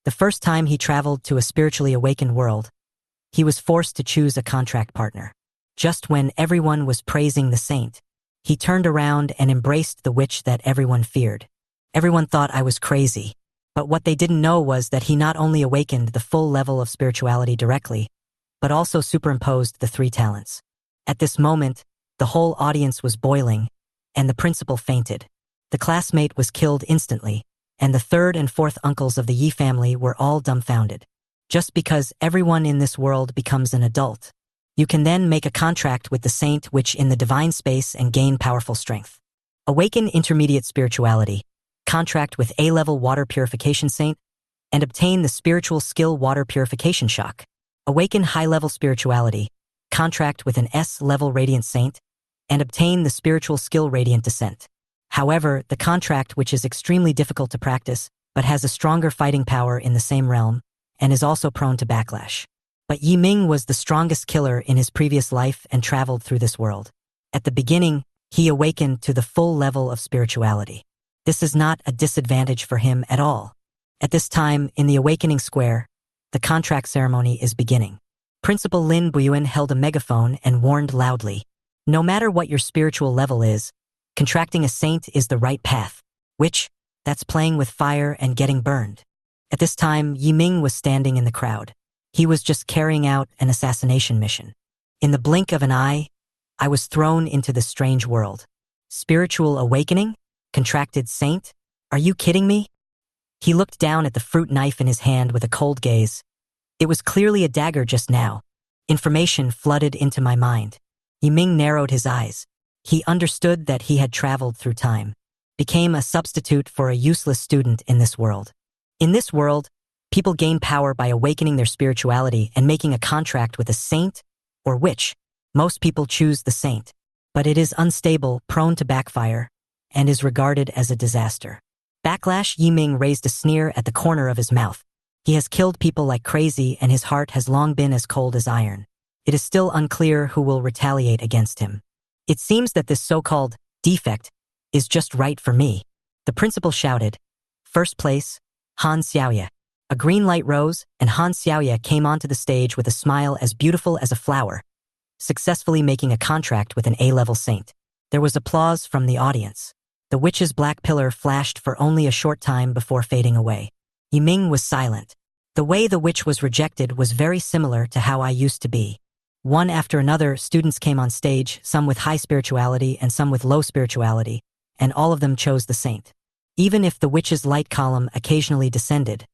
The first time he traveled to a spiritually awakened world, he was forced to choose a contract partner. Just when everyone was praising the saint, he turned around and embraced the witch that everyone feared. Everyone thought I was crazy, but what they didn't know was that he not only awakened the full level of spirituality directly, but also superimposed the 3 talents. At this moment, the whole audience was boiling, and the principal fainted. The classmate was killed instantly, and the 3rd and 4th uncles of the Yi family were all dumbfounded. Just because everyone in this world becomes an adult, you can then make a contract with the saint which in the divine space and gain powerful strength. Awaken intermediate spirituality, contract with A-level water purification saint, and obtain the spiritual skill water purification shock. Awaken high-level spirituality, contract with an S-level radiant saint, and obtain the spiritual skill radiant descent. However, the contract, which is extremely difficult to practice, but has a stronger fighting power in the same realm, and is also prone to backlash. But Yi Ming was the strongest killer in his previous life and traveled through this world. At the beginning, he awakened to the full level of spirituality. This is not a disadvantage for him at all. At this time, in the Awakening Square, the contract ceremony is beginning. Principal Lin Buyuan held a megaphone and warned loudly, "No matter what your spiritual level is, contracting a saint is the right path, which, that's playing with fire and getting burned." At this time, Yi Ming was standing in the crowd. He was just carrying out an assassination mission. In the blink of an eye, I was thrown into this strange world. Spiritual awakening? Contracted saint? Are you kidding me? He looked down at the fruit knife in his hand with a cold gaze. It was clearly a dagger just now. Information flooded into my mind. Yi Ming narrowed his eyes. He understood that he had traveled through time, became a substitute for a useless student in this world. In this world, people gain power by awakening their spirituality and making a contract with a saint or witch. Most people choose the saint, but it is unstable, prone to backfire, and is regarded as a disaster. Backlash. Yi Ming raised a sneer at the corner of his mouth. He has killed people like crazy and his heart has long been as cold as iron. It is still unclear who will retaliate against him. It seems that this so-called defect is just right for me. The principal shouted, "First place, Han Xiaoye." A green light rose, and Han Xiaoye came onto the stage with a smile as beautiful as a flower, successfully making a contract with an A-level saint. There was applause from the audience. The witch's black pillar flashed for only a short time before fading away. Yi Ming was silent. The way the witch was rejected was very similar to how I used to be. One after another, students came on stage, some with high spirituality and some with low spirituality, and all of them chose the saint. Even if the witch's light column occasionally descended,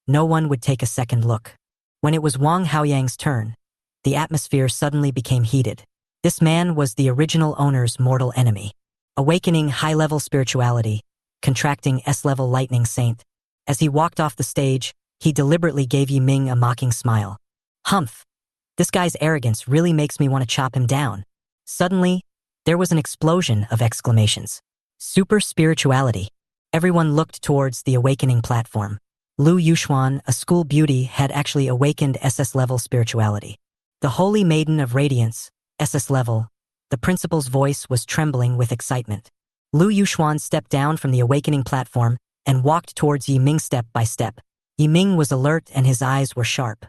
no one would take a second look. When it was Wang Haoyang's turn, the atmosphere suddenly became heated. This man was the original owner's mortal enemy. Awakening high-level spirituality, contracting S-level lightning saint. As he walked off the stage, he deliberately gave Yi Ming a mocking smile. Humph! This guy's arrogance really makes me want to chop him down. Suddenly, there was an explosion of exclamations. Super spirituality. Everyone looked towards the awakening platform. Lu Yuxuan, a school beauty, had actually awakened SS-level spirituality. The Holy Maiden of Radiance, SS-level. The principal's voice was trembling with excitement. Lu Yuxuan stepped down from the awakening platform and walked towards Yi Ming step by step. Yi Ming was alert and his eyes were sharp.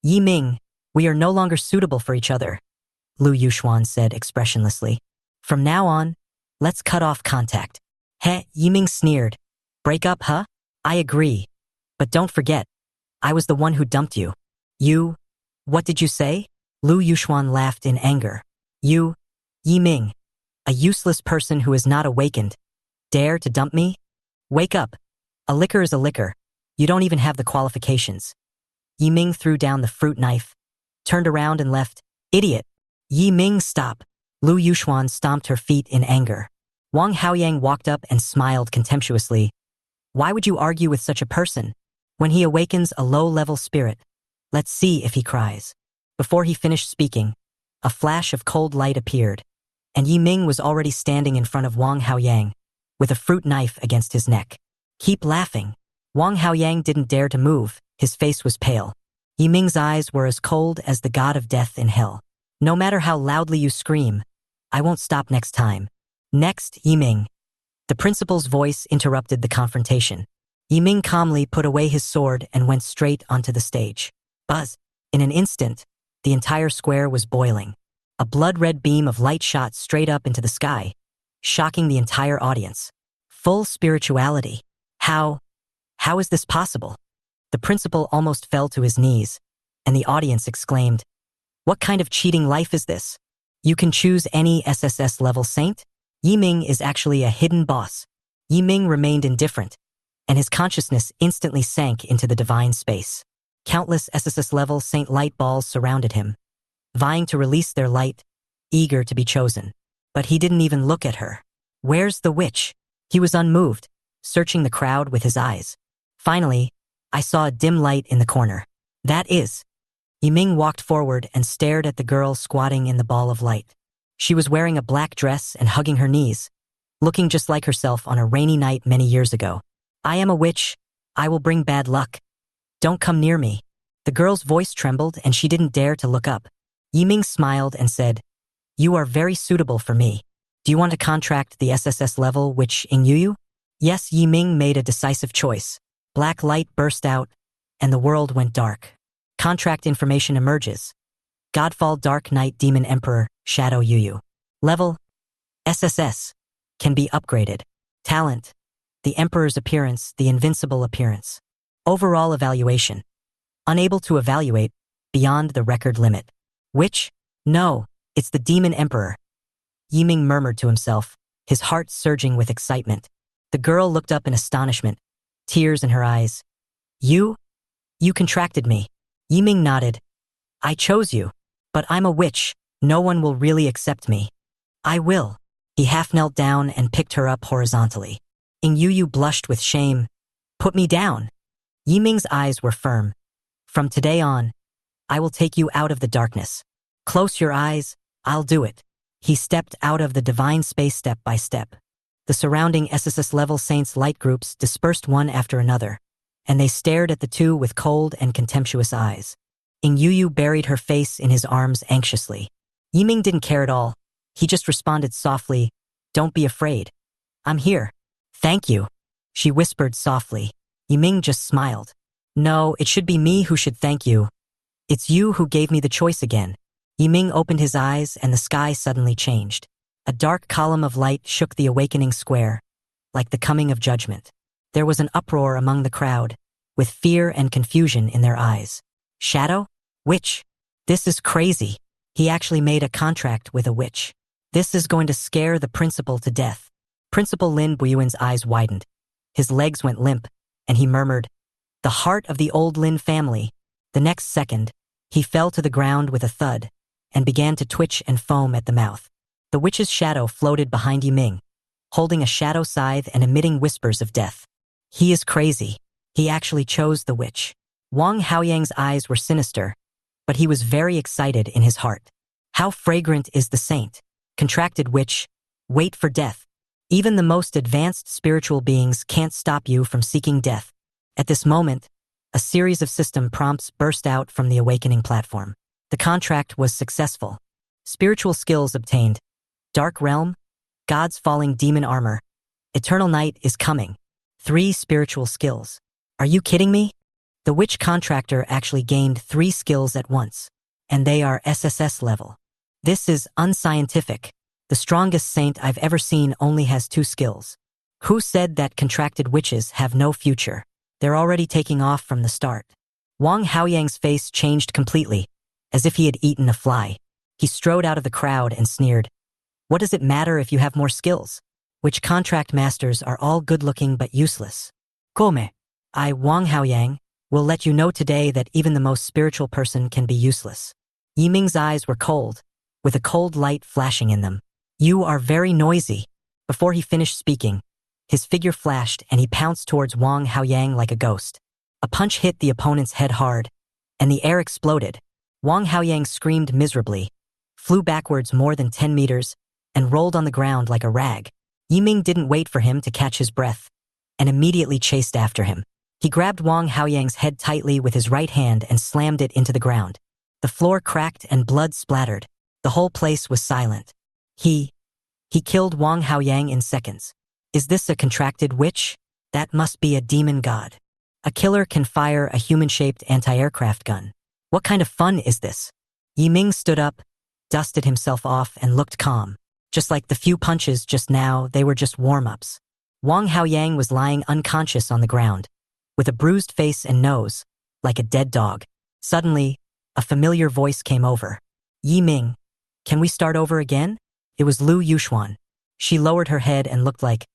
"Yi Ming, we are no longer suitable for each other," Lu Yuxuan said expressionlessly. "From now on, let's cut off contact." "Heh," Yi Ming sneered. "Break up, huh? I agree. But don't forget, I was the one who dumped you." "You? What did you say?" Lu Yuxuan laughed in anger. "You, Yi Ming, a useless person who is not awakened, dare to dump me? Wake up. A liquor is a liquor. You don't even have the qualifications." Yi Ming threw down the fruit knife, turned around and left. "Idiot." "Yi Ming, stop." Lu Yuxuan stomped her feet in anger. Wang Haoyang walked up and smiled contemptuously. "Why would you argue with such a person? When he awakens a low-level spirit, let's see if he cries." Before he finished speaking, a flash of cold light appeared, and Yi Ming was already standing in front of Wang Haoyang, with a fruit knife against his neck. "Keep laughing." Wang Haoyang didn't dare to move, his face was pale. Yi Ming's eyes were as cold as the god of death in hell. "No matter how loudly you scream, I won't stop next time." "Next, Yi Ming." The principal's voice interrupted the confrontation. Yiming calmly put away his sword and went straight onto the stage. Buzz! In an instant, the entire square was boiling. A blood-red beam of light shot straight up into the sky, shocking the entire audience. Full spirituality. How is this possible? The principal almost fell to his knees, and the audience exclaimed, "What kind of cheating life is this? You can choose any SSS level saint? Yiming is actually a hidden boss." Yiming remained indifferent, and his consciousness instantly sank into the divine space. Countless SSS level saint light balls surrounded him, vying to release their light, eager to be chosen. But he didn't even look at her. "Where's the witch?" He was unmoved, searching the crowd with his eyes. Finally, I saw a dim light in the corner. "That is." Yiming walked forward and stared at the girl squatting in the ball of light. She was wearing a black dress and hugging her knees, looking just like herself on a rainy night many years ago. "I am a witch. I will bring bad luck. Don't come near me." The girl's voice trembled and she didn't dare to look up. Yiming smiled and said, "You are very suitable for me. Do you want to contract the SSS level witch in Yuyu?" Yes, Yiming made a decisive choice. Black light burst out, and the world went dark. Contract information emerges. Godfall Dark Knight Demon Emperor, Shadow Yuyu. Level, SSS. Can be upgraded. Talent, the Emperor's appearance, the invincible appearance. Overall evaluation. Unable to evaluate, beyond the record limit. Witch? No, it's the Demon Emperor. Yiming murmured to himself, his heart surging with excitement. The girl looked up in astonishment, tears in her eyes. You contracted me." Yiming nodded. "I chose you, but I'm a witch. No one will really accept me." "I will." He half knelt down and picked her up horizontally. Yuyu blushed with shame. "Put me down." Yiming's eyes were firm. "From today on, I will take you out of the darkness. Close your eyes, I'll do it." He stepped out of the divine space step by step. The surrounding SSS level saints light groups dispersed one after another, and they stared at the two with cold and contemptuous eyes. Yuyu buried her face in his arms anxiously. Yiming didn't care at all. He just responded softly, "Don't be afraid. I'm here." "Thank you," she whispered softly. Yiming just smiled. "No, it should be me who should thank you. It's you who gave me the choice again." Yiming opened his eyes and the sky suddenly changed. A dark column of light shook the awakening square, like the coming of judgment. There was an uproar among the crowd, with fear and confusion in their eyes. "Shadow? Witch? This is crazy. He actually made a contract with a witch. This is going to scare the principal to death." Principal Lin Buyuan's eyes widened. His legs went limp, and he murmured, "The heart of the old Lin family." The next second, he fell to the ground with a thud, and began to twitch and foam at the mouth. The witch's shadow floated behind Yiming, holding a shadow scythe and emitting whispers of death. "He is crazy. He actually chose the witch." Wang Haoyang's eyes were sinister, but he was very excited in his heart. How fragrant is the saint? Contracted witch, wait for death. Even the most advanced spiritual beings can't stop you from seeking death. At this moment, a series of system prompts burst out from the awakening platform. The contract was successful. Spiritual skills obtained. Dark Realm, God's Falling Demon Armor, Eternal Night is coming. 3 spiritual skills. Are you kidding me? The witch contractor actually gained 3 skills at once, and they are SSS level. This is unscientific. The strongest saint I've ever seen only has 2 skills. Who said that contracted witches have no future? They're already taking off from the start. Wang Haoyang's face changed completely, as if he had eaten a fly. He strode out of the crowd and sneered, "What does it matter if you have more skills? Witch contract masters are all good-looking but useless. Come, I, Wang Haoyang, will let you know today that even the most spiritual person can be useless." Yiming's eyes were cold, with a cold light flashing in them. "You are very noisy." Before he finished speaking, his figure flashed and he pounced towards Wang Haoyang like a ghost. A punch hit the opponent's head hard, and the air exploded. Wang Haoyang screamed miserably, flew backwards more than 10 meters, and rolled on the ground like a rag. Yiming didn't wait for him to catch his breath, and immediately chased after him. He grabbed Wang Haoyang's head tightly with his right hand and slammed it into the ground. The floor cracked and blood splattered. The whole place was silent. He killed Wang Haoyang in seconds. Is this a contracted witch? That must be a demon god. A killer can fire a human-shaped anti-aircraft gun. What kind of fun is this? Yi Ming stood up, dusted himself off, and looked calm. Just like the few punches just now, they were just warm-ups. Wang Haoyang was lying unconscious on the ground, with a bruised face and nose, like a dead dog. Suddenly, a familiar voice came over. Yi Ming, can we start over again? It was Lu Yuxuan. She lowered her head and looked like,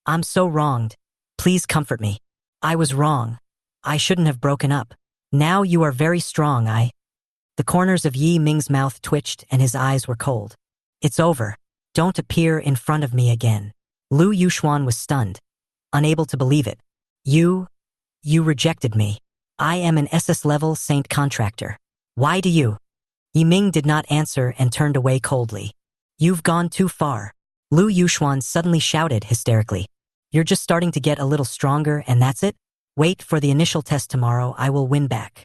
I'm so wronged. Please comfort me. I was wrong. I shouldn't have broken up. Now you are very strong, The corners of Yi Ming's mouth twitched and his eyes were cold. It's over. Don't appear in front of me again. Lu Yuxuan was stunned, unable to believe it. You rejected me. I am an SS-level saint contractor. Why do you? Yi Ming did not answer and turned away coldly. You've gone too far. Lu Yuxuan suddenly shouted hysterically. You're just starting to get a little stronger and that's it? Wait for the initial test tomorrow, I will win back.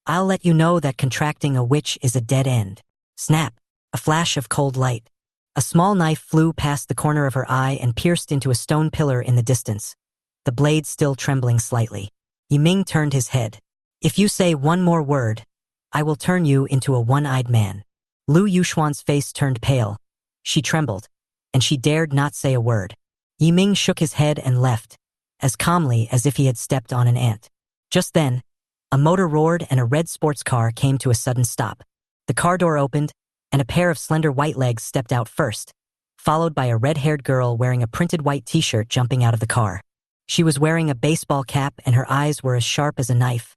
I'll let you know that contracting a witch is a dead end. Snap! A flash of cold light. A small knife flew past the corner of her eye and pierced into a stone pillar in the distance, the blade still trembling slightly. Yi Ming turned his head. If you say one more word, I will turn you into a one-eyed man. Lu Yuxuan's face turned pale. She trembled, and she dared not say a word. Yi Ming shook his head and left, as calmly as if he had stepped on an ant. Just then, a motor roared and a red sports car came to a sudden stop. The car door opened, and a pair of slender white legs stepped out first, followed by a red-haired girl wearing a printed white t-shirt jumping out of the car. She was wearing a baseball cap and her eyes were as sharp as a knife,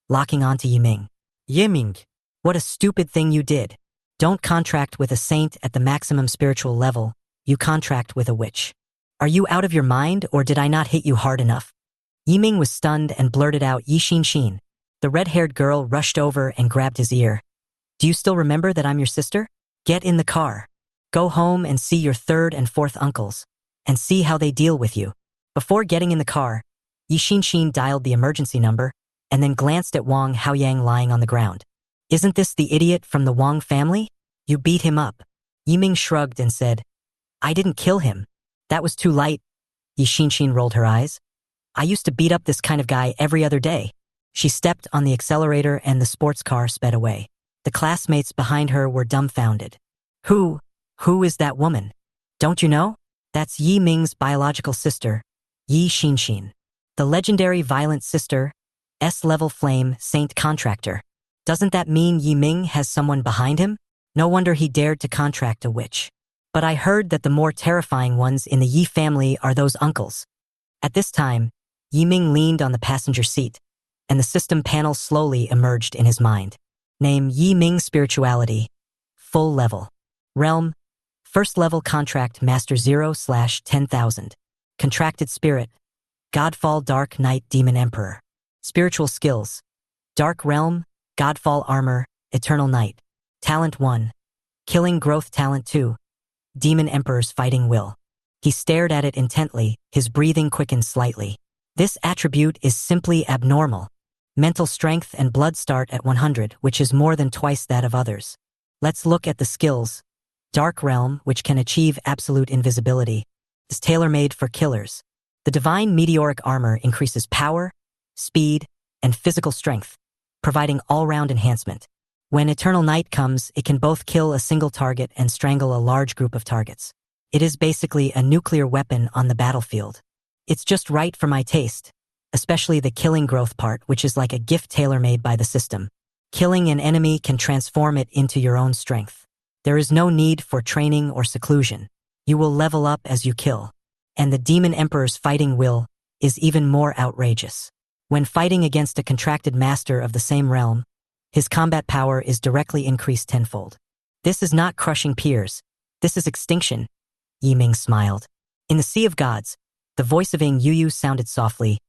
locking onto Yi Ming. Yi Ming, what a stupid thing you did. Don't contract with a saint at the maximum spiritual level, you contract with a witch. Are you out of your mind or did I not hit you hard enough? Yi Ming was stunned and blurted out Yi Xin. The red-haired girl rushed over and grabbed his ear. Do you still remember that I'm your sister? Get in the car. Go home and see your third and fourth uncles, and see how they deal with you. Before getting in the car, Yi Xin dialed the emergency number and then glanced at Wang Haoyang lying on the ground. Isn't this the idiot from the Wang family? You beat him up. Yi Ming shrugged and said, I didn't kill him. That was too light. Yi Xin rolled her eyes. I used to beat up this kind of guy every other day. She stepped on the accelerator and the sports car sped away. The classmates behind her were dumbfounded. Who is that woman? Don't you know? That's Yi Ming's biological sister, Yi Xin. The legendary violent sister, S-level flame saint contractor. Doesn't that mean Yi Ming has someone behind him? No wonder he dared to contract a witch. But I heard that the more terrifying ones in the Yi family are those uncles. At this time, Yi Ming leaned on the passenger seat, and the system panel slowly emerged in his mind. Name Yi Ming Spirituality. Full level. Realm. First level contract Master 0/10,000. Contracted Spirit. Godfall Dark Knight Demon Emperor. Spiritual Skills. Dark Realm. Godfall Armor. Eternal Night. Talent 1. Killing Growth Talent 2. Demon Emperor's Fighting Will. He stared at it intently, his breathing quickened slightly. This attribute is simply abnormal. Mental strength and blood start at 100, which is more than twice that of others. Let's look at the skills. Dark Realm, which can achieve absolute invisibility, is tailor-made for killers. The Divine Meteoric Armor increases power, speed, and physical strength, providing all-round enhancement. When Eternal Night comes, it can both kill a single target and strangle a large group of targets. It is basically a nuclear weapon on the battlefield. It's just right for my taste, especially the killing growth part, which is like a gift tailor-made by the system. Killing an enemy can transform it into your own strength. There is no need for training or seclusion. You will level up as you kill. And the Demon Emperor's Fighting Will is even more outrageous. When fighting against a contracted master of the same realm, his combat power is directly increased tenfold. This is not crushing peers. This is extinction. Yi Ming smiled. In the Sea of Gods, the voice of Ing Yu sounded softly.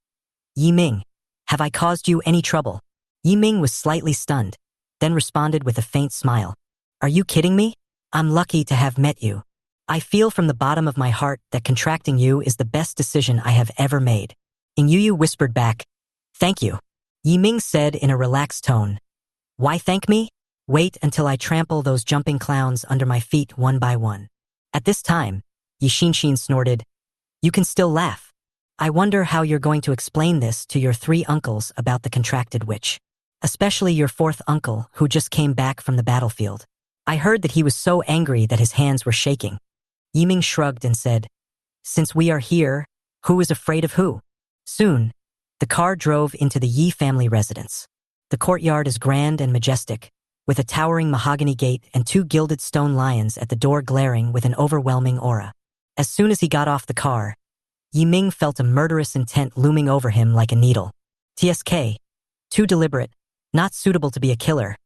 Yi Ming, have I caused you any trouble? Yi Ming was slightly stunned, then responded with a faint smile. Are you kidding me? I'm lucky to have met you. I feel from the bottom of my heart that contracting you is the best decision I have ever made. Ing Yu whispered back, Thank you. Yi Ming said in a relaxed tone. Why thank me? Wait until I trample those jumping clowns under my feet one by one. At this time, Yi Xin snorted, You can still laugh. I wonder how you're going to explain this to your 3 uncles about the contracted witch. Especially your 4th uncle who just came back from the battlefield. I heard that he was so angry that his hands were shaking. Yiming shrugged and said, "Since we are here, who is afraid of who?" Soon, the car drove into the Yi family residence. The courtyard is grand and majestic, with a towering mahogany gate and 2 gilded stone lions at the door glaring with an overwhelming aura. As soon as he got off the car, Yiming felt a murderous intent looming over him like a needle. "TSK. Too deliberate, not suitable to be a killer,"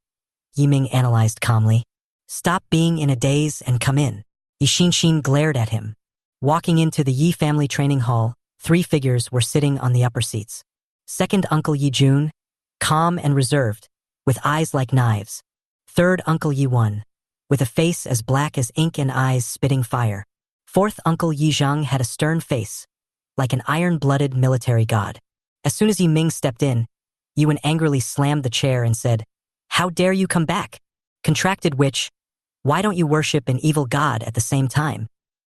Yiming analyzed calmly. "Stop being in a daze and come in." Yishinshin glared at him. Walking into the Yi family training hall, 3 figures were sitting on the upper seats. Second Uncle Yijun, calm and reserved, with eyes like knives. Third Uncle Yiwon, with a face as black as ink and eyes spitting fire. Fourth Uncle Yizhang had a stern face, like an iron-blooded military god. As soon as Yiming stepped in, Yuan angrily slammed the chair and said, "How dare you come back? Contracted witch, why don't you worship an evil god at the same time?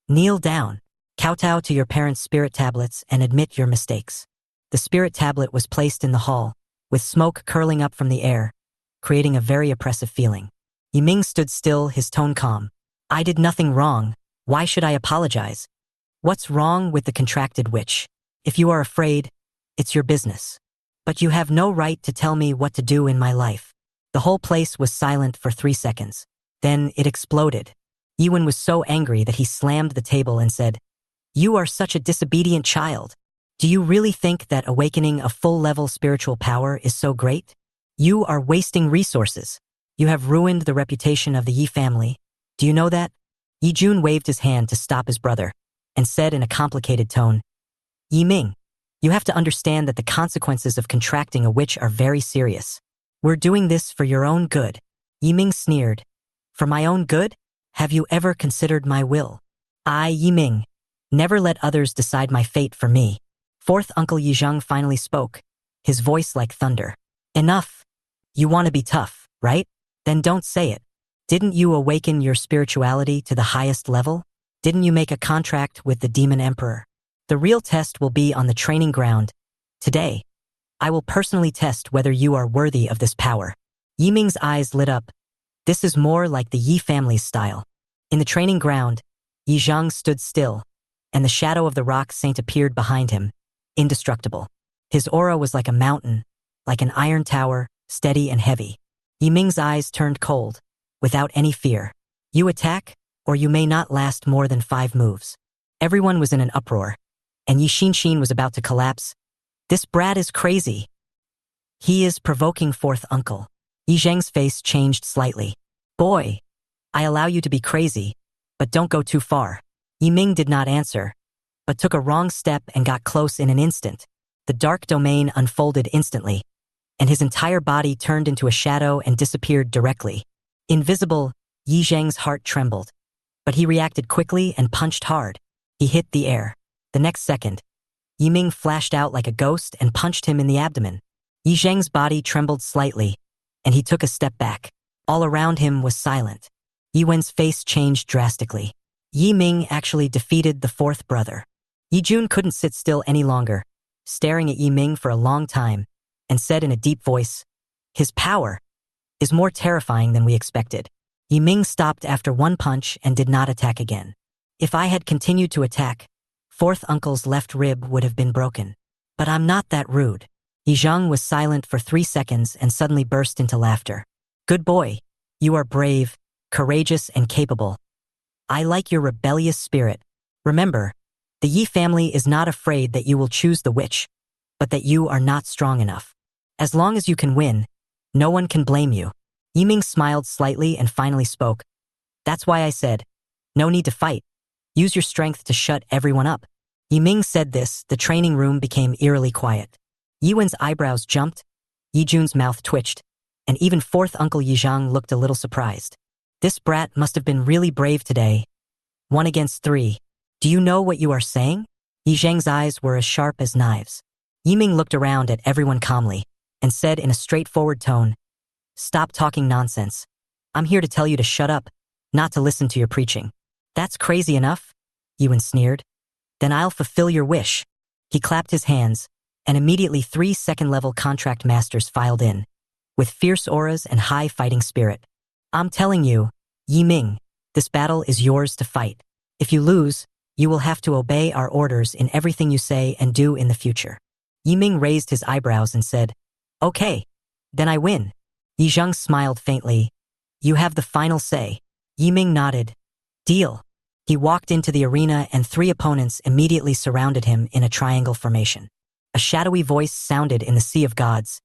Kneel down, kowtow to your parents' spirit tablets and admit your mistakes." The spirit tablet was placed in the hall, with smoke curling up from the air, creating a very oppressive feeling. Yiming stood still, his tone calm. "I did nothing wrong. Why should I apologize? What's wrong with the contracted witch? If you are afraid, it's your business. But you have no right to tell me what to do in my life." The whole place was silent for 3 seconds. Then it exploded. Ewan was so angry that he slammed the table and said, "You are such a disobedient child. Do you really think that awakening a full-level spiritual power is so great? You are wasting resources. You have ruined the reputation of the Yi family. Do you know that?" Yijun waved his hand to stop his brother and said in a complicated tone, "Yiming, you have to understand that the consequences of contracting a witch are very serious. We're doing this for your own good." Yiming sneered. "For my own good? Have you ever considered my will? I, Yiming, never let others decide my fate for me." Fourth Uncle Yizhang finally spoke, his voice like thunder. "Enough. You want to be tough, right? Then don't say it. Didn't you awaken your spirituality to the highest level? Didn't you make a contract with the Demon Emperor? The real test will be on the training ground. Today, I will personally test whether you are worthy of this power." Yiming's eyes lit up. This is more like the Yi family's style. In the training ground, Yizhang stood still, and the shadow of the rock saint appeared behind him, indestructible. His aura was like a mountain, like an iron tower, steady and heavy. Yiming's eyes turned cold, without any fear. "You attack, or you may not last more than 5 moves." Everyone was in an uproar, and Yishinshin was about to collapse. "This brat is crazy. He is provoking fourth uncle." Yizhang's face changed slightly. "Boy, I allow you to be crazy, but don't go too far." Yiming did not answer, but took a wrong step and got close in an instant. The dark domain unfolded instantly, and his entire body turned into a shadow and disappeared directly. Invisible, Yizhang's heart trembled, but he reacted quickly and punched hard. He hit the air. The next second, Yiming flashed out like a ghost and punched him in the abdomen. Yizhang's body trembled slightly, and he took a step back. All around him was silent. Yiwen's face changed drastically. Yiming actually defeated the fourth brother. Yijun couldn't sit still any longer, staring at Yiming for a long time, and said in a deep voice, "His power is more terrifying than we expected." Yiming stopped after one punch and did not attack again. "If I had continued to attack, fourth uncle's left rib would have been broken. But I'm not that rude." Yizhang was silent for 3 seconds and suddenly burst into laughter. "Good boy. You are brave, courageous, and capable. I like your rebellious spirit. Remember, the Yi family is not afraid that you will choose the witch, but that you are not strong enough. As long as you can win, no one can blame you." Yiming smiled slightly and finally spoke. "That's why I said, no need to fight. Use your strength to shut everyone up." Yiming said this, the training room became eerily quiet. Yiwen's eyebrows jumped, Yijun's mouth twitched, and even fourth Uncle Yizhang looked a little surprised. "This brat must have been really brave today. 1 against 3. Do you know what you are saying?" Yizhang's eyes were as sharp as knives. Yiming looked around at everyone calmly and said in a straightforward tone, "Stop talking nonsense. I'm here to tell you to shut up, not to listen to your preaching." "That's crazy enough," Yuan sneered. "Then I'll fulfill your wish." He clapped his hands, and immediately 3 second-level contract masters filed in, with fierce auras and high fighting spirit. I'm telling you, Yi Ming, this battle is yours to fight. If you lose, you will have to obey our orders in everything you say and do in the future. Yi Ming raised his eyebrows and said, Okay, then I win. Yi Zheng smiled faintly. You have the final say. Yi Ming nodded. Deal. He walked into the arena and 3 opponents immediately surrounded him in a triangle formation. A shadowy voice sounded in the Sea of Gods.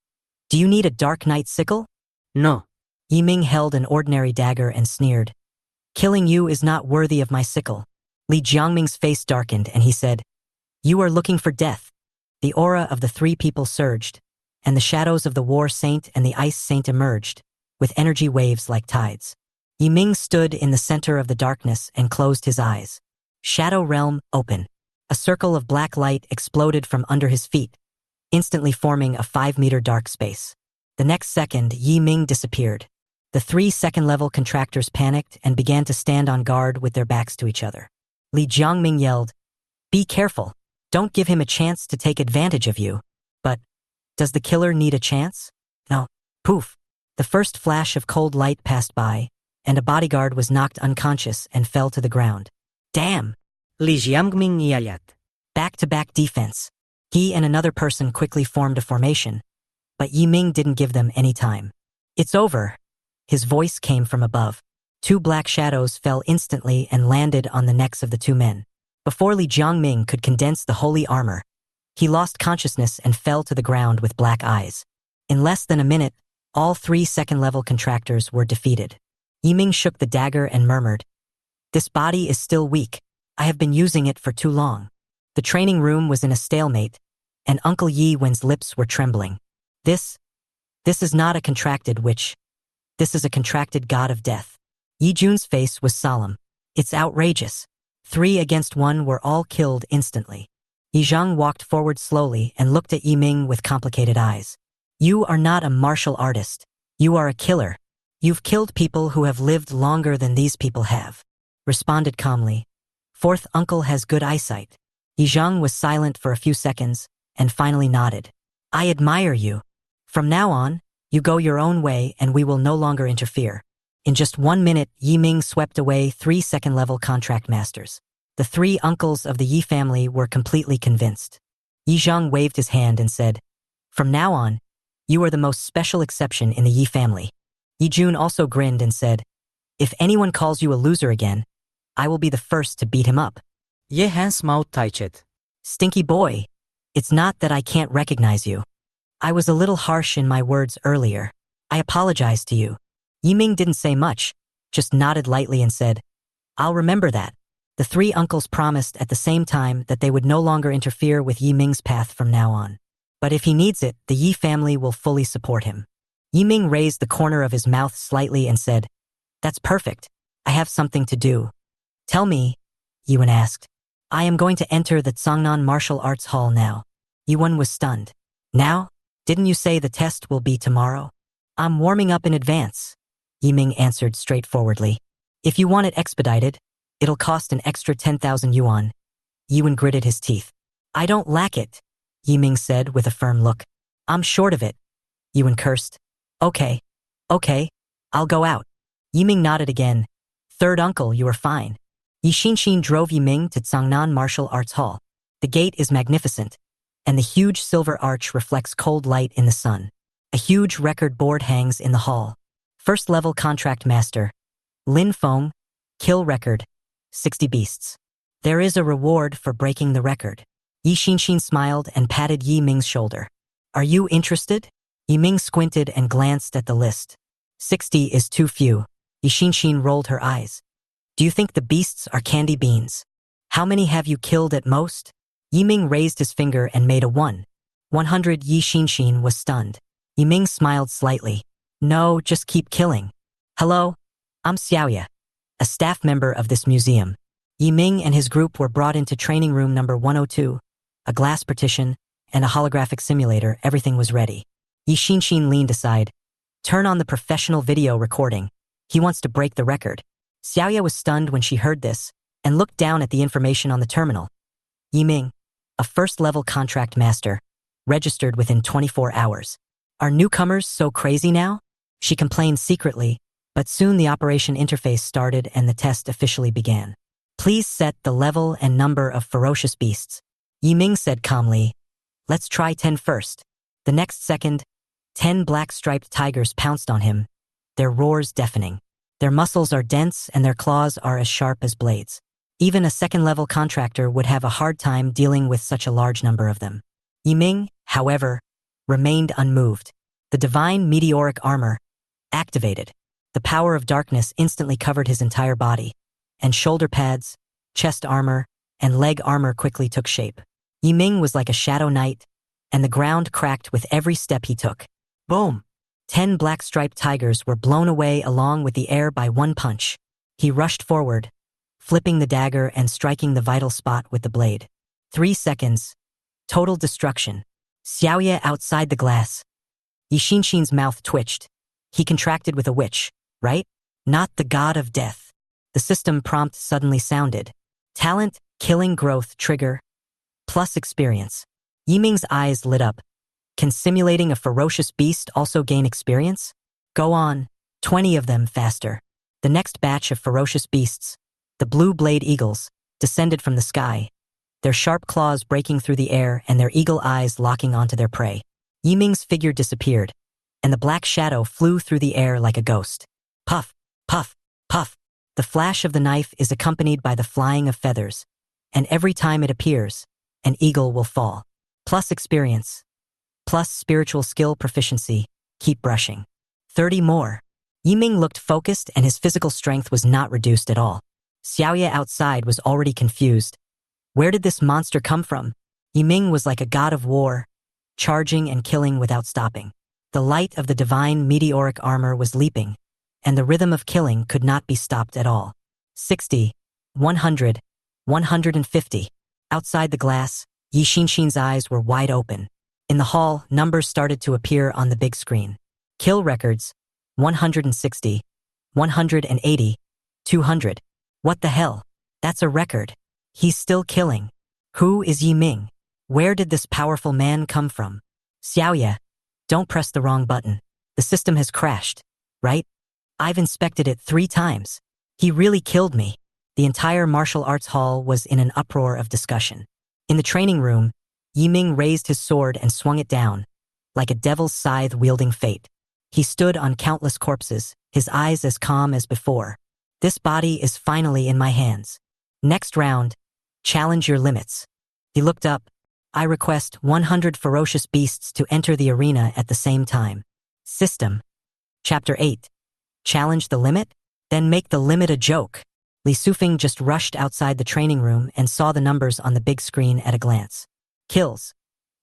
Do you need a Dark Knight sickle? No. Yi Ming held an ordinary dagger and sneered. Killing you is not worthy of my sickle. Li Jiangming's face darkened and he said, You are looking for death. The aura of the 3 people surged, and the shadows of the War Saint and the Ice Saint emerged, with energy waves like tides. Yi Ming stood in the center of the darkness and closed his eyes. Shadow Realm, open. A circle of black light exploded from under his feet, instantly forming a 5-meter dark space. The next second, Yi Ming disappeared. The 3 second-level contractors panicked and began to stand on guard with their backs to each other. Li Jiangming yelled, Be careful. Don't give him a chance to take advantage of you. But, does the killer need a chance? No. Poof. The first flash of cold light passed by, and a bodyguard was knocked unconscious and fell to the ground. Damn! Li Jiangming yayat. Back-to-back defense. He and another person quickly formed a formation, but Yi Ming didn't give them any time. It's over. His voice came from above. 2 black shadows fell instantly and landed on the necks of the 2 men. Before Li Jiangming could condense the holy armor, he lost consciousness and fell to the ground with black eyes. In less than a minute, all 3 second-level contractors were defeated. Yi Ming shook the dagger and murmured, This body is still weak. I have been using it for too long. The training room was in a stalemate, and Uncle Yi Wen's lips were trembling. This is not a contracted witch. This is a contracted god of death. Yi Jun's face was solemn. It's outrageous. 3 against 1 were all killed instantly. Yi Zheng walked forward slowly and looked at Yi Ming with complicated eyes. You are not a martial artist. You are a killer. You've killed people who have lived longer than these people have. Responded calmly. 4th uncle has good eyesight. Yi Zheng was silent for a few seconds and finally nodded. I admire you. From now on, you go your own way and we will no longer interfere. In just 1 minute, Yi Ming swept away 3 second-level contract masters. The 3 uncles of the Yi family were completely convinced. Yi Zheng waved his hand and said, From now on, you are the most special exception in the Yi family. Yi Jun also grinned and said, If anyone calls you a loser again, I will be the first to beat him up. Ye Han's mouth tightened. Stinky boy, it's not that I can't recognize you. I was a little harsh in my words earlier. I apologize to you. Yi Ming didn't say much, just nodded lightly and said, I'll remember that. The 3 uncles promised at the same time that they would no longer interfere with Yi Ming's path from now on. But if he needs it, the Yi family will fully support him. Yi Ming raised the corner of his mouth slightly and said, That's perfect. I have something to do. Tell me, Yuan asked. I am going to enter the Zhongnan Martial Arts Hall now. Yuan was stunned. Now? Didn't you say the test will be tomorrow? I'm warming up in advance, Yi Ming answered straightforwardly. If you want it expedited, it'll cost an extra 10,000 yuan. Yuan gritted his teeth. I don't lack it, Yi Ming said with a firm look. I'm short of it. Yuan cursed. Okay, I'll go out. Yi Ming nodded again. 3rd uncle, you are fine. Yi Xinxin drove Yi Ming to Zhongnan Martial Arts Hall. The gate is magnificent, and the huge silver arch reflects cold light in the sun. A huge record board hangs in the hall. 1st-level contract master. Lin Feng, kill record, 60 beasts. There is a reward for breaking the record. Yi Xinxin smiled and patted Yi Ming's shoulder. Are you interested? Yi Ming squinted and glanced at the list. 60 is too few. Yi Xinxin rolled her eyes. Do you think the beasts are candy beans? How many have you killed at most? Yi Ming raised his finger and made a 1. 100. Yi Xinxin was stunned. Yi Ming smiled slightly. No, just keep killing. Hello, I'm Xiaoya, a staff member of this museum. Yi Ming and his group were brought into training room number 102, a glass partition, and a holographic simulator. Everything was ready. Yi Xinxin leaned aside. Turn on the professional video recording. He wants to break the record. Xiaoya was stunned when she heard this and looked down at the information on the terminal. Yi Ming, a first-level contract master, registered within 24 hours. Are newcomers so crazy now? She complained secretly, but soon the operation interface started and the test officially began. Please set the level and number of ferocious beasts. Yiming said calmly, let's try 10 first. The next second, 10 black-striped tigers pounced on him, their roars deafening. Their muscles are dense and their claws are as sharp as blades. Even a second-level contractor would have a hard time dealing with such a large number of them. Yiming, however, remained unmoved. The divine meteoric armor activated. The power of darkness instantly covered his entire body, and shoulder pads, chest armor, and leg armor quickly took shape. Yiming was like a shadow knight, and the ground cracked with every step he took. Boom! 10 black-striped tigers were blown away along with the air by one punch. He rushed forward, flipping the dagger and striking the vital spot with the blade. 3 seconds. Total destruction. Xiaoye outside the glass. Yishinshin's mouth twitched. He contracted with a witch, right? Not the god of death. The system prompt suddenly sounded. Talent, killing growth trigger, plus experience. Yiming's eyes lit up. Can simulating a ferocious beast also gain experience? Go on, 20 of them faster. The next batch of ferocious beasts, the blue blade eagles, descended from the sky, their sharp claws breaking through the air and their eagle eyes locking onto their prey. Yiming's figure disappeared, and the black shadow flew through the air like a ghost. Puff, puff, puff. The flash of the knife is accompanied by the flying of feathers, and every time it appears, an eagle will fall. Plus experience. Plus spiritual skill proficiency. Keep brushing. 30 more. Yiming looked focused and his physical strength was not reduced at all. Xiaoye outside was already confused. Where did this monster come from? Yiming was like a god of war, charging and killing without stopping. The light of the divine meteoric armor was leaping, and the rhythm of killing could not be stopped at all. 60, 100, 150. Outside the glass, Yishinshin's eyes were wide open. In the hall, numbers started to appear on the big screen. Kill records, 160, 180, 200. What the hell? That's a record. He's still killing. Who is Yiming? Where did this powerful man come from? Xiaoye, don't press the wrong button. The system has crashed, right? I've inspected it 3 times. He really killed me. The entire martial arts hall was in an uproar of discussion. In the training room, Yiming raised his sword and swung it down, like a devil's scythe wielding fate. He stood on countless corpses, his eyes as calm as before. This body is finally in my hands. Next round, challenge your limits. He looked up. I request 100 ferocious beasts to enter the arena at the same time. System. Chapter 8. Challenge the limit? Then make the limit a joke. Li Sufing just rushed outside the training room and saw the numbers on the big screen at a glance. Kills.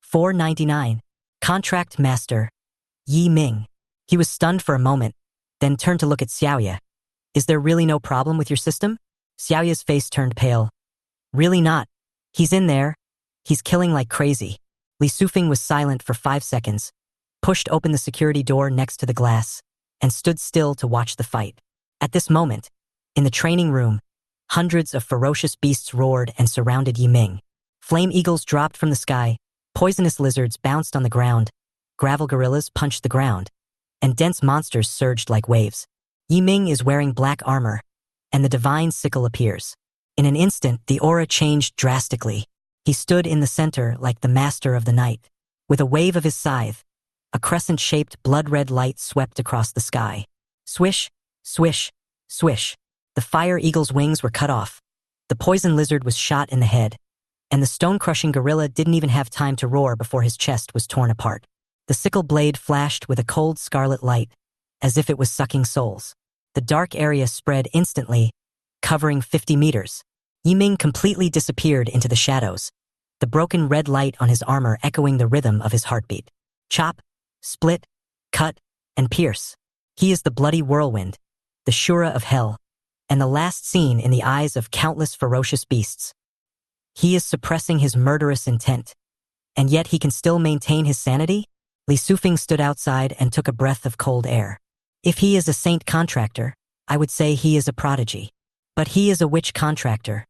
499. Contract Master. Yiming. He was stunned for a moment, then turned to look at Xiaoye. Is there really no problem with your system? Xiaoye's face turned pale. Really not. He's in there. He's killing like crazy. Li Sufing was silent for 5 seconds, pushed open the security door next to the glass, and stood still to watch the fight. At this moment, in the training room, hundreds of ferocious beasts roared and surrounded Yiming. Flame eagles dropped from the sky, poisonous lizards bounced on the ground, gravel gorillas punched the ground, and dense monsters surged like waves. Yiming is wearing black armor, and the divine sickle appears. In an instant, the aura changed drastically. He stood in the center like the master of the night. With a wave of his scythe, a crescent-shaped blood-red light swept across the sky. Swish, swish, swish. The fire eagle's wings were cut off. The poison lizard was shot in the head, and the stone-crushing gorilla didn't even have time to roar before his chest was torn apart. The sickle blade flashed with a cold scarlet light, as if it was sucking souls. The dark area spread instantly, covering 50 meters. Yiming completely disappeared into the shadows, the broken red light on his armor echoing the rhythm of his heartbeat. Chop, split, cut, and pierce. He is the bloody whirlwind, the Shura of hell, and the last seen in the eyes of countless ferocious beasts. He is suppressing his murderous intent, and yet he can still maintain his sanity? Li Sufing stood outside and took a breath of cold air. If he is a saint contractor, I would say he is a prodigy. But he is a witch contractor.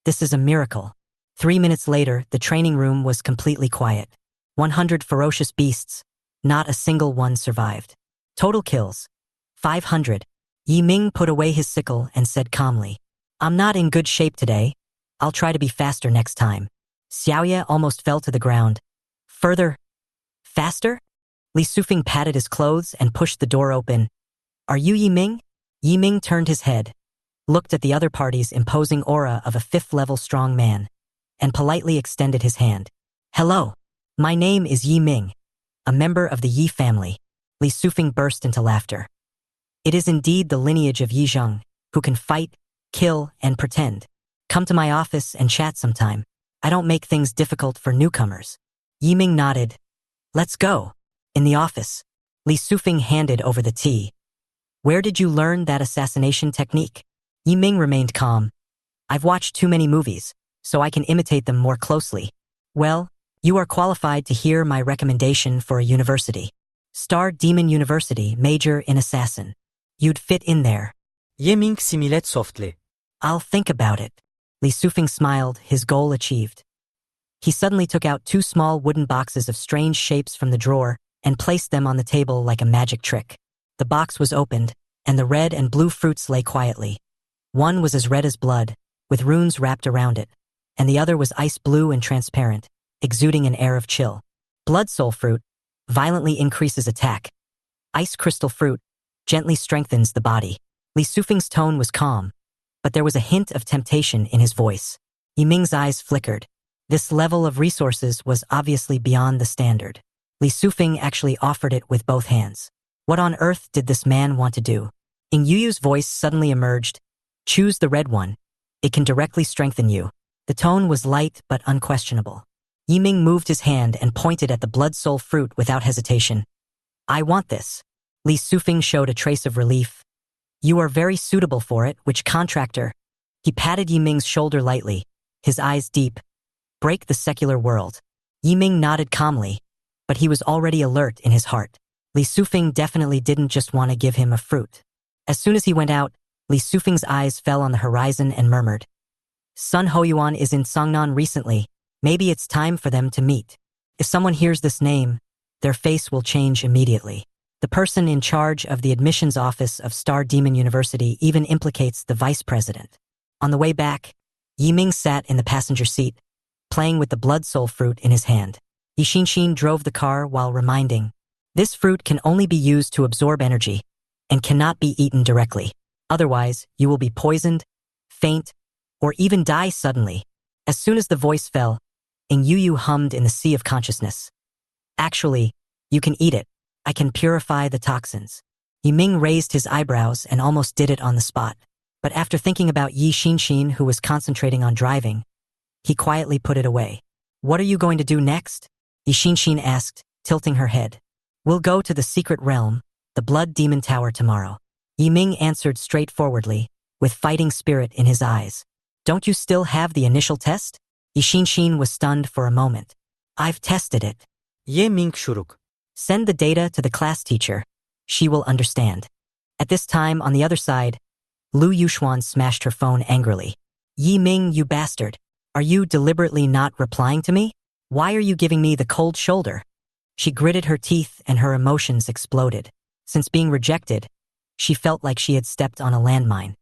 This is a miracle. 3 minutes later, the training room was completely quiet. 100 ferocious beasts. Not a single one survived. Total kills. 500. Yi Ming put away his sickle and said calmly, I'm not in good shape today. I'll try to be faster next time. Xiaoye almost fell to the ground. Further? Faster? Li Sufing patted his clothes and pushed the door open. Are you Yi Ming? Yi Ming turned his head, looked at the other party's imposing aura of a 5th-level strong man, and politely extended his hand. Hello. My name is Yi Ming, a member of the Yi family. Li Sufing burst into laughter. It is indeed the lineage of Yi Zheng, who can fight, kill, and pretend. Come to my office and chat sometime. I don't make things difficult for newcomers. Yi Ming nodded. Let's go. In the office. Li Sufing handed over the tea. Where did you learn that assassination technique? Yi Ming remained calm. I've watched too many movies, so I can imitate them more closely. Well, you are qualified to hear my recommendation for a university. Star Demon University, major in assassin. You'd fit in there. Ye Ming similed softly. I'll think about it. Li Sufing smiled, his goal achieved. He suddenly took out 2 small wooden boxes of strange shapes from the drawer and placed them on the table like a magic trick. The box was opened, and the red and blue fruits lay quietly. One was as red as blood, with runes wrapped around it, and the other was ice blue and transparent, exuding an air of chill. Blood soul fruit violently increases attack. Ice crystal fruit gently strengthens the body. Li Sufing's tone was calm, but there was a hint of temptation in his voice. Yi Ming's eyes flickered. This level of resources was obviously beyond the standard. Li Sufing actually offered it with both hands. What on earth did this man want to do? Ing Yuyu's voice suddenly emerged. Choose the red one. It can directly strengthen you. The tone was light but unquestionable. Yi Ming moved his hand and pointed at the blood soul fruit without hesitation. I want this. Li Sufing showed a trace of relief. You are very suitable for it, which contractor? He patted Yi Ming's shoulder lightly, his eyes deep. Break the secular world. Yi Ming nodded calmly, but he was already alert in his heart. Li Sufing definitely didn't just want to give him a fruit. As soon as he went out, Li Sufing's eyes fell on the horizon and murmured, Sun Hoyuan is in Songnan recently. Maybe it's time for them to meet. If someone hears this name, their face will change immediately. The person in charge of the admissions office of Star Demon University even implicates the vice president. On the way back, Yi Ming sat in the passenger seat, playing with the blood soul fruit in his hand. Yi Xinshin drove the car while reminding, this fruit can only be used to absorb energy and cannot be eaten directly. Otherwise, you will be poisoned, faint, or even die suddenly. As soon as the voice fell, Ing Yuyu hummed in the sea of consciousness. Actually, you can eat it. I can purify the toxins. Yi Ming raised his eyebrows and almost did it on the spot. But after thinking about Yi Xinshin, who was concentrating on driving, he quietly put it away. What are you going to do next? Yi Xinshin asked, tilting her head. We'll go to the secret realm, the Blood Demon Tower tomorrow. Yi Ming answered straightforwardly, with fighting spirit in his eyes. Don't you still have the initial test? Yi Xinshin was stunned for a moment. I've tested it. Ye Ming shuruk. Send the data to the class teacher. She will understand. At this time, on the other side, Lu Yuxuan smashed her phone angrily. Yi Ming, you bastard. Are you deliberately not replying to me? Why are you giving me the cold shoulder? She gritted her teeth and her emotions exploded. Since being rejected, she felt like she had stepped on a landmine.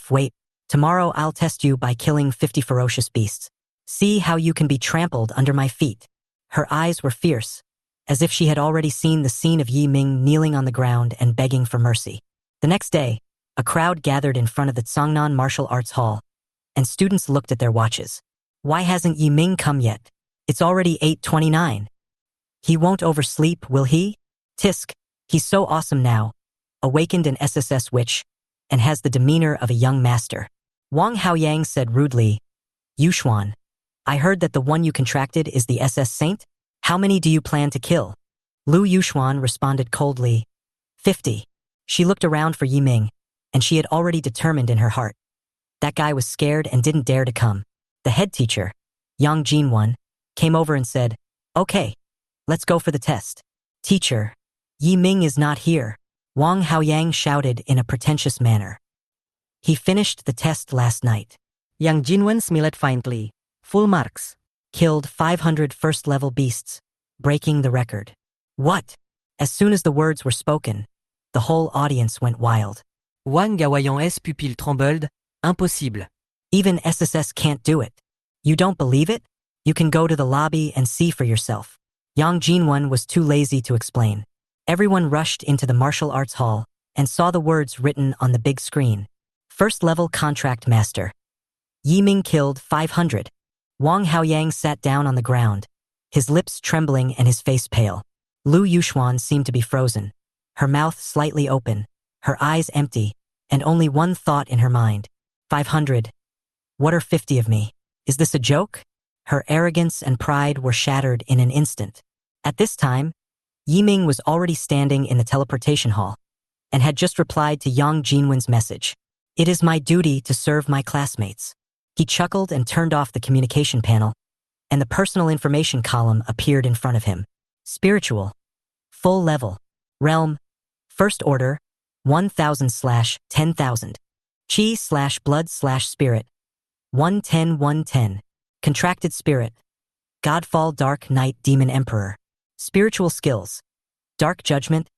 Wait. Tomorrow I'll test you by killing 50 ferocious beasts. See how you can be trampled under my feet. Her eyes were fierce, as if she had already seen the scene of Yi Ming kneeling on the ground and begging for mercy. The next day, a crowd gathered in front of the Tsangnan Martial Arts Hall, and students looked at their watches. Why hasn't Yi Ming come yet? It's already 8:29. He won't oversleep, will he? Tisk, he's so awesome now, awakened an SSS witch, and has the demeanor of a young master. Wang Haoyang said rudely, Yuxuan, I heard that the one you contracted is the SS Saint? How many do you plan to kill? Lu Yuxuan responded coldly, 50. She looked around for Yi Ming, and she had already determined in her heart. That guy was scared and didn't dare to come. The head teacher, Yang Jinwan, came over and said, Okay, let's go for the test. Teacher, Yi Ming is not here. Wang Haoyang shouted in a pretentious manner. He finished the test last night. Yang Jinwen smiled faintly, Full marks. Killed 500 first-level beasts, breaking the record. What? As soon as the words were spoken, the whole audience went wild. Wang Gawayan S pupille trembled. Impossible. Even SSS can't do it. You don't believe it? You can go to the lobby and see for yourself. Yang Jinwen was too lazy to explain. Everyone rushed into the martial arts hall and saw the words written on the big screen. First-level contract master. Yi Ming killed 500. Wang Haoyang sat down on the ground, his lips trembling and his face pale. Lu Yuxuan seemed to be frozen, her mouth slightly open, her eyes empty, and only one thought in her mind. 500. What are 50 of me? Is this a joke? Her arrogance and pride were shattered in an instant. At this time, Yi Ming was already standing in the teleportation hall and had just replied to Yang Jinwen's message. It is my duty to serve my classmates. He chuckled and turned off the communication panel, and the personal information column appeared in front of him. Spiritual. Full level. Realm. First order. 1000/10,000. Chi/blood/spirit. 110/110. Contracted spirit. Godfall Dark Knight Demon Emperor. Spiritual skills. Dark Judgment.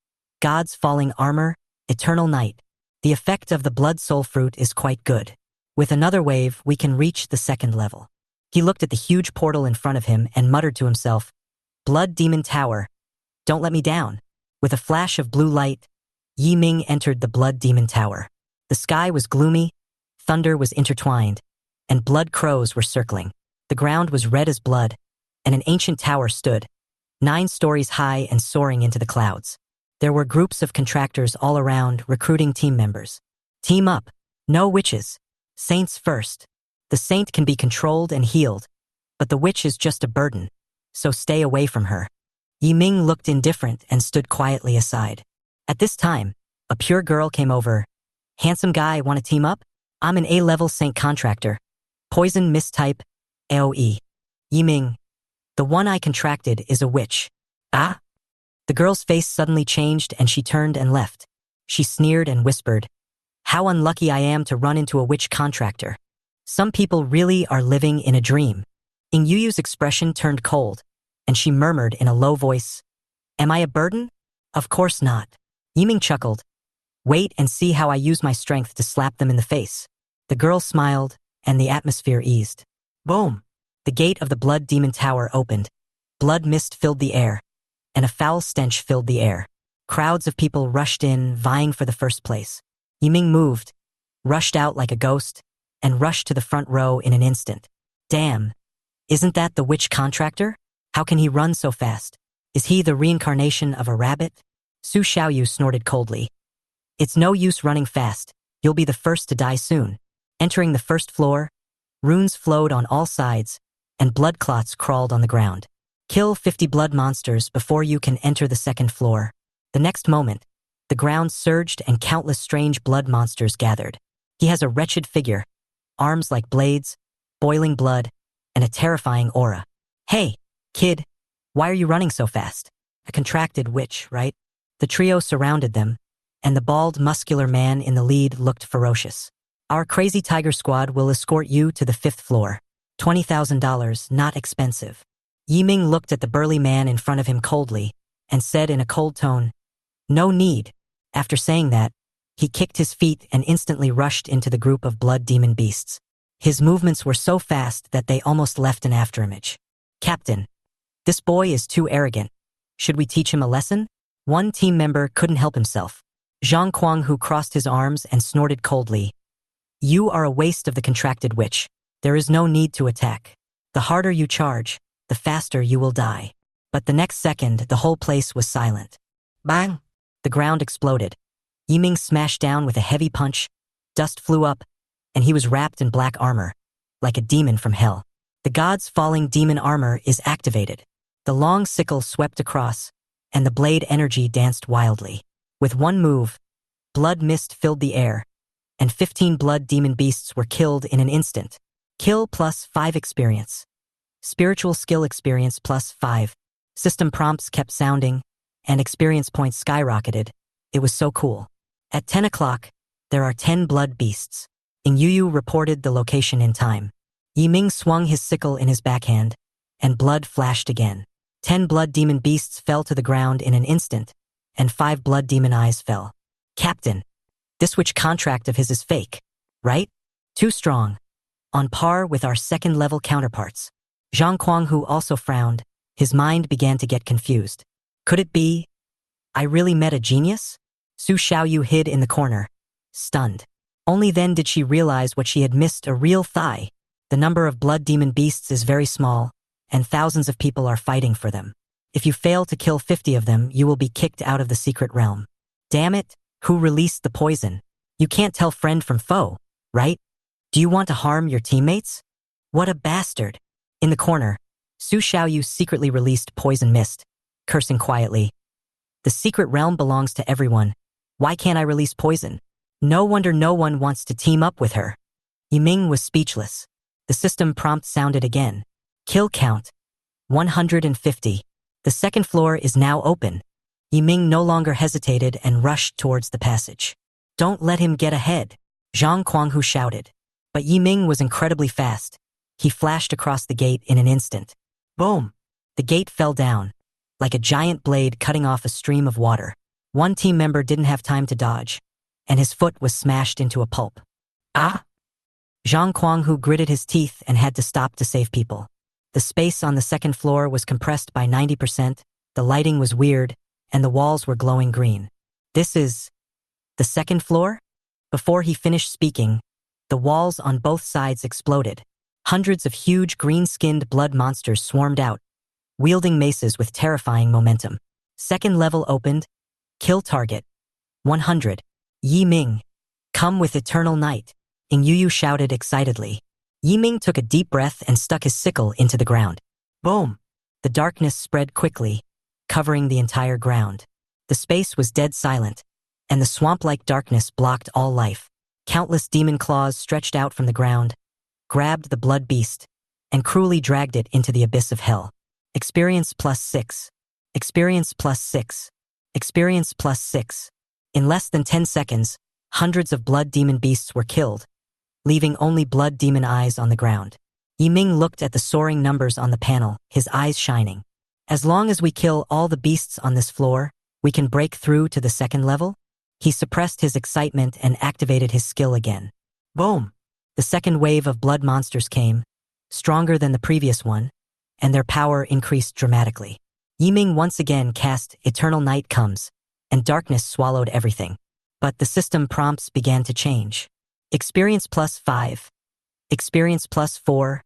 God's Falling Armor. Eternal Night. The effect of the Blood Soul Fruit is quite good. With another wave, we can reach the second level. He looked at the huge portal in front of him and muttered to himself, Blood Demon Tower. Don't let me down. With a flash of blue light, Yi Ming entered the Blood Demon Tower. The sky was gloomy, thunder was intertwined, and blood crows were circling. The ground was red as blood, and an ancient tower stood, 9 stories high and soaring into the clouds. There were groups of contractors all around recruiting team members. Team up. No witches. Saints first. The saint can be controlled and healed, but the witch is just a burden, so stay away from her. Yi Ming looked indifferent and stood quietly aside. At this time, a pure girl came over. Handsome guy, want to team up? I'm an A-level saint contractor. Poison mistype, AoE. Yi Ming. The one I contracted is a witch. Ah? The girl's face suddenly changed and she turned and left. She sneered and whispered, How unlucky I am to run into a witch contractor. Some people really are living in a dream. Ing Yuyu's expression turned cold, and she murmured in a low voice, Am I a burden? Of course not. Yi Ming chuckled. Wait and see how I use my strength to slap them in the face. The girl smiled, and the atmosphere eased. Boom! The gate of the Blood Demon Tower opened. Blood mist filled the air, and a foul stench filled the air. Crowds of people rushed in, vying for the first place. Yi Ming moved, rushed out like a ghost, and rushed to the front row in an instant. Damn! Isn't that the witch contractor? How can he run so fast? Is he the reincarnation of a rabbit? Su Xiaoyu snorted coldly. It's no use running fast. You'll be the first to die soon. Entering the first floor, runes flowed on all sides, and blood clots crawled on the ground. Kill 50 blood monsters before you can enter the second floor. The next moment, the ground surged and countless strange blood monsters gathered. He has a wretched figure, arms like blades, boiling blood, and a terrifying aura. Hey, kid, why are you running so fast? A contracted witch, right? The trio surrounded them, and the bald, muscular man in the lead looked ferocious. Our crazy tiger squad will escort you to the 5th floor. $20,000, not expensive. Yi Ming looked at the burly man in front of him coldly and said in a cold tone, No need. After saying that, he kicked his feet and instantly rushed into the group of blood demon beasts. His movements were so fast that they almost left an afterimage. Captain, this boy is too arrogant. Should we teach him a lesson? One team member couldn't help himself. Zhang Kuanghu crossed his arms and snorted coldly. You are a waste of the contracted witch. There is no need to attack. The harder you charge, the faster you will die. But the next second, the whole place was silent. Bang! The ground exploded. Yi Ming smashed down with a heavy punch. Dust flew up, and he was wrapped in black armor, like a demon from hell. The god's falling demon armor is activated. The long sickle swept across, and the blade energy danced wildly. With one move, blood mist filled the air, and 15 blood demon beasts were killed in an instant. Kill plus 5 experience. Spiritual skill experience plus 5. System prompts kept sounding, and experience points skyrocketed. It was so cool. At 10 o'clock, there are 10 blood beasts. Ing Yuyu reported the location in time. Yiming swung his sickle in his backhand, and blood flashed again. 10 blood demon beasts fell to the ground in an instant, and 5 blood demon eyes fell. Captain, this witch contract of his is fake, right? Too strong. On par with our second-level counterparts. Zhang Kuanghu also frowned. His mind began to get confused. Could it be I really met a genius? Su Xiaoyu hid in the corner, stunned. Only then did she realize what she had missed, a real thigh. The number of blood demon beasts is very small, and thousands of people are fighting for them. If you fail to kill 50 of them, you will be kicked out of the secret realm. Damn it, who released the poison? You can't tell friend from foe, right? Do you want to harm your teammates? What a bastard. In the corner, Su Xiaoyu secretly released poison mist, cursing quietly. The secret realm belongs to everyone. Why can't I release poison? No wonder no one wants to team up with her. Yiming was speechless. The system prompt sounded again. Kill count. 150. The second floor is now open. Yiming no longer hesitated and rushed towards the passage. Don't let him get ahead, Zhang Kuanghu shouted. But Yiming was incredibly fast. He flashed across the gate in an instant. Boom! The gate fell down, like a giant blade cutting off a stream of water. One team member didn't have time to dodge, and his foot was smashed into a pulp. Ah! Zhang Kuanghu gritted his teeth and had to stop to save people. The space on the second floor was compressed by 90%, the lighting was weird, and the walls were glowing green. This is the second floor? Before he finished speaking, the walls on both sides exploded. Hundreds of huge green-skinned blood monsters swarmed out, wielding maces with terrifying momentum. Second level opened. Kill target. 100. Yiming. Come with eternal night. Yu shouted excitedly. Yiming took a deep breath and stuck his sickle into the ground. Boom! The darkness spread quickly, covering the entire ground. The space was dead silent, and the swamp-like darkness blocked all life. Countless demon claws stretched out from the ground, grabbed the blood beast, and cruelly dragged it into the abyss of hell. Experience +6. Experience +6. Experience +6. In less than 10 seconds, hundreds of blood demon beasts were killed, leaving only blood demon eyes on the ground. Yiming looked at the soaring numbers on the panel, his eyes shining. As long as we kill all the beasts on this floor, we can break through to the second level? He suppressed his excitement and activated his skill again. Boom! The second wave of blood monsters came, stronger than the previous one, and their power increased dramatically. Yiming once again cast Eternal Night Comes, and darkness swallowed everything. But the system prompts began to change. Experience +5. Experience +4.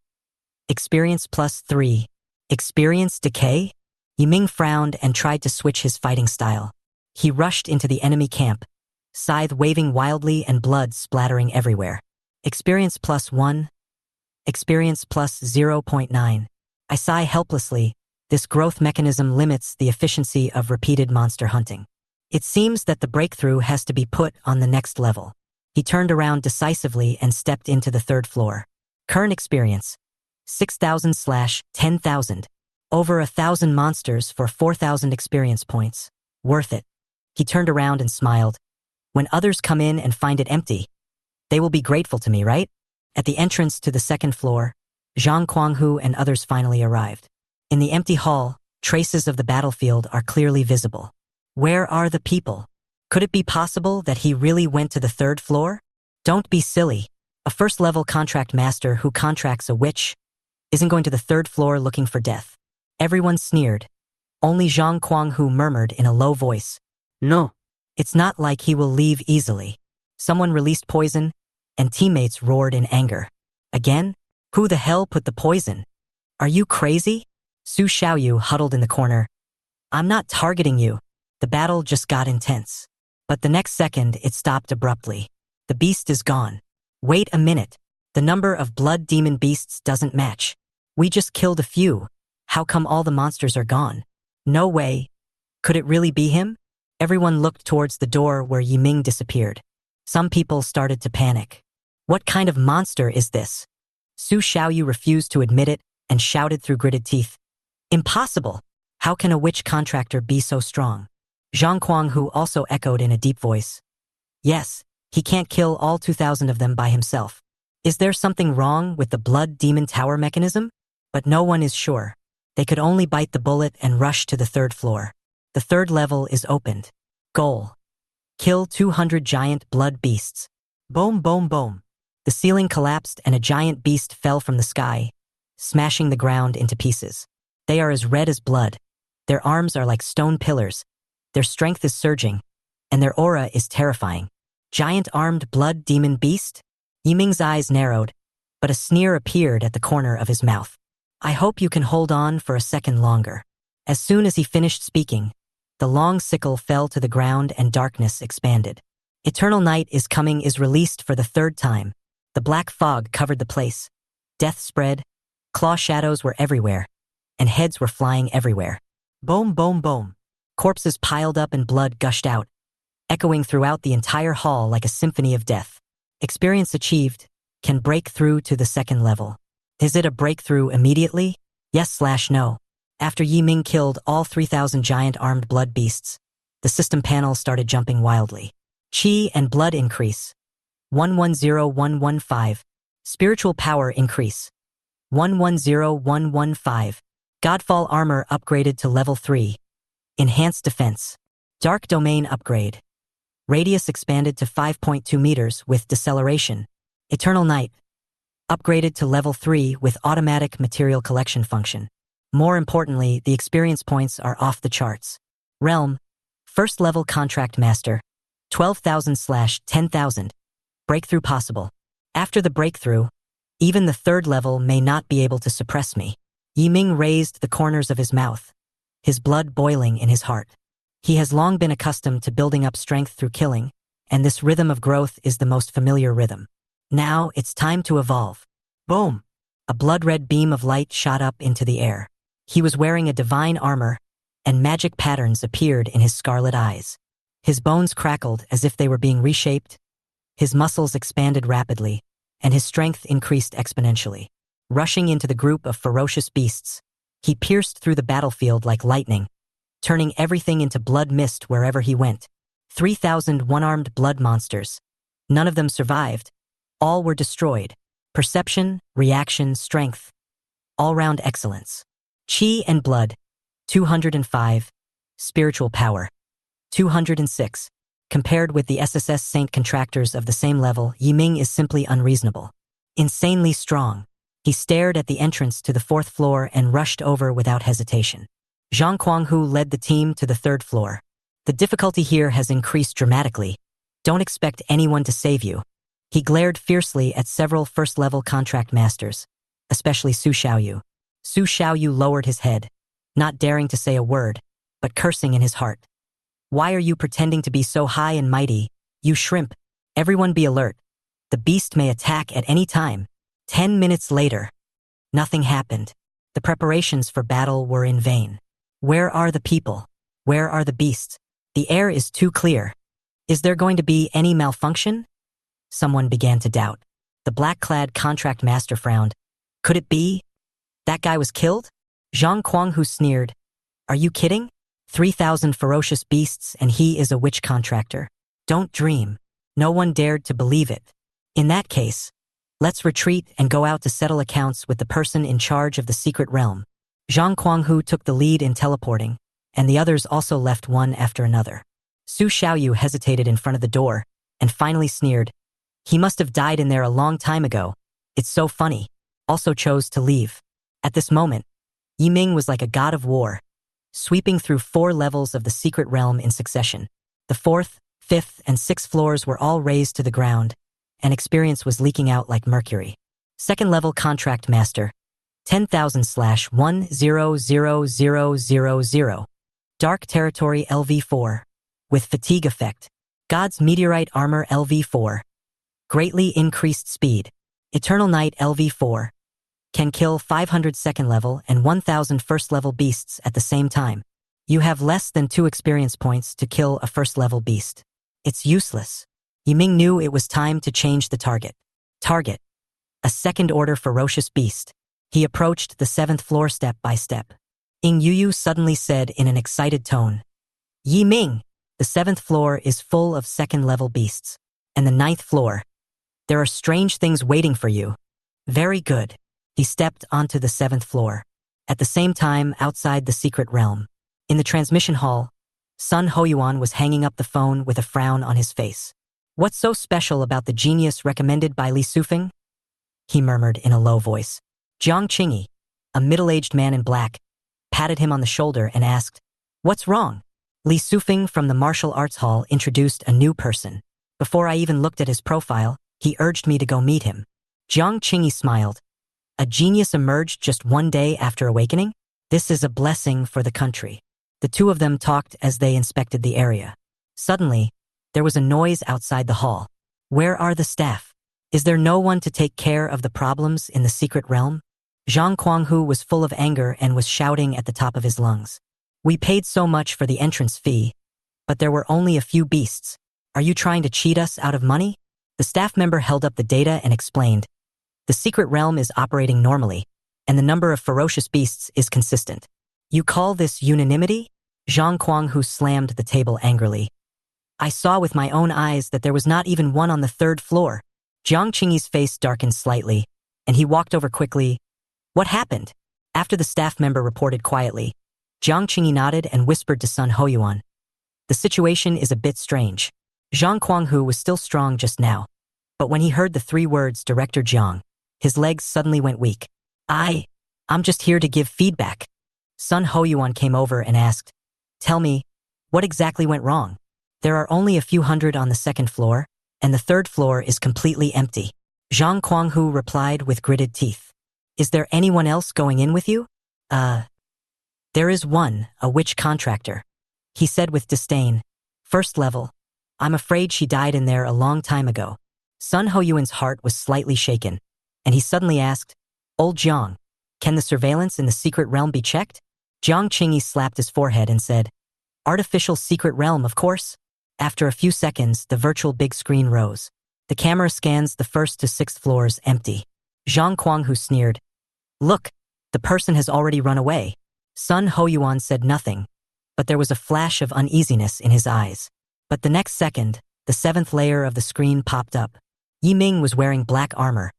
Experience +3. Experience decay? Yiming frowned and tried to switch his fighting style. He rushed into the enemy camp, scythe waving wildly and blood splattering everywhere. Experience +1. Experience +0.9. I sigh helplessly. This growth mechanism limits the efficiency of repeated monster hunting. It seems that the breakthrough has to be put on the next level. He turned around decisively and stepped into the third floor. Current experience, 6,000/10,000. Over 1,000 monsters for 4,000 experience points. Worth it. He turned around and smiled. When others come in and find it empty, they will be grateful to me, right? At the entrance to the second floor, Zhang Kuanghu and others finally arrived. In the empty hall, traces of the battlefield are clearly visible. Where are the people? Could it be possible that he really went to the third floor? Don't be silly. A first-level contract master who contracts a witch isn't going to the third floor looking for death. Everyone sneered. Only Zhang Kuanghu murmured in a low voice. No. It's not like he will leave easily. Someone released poison, and teammates roared in anger. Again? Who the hell put the poison? Are you crazy? Su Xiaoyu huddled in the corner. I'm not targeting you. The battle just got intense. But the next second, it stopped abruptly. The beast is gone. Wait a minute. The number of blood demon beasts doesn't match. We just killed a few. How come all the monsters are gone? No way. Could it really be him? Everyone looked towards the door where Yiming disappeared. Some people started to panic. What kind of monster is this? Su Xiaoyu refused to admit it and shouted through gritted teeth. Impossible! How can a witch contractor be so strong? Zhang Kuanghu also echoed in a deep voice. Yes, he can't kill all 2,000 of them by himself. Is there something wrong with the blood demon tower mechanism? But no one is sure. They could only bite the bullet and rush to the third floor. The third level is opened. Goal: kill 200 giant blood beasts. Boom, boom, boom. The ceiling collapsed and a giant beast fell from the sky, smashing the ground into pieces. They are as red as blood. Their arms are like stone pillars. Their strength is surging, and their aura is terrifying. Giant armed blood demon beast? Yiming's eyes narrowed, but a sneer appeared at the corner of his mouth. I hope you can hold on for a second longer. As soon as he finished speaking, the long sickle fell to the ground and darkness expanded. Eternal Night is Coming is released for the third time. The black fog covered the place. Death spread, claw shadows were everywhere, and heads were flying everywhere. Boom, boom, boom. Corpses piled up and blood gushed out, echoing throughout the entire hall like a symphony of death. Experience achieved. Can break through to the second level. Is it a breakthrough immediately? Yes/no. After Yiming killed all 3,000 giant armed blood beasts, the system panel started jumping wildly. Chi and blood increase. 110115. Spiritual power increase. 110115. Godfall armor upgraded to level 3. Enhanced defense. Dark domain upgrade. Radius expanded to 5.2 meters with deceleration. Eternal Night. Upgraded to level 3 with automatic material collection function. More importantly, the experience points are off the charts. Realm. First level contract master. 12,000/10,000. Breakthrough possible. After the breakthrough, even the third level may not be able to suppress me. Yiming raised the corners of his mouth, his blood boiling in his heart. He has long been accustomed to building up strength through killing, and this rhythm of growth is the most familiar rhythm. Now it's time to evolve. Boom! A blood-red beam of light shot up into the air. He was wearing a divine armor, and magic patterns appeared in his scarlet eyes. His bones crackled as if they were being reshaped. His muscles expanded rapidly, and his strength increased exponentially. Rushing into the group of ferocious beasts, he pierced through the battlefield like lightning, turning everything into blood mist wherever he went. 3,000 one-armed blood monsters. None of them survived. All were destroyed. Perception, reaction, strength. All-round excellence. Chi and blood. 205. Spiritual power. 206. Compared with the SSS Saint contractors of the same level, Yiming is simply unreasonable. Insanely strong. He stared at the entrance to the fourth floor and rushed over without hesitation. Zhang Kuanghu led the team to the third floor. The difficulty here has increased dramatically. Don't expect anyone to save you. He glared fiercely at several first-level contract masters, especially Su Xiaoyu. Su Xiaoyu lowered his head, not daring to say a word, but cursing in his heart. Why are you pretending to be so high and mighty, you shrimp? Everyone be alert. The beast may attack at any time. 10 minutes later. Nothing happened. The preparations for battle were in vain. Where are the people? Where are the beasts? The air is too clear. Is there going to be any malfunction? Someone began to doubt. The black-clad contract master frowned. Could it be? That guy was killed? Zhang Kuanghu sneered. Are you kidding? 3,000 ferocious beasts and he is a witch contractor. Don't dream. No one dared to believe it. In that case, let's retreat and go out to settle accounts with the person in charge of the secret realm. Zhang Kuanghu took the lead in teleporting, and the others also left one after another. Su Xiaoyu hesitated in front of the door, and finally sneered. He must have died in there a long time ago. It's so funny. Also chose to leave. At this moment, Yiming was like a god of war, sweeping through 4 levels of the secret realm in succession. The 4th, 5th, and 6th floors were all razed to the ground, and experience was leaking out like mercury. Second level contract master. 10,000/100000. Dark territory LV4. With fatigue effect. God's meteorite armor LV4. Greatly increased speed. Eternal Night LV4. Can kill 500 second level and 1,000 first level beasts at the same time. You have less than 2 experience points to kill a first level beast. It's useless. Yiming knew it was time to change the target. Target. A second order ferocious beast. He approached the 7th floor step by step. Ing Yuyu suddenly said in an excited tone. Yiming, the 7th floor is full of second level beasts. And the 9th floor. There are strange things waiting for you. Very good. He stepped onto the 7th floor. At the same time, outside the secret realm, in the transmission hall, Sun Hoyuan was hanging up the phone with a frown on his face. What's so special about the genius recommended by Li Sufeng? He murmured in a low voice. Jiang Qingyi, a middle-aged man in black, patted him on the shoulder and asked, "What's wrong?" Li Sufeng from the martial arts hall introduced a new person. Before I even looked at his profile, he urged me to go meet him. Jiang Qingyi smiled. A genius emerged just one day after awakening? This is a blessing for the country. The two of them talked as they inspected the area. Suddenly, there was a noise outside the hall. Where are the staff? Is there no one to take care of the problems in the secret realm? Zhang Kuanghu was full of anger and was shouting at the top of his lungs. We paid so much for the entrance fee, but there were only a few beasts. Are you trying to cheat us out of money? The staff member held up the data and explained. The secret realm is operating normally, and the number of ferocious beasts is consistent. You call this unanimity? Zhang Kuanghu slammed the table angrily. I saw with my own eyes that there was not even one on the 3rd floor. Jiang Qingyi's face darkened slightly, and he walked over quickly. What happened? After the staff member reported quietly, Jiang Qingyi nodded and whispered to Sun Hoyuan. The situation is a bit strange. Zhang Kuanghu was still strong just now, but when he heard the 3 words Director Jiang, his legs suddenly went weak. I'm just here to give feedback. Sun Hoyuan came over and asked, Tell me, what exactly went wrong? There are only a few hundred on the 2nd floor, and the 3rd floor is completely empty. Zhang Kuanghu replied with gritted teeth. Is there anyone else going in with you? There is one, a witch contractor. He said with disdain. 1st level. I'm afraid she died in there a long time ago. Sun Hoyuan's heart was slightly shaken, and he suddenly asked, Old Jiang, can the surveillance in the secret realm be checked? Jiang Qingyi slapped his forehead and said, Artificial secret realm, of course. After a few seconds, the virtual big screen rose. The camera scans the 1st to 6th floors empty. Zhang Kuanghu sneered. Look, the person has already run away. Sun Hoyuan said nothing, but there was a flash of uneasiness in his eyes. But the next second, the 7th layer of the screen popped up. Yi Ming was wearing black armor,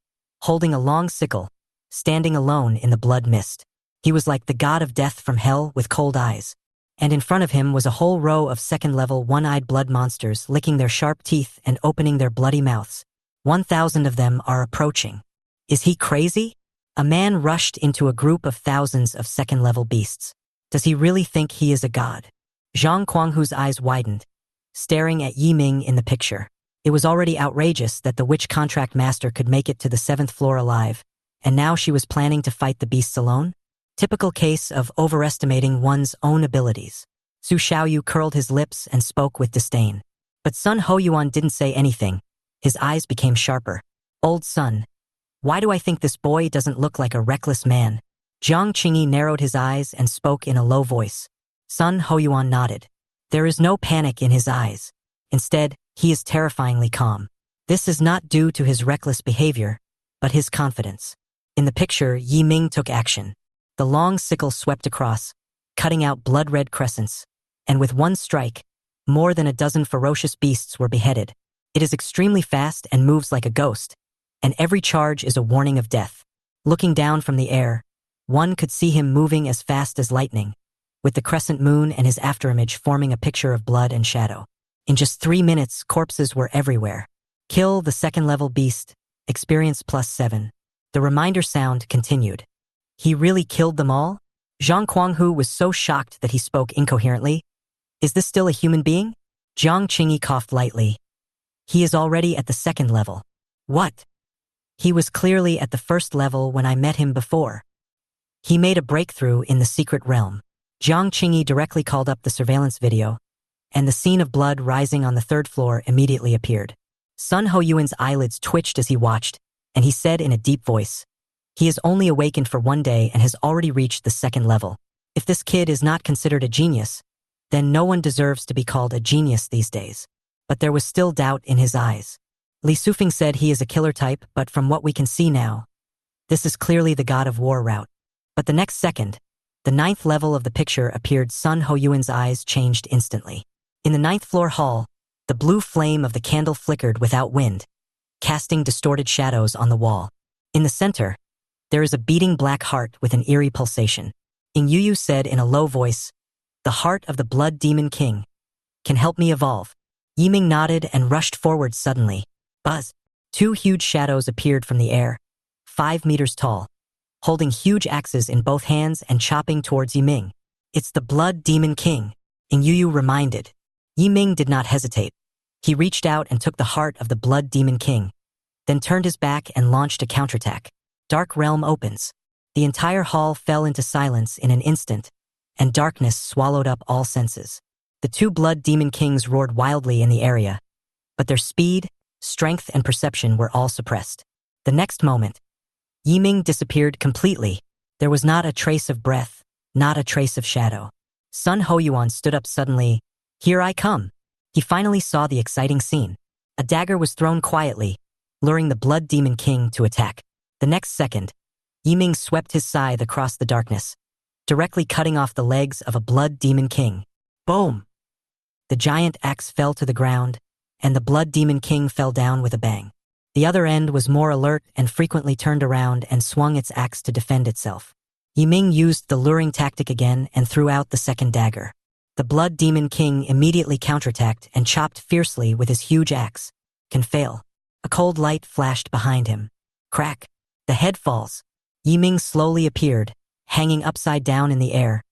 holding a long sickle, standing alone in the blood mist. He was like the god of death from hell with cold eyes. And in front of him was a whole row of 2nd-level one-eyed blood monsters licking their sharp teeth and opening their bloody mouths. 1,000 of them are approaching. Is he crazy? A man rushed into a group of thousands of 2nd-level beasts. Does he really think he is a god? Zhang Kuanghu's eyes widened, staring at Yi Ming in the picture. It was already outrageous that the witch contract master could make it to the 7th floor alive, and now she was planning to fight the beasts alone? Typical case of overestimating one's own abilities. Su Xiaoyu curled his lips and spoke with disdain. But Sun Hoyuan didn't say anything. His eyes became sharper. Old Sun, why do I think this boy doesn't look like a reckless man? Jiang Qingyi narrowed his eyes and spoke in a low voice. Sun Hoyuan nodded. There is no panic in his eyes. Instead, he is terrifyingly calm. This is not due to his reckless behavior, but his confidence. In the picture, Yi Ming took action. The long sickle swept across, cutting out blood-red crescents, and with one strike, more than a dozen ferocious beasts were beheaded. It is extremely fast and moves like a ghost, and every charge is a warning of death. Looking down from the air, one could see him moving as fast as lightning, with the crescent moon and his afterimage forming a picture of blood and shadow. In just 3 minutes, corpses were everywhere. Kill the 2nd-level beast, experience +7. The reminder sound continued. He really killed them all? Zhang Kuanghu was so shocked that he spoke incoherently. Is this still a human being? Jiang Qingyi coughed lightly. He is already at the 2nd level. What? He was clearly at the 1st level when I met him before. He made a breakthrough in the secret realm. Jiang Qingyi directly called up the surveillance video, and the scene of blood rising on the 3rd floor immediately appeared. Sun Hoyuan's eyelids twitched as he watched, and he said in a deep voice, He has only awakened for 1 day and has already reached the 2nd level. If this kid is not considered a genius, then no one deserves to be called a genius these days. But there was still doubt in his eyes. Li Sufeng said he is a killer type, but from what we can see now, this is clearly the god of war route. But the next second, the 9th level of the picture appeared. Sun Hoyuan's eyes changed instantly. In the 9th floor hall, the blue flame of the candle flickered without wind, casting distorted shadows on the wall. In the center, there is a beating black heart with an eerie pulsation. Yu said in a low voice, "The heart of the Blood Demon King can help me evolve." Yiming nodded and rushed forward suddenly. Buzz! Two huge shadows appeared from the air, 5 meters tall, holding huge axes in both hands and chopping towards Yiming. "It's the Blood Demon King," Yu reminded. Yiming did not hesitate. He reached out and took the heart of the Blood Demon King, then turned his back and launched a counterattack. Dark Realm opens. The entire hall fell into silence in an instant, and darkness swallowed up all senses. The two Blood Demon Kings roared wildly in the area, but their speed, strength, and perception were all suppressed. The next moment, Yiming disappeared completely. There was not a trace of breath, not a trace of shadow. Sun Hoyuan stood up suddenly. "Here I come." He finally saw the exciting scene. A dagger was thrown quietly, luring the Blood Demon King to attack. The next second, Yiming swept his scythe across the darkness, directly cutting off the legs of a Blood Demon King. Boom! The giant axe fell to the ground, and the Blood Demon King fell down with a bang. The other end was more alert and frequently turned around and swung its axe to defend itself. Yiming used the luring tactic again and threw out the second dagger. The Blood Demon King immediately counterattacked and chopped fiercely with his huge axe. Can fail. A cold light flashed behind him. Crack. The head falls. Yiming slowly appeared, hanging upside down in the air,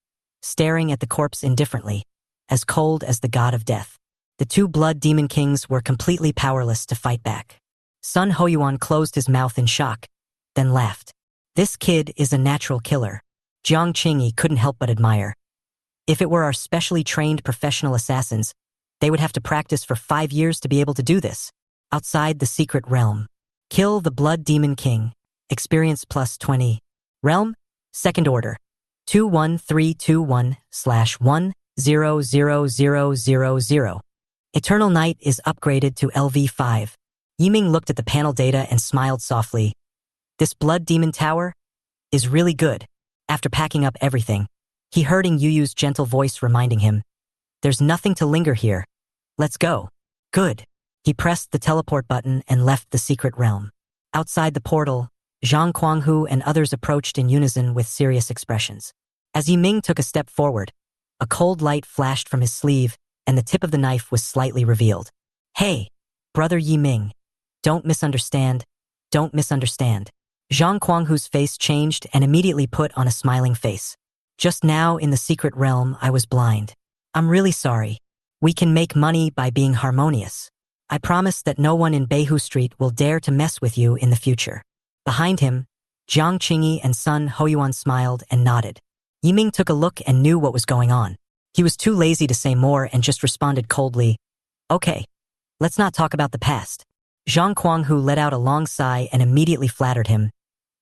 staring at the corpse indifferently, as cold as the god of death. The two Blood Demon Kings were completely powerless to fight back. Sun Hoyuan closed his mouth in shock, then laughed. "This kid is a natural killer." Jiang Qingyi couldn't help but admire. "If it were our specially trained professional assassins, they would have to practice for 5 years to be able to do this." Outside the secret realm. Kill the Blood Demon King. Experience plus 20. Realm? Second order. 21321/1000000. Eternal Night is upgraded to LV5. Yiming looked at the panel data and smiled softly. This Blood Demon Tower is really good. After packing up everything, he heard Yuyu's gentle voice reminding him, "There's nothing to linger here. Let's go." Good. He pressed the teleport button and left the secret realm. Outside the portal, Zhang Kuanghu and others approached in unison with serious expressions. As Yiming took a step forward, a cold light flashed from his sleeve and the tip of the knife was slightly revealed. "Hey, brother Yiming, don't misunderstand. Don't misunderstand." Zhang Kuanghu's face changed and immediately put on a smiling face. "Just now in the secret realm I was blind. I'm really sorry. We can make money by being harmonious. I promise that no one in Beihu Street will dare to mess with you in the future." Behind him, Jiang Qingyi and Sun Hoyuan smiled and nodded. Yiming took a look and knew what was going on. He was too lazy to say more and just responded coldly, "Okay, let's not talk about the past." Zhang Kuanghu let out a long sigh and immediately flattered him.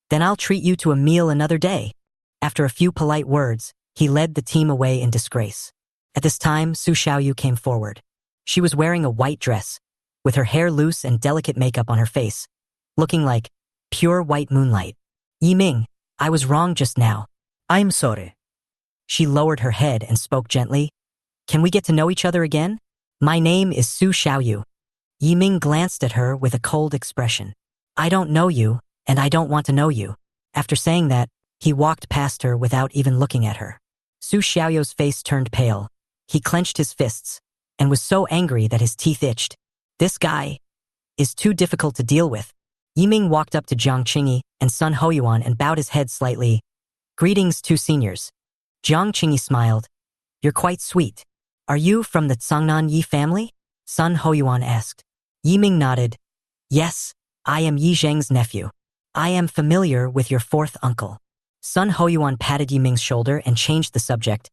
"Then I'll treat you to a meal another day." After a few polite words, he led the team away in disgrace. At this time, Su Xiaoyu came forward. She was wearing a white dress, with her hair loose and delicate makeup on her face, looking like pure white moonlight. "Yiming, I was wrong just now. I'm sorry." She lowered her head and spoke gently. "Can we get to know each other again? My name is Su Xiaoyu." Yiming glanced at her with a cold expression. "I don't know you, and I don't want to know you." After saying that, he walked past her without even looking at her. Su Xiaoyu's face turned pale. He clenched his fists, and was so angry that his teeth itched. This guy is too difficult to deal with. Yiming walked up to Jiang Qingyi and Sun Hoyuan and bowed his head slightly. "Greetings, two seniors." Jiang Qingyi smiled. "You're quite sweet. Are you from the Tsangnan Yi family?" Sun Hoyuan asked. Yiming nodded. "Yes, I am Yi Zheng's nephew. I am familiar with your fourth uncle." Sun Hoyuan patted Yiming's shoulder and changed the subject.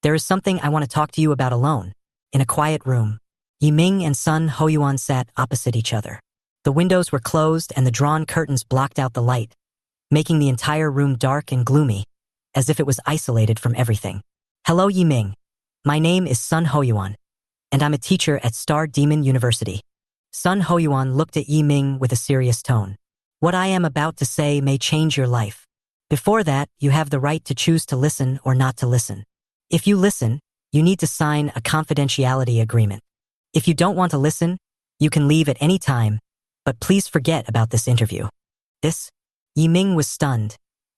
"There is something I want to talk to you about alone." In a quiet room, Yiming and Sun Hoyuan sat opposite each other. The windows were closed and the drawn curtains blocked out the light, making the entire room dark and gloomy, as if it was isolated from everything. "Hello, Yiming. My name is Sun Hoyuan, and I'm a teacher at Star Demon University." Sun Hoyuan looked at Yiming with a serious tone. "What I am about to say may change your life. Before that, you have the right to choose to listen or not to listen. If you listen, you need to sign a confidentiality agreement. If you don't want to listen, you can leave at any time, But please forget about this interview. This? Yiming was stunned,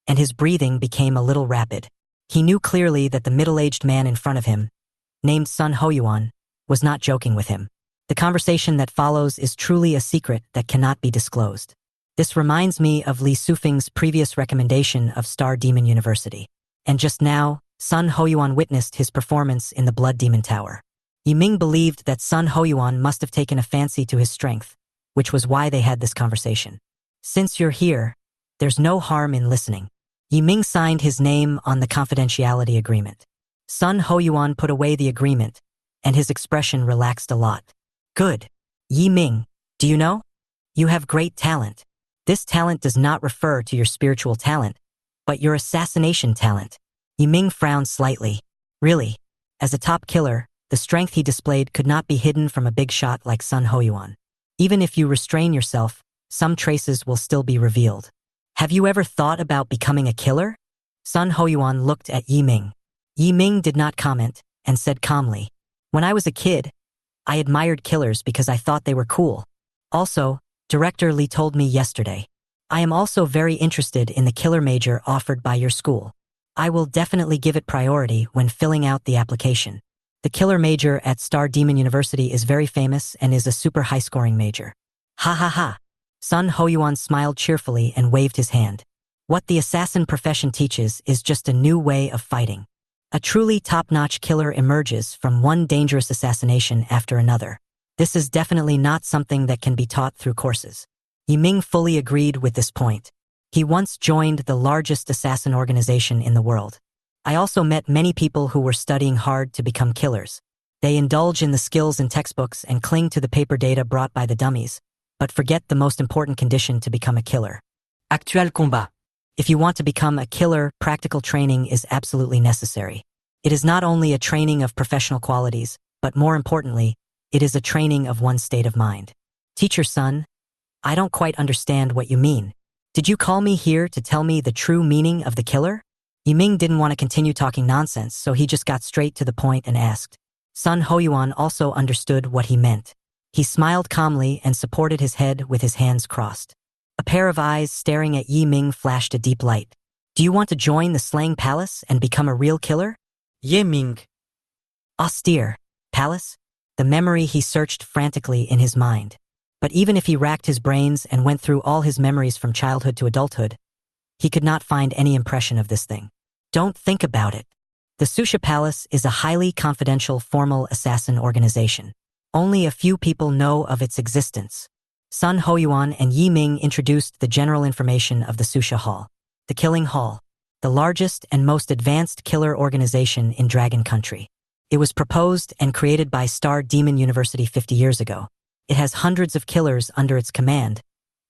and his breathing became a little rapid. He knew clearly that the middle-aged man in front of him, named Sun Hoyuan, was not joking with him. The conversation that follows is truly a secret that cannot be disclosed. This reminds me of Li Sufing's previous recommendation of Star Demon University. And just now, Sun Hoyuan witnessed his performance in the Blood Demon Tower. Yiming believed that Sun Hoyuan must have taken a fancy to his strength, which was why they had this conversation. Since you're here, there's no harm in listening. Yiming signed his name on the confidentiality agreement. Sun Hoyuan put away the agreement, and his expression relaxed a lot. Good. Yiming, do you know? You have great talent. This talent does not refer to your spiritual talent, but your assassination talent. Yiming frowned slightly. Really? As a top killer, the strength he displayed could not be hidden from a big shot like Sun Hoyuan. Even if you restrain yourself, some traces will still be revealed. Have you ever thought about becoming a killer? Sun Hoyuan looked at Yiming. Yiming did not comment and said calmly, when I was a kid, I admired killers because I thought they were cool. Also, Director Li told me yesterday. I am also very interested in the killer major offered by your school. I will definitely give it priority when filling out the application. The killer major at Star Demon University is very famous and is a super high-scoring major. Ha ha ha. Sun Hoyuan smiled cheerfully and waved his hand. What the assassin profession teaches is just a new way of fighting. A truly top-notch killer emerges from one dangerous assassination after another. This is definitely not something that can be taught through courses. Yiming fully agreed with this point. He once joined the largest assassin organization in the world. I also met many people who were studying hard to become killers. They indulge in the skills in textbooks and cling to the paper data brought by the dummies, but forget the most important condition to become a killer. Actual combat. If you want to become a killer, practical training is absolutely necessary. It is not only a training of professional qualities, but more importantly, it is a training of one's state of mind. Teacher Sun, I don't quite understand what you mean. Did you call me here to tell me the true meaning of the killer? Yiming didn't want to continue talking nonsense, so he just got straight to the point and asked. Sun Hoyuan also understood what he meant. He smiled calmly and supported his head with his hands crossed. A pair of eyes staring at Yiming flashed a deep light. Do you want to join the Slaying Palace and become a real killer? Yiming. Austere. Palace? The memory he searched frantically in his mind. But even if he racked his brains and went through all his memories from childhood to adulthood, he could not find any impression of this thing. Don't think about it. The Susha Palace is a highly confidential formal assassin organization. Only a few people know of its existence. Sun Hoyuan and Yiming introduced the general information of the Susha Hall. The Killing Hall, the largest and most advanced killer organization in Dragon Country. It was proposed and created by Star Demon University 50 years ago. It has hundreds of killers under its command,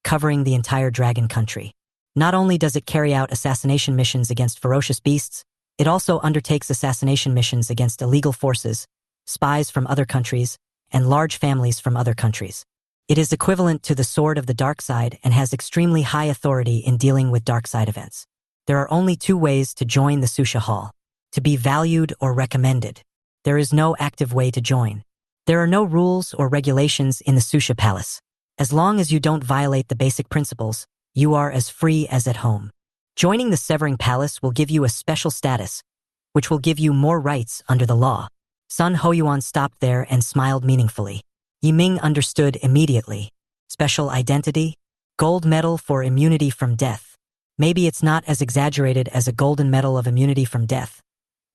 covering the entire Dragon Country. Not only does it carry out assassination missions against ferocious beasts, it also undertakes assassination missions against illegal forces, spies from other countries, and large families from other countries. It is equivalent to the Sword of the Dark Side and has extremely high authority in dealing with dark side events. There are only two ways to join the Susha Hall: to be valued or recommended. There is no active way to join. There are no rules or regulations in the Susha Palace. As long as you don't violate the basic principles, you are as free as at home. Joining the Severing Palace will give you a special status, which will give you more rights under the law. Sun Hoyuan stopped there and smiled meaningfully. Yiming understood immediately. Special identity? Gold medal for immunity from death. Maybe it's not as exaggerated as a golden medal of immunity from death,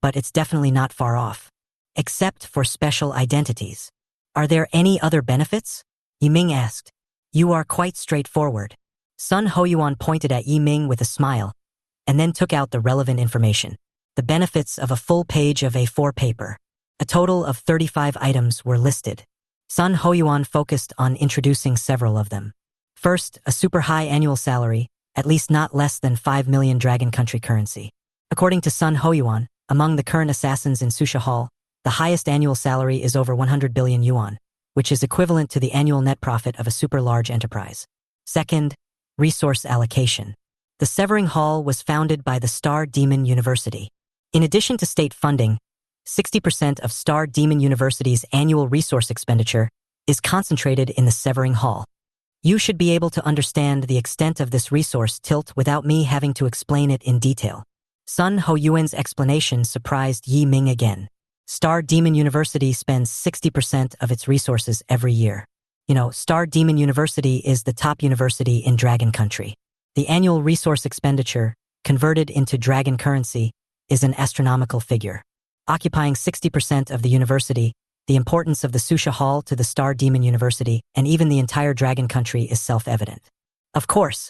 but it's definitely not far off. Except for special identities. Are there any other benefits? Yiming asked. You are quite straightforward. Sun Hoyuan pointed at Yiming with a smile, and then took out the relevant information. The benefits of a full page of A4 paper. A total of 35 items were listed. Sun Hoyuan focused on introducing several of them. First, a super high annual salary, at least not less than 5 million Dragon Country currency. According to Sun Hoyuan, among the current assassins in Susha Hall, the highest annual salary is over 100 billion yuan, which is equivalent to the annual net profit of a super large enterprise. Second, resource allocation. The Severing Hall was founded by the Star Demon University. In addition to state funding, 60% of Star Demon University's annual resource expenditure is concentrated in the Severing Hall. You should be able to understand the extent of this resource tilt without me having to explain it in detail. Sun Ho-yuan's explanation surprised Yi Ming again. Star Demon University spends 60% of its resources every year. Star Demon University is the top university in Dragon Country. The annual resource expenditure, converted into dragon currency, is an astronomical figure. Occupying 60% of the university, the importance of the Susha Hall to the Star Demon University and even the entire Dragon Country is self-evident. Of course,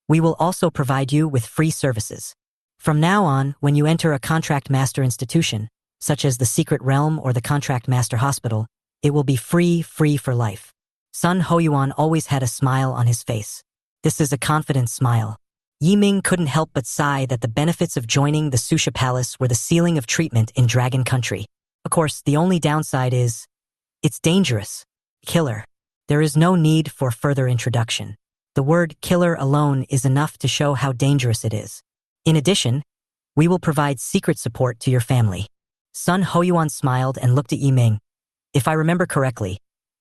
we will also provide you with free services. From now on, when you enter a contract master institution, such as the Secret Realm or the Contract Master Hospital, it will be free for life. Sun Ho-yuan always had a smile on his face. This is a confident smile. Yi Ming couldn't help but sigh that the benefits of joining the Susha Palace were the ceiling of treatment in Dragon Country. Of course, the only downside is, it's dangerous. Killer. There is no need for further introduction. The word killer alone is enough to show how dangerous it is. In addition, we will provide secret support to your family. Sun Ho-yuan smiled and looked at Yi Ming. If I remember correctly,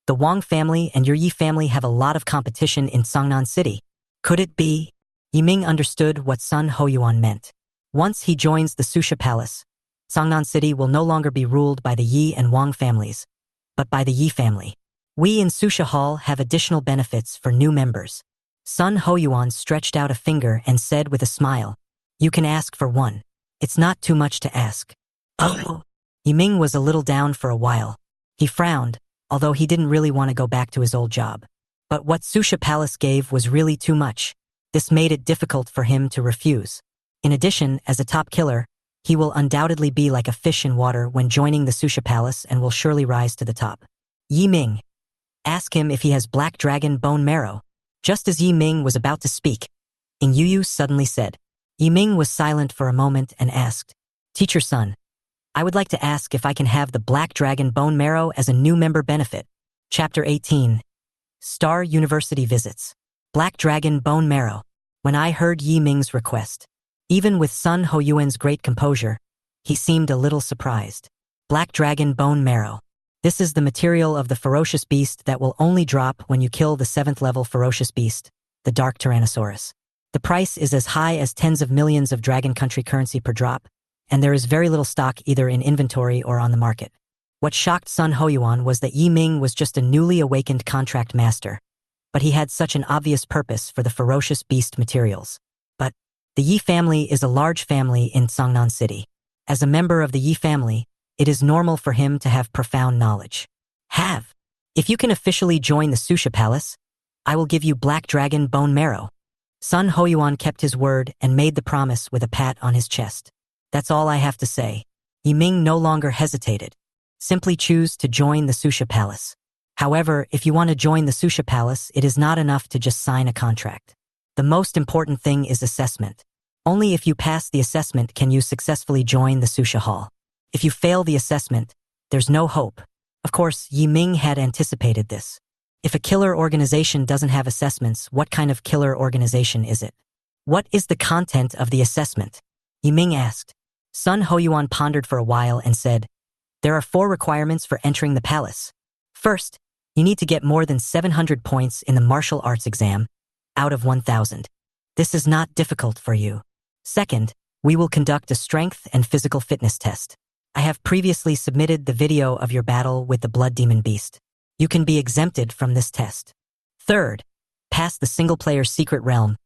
the Wang family and your Yi family have a lot of competition in Songnan City. Could it be? Yi Ming understood what Sun Ho-yuan meant. Once he joins the Susha Palace, Songnan City will no longer be ruled by the Yi and Wang families, but by the Yi family. We in Susha Hall have additional benefits for new members. Sun Ho-yuan stretched out a finger and said with a smile, "You can ask for one. It's not too much to ask." Oh. Yi Ming was a little down for a while. He frowned, although he didn't really want to go back to his old job. But what Susha Palace gave was really too much. This made it difficult for him to refuse. In addition, as a top killer, he will undoubtedly be like a fish in water when joining the Susha Palace and will surely rise to the top. Yi Ming. Ask him if he has black dragon bone marrow. Just as Yi Ming was about to speak, Ing Yu suddenly said. Yi Ming was silent for a moment and asked, "Teacher Sun, I would like to ask if I can have the black dragon bone marrow as a new member benefit." Chapter 18. Star University Visits. Black dragon bone marrow. When I heard Yi Ming's request, even with Sun Ho-yuan's great composure, he seemed a little surprised. Black dragon bone marrow. This is the material of the ferocious beast that will only drop when you kill the 7th level ferocious beast, the Dark Tyrannosaurus. The price is as high as tens of millions of Dragon Country currency per drop, and there is very little stock either in inventory or on the market. What shocked Sun Ho-yuan was that Yi Ming was just a newly awakened contract master, but he had such an obvious purpose for the ferocious beast materials. But the Yi family is a large family in Songnan City. As a member of the Yi family, it is normal for him to have profound knowledge. If you can officially join the Susha Palace, I will give you black dragon bone marrow. Sun Ho-yuan kept his word and made the promise with a pat on his chest. That's all I have to say. Yi Ming no longer hesitated. Simply choose to join the Susha Palace. However, if you want to join the Susha Palace, it is not enough to just sign a contract. The most important thing is assessment. Only if you pass the assessment can you successfully join the Susha Hall. If you fail the assessment, there's no hope. Of course, Yi Ming had anticipated this. If a killer organization doesn't have assessments, what kind of killer organization is it? What is the content of the assessment? Yi Ming asked. Sun Ho-yuan pondered for a while and said, "There are 4 requirements for entering the palace. First, you need to get more than 700 points in the martial arts exam, out of 1,000. This is not difficult for you. Second, we will conduct a strength and physical fitness test. I have previously submitted the video of your battle with the Blood Demon Beast. You can be exempted from this test. Third, pass the single-player secret realm,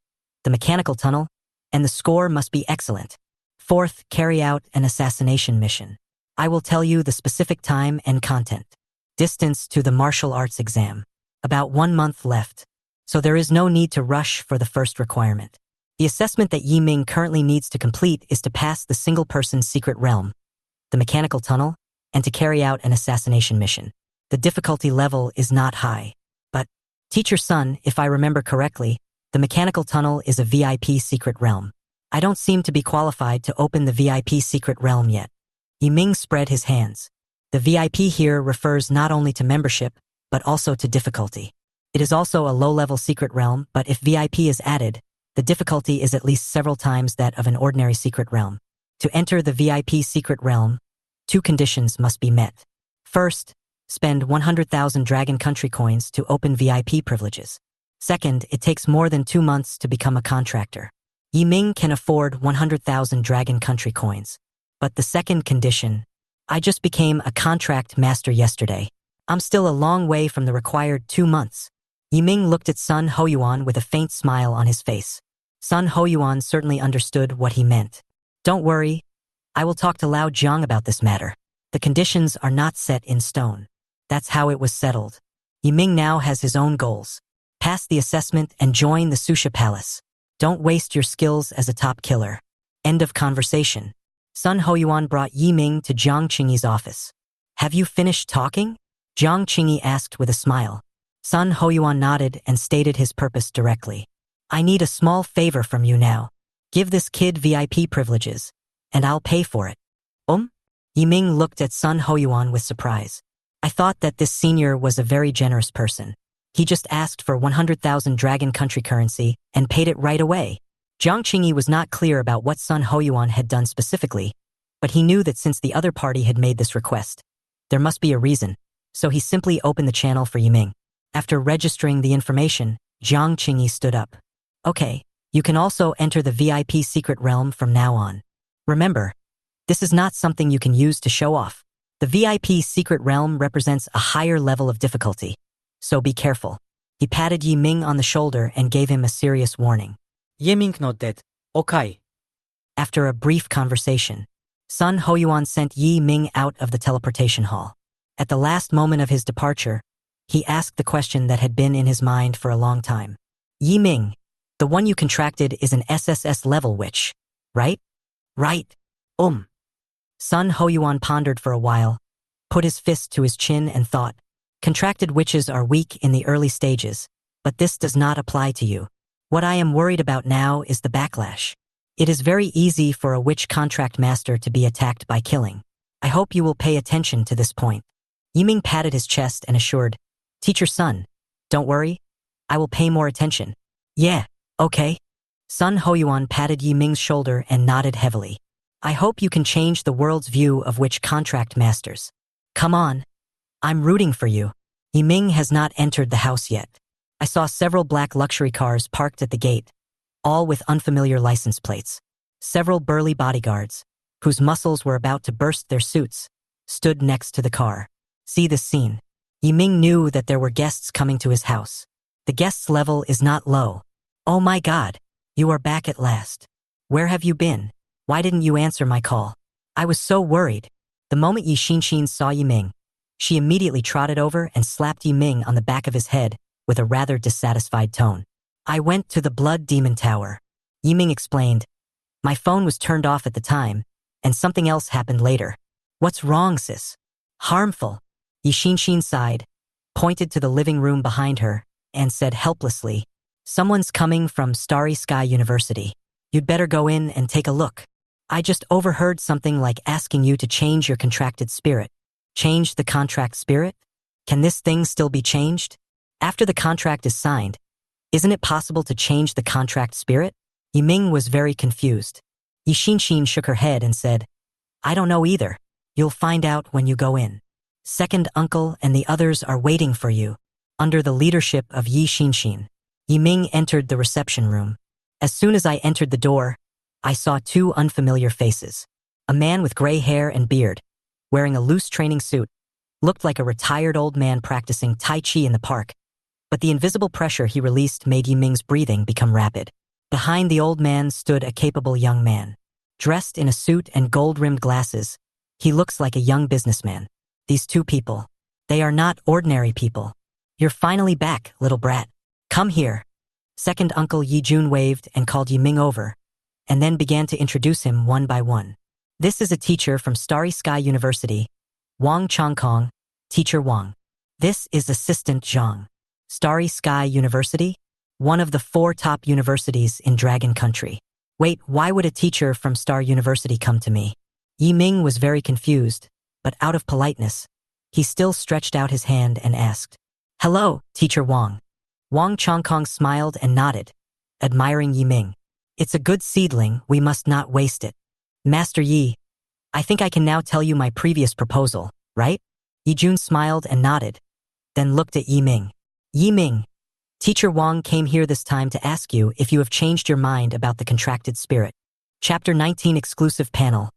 the mechanical tunnel, and the score must be excellent. Fourth, carry out an assassination mission. I will tell you the specific time and content. Distance to the martial arts exam. About 1 month left, so there is no need to rush for the first requirement. The assessment that Yi Ming currently needs to complete is to pass the single-person secret realm, the mechanical tunnel, and to carry out an assassination mission. The difficulty level is not high. But, Teacher Sun, if I remember correctly, the mechanical tunnel is a VIP secret realm. I don't seem to be qualified to open the VIP secret realm yet. Yi Ming spread his hands. The VIP here refers not only to membership, but also to difficulty. It is also a low-level secret realm, but if VIP is added, the difficulty is at least several times that of an ordinary secret realm. To enter the VIP secret realm, 2 conditions must be met. First, spend 100,000 Dragon Country coins to open VIP privileges. Second, it takes more than 2 months to become a contractor. Yi Ming can afford 100,000 Dragon Country coins. But the second condition, I just became a contract master yesterday. I'm still a long way from the required 2 months. Yi Ming looked at Sun Hoyuan with a faint smile on his face. Sun Hoyuan certainly understood what he meant. Don't worry, I will talk to Lao Jiang about this matter. The conditions are not set in stone. That's how it was settled. Yi Ming now has his own goals. Pass the assessment and join the Susha Palace. Don't waste your skills as a top killer. End of conversation. Sun Hoyuan brought Yi Ming to Jiang Qingyi's office. Have you finished talking? Jiang Qingyi asked with a smile. Sun Hoyuan nodded and stated his purpose directly. I need a small favor from you now. Give this kid VIP privileges, and I'll pay for it. Yi Ming looked at Sun Hoyuan with surprise. I thought that this senior was a very generous person. He just asked for 100,000 Dragon Country currency and paid it right away. Jiang Qingyi was not clear about what Sun Hoyuan had done specifically, but he knew that since the other party had made this request, there must be a reason, so he simply opened the channel for Yi Ming. After registering the information, Jiang Qingyi stood up. Okay, you can also enter the VIP secret realm from now on. Remember, this is not something you can use to show off. The VIP secret realm represents a higher level of difficulty, so be careful. He patted Yi Ming on the shoulder and gave him a serious warning. Yi Ming nodded. Okay. After a brief conversation, Sun Hoyuan sent Yi Ming out of the teleportation hall. At the last moment of his departure, he asked the question that had been in his mind for a long time. Yi Ming, the one you contracted is an SSS level witch, right? Right. Sun Hoyuan pondered for a while, put his fist to his chin and thought, contracted witches are weak in the early stages, but this does not apply to you. What I am worried about now is the backlash. It is very easy for a witch contract master to be attacked by killing. I hope you will pay attention to this point. Yi Ming patted his chest and assured, Teacher Sun, don't worry, I will pay more attention. Yeah, okay. Sun Hoyuan patted Yi Ming's shoulder and nodded heavily. I hope you can change the world's view of witch contract masters. Come on. I'm rooting for you. Yi Ming has not entered the house yet. I saw several black luxury cars parked at the gate, all with unfamiliar license plates. Several burly bodyguards, whose muscles were about to burst their suits, stood next to the car. See this scene. Yi Ming knew that there were guests coming to his house. The guests' level is not low. Oh my God, you are back at last. Where have you been? Why didn't you answer my call? I was so worried. The moment Yi Xinshin saw Yi Ming, she immediately trotted over and slapped Yi Ming on the back of his head with a rather dissatisfied tone. I went to the Blood Demon Tower. Yi Ming explained. My phone was turned off at the time, and something else happened later. What's wrong, sis? Harmful. Yi Xinshin sighed, pointed to the living room behind her, and said helplessly, Someone's coming from Starry Sky University. You'd better go in and take a look. I just overheard something like asking you to change your contracted spirit. Change the contract spirit? Can this thing still be changed? After the contract is signed, isn't it possible to change the contract spirit? Yi Ming was very confused. Yi Xinshin shook her head and said, I don't know either. You'll find out when you go in. Second uncle and the others are waiting for you. Under the leadership of Yi Xinshin, Yi Ming entered the reception room. As soon as I entered the door, I saw two unfamiliar faces. A man with gray hair and beard, wearing a loose training suit, looked like a retired old man practicing Tai Chi in the park, but the invisible pressure he released made Yi Ming's breathing become rapid. Behind the old man stood a capable young man. Dressed in a suit and gold-rimmed glasses, he looks like a young businessman. These two people, they are not ordinary people. You're finally back, little brat. Come here. Second uncle Yi Jun waved and called Yi Ming over, and then began to introduce him one by one. This is a teacher from Starry Sky University, Wang Chongkong, Teacher Wang. This is Assistant Zhang. Starry Sky University? One of the 4 top universities in Dragon Country. Wait, why would a teacher from Star University come to me? Yi Ming was very confused, but out of politeness, he still stretched out his hand and asked, Hello, Teacher Wang. Wang Chongkong smiled and nodded, admiring Yi Ming. It's a good seedling, we must not waste it. Master Yi, I think I can now tell you my previous proposal, right? Yi Jun smiled and nodded, then looked at Yi Ming. Yi Ming, Teacher Wang came here this time to ask you if you have changed your mind about the contracted spirit. Chapter 19 exclusive panel.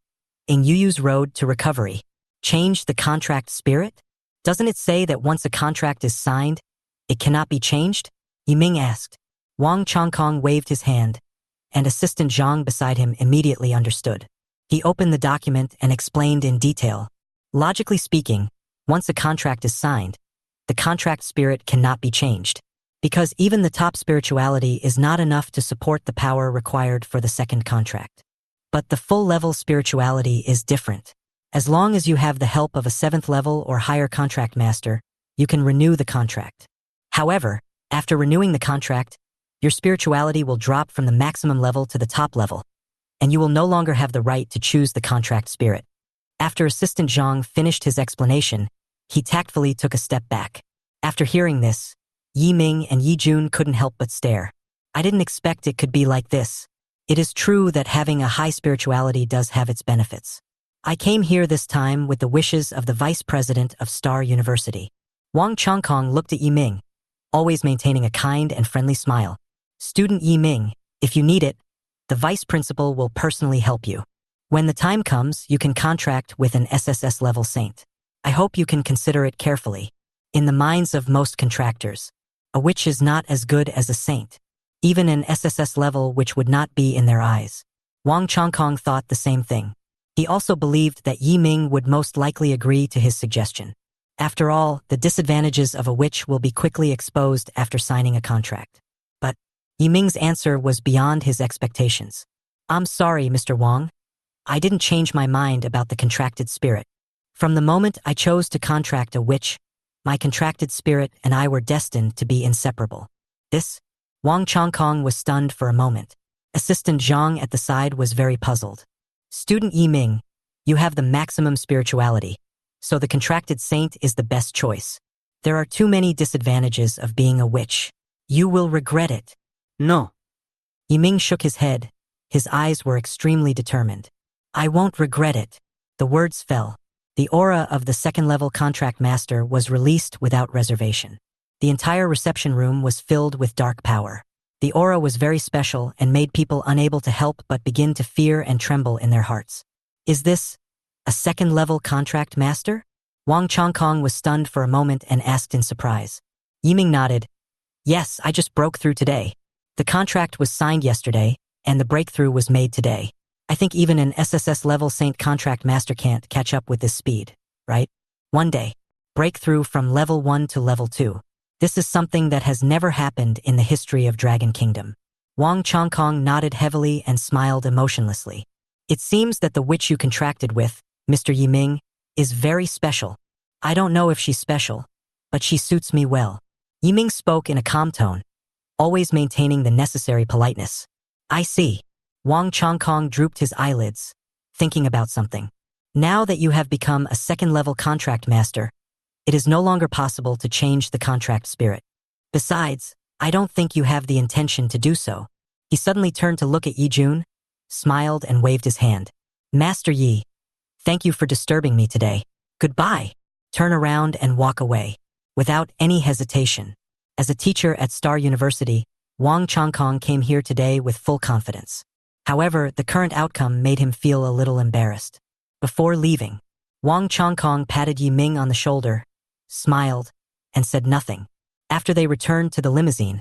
In Yu Yu's Road to Recovery. Change the contract spirit? Doesn't it say that once a contract is signed, it cannot be changed? Yiming asked. Wang Chongkong waved his hand, and Assistant Zhang beside him immediately understood. He opened the document and explained in detail. Logically speaking, once a contract is signed, the contract spirit cannot be changed, because even the top spirituality is not enough to support the power required for the second contract. But the full-level spirituality is different. As long as you have the help of a 7th level or higher contract master, you can renew the contract. However, after renewing the contract, your spirituality will drop from the maximum level to the top level, and you will no longer have the right to choose the contract spirit. After Assistant Zhang finished his explanation, he tactfully took a step back. After hearing this, Yi Ming and Yi Jun couldn't help but stare. I didn't expect it could be like this. It is true that having a high spirituality does have its benefits. I came here this time with the wishes of the Vice President of Star University. Wang Chongkong looked at Yi Ming, always maintaining a kind and friendly smile. Student Yi Ming, if you need it, the Vice Principal will personally help you. When the time comes, you can contract with an SSS level saint. I hope you can consider it carefully. In the minds of most contractors, a witch is not as good as a saint, even an SSS level which would not be in their eyes. Wang Chongkong thought the same thing. He also believed that Yi Ming would most likely agree to his suggestion. After all, the disadvantages of a witch will be quickly exposed after signing a contract. But Yi Ming's answer was beyond his expectations. I'm sorry, Mr. Wang. I didn't change my mind about the contracted spirit. From the moment I chose to contract a witch, my contracted spirit and I were destined to be inseparable. This? Wang Chongkong was stunned for a moment. Assistant Zhang at the side was very puzzled. Student Yi Ming, you have the maximum spirituality, so the contracted saint is the best choice. There are too many disadvantages of being a witch. You will regret it. No. Yi Ming shook his head. His eyes were extremely determined. I won't regret it. The words fell. The aura of the 2nd-level contract master was released without reservation. The entire reception room was filled with dark power. The aura was very special and made people unable to help but begin to fear and tremble in their hearts. Is this a 2nd-level contract master? Wang Chongkong was stunned for a moment and asked in surprise. Yi Ming nodded. Yes, I just broke through today. The contract was signed yesterday, and the breakthrough was made today. I think even an SSS-level Saint contract master can't catch up with this speed, right? One day, breakthrough from level 1 to level 2. This is something that has never happened in the history of Dragon Kingdom. Wang Chongkong nodded heavily and smiled emotionlessly. It seems that the witch you contracted with, Mr. Yi Ming, is very special. I don't know if she's special, but she suits me well. Yi Ming spoke in a calm tone, always maintaining the necessary politeness. I see. Wang Chongkong drooped his eyelids, thinking about something. Now that you have become a 2nd-level contract master, it is no longer possible to change the contract spirit. Besides, I don't think you have the intention to do so. He suddenly turned to look at Yi Jun, smiled and waved his hand. Master Yi, thank you for disturbing me today. Goodbye. Turn around and walk away. Without any hesitation. As a teacher at Star University, Wang Chongkong came here today with full confidence. However, the current outcome made him feel a little embarrassed. Before leaving, Wang Chongkong patted Yi Ming on the shoulder, smiled, and said nothing. After they returned to the limousine,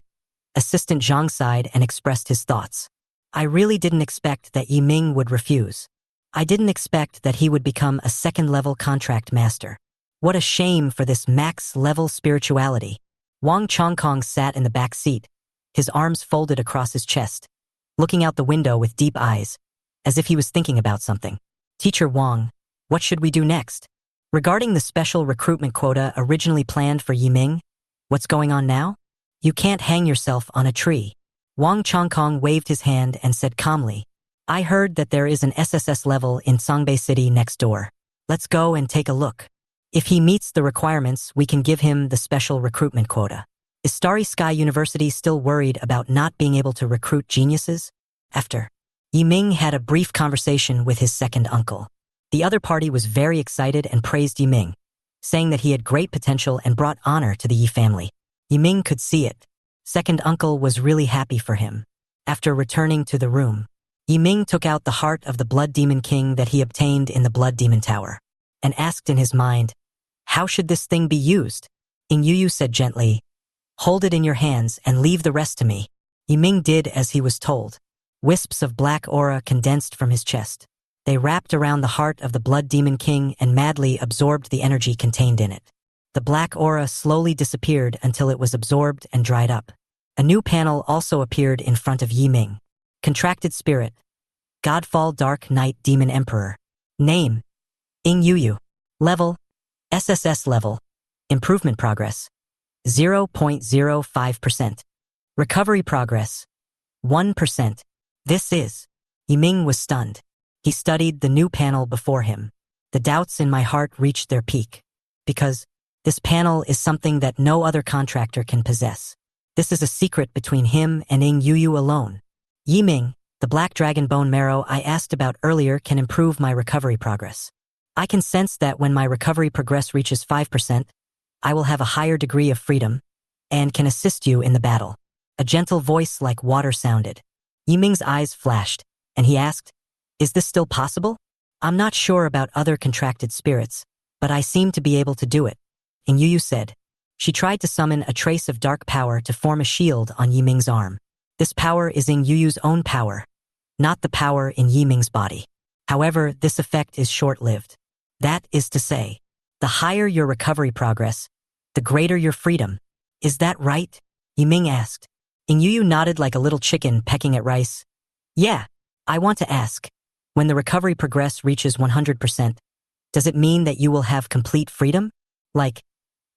Assistant Zhang sighed and expressed his thoughts. I really didn't expect that Yi Ming would refuse. I didn't expect that he would become a 2nd-level contract master. What a shame for this max-level spirituality. Wang Chongkong sat in the back seat, his arms folded across his chest, looking out the window with deep eyes, as if he was thinking about something. Teacher Wang, what should we do next? Regarding the special recruitment quota originally planned for Yi Ming, what's going on now? You can't hang yourself on a tree. Wang Chongkong waved his hand and said calmly, I heard that there is an SSS level in Songbei City next door. Let's go and take a look. If he meets the requirements, we can give him the special recruitment quota. Is Starry Sky University still worried about not being able to recruit geniuses? After Yi Ming had a brief conversation with his second uncle. The other party was very excited and praised Yi Ming, saying that he had great potential and brought honor to the Yi family. Yi Ming could see it. Second uncle was really happy for him. After returning to the room, Yiming took out the heart of the Blood Demon King that he obtained in the Blood Demon Tower, and asked in his mind, how should this thing be used? Ing Yu said gently, hold it in your hands and leave the rest to me. Yiming did as he was told. Wisps of black aura condensed from his chest. They wrapped around the heart of the Blood Demon King and madly absorbed the energy contained in it. The black aura slowly disappeared until it was absorbed and dried up. A new panel also appeared in front of Yiming. Contracted Spirit. Godfall Dark Knight Demon Emperor. Name. Ing Yu. Level. SSS level. Improvement progress. 0.05%. Recovery progress. 1%. This is. Yiming was stunned. He studied the new panel before him. The doubts in my heart reached their peak. Because this panel is something that no other contractor can possess. This is a secret between him and Ing Yu alone. Yiming, the black dragon bone marrow I asked about earlier can improve my recovery progress. I can sense that when my recovery progress reaches 5%, I will have a higher degree of freedom and can assist you in the battle. A gentle voice like water sounded. Yiming's eyes flashed, and he asked, is this still possible? I'm not sure about other contracted spirits, but I seem to be able to do it. Ing Yu said. She tried to summon a trace of dark power to form a shield on Yiming's arm. This power is Ing Yu's own power, not the power in Yiming's body. However, this effect is short-lived. That is to say, the higher your recovery progress, the greater your freedom. Is that right? Yiming asked. Ing Yu nodded like a little chicken pecking at rice. Yeah, I want to ask. When the recovery progress reaches 100%, does it mean that you will have complete freedom? Like,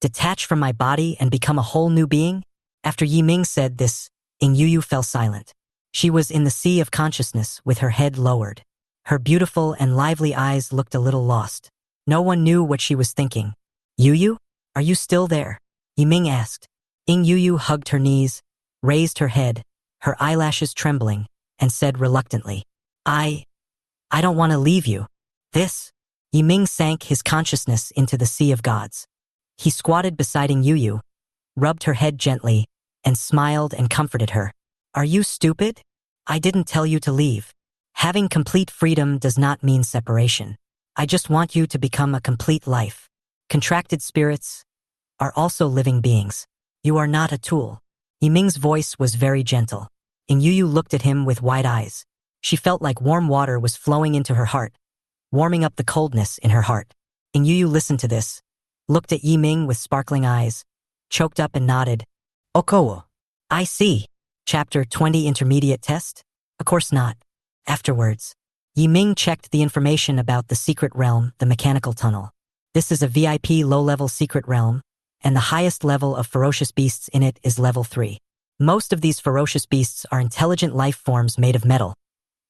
detach from my body and become a whole new being? After Yiming said this, Ing Yu fell silent. She was in the sea of consciousness with her head lowered. Her beautiful and lively eyes looked a little lost. No one knew what she was thinking. Yu, are you still there? Yiming asked. Ing Yu hugged her knees, raised her head, her eyelashes trembling, and said reluctantly, I don't want to leave you. This. Yiming sank his consciousness into the sea of gods. He squatted beside Ing Yu, rubbed her head gently, and smiled and comforted her. Are you stupid? I didn't tell you to leave. Having complete freedom does not mean separation. I just want you to become a complete life. Contracted spirits are also living beings. You are not a tool. Yiming's voice was very gentle. Ing Yu looked at him with wide eyes. She felt like warm water was flowing into her heart, warming up the coldness in her heart. Ing Yu listened to this, looked at Yiming with sparkling eyes, choked up and nodded. Okowo. I see. Chapter 20 Intermediate Test? Of course not. Afterwards, Yiming checked the information about the secret realm, the mechanical tunnel. This is a VIP low-level secret realm, and the highest level of ferocious beasts in it is level 3. Most of these ferocious beasts are intelligent life forms made of metal,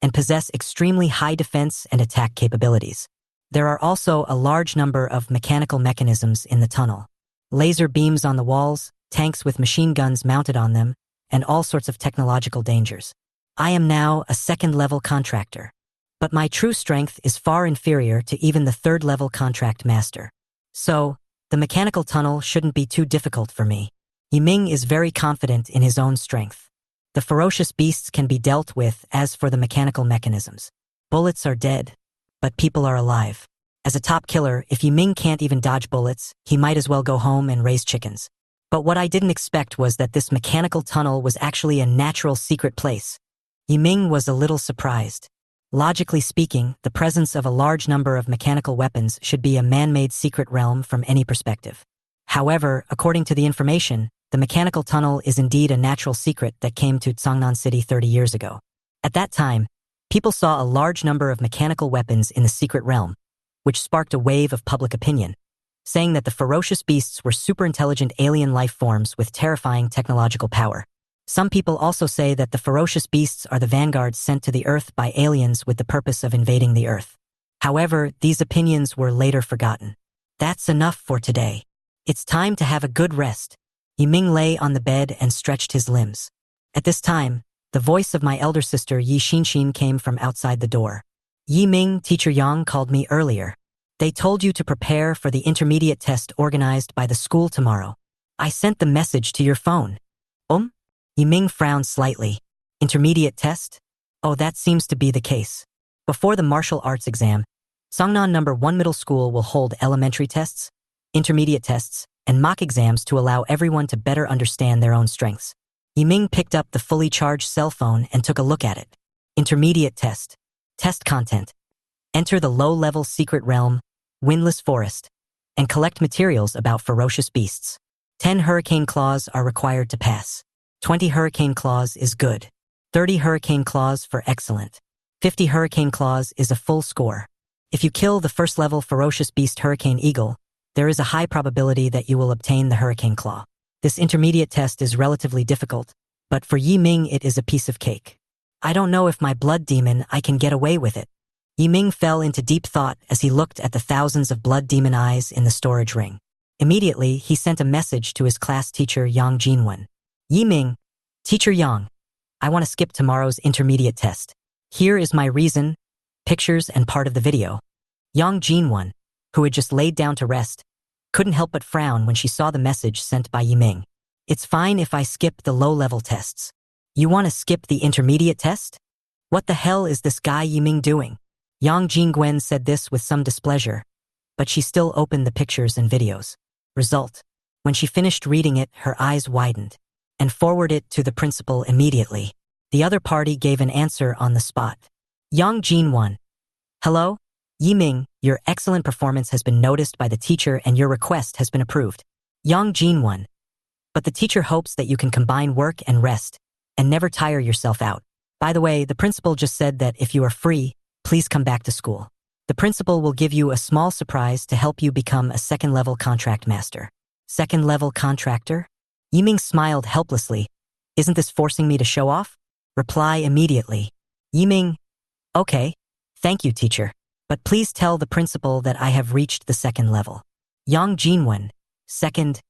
and possess extremely high defense and attack capabilities. There are also a large number of mechanical mechanisms in the tunnel. Laser beams on the walls, tanks with machine guns mounted on them, and all sorts of technological dangers. I am now a second-level contractor, but my true strength is far inferior to even the third-level contract master. So, the mechanical tunnel shouldn't be too difficult for me. Yiming is very confident in his own strength. The ferocious beasts can be dealt with as for the mechanical mechanisms. Bullets are dead, but people are alive. As a top killer, if Yiming can't even dodge bullets, he might as well go home and raise chickens. But what I didn't expect was that this mechanical tunnel was actually a natural secret place. Yiming was a little surprised. Logically speaking, the presence of a large number of mechanical weapons should be a man-made secret realm from any perspective. However, according to the information, the mechanical tunnel is indeed a natural secret that came to Tsangnan City 30 years ago. At that time, people saw a large number of mechanical weapons in the secret realm, which sparked a wave of public opinion, saying that the ferocious beasts were super-intelligent alien life forms with terrifying technological power. Some people also say that the ferocious beasts are the vanguards sent to the Earth by aliens with the purpose of invading the Earth. However, these opinions were later forgotten. That's enough for today. It's time to have a good rest. Yiming lay on the bed and stretched his limbs. At this time, the voice of my elder sister Yi Xinshin came from outside the door. Yiming, Teacher Yang called me earlier. They told you to prepare for the intermediate test organized by the school tomorrow. I sent the message to your phone. Yiming frowned slightly. Intermediate test? Oh, that seems to be the case. Before the martial arts exam, Songnan No. 1 Middle School will hold elementary tests, intermediate tests, and mock exams to allow everyone to better understand their own strengths. Yiming picked up the fully charged cell phone and took a look at it. Intermediate test. Test content. Enter the low-level secret realm, Windless Forest, and collect materials about ferocious beasts. 10 hurricane claws are required to pass. 20 hurricane claws is good. 30 hurricane claws for excellent. 50 hurricane claws is a full score. If you kill the first-level ferocious beast Hurricane Eagle, there is a high probability that you will obtain the hurricane claw. This intermediate test is relatively difficult, but for Yiming it is a piece of cake. I don't know if my blood demon I can get away with it. Yiming fell into deep thought as he looked at the thousands of blood demon eyes in the storage ring. Immediately, he sent a message to his class teacher Yang Jinwen. Yiming, Teacher Yang, I want to skip tomorrow's intermediate test. Here is my reason, pictures and part of the video. Yang Jinwen, who had just laid down to rest, couldn't help but frown when she saw the message sent by Yiming. It's fine if I skip the low-level tests. You want to skip the intermediate test? What the hell is this guy Yiming doing? Yang Jingwen said this with some displeasure, but she still opened the pictures and videos. Result: when she finished reading it, her eyes widened, and forwarded it to the principal immediately. The other party gave an answer on the spot. Yang Jinwen. Hello? Yiming, your excellent performance has been noticed by the teacher and your request has been approved. Yang Jinwen. But the teacher hopes that you can combine work and rest, and never tire yourself out. By the way, the principal just said that if you are free, please come back to school. The principal will give you a small surprise to help you become a second-level contract master. Second-level contractor? Yiming smiled helplessly. Isn't this forcing me to show off? Reply immediately. Yiming, okay, thank you, teacher. But please tell the principal that I have reached the second level. Yang Jinwen, second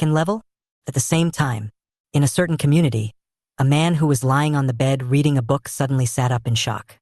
level? At the same time, in a certain community, a man who was lying on the bed reading a book suddenly sat up in shock.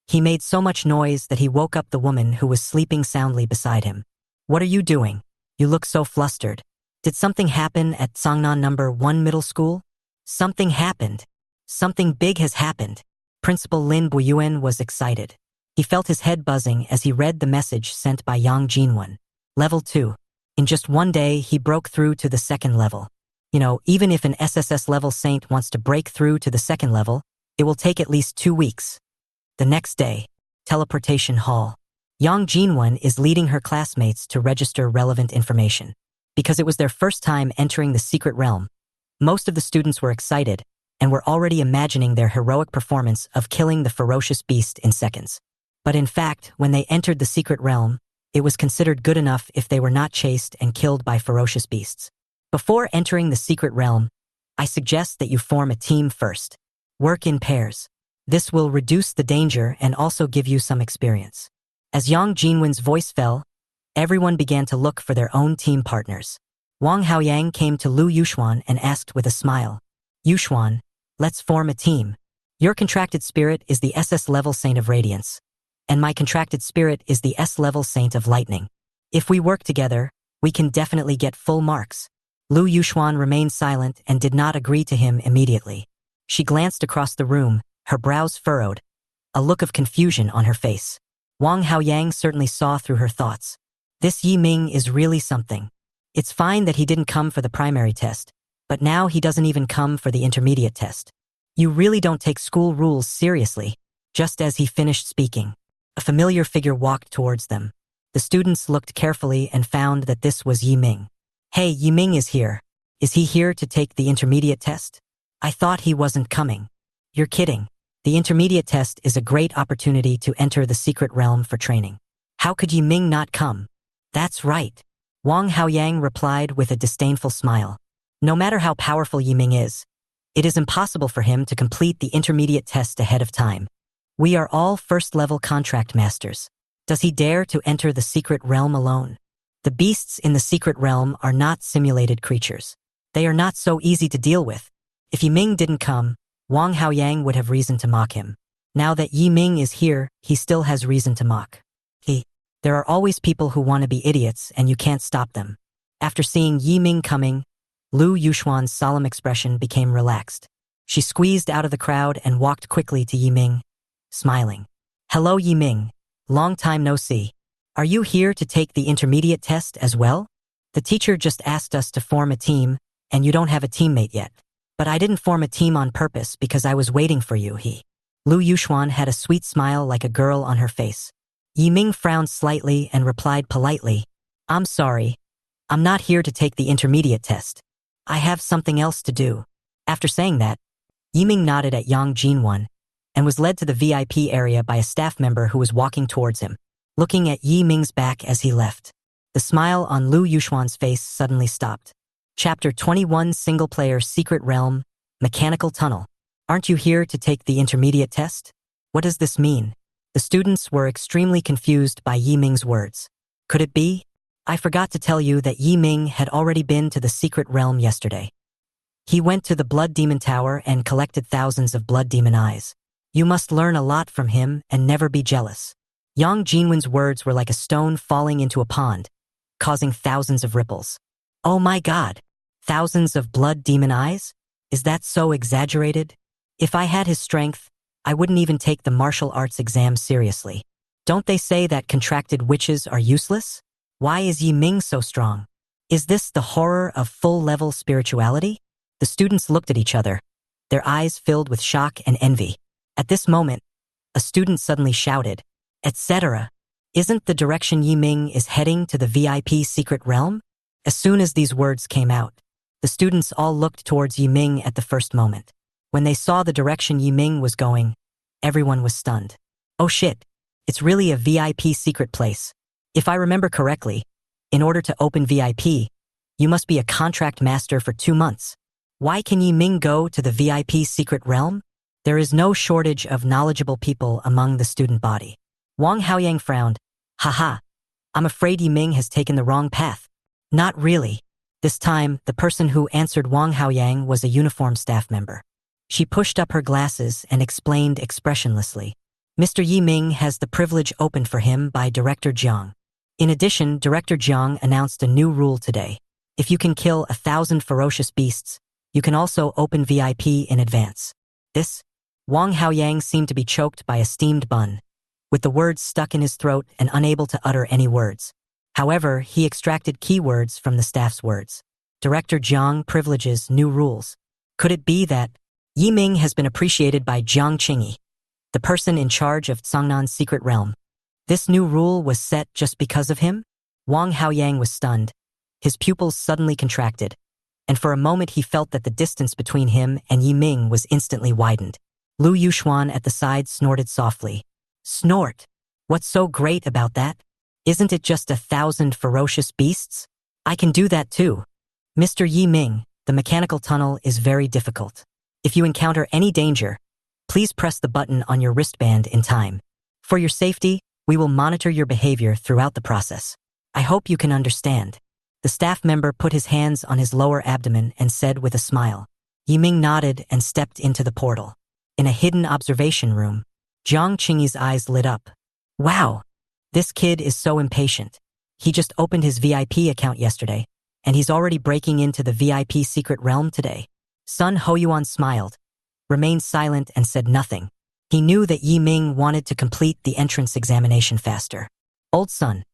He made so much noise that he woke up the woman who was sleeping soundly beside him. What are you doing? You look so flustered. Did something happen at Songnan No. 1 Middle School? Something happened. Something big has happened. Principal Lin Buyuan was excited. He felt his head buzzing as he read the message sent by Yang Jinwen. Level 2. In just one day, he broke through to the second level. You know, even if an SSS level saint wants to break through to the second level, it will take at least 2 weeks. The next day, teleportation hall. Yang Jinwen is leading her classmates to register relevant information. Because it was their first time entering the secret realm, most of the students were excited and were already imagining their heroic performance of killing the ferocious beast in seconds. But in fact, when they entered the secret realm, it was considered good enough if they were not chased and killed by ferocious beasts. Before entering the secret realm, I suggest that you form a team first. Work in pairs. This will reduce the danger and also give you some experience. As Yang Jinwen's voice fell, everyone began to look for their own team partners. Wang Haoyang came to Lu Yuxuan and asked with a smile, Yuxuan, let's form a team. Your contracted spirit is the SS-level Saint of Radiance, and my contracted spirit is the S-level Saint of Lightning. If we work together, we can definitely get full marks. Lu Yuxuan remained silent and did not agree to him immediately. She glanced across the room, her brows furrowed, a look of confusion on her face. Wang Haoyang certainly saw through her thoughts. This Yiming is really something. It's fine that he didn't come for the primary test, but now he doesn't even come for the intermediate test. You really don't take school rules seriously. Just as he finished speaking, a familiar figure walked towards them. The students looked carefully and found that this was Yiming. Hey, Yiming is here. Is he here to take the intermediate test? I thought he wasn't coming. You're kidding. The intermediate test is a great opportunity to enter the secret realm for training. How could Yiming not come? That's right. Wang Haoyang replied with a disdainful smile. No matter how powerful Yiming is, it is impossible for him to complete the intermediate test ahead of time. We are all first-level contract masters. Does he dare to enter the secret realm alone? The beasts in the secret realm are not simulated creatures. They are not so easy to deal with. If Yiming didn't come, Wang Haoyang would have reason to mock him. Now that Yiming is here, he still has reason to mock. There are always people who want to be idiots and you can't stop them. After seeing Yiming coming, Lu Yuxuan's solemn expression became relaxed. She squeezed out of the crowd and walked quickly to Yiming, smiling. Hello Yiming, long time no see. Are you here to take the intermediate test as well? The teacher just asked us to form a team, and you don't have a teammate yet. But I didn't form a team on purpose because I was waiting for you, Lu Yuxuan had a sweet smile like a girl on her face. Yiming frowned slightly and replied politely, I'm sorry. I'm not here to take the intermediate test. I have something else to do. After saying that, Yiming nodded at Yang Jinwan and was led to the VIP area by a staff member who was walking towards him, looking at Yiming's back as he left. The smile on Lu Yuxuan's face suddenly stopped. Chapter 21 Single-Player Secret Realm, Mechanical Tunnel. Aren't you here to take the intermediate test? What does this mean? The students were extremely confused by Yiming's words. Could it be? I forgot to tell you that Yiming had already been to the secret realm yesterday. He went to the Blood Demon Tower and collected thousands of Blood Demon eyes. You must learn a lot from him and never be jealous. Yang Jinwen's words were like a stone falling into a pond, causing thousands of ripples. Oh my god! Thousands of Blood Demon eyes? Is that so exaggerated? If I had his strength, I wouldn't even take the martial arts exam seriously. Don't they say that contracted witches are useless? Why is Yiming so strong? Is this the horror of full-level spirituality? The students looked at each other, their eyes filled with shock and envy. At this moment, a student suddenly shouted, etc. Isn't the direction Yiming is heading to the VIP secret realm? As soon as these words came out, the students all looked towards Yiming at the first moment. When they saw the direction Yiming was going, everyone was stunned. Oh shit, it's really a VIP secret place. If I remember correctly, in order to open VIP, you must be a contract master for 2 months. Why can Yiming go to the VIP secret realm? There is no shortage of knowledgeable people among the student body. Wang Haoyang frowned. Haha, I'm afraid Yiming has taken the wrong path. Not really. This time, the person who answered Wang Haoyang was a uniformed staff member. She pushed up her glasses and explained expressionlessly. Mr. Yiming has the privilege opened for him by Director Jiang. In addition, Director Jiang announced a new rule today. If you can kill 1,000 ferocious beasts, you can also open VIP in advance. This? Wang Haoyang seemed to be choked by a steamed bun, with the words stuck in his throat and unable to utter any words. However, he extracted keywords from the staff's words. Director Jiang privileges new rules. Could it be that Yiming has been appreciated by Jiang Qingyi, the person in charge of Songnan's secret realm? This new rule was set just because of him? Wang Haoyang was stunned. His pupils suddenly contracted, and for a moment he felt that the distance between him and Yiming was instantly widened. Lu Yuxuan at the side snorted softly. Snort! What's so great about that? Isn't it just 1,000 ferocious beasts? I can do that too. Mr. Yiming, the mechanical tunnel is very difficult. If you encounter any danger, please press the button on your wristband in time. For your safety, we will monitor your behavior throughout the process. I hope you can understand. The staff member put his hands on his lower abdomen and said with a smile. Yiming nodded and stepped into the portal. In a hidden observation room, Jiang Qingyi's eyes lit up. Wow! This kid is so impatient. He just opened his VIP account yesterday, and he's already breaking into the VIP secret realm today. Sun Hoyuan smiled, remained silent and said nothing. He knew that Yiming wanted to complete the entrance examination faster. Old Sun,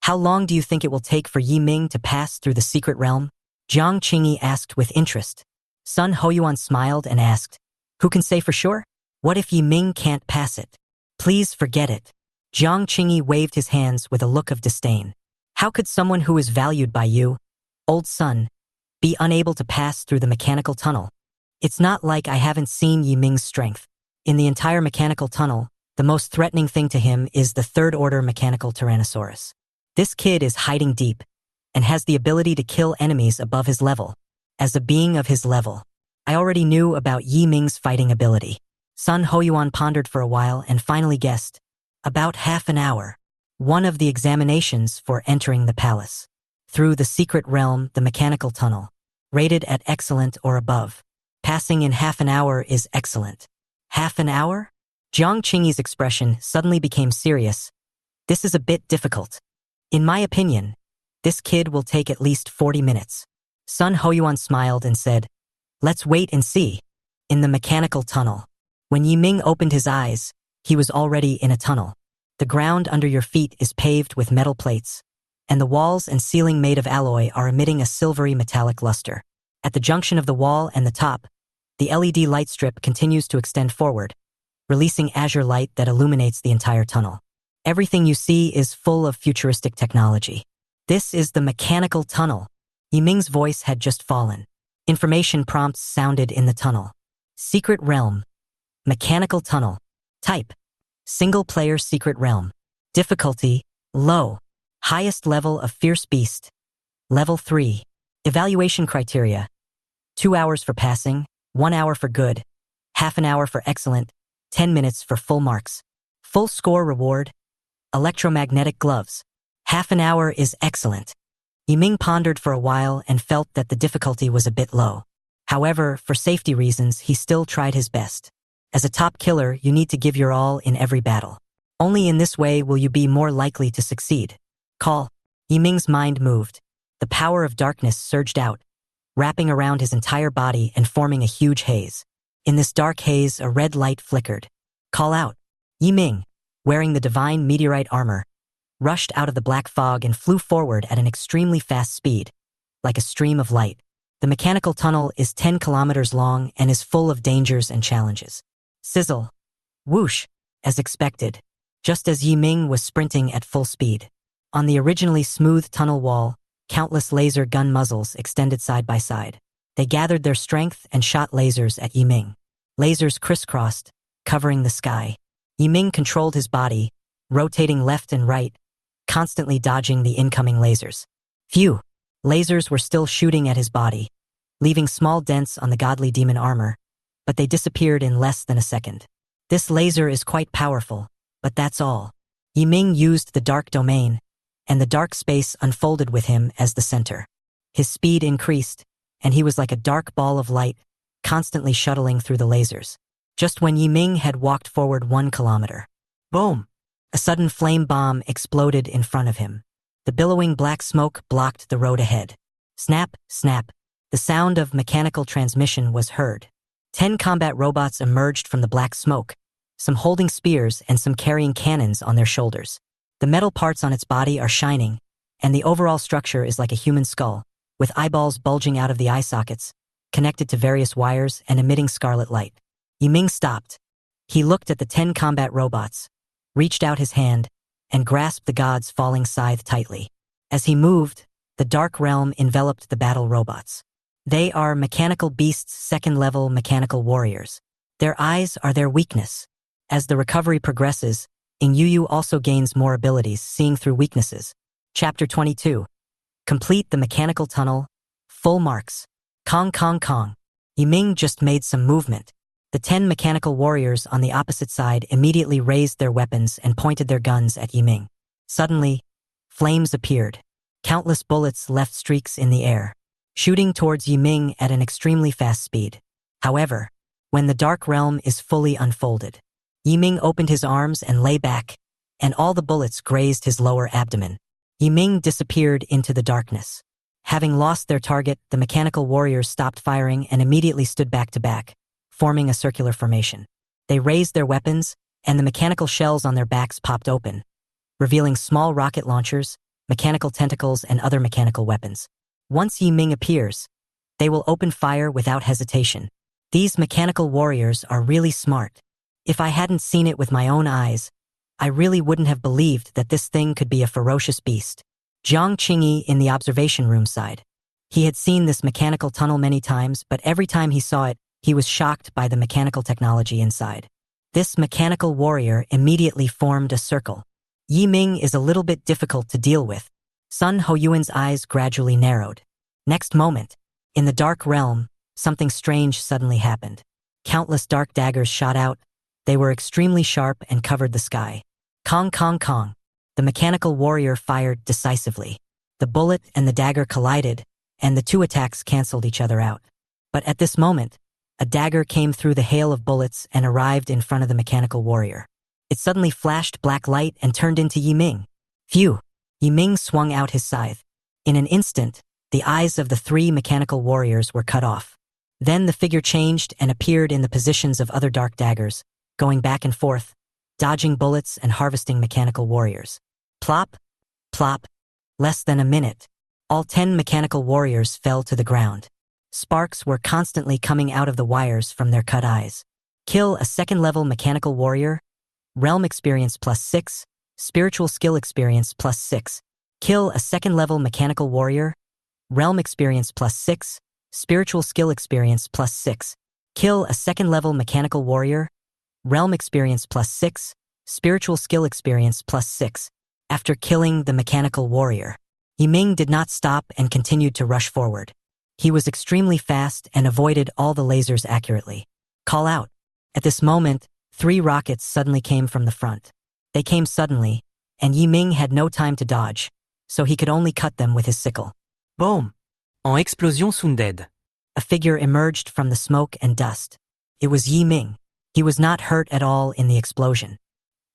how long do you think it will take for Yiming to pass through the secret realm? Jiang Qingyi asked with interest. Sun Hoyuan smiled and asked, who can say for sure? What if Yiming can't pass it? Please forget it. Jiang Qingyi waved his hands with a look of disdain. How could someone who is valued by you, Old Sun, be unable to pass through the mechanical tunnel? It's not like I haven't seen Yiming's strength. In the entire mechanical tunnel, the most threatening thing to him is the third-order mechanical Tyrannosaurus. This kid is hiding deep and has the ability to kill enemies above his level. As a being of his level, I already knew about Yiming's fighting ability. Sun Hoyuan pondered for a while and finally guessed. About half an hour. One of the examinations for entering the palace. Through the secret realm, the mechanical tunnel. Rated at excellent or above. Passing in half an hour is excellent. Half an hour? Jiang Qingyi's expression suddenly became serious. This is a bit difficult. In my opinion, this kid will take at least 40 minutes. Sun Hoyuan smiled and said, "Let's wait and see." In the mechanical tunnel. When Yiming opened his eyes, he was already in a tunnel. The ground under your feet is paved with metal plates, and the walls and ceiling made of alloy are emitting a silvery metallic luster. At the junction of the wall and the top, the LED light strip continues to extend forward, releasing azure light that illuminates the entire tunnel. Everything you see is full of futuristic technology. This is the mechanical tunnel. Yiming's voice had just fallen. Information prompts sounded in the tunnel. Secret realm. Mechanical tunnel. Type. Single-player secret realm. Difficulty. Low. Highest level of fierce beast. Level 3. Evaluation criteria. 2 hours for passing, 1 hour for good, half an hour for excellent, 10 minutes for full marks. Full score reward. Electromagnetic gloves. Half an hour is excellent. Yiming pondered for a while and felt that the difficulty was a bit low. However, for safety reasons, he still tried his best. As a top killer, you need to give your all in every battle. Only in this way will you be more likely to succeed. Call. Yiming's mind moved. The power of darkness surged out, wrapping around his entire body and forming a huge haze. In this dark haze, a red light flickered. Call out. Yiming, wearing the divine meteorite armor, rushed out of the black fog and flew forward at an extremely fast speed, like a stream of light. The mechanical tunnel is 10 kilometers long and is full of dangers and challenges. Sizzle. Whoosh, as expected, just as Yiming was sprinting at full speed. On the originally smooth tunnel wall, countless laser gun muzzles extended side by side. They gathered their strength and shot lasers at Yiming. Lasers crisscrossed, covering the sky. Yiming controlled his body, rotating left and right, constantly dodging the incoming lasers. Phew! Lasers were still shooting at his body, leaving small dents on the godly demon armor, but they disappeared in less than a second. This laser is quite powerful, but that's all. Yiming used the dark domain, and the dark space unfolded with him as the center. His speed increased, and he was like a dark ball of light, constantly shuttling through the lasers. Just when Yiming had walked forward 1 kilometer. Boom! A sudden flame bomb exploded in front of him. The billowing black smoke blocked the road ahead. Snap, snap. The sound of mechanical transmission was heard. 10 combat robots emerged from the black smoke, some holding spears and some carrying cannons on their shoulders. The metal parts on its body are shining, and the overall structure is like a human skull, with eyeballs bulging out of the eye sockets, connected to various wires and emitting scarlet light. Yiming stopped. He looked at the 10 combat robots, reached out his hand, and grasped the god's falling scythe tightly. As he moved, the dark realm enveloped the battle robots. They are mechanical beasts, second-level mechanical warriors. Their eyes are their weakness. As the recovery progresses, Yu also gains more abilities, seeing through weaknesses. Chapter 22. Complete the mechanical tunnel. Full marks. Kong Kong Kong. Yiming just made some movement. The 10 mechanical warriors on the opposite side immediately raised their weapons and pointed their guns at Yiming. Suddenly, flames appeared. Countless bullets left streaks in the air, shooting towards Yiming at an extremely fast speed. However, when the dark realm is fully unfolded, Yiming opened his arms and lay back, and all the bullets grazed his lower abdomen. Yiming disappeared into the darkness. Having lost their target, the mechanical warriors stopped firing and immediately stood back to back, forming a circular formation. They raised their weapons, and the mechanical shells on their backs popped open, revealing small rocket launchers, mechanical tentacles, and other mechanical weapons. Once Yiming appears, they will open fire without hesitation. These mechanical warriors are really smart. If I hadn't seen it with my own eyes, I really wouldn't have believed that this thing could be a ferocious beast. Jiang Qingyi in the observation room sighed. He had seen this mechanical tunnel many times, but every time he saw it, he was shocked by the mechanical technology inside. This mechanical warrior immediately formed a circle. Yiming is a little bit difficult to deal with. Sun Hoyuan's eyes gradually narrowed. Next moment, in the dark realm, something strange suddenly happened. Countless dark daggers shot out. They were extremely sharp and covered the sky. Kong Kong Kong. The mechanical warrior fired decisively. The bullet and the dagger collided, and the two attacks canceled each other out. But at this moment, a dagger came through the hail of bullets and arrived in front of the mechanical warrior. It suddenly flashed black light and turned into Yiming. Phew! Yiming swung out his scythe. In an instant, The eyes of the three mechanical warriors were cut off. Then the figure changed and appeared in the positions of other dark daggers, going back and forth, dodging bullets and harvesting mechanical warriors. Plop, plop. Less than a minute. All 10 mechanical warriors fell to the ground. Sparks were constantly coming out of the wires from their cut eyes. Kill a second-level mechanical warrior. Realm experience +6. Spiritual skill experience +6. Kill a second-level mechanical warrior. Realm experience +6. Spiritual skill experience +6. Kill a second-level mechanical warrior. Realm experience +6. Spiritual skill experience +6. After killing the mechanical warrior, Yiming did not stop and continued to rush forward. He was extremely fast and avoided all the lasers accurately. Call out. At this moment, 3 rockets suddenly came from the front. They came suddenly, and Yiming had no time to dodge, so he could only cut them with his sickle. Boom! En explosion sounded. A figure emerged from the smoke and dust. It was Yiming. He was not hurt at all in the explosion.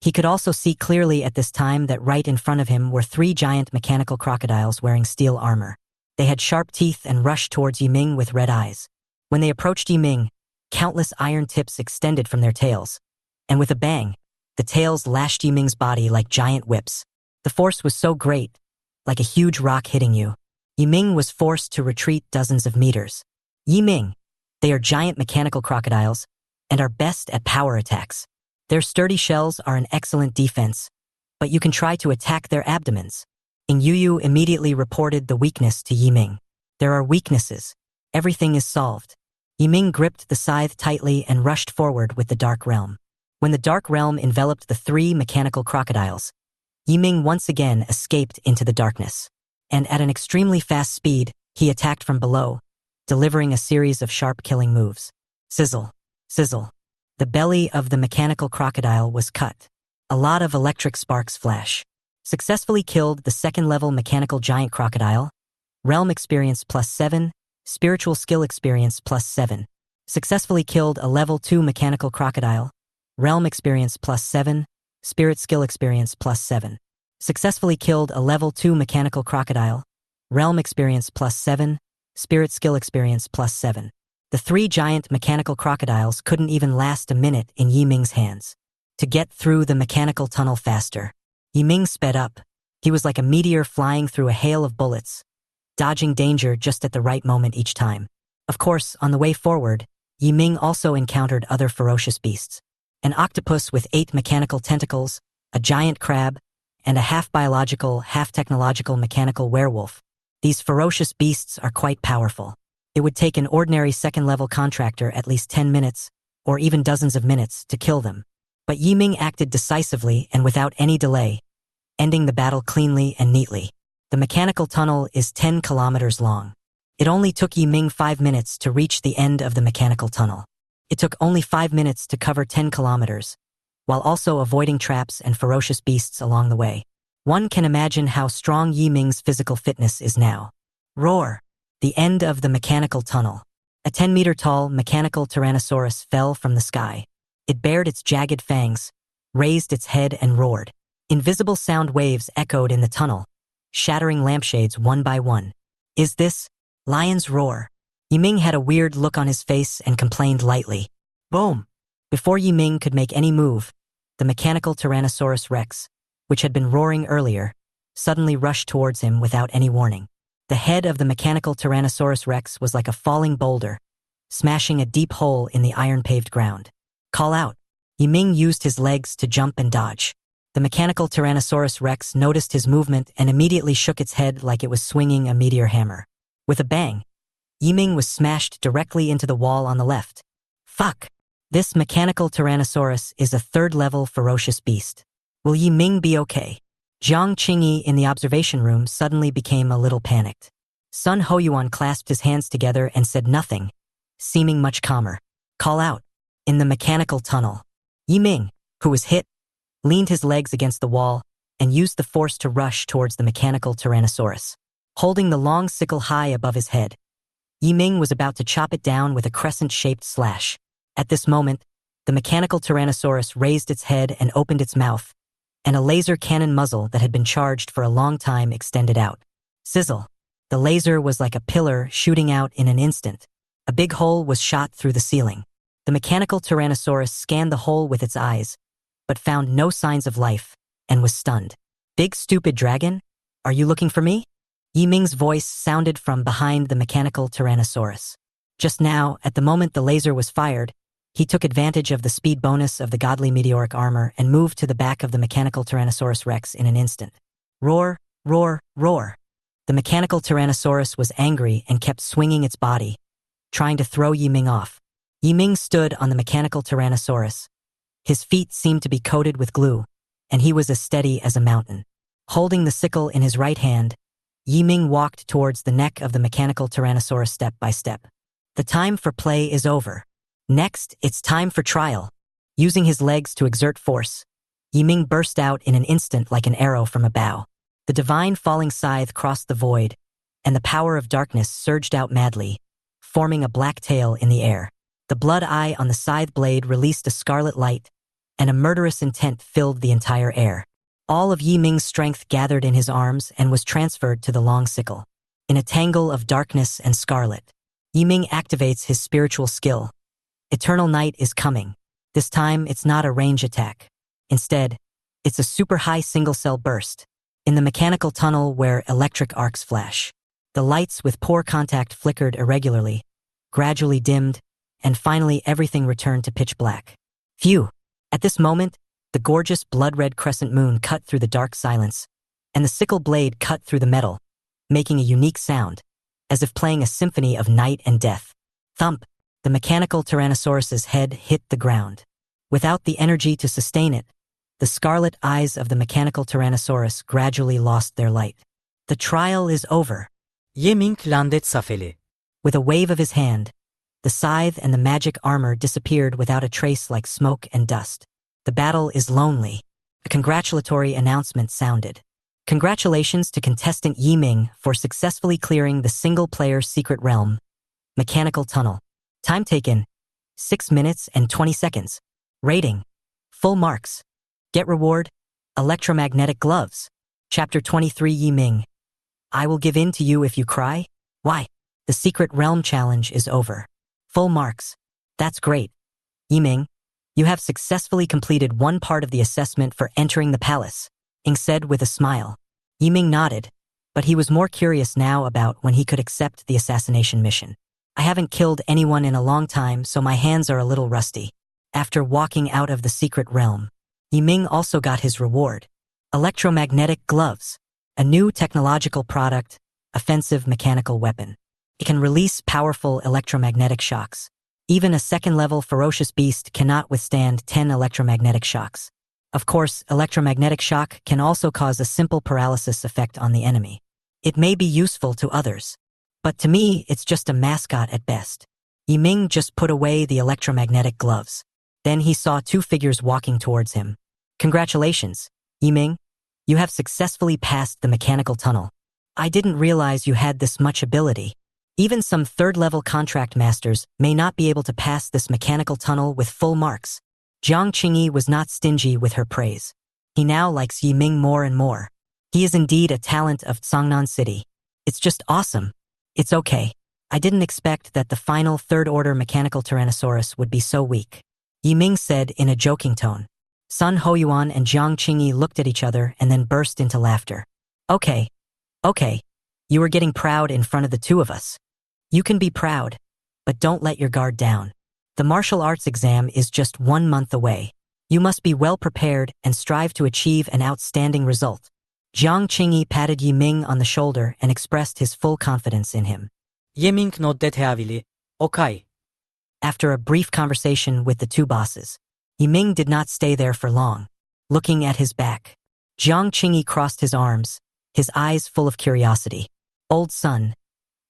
He could also see clearly at this time that right in front of him were 3 giant mechanical crocodiles wearing steel armor. They had sharp teeth and rushed towards Yiming with red eyes. When they approached Yiming, countless iron tips extended from their tails. And with a bang, the tails lashed Yiming's body like giant whips. The force was so great, like a huge rock hitting you. Yiming was forced to retreat dozens of meters. Yiming, they are giant mechanical crocodiles and are best at power attacks. Their sturdy shells are an excellent defense, but you can try to attack their abdomens. Ing Yu immediately reported the weakness to Yiming. There are weaknesses. Everything is solved. Yiming gripped the scythe tightly and rushed forward with the Dark Realm. When the Dark Realm enveloped the 3 mechanical crocodiles, Yiming once again escaped into the darkness. And at an extremely fast speed, he attacked from below, delivering a series of sharp killing moves. Sizzle, sizzle. The belly of the mechanical crocodile was cut. A lot of electric sparks flash. Successfully killed the second-level mechanical giant crocodile. Realm experience +7. Spiritual skill experience +7. Successfully killed a level 2 mechanical crocodile. Realm experience +7. Spirit skill experience +7. Successfully killed a level 2 mechanical crocodile. Realm experience +7. Spirit skill experience +7. The 3 giant mechanical crocodiles couldn't even last a minute in Yiming's hands. To get through the mechanical tunnel faster, Yiming sped up. He was like a meteor flying through a hail of bullets, dodging danger just at the right moment each time. Of course, on the way forward, Yiming also encountered other ferocious beasts. An octopus with 8 mechanical tentacles, a giant crab, and a half-biological, half-technological mechanical werewolf. These ferocious beasts are quite powerful. It would take an ordinary second-level contractor at least 10 minutes, or even dozens of minutes, to kill them. But Yiming acted decisively and without any delay, ending the battle cleanly and neatly. The mechanical tunnel is 10 kilometers long. It only took Yiming 5 minutes to reach the end of the mechanical tunnel. It took only 5 minutes to cover 10 kilometers, while also avoiding traps and ferocious beasts along the way. One can imagine how strong Yiming's physical fitness is now. Roar! The end of the mechanical tunnel. A 10-meter-tall mechanical Tyrannosaurus fell from the sky. It bared its jagged fangs, raised its head and roared. Invisible sound waves echoed in the tunnel, shattering lampshades one by one. Is this lion's roar? Yiming had a weird look on his face and complained lightly. Boom! Before Yiming could make any move, the mechanical Tyrannosaurus Rex, which had been roaring earlier, suddenly rushed towards him without any warning. The head of the mechanical Tyrannosaurus Rex was like a falling boulder, smashing a deep hole in the iron-paved ground. Call out. Yiming used his legs to jump and dodge. The mechanical Tyrannosaurus Rex noticed his movement and immediately shook its head like it was swinging a meteor hammer. With a bang, Yiming was smashed directly into the wall on the left. Fuck! This mechanical Tyrannosaurus is a 3rd-level ferocious beast. Will Yiming be okay? Jiang Qingyi in the observation room suddenly became a little panicked. Sun Hoyuan clasped his hands together and said nothing, seeming much calmer. Call out. In the mechanical tunnel. Yiming, who was hit, leaned his legs against the wall and used the force to rush towards the mechanical Tyrannosaurus. Holding the long sickle high above his head, Yiming was about to chop it down with a crescent-shaped slash. At this moment, the mechanical Tyrannosaurus raised its head and opened its mouth, and a laser cannon muzzle that had been charged for a long time extended out. Sizzle. The laser was like a pillar shooting out in an instant. A big hole was shot through the ceiling. The mechanical Tyrannosaurus scanned the hole with its eyes, but found no signs of life, and was stunned. Big stupid dragon? Are you looking for me? Yiming's voice sounded from behind the mechanical Tyrannosaurus. Just now, at the moment the laser was fired, he took advantage of the speed bonus of the godly meteoric armor and moved to the back of the mechanical Tyrannosaurus Rex in an instant. Roar, roar, roar. The mechanical Tyrannosaurus was angry and kept swinging its body, trying to throw Yiming off. Yiming stood on the mechanical Tyrannosaurus. His feet seemed to be coated with glue, and he was as steady as a mountain. Holding the sickle in his right hand, Yiming walked towards the neck of the mechanical Tyrannosaurus step by step. The time for play is over. Next, it's time for trial. Using his legs to exert force, Yiming burst out in an instant like an arrow from a bow. The divine falling scythe crossed the void, and the power of darkness surged out madly, forming a black tail in the air. The blood eye on the scythe blade released a scarlet light, and a murderous intent filled the entire air. All of Yiming's strength gathered in his arms and was transferred to the long sickle. In a tangle of darkness and scarlet, Yiming activates his spiritual skill. Eternal night is coming. This time, it's not a range attack. Instead, it's a super high single-cell burst. In the mechanical tunnel where electric arcs flash, the lights with poor contact flickered irregularly, gradually dimmed, and finally everything returned to pitch black. Phew! At this moment, the gorgeous blood-red crescent moon cut through the dark silence, and the sickle blade cut through the metal, making a unique sound, as if playing a symphony of night and death. Thump! The mechanical Tyrannosaurus's head hit the ground. Without the energy to sustain it, the scarlet eyes of the mechanical Tyrannosaurus gradually lost their light. The trial is over. Yiming landet safele. With a wave of his hand, the scythe and the magic armor disappeared without a trace like smoke and dust. The battle is lonely. A congratulatory announcement sounded. Congratulations to contestant Yiming for successfully clearing the single-player secret realm, Mechanical Tunnel. Time taken, 6 minutes and 20 seconds. Rating, full marks. Get reward, electromagnetic gloves. Chapter 23 Yiming. I will give in to you if you cry? Why? The secret realm challenge is over. Full marks. That's great. Yiming, you have successfully completed one part of the assessment for entering the palace, Ying said with a smile. Yiming nodded, but he was more curious now about when he could accept the assassination mission. I haven't killed anyone in a long time, so my hands are a little rusty. After walking out of the secret realm, Yiming also got his reward. Electromagnetic gloves, a new technological product, offensive mechanical weapon. It can release powerful electromagnetic shocks. Even a second-level ferocious beast cannot withstand 10 electromagnetic shocks. Of course, electromagnetic shock can also cause a simple paralysis effect on the enemy. It may be useful to others, but to me, it's just a mascot at best. Yiming just put away the electromagnetic gloves. Then he saw two figures walking towards him. Congratulations, Yiming. You have successfully passed the mechanical tunnel. I didn't realize you had this much ability. Even some third-level contract masters may not be able to pass this mechanical tunnel with full marks. Jiang Qingyi was not stingy with her praise. He now likes Yiming more and more. He is indeed a talent of Tsangnan City. It's just awesome. It's okay. I didn't expect that the final third-order mechanical Tyrannosaurus would be so weak, Yiming said in a joking tone. Sun Hoyuan and Jiang Qingyi looked at each other and then burst into laughter. Okay. You were getting proud in front of the two of us. You can be proud, but don't let your guard down. The martial arts exam is just 1 month away. You must be well prepared and strive to achieve an outstanding result. Jiang Qingyi patted Yiming on the shoulder and expressed his full confidence in him. Yiming nodded heavily. Okay. After a brief conversation with the two bosses, Yiming did not stay there for long. Looking at his back, Jiang Qingyi crossed his arms, his eyes full of curiosity. Old son,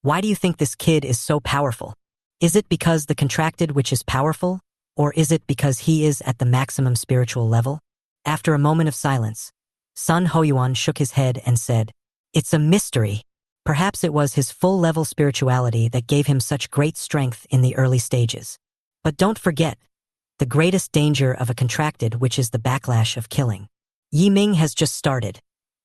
why do you think this kid is so powerful? Is it because the contracted which is powerful, or is it because he is at the maximum spiritual level? After a moment of silence, Sun Hoyuan shook his head and said, It's a mystery. Perhaps it was his full-level spirituality that gave him such great strength in the early stages. But don't forget, the greatest danger of a contracted which is the backlash of killing. Yiming has just started.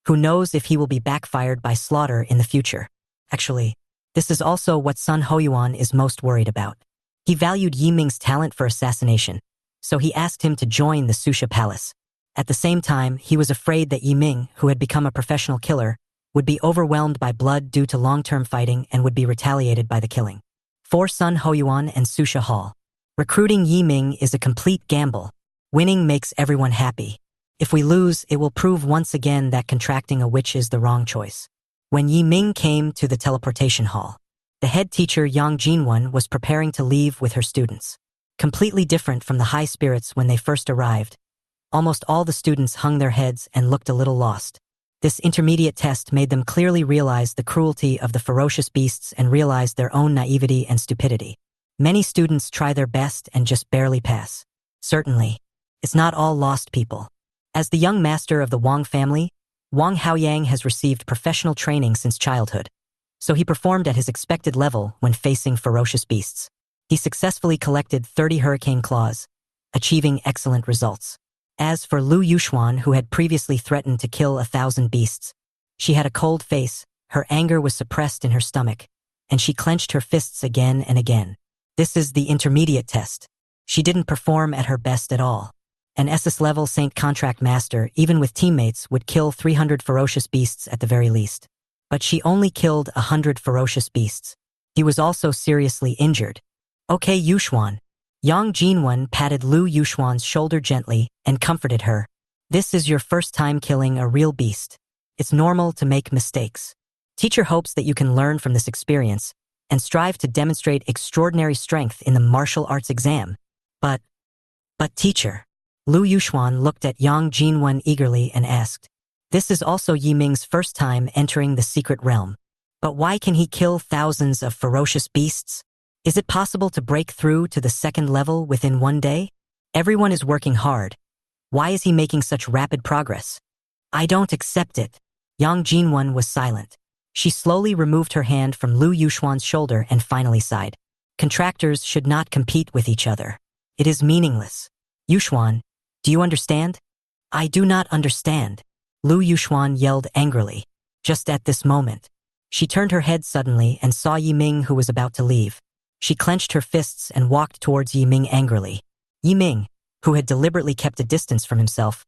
Who knows if he will be backfired by slaughter in the future? Actually, this is also what Sun Hoyuan is most worried about. He valued Yi Ming's talent for assassination, so he asked him to join the Susha Palace. At the same time, he was afraid that Yi Ming, who had become a professional killer, would be overwhelmed by blood due to long-term fighting and would be retaliated by the killing. For Sun Hoyuan and Susha Hall, recruiting Yi Ming is a complete gamble. Winning makes everyone happy. If we lose, it will prove once again that contracting a witch is the wrong choice. When Yi Ming came to the teleportation hall, the head teacher Yang Jinwon was preparing to leave with her students. Completely different from the high spirits when they first arrived, almost all the students hung their heads and looked a little lost. This intermediate test made them clearly realize the cruelty of the ferocious beasts and realize their own naivety and stupidity. Many students try their best and just barely pass. Certainly, it's not all lost people. As the young master of the Wang family, Wang Haoyang has received professional training since childhood, so he performed at his expected level when facing ferocious beasts. He successfully collected 30 hurricane claws, achieving excellent results. As for Lu Yuxuan, who had previously threatened to kill 1,000 beasts, she had a cold face, her anger was suppressed in her stomach, and she clenched her fists again and again. This is the intermediate test. She didn't perform at her best at all. An SS-level Saint Contract Master, even with teammates, would kill 300 ferocious beasts at the very least. But she only killed 100 ferocious beasts. He was also seriously injured. Okay, Yuxuan. Yang Jinwen patted Lu Yuxuan's shoulder gently and comforted her. This is your first time killing a real beast. It's normal to make mistakes. Teacher hopes that you can learn from this experience and strive to demonstrate extraordinary strength in the martial arts exam. But teacher. Lu Yuxuan looked at Yang Jinwen eagerly and asked, this is also Yi Ming's first time entering the secret realm. But why can he kill thousands of ferocious beasts? Is it possible to break through to the second level within one day? Everyone is working hard. Why is he making such rapid progress? I don't accept it. Yang Jinwen was silent. She slowly removed her hand from Lu Yuxuan's shoulder and finally sighed. Contractors should not compete with each other. It is meaningless. Yuxuan, do you understand? I do not understand. Lu Yuxuan yelled angrily. Just at this moment, she turned her head suddenly and saw Yi Ming, who was about to leave. She clenched her fists and walked towards Yi Ming angrily. Yi Ming, who had deliberately kept a distance from himself,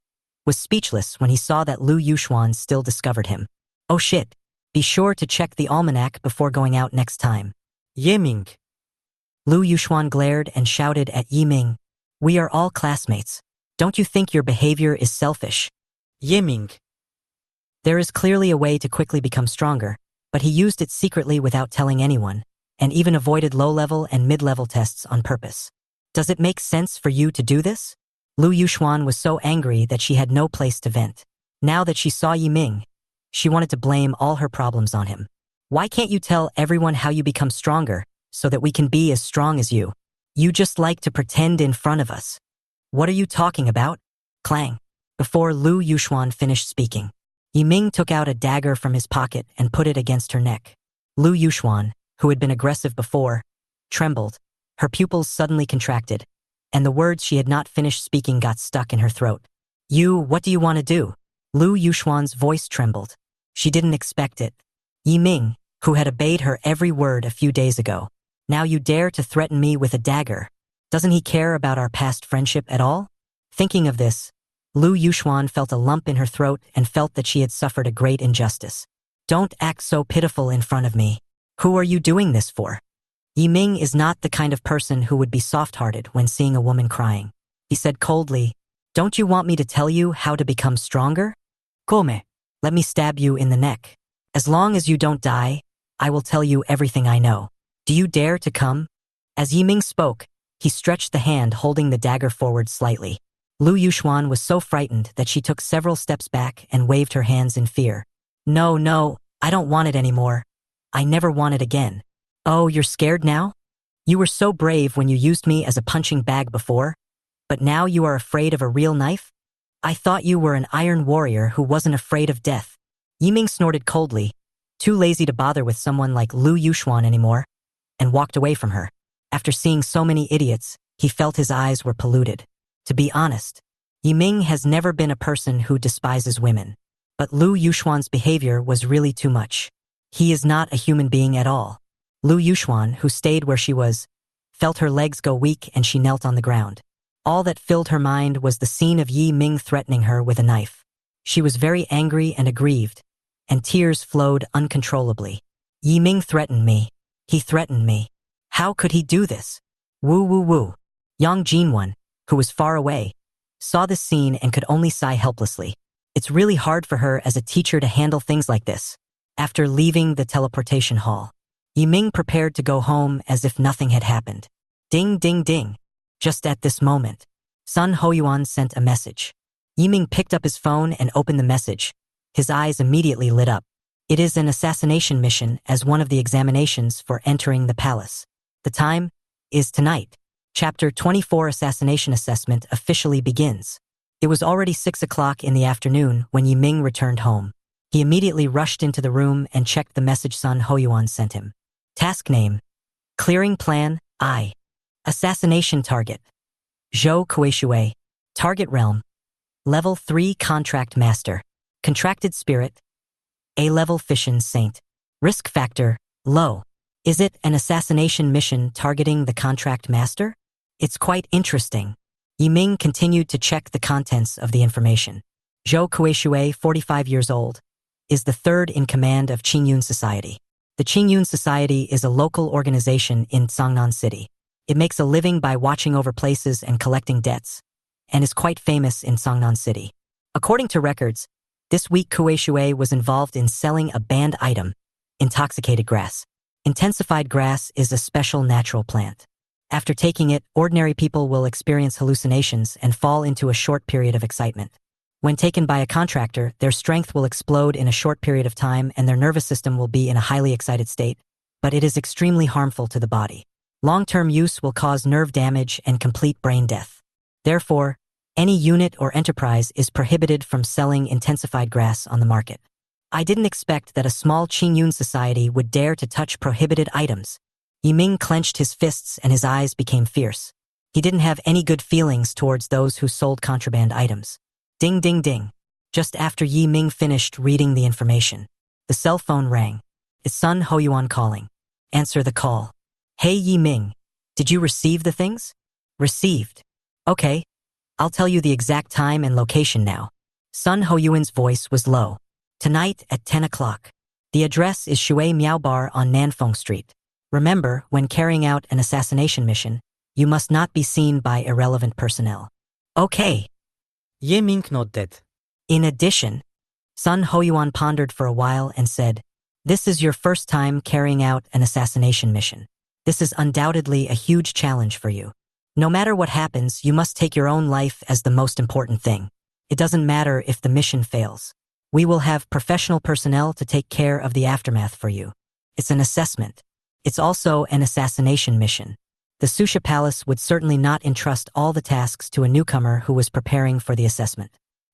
was speechless when he saw that Lu Yuxuan still discovered him. Oh shit. Be sure to check the almanac before going out next time. Yi Ming. Lu Yuxuan glared and shouted at Yi Ming. We are all classmates. Don't you think your behavior is selfish? Yi Ming. There is clearly a way to quickly become stronger, but he used it secretly without telling anyone, and even avoided low-level and mid-level tests on purpose. Does it make sense for you to do this? Lu Yuxuan was so angry that she had no place to vent. Now that she saw Yi Ming, she wanted to blame all her problems on him. Why can't you tell everyone how you become stronger, so that we can be as strong as you? You just like to pretend in front of us. What are you talking about? Clang. Before Lu Yuxuan finished speaking, Yi Ming took out a dagger from his pocket and put it against her neck. Lu Yuxuan, who had been aggressive before, trembled. Her pupils suddenly contracted, and the words she had not finished speaking got stuck in her throat. What do you want to do? Lu Yuxuan's voice trembled. She didn't expect it. Yi Ming, who had obeyed her every word a few days ago. Now you dare to threaten me with a dagger. Doesn't he care about our past friendship at all? Thinking of this, Lu Yuxuan felt a lump in her throat and felt that she had suffered a great injustice. Don't act so pitiful in front of me. Who are you doing this for? Yi Ming is not the kind of person who would be soft-hearted when seeing a woman crying. He said coldly, don't you want me to tell you how to become stronger? Come, let me stab you in the neck. As long as you don't die, I will tell you everything I know. Do you dare to come? As Yi Ming spoke, he stretched the hand holding the dagger forward slightly. Lu Yuxuan was so frightened that she took several steps back and waved her hands in fear. No, I don't want it anymore. I never want it again. Oh, you're scared now? You were so brave when you used me as a punching bag before, but now you are afraid of a real knife? I thought you were an iron warrior who wasn't afraid of death. Yi Ming snorted coldly, too lazy to bother with someone like Lu Yuxuan anymore, and walked away from her. After seeing so many idiots, he felt his eyes were polluted. To be honest, Yi Ming has never been a person who despises women. But Lu Yuxuan's behavior was really too much. He is not a human being at all. Lu Yuxuan, who stayed where she was, felt her legs go weak and she knelt on the ground. All that filled her mind was the scene of Yi Ming threatening her with a knife. She was very angry and aggrieved, and tears flowed uncontrollably. Yi Ming threatened me. He threatened me. How could he do this? Woo woo woo. Yang Jinwan, who was far away, saw this scene and could only sigh helplessly. It's really hard for her as a teacher to handle things like this. After leaving the teleportation hall, Yi Ming prepared to go home as if nothing had happened. Ding ding ding. Just at this moment, Sun Hoyuan sent a message. Yi Ming picked up his phone and opened the message. His eyes immediately lit up. It is an assassination mission as one of the examinations for entering the palace. The time is tonight. Chapter 24 Assassination Assessment officially begins. It was already 6 o'clock in the afternoon when Yi Ming returned home. He immediately rushed into the room and checked the message Sun Hoyuan sent him. Task name: Clearing Plan I. Assassination Target: Zhou Kueishui. Target Realm: Level 3 Contract Master. Contracted Spirit: A-Level Fission Saint. Risk Factor: Low. Is it an assassination mission targeting the Contract Master? It's quite interesting. Yi Ming continued to check the contents of the information. Zhou Kueishui, 45 years old, is the third in command of Qingyun Society. The Qingyun Society is a local organization in Songnan City. It makes a living by watching over places and collecting debts, and is quite famous in Songnan City. According to records, this week Kueishui was involved in selling a banned item, intoxicated grass. Intensified grass is a special natural plant. After taking it, ordinary people will experience hallucinations and fall into a short period of excitement. When taken by a contractor, their strength will explode in a short period of time and their nervous system will be in a highly excited state, but it is extremely harmful to the body. Long-term use will cause nerve damage and complete brain death. Therefore, any unit or enterprise is prohibited from selling intensified grass on the market. I didn't expect that a small Qingyun society would dare to touch prohibited items. Yi Ming clenched his fists and his eyes became fierce. He didn't have any good feelings towards those who sold contraband items. Ding ding ding. Just after Yi Ming finished reading the information, the cell phone rang. It's Sun Hoyuan calling. Answer the call. Hey Yi Ming, did you receive the things? Received. Okay, I'll tell you the exact time and location now. Sun Hoyuan's voice was low. Tonight at 10 o'clock. The address is Shui Miao Bar on Nanfeng Street. Remember, when carrying out an assassination mission, you must not be seen by irrelevant personnel. Okay. Yi Ming nodded. In addition, Sun Hoyuan pondered for a while and said, "This is your first time carrying out an assassination mission. This is undoubtedly a huge challenge for you. No matter what happens, you must take your own life as the most important thing. It doesn't matter if the mission fails. We will have professional personnel to take care of the aftermath for you. It's an assessment. It's also an assassination mission. The Susha Palace would certainly not entrust all the tasks to a newcomer who was preparing for the assessment.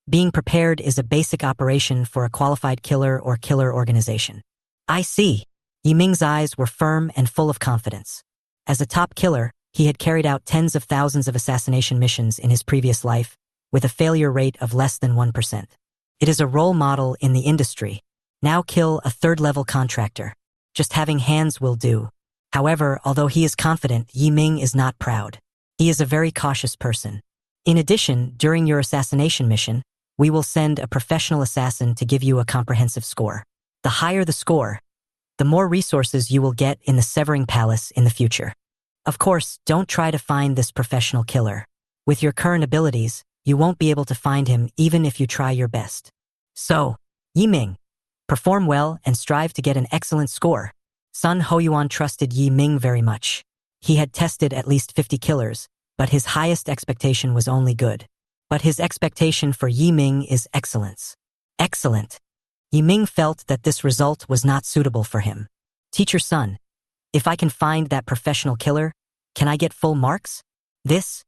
Being prepared is a basic operation for a qualified killer or killer organization." I see. Yi Ming's eyes were firm and full of confidence. As a top killer, he had carried out tens of thousands of assassination missions in his previous life, with a failure rate of less than 1%. It is a role model in the industry. Now kill a third-level contractor. Just having hands will do. However, although he is confident, Yi Ming is not proud. He is a very cautious person. In addition, during your assassination mission, we will send a professional assassin to give you a comprehensive score. The higher the score, the more resources you will get in the Severing Palace in the future. Of course, don't try to find this professional killer. With your current abilities, you won't be able to find him even if you try your best. So, Yi Ming, perform well and strive to get an excellent score. Sun Hoyuan trusted Yi Ming very much. He had tested at least 50 killers, but his highest expectation was only good. But his expectation for Yi Ming is excellence. Excellent. Yi Ming felt that this result was not suitable for him. Teacher Sun, if I can find that professional killer, can I get full marks? This?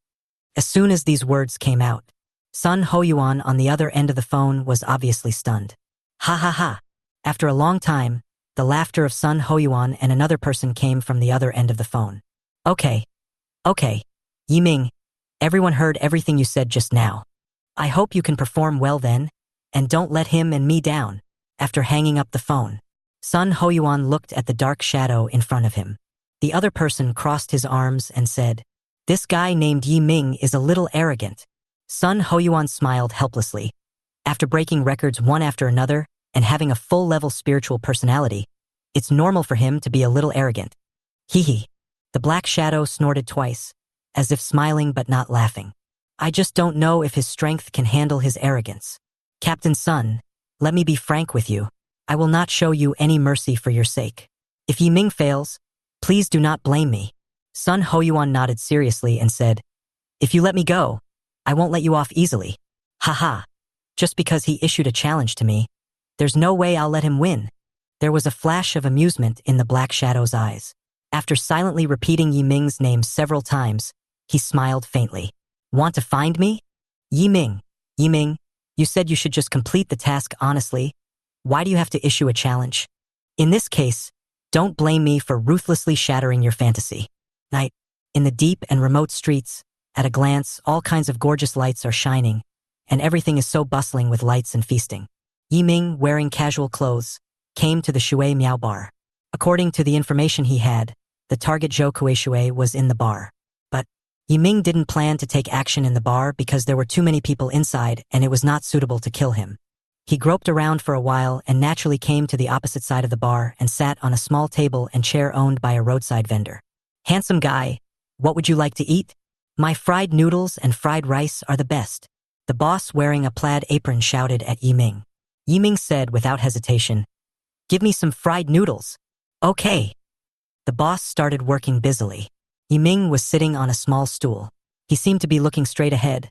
As soon as these words came out, Sun Hoyuan on the other end of the phone was obviously stunned. Ha ha ha. After a long time, the laughter of Sun Hoyuan and another person came from the other end of the phone. Okay. Yi Ming, everyone heard everything you said just now. I hope you can perform well then, and don't let him and me down. After hanging up the phone, Sun Hoyuan looked at the dark shadow in front of him. The other person crossed his arms and said, "This guy named Yi Ming is a little arrogant." Sun Hoyuan smiled helplessly. After breaking records one after another and having a full-level spiritual personality, it's normal for him to be a little arrogant. Hee hee. The black shadow snorted twice, as if smiling but not laughing. I just don't know if his strength can handle his arrogance. Captain Sun, let me be frank with you. I will not show you any mercy for your sake. If Yi Ming fails, please do not blame me. Sun Hoyuan nodded seriously and said, "If you let me go, I won't let you off easily. Haha. Just because he issued a challenge to me, there's no way I'll let him win." There was a flash of amusement in the black shadow's eyes. After silently repeating Yi Ming's name several times, he smiled faintly. "Want to find me? Yi Ming, Yi Ming, you said you should just complete the task honestly. Why do you have to issue a challenge? In this case, don't blame me for ruthlessly shattering your fantasy." Night. In the deep and remote streets, at a glance, all kinds of gorgeous lights are shining, and everything is so bustling with lights and feasting. Yi Ming, wearing casual clothes, came to the Shui Miao bar. According to the information he had, the target Zhou Kuei was in the bar. But Yi Ming didn't plan to take action in the bar because there were too many people inside and it was not suitable to kill him. He groped around for a while and naturally came to the opposite side of the bar and sat on a small table and chair owned by a roadside vendor. "Handsome guy, what would you like to eat?" "My fried noodles and fried rice are the best." The boss wearing a plaid apron shouted at Yi Ming. Yi Ming said without hesitation, "Give me some fried noodles." "Okay." The boss started working busily. Yi Ming was sitting on a small stool. He seemed to be looking straight ahead,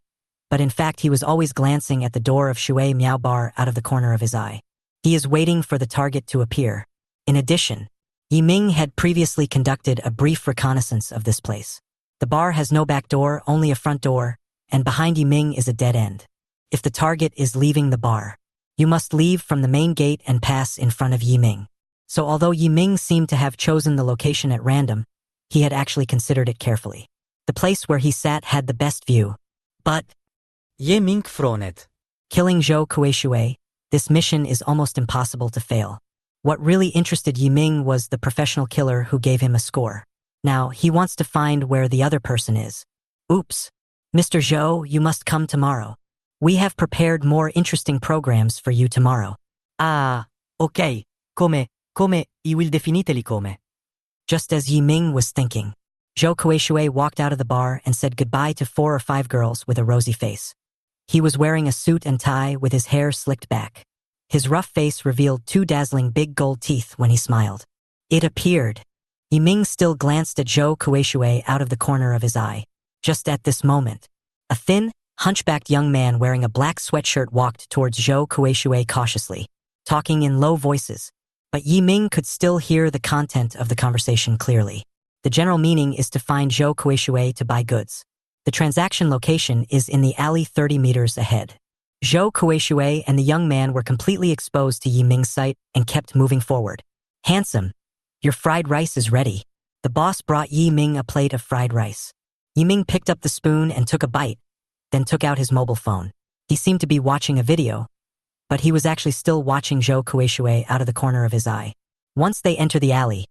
but in fact he was always glancing at the door of Shui Miao Bar out of the corner of his eye. He is waiting for the target to appear. In addition, Yi Ming had previously conducted a brief reconnaissance of this place. The bar has no back door, only a front door, and behind Yi Ming is a dead end. If the target is leaving the bar, you must leave from the main gate and pass in front of Yi Ming. So although Yi Ming seemed to have chosen the location at random, he had actually considered it carefully. The place where he sat had the best view. But Yi Ming frowned. killing Zhou Kuei, this mission is almost impossible to fail. What really interested Yi Ming was the professional killer who gave him a score. Now, he wants to find where the other person is. "Oops. Mr. Zhou, you must come tomorrow. We have prepared more interesting programs for you tomorrow." Ah, ok. Come, I will definitely come. Just as Yi Ming was thinking, Zhou Kuei walked out of the bar and said goodbye to 4 or 5 girls with a rosy face. He was wearing a suit and tie with his hair slicked back. His rough face revealed 2 dazzling big gold teeth when he smiled. It appeared. Yi Ming still glanced at Zhou Kuei out of the corner of his eye. Just at this moment, a thin, hunchbacked young man wearing a black sweatshirt walked towards Zhou Kuei cautiously, talking in low voices. But Yi Ming could still hear the content of the conversation clearly. The general meaning is to find Zhou Kuei to buy goods. The transaction location is in the alley 30 meters ahead. Zhou Kuei and the young man were completely exposed to Yi Ming's sight and kept moving forward. "Handsome, your fried rice is ready." The boss brought Yi Ming a plate of fried rice. Yi Ming picked up the spoon and took a bite, then took out his mobile phone. He seemed to be watching a video, but he was actually still watching Zhou Kuei out of the corner of his eye. Once they enter the alley,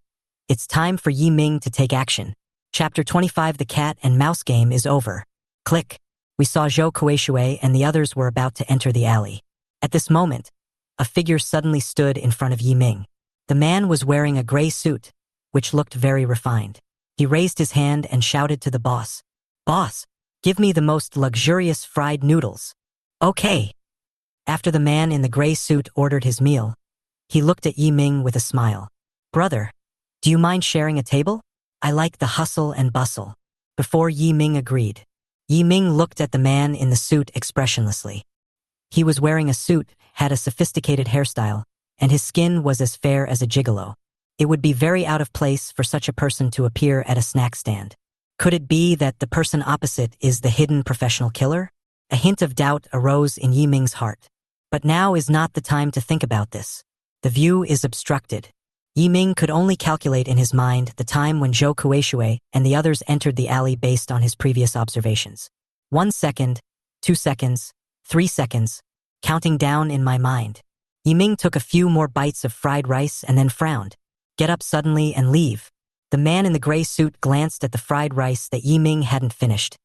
it's time for Yi Ming to take action. Chapter 25, The Cat and Mouse Game, is over. Click. We saw Zhou Kuei and the others were about to enter the alley. At this moment, a figure suddenly stood in front of Yi Ming. The man was wearing a gray suit, which looked very refined. He raised his hand and shouted to the boss, "Boss, give me the most luxurious fried noodles." "Okay." After the man in the gray suit ordered his meal, he looked at Yi Ming with a smile. "Brother, do you mind sharing a table? I like the hustle and bustle." Before Yi Ming agreed, Yi Ming looked at the man in the suit expressionlessly. He was wearing a suit, had a sophisticated hairstyle, and his skin was as fair as a gigolo. It would be very out of place for such a person to appear at a snack stand. Could it be that the person opposite is the hidden professional killer? A hint of doubt arose in Yi Ming's heart. But now is not the time to think about this. The view is obstructed. Yi Ming could only calculate in his mind the time when Zhou Kuei and the others entered the alley based on his previous observations. 1 second, 2 seconds, 3 seconds, counting down in my mind. Yiming took a few more bites of fried rice and then frowned. Get up suddenly and leave. The man in the gray suit glanced at the fried rice that Yiming hadn't finished,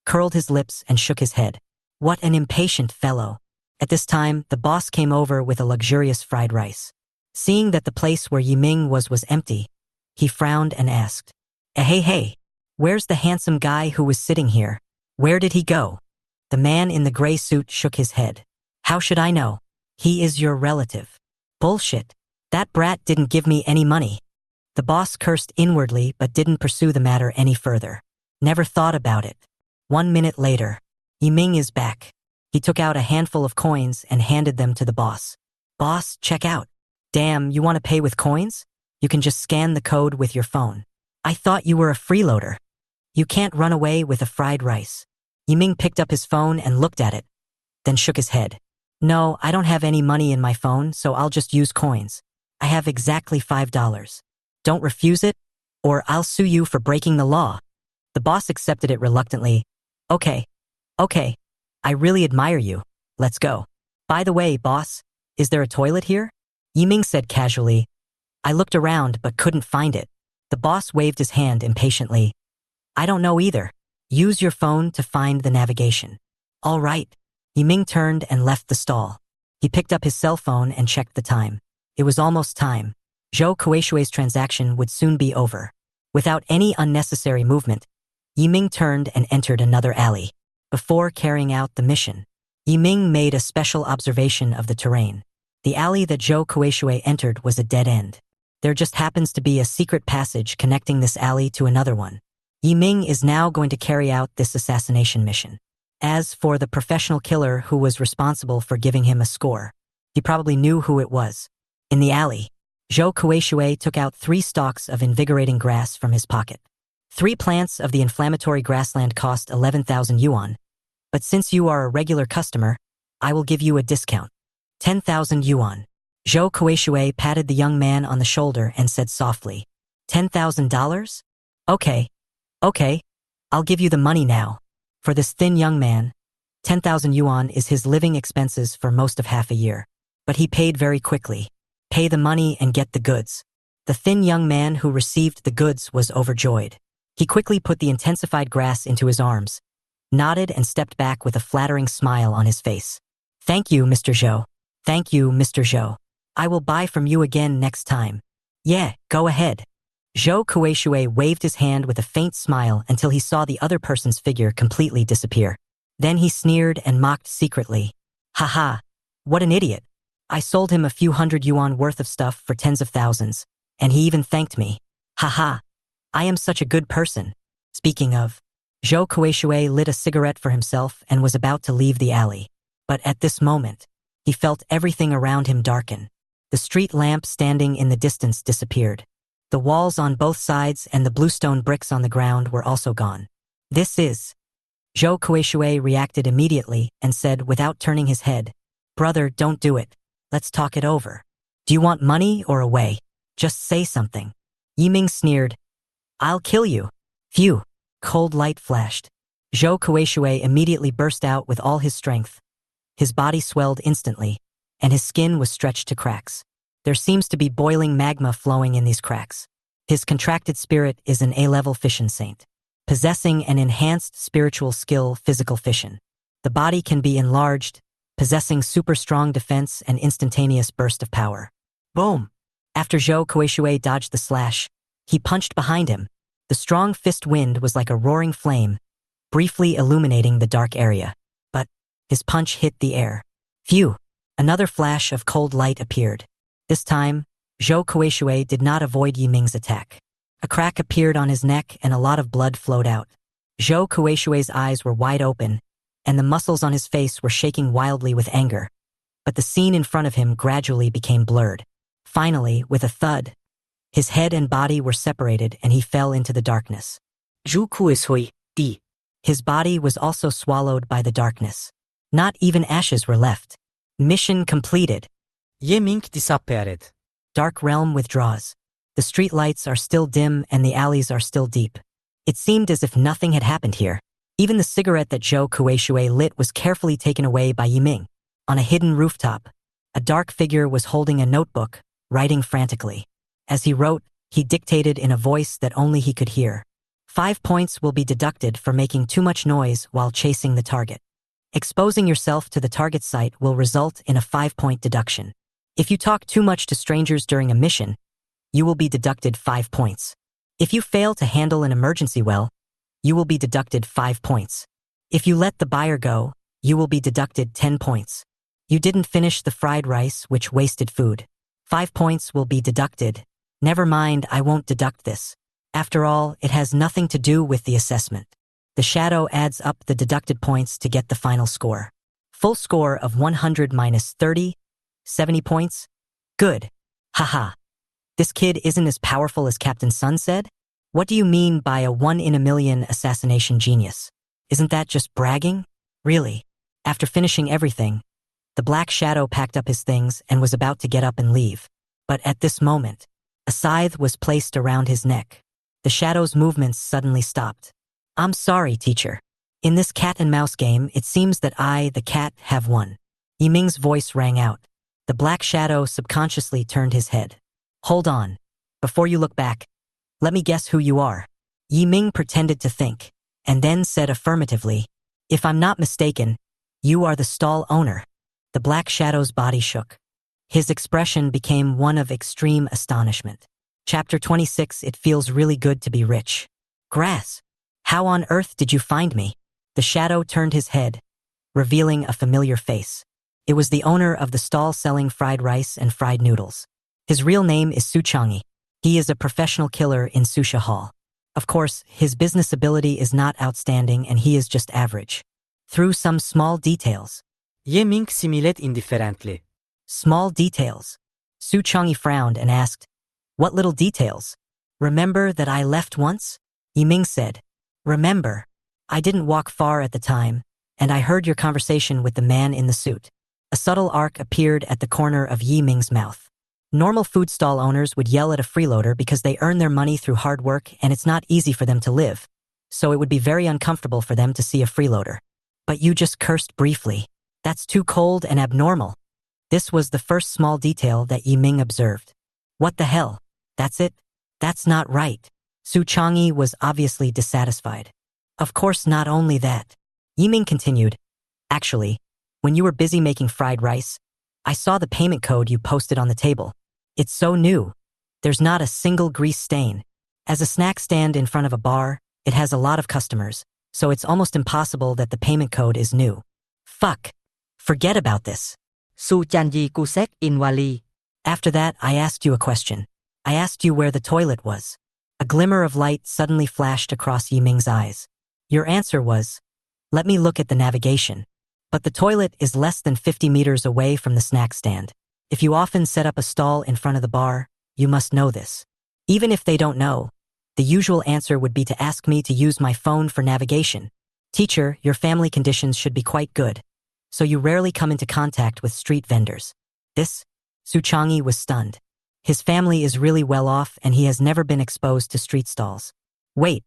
curled his lips and shook his head. What an impatient fellow. At this time, the boss came over with a luxurious fried rice. Seeing that the place where Yiming was empty, he frowned and asked, hey, where's the handsome guy who was sitting here? Where did he go? The man in the gray suit shook his head. How should I know? He is your relative. Bullshit. That brat didn't give me any money. The boss cursed inwardly but didn't pursue the matter any further. Never thought about it. 1 minute later, Yiming is back. He took out a handful of coins and handed them to the boss. Boss, check out. Damn, you want to pay with coins? You can just scan the code with your phone. I thought you were a freeloader. You can't run away with a fried rice. Yiming picked up his phone and looked at it, then shook his head. No, I don't have any money in my phone, so I'll just use coins. I have exactly $5. Don't refuse it, or I'll sue you for breaking the law. The boss accepted it reluctantly. Okay. I really admire you. Let's go. By the way, boss, is there a toilet here? Yiming said casually. I looked around but couldn't find it. The boss waved his hand impatiently. I don't know either. Use your phone to find the navigation. All right. Yiming turned and left the stall. He picked up his cell phone and checked the time. It was almost time. Zhou Kueishui's transaction would soon be over. Without any unnecessary movement, Yiming turned and entered another alley. Before carrying out the mission, Yiming made a special observation of the terrain. The alley that Zhou Kueishui entered was a dead end. There just happens to be a secret passage connecting this alley to another one. Yiming is now going to carry out this assassination mission. As for the professional killer who was responsible for giving him a score, he probably knew who it was. In the alley, Zhou Kueishui took out 3 stalks of invigorating grass from his pocket. 3 plants of the inflammatory grassland cost 11,000 yuan, but since you are a regular customer, I will give you a discount. 10,000 yuan. Zhou Kueishui patted the young man on the shoulder and said softly, $10,000? Okay, I'll give you the money now. For this thin young man, 10,000 yuan is his living expenses for most of half a year. But he paid very quickly. Pay the money and get the goods. The thin young man who received the goods was overjoyed. He quickly put the intensified grass into his arms, nodded and stepped back with a flattering smile on his face. Thank you, Mr. Zhou. Thank you, Mr. Zhou. I will buy from you again next time. Yeah, go ahead. Zhou Kueishui waved his hand with a faint smile until he saw the other person's figure completely disappear. Then he sneered and mocked secretly. Haha, what an idiot. I sold him a few hundred yuan worth of stuff for tens of thousands, and he even thanked me. Haha, I am such a good person. Speaking of, Zhou Kueishui lit a cigarette for himself and was about to leave the alley. But at this moment, he felt everything around him darken. The street lamp standing in the distance disappeared. The walls on both sides and the bluestone bricks on the ground were also gone. This is... Zhou Kueishui reacted immediately and said without turning his head, Brother, don't do it. Let's talk it over. Do you want money or a way? Just say something. Yiming sneered. I'll kill you. Phew. Cold light flashed. Zhou Kueishui immediately burst out with all his strength. His body swelled instantly, and his skin was stretched to cracks. There seems to be boiling magma flowing in these cracks. His contracted spirit is an A-level fission saint, possessing an enhanced spiritual skill physical fission. The body can be enlarged, possessing super strong defense and instantaneous burst of power. Boom! After Zhou Kueishui dodged the slash, he punched behind him. The strong fist wind was like a roaring flame, briefly illuminating the dark area. But his punch hit the air. Phew! Another flash of cold light appeared. This time, Zhou Kueishui did not avoid Yiming's attack. A crack appeared on his neck and a lot of blood flowed out. Zhou Kueishui's eyes were wide open, and the muscles on his face were shaking wildly with anger. But the scene in front of him gradually became blurred. Finally, with a thud, his head and body were separated and he fell into the darkness. Zhou Kueishui, D. His body was also swallowed by the darkness. Not even ashes were left. Mission completed. Yiming disappeared. Dark realm withdraws. The street lights are still dim and the alleys are still deep. It seemed as if nothing had happened here. Even the cigarette that Zhou Kueishui lit was carefully taken away by Yiming. On a hidden rooftop, A dark figure was holding a notebook, writing frantically. As he wrote, he dictated in a voice that only he could hear. 5 points will be deducted for making too much noise while chasing the target. Exposing yourself to the target site will result in a 5-point deduction. If you talk too much to strangers during a mission, you will be deducted 5 points. If you fail to handle an emergency well, you will be deducted 5 points. If you let the buyer go, you will be deducted 10 points. You didn't finish the fried rice, which wasted food. 5 points will be deducted. Never mind, I won't deduct this. After all, it has nothing to do with the assessment. The shadow adds up the deducted points to get the final score. Full score of 100 minus 30, 70 points? Good. Haha. This kid isn't as powerful as Captain Sun said? What do you mean by a 1 in a million assassination genius? Isn't that just bragging? Really? After finishing everything, the black shadow packed up his things and was about to get up and leave. But at this moment, a scythe was placed around his neck. The shadow's movements suddenly stopped. I'm sorry, teacher. In this cat and mouse game, it seems that I, the cat, have won. Yiming's voice rang out. The black shadow subconsciously turned his head. Hold on. Before you look back, let me guess who you are. Yiming pretended to think, and then said affirmatively, if I'm not mistaken, you are the stall owner. The black shadow's body shook. His expression became one of extreme astonishment. Chapter 26. It feels really good to be rich. Grass. How on earth did you find me? The shadow turned his head, revealing a familiar face. It was the owner of the stall selling fried rice and fried noodles. His real name is Su Changi. He is a professional killer in Susha Hall. Of course, his business ability is not outstanding and he is just average. Through some small details. Yiming similed indifferently. Small details. Su Changi frowned and asked, what little details? Remember that I left once? Yiming said, remember. I didn't walk far at the time, and I heard your conversation with the man in the suit. A subtle arc appeared at the corner of Yiming's mouth. Normal food stall owners would yell at a freeloader because they earn their money through hard work and it's not easy for them to live, so it would be very uncomfortable for them to see a freeloader. But you just cursed briefly. That's too cold and abnormal. This was the first small detail that Yiming observed. What the hell? That's it? That's not right. Su Changi was obviously dissatisfied. Of course, not only that. Yiming continued, actually, when you were busy making fried rice, I saw the payment code you posted on the table. It's so new. There's not a single grease stain. As a snack stand in front of a bar, it has a lot of customers, so it's almost impossible that the payment code is new. Fuck. Forget about this. Su Chanji kusek in wali. After that, I asked you a question. I asked you where the toilet was. A glimmer of light suddenly flashed across Yiming's eyes. Your answer was, let me look at the navigation. But the toilet is less than 50 meters away from the snack stand. If you often set up a stall in front of the bar, you must know this. Even if they don't know, the usual answer would be to ask me to use my phone for navigation. Teacher, your family conditions should be quite good, so you rarely come into contact with street vendors. This? Su Changi was stunned. His family is really well off and he has never been exposed to street stalls. Wait,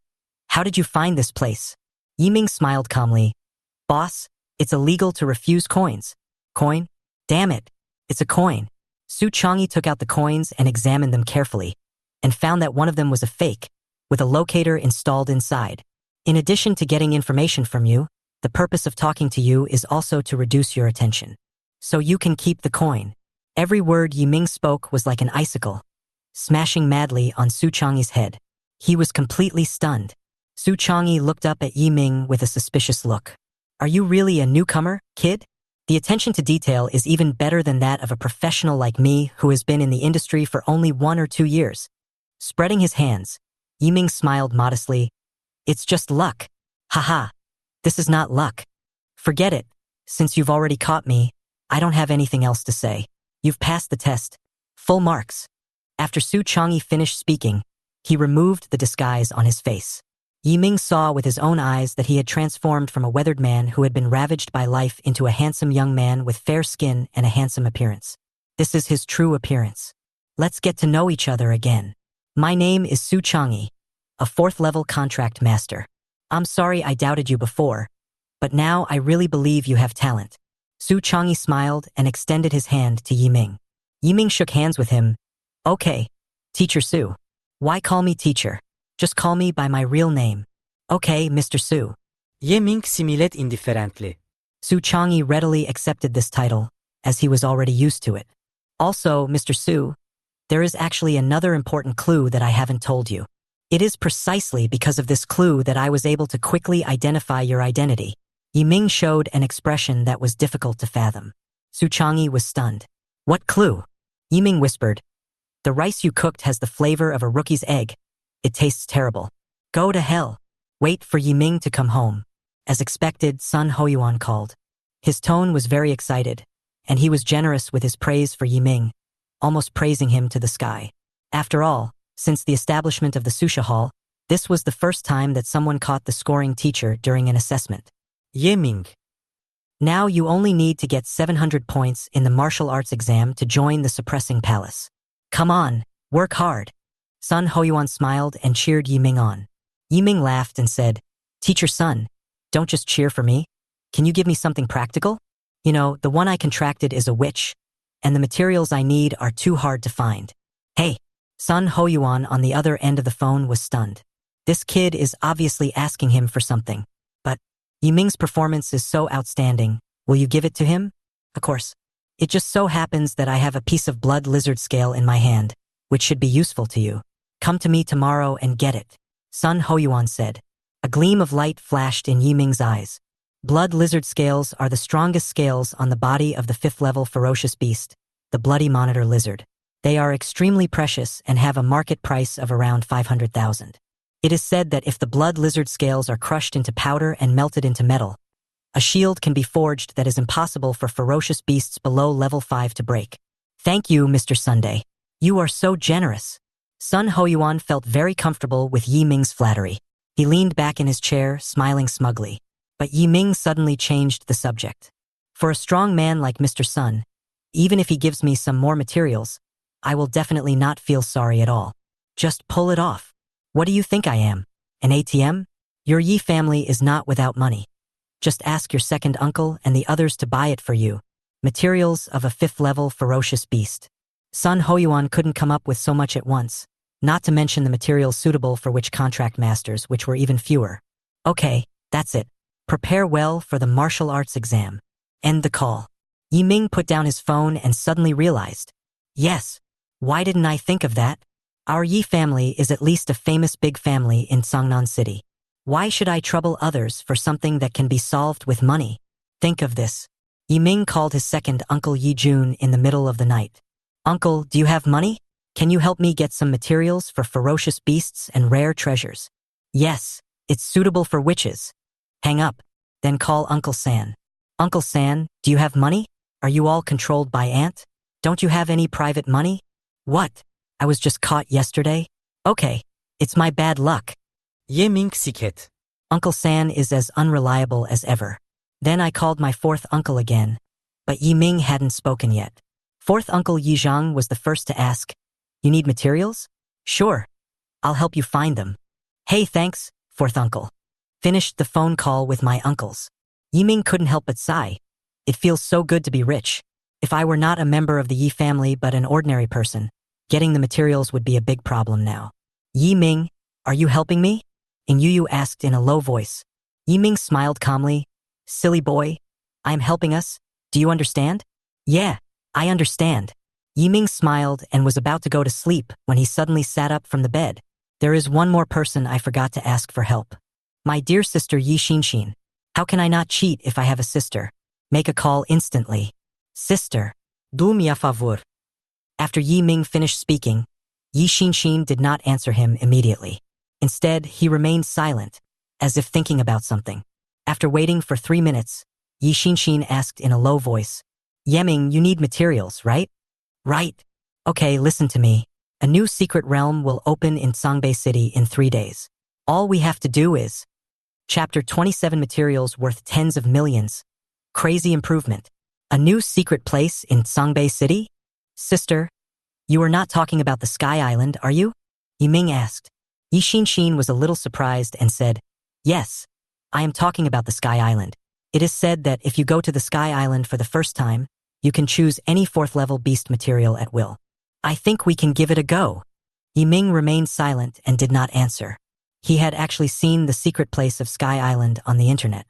how did you find this place? Yiming smiled calmly. Boss, it's illegal to refuse coins. Coin? Damn it, it's a coin. Su Changi took out the coins and examined them carefully, and found that one of them was a fake, with a locator installed inside. In addition to getting information from you, the purpose of talking to you is also to reduce your attention. So you can keep the coin. Every word Yiming spoke was like an icicle, smashing madly on Su Changi's head. He was completely stunned. Su Changi looked up at Yiming with a suspicious look. Are you really a newcomer, kid? The attention to detail is even better than that of a professional like me who has been in the industry for only 1 or 2 years. Spreading his hands, Yiming smiled modestly. It's just luck. Haha. This is not luck. Forget it. Since you've already caught me, I don't have anything else to say. You've passed the test. Full marks. After Su Changi finished speaking, he removed the disguise on his face. Yiming saw with his own eyes that he had transformed from a weathered man who had been ravaged by life into a handsome young man with fair skin and a handsome appearance. This is his true appearance. Let's get to know each other again. My name is Su Changi, a 4th-level contract master. I'm sorry I doubted you before, but now I really believe you have talent. Su Changyi smiled and extended his hand to Yiming. Yiming shook hands with him. Okay, Teacher Su. Why call me teacher? Just call me by my real name. Okay, Mr. Su. Yiming similed indifferently. Su Changyi readily accepted this title, as he was already used to it. Also, Mr. Su, there is actually another important clue that I haven't told you. It is precisely because of this clue that I was able to quickly identify your identity. Yiming showed an expression that was difficult to fathom. Su Changyi was stunned. What clue? Yiming whispered. The rice you cooked has the flavor of a rookie's egg. It tastes terrible. Go to hell. Wait for Yiming to come home. As expected, Sun Hoyuan called. His tone was very excited, and he was generous with his praise for Yiming, almost praising him to the sky. After all, since the establishment of the Susha Hall, this was the first time that someone caught the scoring teacher during an assessment. Yiming. Now you only need to get 700 points in the martial arts exam to join the suppressing palace. Come on, work hard. Sun Hoyuan smiled and cheered Yiming on. Yiming laughed and said, Teacher Sun, don't just cheer for me. Can you give me something practical? You know, the one I contracted is a witch, and the materials I need are too hard to find. Hey, Sun Hoyuan on the other end of the phone was stunned. This kid is obviously asking him for something. But Yiming's performance is so outstanding. Will you give it to him? Of course. It just so happens that I have a piece of blood lizard scale in my hand, which should be useful to you. Come to me tomorrow and get it. Sun Hoyuan said. A gleam of light flashed in Yiming's eyes. Blood lizard scales are the strongest scales on the body of the 5th level ferocious beast, the bloody monitor lizard. They are extremely precious and have a market price of around 500,000. It is said that if the blood lizard scales are crushed into powder and melted into metal, a shield can be forged that is impossible for ferocious beasts below level 5 to break. Thank you, Mr. Sunday. You are so generous. Sun Hoyuan felt very comfortable with Yiming's flattery. He leaned back in his chair, smiling smugly. But Yiming suddenly changed the subject. For a strong man like Mr. Sun, even if he gives me some more materials, I will definitely not feel sorry at all. Just pull it off. What do you think I am? An ATM? Your Yi family is not without money. Just ask your second uncle and the others to buy it for you. Materials of a 5th level ferocious beast. Sun Hoyuan couldn't come up with so much at once, not to mention the materials suitable for which contract masters, which were even fewer. Okay, that's it. Prepare well for the martial arts exam. End the call. Yiming put down his phone and suddenly realized. Yes, why didn't I think of that? Our Yi family is at least a famous big family in Sangnan City. Why should I trouble others for something that can be solved with money? Think of this. Yiming called his second uncle Yi Jun in the middle of the night. Uncle, do you have money? Can you help me get some materials for ferocious beasts and rare treasures? Yes, it's suitable for witches. Hang up, then call Uncle San. Uncle San, do you have money? Are you all controlled by Ant? Don't you have any private money? What? I was just caught yesterday? Okay, it's my bad luck. Yiming siket. Uncle San is as unreliable as ever. Then I called my fourth uncle again, but Yiming hadn't spoken yet. Fourth uncle Yizhang was the first to ask, You need materials? Sure. I'll help you find them. Hey, thanks, fourth uncle. Finished the phone call with my uncles. Yiming couldn't help but sigh. It feels so good to be rich. If I were not a member of the Yi family but an ordinary person, getting the materials would be a big problem now. Yiming, are you helping me? And Yu asked in a low voice. Yiming smiled calmly. Silly boy, I am helping us. Do you understand? Yeah, I understand. Yiming smiled and was about to go to sleep when he suddenly sat up from the bed. There is one more person I forgot to ask for help. My dear sister Yi Xinshin. How can I not cheat if I have a sister? Make a call instantly. Sister. Do me a favor. After Yiming finished speaking, Yi Xinshin did not answer him immediately. Instead, he remained silent, as if thinking about something. After waiting for 3 minutes, Yi Xinshin asked in a low voice, Yiming, you need materials, right? Right. Okay, listen to me. A new secret realm will open in Songbei City in 3 days. All we have to do is... Chapter 27 materials worth tens of millions. Crazy improvement. A new secret place in Songbei City? Sister, you are not talking about the Sky Island, are you? Yiming asked. Yi Xinshin was a little surprised and said, Yes, I am talking about the Sky Island. It is said that if you go to the Sky Island for the first time, you can choose any 4th level beast material at will. I think we can give it a go. Yiming remained silent and did not answer. He had actually seen the secret place of Sky Island on the internet.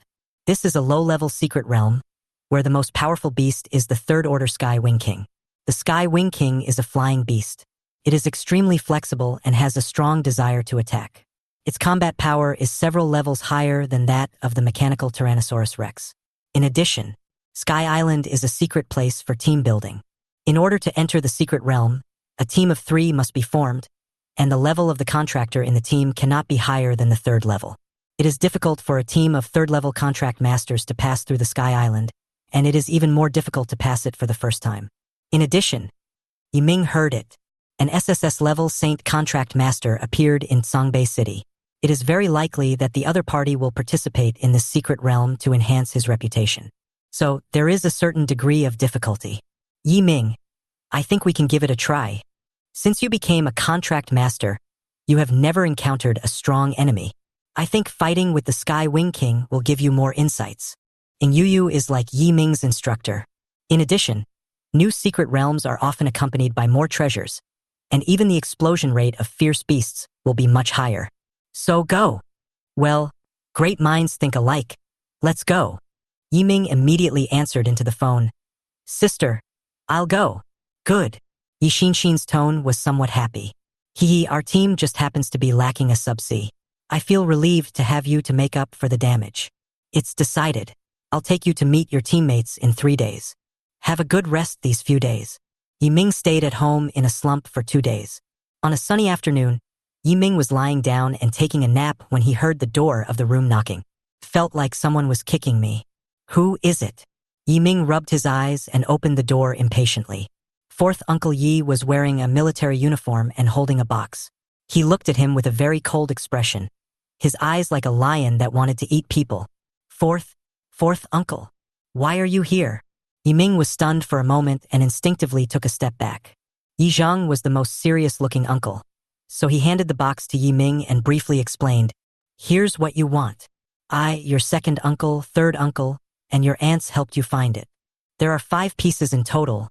This is a low-level secret realm, where the most powerful beast is the 3rd Order Sky Wing King. The Sky Wing King is a flying beast. It is extremely flexible and has a strong desire to attack. Its combat power is several levels higher than that of the mechanical Tyrannosaurus Rex. In addition, Sky Island is a secret place for team building. In order to enter the secret realm, a team of 3 must be formed, and the level of the contractor in the team cannot be higher than the 3rd level. It is difficult for a team of 3rd level contract masters to pass through the Sky Island, and it is even more difficult to pass it for the first time. In addition, Yiming heard it. An SSS-level Saint contract master appeared in Songbei City. It is very likely that the other party will participate in this secret realm to enhance his reputation. So, there is a certain degree of difficulty. Yiming, I think we can give it a try. Since you became a contract master, you have never encountered a strong enemy. I think fighting with the Sky Wing King will give you more insights. And Yu is like Yiming's instructor. In addition, new secret realms are often accompanied by more treasures, and even the explosion rate of fierce beasts will be much higher. So go. Well, great minds think alike. Let's go. Yiming immediately answered into the phone. Sister, I'll go. Good. Yishinshin's tone was somewhat happy. Our team just happens to be lacking a sub-C. I feel relieved to have you to make up for the damage. It's decided. I'll take you to meet your teammates in 3 days. Have a good rest these few days. Yiming stayed at home in a slump for 2 days. On a sunny afternoon, Yiming was lying down and taking a nap when he heard the door of the room knocking. Felt like someone was kicking me. Who is it? Yiming rubbed his eyes and opened the door impatiently. 4th Uncle Yi was wearing a military uniform and holding a box. He looked at him with a very cold expression, his eyes like a lion that wanted to eat people. Fourth Uncle, why are you here? Yiming was stunned for a moment and instinctively took a step back. Yizhang was the most serious-looking uncle, so he handed the box to Yiming and briefly explained, Here's what you want. I, your 2nd uncle, 3rd uncle, and your aunts helped you find it. There are 5 pieces in total,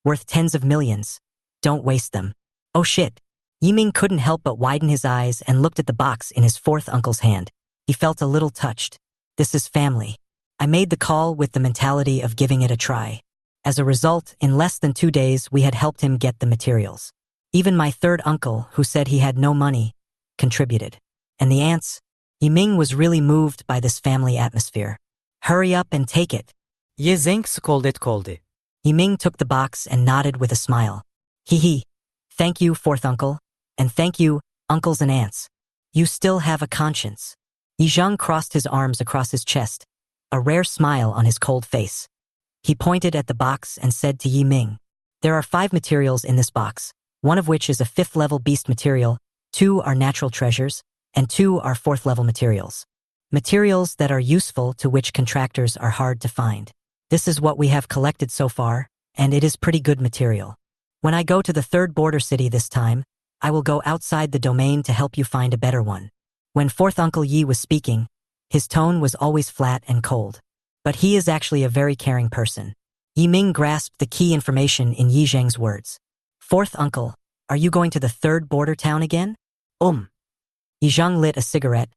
worth tens of millions. Don't waste them. Oh shit. Yiming couldn't help but widen his eyes and looked at the box in his 4th uncle's hand. He felt a little touched. This is family. I made the call with the mentality of giving it a try. As a result, in less than 2 days, we had helped him get the materials. Even my 3rd uncle, who said he had no money, contributed. And the aunts? Yiming was really moved by this family atmosphere. Hurry up and take it. Yezeng scolded kolde. Yiming took the box and nodded with a smile. Thank you, 4th uncle. And thank you, uncles and aunts. You still have a conscience. Yizhang crossed his arms across his chest, a rare smile on his cold face. He pointed at the box and said to Yiming, There are 5 materials in this box, one of which is a 5th level beast material, 2 are natural treasures, and 2 are 4th level materials. Materials that are useful to which contractors are hard to find. This is what we have collected so far, and it is pretty good material. When I go to the 3rd border city this time, I will go outside the domain to help you find a better one. When 4th Uncle Yi was speaking, his tone was always flat and cold. But he is actually a very caring person. Yiming grasped the key information in Yi Zheng's words. 4th Uncle, are you going to the 3rd border town again? Yi Zheng lit a cigarette.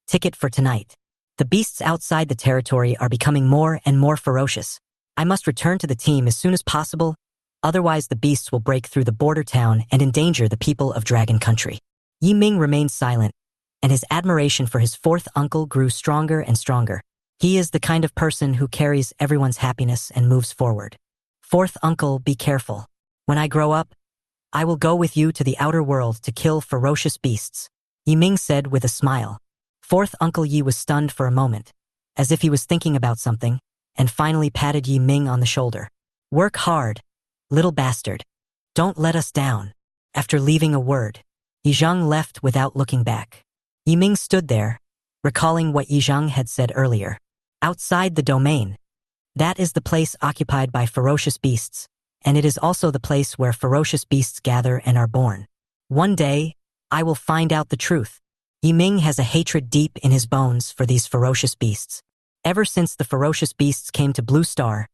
Ticket for tonight. The beasts outside the territory are becoming more and more ferocious. I must return to the team as soon as possible, otherwise the beasts will break through the border town and endanger the people of Dragon Country. Yiming remained silent, and his admiration for his 4th uncle grew stronger and stronger. He is the kind of person who carries everyone's happiness and moves forward. 4th uncle, be careful. When I grow up, I will go with you to the outer world to kill ferocious beasts, Yiming said with a smile. 4th Uncle Yi was stunned for a moment, as if he was thinking about something, and finally patted Yiming on the shoulder. Work hard, little bastard. Don't let us down. After leaving a word, Yizhang left without looking back. Yiming stood there, recalling what Yizhang had said earlier. Outside the domain. That is the place occupied by ferocious beasts, and it is also the place where ferocious beasts gather and are born. One day, I will find out the truth. Yiming has a hatred deep in his bones for these ferocious beasts. Ever since the ferocious beasts came to Blue Star,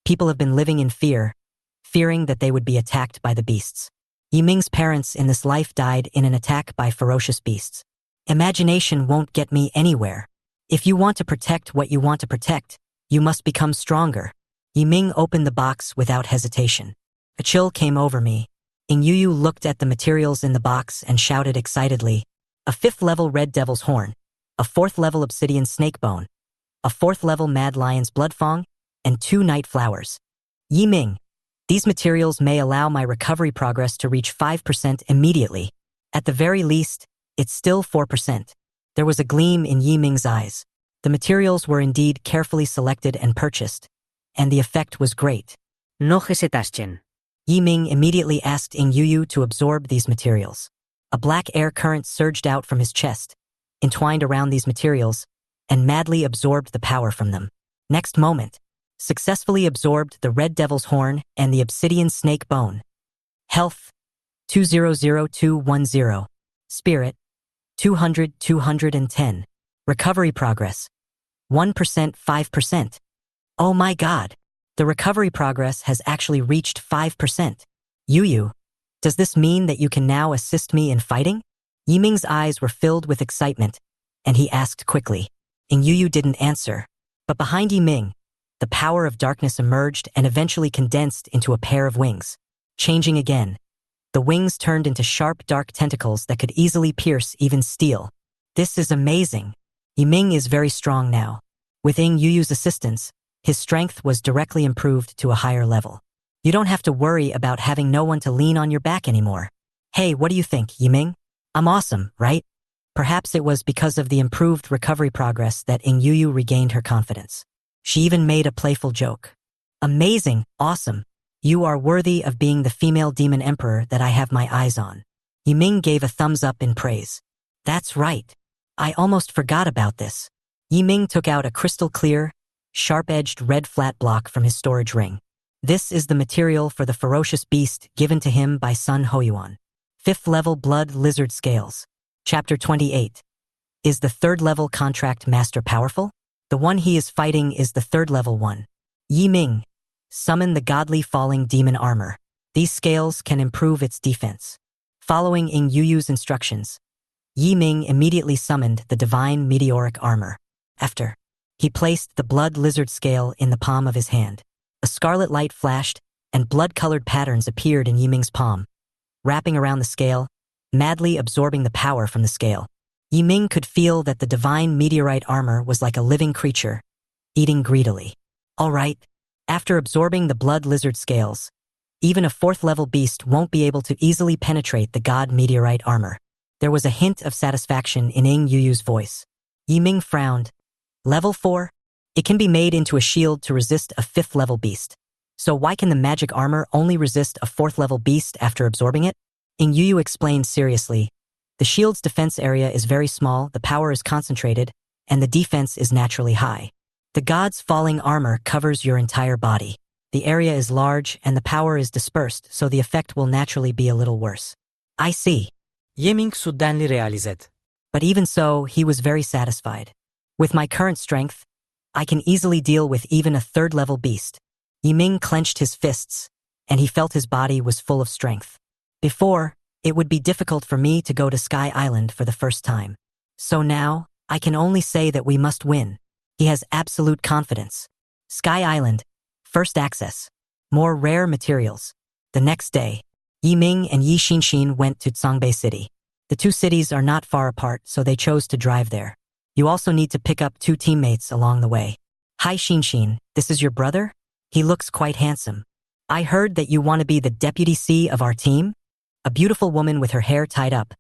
people have been living in fear, fearing that they would be attacked by the beasts. Yiming's parents in this life died in an attack by ferocious beasts. Imagination won't get me anywhere. If you want to protect what you want to protect, you must become stronger. Yiming opened the box without hesitation. A chill came over me. Yu looked at the materials in the box and shouted excitedly, a 5th-level red devil's horn, a 4th-level obsidian snake bone, a 4th-level mad lion's blood fong, and 2 night flowers. Yiming, these materials may allow my recovery progress to reach 5% immediately. At the very least, it's still 4%. There was a gleam in Yiming's eyes. The materials were indeed carefully selected and purchased, and the effect was great. No hesitaste. Yiming immediately asked Yu to absorb these materials. A black air current surged out from his chest, entwined around these materials, and madly absorbed the power from them. Next moment, successfully absorbed the red devil's horn and the obsidian snake bone. Health, 200210. Spirit, 210. Recovery progress, 1% 5%. Oh my god! The recovery progress has actually reached 5%. Yu, does this mean that you can now assist me in fighting? Yiming's eyes were filled with excitement, and he asked quickly. Yu didn't answer, but behind Yiming, the power of darkness emerged and eventually condensed into a pair of wings. Changing again, the wings turned into sharp dark tentacles that could easily pierce even steel. This is amazing. Yiming is very strong now. With Yu's assistance, his strength was directly improved to a higher level. You don't have to worry about having no one to lean on your back anymore. Hey, what do you think, Yiming? I'm awesome, right? Perhaps it was because of the improved recovery progress that Yu regained her confidence. She even made a playful joke. Amazing, awesome. You are worthy of being the female demon emperor that I have my eyes on. Yiming gave a thumbs up in praise. That's right. I almost forgot about this. Yiming took out a crystal clear, sharp-edged red flat block from his storage ring. This is the material for the ferocious beast given to him by Sun Hoyuan. 5th-level blood lizard scales. Chapter 28. Is the 3rd-level contract master powerful? The one he is fighting is the 3rd-level one. Yiming, summon the godly falling demon armor. These scales can improve its defense. Following Yu's instructions, Yiming immediately summoned the divine meteoric armor. After, he placed the blood lizard scale in the palm of his hand. A scarlet light flashed, and blood-colored patterns appeared in Yiming's palm, wrapping around the scale, madly absorbing the power from the scale. Yiming could feel that the divine meteorite armor was like a living creature, eating greedily. All right, after absorbing the blood lizard scales, even a 4th-level beast won't be able to easily penetrate the god meteorite armor. There was a hint of satisfaction in Yu's voice. Yiming frowned. Level 4? It can be made into a shield to resist a 5th-level beast. So why can the magic armor only resist a 4th-level beast after absorbing it? Yu explained seriously. The shield's defense area is very small, the power is concentrated, and the defense is naturally high. The god's falling armor covers your entire body. The area is large and the power is dispersed, so the effect will naturally be a little worse. I see. Yiming suddenly realized. But even so, he was very satisfied. With my current strength, I can easily deal with even a 3rd-level beast. Yiming clenched his fists, and he felt his body was full of strength. Before, it would be difficult for me to go to Sky Island for the first time. So now, I can only say that we must win. He has absolute confidence. Sky Island, first access, more rare materials. The next day, Yiming and Yi Xinshin went to Songbei City. The 2 cities are not far apart, so they chose to drive there. You also need to pick up 2 teammates along the way. Hi Xinshin, this is your brother? He looks quite handsome. I heard that you want to be the deputy C of our team? A beautiful woman with her hair tied up,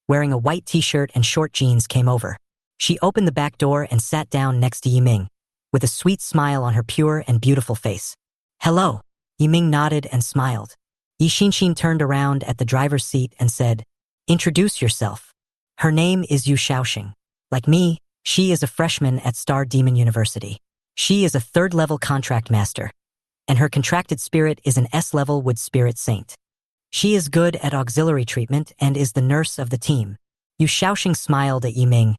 wearing a white t-shirt and short jeans came over. She opened the back door and sat down next to Yiming, with a sweet smile on her pure and beautiful face. Hello. Yiming nodded and smiled. Yi Xinshin turned around at the driver's seat and said, Introduce yourself. Her name is Yu Shaoxing. Like me, she is a freshman at Star Demon University. She is a 3rd-level contract master, and her contracted spirit is an S-level wood spirit saint. She is good at auxiliary treatment and is the nurse of the team. Yu Shaoxing smiled at Yiming.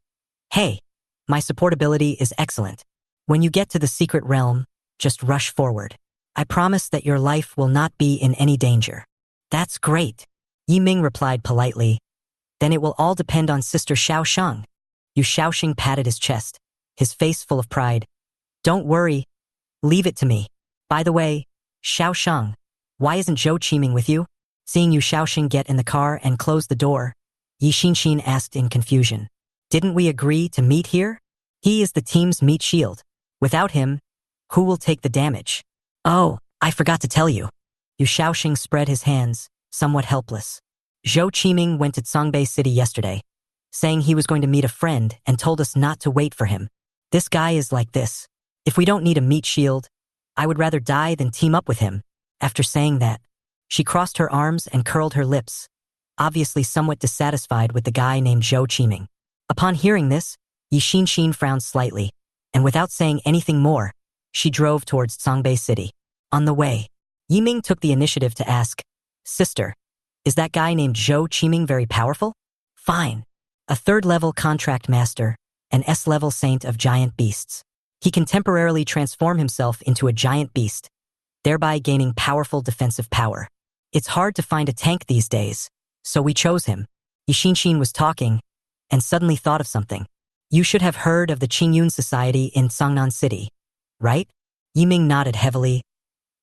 Hey, my support ability is excellent. When you get to the secret realm, just rush forward. I promise that your life will not be in any danger. That's great. Yi Ming replied politely. Then it will all depend on Sister Xiao Shang. Yu Xiaoxing patted his chest, his face full of pride. Don't worry. Leave it to me. By the way, Xiao Shang, why isn't Zhou Qiming with you? Seeing Yu Xiaoxing get in the car and close the door, Yi Xinxin asked in confusion. Didn't we agree to meet here? He is the team's meat shield. Without him, who will take the damage? Oh, I forgot to tell you. Yu Xiaoxing spread his hands, somewhat helpless. Zhou Qiming went to Songbei City yesterday, saying he was going to meet a friend and told us not to wait for him. This guy is like this. If we don't need a meat shield, I would rather die than team up with him. After saying that, she crossed her arms and curled her lips, obviously somewhat dissatisfied with the guy named Zhou Qiming. Upon hearing this, Yi Xinxin frowned slightly, and without saying anything more, she drove towards Songbei City. On the way, Yi Ming took the initiative to ask, Sister, is that guy named Zhou Qiming very powerful? Fine. A third-level contract master, an S-level saint of giant beasts. He can temporarily transform himself into a giant beast, thereby gaining powerful defensive power. It's hard to find a tank these days, so we chose him. Yi Xinxin was talking, and suddenly thought of something. You should have heard of the Qingyun Society in Songnan City, right? Yi Ming nodded heavily.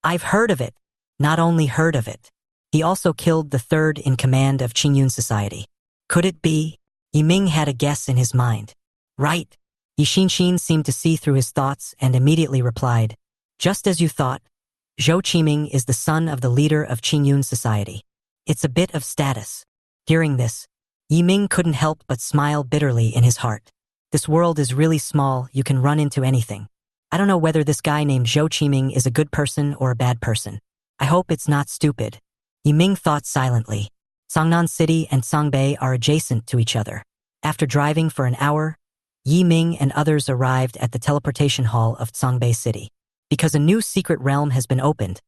I've heard of it. Not only heard of it. He also killed the third in command of Qingyun Society. Could it be? Yi Ming had a guess in his mind. Right. Yi Xinxin seemed to see through his thoughts and immediately replied, just as you thought, Zhou Qiming is the son of the leader of Qingyun Society. It's a bit of status. Hearing this, Yi Ming couldn't help but smile bitterly in his heart. This world is really small, you can run into anything. I don't know whether this guy named Zhou Qiming is a good person or a bad person. I hope it's not stupid. Yi Ming thought silently. Songnan City and Songbei are adjacent to each other. After driving for an hour, Yi Ming and others arrived at the teleportation hall of Songbei City. Because a new secret realm has been opened,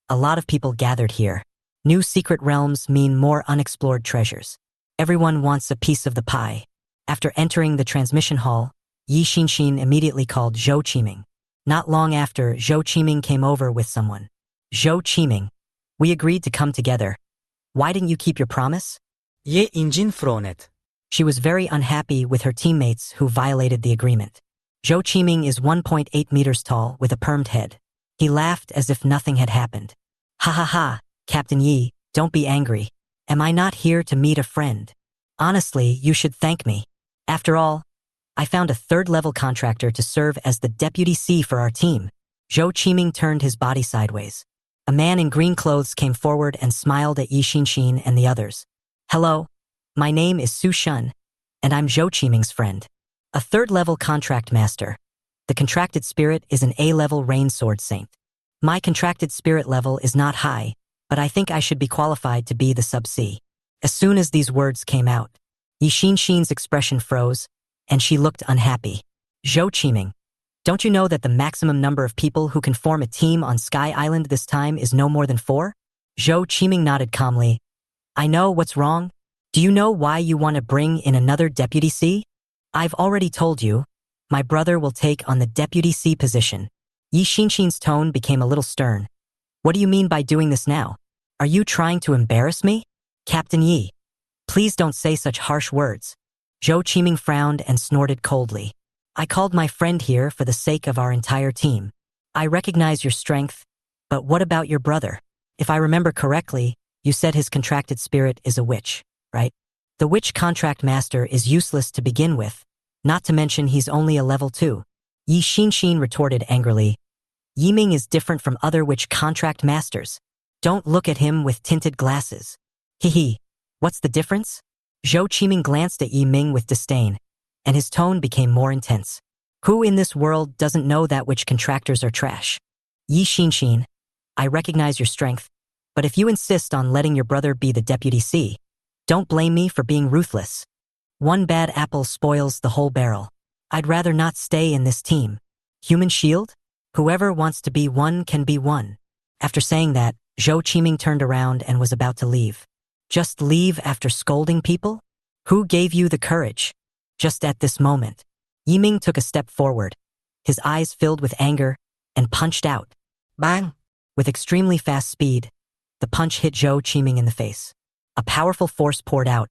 a lot of people gathered here. New secret realms mean more unexplored treasures. Everyone wants a piece of the pie. After entering the transmission hall, Yi Xinxin immediately called Zhou Qiming. Not long after, Zhou Qiming came over with someone. Zhou Qiming, we agreed to come together. Why didn't you keep your promise? Ye injin fronet. She was very unhappy with her teammates who violated the agreement. Zhou Qiming is 1.8 meters tall with a permed head. He laughed as if nothing had happened. Ha ha ha, Captain Yi, don't be angry. Am I not here to meet a friend? Honestly, you should thank me. After all, I found a third-level contractor to serve as the deputy C for our team. Zhou Qiming turned his body sideways. A man in green clothes came forward and smiled at Yi Xinxin and the others. Hello, my name is Su Shun, and I'm Zhou Qiming's friend. A third-level contract master. The contracted spirit is an A-level rain sword saint. My contracted spirit level is not high, but I think I should be qualified to be the sub-C. As soon as these words came out, Yi Xinxin's expression froze, and she looked unhappy. Zhou Qiming, don't you know that the maximum number of people who can form a team on Sky Island this time is no more than 4? Zhou Qiming nodded calmly. I know what's wrong. Do you know why you want to bring in another deputy C? I've already told you. My brother will take on the deputy C position. Yi Xinxin's tone became a little stern. What do you mean by doing this now? Are you trying to embarrass me? Captain Yi, please don't say such harsh words. Zhou Qiming frowned and snorted coldly. I called my friend here for the sake of our entire team. I recognize your strength, but what about your brother? If I remember correctly, you said his contracted spirit is a witch, right? The witch contract master is useless to begin with, not to mention he's only a level 2. Yi Xinxin retorted angrily. Yi Ming is different from other witch contract masters. Don't look at him with tinted glasses. Hee, what's the difference? Zhou Qiming glanced at Yi Ming with disdain, and his tone became more intense. Who in this world doesn't know that witch contractors are trash? Yi Xinxin, I recognize your strength, but if you insist on letting your brother be the deputy C, don't blame me for being ruthless. One bad apple spoils the whole barrel. I'd rather not stay in this team. Human shield? Whoever wants to be one can be one. After saying that, Zhou Qiming turned around and was about to leave. Just leave after scolding people? Who gave you the courage? Just at this moment, Yi Ming took a step forward, His eyes filled with anger, and punched out. Bang! With extremely fast speed, the punch hit Zhou Qiming in the face. A powerful force poured out,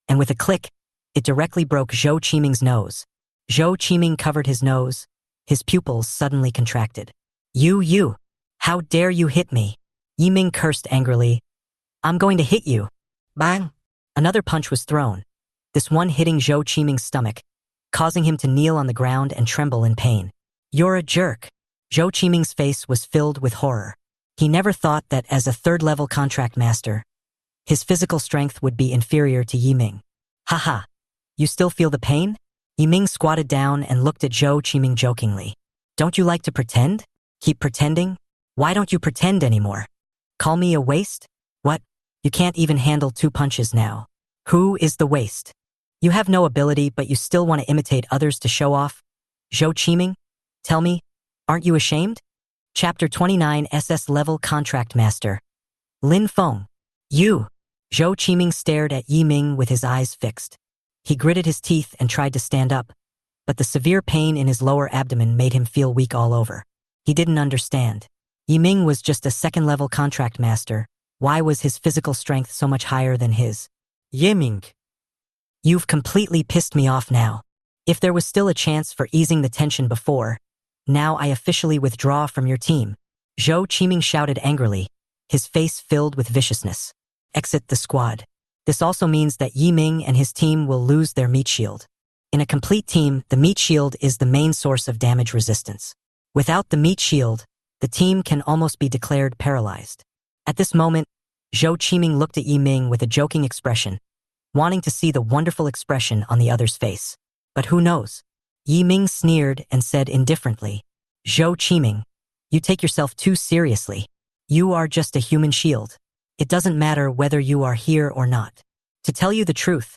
and with a click, it directly broke Zhou Qiming's nose. Zhou Qiming covered his nose. His pupils suddenly contracted. You! How dare you hit me? Yiming cursed angrily. I'm going to hit you. Bang! Another punch was thrown, this one hitting Zhou Qiming's stomach, causing him to kneel on the ground and tremble in pain. You're a jerk. Zhou Qiming's face was filled with horror. He never thought that as a third-level contract master, his physical strength would be inferior to Yiming. Haha, you still feel the pain? Yiming squatted down and looked at Zhou Qiming jokingly. Don't you like to pretend? Keep pretending? Why don't you pretend anymore? Call me a waste? What? You can't even handle 2 punches now. Who is the waste? You have no ability, but you still want to imitate others to show off? Zhou Qiming? Tell me, aren't you ashamed? Chapter 29 SS Level Contract Master. Lin Feng. You! Zhou Qiming stared at Yiming with his eyes fixed. He gritted his teeth and tried to stand up, but the severe pain in his lower abdomen made him feel weak all over. He didn't understand. Yiming was just a second-level contract master. Why was his physical strength so much higher than his? Yiming. You've completely pissed me off now. If there was still a chance for easing the tension before, now I officially withdraw from your team. Zhou Qiming shouted angrily, his face filled with viciousness. Exit the squad. This also means that Yiming and his team will lose their meat shield. In a complete team, the meat shield is the main source of damage resistance. Without the meat shield, the team can almost be declared paralyzed. At this moment, Zhou Qiming looked at Yiming with a joking expression, wanting to see the wonderful expression on the other's face. But who knows? Yiming sneered and said indifferently, Zhou Qiming, you take yourself too seriously. You are just a human shield. It doesn't matter whether you are here or not. To tell you the truth,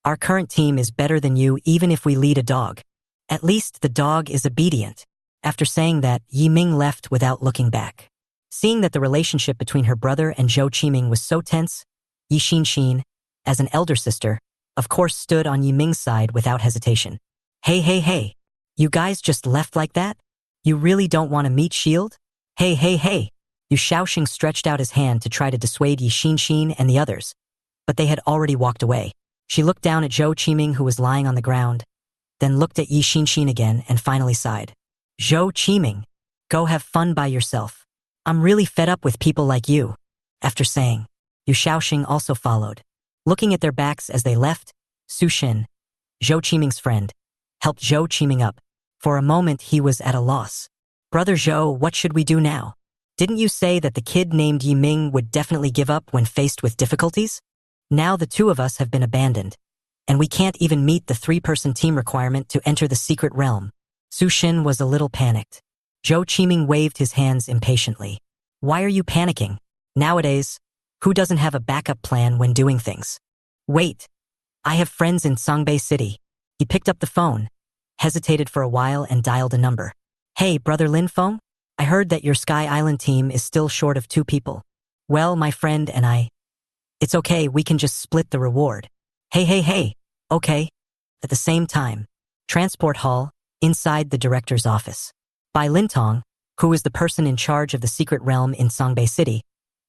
our current team is better than you even if we lead a dog. At least the dog is obedient. After saying that, Yiming left without looking back. Seeing that the relationship between her brother and Zhou Qiming was so tense, Yi Xinxin, as an elder sister, of course stood on Yiming's side without hesitation. Hey, you guys just left like that? You really don't want a meat shield? Hey. Yu Shaoxing stretched out his hand to try to dissuade Yi Xinxin and the others, but they had already walked away. She looked down at Zhou Qiming, who was lying on the ground, then looked at Yi Xinxin again and finally sighed. Zhou Qiming, go have fun by yourself. I'm really fed up with people like you. After saying, Yu Shaoxing also followed. Looking at their backs as they left, Su Xin, Zhou Qiming's friend, helped Zhou Qiming up. For a moment he was at a loss. Brother Zhou, what should we do now? Didn't you say that the kid named Yiming would definitely give up when faced with difficulties? Now the 2 of us have been abandoned, and we can't even meet the 3-person team requirement to enter the secret realm. Su Xin was a little panicked. Zhou Qiming waved his hands impatiently. Why are you panicking? Nowadays, who doesn't have a backup plan when doing things? Wait, I have friends in Songbei City. He picked up the phone, hesitated for a while and dialed a number. Hey, brother Lin Feng? I heard that your Sky Island team is still short of 2 people. Well, my friend and I. It's okay, we can just split the reward. Hey. Okay. At the same time, transport hall, inside the director's office. Bai Lintong, who is the person in charge of the secret realm in Songbei City,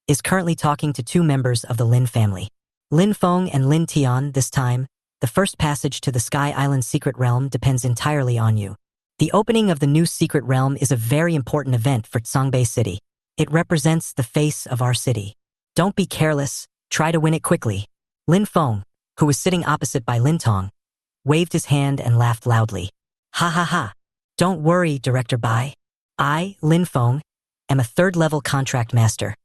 is currently talking to 2 members of the Lin family. Lin Feng and Lin Tian. This time, the first passage to the Sky Island secret realm depends entirely on you. The opening of the new secret realm is a very important event for Songbei City. It represents the face of our city. Don't be careless, try to win it quickly. Lin Feng, who was sitting opposite Bai Lintong, waved his hand and laughed loudly. Ha. Don't worry, Director Bai. I, Lin Feng, am a 3rd-level contract master,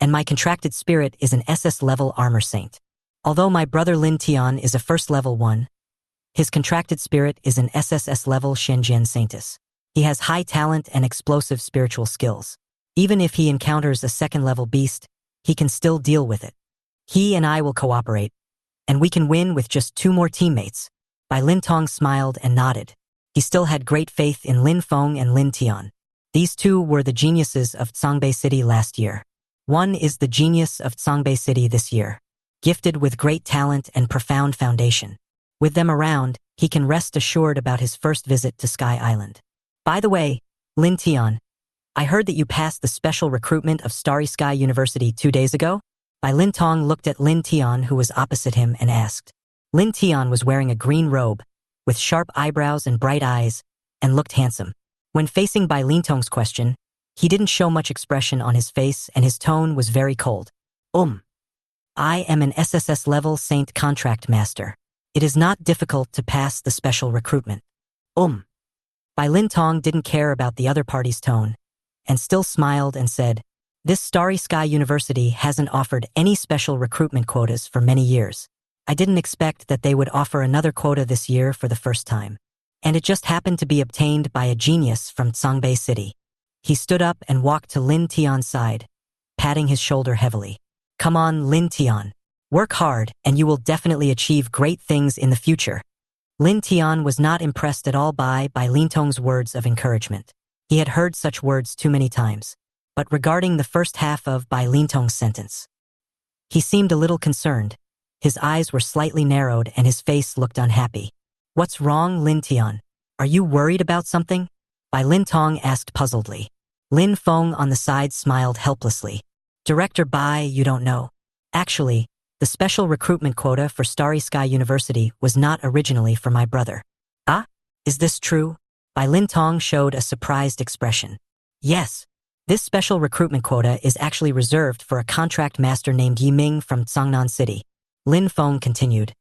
and my contracted spirit is an SS-level armor saint. Although my brother Lin Tian is a 1st-level one, his contracted spirit is an SSS-level Shenzhen Saintus. He has high talent and explosive spiritual skills. Even if he encounters a 2nd-level beast, he can still deal with it. He and I will cooperate, and we can win with just 2 more teammates. Bai Lintong smiled and nodded. He still had great faith in Lin Feng and Lin Tian. These 2 were the geniuses of Songbei City last year. One is the genius of Songbei City this year, gifted with great talent and profound foundation. With them around, he can rest assured about his first visit to Sky Island. By the way, Lin Tian, I heard that you passed the special recruitment of Starry Sky University 2 days ago? Bai Lin Tong looked at Lin Tian, who was opposite him, and asked. Lin Tian was wearing a green robe, with sharp eyebrows and bright eyes, and looked handsome. When facing Bai Lin Tong's question, he didn't show much expression on his face and his tone was very cold. I am an SSS level Saint Contract Master. It is not difficult to pass the special recruitment. Bai Lin Tong didn't care about the other party's tone, and still smiled and said, this Starry Sky University hasn't offered any special recruitment quotas for many years. I didn't expect that they would offer another quota this year for the first time. And it just happened to be obtained by a genius from Songbei City. He stood up and walked to Lin Tian's side, patting his shoulder heavily. Come on, Lin Tian. Work hard and you will definitely achieve great things in the future. Lin Tian was not impressed at all by Bai Lin Tong's words of encouragement. He had heard such words too many times. But regarding the first half of Bai Lin Tong's sentence, he seemed a little concerned. His eyes were slightly narrowed and his face looked unhappy. What's wrong, Lin Tian? Are you worried about something? Bai Lin Tong asked puzzledly. Lin Feng on the side smiled helplessly. Director Bai, you don't know. Actually, the special recruitment quota for Starry Sky University was not originally for my brother. Ah? Is this true? Bai Lin Tong showed a surprised expression. Yes. This special recruitment quota is actually reserved for a contract master named Yi Ming from Tsangnan City. Lin Feng continued.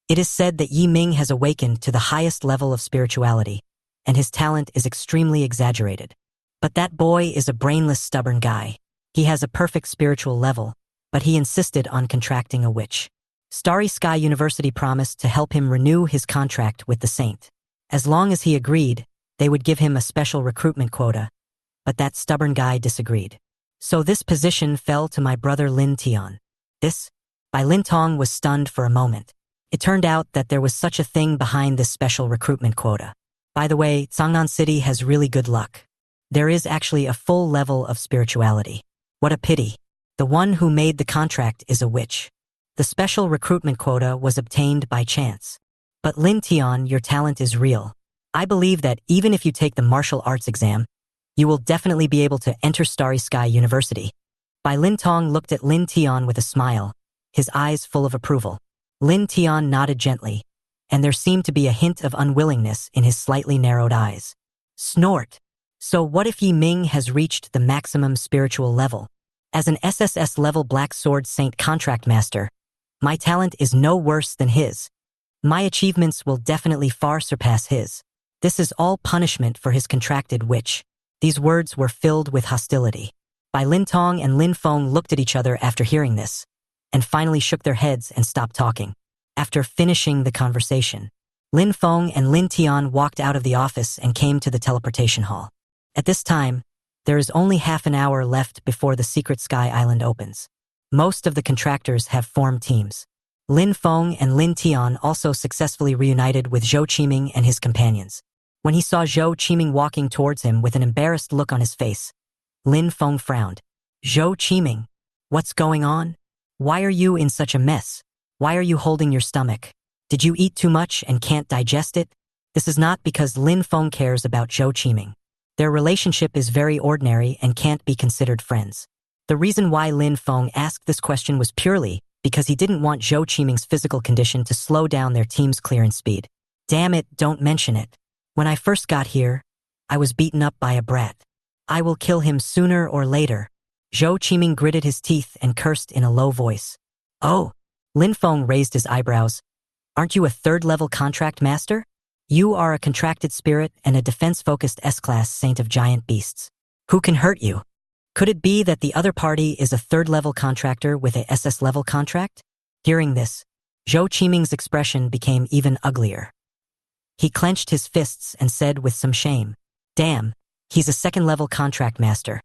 It is said that Yi Ming has awakened to the highest level of spirituality, and his talent is extremely exaggerated. But that boy is a brainless, stubborn guy. He has a perfect spiritual level, but he insisted on contracting a witch. Starry Sky University promised to help him renew his contract with the saint. As long as he agreed, they would give him a special recruitment quota, but that stubborn guy disagreed. So this position fell to my brother Lin Tian. Bai Lin Tong was stunned for a moment. It turned out that there was such a thing behind this special recruitment quota. By the way, Tsangnan City has really good luck. There is actually a full level of spirituality. What a pity. The one who made the contract is a witch. The special recruitment quota was obtained by chance. But Lin Tian, your talent is real. I believe that even if you take the martial arts exam, you will definitely be able to enter Starry Sky University. Bai Lin Tong looked at Lin Tian with a smile, his eyes full of approval. Lin Tian nodded gently, and there seemed to be a hint of unwillingness in his slightly narrowed eyes. Snort. So what if Yi Ming has reached the maximum spiritual level? As an SSS level Black Sword Saint Contract Master, my talent is no worse than his. My achievements will definitely far surpass his. This is all punishment for his contracted witch. These words were filled with hostility. Bai Lin Tong and Lin Feng looked at each other after hearing this, and finally shook their heads and stopped talking. After finishing the conversation, Lin Feng and Lin Tian walked out of the office and came to the teleportation hall. At this time, there is only half an hour left before the Secret Sky Island opens. Most of the contractors have formed teams. Lin Feng and Lin Tian also successfully reunited with Zhou Qiming and his companions. When he saw Zhou Qiming walking towards him with an embarrassed look on his face, Lin Feng frowned. Zhou Qiming, what's going on? Why are you in such a mess? Why are you holding your stomach? Did you eat too much and can't digest it? This is not because Lin Feng cares about Zhou Qiming. Their relationship is very ordinary and can't be considered friends. The reason why Lin Feng asked this question was purely because he didn't want Zhou Qiming's physical condition to slow down their team's clearance speed. Damn it, don't mention it. When I first got here, I was beaten up by a brat. I will kill him sooner or later. Zhou Qiming gritted his teeth and cursed in a low voice. Oh, Lin Feng raised his eyebrows. Aren't you a third-level contract master? You are a contracted spirit and a defense-focused S-class saint of giant beasts. Who can hurt you? Could it be that the other party is a third-level contractor with a SS-level contract? Hearing this, Zhou Qiming's expression became even uglier. He clenched his fists and said with some shame, damn, he's a second-level contract master,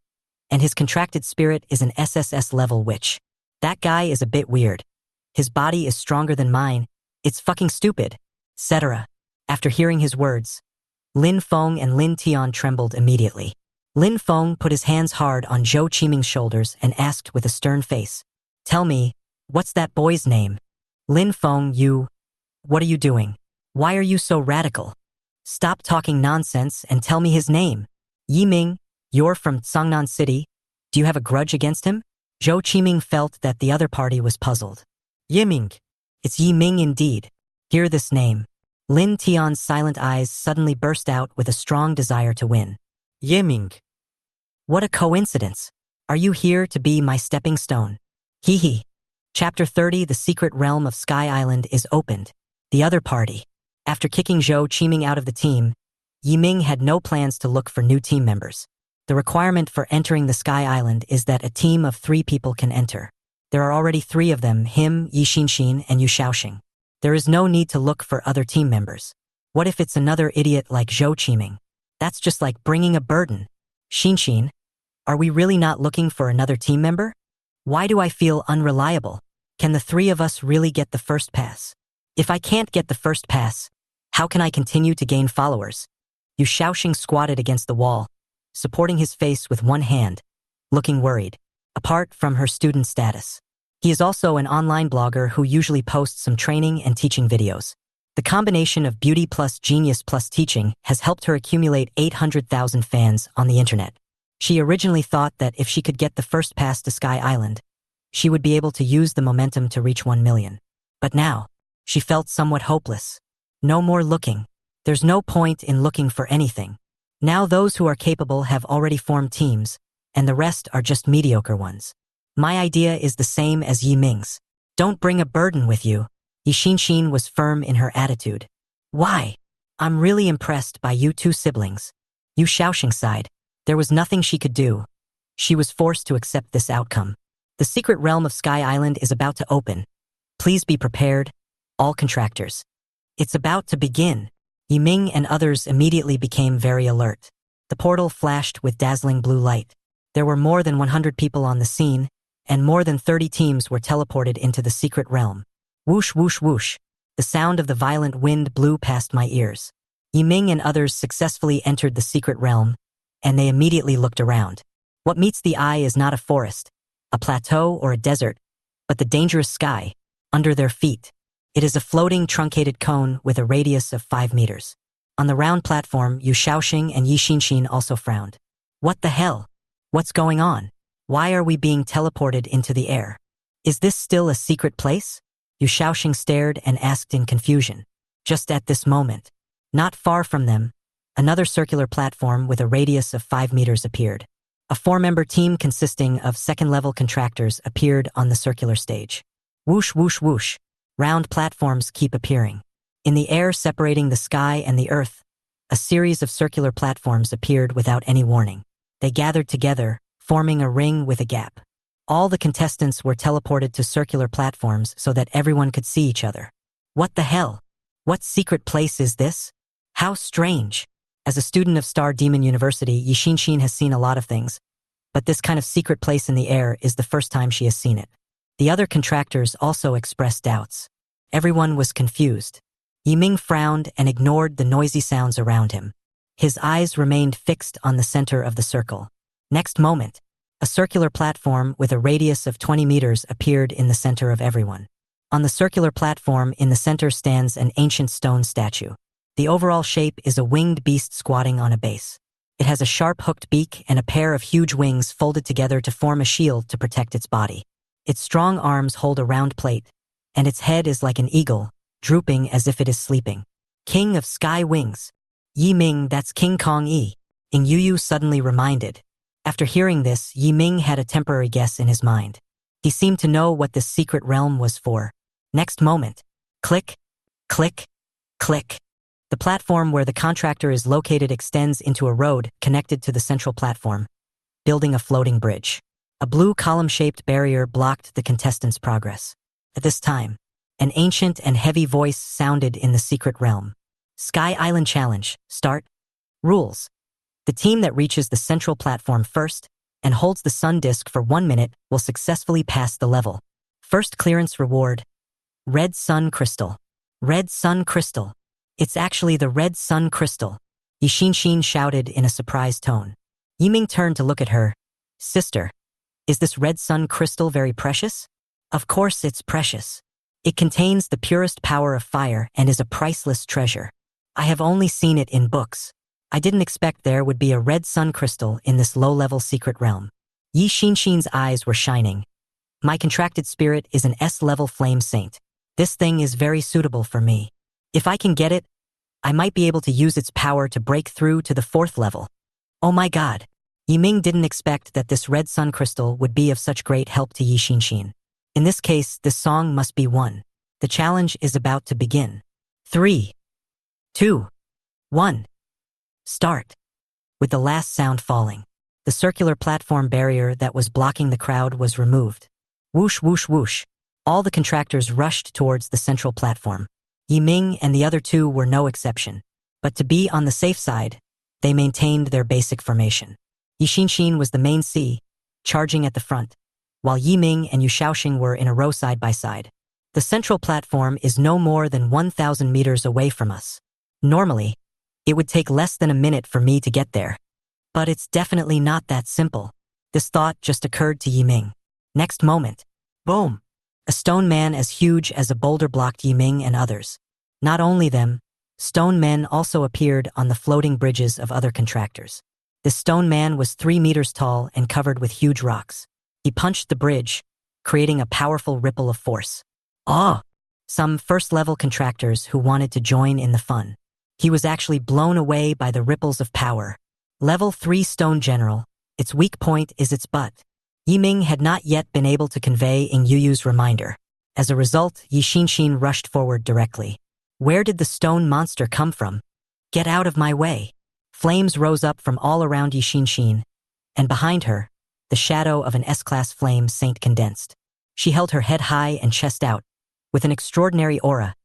and his contracted spirit is an SSS-level witch. That guy is a bit weird. His body is stronger than mine. It's fucking stupid, etc. After hearing his words, Lin Feng and Lin Tian trembled immediately. Lin Feng put his hands hard on Zhou Qiming's shoulders and asked with a stern face, tell me, what's that boy's name? Lin Feng, what are you doing? Why are you so radical? Stop talking nonsense and tell me his name. Yi Ming, you're from Sangnan City. Do you have a grudge against him? Zhou Qiming felt that the other party was puzzled. Yi Ming. It's Yi Ming indeed. Hear this name. Lin Tian's silent eyes suddenly burst out with a strong desire to win. Yi Ming. What a coincidence. Are you here to be my stepping stone? Hee hee. Chapter 30, The Secret Realm of Sky Island is opened. The other party. After kicking Zhou Qiming out of the team, Yi Ming had no plans to look for new team members. The requirement for entering the Sky Island is that a team of 3 people can enter. There are already 3 of them, him, Yi Xinxin, and Yu Shaoxing. There is no need to look for other team members. What if it's another idiot like Zhou Qiming? That's just like bringing a burden. Xinxin, are we really not looking for another team member? Why do I feel unreliable? Can the 3 of us really get the first pass? If I can't get the first pass, how can I continue to gain followers? Yu Shaoxing squatted against the wall, supporting his face with one hand, looking worried, apart from her student status. He is also an online blogger who usually posts some training and teaching videos. The combination of beauty plus genius plus teaching has helped her accumulate 800,000 fans on the internet. She originally thought that if she could get the first pass to Sky Island, she would be able to use the momentum to reach 1 million. But now, she felt somewhat hopeless. No more looking. There's no point in looking for anything. Now those who are capable have already formed teams, and the rest are just mediocre ones. My idea is the same as Yi Ming's. Don't bring a burden with you. Yi Xinxin was firm in her attitude. Why? I'm really impressed by you 2 siblings. Yu Shaoxing sighed. There was nothing she could do. She was forced to accept this outcome. The secret realm of Sky Island is about to open. Please be prepared, all contractors. It's about to begin. Yi Ming and others immediately became very alert. The portal flashed with dazzling blue light. There were more than 100 people on the scene, and more than 30 teams were teleported into the secret realm. Whoosh, whoosh, whoosh. The sound of the violent wind blew past my ears. Yi Ming and others successfully entered the secret realm, and they immediately looked around. What meets the eye is not a forest, a plateau, or a desert, but the dangerous sky, under their feet. It is a floating, truncated cone with a radius of 5 meters. On the round platform, Yu Shaoxing and Yi Xinxin also frowned. What the hell? What's going on? Why are we being teleported into the air? Is this still a secret place? Yu Shaoxing stared and asked in confusion. Just at this moment, not far from them, another circular platform with a radius of 5 meters appeared. A 4-member team consisting of second-level contractors appeared on the circular stage. Whoosh, whoosh, whoosh. Round platforms keep appearing. In the air separating the sky and the earth, a series of circular platforms appeared without any warning. They gathered together, forming a ring with a gap. All the contestants were teleported to circular platforms so that everyone could see each other. What the hell? What secret place is this? How strange. As a student of Star Demon University, Yi Xinxin has seen a lot of things, but this kind of secret place in the air is the first time she has seen it. The other contractors also expressed doubts. Everyone was confused. Yi Ming frowned and ignored the noisy sounds around him. His eyes remained fixed on the center of the circle. Next moment, a circular platform with a radius of 20 meters appeared in the center of everyone. On the circular platform in the center stands an ancient stone statue. The overall shape is a winged beast squatting on a base. It has a sharp hooked beak and a pair of huge wings folded together to form a shield to protect its body. Its strong arms hold a round plate, and its head is like an eagle, drooping as if it is sleeping. King of Sky Wings. Yi Ming, that's King Kong Yi. Ing Yu suddenly reminded. After hearing this, Yi Ming had a temporary guess in his mind. He seemed to know what this secret realm was for. Next moment, click, click, click. The platform where the contractor is located extends into a road connected to the central platform, building a floating bridge. A blue column-shaped barrier blocked the contestants' progress. At this time, an ancient and heavy voice sounded in the secret realm. Sky Island Challenge, start. Rules. The team that reaches the central platform first and holds the sun disk for 1 minute will successfully pass the level. First clearance reward. Red Sun Crystal. Red Sun Crystal. It's actually the Red Sun Crystal. Yi Xinxin shouted in a surprised tone. Yi Ming turned to look at her. Sister, is this Red Sun Crystal very precious? Of course it's precious. It contains the purest power of fire and is a priceless treasure. I have only seen it in books. I didn't expect there would be a red sun crystal in this low-level secret realm. Yi Xinshin's eyes were shining. My contracted spirit is an S-level flame saint. This thing is very suitable for me. If I can get it, I might be able to use its power to break through to the 4th level. Oh my god. Yiming didn't expect that this red sun crystal would be of such great help to Yi Xinshin. In this case, this song must be won. The challenge is about to begin. 3, 2, 1. Start. With the last sound falling, the circular platform barrier that was blocking the crowd was removed. Whoosh, whoosh, whoosh. All the contractors rushed towards the central platform. Yiming and the other two were no exception. But to be on the safe side, they maintained their basic formation. Yi Xinshin was the main C, charging at the front, while Yiming and Yu Shaoxing were in a row side by side. The central platform is no more than 1,000 meters away from us. Normally, it would take less than a minute for me to get there. But it's definitely not that simple. This thought just occurred to Yiming. Next moment, boom! A stone man as huge as a boulder blocked Yiming and others. Not only them, stone men also appeared on the floating bridges of other contractors. This stone man was 3 meters tall and covered with huge rocks. He punched the bridge, creating a powerful ripple of force. Ah! Some first-level contractors who wanted to join in the fun. He was actually blown away by the ripples of power. Level 3 Stone General, its weak point is its butt. Yiming had not yet been able to convey Ing Yuyu's reminder. As a result, Yi Xinshin rushed forward directly. Where did the stone monster come from? Get out of my way. Flames rose up from all around Yi Xinshin, and behind her, the shadow of an S-class flame saint condensed. She held her head high and chest out, with an extraordinary aura.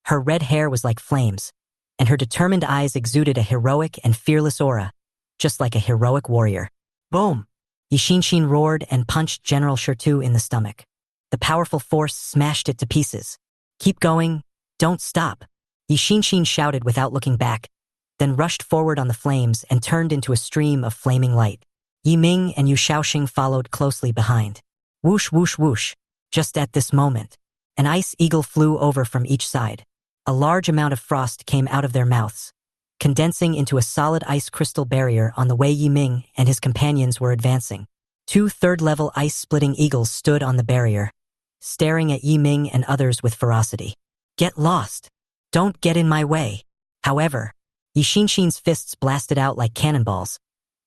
Her red hair was like flames, and her determined eyes exuded a heroic and fearless aura, just like a heroic warrior. Boom! Yi Xinshin roared and punched General Shirtu in the stomach. The powerful force smashed it to pieces. Keep going, don't stop. Yi Xinshin shouted without looking back, then rushed forward on the flames and turned into a stream of flaming light. Yiming and Yu Shaoxing followed closely behind. Whoosh, whoosh, whoosh. Just at this moment, an ice eagle flew over from each side. A large amount of frost came out of their mouths, condensing into a solid ice crystal barrier on the way Yiming and his companions were advancing. 2 third-level ice-splitting eagles stood on the barrier, staring at Yiming and others with ferocity. Get lost. Don't get in my way. However, Yi Xinshin's fists blasted out like cannonballs,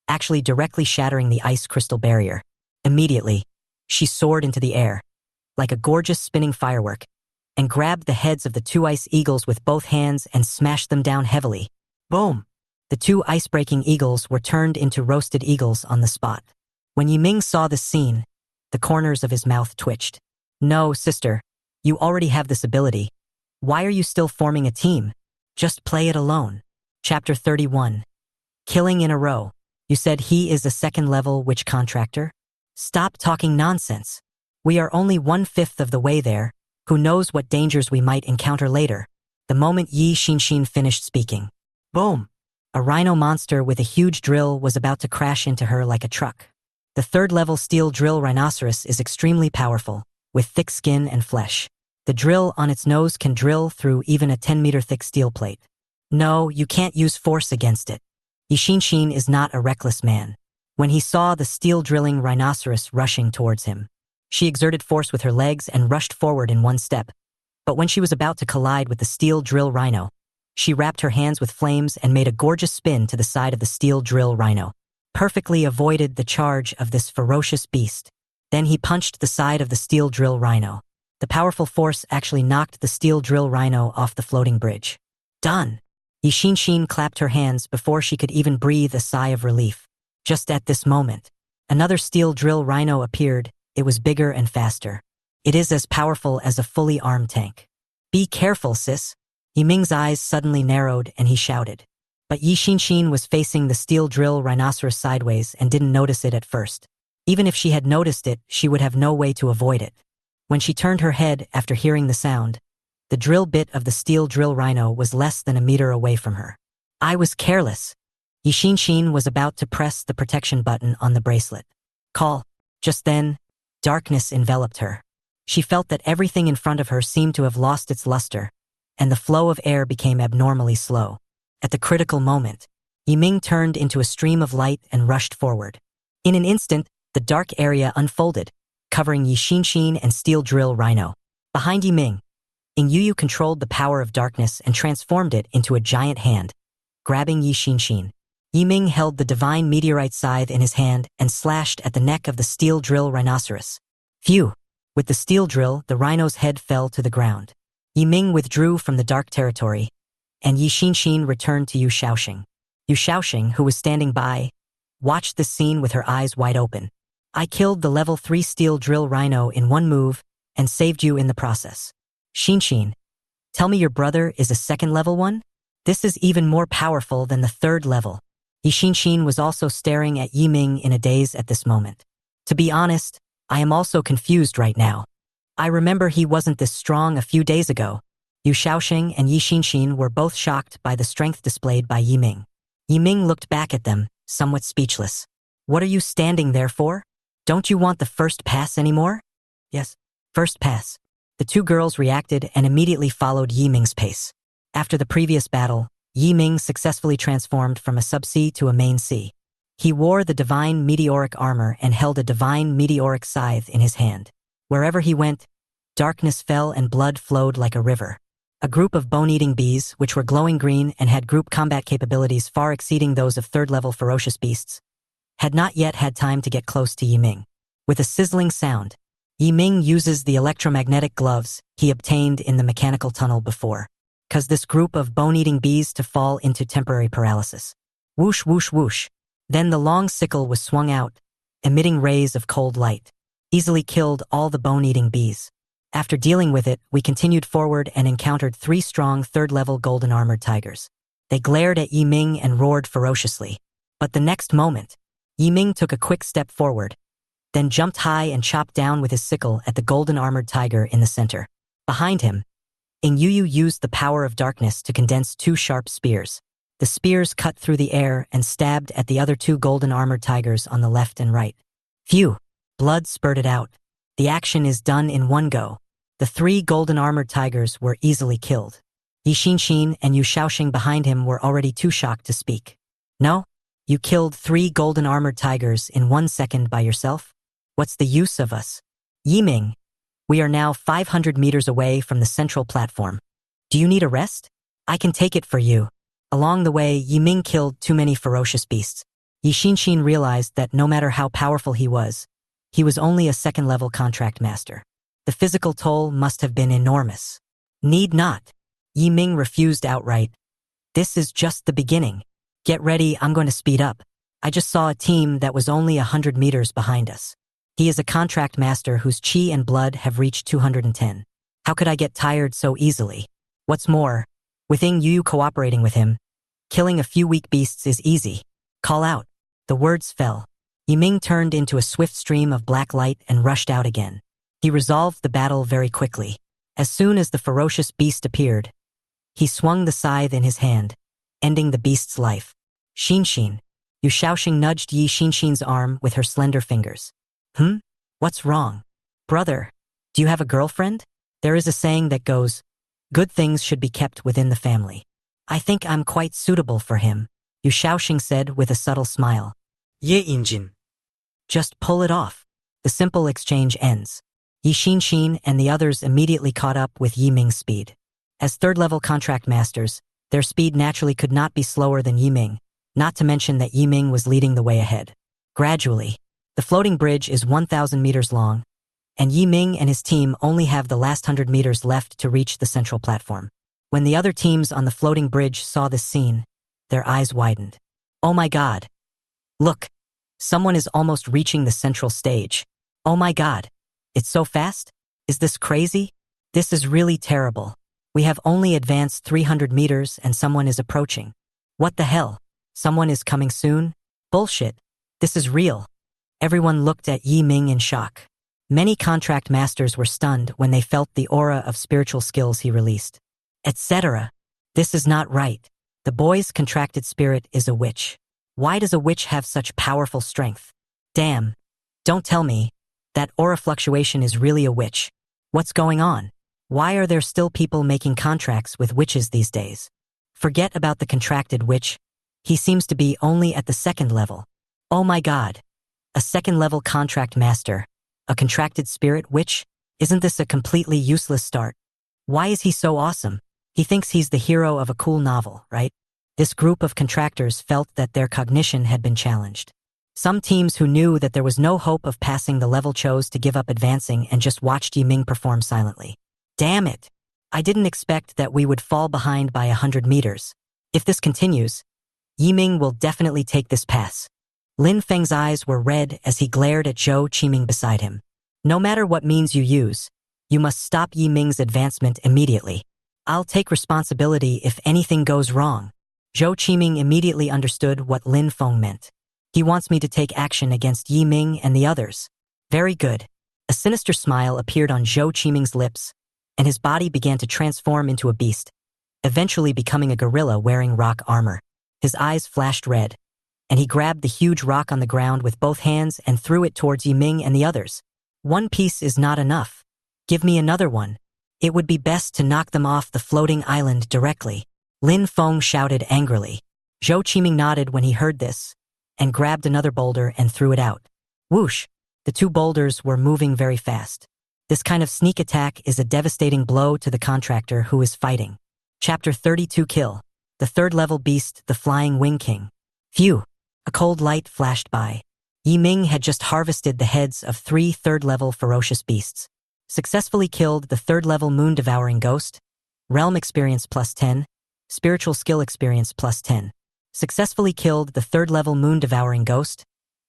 actually directly shattering the ice crystal barrier. Immediately, she soared into the air, like a gorgeous spinning firework, and grabbed the heads of the 2 ice eagles with both hands and smashed them down heavily. Boom! The 2 ice-breaking eagles were turned into roasted eagles on the spot. When Yiming saw this scene, the corners of his mouth twitched. No, sister, you already have this ability. Why are you still forming a team? Just play it alone. Chapter 31. Killing in a row. You said he is a second-level witch contractor? Stop talking nonsense. We are only 1/5 of the way there. Who knows what dangers we might encounter later? The moment Yi Xinshin finished speaking. Boom! A rhino monster with a huge drill was about to crash into her like a truck. The 3rd-level steel drill rhinoceros is extremely powerful, with thick skin and flesh. The drill on its nose can drill through even a 10-meter thick steel plate. No, you can't use force against it. Yi Xinshin is not a reckless man. When he saw the steel-drilling rhinoceros rushing towards him, she exerted force with her legs and rushed forward in 1 step. But when she was about to collide with the steel drill rhino, she wrapped her hands with flames and made a gorgeous spin to the side of the steel drill rhino, perfectly avoided the charge of this ferocious beast. Then he punched the side of the steel drill rhino. The powerful force actually knocked the steel drill rhino off the floating bridge. Done! Yi Xinshin clapped her hands before she could even breathe a sigh of relief. Just at this moment, another steel drill rhino appeared. It was bigger and faster. It is as powerful as a fully armed tank. Be careful, sis. Yiming's eyes suddenly narrowed and he shouted. But Yi Xinshin was facing the steel drill rhinoceros sideways and didn't notice it at first. Even if she had noticed it, she would have no way to avoid it. When she turned her head after hearing the sound, the drill bit of the steel drill rhino was less than a meter away from her. I was careless. Yi Xinshin was about to press the protection button on the bracelet. Call. Just then, darkness enveloped her. She felt that everything in front of her seemed to have lost its luster, and the flow of air became abnormally slow. At the critical moment, Yiming turned into a stream of light and rushed forward. In an instant, the dark area unfolded, covering Yi Xinshin and Steel Drill Rhino. Behind Yiming, Yu controlled the power of darkness and transformed it into a giant hand, grabbing Yi Xinshin. Yiming held the divine meteorite scythe in his hand and slashed at the neck of the Steel Drill Rhinoceros. Phew! With the steel drill, the rhino's head fell to the ground. Yiming withdrew from the dark territory, and Yi Xinshin returned to Yu Shaoxing. Yu Shaoxing, who was standing by, watched this scene with her eyes wide open. I killed the level 3 steel drill rhino in one move and saved you in the process. Xinshin, tell me your brother is a second level one? This is even more powerful than the third level. Yi Xinshin was also staring at Yiming in a daze at this moment. To be honest, I am also confused right now. I remember he wasn't this strong a few days ago. Yu Shaoxing and Yi Xinshin were both shocked by the strength displayed by Yiming. Yiming looked back at them, somewhat speechless. What are you standing there for? Don't you want the first pass anymore? Yes, first pass. The two girls reacted and immediately followed Yiming's pace. After the previous battle, Yiming successfully transformed from a sub-C to a main C. He wore the divine meteoric armor and held a divine meteoric scythe in his hand. Wherever he went, darkness fell and blood flowed like a river. A group of bone-eating bees, which were glowing green and had group combat capabilities far exceeding those of third-level ferocious beasts, had not yet had time to get close to Yiming. With a sizzling sound, Yiming uses the electromagnetic gloves he obtained in the mechanical tunnel before, caused this group of bone-eating bees to fall into temporary paralysis. Whoosh, whoosh, whoosh. Then the long sickle was swung out, emitting rays of cold light. Easily killed all the bone-eating bees. After dealing with it, we continued forward and encountered 3 strong third-level golden-armored tigers. They glared at Yiming and roared ferociously. But the next moment, Yiming took a quick step forward, then jumped high and chopped down with his sickle at the golden-armored tiger in the center. Behind him, Yu used the power of darkness to condense 2 sharp spears. The spears cut through the air and stabbed at the other 2 golden-armored tigers on the left and right. Phew! Blood spurted out. The action is done in one go. The 3 golden-armored tigers were easily killed. Yi Xinshin and Yu Shaoxing behind him were already too shocked to speak. No? You killed 3 golden-armored tigers in 1 second by yourself? What's the use of us? Yiming, we are now 500 meters away from the central platform. Do you need a rest? I can take it for you. Along the way, Yiming killed too many ferocious beasts. Yi Xinshin realized that no matter how powerful he was only a second-level contract master. The physical toll must have been enormous. Need not. Yiming refused outright. This is just the beginning. Get ready, I'm going to speed up. I just saw a team that was only 100 meters behind us. He is a contract master whose chi and blood have reached 210. How could I get tired so easily? What's more, with Yu cooperating with him, killing a few weak beasts is easy. Call out. The words fell. Yiming turned into a swift stream of black light and rushed out again. He resolved the battle very quickly. As soon as the ferocious beast appeared, he swung the scythe in his hand, ending the beast's life. Xinshin. Yu Shaoxing nudged Yi Xinshin's arm with her slender fingers. What's wrong? Brother, do you have a girlfriend? There is a saying that goes, good things should be kept within the family. I think I'm quite suitable for him, Yu Shaoxing said with a subtle smile. Ye Injin. Just pull it off. The simple exchange ends. Yi Xinshin and the others immediately caught up with Yiming's speed. As third-level contract masters, their speed naturally could not be slower than Yiming, not to mention that Yiming was leading the way ahead. Gradually, the floating bridge is 1,000 meters long, and Yiming and his team only have the last 100 meters left to reach the central platform. When the other teams on the floating bridge saw this scene, their eyes widened. Oh my God! Look! Someone is almost reaching the central stage. Oh my God! It's so fast? Is this crazy? This is really terrible. We have only advanced 300 meters and someone is approaching. What the hell? Someone is coming soon? Bullshit. This is real. Everyone looked at Yiming in shock. Many contract masters were stunned when they felt the aura of spiritual skills he released. Etc. This is not right. The boy's contracted spirit is a witch. Why does a witch have such powerful strength? Damn. Don't tell me. That aura fluctuation is really a witch. What's going on? Why are there still people making contracts with witches these days? Forget about the contracted witch. He seems to be only at the second level. Oh my god. A second-level contract master. A contracted spirit witch? Isn't this a completely useless start? Why is he so awesome? He thinks he's the hero of a cool novel, right? This group of contractors felt that their cognition had been challenged. Some teams who knew that there was no hope of passing the level chose to give up advancing and just watched Yiming perform silently. Damn it! I didn't expect that we would fall behind by 100 meters. If this continues, Yiming will definitely take this pass. Lin Feng's eyes were red as he glared at Zhou Qiming beside him. No matter what means you use, you must stop Yiming's advancement immediately. I'll take responsibility if anything goes wrong. Zhou Qiming immediately understood what Lin Feng meant. He wants me to take action against Yiming and the others. Very good. A sinister smile appeared on Zhou Qiming's lips, and his body began to transform into a beast, eventually becoming a gorilla wearing rock armor. His eyes flashed red, and he grabbed the huge rock on the ground with both hands and threw it towards Yiming and the others. One piece is not enough. Give me another one. It would be best to knock them off the floating island directly. Lin Feng shouted angrily. Zhou Qiming nodded when he heard this, and grabbed another boulder and threw it out. Whoosh! The two boulders were moving very fast. This kind of sneak attack is a devastating blow to the contractor who is fighting. Chapter 32 Kill. The third-level beast, the Flying Wing King. Phew! A cold light flashed by. Yiming had just harvested the heads of 3 third-level ferocious beasts. Successfully killed the third-level moon-devouring ghost. Realm experience plus 10. Spiritual skill experience plus 10. Successfully killed the third-level moon-devouring ghost.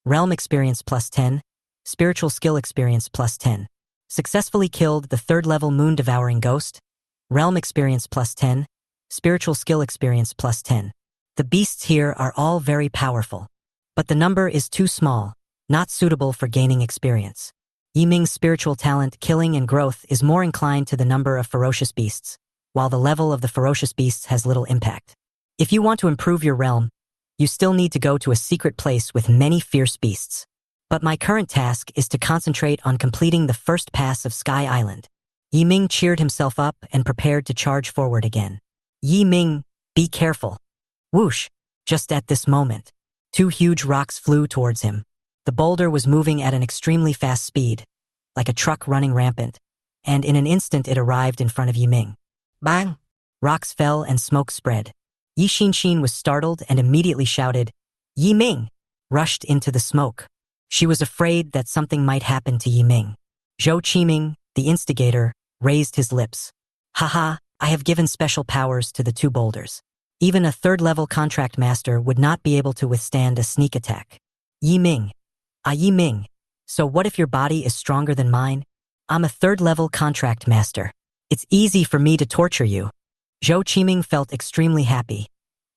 Realm experience plus 10. Spiritual skill experience plus 10. Successfully killed the third-level moon-devouring ghost. Realm experience plus 10. Spiritual skill experience plus 10. The beasts here are all very powerful, but the number is too small, not suitable for gaining experience. Yiming's spiritual talent, killing and growth, is more inclined to the number of ferocious beasts, while the level of the ferocious beasts has little impact. If you want to improve your realm, you still need to go to a secret place with many fierce beasts. But my current task is to concentrate on completing the first pass of Sky Island. Yiming cheered himself up and prepared to charge forward again. Yiming, be careful. Whoosh! Just at this moment, 2 huge rocks flew towards him. The boulder was moving at an extremely fast speed, like a truck running rampant, and in an instant it arrived in front of Yiming. Bang! Rocks fell and smoke spread. Yi Xinshin was startled and immediately shouted, Yiming! Rushed into the smoke. She was afraid that something might happen to Yiming. Zhou Qiming, the instigator, raised his lips. Haha, I have given special powers to the 2 boulders. Even a third-level contract master would not be able to withstand a sneak attack. Yiming. Yiming. So what if your body is stronger than mine? I'm a third-level contract master. It's easy for me to torture you. Zhou Qiming felt extremely happy.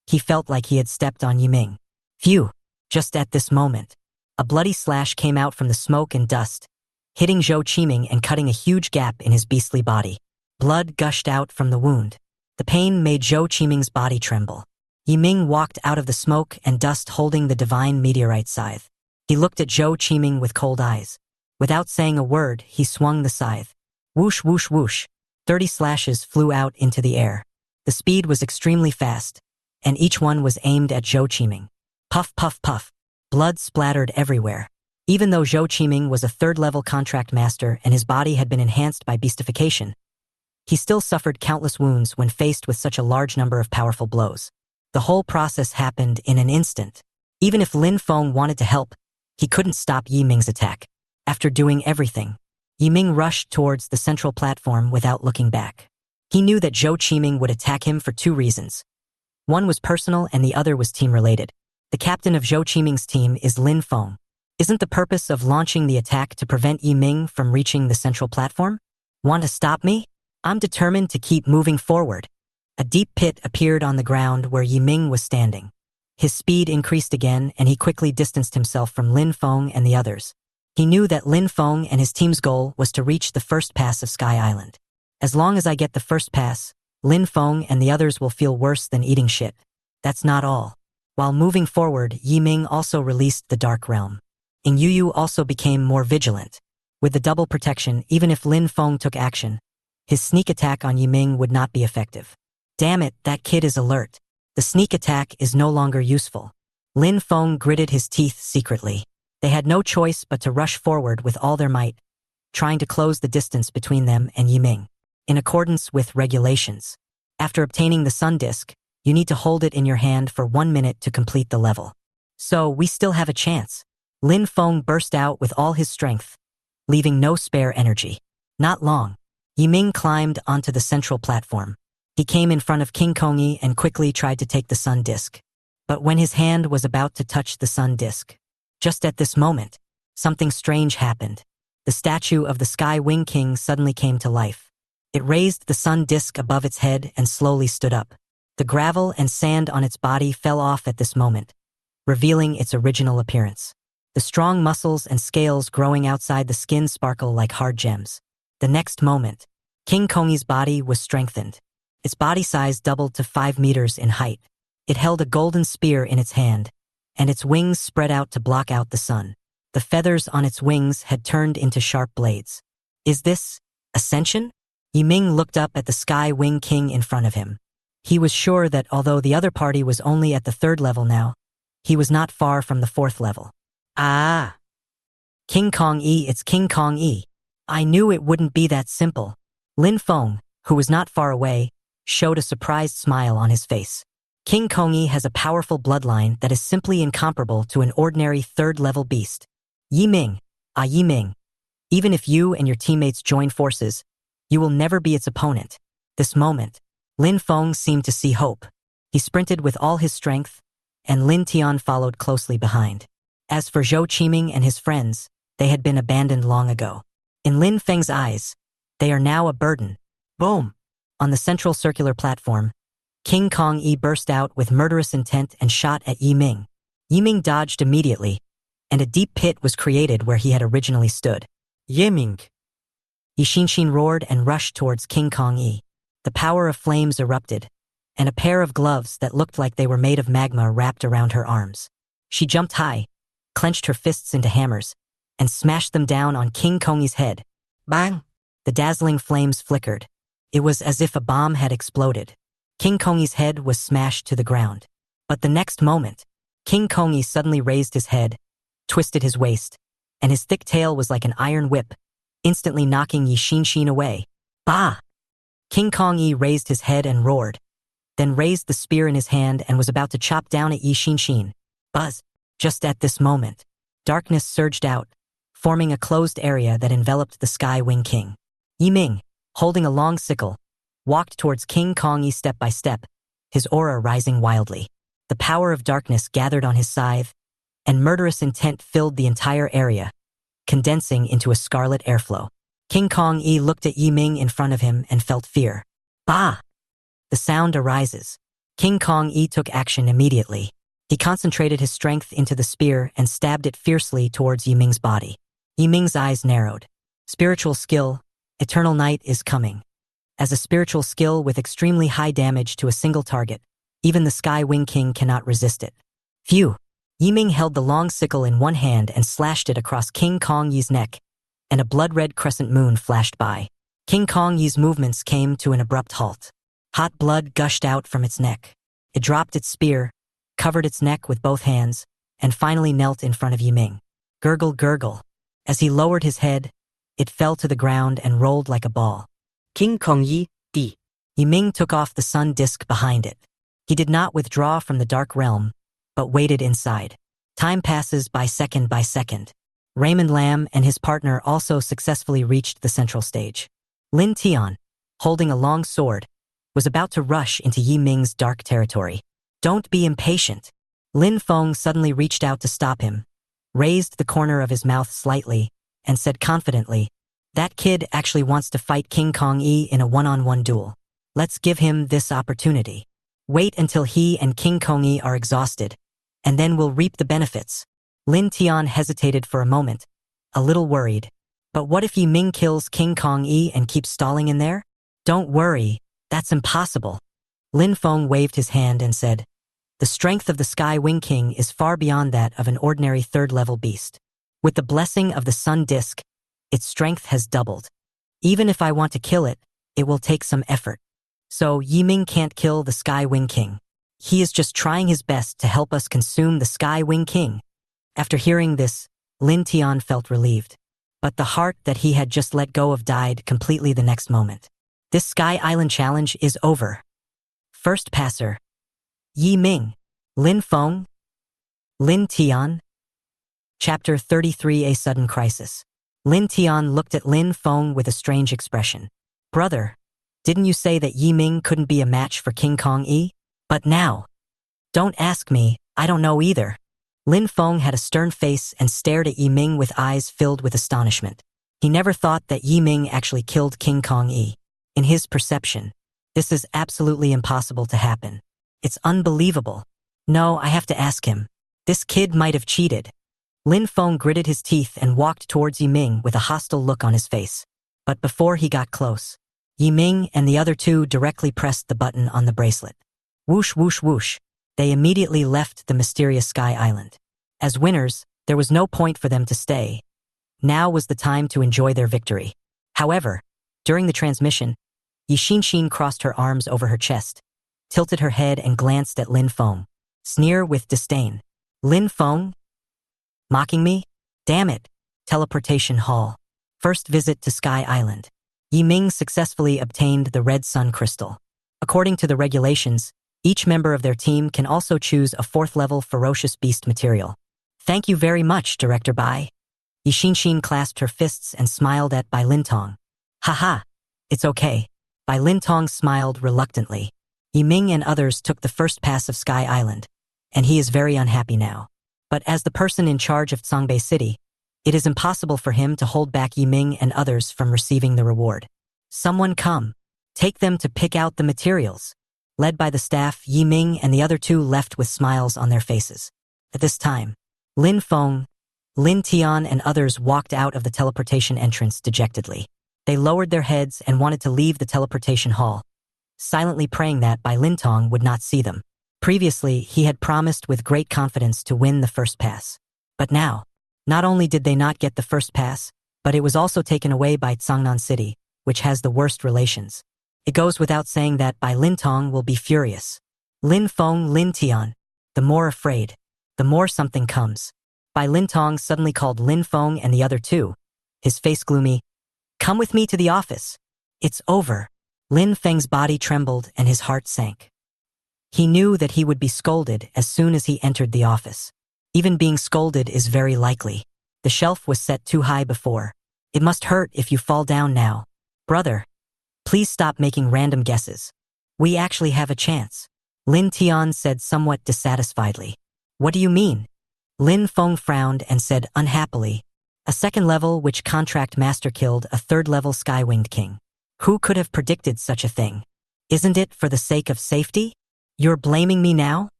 He felt like he had stepped on Yiming. Phew! Just at this moment, a bloody slash came out from the smoke and dust, hitting Zhou Qiming and cutting a huge gap in his beastly body. Blood gushed out from the wound. The pain made Zhou Qiming's body tremble. Yiming walked out of the smoke and dust holding the divine meteorite scythe. He looked at Zhou Qiming with cold eyes. Without saying a word, he swung the scythe. Whoosh, whoosh, whoosh. 30 slashes flew out into the air. The speed was extremely fast, and each one was aimed at Zhou Qiming. Puff, puff, puff. Blood splattered everywhere. Even though Zhou Qiming was a third-level contract master and his body had been enhanced by beastification, he still suffered countless wounds when faced with such a large number of powerful blows. The whole process happened in an instant. Even if Lin Feng wanted to help, he couldn't stop Yiming's attack. After doing everything, Yiming rushed towards the central platform without looking back. He knew that Zhou Qiming would attack him for 2 reasons. One was personal and the other was team-related. The captain of Zhou Qiming's team is Lin Feng. Isn't the purpose of launching the attack to prevent Yiming from reaching the central platform? Want to stop me? I'm determined to keep moving forward. A deep pit appeared on the ground where Yiming was standing. His speed increased again and he quickly distanced himself from Lin Feng and the others. He knew that Lin Feng and his team's goal was to reach the first pass of Sky Island. As long as I get the first pass, Lin Feng and the others will feel worse than eating shit. That's not all. While moving forward, Yiming also released the Dark Realm. Ing Yu also became more vigilant. With the double protection, even if Lin Feng took action, his sneak attack on Yiming would not be effective. Damn it, that kid is alert. The sneak attack is no longer useful. Lin Feng gritted his teeth secretly. They had no choice but to rush forward with all their might, trying to close the distance between them and Yiming. In accordance with regulations, after obtaining the sun disk, you need to hold it in your hand for 1 minute to complete the level. So we still have a chance. Lin Feng burst out with all his strength, leaving no spare energy. Not long, Yiming climbed onto the central platform. He came in front of King Kongyi and quickly tried to take the sun disk. But when his hand was about to touch the sun disk, just at this moment, something strange happened. The statue of the Sky Wing King suddenly came to life. It raised the sun disk above its head and slowly stood up. The gravel and sand on its body fell off at this moment, revealing its original appearance. The strong muscles and scales growing outside the skin sparkle like hard gems. The next moment, King Kongyi's body was strengthened. Its body size doubled to 5 meters in height. It held a golden spear in its hand, and its wings spread out to block out the sun. The feathers on its wings had turned into sharp blades. Is this ascension? Yiming looked up at the Sky Wing King in front of him. He was sure that although the other party was only at the 3rd level now, he was not far from the 4th level. Ah! King Kongyi, it's King Kongyi. I knew it wouldn't be that simple. Lin Feng, who was not far away, showed a surprised smile on his face. King Kongyi has a powerful bloodline that is simply incomparable to an ordinary 3rd-level beast. Yiming, Yiming, even if you and your teammates join forces, you will never be its opponent. This moment, Lin Feng seemed to see hope. He sprinted with all his strength, and Lin Tian followed closely behind. As for Zhou Qiming and his friends, they had been abandoned long ago. In Lin Feng's eyes, they are now a burden. Boom! On the central circular platform, King Kongyi burst out with murderous intent and shot at Yiming. Yiming dodged immediately, and a deep pit was created where he had originally stood. Yiming! Yishinshin roared and rushed towards King Kongyi. The power of flames erupted, and a pair of gloves that looked like they were made of magma wrapped around her arms. She jumped high, clenched her fists into hammers, and smashed them down on King Kongyi's head. Bang! The dazzling flames flickered. It was as if a bomb had exploded. King Kongyi's head was smashed to the ground. But the next moment, King Kongyi suddenly raised his head, twisted his waist, and his thick tail was like an iron whip, instantly knocking Yishinshin away. Bah! King Kongyi raised his head and roared, then raised the spear in his hand and was about to chop down at Yishinshin. Buzz! Just at this moment, darkness surged out, forming a closed area that enveloped the Sky Wing King. Yiming, holding a long sickle, walked towards King Kongyi step by step, his aura rising wildly. The power of darkness gathered on his scythe, and murderous intent filled the entire area, condensing into a scarlet airflow. King Kongyi looked at Yiming in front of him and felt fear. Bah! The sound arises. King Kongyi took action immediately. He concentrated his strength into the spear and stabbed it fiercely towards Yiming's body. Yiming's eyes narrowed. Spiritual skill, Eternal Night is coming. As a spiritual skill with extremely high damage to a single target, even the Sky Wing King cannot resist it. Phew! Yiming held the long sickle in one hand and slashed it across King Kongyi's neck, and a blood-red crescent moon flashed by. King Kongyi's movements came to an abrupt halt. Hot blood gushed out from its neck. It dropped its spear, covered its neck with both hands, and finally knelt in front of Yiming. Gurgle, gurgle. As he lowered his head, it fell to the ground and rolled like a ball. King Kongyi, D. Yiming took off the sun disk behind it. He did not withdraw from the dark realm, but waited inside. Time passes by second by second. Raymond Lam and his partner also successfully reached the central stage. Lin Tian, holding a long sword, was about to rush into Yiming's dark territory. Don't be impatient. Lin Feng suddenly reached out to stop him, raised the corner of his mouth slightly, and said confidently, "That kid actually wants to fight King Kongyi in a one-on-one duel. Let's give him this opportunity. Wait until he and King Kongyi are exhausted, and then we'll reap the benefits." Lin Tian hesitated for a moment, a little worried. But what if Yiming kills King Kongyi and keeps stalling in there? Don't worry, that's impossible. Lin Feng waved his hand and said, "The strength of the Sky Wing King is far beyond that of an ordinary 3rd-level beast. With the blessing of the sun disk, its strength has doubled. Even if I want to kill it, it will take some effort. So Yiming can't kill the Sky Wing King." He is just trying his best to help us consume the Sky Wing King. After hearing this, Lin Tian felt relieved. But the heart that he had just let go of died completely the next moment. This Sky Island challenge is over. First passer. Yi Ming. Lin Feng. Lin Tian. Chapter 33: A Sudden Crisis. Lin Tian looked at Lin Feng with a strange expression. Brother, didn't you say that Yi Ming couldn't be a match for King Kong Yi? But now. Don't ask me, I don't know either. Lin Feng had a stern face and stared at Yi Ming with eyes filled with astonishment. He never thought that Yi Ming actually killed King Kong Yi. In his perception, this is absolutely impossible to happen. It's unbelievable. No, I have to ask him. This kid might have cheated. Lin Feng gritted his teeth and walked towards Yi Ming with a hostile look on his face. But before he got close, Yi Ming and the other two directly pressed the button on the bracelet. Whoosh, whoosh, whoosh. They immediately left the mysterious Sky Island. As winners, there was no point for them to stay. Now was the time to enjoy their victory. However, during the transmission, Yi Xinshin crossed her arms over her chest, tilted her head and glanced at Lin Feng. Sneer with disdain. Lin Feng? Mocking me? Damn it. Teleportation Hall. First visit to Sky Island. Yi Ming successfully obtained the Red Sun Crystal. According to the regulations, each member of their team can also choose a 4th-level Ferocious Beast material. Thank you very much, Director Bai. Yi Xinshin clasped her fists and smiled at Bai Lintong. Haha, it's okay. Bai Lintong smiled reluctantly. Yi Ming and others took the first pass of Sky Island, and he is very unhappy now. But as the person in charge of Songbei City, it is impossible for him to hold back Yi Ming and others from receiving the reward. Someone come. Take them to pick out the materials. Led by the staff, Yi Ming and the other two left with smiles on their faces. At this time, Lin Feng, Lin Tian and others walked out of the teleportation entrance dejectedly. They lowered their heads and wanted to leave the teleportation hall, silently praying that Bai Lintong would not see them. Previously, he had promised with great confidence to win the first pass. But now, not only did they not get the first pass, but it was also taken away by Tsangnan City, which has the worst relations. It goes without saying that Bai Lintong will be furious. Lin Feng, Lin Tian. The more afraid, the more something comes. Bai Lintong suddenly called Lin Feng and the other two, his face gloomy. Come with me to the office. It's over. Lin Feng's body trembled and his heart sank. He knew that he would be scolded as soon as he entered the office. Even being scolded is very likely. The shelf was set too high before. It must hurt if you fall down now. Brother, please stop making random guesses. We actually have a chance. Lin Tian said somewhat dissatisfiedly. What do you mean? Lin Feng frowned and said unhappily. A 2nd level which contract master killed a 3rd-level Skywinged King. Who could have predicted such a thing? Isn't it for the sake of safety? You're blaming me now?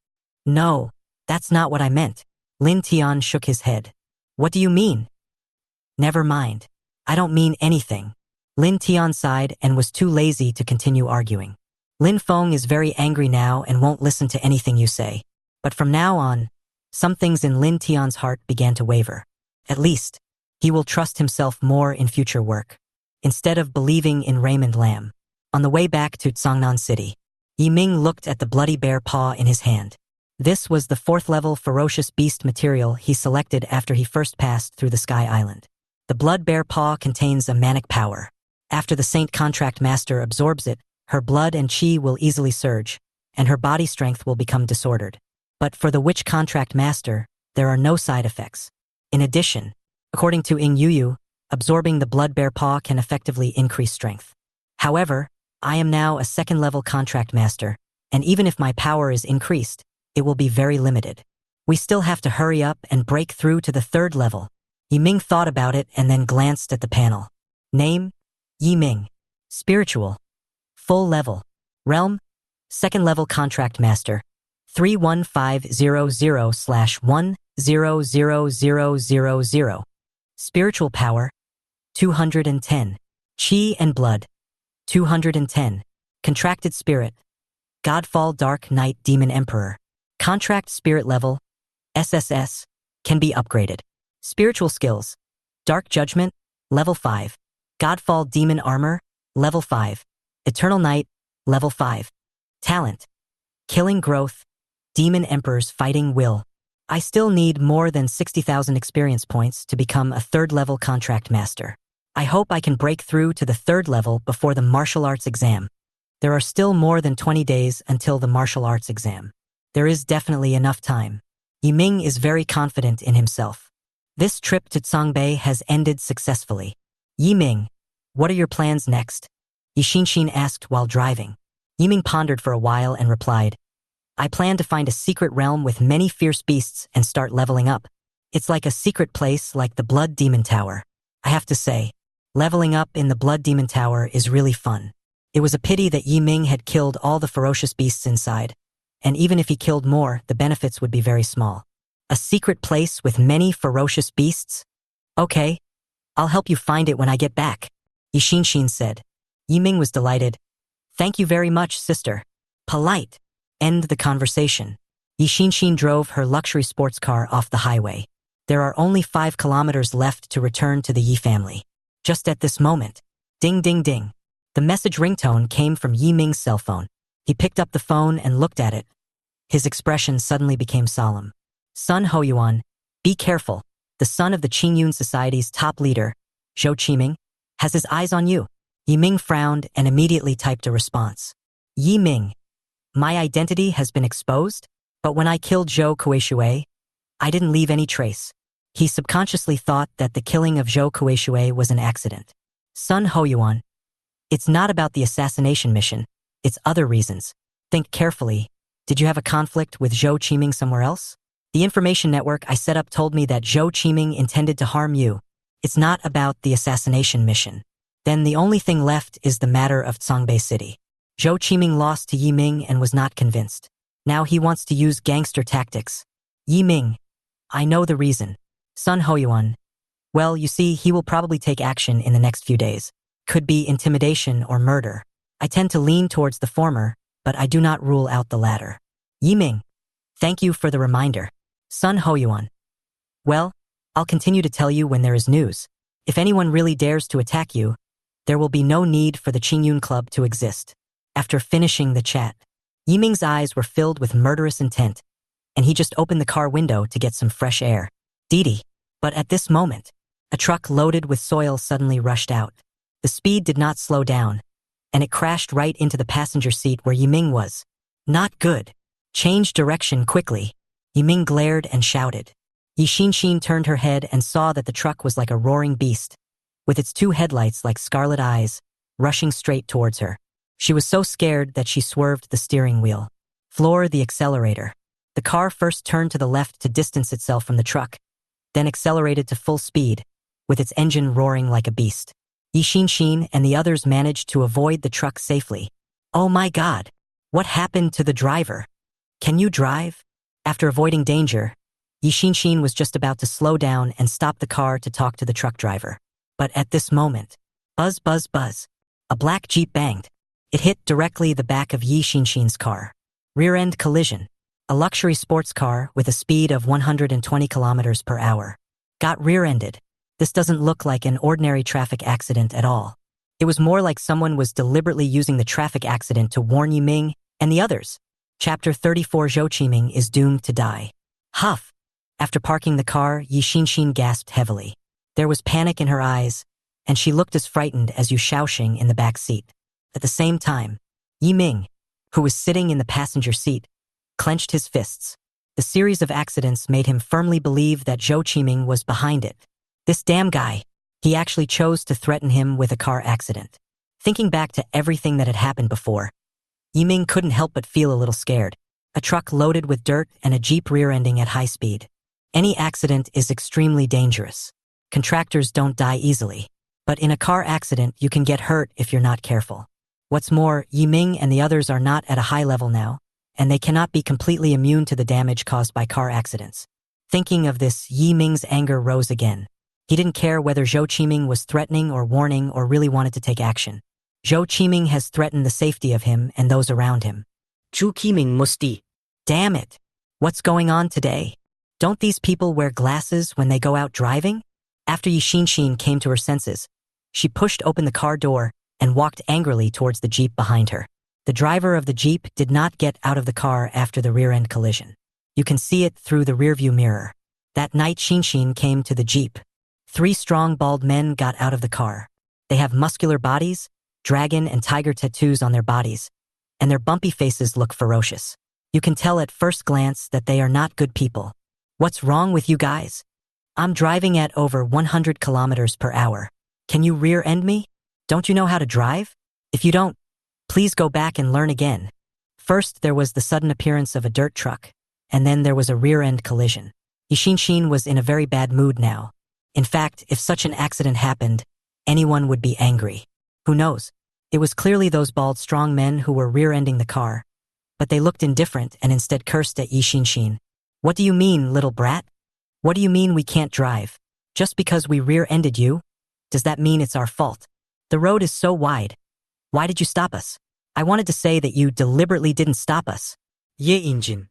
No, that's not what I meant. Lin Tian shook his head. What do you mean? Never mind. I don't mean anything. Lin Tian sighed and was too lazy to continue arguing. Lin Feng is very angry now and won't listen to anything you say. But from now on, some things in Lin Tian's heart began to waver. At least, he will trust himself more in future work, instead of believing in Raymond Lam. On the way back to Tsangnan City, Yi Ming looked at the bloody bear paw in his hand. This was the 4th-level Ferocious Beast material he selected after he first passed through the Sky Island. The blood bear paw contains a manic power. After the Saint Contract Master absorbs it, her blood and chi will easily surge, and her body strength will become disordered. But for the Witch Contract Master, there are no side effects. In addition, according to Ing Yuyu, absorbing the blood bear paw can effectively increase strength. However, I am now a 2nd-level Contract Master, and even if my power is increased, it will be very limited. We still have to hurry up and break through to the 3rd level. Yi Ming thought about it and then glanced at the panel. Name, Yi Ming. Spiritual. Full level. Realm, 2nd-level Contract Master. 31500/1000000. Spiritual power, 210. Chi and blood, 210. Contracted spirit, Godfall Dark Knight Demon Emperor. Contract spirit level, SSS, can be upgraded. Spiritual skills, Dark Judgment, level 5. Godfall Demon Armor, level 5. Eternal Night, level 5. Talent, Killing Growth, Demon Emperors Fighting Will. I still need more than 60,000 experience points to become a third-level contract master. I hope I can break through to the third level before the martial arts exam. There are still more than 20 days until the martial arts exam. There is definitely enough time. Yiming is very confident in himself. This trip to Songbei has ended successfully. Yiming, what are your plans next? Yishinshin asked while driving. Yiming pondered for a while and replied, I plan to find a secret realm with many fierce beasts and start leveling up. It's like a secret place like the Blood Demon Tower. I have to say, leveling up in the Blood Demon Tower is really fun. It was a pity that Yiming had killed all the ferocious beasts inside, and even if he killed more, the benefits would be very small. A secret place with many ferocious beasts? Okay, I'll help you find it when I get back, Yishinshin said. Yiming was delighted. Thank you very much, sister. Polite. End the conversation. Yishinshin drove her luxury sports car off the highway. There are only 5 kilometers left to return to the Yi family. Just at this moment, ding ding ding. The message ringtone came from Yiming's cell phone. He picked up the phone and looked at it. His expression suddenly became solemn. Son Hoyuan, be careful. The son of the Qingyun Society's top leader, Zhou Qiming, has his eyes on you. Yiming frowned and immediately typed a response. Yiming, my identity has been exposed, but when I killed Zhou Kueishui, I didn't leave any trace. He subconsciously thought that the killing of Zhou Kueishui was an accident. Son Hoyuan, it's not about the assassination mission, it's other reasons. Think carefully. Did you have a conflict with Zhou Qiming somewhere else? The information network I set up told me that Zhou Qiming intended to harm you. It's not about the assassination mission. Then the only thing left is the matter of Songbei City. Zhou Qiming lost to Yiming and was not convinced. Now he wants to use gangster tactics. Yiming, I know the reason. Son Hoyuan, well, you see, he will probably take action in the next few days. Could be intimidation or murder. I tend to lean towards the former, but I do not rule out the latter. Yiming, thank you for the reminder. Son Hoyuan, well, I'll continue to tell you when there is news. If anyone really dares to attack you, there will be no need for the Qingyun Club to exist. After finishing the chat, Yiming's eyes were filled with murderous intent, and he just opened the car window to get some fresh air. Didi. But at this moment, a truck loaded with soil suddenly rushed out. The speed did not slow down, and it crashed right into the passenger seat where Yiming was. Not good. Change direction quickly. Yiming glared and shouted. Yishinshin turned her head and saw that the truck was like a roaring beast, with its 2 headlights like scarlet eyes, rushing straight towards her. She was so scared that she swerved the steering wheel. Floor the accelerator. The car first turned to the left to distance itself from the truck, then accelerated to full speed, with its engine roaring like a beast. Yishinshin and the others managed to avoid the truck safely. Oh my God! What happened to the driver? Can you drive? After avoiding danger, Yishinshin was just about to slow down and stop the car to talk to the truck driver. But at this moment, buzz buzz buzz, a black Jeep banged. It hit directly the back of Yishinshin's car. Rear-end collision. A luxury sports car with a speed of 120 kilometers per hour. Got rear-ended. This doesn't look like an ordinary traffic accident at all. It was more like someone was deliberately using the traffic accident to warn Yiming and the others. Chapter 34 Zhou Qiming is doomed to die. Huff! After parking the car, Yishinshin gasped heavily. There was panic in her eyes, and she looked as frightened as Yu Shaoxing in the back seat. At the same time, Yiming, who was sitting in the passenger seat, clenched his fists. The series of accidents made him firmly believe that Zhou Qiming was behind it. This damn guy, he actually chose to threaten him with a car accident. Thinking back to everything that had happened before, Yiming couldn't help but feel a little scared. A truck loaded with dirt and a Jeep rear-ending at high speed. Any accident is extremely dangerous. Contractors don't die easily. But in a car accident, you can get hurt if you're not careful. What's more, Yiming and the others are not at a high level now, and they cannot be completely immune to the damage caused by car accidents. Thinking of this, Yiming's anger rose again. He didn't care whether Zhou Qiming was threatening or warning or really wanted to take action. Zhou Qiming has threatened the safety of him and those around him. Zhou Qiming musti. Damn it! What's going on today? Don't these people wear glasses when they go out driving? After Yishinshin came to her senses, she pushed open the car door and walked angrily towards the Jeep behind her. The driver of the Jeep did not get out of the car after the rear-end collision. You can see it through the rearview mirror. That night Shinshin came to the Jeep. 3 strong bald men got out of the car. They have muscular bodies, dragon and tiger tattoos on their bodies, and their bumpy faces look ferocious. You can tell at first glance that they are not good people. What's wrong with you guys? I'm driving at over 100 kilometers per hour. Can you rear-end me? Don't you know how to drive? If you don't, please go back and learn again. First, there was the sudden appearance of a dirt truck, and then there was a rear-end collision. Shinshin was in a very bad mood now. In fact, if such an accident happened, anyone would be angry. Who knows? It was clearly those bald strong men who were rear-ending the car, but they looked indifferent and instead cursed at Shinshin. What do you mean, little brat? What do you mean we can't drive? Just because we rear-ended you? Does that mean it's our fault? The road is so wide. Why did you stop us? I wanted to say that you deliberately didn't stop us. Ye Injin.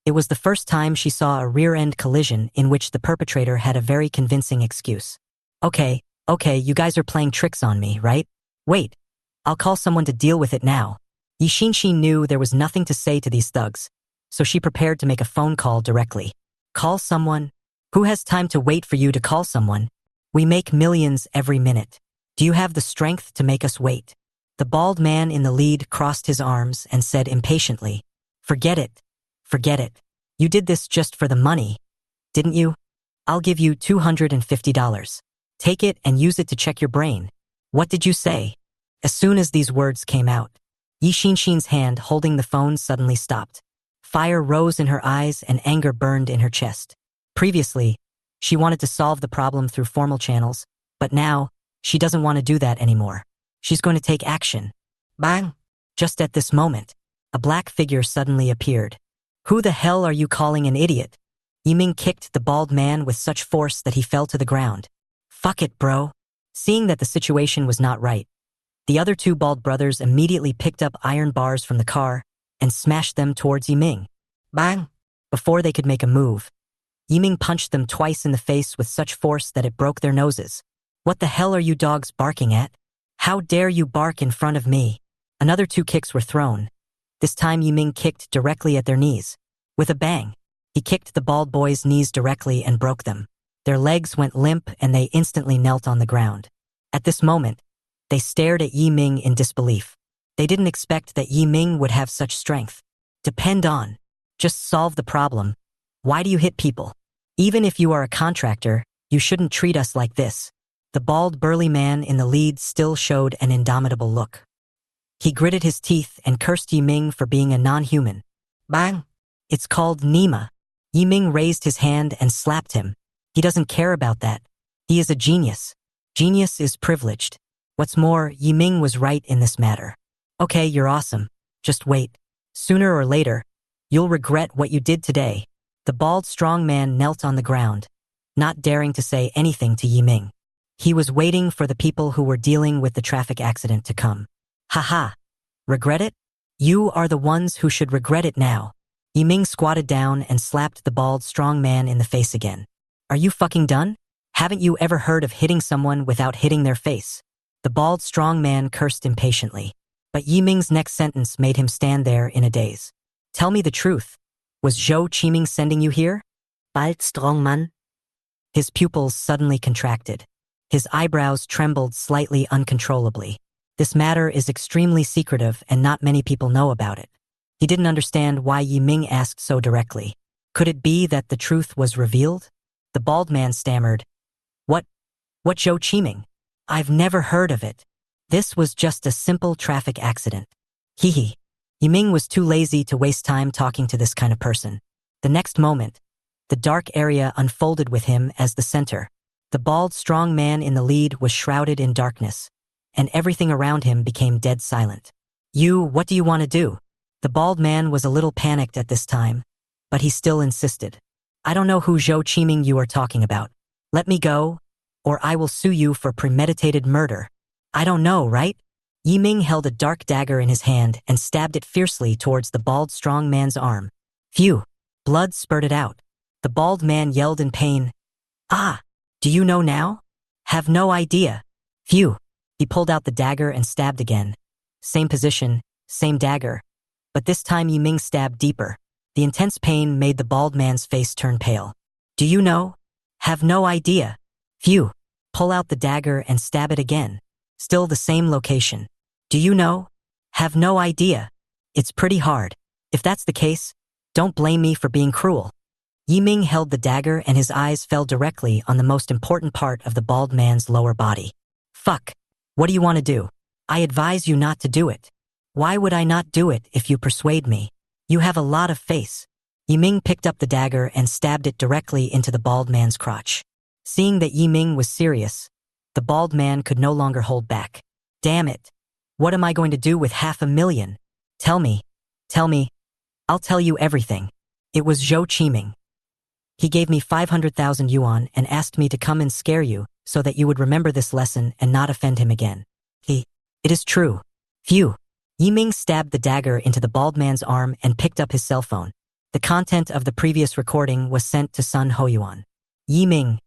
It was the first time she saw a rear-end collision in which the perpetrator had a very convincing excuse. Okay, you guys are playing tricks on me, right? Wait, I'll call someone to deal with it now. Shinshin knew there was nothing to say to these thugs, so she prepared to make a phone call directly. Call someone? Who has time to wait for you to call someone? We make millions every minute. Do you have the strength to make us wait? The bald man in the lead crossed his arms and said impatiently, Forget it. You did this just for the money, didn't you? I'll give you $250. Take it and use it to check your brain. What did you say? As soon as these words came out, Shinshin's hand holding the phone suddenly stopped. Fire rose in her eyes and anger burned in her chest. Previously, she wanted to solve the problem through formal channels, but now, she doesn't want to do that anymore. She's going to take action. Bang! Just at this moment, a black figure suddenly appeared. Who the hell are you calling an idiot? Yiming kicked the bald man with such force that he fell to the ground. Fuck it, bro. Seeing that the situation was not right, the other 2 bald brothers immediately picked up iron bars from the car and smashed them towards Yiming. Bang! Before they could make a move, Yiming punched them twice in the face with such force that it broke their noses. What the hell are you dogs barking at? How dare you bark in front of me? Another 2 kicks were thrown. This time Yiming kicked directly at their knees. With a bang, he kicked the bald boys' knees directly and broke them. Their legs went limp and they instantly knelt on the ground. At this moment, they stared at Yiming in disbelief. They didn't expect that Yiming would have such strength. Depend on. Just solve the problem. Why do you hit people? Even if you are a contractor, you shouldn't treat us like this. The bald burly man in the lead still showed an indomitable look. He gritted his teeth and cursed Yiming for being a non-human. Bang! It's called Nima. Yiming raised his hand and slapped him. He doesn't care about that. He is a genius. Genius is privileged. What's more, Yiming was right in this matter. Okay, you're awesome. Just wait. Sooner or later, you'll regret what you did today. The bald strong man knelt on the ground, not daring to say anything to Yiming. He was waiting for the people who were dealing with the traffic accident to come. Haha. Regret it? You are the ones who should regret it now. Yiming squatted down and slapped the bald strong man in the face again. Are you fucking done? Haven't you ever heard of hitting someone without hitting their face? The bald strong man cursed impatiently, but Yiming's next sentence made him stand there in a daze. Tell me the truth. Was Zhou Qiming sending you here? Bald strong man? His pupils suddenly contracted. His eyebrows trembled slightly uncontrollably. This matter is extremely secretive and not many people know about it. He didn't understand why Yiming asked so directly. Could it be that the truth was revealed? The bald man stammered. What Zhou Qiming? I've never heard of it. This was just a simple traffic accident. Hee. Yiming was too lazy to waste time talking to this kind of person. The next moment, the dark area unfolded with him as the center. The bald, strong man in the lead was shrouded in darkness, and everything around him became dead silent. What do you want to do? The bald man was a little panicked at this time, but he still insisted. I don't know who Zhou Qiming you are talking about. Let me go, or I will sue you for premeditated murder. I don't know, right? Yiming held a dark dagger in his hand and stabbed it fiercely towards the bald, strong man's arm. Phew! Blood spurted out. The bald man yelled in pain. Ah! Do you know now? Have no idea. Phew! He pulled out the dagger and stabbed again. Same position, Same dagger. But this time Yiming stabbed deeper. The intense pain made the bald man's face turn pale. Do you know? Have no idea. Phew. Pull out the dagger and stab it again. Still the same location. Do you know? Have no idea. It's pretty hard. If that's the case, don't blame me for being cruel. Yiming held the dagger and his eyes fell directly on the most important part of the bald man's lower body. Fuck. What do you want to do? I advise you not to do it. Why would I not do it if you persuade me? You have a lot of face. Yiming picked up the dagger and stabbed it directly into the bald man's crotch. Seeing that Yiming was serious, the bald man could no longer hold back. Damn it. What am I going to do with 500,000? Tell me. I'll tell you everything. It was Zhou Qiming. He gave me 500,000 yuan and asked me to come and scare you so that you would remember this lesson and not offend him again. It is true. Phew. Yiming stabbed the dagger into the bald man's arm and picked up his cell phone. The content of the previous recording was sent to Sun Hoyuan. Yiming.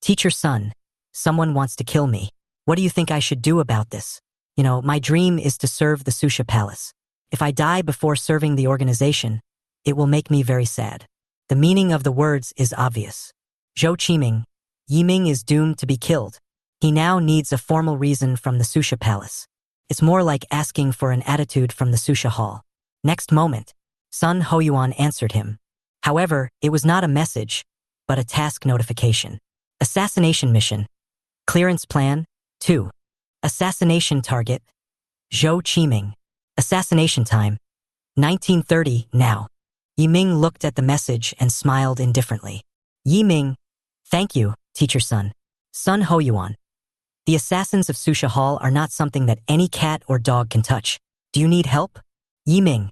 Teacher Sun, someone wants to kill me. What do you think I should do about this? My dream is to serve the Susha Palace. If I die before serving the organization, it will make me very sad. The meaning of the words is obvious. Zhou Qiming, Yiming is doomed to be killed. He now needs a formal reason from the Susha Palace. It's more like asking for an attitude from the Susha Hall. Next moment, Sun Hoyuan answered him. However, it was not a message, but a task notification. Assassination mission. Clearance plan, 2. Assassination target. Zhou Qiming. Assassination time. 1930 now. Yiming looked at the message and smiled indifferently. Yiming. Thank you, Teacher Sun. Sun Hoyuan. The assassins of Susha Hall are not something that any cat or dog can touch. Do you need help? Yiming.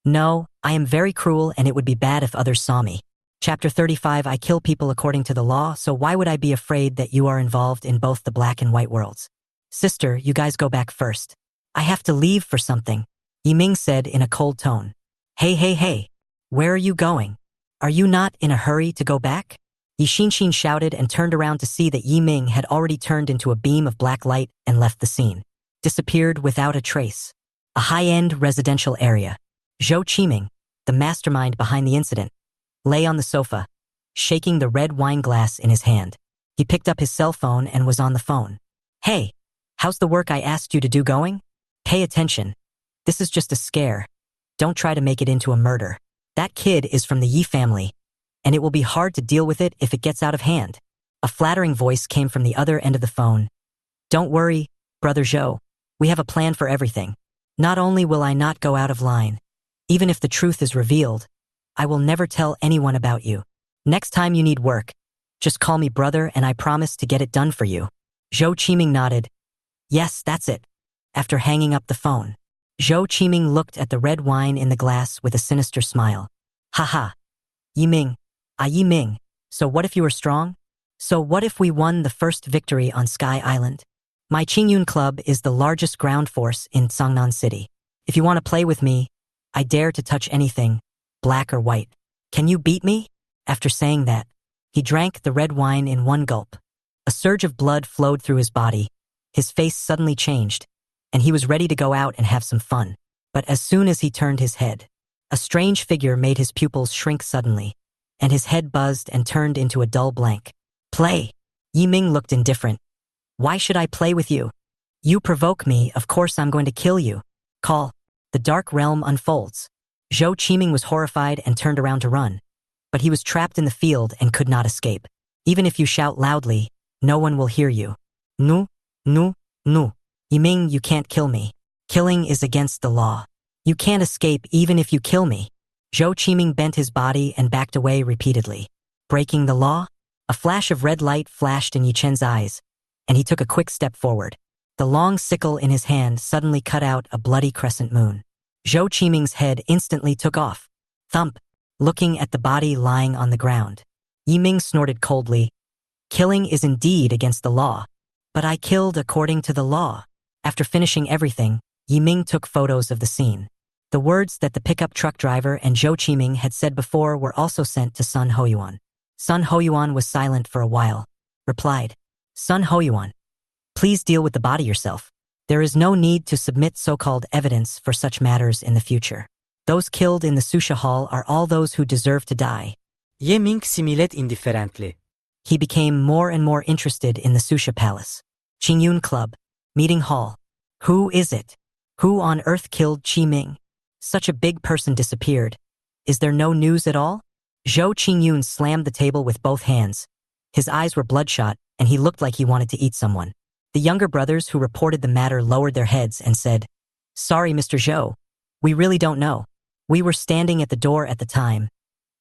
No, I am very cruel and it would be bad if others saw me. Chapter 35 I kill people according to the law, so why would I be afraid that you are involved in both the black and white worlds? Sister, you guys go back first. I have to leave for something, Yiming said in a cold tone. Hey. Where are you going? Are you not in a hurry to go back? Yixinxin shouted and turned around to see that Yiming had already turned into a beam of black light and left the scene. Disappeared without a trace. A high-end residential area. Zhou Qiming, the mastermind behind the incident, lay on the sofa, shaking the red wine glass in his hand. He picked up his cell phone and was on the phone. Hey, how's the work I asked you to do going? Pay attention. This is just a scare. Don't try to make it into a murder. That kid is from the Yi family, and it will be hard to deal with it if it gets out of hand. A flattering voice came from the other end of the phone. Don't worry, Brother Zhou. We have a plan for everything. Not only will I not go out of line, even if the truth is revealed, I will never tell anyone about you. Next time you need work, just call me brother and I promise to get it done for you. Zhou Qiming nodded. Yes, that's it. After hanging up the phone, Zhou Qiming looked at the red wine in the glass with a sinister smile. Haha. Yiming. Yiming. So what if you were strong? So what if we won the first victory on Sky Island? My Qingyun Club is the largest ground force in Sangnan City. If you want to play with me, I dare to touch anything, black or white. Can you beat me? After saying that, he drank the red wine in one gulp. A surge of blood flowed through his body. His face suddenly changed, and he was ready to go out and have some fun. But as soon as he turned his head, a strange figure made his pupils shrink suddenly, and his head buzzed and turned into a dull blank. Play. Yiming looked indifferent. Why should I play with you? You provoke me, of course I'm going to kill you. Call. The dark realm unfolds. Zhou Qiming was horrified and turned around to run, but he was trapped in the field and could not escape. Even if you shout loudly, no one will hear you. No. Yiming, you can't kill me. Killing is against the law. You can't escape even if you kill me. Zhou Qiming bent his body and backed away repeatedly. Breaking the law? A flash of red light flashed in Yichen's eyes, and he took a quick step forward. The long sickle in his hand suddenly cut out a bloody crescent moon. Zhou Qiming's head instantly took off. Thump, looking at the body lying on the ground. Yiming snorted coldly. Killing is indeed against the law, but I killed according to the law. After finishing everything, Yiming took photos of the scene. The words that the pickup truck driver and Zhou Qiming had said before were also sent to Sun Hoyuan. Sun Hoyuan was silent for a while. Replied, Sun Hoyuan, please deal with the body yourself. There is no need to submit so-called evidence for such matters in the future. Those killed in the Susha Hall are all those who deserve to die. Ye Ming similet indifferently. He became more and more interested in the Susha Palace. Qingyun Club. Meeting Hall. Who is it? Who on earth killed Qi Ming? Such a big person disappeared. Is there no news at all? Zhou Qingyun slammed the table with both hands. His eyes were bloodshot, and he looked like he wanted to eat someone. The younger brothers who reported the matter lowered their heads and said, "Sorry, Mr. Zhou. We really don't know. We were standing at the door at the time,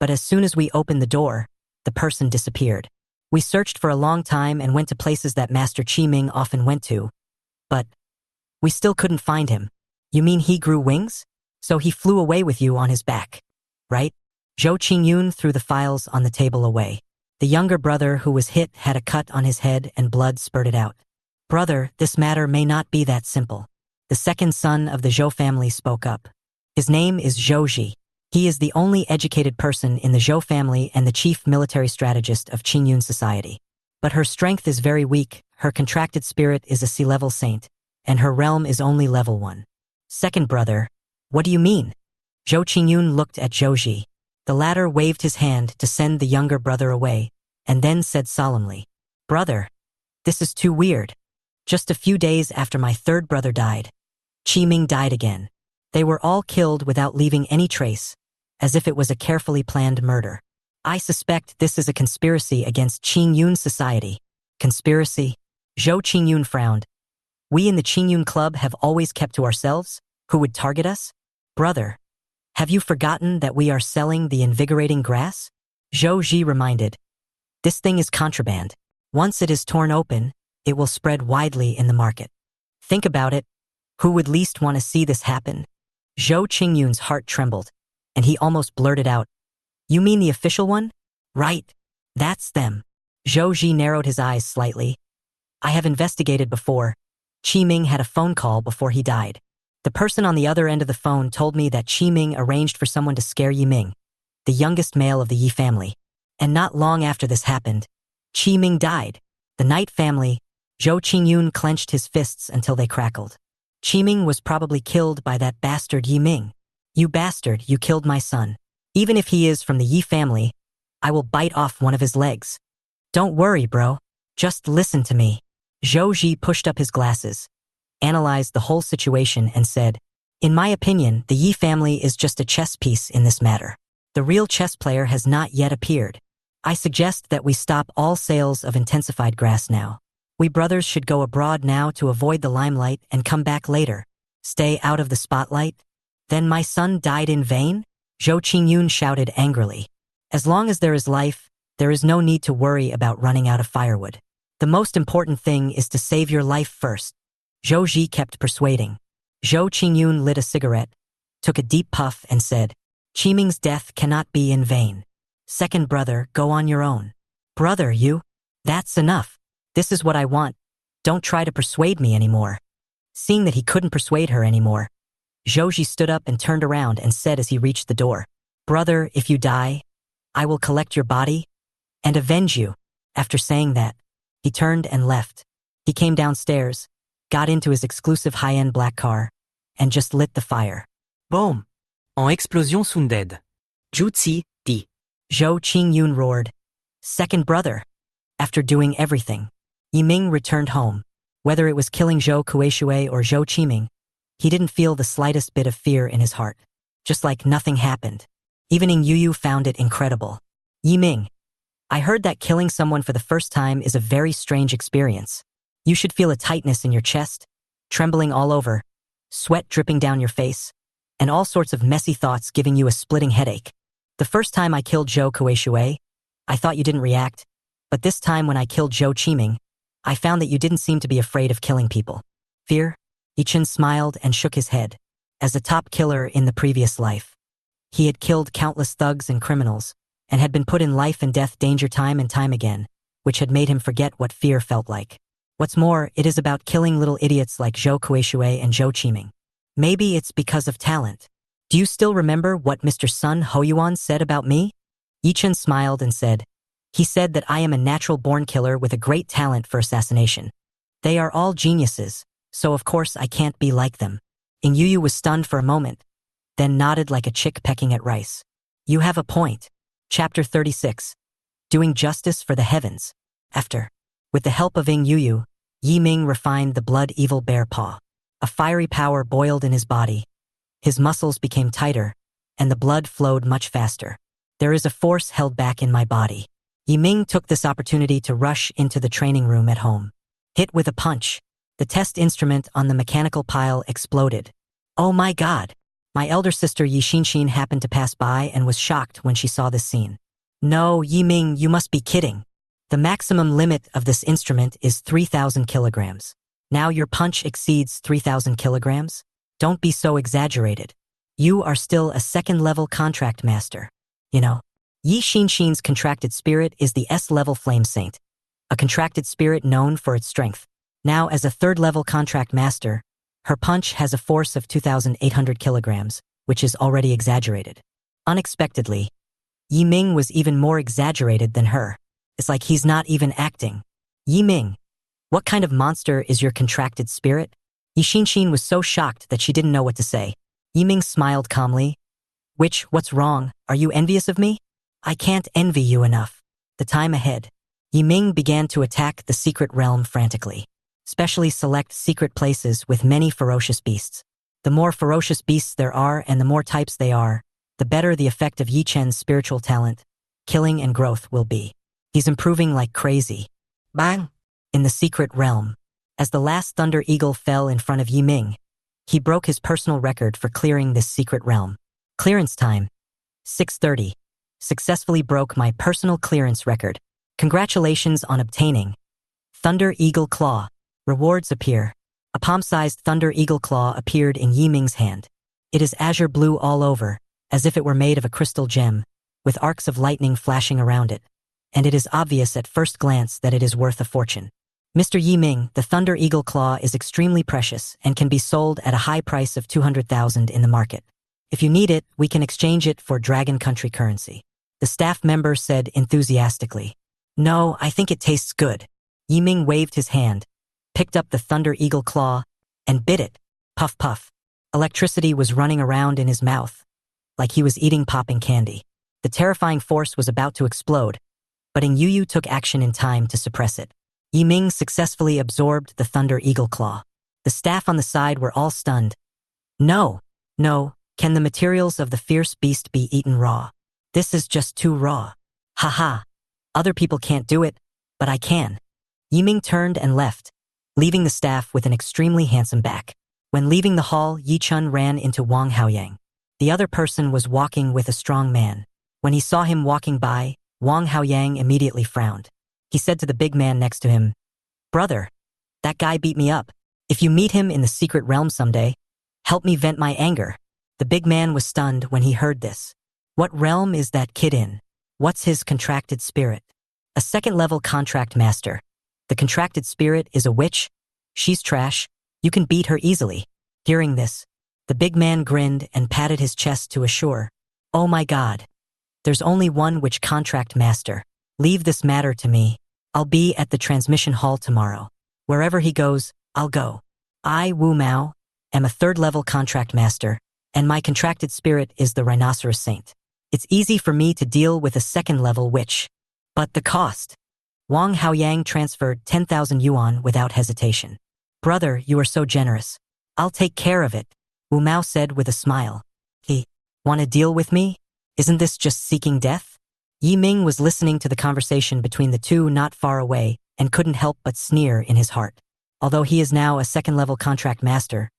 but as soon as we opened the door, the person disappeared. We searched for a long time and went to places that Master Qi Ming often went to, but we still couldn't find him." "You mean he grew wings? So he flew away with you on his back, right?" Zhou Qingyun threw the files on the table away. The younger brother who was hit had a cut on his head and blood spurted out. "Brother, this matter may not be that simple." The second son of the Zhou family spoke up. His name is Zhou Ji. He is the only educated person in the Zhou family and the chief military strategist of Qingyun society. But her strength is very weak, her contracted spirit is a sea-level saint, and her realm is only level 1. "Second brother, what do you mean?" Zhou Qingyun looked at Zhou Ji. The latter waved his hand to send the younger brother away, and then said solemnly, "Brother, this is too weird. Just a few days after my third brother died, Qi Ming died again. They were all killed without leaving any trace, as if it was a carefully planned murder. I suspect this is a conspiracy against Qingyun society." "Conspiracy?" Zhou Qingyun frowned. "We in the Qingyun Club have always kept to ourselves? Who would target us?" "Brother, have you forgotten that we are selling the invigorating grass?" Zhou Ji reminded. "This thing is contraband. Once it is torn open, it will spread widely in the market. Think about it. Who would least want to see this happen?" Zhou Qingyun's heart trembled, and he almost blurted out, "You mean the official one?" "Right. That's them." Zhou Ji narrowed his eyes slightly. "I have investigated before. Qi Ming had a phone call before he died. The person on the other end of the phone told me that Qi Ming arranged for someone to scare Yi Ming, the youngest male of the Yi family. And not long after this happened, Qi Ming died. The Knight family." Zhou Qingyun clenched his fists until they crackled. "Qi Ming was probably killed by that bastard Yi Ming. You bastard, you killed my son. Even if he is from the Yi family, I will bite off one of his legs. Don't worry, bro. Just listen to me." Zhou Ji pushed up his glasses, analyzed the whole situation and said, "In my opinion, the Yi family is just a chess piece in this matter. The real chess player has not yet appeared. I suggest that we stop all sales of intensified grass now. We brothers should go abroad now to avoid the limelight and come back later. Stay out of the spotlight." "Then my son died in vain?" Zhou Qingyun shouted angrily. "As long as there is life, there is no need to worry about running out of firewood. The most important thing is to save your life first." Zhou Ji kept persuading. Zhou Qingyun lit a cigarette, took a deep puff and said, "Qi Ming's death cannot be in vain. Second brother, go on your own." "Brother, you? That's enough. This is what I want. Don't try to persuade me anymore." Seeing that he couldn't persuade her anymore, Zhou Ji stood up and turned around and said as he reached the door, "Brother, if you die, I will collect your body and avenge you." After saying that, he turned and left. He came downstairs, got into his exclusive high-end black car, and just lit the fire. Boom! En explosion sounded. Jutsi, di. Zhou Qingyun roared, "Second brother!" After doing everything, Yi Ming returned home. Whether it was killing Zhou Kueishui or Zhou Qiming, he didn't feel the slightest bit of fear in his heart. Just like nothing happened. Even Ing Yuyu found it incredible. "Yi Ming, I heard that killing someone for the first time is a very strange experience. You should feel a tightness in your chest, trembling all over, sweat dripping down your face, and all sorts of messy thoughts giving you a splitting headache. The first time I killed Zhou Kueishui, I thought you didn't react, but this time when I killed Zhou Qiming, I found that you didn't seem to be afraid of killing people. Fear?" Yichen smiled and shook his head. As a top killer in the previous life, he had killed countless thugs and criminals, and had been put in life and death danger time and time again, which had made him forget what fear felt like. What's more, it is about killing little idiots like Zhou Kueishui and Zhou Qiming. Maybe it's because of talent. "Do you still remember what Mr. Sun Hoyuan said about me?" Yichen smiled and said, "He said that I am a natural-born killer with a great talent for assassination. They are all geniuses, so of course I can't be like them. Ing Yu was stunned for a moment, then nodded like a chick pecking at rice. You have a point. Chapter 36. Doing justice for the heavens. After. With the help of Ing Yu, Yi Ming refined the blood evil bear paw. A fiery power boiled in his body. His muscles became tighter, and the blood flowed much faster. There is a force held back in my body. Yi Ming took this opportunity to rush into the training room at home. Hit with a punch. The test instrument on the mechanical pile exploded. Oh my god! My elder sister Yi Xinshin happened to pass by and was shocked when she saw this scene. No, Yi Ming, you must be kidding. The maximum limit of this instrument is 3,000 kilograms. Now your punch exceeds 3,000 kilograms? Don't be so exaggerated. You are still a second-level contract master. You know, Yi Xinshin's contracted spirit is the S-level flame saint, a contracted spirit known for its strength. Now, as a third-level contract master, her punch has a force of 2,800 kilograms, which is already exaggerated. Unexpectedly, Yi Ming was even more exaggerated than her. It's like he's not even acting. Yi Ming, what kind of monster is your contracted spirit? Yi Xinshin was so shocked that she didn't know what to say. Yi Ming smiled calmly. What's wrong? Are you envious of me? I can't envy you enough. The time ahead. Yi Ming began to attack the secret realm frantically. Specially select secret places with many ferocious beasts. The more ferocious beasts there are and the more types they are, the better the effect of Yi Chen's spiritual talent, killing and growth will be. He's improving like crazy. Bang! In the secret realm. As the last Thunder Eagle fell in front of Yi Ming, he broke his personal record for clearing this secret realm. Clearance time. 6:30. Successfully broke my personal clearance record. Congratulations on obtaining Thunder Eagle Claw. Rewards appear. A palm-sized Thunder Eagle Claw appeared in Yi Ming's hand. It is azure blue all over, as if it were made of a crystal gem, with arcs of lightning flashing around it. And it is obvious at first glance that it is worth a fortune. Mr. Yi Ming, the Thunder Eagle Claw is extremely precious and can be sold at a high price of 200,000 in the market. If you need it, we can exchange it for Dragon Country currency. The staff member said enthusiastically. No, I think it tastes good. Yi Ming waved his hand, picked up the Thunder Eagle Claw, and bit it. Puff puff. Electricity was running around in his mouth, like he was eating popping candy. The terrifying force was about to explode, but Ing Yu took action in time to suppress it. Yi Ming successfully absorbed the Thunder Eagle Claw. The staff on the side were all stunned. No, can the materials of the fierce beast be eaten raw? This is just too raw. Haha. Other people can't do it, but I can. Yi Ming turned and left, leaving the staff with an extremely handsome back. When leaving the hall, Yi Chun ran into Wang Haoyang. The other person was walking with a strong man. When he saw him walking by, Wang Haoyang immediately frowned. He said to the big man next to him, Brother, that guy beat me up. If you meet him in the secret realm someday, help me vent my anger. The big man was stunned when he heard this. What realm is that kid in? What's his contracted spirit? A second-level contract master. The contracted spirit is a witch. She's trash. You can beat her easily. Hearing this, the big man grinned and patted his chest to assure. Oh my god. There's only one witch contract master. Leave this matter to me. I'll be at the transmission hall tomorrow. Wherever he goes, I'll go. I, Wu Mao, am a third-level contract master, and my contracted spirit is the Rhinoceros Saint. It's easy for me to deal with a second-level witch. But the cost. Wang Haoyang transferred 10,000 yuan without hesitation. Brother, you are so generous. I'll take care of it, Wu Mao said with a smile. Want to deal with me? Isn't this just seeking death? Yi Ming was listening to the conversation between the two not far away and couldn't help but sneer in his heart. Although he is now a second-level contract master,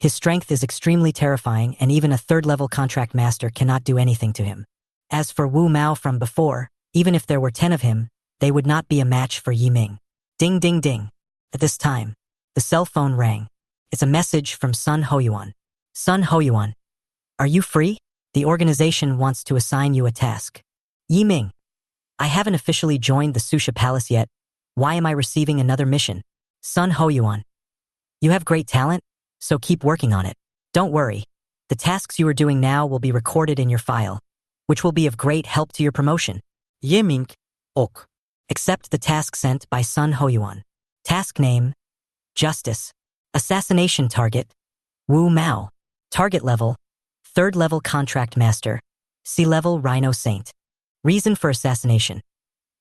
his strength is extremely terrifying and even a third-level contract master cannot do anything to him. As for Wu Mao from before, even if there were 10 of him, they would not be a match for Yi Ming. Ding ding ding. At this time, the cell phone rang. It's a message from Sun Hoyuan. Sun Hoyuan, are you free? The organization wants to assign you a task. Yi Ming, I haven't officially joined the Susha Palace yet. Why am I receiving another mission? Sun Hoyuan, you have great talent, so keep working on it. Don't worry. The tasks you are doing now will be recorded in your file, which will be of great help to your promotion. Yi Ming, ok. Accept the task sent by Sun Hoyuan. Task name, Justice. Assassination target, Wu Mao. Target level, 3rd level contract master, C-level Rhino Saint. Reason for assassination.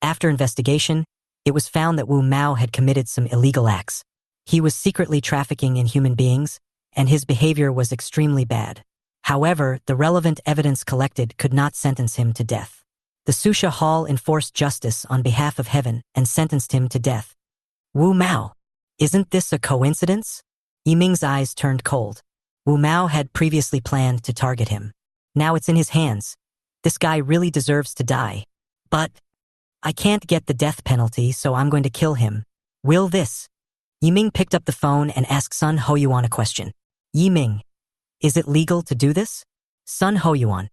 After investigation, it was found that Wu Mao had committed some illegal acts. He was secretly trafficking in human beings, and his behavior was extremely bad. However, the relevant evidence collected could not sentence him to death. The Susha Hall enforced justice on behalf of heaven and sentenced him to death. Wu Mao. Isn't this a coincidence? Yiming's eyes turned cold. Wu Mao had previously planned to target him. Now it's in his hands. This guy really deserves to die. But I can't get the death penalty, so I'm going to kill him. Will this? Yiming picked up the phone and asked Sun Hoyuan a question. Yiming, is it legal to do this? Sun Hoyuan.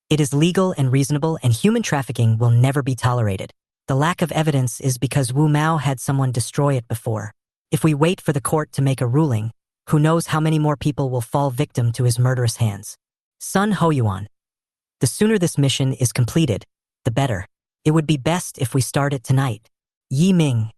It is legal and reasonable, and human trafficking will never be tolerated. The lack of evidence is because Wu Mao had someone destroy it before. If we wait for the court to make a ruling, who knows how many more people will fall victim to his murderous hands. Sun Hoyuan. The sooner this mission is completed, the better. It would be best if we start it tonight. Yiming.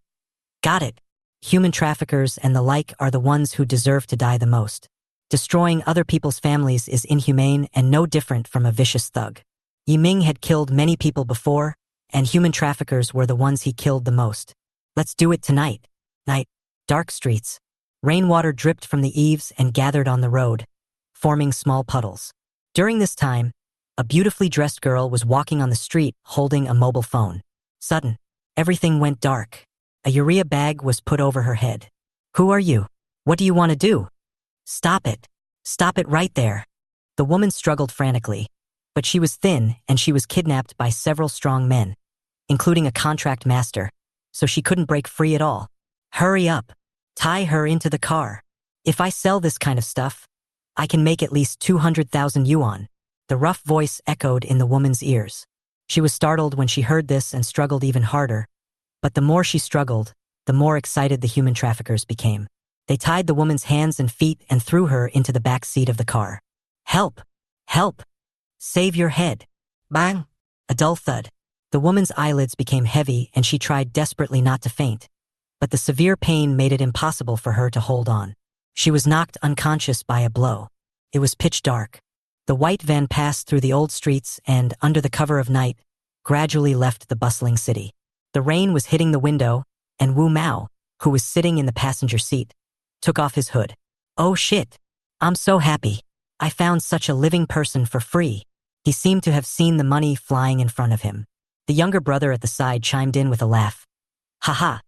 Got it. Human traffickers and the like are the ones who deserve to die the most. Destroying other people's families is inhumane and no different from a vicious thug. Yiming had killed many people before, and human traffickers were the ones he killed the most. Let's do it tonight. Night. Dark streets. Rainwater dripped from the eaves and gathered on the road, forming small puddles. During this time, a beautifully dressed girl was walking on the street holding a mobile phone. Sudden, everything went dark. A urea bag was put over her head. Who are you? What do you want to do? Stop it. Stop it right there. The woman struggled frantically, but she was thin and she was kidnapped by several strong men, including a contract master, so she couldn't break free at all. Hurry up. Tie her into the car. If I sell this kind of stuff, I can make at least 200,000 yuan. The rough voice echoed in the woman's ears. She was startled when she heard this and struggled even harder, but the more she struggled, the more excited the human traffickers became. They tied the woman's hands and feet and threw her into the back seat of the car. Help! Help! Save your head! Bang! A dull thud. The woman's eyelids became heavy and she tried desperately not to faint, but the severe pain made it impossible for her to hold on. She was knocked unconscious by a blow. It was pitch dark. The white van passed through the old streets and, under the cover of night, gradually left the bustling city. The rain was hitting the window, and Wu Mao, who was sitting in the passenger seat, took off his hood. Oh shit! I'm so happy. I found such a living person for free. He seemed to have seen the money flying in front of him. The younger brother at the side chimed in with a laugh. Haha.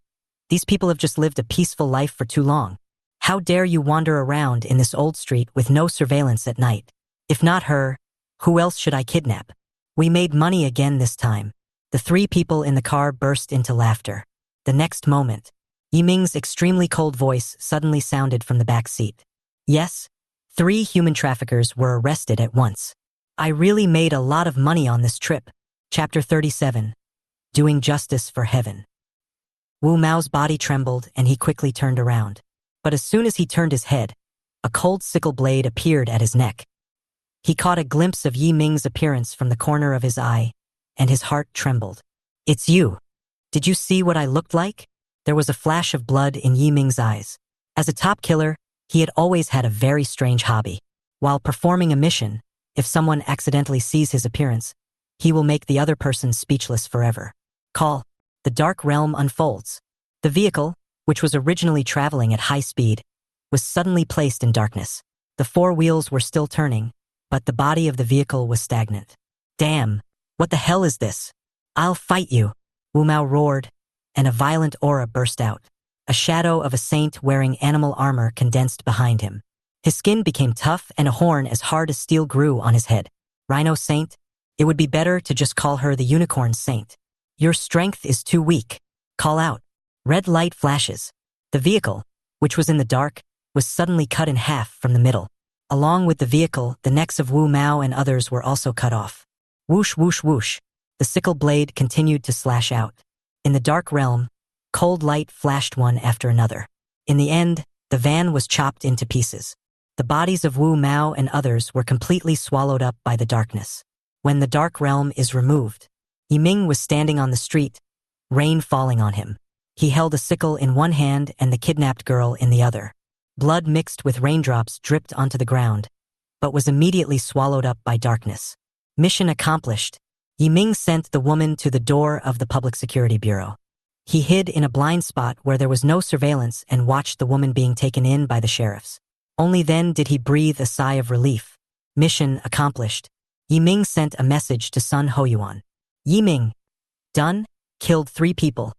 These people have just lived a peaceful life for too long. How dare you wander around in this old street with no surveillance at night? If not her, who else should I kidnap? We made money again this time. The 3 people in the car burst into laughter. The next moment, Yiming's extremely cold voice suddenly sounded from the back seat. Yes, 3 human traffickers were arrested at once. I really made a lot of money on this trip. Chapter 37. Doing Justice for Heaven. Wu Mao's body trembled and he quickly turned around. But as soon as he turned his head, a cold sickle blade appeared at his neck. He caught a glimpse of Yiming's appearance from the corner of his eye, and his heart trembled. It's you. Did you see what I looked like? There was a flash of blood in Yiming's eyes. As a top killer, he had always had a very strange hobby. While performing a mission, if someone accidentally sees his appearance, he will make the other person speechless forever. Call. The dark realm unfolds. The vehicle, which was originally traveling at high speed, was suddenly placed in darkness. The 4 wheels were still turning, but the body of the vehicle was stagnant. Damn, what the hell is this? I'll fight you, Wu Mao roared, and a violent aura burst out. A shadow of a saint wearing animal armor condensed behind him. His skin became tough and a horn as hard as steel grew on his head. Rhino Saint? It would be better to just call her the Unicorn Saint. Your strength is too weak. Call out. Red light flashes. The vehicle, which was in the dark, was suddenly cut in half from the middle. Along with the vehicle, the necks of Wu Mao and others were also cut off. Whoosh, whoosh, whoosh. The sickle blade continued to slash out. In the dark realm, cold light flashed one after another. In the end, the van was chopped into pieces. The bodies of Wu Mao and others were completely swallowed up by the darkness. When the dark realm is removed, Yiming was standing on the street, rain falling on him. He held a sickle in one hand and the kidnapped girl in the other. Blood mixed with raindrops dripped onto the ground, but was immediately swallowed up by darkness. Mission accomplished. Yiming sent the woman to the door of the Public Security Bureau. He hid in a blind spot where there was no surveillance and watched the woman being taken in by the sheriffs. Only then did he breathe a sigh of relief. Mission accomplished. Yiming sent a message to Sun Hoyuan. Yiming, done, killed 3 people.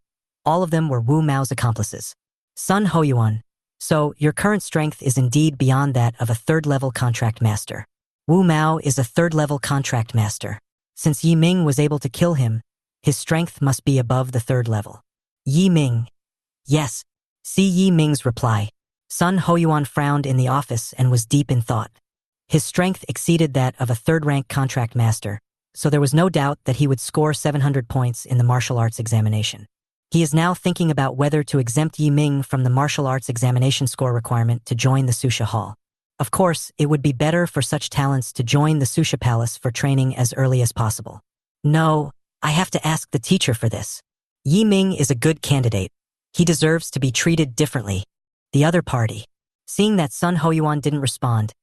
All of them were Wu Mao's accomplices. Sun Hoyuan, so your current strength is indeed beyond that of a 3rd-level contract master. Wu Mao is a 3rd-level contract master. Since Yiming was able to kill him, his strength must be above the 3rd level. Yiming. Yes. See Yiming's reply. Sun Hoyuan frowned in the office and was deep in thought. His strength exceeded that of a 3rd-rank contract master, so there was no doubt that he would score 700 points in the martial arts examination. He is now thinking about whether to exempt Yiming from the martial arts examination score requirement to join the Susha Hall. Of course, it would be better for such talents to join the Susha Palace for training as early as possible. No, I have to ask the teacher for this. Yiming is a good candidate. He deserves to be treated differently. The other party. Seeing that Sun Hoyuan didn't respond,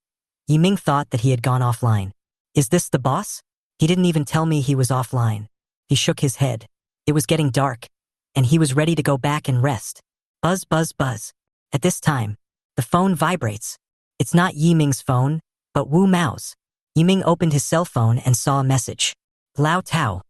Yiming thought that he had gone offline. Is this the boss? He didn't even tell me he was offline. He shook his head. It was getting dark, and he was ready to go back and rest. Buzz, buzz, buzz. At this time, the phone vibrates. It's not Yiming's phone, but Wu Mao's. Yiming opened his cell phone and saw a message. Lao Tao.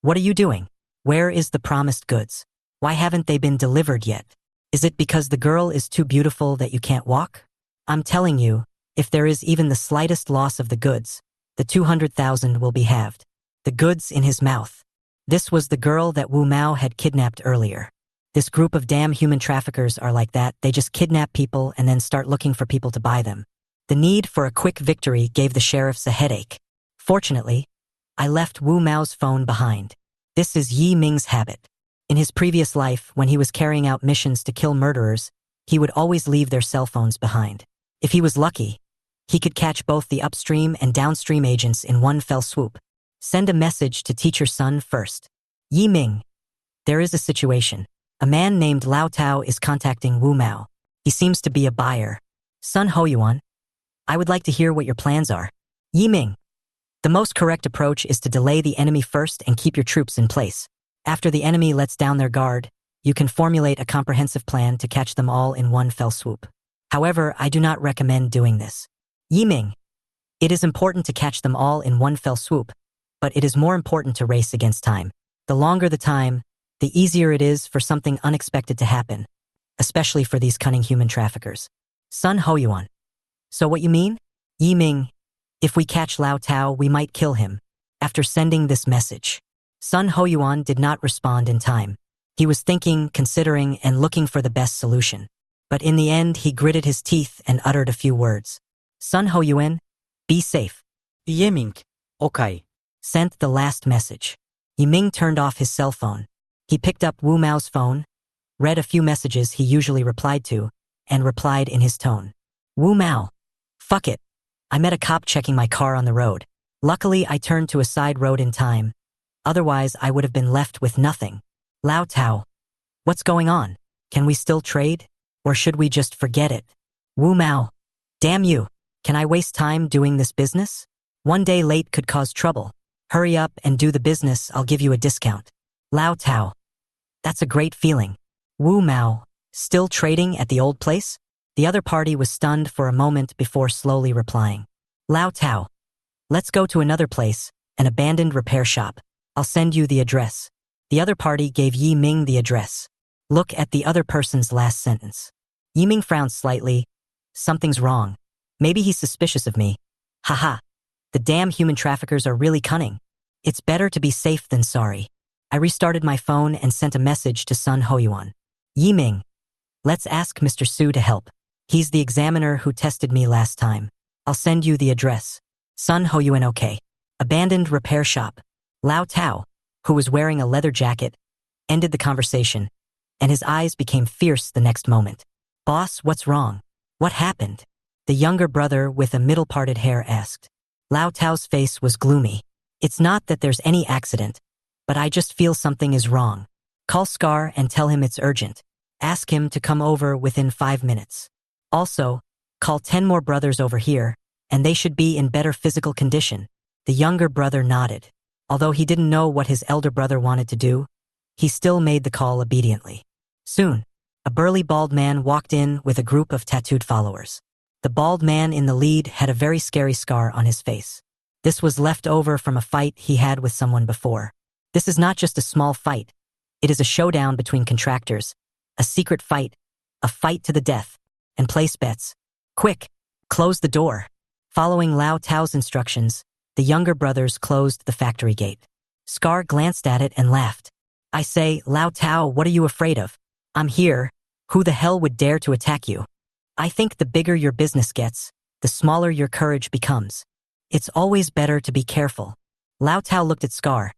What are you doing? Where is the promised goods? Why haven't they been delivered yet? Is it because the girl is too beautiful that you can't walk? I'm telling you, if there is even the slightest loss of the goods, the 200,000 will be halved. The goods in his mouth. This was the girl that Wu Mao had kidnapped earlier. This group of damn human traffickers are like that. They just kidnap people and then start looking for people to buy them. The need for a quick victory gave the sheriffs a headache. Fortunately, I left Wu Mao's phone behind. This is Yiming's habit. In his previous life, when he was carrying out missions to kill murderers, he would always leave their cell phones behind. If he was lucky, he could catch both the upstream and downstream agents in one fell swoop. Send a message to Teacher Sun first. Yiming. There is a situation. A man named Lao Tao is contacting Wu Mao. He seems to be a buyer. Sun Hoyuan, I would like to hear what your plans are. Yiming. The most correct approach is to delay the enemy first and keep your troops in place. After the enemy lets down their guard, you can formulate a comprehensive plan to catch them all in one fell swoop. However, I do not recommend doing this. Yiming. It is important to catch them all in one fell swoop, but it is more important to race against time. The longer the time, the easier it is for something unexpected to happen, especially for these cunning human traffickers. Sun Hoyuan. So what you mean? Yiming. If we catch Lao Tao, we might kill him. After sending this message, Sun Hoyuan did not respond in time. He was thinking, considering, and looking for the best solution. But in the end, he gritted his teeth and uttered a few words. Sun Hoyuan, be safe. Yiming. Okay. Sent the last message. Yiming turned off his cell phone. He picked up Wu Mao's phone, read a few messages he usually replied to, and replied in his tone. Wu Mao. Fuck it. I met a cop checking my car on the road. Luckily, I turned to a side road in time. Otherwise, I would have been left with nothing. Lao Tao. What's going on? Can we still trade? Or should we just forget it? Wu Mao. Damn you. Can I waste time doing this business? One day late could cause trouble. Hurry up and do the business, I'll give you a discount. Lao Tao. That's a great feeling. Wu Mao. Still trading at the old place? The other party was stunned for a moment before slowly replying. Lao Tao. Let's go to another place, an abandoned repair shop. I'll send you the address. The other party gave Yiming the address. Look at the other person's last sentence. Yiming frowned slightly. Something's wrong. Maybe he's suspicious of me. Haha. The damn human traffickers are really cunning. It's better to be safe than sorry. I restarted my phone and sent a message to Sun Hoyuan. Yiming. Let's ask Mr. Su to help. He's the examiner who tested me last time. I'll send you the address. Sun Hoyuan. Okay. Abandoned repair shop. Lao Tao, who was wearing a leather jacket, ended the conversation, and his eyes became fierce the next moment. Boss, what's wrong? What happened? The younger brother with a middle-parted hair asked. Lao Tao's face was gloomy. It's not that there's any accident, but I just feel something is wrong. Call Scar and tell him it's urgent. Ask him to come over within 5 minutes. Also, call 10 more brothers over here, and they should be in better physical condition. The younger brother nodded. Although he didn't know what his elder brother wanted to do, he still made the call obediently. Soon, a burly bald man walked in with a group of tattooed followers. The bald man in the lead had a very scary scar on his face. This was left over from a fight he had with someone before. This is not just a small fight. It is a showdown between contractors, a secret fight, a fight to the death, and place bets. Quick, close the door. Following Lao Tao's instructions, the younger brothers closed the factory gate. Scar glanced at it and laughed. I say, Lao Tao, what are you afraid of? I'm here. Who the hell would dare to attack you? I think the bigger your business gets, the smaller your courage becomes. It's always better to be careful. Lao Tao looked at Scar.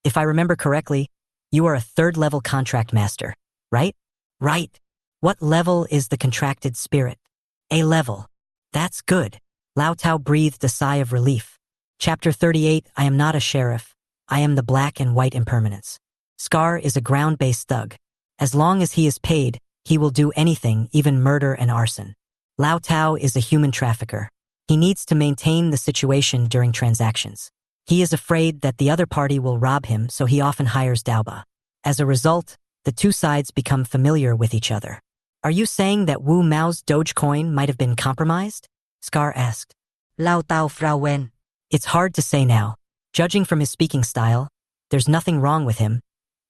If I remember correctly, you are a third-level contract master, right? Right. What level is the contracted spirit? A level. That's good. Lao Tao breathed a sigh of relief. Chapter 38, I am not a sheriff. I am the black and white impermanence. Scar is a ground-based thug. As long as he is paid, he will do anything, even murder and arson. Lao Tao is a human trafficker. He needs to maintain the situation during transactions. He is afraid that the other party will rob him, so he often hires Daoba. As a result, the two sides become familiar with each other. Are you saying that Wu Mao's Dogecoin might have been compromised? Scar asked. Lao Tao Frau Wen. It's hard to say now. Judging from his speaking style, there's nothing wrong with him,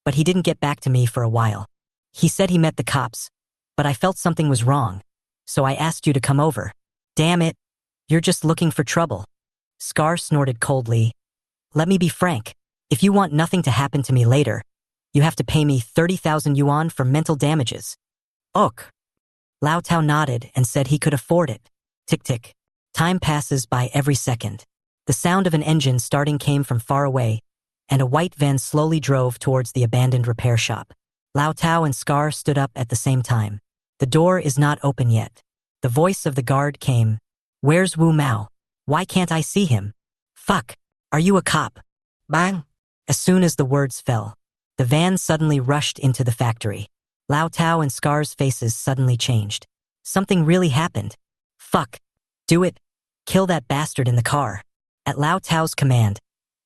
but he didn't get back to me for a while. He said he met the cops, but I felt something was wrong, so I asked you to come over. Damn it, you're just looking for trouble. Scar snorted coldly. Let me be frank. If you want nothing to happen to me later, you have to pay me 30,000 yuan for mental damages. Ok. Lao Tao nodded and said he could afford it. Tick-tick. Time passes by every second. The sound of an engine starting came from far away, and a white van slowly drove towards the abandoned repair shop. Lao Tao and Scar stood up at the same time. The door is not open yet. The voice of the guard came. Where's Wu Mao? Why can't I see him? Fuck. Are you a cop? Bang. As soon as the words fell, the van suddenly rushed into the factory. Lao Tao and Scar's faces suddenly changed. Something really happened. Fuck. Do it. Kill that bastard in the car. At Lao Tao's command,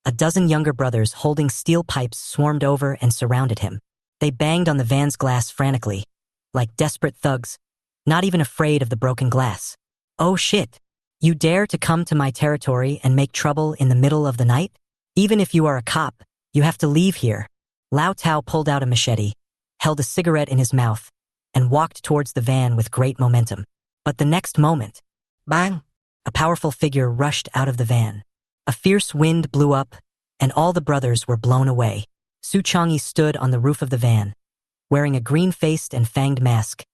a dozen younger brothers holding steel pipes swarmed over and surrounded him. They banged on the van's glass frantically, like desperate thugs, not even afraid of the broken glass. Oh shit. You dare to come to my territory and make trouble in the middle of the night? Even if you are a cop, you have to leave here. Lao Tao pulled out a machete, held a cigarette in his mouth, and walked towards the van with great momentum. But the next moment, bang! A powerful figure rushed out of the van. A fierce wind blew up, and all the brothers were blown away. Su Changyi stood on the roof of the van, wearing a green-faced and fanged mask,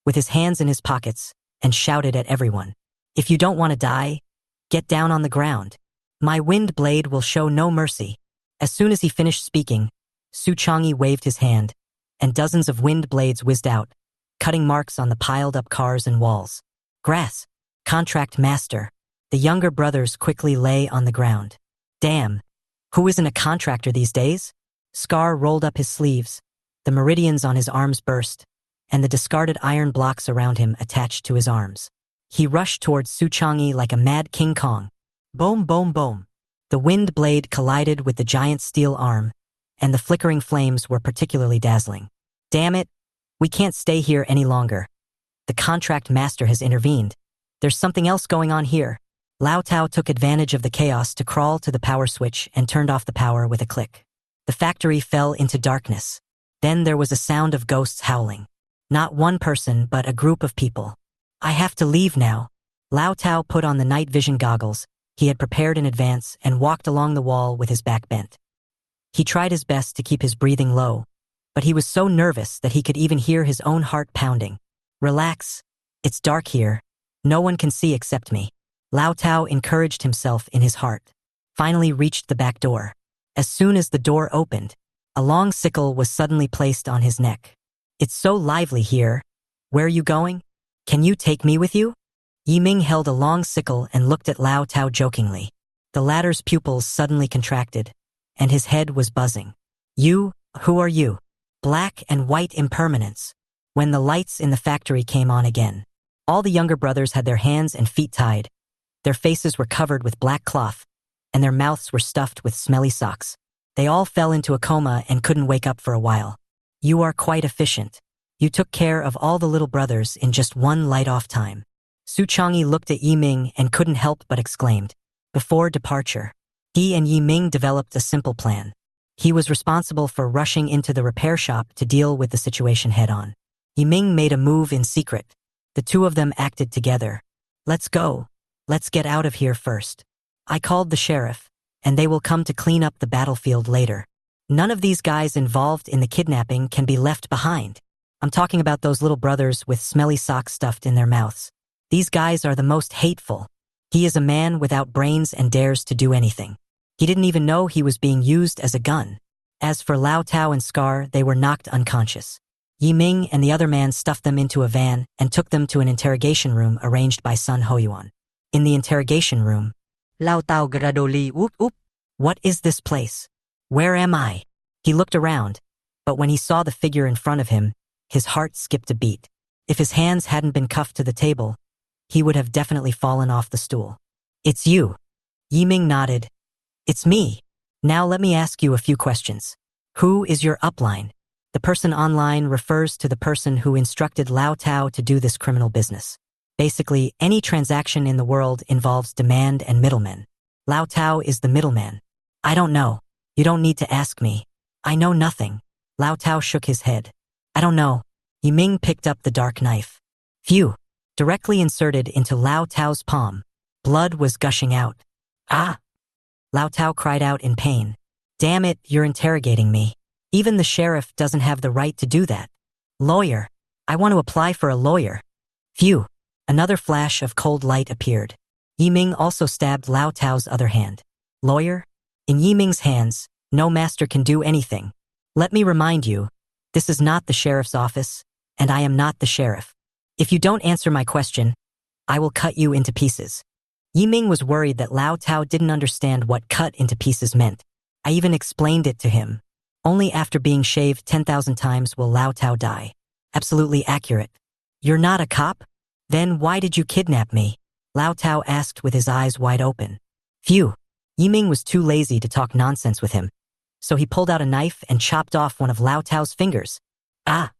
with his hands in his pockets, and shouted at everyone. If you don't want to die, get down on the ground. My wind blade will show no mercy. As soon as he finished speaking, Su Changyi waved his hand, and dozens of wind blades whizzed out, cutting marks on the piled-up cars and walls. Grass. Contract master. The younger brothers quickly lay on the ground. Damn. Who isn't a contractor these days? Scar rolled up his sleeves. The meridians on his arms burst, and the discarded iron blocks around him attached to his arms. He rushed towards Su Changyi like a mad King Kong. Boom, boom, boom. The wind blade collided with the giant steel arm, and the flickering flames were particularly dazzling. Damn it. We can't stay here any longer. The contract master has intervened. There's something else going on here. Lao Tao took advantage of the chaos to crawl to the power switch and turned off the power with a click. The factory fell into darkness. Then there was a sound of ghosts howling. Not one person, but a group of people. I have to leave now. Lao Tao put on the night vision goggles he had prepared in advance and walked along the wall with his back bent. He tried his best to keep his breathing low, but he was so nervous that he could even hear his own heart pounding. Relax. It's dark here. No one can see except me. Lao Tao encouraged himself in his heart. Finally reached the back door. As soon as the door opened, a long sickle was suddenly placed on his neck. It's so lively here. Where are you going? Can you take me with you? Yiming held a long sickle and looked at Lao Tao jokingly. The latter's pupils suddenly contracted, and his head was buzzing. You, who are you? Black and white impermanence. When the lights in the factory came on again, All the younger brothers had their hands and feet tied. Their faces were covered with black cloth, and their mouths were stuffed with smelly socks. They all fell into a coma and couldn't wake up for a while. You are quite efficient. You took care of all the little brothers in just one light-off time. Su Chang'e looked at Yi Ming and couldn't help but exclaimed. Before departure, he and Yi Ming developed a simple plan. He was responsible for rushing into the repair shop to deal with the situation head-on. Yi Ming made a move in secret. The two of them acted together. Let's go. Let's get out of here first. I called the sheriff, and they will come to clean up the battlefield later. None of these guys involved in the kidnapping can be left behind. I'm talking about those little brothers with smelly socks stuffed in their mouths. These guys are the most hateful. He is a man without brains and dares to do anything. He didn't even know he was being used as a gun. As for Lao Tao and Scar, they were knocked unconscious. Yi Ming and the other man stuffed them into a van and took them to an interrogation room arranged by Sun Hoyuan. In the interrogation room, Lao Tao Gradoli whoop whoop. What is this place? Where am I? He looked around, but when he saw the figure in front of him, his heart skipped a beat. If his hands hadn't been cuffed to the table, he would have definitely fallen off the stool. It's you. Yi Ming nodded. It's me. Now let me ask you a few questions. Who is your upline? The person online refers to the person who instructed Lao Tao to do this criminal business. Basically, any transaction in the world involves demand and middlemen. Lao Tao is the middleman. I don't know. You don't need to ask me. I know nothing. Lao Tao shook his head. I don't know. Yi Ming picked up the dark knife. Phew. Directly inserted into Lao Tao's palm. Blood was gushing out. Ah! Lao Tao cried out in pain. Damn it, you're interrogating me. Even the sheriff doesn't have the right to do that. Lawyer. I want to apply for a lawyer. Phew. Another flash of cold light appeared. Yi Ming also stabbed Lao Tao's other hand. Lawyer? In Yi Ming's hands, no master can do anything. Let me remind you, this is not the sheriff's office, and I am not the sheriff. If you don't answer my question, I will cut you into pieces. Yi Ming was worried that Lao Tao didn't understand what cut into pieces meant. I even explained it to him. Only after being shaved 10,000 times will Lao Tao die. Absolutely accurate. You're not a cop? Then why did you kidnap me? Lao Tao asked with his eyes wide open. Phew. Yi Ming was too lazy to talk nonsense with him, so he pulled out a knife and chopped off one of Lao Tao's fingers. Ah!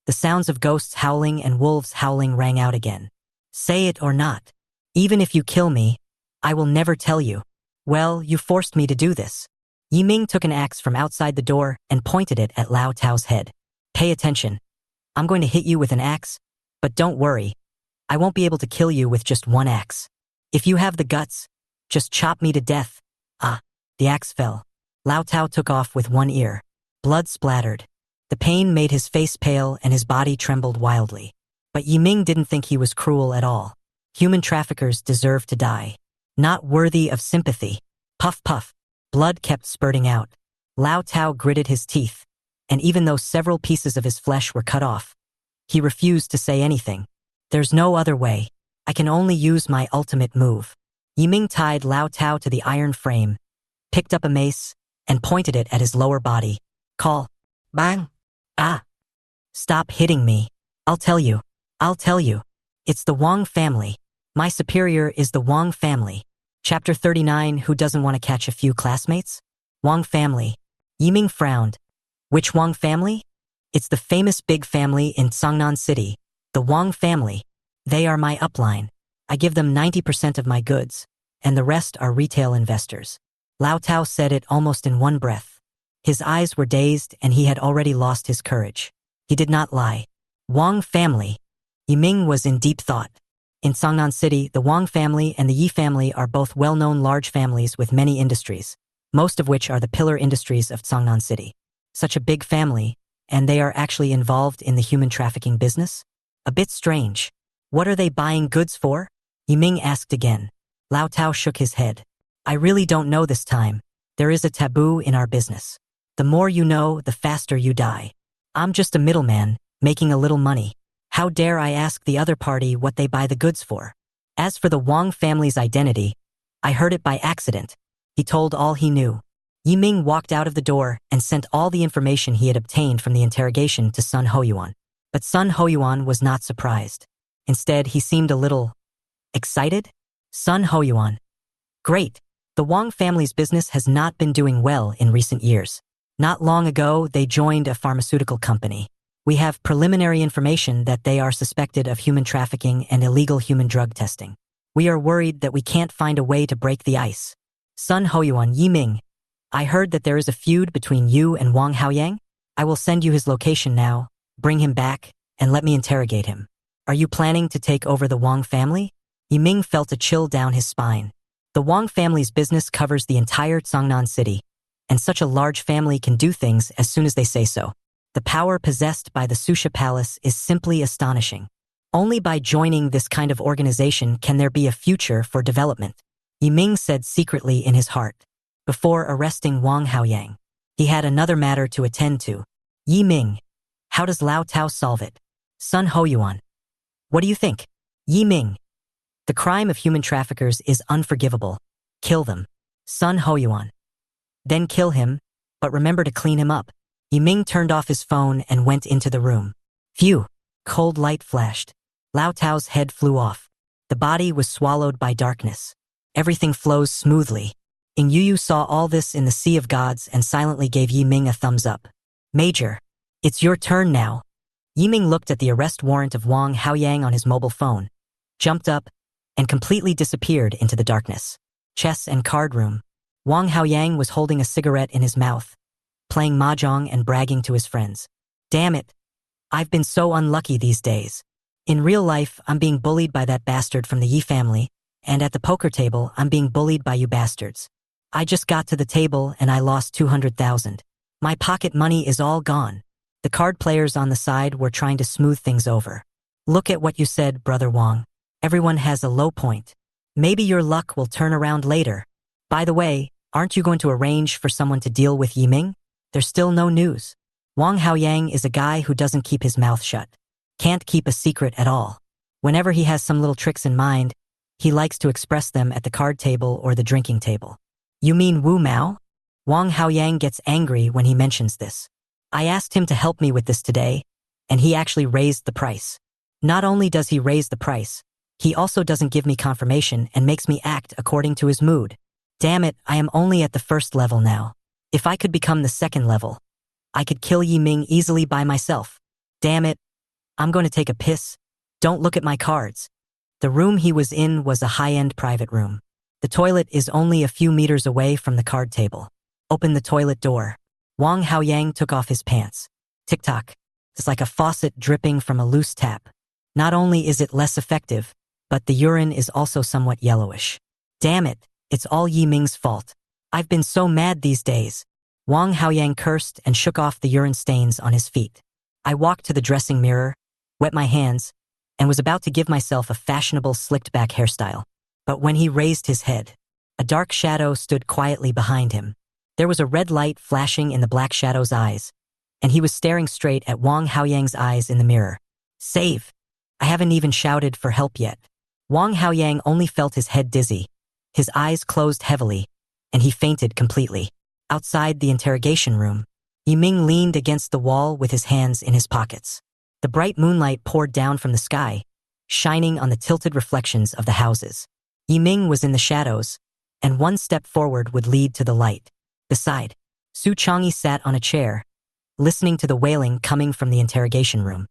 The sounds of ghosts howling and wolves howling rang out again. Say it or not. Even if you kill me, I will never tell you. Well, you forced me to do this. Yi Ming took an axe from outside the door and pointed it at Lao Tao's head. Pay attention. I'm going to hit you with an axe, but don't worry. I won't be able to kill you with just one axe. If you have the guts, just chop me to death. Ah, the axe fell. Lao Tao took off with one ear. Blood splattered. The pain made his face pale and his body trembled wildly. But Yi Ming didn't think he was cruel at all. Human traffickers deserve to die. Not worthy of sympathy. Puff puff. Blood kept spurting out. Lao Tao gritted his teeth, and even though several pieces of his flesh were cut off, he refused to say anything. There's no other way. I can only use my ultimate move. Yi Ming tied Lao Tao to the iron frame, picked up a mace, and pointed it at his lower body. Call. Bang. Ah. Stop hitting me. I'll tell you. I'll tell you. It's the Wang family. My superior is the Wang family. Chapter 39, Who doesn't want to catch a few classmates? Wang family. Yi Ming frowned. Which Wang family? It's the famous big family in Songnan City, the Wang family. They are my upline. I give them 90% of my goods, and the rest are retail investors. Lao Tao said it almost in one breath. His eyes were dazed and he had already lost his courage. He did not lie. Wang family. Yi Ming was in deep thought. In Songnan City, the Wang family and the Yi family are both well-known large families with many industries, most of which are the pillar industries of Songnan City. Such a big family, and they are actually involved in the human trafficking business? A bit strange. What are they buying goods for? Yi Ming asked again. Lao Tao shook his head. I really don't know this time. There is a taboo in our business. The more you know, the faster you die. I'm just a middleman, making a little money. How dare I ask the other party what they buy the goods for? As for the Wang family's identity, I heard it by accident. He told all he knew. Yi Ming walked out of the door and sent all the information he had obtained from the interrogation to Sun Hoyuan. But Sun Hoyuan was not surprised. Instead, he seemed a little excited. Sun Hoyuan. Great. The Wang family's business has not been doing well in recent years. Not long ago, they joined a pharmaceutical company. We have preliminary information that they are suspected of human trafficking and illegal human drug testing. We are worried that we can't find a way to break the ice. Sun Hoyuan, Yiming. I heard that there is a feud between you and Wang Haoyang. I will send you his location now, bring him back, and let me interrogate him. Are you planning to take over the Wang family? Yiming felt a chill down his spine. The Wang family's business covers the entire Zhangnan city, and such a large family can do things as soon as they say so. The power possessed by the Susha Palace is simply astonishing. Only by joining this kind of organization can there be a future for development, Yiming said secretly in his heart. Before arresting Wang Haoyang, he had another matter to attend to. Yiming, how does Lao Tao solve it? Sun Hoyuan. What do you think? Yiming. The crime of human traffickers is unforgivable. Kill them. Sun Hoyuan. Then kill him, but remember to clean him up. Yiming turned off his phone and went into the room. Phew. Cold light flashed. Lao Tao's head flew off. The body was swallowed by darkness. Everything flows smoothly. Ing Yu saw all this in the Sea of Gods and silently gave Yiming a thumbs up. Major, it's your turn now. Yiming looked at the arrest warrant of Wang Haoyang on his mobile phone, jumped up, and completely disappeared into the darkness. Chess and card room. Wang Haoyang was holding a cigarette in his mouth, playing mahjong and bragging to his friends. Damn it. I've been so unlucky these days. In real life, I'm being bullied by that bastard from the Yi family, and at the poker table, I'm being bullied by you bastards. I just got to the table and I lost 200,000. My pocket money is all gone. The card players on the side were trying to smooth things over. Look at what you said, Brother Wang. Everyone has a low point. Maybe your luck will turn around later. By the way, aren't you going to arrange for someone to deal with Yiming? There's still no news. Wang Haoyang is a guy who doesn't keep his mouth shut. Can't keep a secret at all. Whenever he has some little tricks in mind, he likes to express them at the card table or the drinking table. You mean Wu Mao? Wang Haoyang gets angry when he mentions this. I asked him to help me with this today, and he actually raised the price. Not only does he raise the price, he also doesn't give me confirmation and makes me act according to his mood. Damn it, I am only at the first level now. If I could become the second level, I could kill Yiming easily by myself. Damn it. I'm going to take a piss. Don't look at my cards. The room he was in was a high-end private room. The toilet is only a few meters away from the card table. Open the toilet door. Wang Haoyang took off his pants. Tick-tock. It's like a faucet dripping from a loose tap. Not only is it less effective, but the urine is also somewhat yellowish. Damn it, it's all Yiming's fault. I've been so mad these days. Wang Haoyang cursed and shook off the urine stains on his feet. I walked to the dressing mirror, wet my hands, and was about to give myself a fashionable slicked-back hairstyle. But when he raised his head, a dark shadow stood quietly behind him. There was a red light flashing in the black shadow's eyes, and he was staring straight at Wang Haoyang's eyes in the mirror. Save! I haven't even shouted for help yet. Wang Haoyang only felt his head dizzy. His eyes closed heavily, and he fainted completely. Outside the interrogation room, Yiming leaned against the wall with his hands in his pockets. The bright moonlight poured down from the sky, shining on the tilted reflections of the houses. Yiming was in the shadows, and one step forward would lead to the light. Beside, Su Chang'e sat on a chair, listening to the wailing coming from the interrogation room.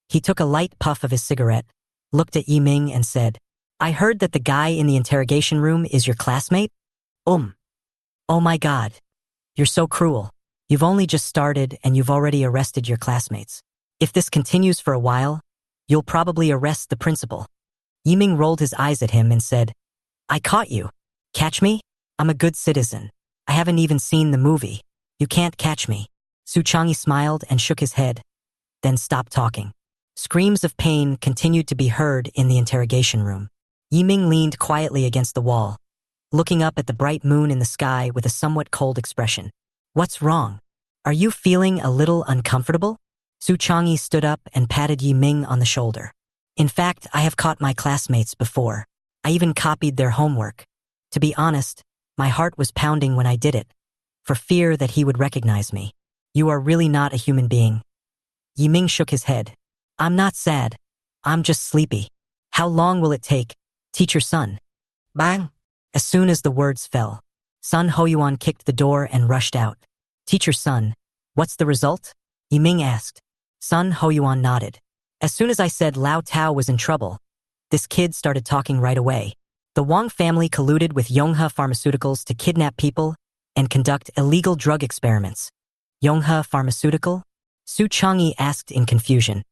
He took a light puff of his cigarette, looked at Yiming and said, I heard that the guy in the interrogation room is your classmate? Oh my God. You're so cruel. You've only just started and you've already arrested your classmates. If this continues for a while, you'll probably arrest the principal. Yiming rolled his eyes at him and said, I caught you. Catch me? I'm a good citizen. I haven't even seen the movie. You can't catch me. Su Chang'e smiled and shook his head, then stopped talking. Screams of pain continued to be heard in the interrogation room. Yiming leaned quietly against the wall, looking up at the bright moon in the sky with a somewhat cold expression. What's wrong? Are you feeling a little uncomfortable? Su Chang'e stood up and patted Yiming on the shoulder. In fact, I have caught my classmates before. I even copied their homework. To be honest, my heart was pounding when I did it, for fear that he would recognize me. You are really not a human being. Yiming shook his head. I'm not sad. I'm just sleepy. How long will it take? Teacher Sun. Bang! As soon as the words fell, Sun Hoyuan kicked the door and rushed out. Teacher Sun, what's the result? Yiming asked. Sun Hoyuan nodded. As soon as I said Lao Tao was in trouble, this kid started talking right away. The Wang family colluded with Yonghe Pharmaceuticals to kidnap people and conduct illegal drug experiments. Yonghe Pharmaceutical? Su Changyi asked in confusion.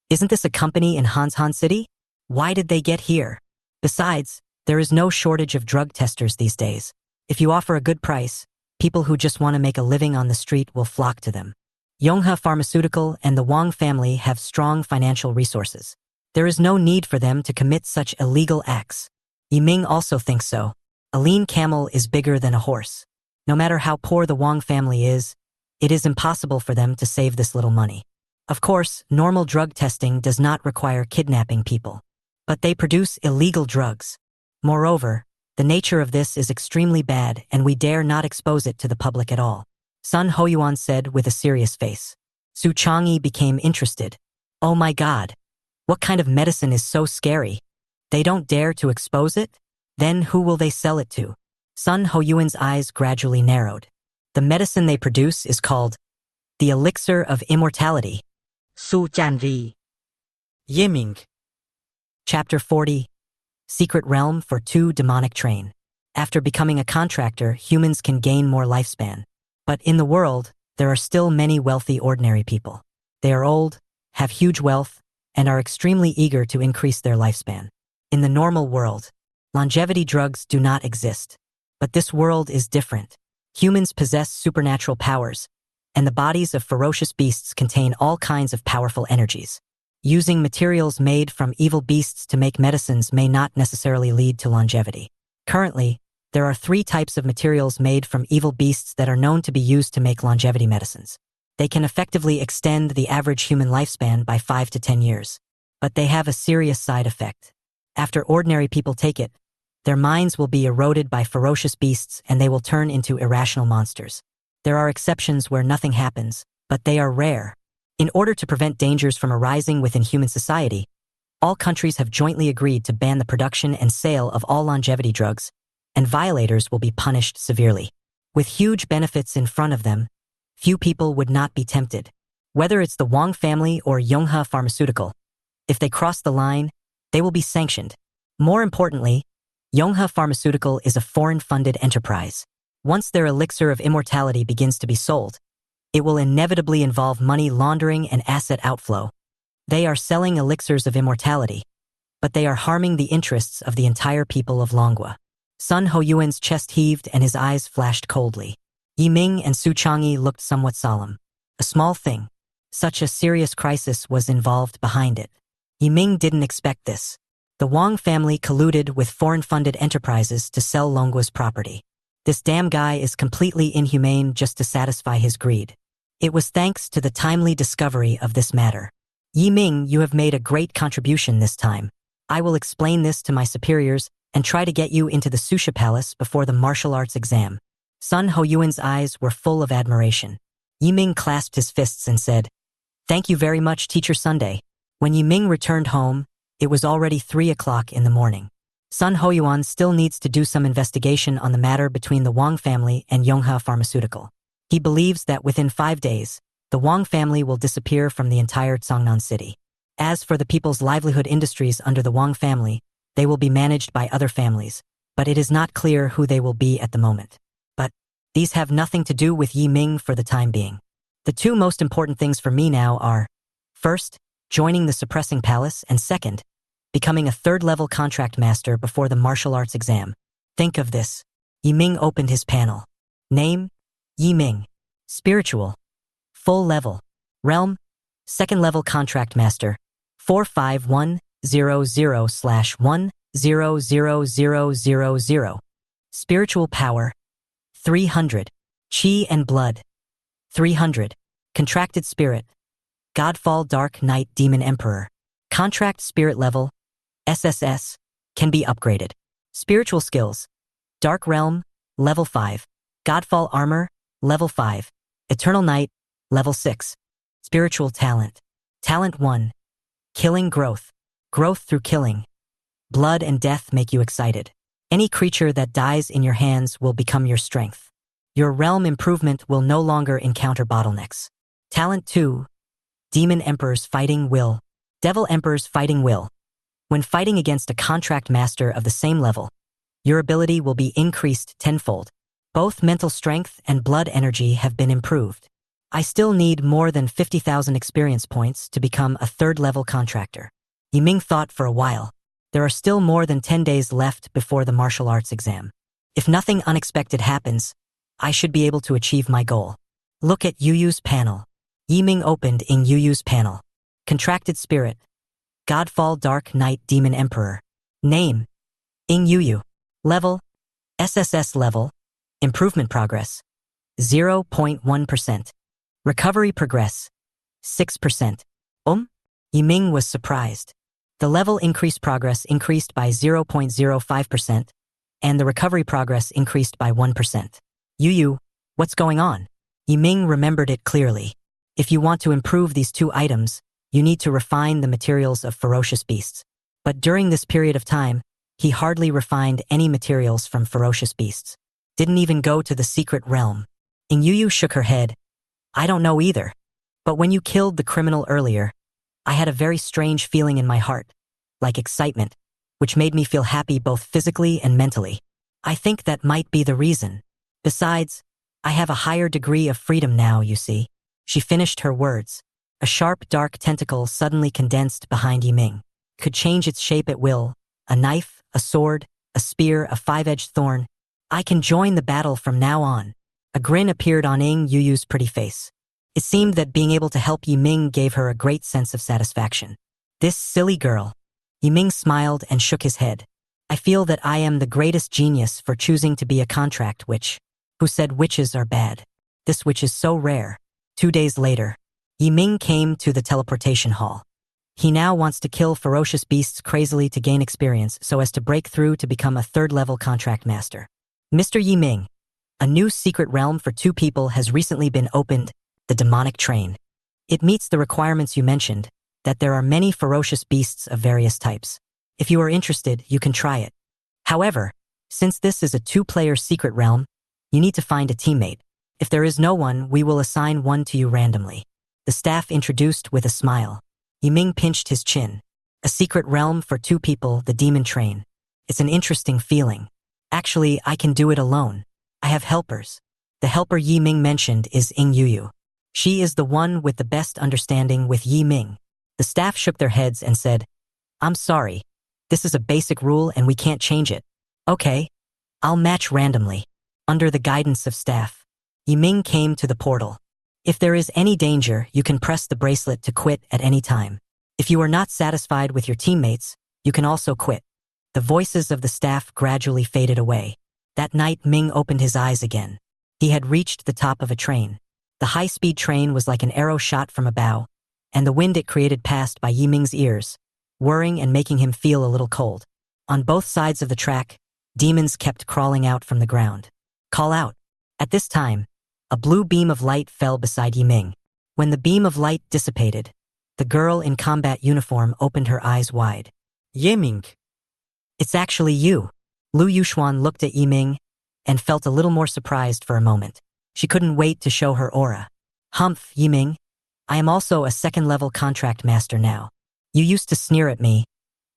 Isn't this a company in Hanshan City? Why did they get here? Besides, there is no shortage of drug testers these days. If you offer a good price, people who just want to make a living on the street will flock to them. Yonghe Pharmaceutical and the Wang family have strong financial resources. There is no need for them to commit such illegal acts. Yiming also thinks so. A lean camel is bigger than a horse. No matter how poor the Wang family is, it is impossible for them to save this little money. Of course, normal drug testing does not require kidnapping people. But they produce illegal drugs. Moreover, the nature of this is extremely bad and we dare not expose it to the public at all. Sun Hoyuan said with a serious face. Su Changyi became interested. Oh my god. What kind of medicine is so scary? They don't dare to expose it? Then who will they sell it to? Sun Hoyuan's eyes gradually narrowed. The medicine they produce is called the Elixir of Immortality. Su Chanri. Yiming. Chapter 40. Secret Realm for Two Demonic Train. After becoming a contractor, humans can gain more lifespan. But in the world, there are still many wealthy ordinary people. They are old, have huge wealth, and are extremely eager to increase their lifespan. In the normal world, longevity drugs do not exist. But this world is different. Humans possess supernatural powers, and the bodies of ferocious beasts contain all kinds of powerful energies. Using materials made from evil beasts to make medicines may not necessarily lead to longevity. Currently, there are 3 types of materials made from evil beasts that are known to be used to make longevity medicines. They can effectively extend the average human lifespan by 5 to 10 years. But they have a serious side effect. After ordinary people take it, their minds will be eroded by ferocious beasts and they will turn into irrational monsters. There are exceptions where nothing happens, but they are rare. In order to prevent dangers from arising within human society, all countries have jointly agreed to ban the production and sale of all longevity drugs, and violators will be punished severely. With huge benefits in front of them, few people would not be tempted. Whether it's the Wang family or Yonghe Pharmaceutical, if they cross the line, they will be sanctioned. More importantly, Yonghe Pharmaceutical is a foreign-funded enterprise. Once their elixir of immortality begins to be sold, it will inevitably involve money laundering and asset outflow. They are selling elixirs of immortality, but they are harming the interests of the entire people of Longwa. Sun Hoyuan's chest heaved and his eyes flashed coldly. Yiming and Su Changyi looked somewhat solemn. A small thing. Such a serious crisis was involved behind it. Yiming didn't expect this. The Wang family colluded with foreign-funded enterprises to sell Longwa's property. This damn guy is completely inhumane just to satisfy his greed. It was thanks to the timely discovery of this matter. Yiming, you have made a great contribution this time. I will explain this to my superiors and try to get you into the Susha Palace before the martial arts exam. Sun Hoyuan's eyes were full of admiration. Yiming clasped his fists and said, "Thank you very much, Teacher Sunday." When Yiming returned home, it was already 3 o'clock in the morning. Sun Hoyuan still needs to do some investigation on the matter between the Wang family and Yonghe Pharmaceutical. He believes that within 5 days, the Wang family will disappear from the entire Cangnan city. As for the people's livelihood industries under the Wang family, they will be managed by other families, but it is not clear who they will be at the moment. But these have nothing to do with Yiming for the time being. The 2 most important things for me now are, first, joining the Suppressing Palace, and second, becoming a 3rd-level contract master before the martial arts exam. Think of this. Yiming opened his panel. Name, Yiming. Spiritual. Full level. Realm, 2nd-level contract master. 45100/1000000. Spiritual power, 300. Chi and blood, 300. Contracted spirit, Godfall Dark Knight Demon Emperor. Contract spirit level, SSS, can be upgraded. Spiritual skills, Dark Realm, level 5. Godfall Armor, level 5. Eternal Night, level 6. Spiritual talent. Talent 1. Killing growth. Growth through killing. Blood and death make you excited. Any creature that dies in your hands will become your strength. Your realm improvement will no longer encounter bottlenecks. Talent 2. Demon Emperors Fighting Will. Devil Emperors Fighting Will. When fighting against a contract master of the same level, your ability will be increased tenfold. Both mental strength and blood energy have been improved. I still need more than 50,000 experience points to become a third-level contractor. Yiming thought for a while. There are still more than 10 days left before the martial arts exam. If nothing unexpected happens, I should be able to achieve my goal. Look at Yuyu's panel. Yiming opened in Yuyu's panel. Contracted Spirit. Godfall Dark Knight Demon Emperor. Name. Ing Yuyu. Level. SSS level. Improvement progress. 0.1%. Recovery progress. 6%. Yiming was surprised. The level increase progress increased by 0.05%, and the recovery progress increased by 1%. Yuyu, what's going on? Yiming remembered it clearly. If you want to improve these two items, you need to refine the materials of ferocious beasts. But during this period of time, he hardly refined any materials from ferocious beasts. Didn't even go to the secret realm. Ing Yuyu shook her head. I don't know either. But when you killed the criminal earlier, I had a very strange feeling in my heart, like excitement, which made me feel happy both physically and mentally. I think that might be the reason. Besides, I have a higher degree of freedom now, you see. She finished her words. A sharp, dark tentacle suddenly condensed behind Yiming. Could change its shape at will. A knife, a sword, a spear, a five-edged thorn. I can join the battle from now on. A grin appeared on Ing Yuyu's pretty face. It seemed that being able to help Yiming gave her a great sense of satisfaction. This silly girl. Yiming smiled and shook his head. I feel that I am the greatest genius for choosing to be a contract witch. Who said witches are bad? This witch is so rare. 2 days later, Yiming came to the teleportation hall. He now wants to kill ferocious beasts crazily to gain experience so as to break through to become a third-level contract master. Mr. Yiming, a new secret realm for 2 people has recently been opened, the demonic train. It meets the requirements you mentioned, that there are many ferocious beasts of various types. If you are interested, you can try it. However, since this is a 2-player secret realm, you need to find a teammate. If there is no one, we will assign one to you randomly. The staff introduced with a smile. Yiming pinched his chin. A secret realm for 2 people, the demon train. It's an interesting feeling. Actually, I can do it alone. I have helpers. The helper Yiming mentioned is Ing Yuyu. She is the one with the best understanding with Yiming. The staff shook their heads and said, I'm sorry. This is a basic rule and we can't change it. Okay. I'll match randomly. Under the guidance of staff, Yiming came to the portal. If there is any danger, you can press the bracelet to quit at any time. If you are not satisfied with your teammates, you can also quit. The voices of the staff gradually faded away. That night, Ming opened his eyes again. He had reached the top of a train. The high-speed train was like an arrow shot from a bow, and the wind it created passed by Yiming's ears, whirring and making him feel a little cold. On both sides of the track, demons kept crawling out from the ground. Call out. At this time, a blue beam of light fell beside Yiming. When the beam of light dissipated, the girl in combat uniform opened her eyes wide. Yiming. It's actually you. Lu Yuxuan looked at Yiming and felt a little more surprised for a moment. She couldn't wait to show her aura. Humph, Yiming. I am also a second-level contract master now. You used to sneer at me,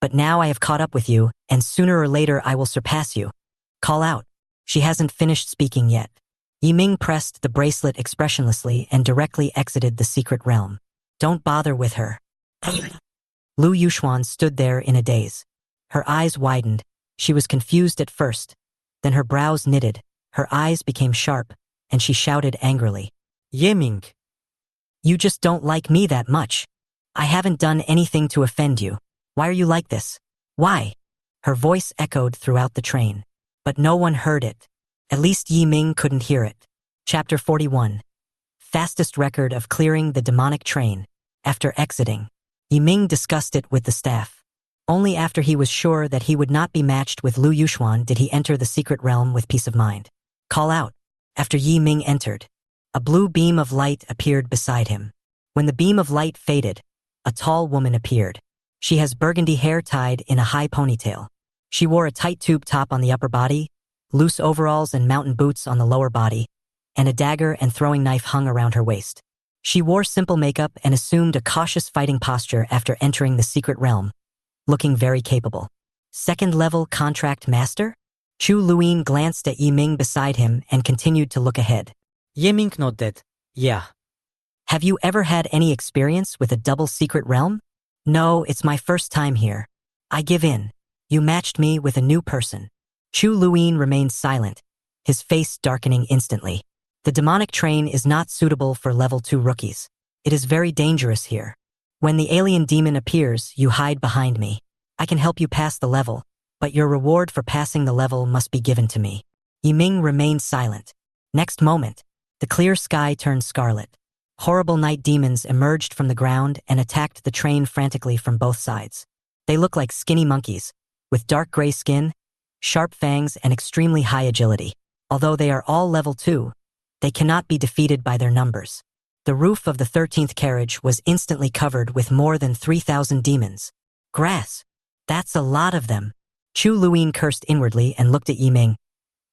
but now I have caught up with you, and sooner or later I will surpass you. Call out. She hasn't finished speaking yet. Yiming pressed the bracelet expressionlessly and directly exited the secret realm. Don't bother with her. Lu Yuxuan stood there in a daze. Her eyes widened. She was confused at first. Then her brows knitted, her eyes became sharp, and she shouted angrily. Yiming. You just don't like me that much. I haven't done anything to offend you. Why are you like this? Why? Her voice echoed throughout the train. But no one heard it. At least Yiming couldn't hear it. Chapter 41. Fastest record of clearing the demonic train. After exiting, Yiming discussed it with the staff. Only after he was sure that he would not be matched with Lu Yuxuan did he enter the secret realm with peace of mind. Call out. After Yiming entered, a blue beam of light appeared beside him. When the beam of light faded, a tall woman appeared. She has burgundy hair tied in a high ponytail. She wore a tight tube top on the upper body, loose overalls and mountain boots on the lower body, and a dagger and throwing knife hung around her waist. She wore simple makeup and assumed a cautious fighting posture after entering the secret realm, looking very capable. Second-level contract master? Chu Luin glanced at Yiming beside him and continued to look ahead. Yiming nodded. Yeah. Have you ever had any experience with a double secret realm? No, it's my first time here. I give in. You matched me with a new person. Chu Luin remained silent, his face darkening instantly. The demonic train is not suitable for level 2 rookies. It is very dangerous here. When the alien demon appears, you hide behind me. I can help you pass the level, but your reward for passing the level must be given to me. Yiming remained silent. Next moment, the clear sky turned scarlet. Horrible night demons emerged from the ground and attacked the train frantically from both sides. They look like skinny monkeys, with dark gray skin, sharp fangs, and extremely high agility. Although they are all level 2, they cannot be defeated by their numbers. The roof of the 13th carriage was instantly covered with more than 3,000 demons. Grass. That's a lot of them. Chu Luin cursed inwardly and looked at Yiming.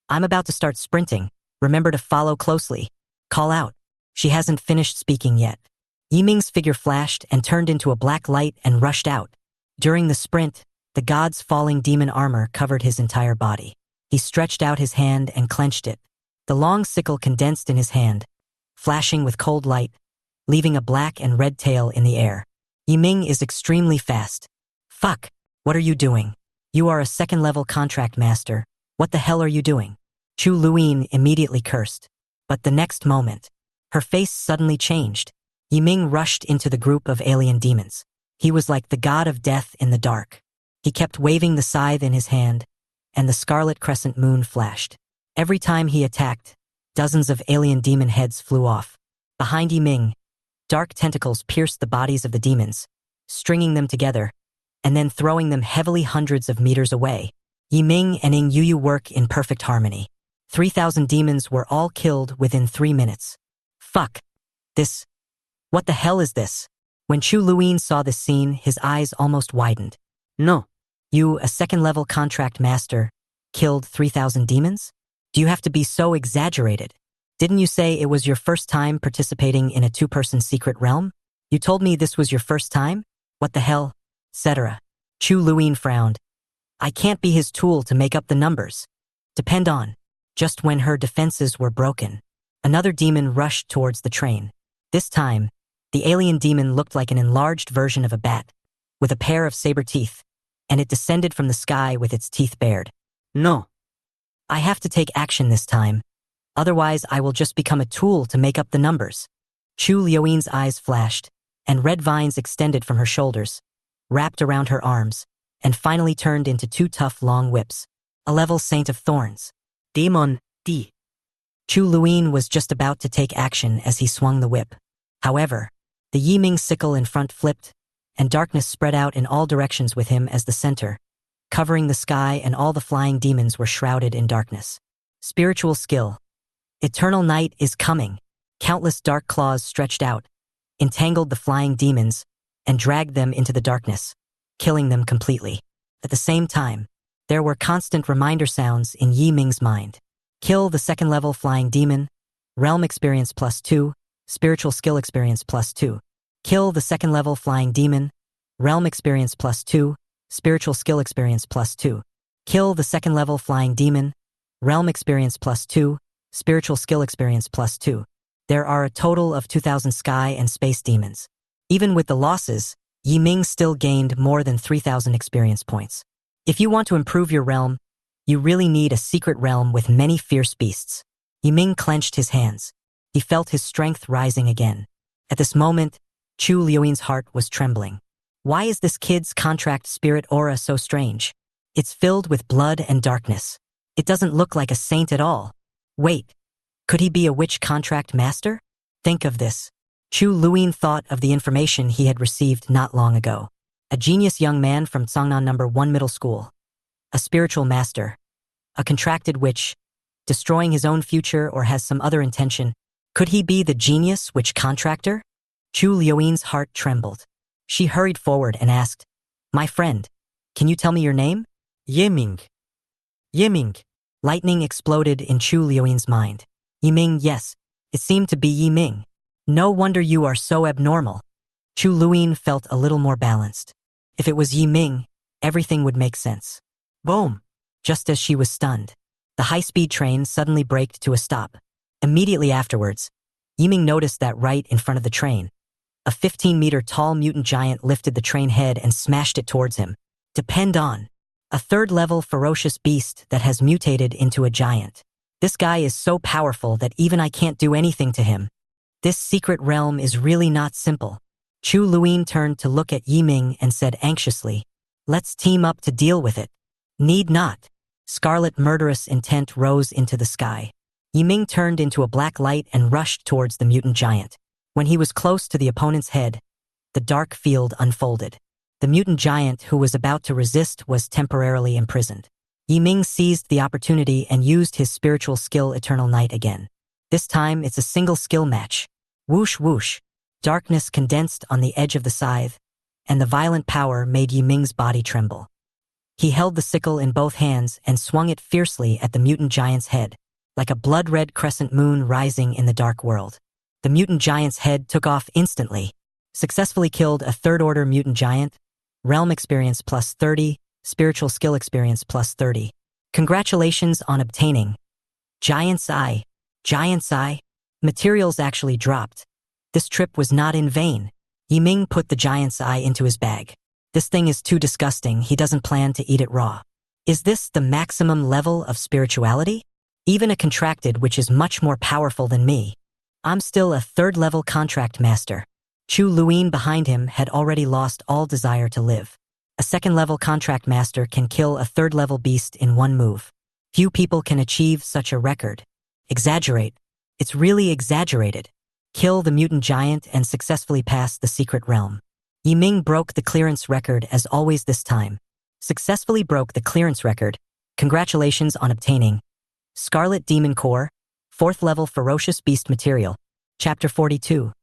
I'm about to start sprinting. Remember to follow closely. Call out. She hasn't finished speaking yet. Yiming's figure flashed and turned into a black light and rushed out. During the sprint, the god's falling demon armor covered his entire body. He stretched out his hand and clenched it. The long sickle condensed in his hand, flashing with cold light, leaving a black and red tail in the air. Yiming is extremely fast. Fuck, what are you doing? You are a second-level contract master. What the hell are you doing? Chu Luin immediately cursed. But the next moment, her face suddenly changed. Yiming rushed into the group of alien demons. He was like the god of death in the dark. He kept waving the scythe in his hand, and the scarlet crescent moon flashed. Every time he attacked, dozens of alien demon heads flew off. Behind Yiming, dark tentacles pierced the bodies of the demons, stringing them together, and then throwing them heavily hundreds of meters away. Yiming and Ing Yuyu work in perfect harmony. 3,000 demons were all killed within 3 minutes. Fuck. This. What the hell is this? When Chu Luin saw this scene, his eyes almost widened. No. You, a second-level contract master, killed 3,000 demons? Do you have to be so exaggerated? Didn't you say it was your first time participating in a 2-person secret realm? You told me this was your first time? What the hell? Etc. Chu Luin frowned. I can't be his tool to make up the numbers. Depend on. Just when her defenses were broken, another demon rushed towards the train. This time, the alien demon looked like an enlarged version of a bat, with a pair of saber teeth, and it descended from the sky with its teeth bared. No. I have to take action this time. Otherwise, I will just become a tool to make up the numbers. Chu Luin's eyes flashed, and red vines extended from her shoulders, wrapped around her arms, and finally turned into 2 tough long whips. A level Saint of Thorns. Demon D. Chu Luin was just about to take action as he swung the whip. However, the Yiming sickle in front flipped, and darkness spread out in all directions with him as the center, covering the sky, and all the flying demons were shrouded in darkness. Spiritual skill. Eternal night is coming. Countless dark claws stretched out, entangled the flying demons, and dragged them into the darkness, killing them completely. At the same time, there were constant reminder sounds in Yiming's mind. Kill the second-level flying demon, realm experience +2, spiritual skill experience +2. Kill the second-level flying demon, realm experience +2, spiritual skill experience +2. Kill the second-level flying demon, realm experience +2, spiritual skill experience +2. There are a total of 2,000 sky and space demons. Even with the losses, Yiming still gained more than 3,000 experience points. If you want to improve your realm, you really need a secret realm with many fierce beasts. Yiming clenched his hands. He felt his strength rising again. At this moment, Chu Luin's heart was trembling. Why is this kid's contract spirit aura so strange? It's filled with blood and darkness. It doesn't look like a saint at all. Wait, could he be a witch contract master? Think of this. Chu Luin thought of the information he had received not long ago. A genius young man from Tsangnan No. 1 Middle School. A spiritual master. A contracted witch, destroying his own future or has some other intention. Could he be the genius witch contractor? Chu Luin's heart trembled. She hurried forward and asked, My friend, can you tell me your name? Yiming. Yiming. Lightning exploded in Chu Liuin's mind. Yiming, yes, it seemed to be Yiming. No wonder you are so abnormal. Chu Liuin felt a little more balanced. If it was Yiming, everything would make sense. Boom. Just as she was stunned, the high-speed train suddenly braked to a stop. Immediately afterwards, Yiming noticed that right in front of the train, a 15-meter tall mutant giant lifted the train head and smashed it towards him. Depend on. A third-level ferocious beast that has mutated into a giant. This guy is so powerful that even I can't do anything to him. This secret realm is really not simple. Chu Liuin turned to look at Yiming and said anxiously, let's team up to deal with it. Need not. Scarlet murderous intent rose into the sky. Yiming turned into a black light and rushed towards the mutant giant. When he was close to the opponent's head, the dark field unfolded. The mutant giant who was about to resist was temporarily imprisoned. Yiming seized the opportunity and used his spiritual skill Eternal Night again. This time it's a single skill match. Whoosh whoosh. Darkness condensed on the edge of the scythe, and the violent power made Yiming's body tremble. He held the sickle in both hands and swung it fiercely at the mutant giant's head, like a blood-red crescent moon rising in the dark world. The mutant giant's head took off instantly. Successfully killed a third-order mutant giant. Realm experience plus 30, spiritual skill experience plus 30. Congratulations on obtaining Giant's Eye. Giant's Eye? Materials actually dropped. This trip was not in vain. Yiming put the Giant's Eye into his bag. This thing is too disgusting, he doesn't plan to eat it raw. Is this the maximum level of spirituality? Even a contracted which is much more powerful than me. I'm still a third-level contract master. Chu Liuin behind him had already lost all desire to live. A second-level contract master can kill a third-level beast in one move. Few people can achieve such a record. Exaggerate. It's really exaggerated. Kill the mutant giant and successfully pass the secret realm. Yiming broke the clearance record as always this time. Successfully broke the clearance record. Congratulations on obtaining Scarlet Demon Core, 4th level Ferocious Beast Material. Chapter 42.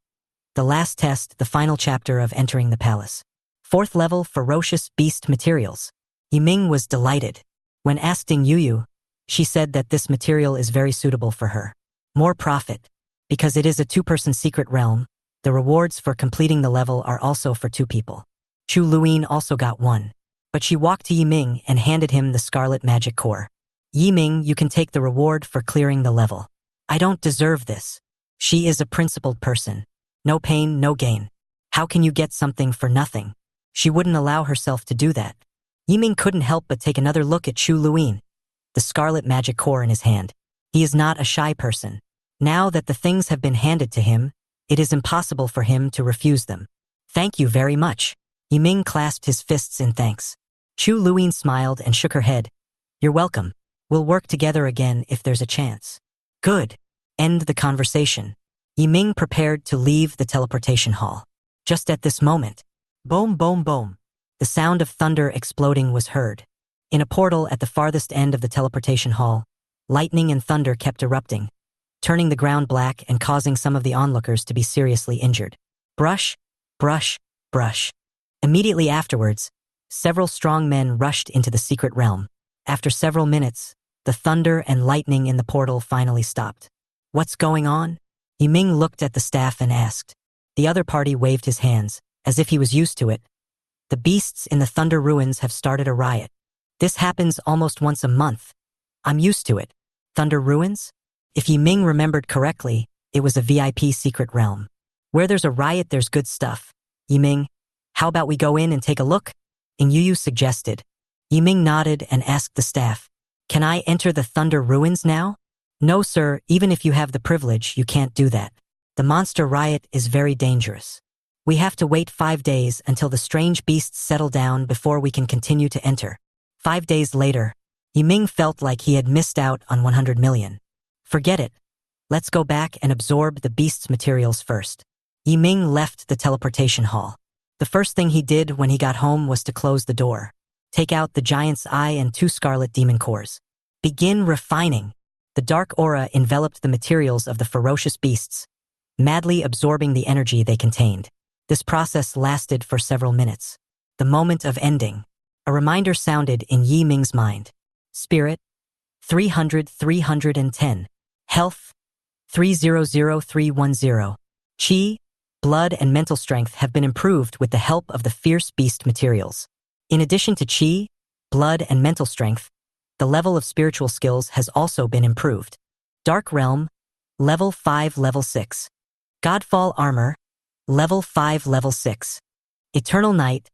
The last test, the final chapter of entering the palace. 4th level Ferocious Beast Materials. Yiming was delighted. When asking Yuyu, she said that this material is very suitable for her. More profit. Because it is a 2-person secret realm, the rewards for completing the level are also for 2 people. Chu Liuin also got 1. But she walked to Yiming and handed him the Scarlet Magic Core. Yiming, you can take the reward for clearing the level. I don't deserve this. She is a principled person. No pain, no gain. How can you get something for nothing? She wouldn't allow herself to do that. Yiming couldn't help but take another look at Chu Liuin, the Scarlet Magic Core in his hand. He is not a shy person. Now that the things have been handed to him, it is impossible for him to refuse them. Thank you very much. Yiming clasped his fists in thanks. Chu Liuin smiled and shook her head. You're welcome. We'll work together again if there's a chance. Good. End the conversation. Yiming prepared to leave the teleportation hall. Just at this moment, boom, boom, boom, the sound of thunder exploding was heard. In a portal at the farthest end of the teleportation hall, lightning and thunder kept erupting, turning the ground black and causing some of the onlookers to be seriously injured. Brush, brush, brush. Immediately afterwards, several strong men rushed into the secret realm. After several minutes, the thunder and lightning in the portal finally stopped. What's going on? Yiming looked at the staff and asked. The other party waved his hands, as if he was used to it. The beasts in the Thunder Ruins have started a riot. This happens almost once a month. I'm used to it. Thunder Ruins? If Yiming remembered correctly, it was a VIP secret realm. Where there's a riot, there's good stuff. Yiming, how about we go in and take a look? Yuyu suggested. Yiming nodded and asked the staff, can I enter the Thunder Ruins now? No, sir, even if you have the privilege, you can't do that. The monster riot is very dangerous. We have to wait 5 days until the strange beasts settle down before we can continue to enter. 5 days later, Yiming felt like he had missed out on 100 million. Forget it. Let's go back and absorb the beast's materials first. Yiming left the teleportation hall. The first thing he did when he got home was to close the door, take out the Giant's Eye and 2 Scarlet Demon Cores. Begin refining. The dark aura enveloped the materials of the ferocious beasts, madly absorbing the energy they contained. This process lasted for several minutes. The moment of ending. A reminder sounded in Yi Ming's mind. Spirit, 310. Health, 300310. Qi, blood and mental strength have been improved with the help of the fierce beast materials. In addition to Qi, blood and mental strength, the level of spiritual skills has also been improved. Dark Realm, Level 5 Level 6. Godfall Armor, Level 5 Level 6. Eternal Night,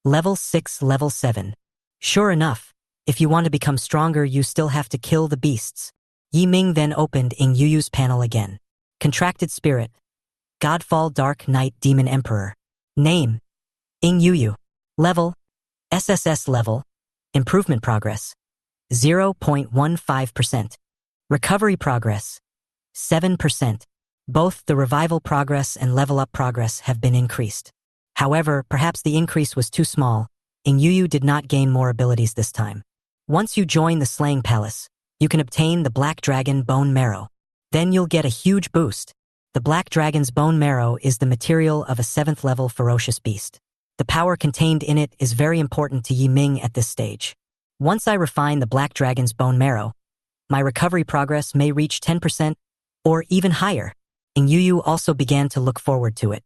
Level 6 Level 7. Sure enough, if you want to become stronger you still have to kill the beasts. Yi Ming then opened Ing Yuyu's panel again. Contracted Spirit, Godfall Dark Knight Demon Emperor. Name, Ing Yuyu. Level, SSS Level, Improvement Progress, 0.15%. Recovery Progress, 7%. Both the Revival Progress and Level Up Progress have been increased. However, perhaps the increase was too small. Ing Yuyu did not gain more abilities this time. Once you join the Slaying Palace, you can obtain the Black Dragon Bone Marrow. Then you'll get a huge boost. The Black Dragon's bone marrow is the material of a 7th level ferocious beast. The power contained in it is very important to Yi Ming at this stage. Once I refine the Black Dragon's bone marrow, my recovery progress may reach 10% or even higher. Ing Yuyu also began to look forward to it.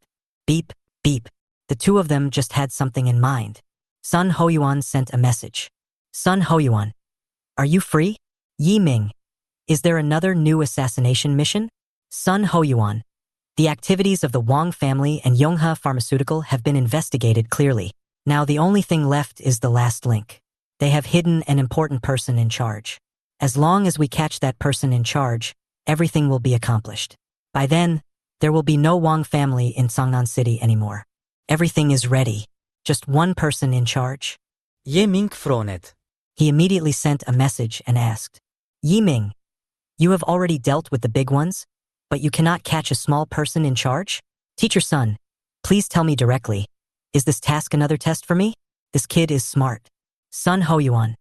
Beep, beep. The two of them just had something in mind. Sun Hoyuan sent a message. Sun Hoyuan, are you free? Yi Ming, is there another new assassination mission? Sun Hoyuan, the activities of the Wang family and Yonghe Pharmaceutical have been investigated clearly. Now the only thing left is the last link. They have hidden an important person in charge. As long as we catch that person in charge, everything will be accomplished. By then, there will be no Wang family in Sangnan City anymore. Everything is ready. Just one person in charge. Yi Ming frowned. He immediately sent a message and asked, Yi Ming, you have already dealt with the big ones, but you cannot catch a small person in charge? Teacher Sun, please tell me directly, is this task another test for me? This kid is smart. Sun Hoyuan,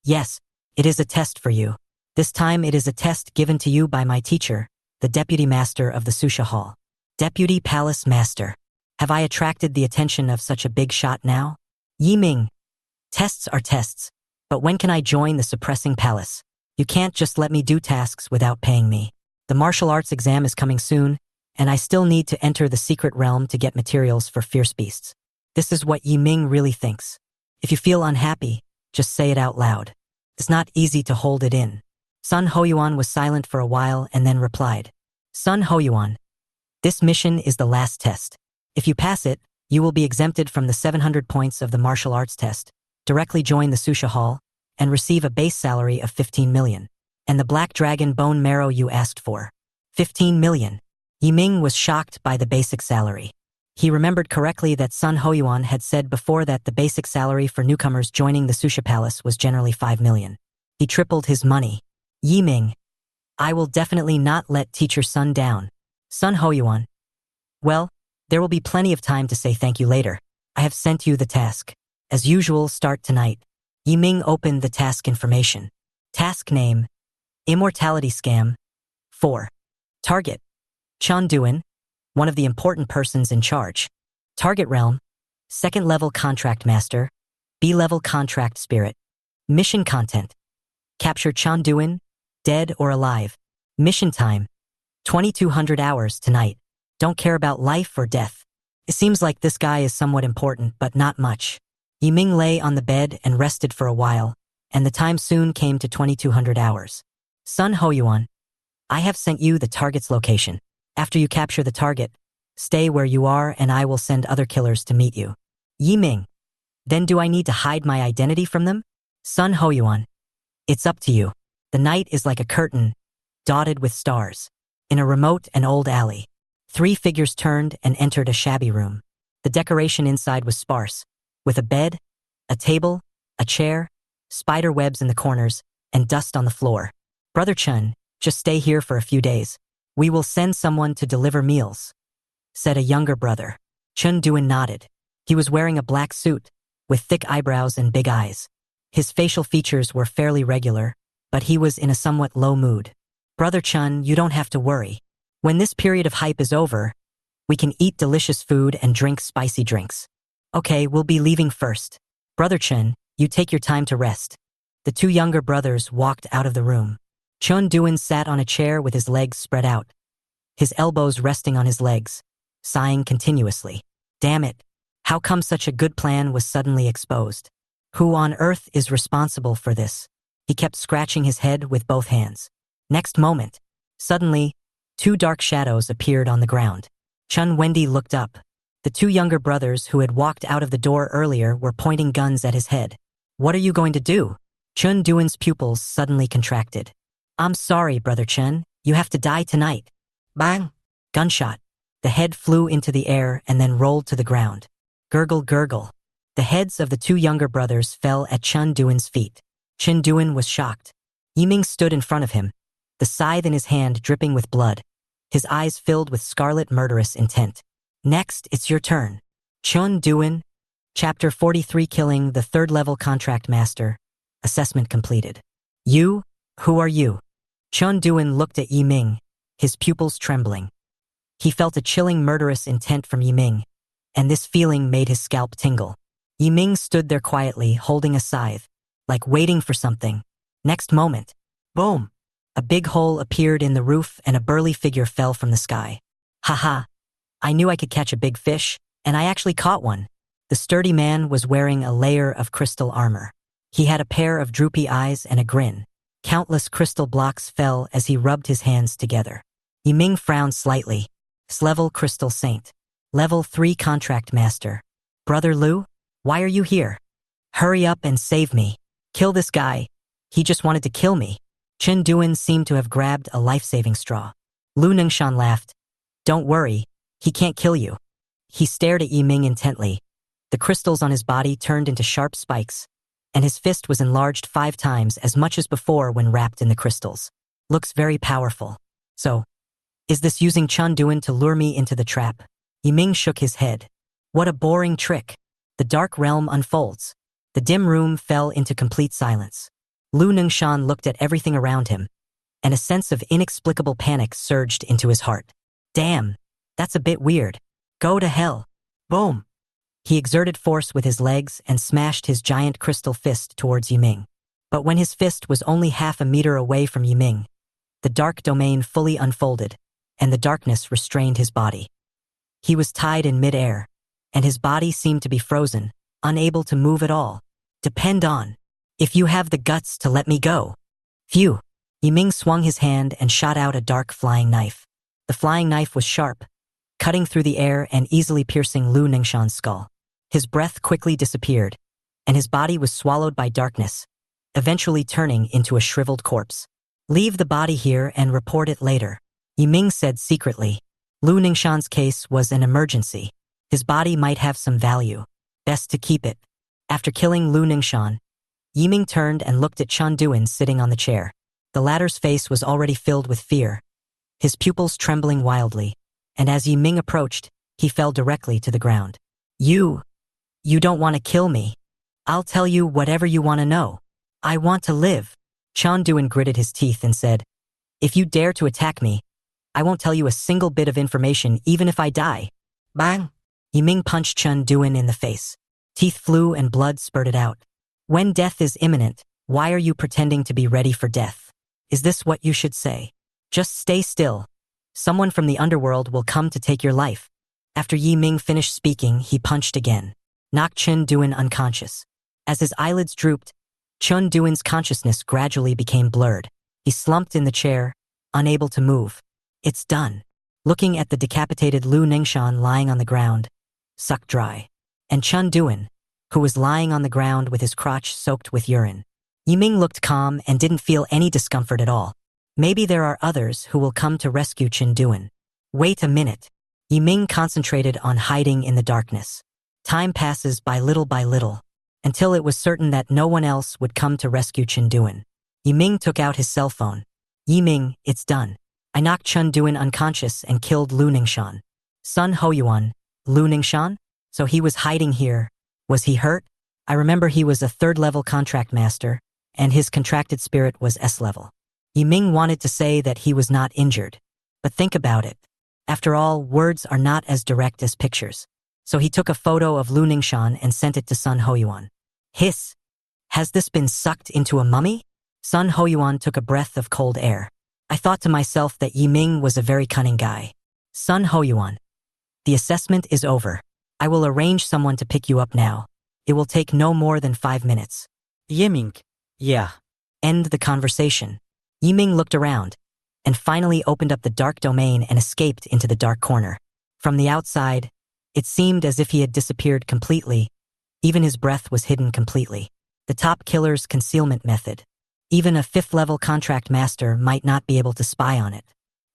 yes, it is a test for you. This time it is a test given to you by my teacher, the Deputy Master of the Susha Hall. Deputy Palace Master. Have I attracted the attention of such a big shot now? Yi Ming, tests are tests, but when can I join the Suppressing Palace? You can't just let me do tasks without paying me. The martial arts exam is coming soon, and I still need to enter the secret realm to get materials for fierce beasts. This is what Yi Ming really thinks. If you feel unhappy, just say it out loud. It's not easy to hold it in. Sun Hoyuan was silent for a while and then replied. Sun Hoyuan, this mission is the last test. If you pass it, you will be exempted from the 700 points of the martial arts test, directly join the Susha Hall, and receive a base salary of 15 million. And the Black Dragon bone marrow you asked for. 15 million. Yi Ming was shocked by the basic salary. He remembered correctly that Sun Hoyuan had said before that the basic salary for newcomers joining the Susha Palace was generally 5 million. He tripled his money. Yi Ming, I will definitely not let Teacher Sun down. Sun Hoyuan, well, there will be plenty of time to say thank you later. I have sent you the task. As usual, start tonight. Yi Ming opened the task information. Task name, Immortality Scam. 4. Target, Chan Duan, one of the important persons in charge. Target realm, 2nd level contract master, B-level contract spirit. Mission content, capture Chan Duan, dead or alive. Mission time, 2200 hours tonight. Don't care about life or death. It seems like this guy is somewhat important, but not much. Yi Ming lay on the bed and rested for a while, and the time soon came to 2200 hours. Sun Hoyuan, I have sent you the target's location. After you capture the target, stay where you are and I will send other killers to meet you. Yi Ming, then do I need to hide my identity from them? Sun Hoyuan, it's up to you. The night is like a curtain, dotted with stars. In a remote and old alley, 3 figures turned and entered a shabby room. The decoration inside was sparse, with a bed, a table, a chair, spider webs in the corners, and dust on the floor. Brother Chun, just stay here for a few days. We will send someone to deliver meals, said a younger brother. Chun Duan nodded. He was wearing a black suit, with thick eyebrows and big eyes. His facial features were fairly regular, but he was in a somewhat low mood. Brother Chun, you don't have to worry. When this period of hype is over, we can eat delicious food and drink spicy drinks. Okay, we'll be leaving first. Brother Chen, you take your time to rest. The two younger brothers walked out of the room. Chun Duin sat on a chair with his legs spread out, his elbows resting on his legs, sighing continuously. Damn it. How come such a good plan was suddenly exposed? Who on earth is responsible for this? He kept scratching his head with both hands. Next moment, suddenly, two dark shadows appeared on the ground. Chun Wendy looked up. The two younger brothers who had walked out of the door earlier were pointing guns at his head. What are you going to do? Chun Duin's pupils suddenly contracted. I'm sorry, Brother Chen. You have to die tonight. Bang! Gunshot. The head flew into the air and then rolled to the ground. Gurgle, gurgle. The heads of the two younger brothers fell at Chun Duin's feet. Chun Duin was shocked. Yiming stood in front of him, the scythe in his hand dripping with blood, his eyes filled with scarlet murderous intent. Next, it's your turn. Chun Duin. Chapter 43, Killing the Third-Level Contract Master. Assessment completed. You? Who are you? Chun Duin looked at Yiming, his pupils trembling. He felt a chilling murderous intent from Yiming, and this feeling made his scalp tingle. Yiming stood there quietly, holding a scythe, like waiting for something. Next moment, boom! A big hole appeared in the roof and a burly figure fell from the sky. Haha! I knew I could catch a big fish, and I actually caught one. The sturdy man was wearing a layer of crystal armor. He had a pair of droopy eyes and a grin. Countless crystal blocks fell as he rubbed his hands together. Yiming frowned slightly. S-level Crystal Saint. Level 3 Contract Master. Brother Lu? Why are you here? Hurry up and save me. Kill this guy. He just wanted to kill me. Chen Duin seemed to have grabbed a life-saving straw. Lu Nengxan laughed. Don't worry, he can't kill you. He stared at Yiming intently. The crystals on his body turned into sharp spikes, and his fist was enlarged 5 times as much as before when wrapped in the crystals. Looks very powerful. So, is this using Chun Duin to lure me into the trap? Yiming shook his head. What a boring trick. The dark realm unfolds. The dim room fell into complete silence. Lu Nengxan looked at everything around him, and a sense of inexplicable panic surged into his heart. Damn, that's a bit weird. Go to hell. Boom. He exerted force with his legs and smashed his giant crystal fist towards Yiming. But when his fist was only half a meter away from Yiming, the dark domain fully unfolded, and the darkness restrained his body. He was tied in mid-air, and his body seemed to be frozen, unable to move at all. Depend on. If you have the guts to let me go. Phew. Yiming swung his hand and shot out a dark flying knife. The flying knife was sharp, cutting through the air and easily piercing Lu Nengxan's skull. His breath quickly disappeared, and his body was swallowed by darkness, eventually turning into a shriveled corpse. Leave the body here and report it later, Yiming said secretly. Lu Nengxan's case was an emergency. His body might have some value. Best to keep it. After killing Lu Nengxan, Yiming turned and looked at Chun Duin sitting on the chair. The latter's face was already filled with fear, his pupils trembling wildly, and as Yiming approached, he fell directly to the ground. You don't want to kill me. I'll tell you whatever you want to know. I want to live. Chun Duin gritted his teeth and said, if you dare to attack me, I won't tell you a single bit of information even if I die. Bang! Yiming punched Chun Duin in the face. Teeth flew and blood spurted out. When death is imminent, why are you pretending to be ready for death? Is this what you should say? Just stay still. Someone from the underworld will come to take your life. After Yiming finished speaking, he punched again, knocked Chun Duin unconscious. As his eyelids drooped, Chun Duin's consciousness gradually became blurred. He slumped in the chair, unable to move. It's done. Looking at the decapitated Lu Nengxan lying on the ground, sucked dry, and Chun Duin, who was lying on the ground with his crotch soaked with urine. Yiming looked calm and didn't feel any discomfort at all. Maybe there are others who will come to rescue Chun Duin. Wait a minute. Yiming concentrated on hiding in the darkness. Time passes by little, until it was certain that no one else would come to rescue Chun Duin. Yiming took out his cell phone. Yiming, it's done. I knocked Chun Duin unconscious and killed Lu Nengxan. Sun Hoyuan, Lu Nengxan? So he was hiding here. Was he hurt? I remember he was a 3rd-level contract master, and his contracted spirit was S-level. Yiming wanted to say that he was not injured. But think about it. After all, words are not as direct as pictures. So he took a photo of Lu Ningshan and sent it to Sun Hoyuan. Hiss! Has this been sucked into a mummy? Sun Hoyuan took a breath of cold air. I thought to myself that Yi Ming was a very cunning guy. Sun Hoyuan. The assessment is over. I will arrange someone to pick you up now. It will take no more than 5 minutes. Yiming. Yeah. End the conversation. Yi Ming looked around and finally opened up the dark domain and escaped into the dark corner. From the outside, it seemed as if he had disappeared completely. Even his breath was hidden completely. The top killer's concealment method. Even a 5th-level contract master might not be able to spy on it.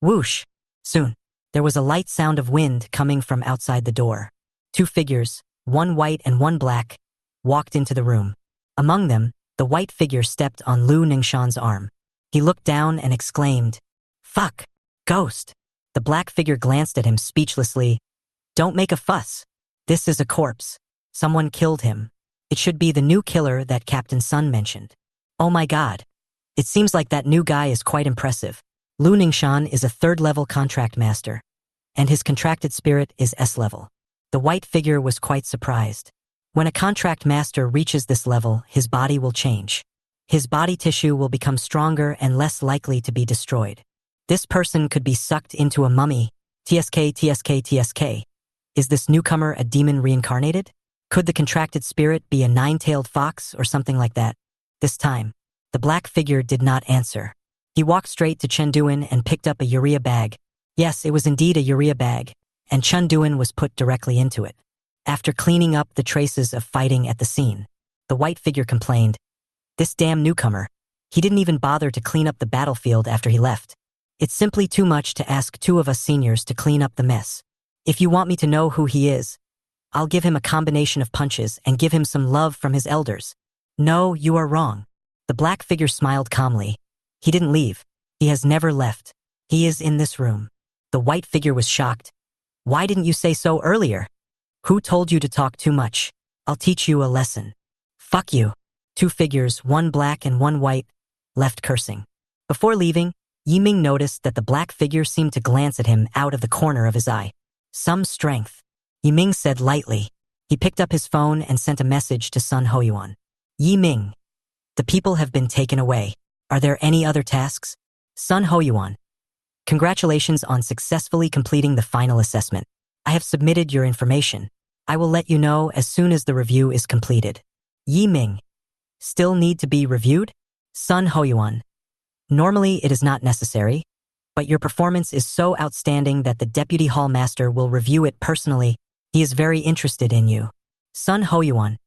Whoosh! Soon, there was a light sound of wind coming from outside the door. 2 figures, one white and one black, walked into the room. Among them, the white figure stepped on Lu Ningshan's arm. He looked down and exclaimed, "Fuck! Ghost!" The black figure glanced at him speechlessly. "Don't make a fuss. This is a corpse. Someone killed him. It should be the new killer that Captain Sun mentioned." Oh my god. It seems like that new guy is quite impressive. Lu Ningshan is a 3rd-level contract master, and his contracted spirit is S-level. The white figure was quite surprised. When a contract master reaches this level, his body will change. His body tissue will become stronger and less likely to be destroyed. This person could be sucked into a mummy. TSK. Is this newcomer a demon reincarnated? Could the contracted spirit be a 9-tailed fox or something like that? This time, the black figure did not answer. He walked straight to Chen Duan and picked up a urea bag. Yes, it was indeed a urea bag, and Chen Duan was put directly into it. After cleaning up the traces of fighting at the scene, the white figure complained, "This damn newcomer. He didn't even bother to clean up the battlefield after he left. It's simply too much to ask 2 of us seniors to clean up the mess. If you want me to know who he is, I'll give him a combination of punches and give him some love from his elders." "No, you are wrong." The black figure smiled calmly. "He didn't leave. He has never left. He is in this room." The white figure was shocked. "Why didn't you say so earlier? Who told you to talk too much? I'll teach you a lesson." "Fuck you." 2 figures, one black and one white, left cursing. Before leaving, Yi Ming noticed that the black figure seemed to glance at him out of the corner of his eye. "Some strength," Yi Ming said lightly. He picked up his phone and sent a message to Sun Hoyuan. "Yi Ming, the people have been taken away. Are there any other tasks?" "Sun Hoyuan, congratulations on successfully completing the final assessment. I have submitted your information. I will let you know as soon as the review is completed." "Yi Ming, still need to be reviewed?" "Sun Hoyuan, normally it is not necessary, but your performance is so outstanding that the Deputy Hall Master will review it personally. He is very interested in you." "Sun Hoyuan,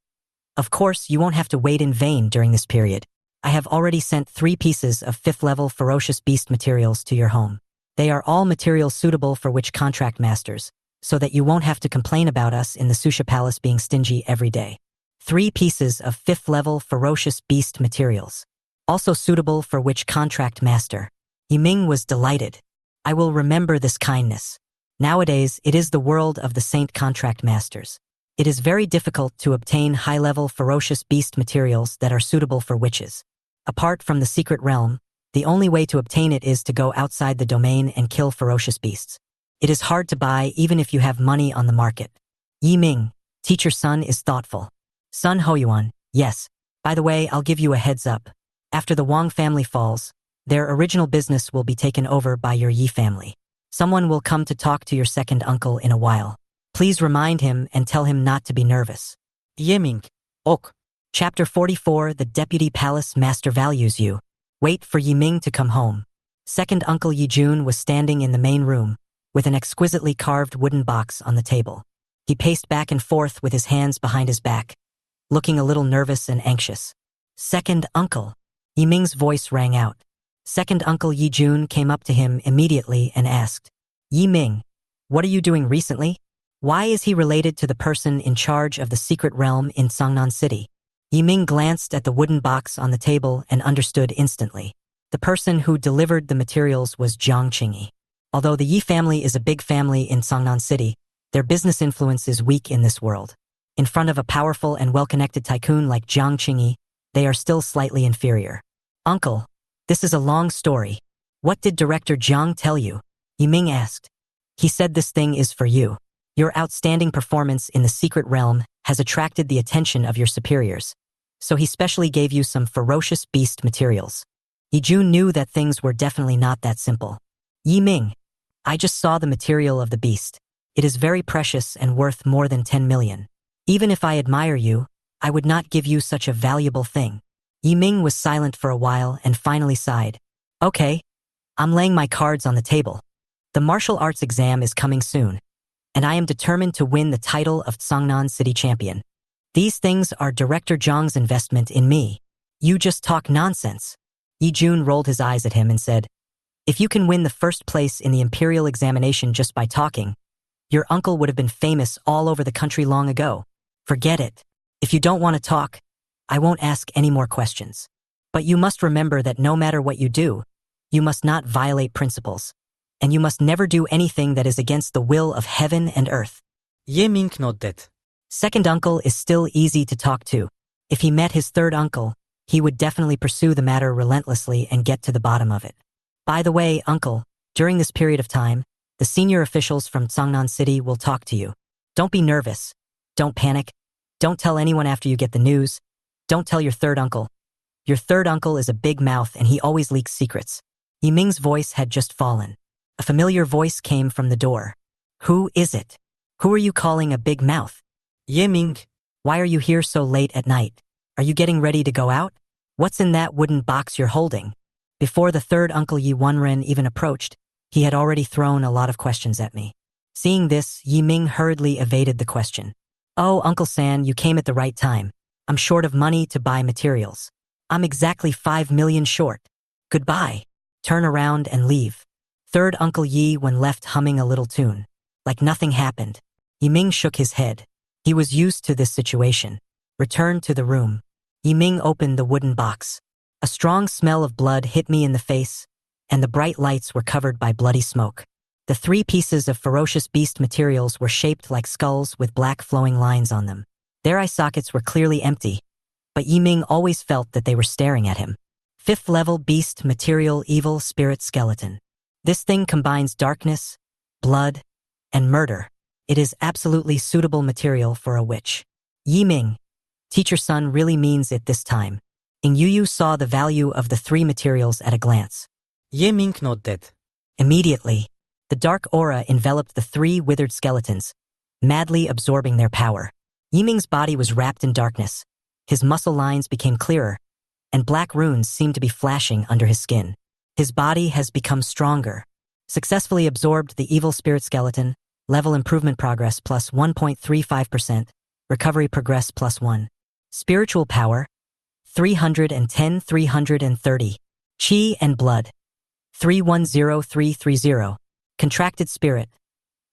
of course, you won't have to wait in vain during this period. I have already sent 3 pieces of 5th-level ferocious beast materials to your home. They are all materials suitable for witch contract masters, so that you won't have to complain about us in the Susha Palace being stingy every day. 3 pieces of 5th-level ferocious beast materials, also suitable for witch contract master. Yi Ming was delighted. "I will remember this kindness. Nowadays, it is the world of the saint contract masters. It is very difficult to obtain high-level ferocious beast materials that are suitable for witches. Apart from the secret realm, the only way to obtain it is to go outside the domain and kill ferocious beasts. It is hard to buy even if you have money on the market." Yi Ming, teacher Sun is thoughtful. "Sun Hoyuan, yes. By the way, I'll give you a heads up. After the Wang family falls, their original business will be taken over by your Yi family. Someone will come to talk to your second uncle in a while. Please remind him and tell him not to be nervous." Yiming. Ok. Chapter 44, The Deputy Palace Master Values You. Wait for Yi Ming to come home. Second Uncle Yi Jun was standing in the main room, with an exquisitely carved wooden box on the table. He paced back and forth with his hands behind his back, looking a little nervous and anxious. "Second Uncle." Yi Ming's voice rang out. Second Uncle Yi Jun came up to him immediately and asked, "Yi Ming, what are you doing recently? Why is he related to the person in charge of the secret realm in Sangnan City?" Yi Ming glanced at the wooden box on the table and understood instantly. The person who delivered the materials was Jiang Qingyi. Although the Yi family is a big family in Sangnan City, their business influence is weak in this world. In front of a powerful and well-connected tycoon like Jiang Qingyi, they are still slightly inferior. "Uncle, this is a long story. What did Director Jiang tell you?" Yi Ming asked. "He said this thing is for you. Your outstanding performance in the secret realm has attracted the attention of your superiors, so he specially gave you some ferocious beast materials. Yijun knew that things were definitely not that simple. Yi Ming, I just saw the material of the beast. It is very precious and worth more than 10 million. Even if I admire you, I would not give you such a valuable thing. Yi Ming was silent for a while and finally sighed. Okay, I'm laying my cards on the table. The martial arts exam is coming soon, and I am determined to win the title of Tsangnan City Champion. These things are Director Zhang's investment in me. You just talk nonsense. Yi Jun rolled his eyes at him and said, if you can win the first place in the imperial examination just by talking, your uncle would have been famous all over the country long ago. Forget it. If you don't want to talk, I won't ask any more questions. But you must remember that no matter what you do, you must not violate principles, and you must never do anything that is against the will of heaven and earth. Ye Ming nodded. Second uncle is still easy to talk to. If he met his third uncle, he would definitely pursue the matter relentlessly and get to the bottom of it. By the way, uncle, during this period of time, the senior officials from Tsangnan City will talk to you. Don't be nervous. Don't panic. Don't tell anyone after you get the news. Don't tell your third uncle. Your third uncle is a big mouth and he always leaks secrets. Yi Ming's voice had just fallen. A familiar voice came from the door. Who is it? Who are you calling a big mouth? Ye Ming. Why are you here so late at night? Are you getting ready to go out? What's in that wooden box you're holding? Before the third uncle Yi Wenren even approached, he had already thrown a lot of questions at me. Seeing this, Yi Ming hurriedly evaded the question. Oh, Uncle San, you came at the right time. I'm short of money to buy materials. I'm exactly 5 million short. Goodbye. Turn around and leave. Third Uncle Yi Wen left humming a little tune. Like nothing happened. Yi Ming shook his head. He was used to this situation. Returned to the room. Yi Ming opened the wooden box. A strong smell of blood hit me in the face, and the bright lights were covered by bloody smoke. The 3 pieces of ferocious beast materials were shaped like skulls with black flowing lines on them. Their eye sockets were clearly empty, but Yi Ming always felt that they were staring at him. 5th level beast material evil spirit skeleton. This thing combines darkness, blood, and murder. It is absolutely suitable material for a witch. Yi Ming, teacher son really means it this time. Ing Yu saw the value of the 3 materials at a glance. Ye Ming nodded. Immediately, the dark aura enveloped the 3 withered skeletons, madly absorbing their power. Yi Ming's body was wrapped in darkness. His muscle lines became clearer, and black runes seemed to be flashing under his skin. His body has become stronger. Successfully absorbed the evil spirit skeleton, level improvement progress plus 1.35%, recovery progress plus 1. Spiritual power, 310-330. Chi and blood, 310330. Contracted spirit,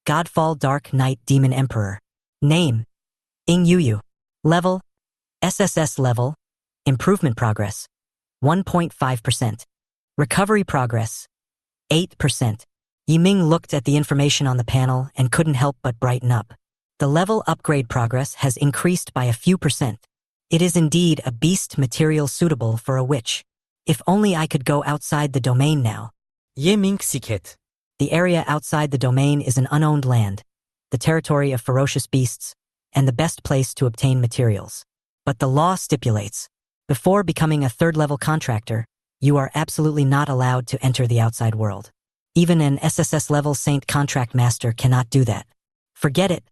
Godfall Dark Knight Demon Emperor. Name, Ing Yu. Level, SSS level, improvement progress, 1.5%. Recovery progress, 8%. Yi Ming looked at the information on the panel and couldn't help but brighten up. The level upgrade progress has increased by a few percent. It is indeed a beast material suitable for a witch. If only I could go outside the domain now. Ye Ming sikhet. The area outside the domain is an unowned land, the territory of ferocious beasts, and the best place to obtain materials. But the law stipulates, before becoming a 3rd-level contractor, you are absolutely not allowed to enter the outside world. Even an SSS-level Saint Contract Master cannot do that. Forget it.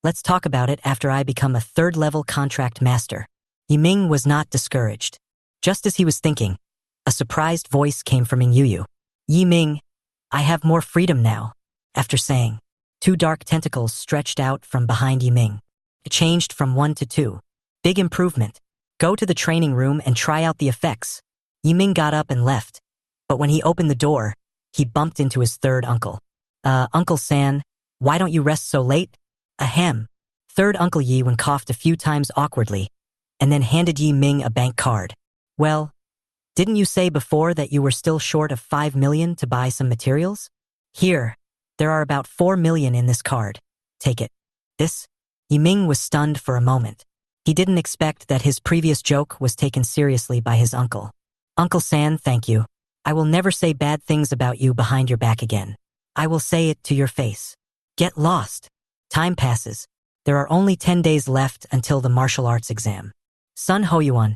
Let's talk about it after I become a 3rd-level Contract Master. Yi Ming was not discouraged. Just as he was thinking, a surprised voice came from Ing Yu. Yi Ming, I have more freedom now. After saying, 2 dark tentacles stretched out from behind Yi Ming. It changed from 1 to 2. Big improvement. Go to the training room and try out the effects. Yi Ming got up and left, but when he opened the door, he bumped into his third uncle. Uncle San, why don't you rest so late? Ahem. Third Uncle Yi Wen coughed a few times awkwardly, and then handed Yi Ming a bank card. Well, didn't you say before that you were still short of 5 million to buy some materials? Here, there are about 4 million in this card. Take it. This? Yi Ming was stunned for a moment. He didn't expect that his previous joke was taken seriously by his uncle. Uncle San, thank you. I will never say bad things about you behind your back again. I will say it to your face. Get lost. Time passes. There are only 10 days left until the martial arts exam. Sun Hoyuan,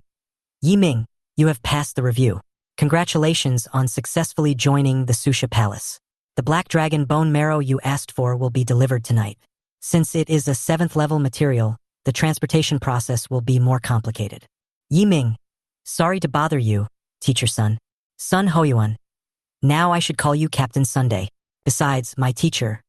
Yiming, you have passed the review. Congratulations on successfully joining the Susha Palace. The black dragon bone marrow you asked for will be delivered tonight. Since it is a 7th level material, the transportation process will be more complicated. Yiming, sorry to bother you, teacher Sun. Sun Hoyuan, now I should call you Captain Sunday. Besides, my teacher,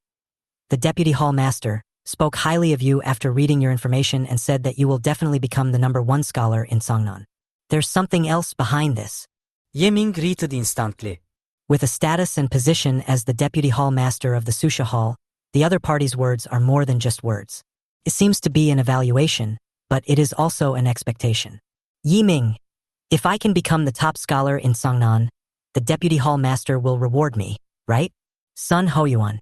the deputy hall master, spoke highly of you after reading your information and said that you will definitely become the #1 scholar in Songnan. There's something else behind this. Yiming greeted instantly. With a status and position as the deputy hall master of the Susha Hall, the other party's words are more than just words. It seems to be an evaluation, but it is also an expectation. Yiming, if I can become the top scholar in Songnan, the deputy hall master will reward me, right? Sun Hoyuan,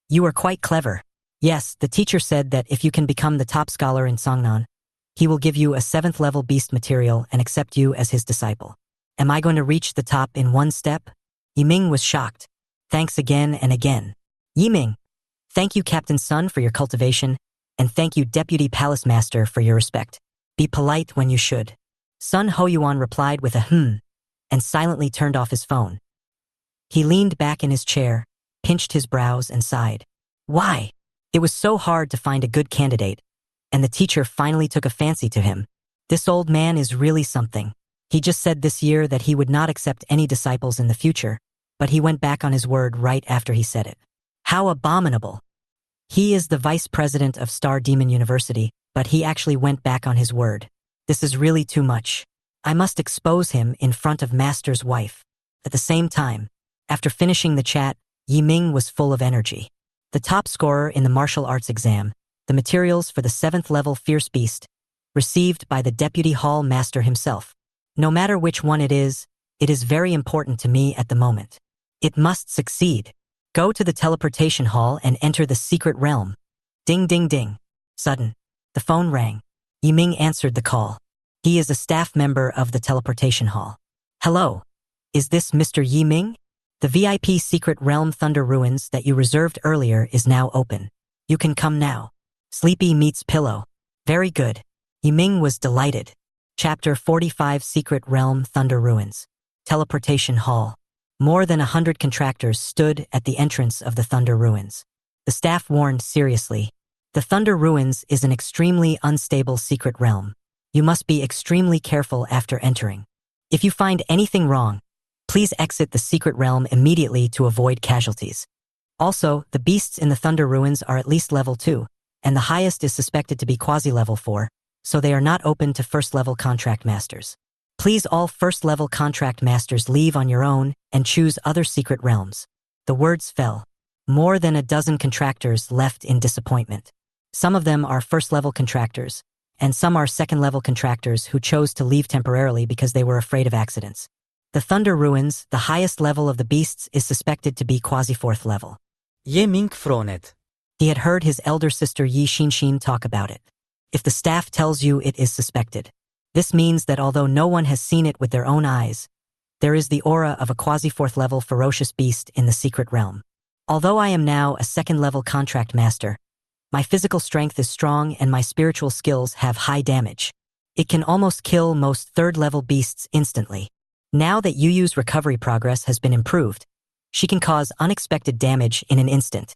you are quite clever. Yes, the teacher said that if you can become the top scholar in Songnan, he will give you a 7th level beast material and accept you as his disciple. Am I going to reach the top in one step? Yiming was shocked. Thanks again and again. Yiming, thank you Captain Sun for your cultivation, and thank you Deputy Palace Master for your respect. Be polite when you should. Sun Hoyuan replied with a and silently turned off his phone. He leaned back in his chair, pinched his brows and sighed. Why? It was so hard to find a good candidate, and the teacher finally took a fancy to him. This old man is really something. He just said this year that he would not accept any disciples in the future, but he went back on his word right after he said it. How abominable. He is the vice president of Star Demon University, but he actually went back on his word. This is really too much. I must expose him in front of Master's wife. At the same time, after finishing the chat, Yiming was full of energy. The top scorer in the martial arts exam, the materials for the 7th level Fierce Beast, received by the Deputy Hall Master himself. No matter which one it is very important to me at the moment. It must succeed. Go to the teleportation hall and enter the secret realm. Ding ding ding. Sudden, the phone rang. Yiming answered the call. He is a staff member of the teleportation hall. Hello, is this Mr. Yiming? The VIP secret realm Thunder Ruins that you reserved earlier is now open. You can come now. Sleepy meets pillow. Very good. Yiming was delighted. Chapter 45 Secret Realm Thunder Ruins. Teleportation Hall. More than 100 contractors stood at the entrance of the Thunder Ruins. The staff warned seriously. The Thunder Ruins is an extremely unstable secret realm. You must be extremely careful after entering. If you find anything wrong, please exit the secret realm immediately to avoid casualties. Also, the beasts in the Thunder Ruins are at least level 2, and the highest is suspected to be quasi-level 4, so they are not open to first-level contract masters. Please all first-level contract masters leave on your own and choose other secret realms. The words fell. More than a dozen contractors left in disappointment. Some of them are first-level contractors, and some are second-level contractors who chose to leave temporarily because they were afraid of accidents. The Thunder Ruins, the highest level of the beasts, is suspected to be quasi-4th level. Yiming frowned. He had heard his elder sister Yi Xinshin talk about it. If the staff tells you it is suspected, this means that although no one has seen it with their own eyes, there is the aura of a quasi-4th level ferocious beast in the secret realm. Although I am now a 2nd level contract master, my physical strength is strong and my spiritual skills have high damage. It can almost kill most 3rd level beasts instantly. Now that Yuyu's recovery progress has been improved, she can cause unexpected damage in an instant.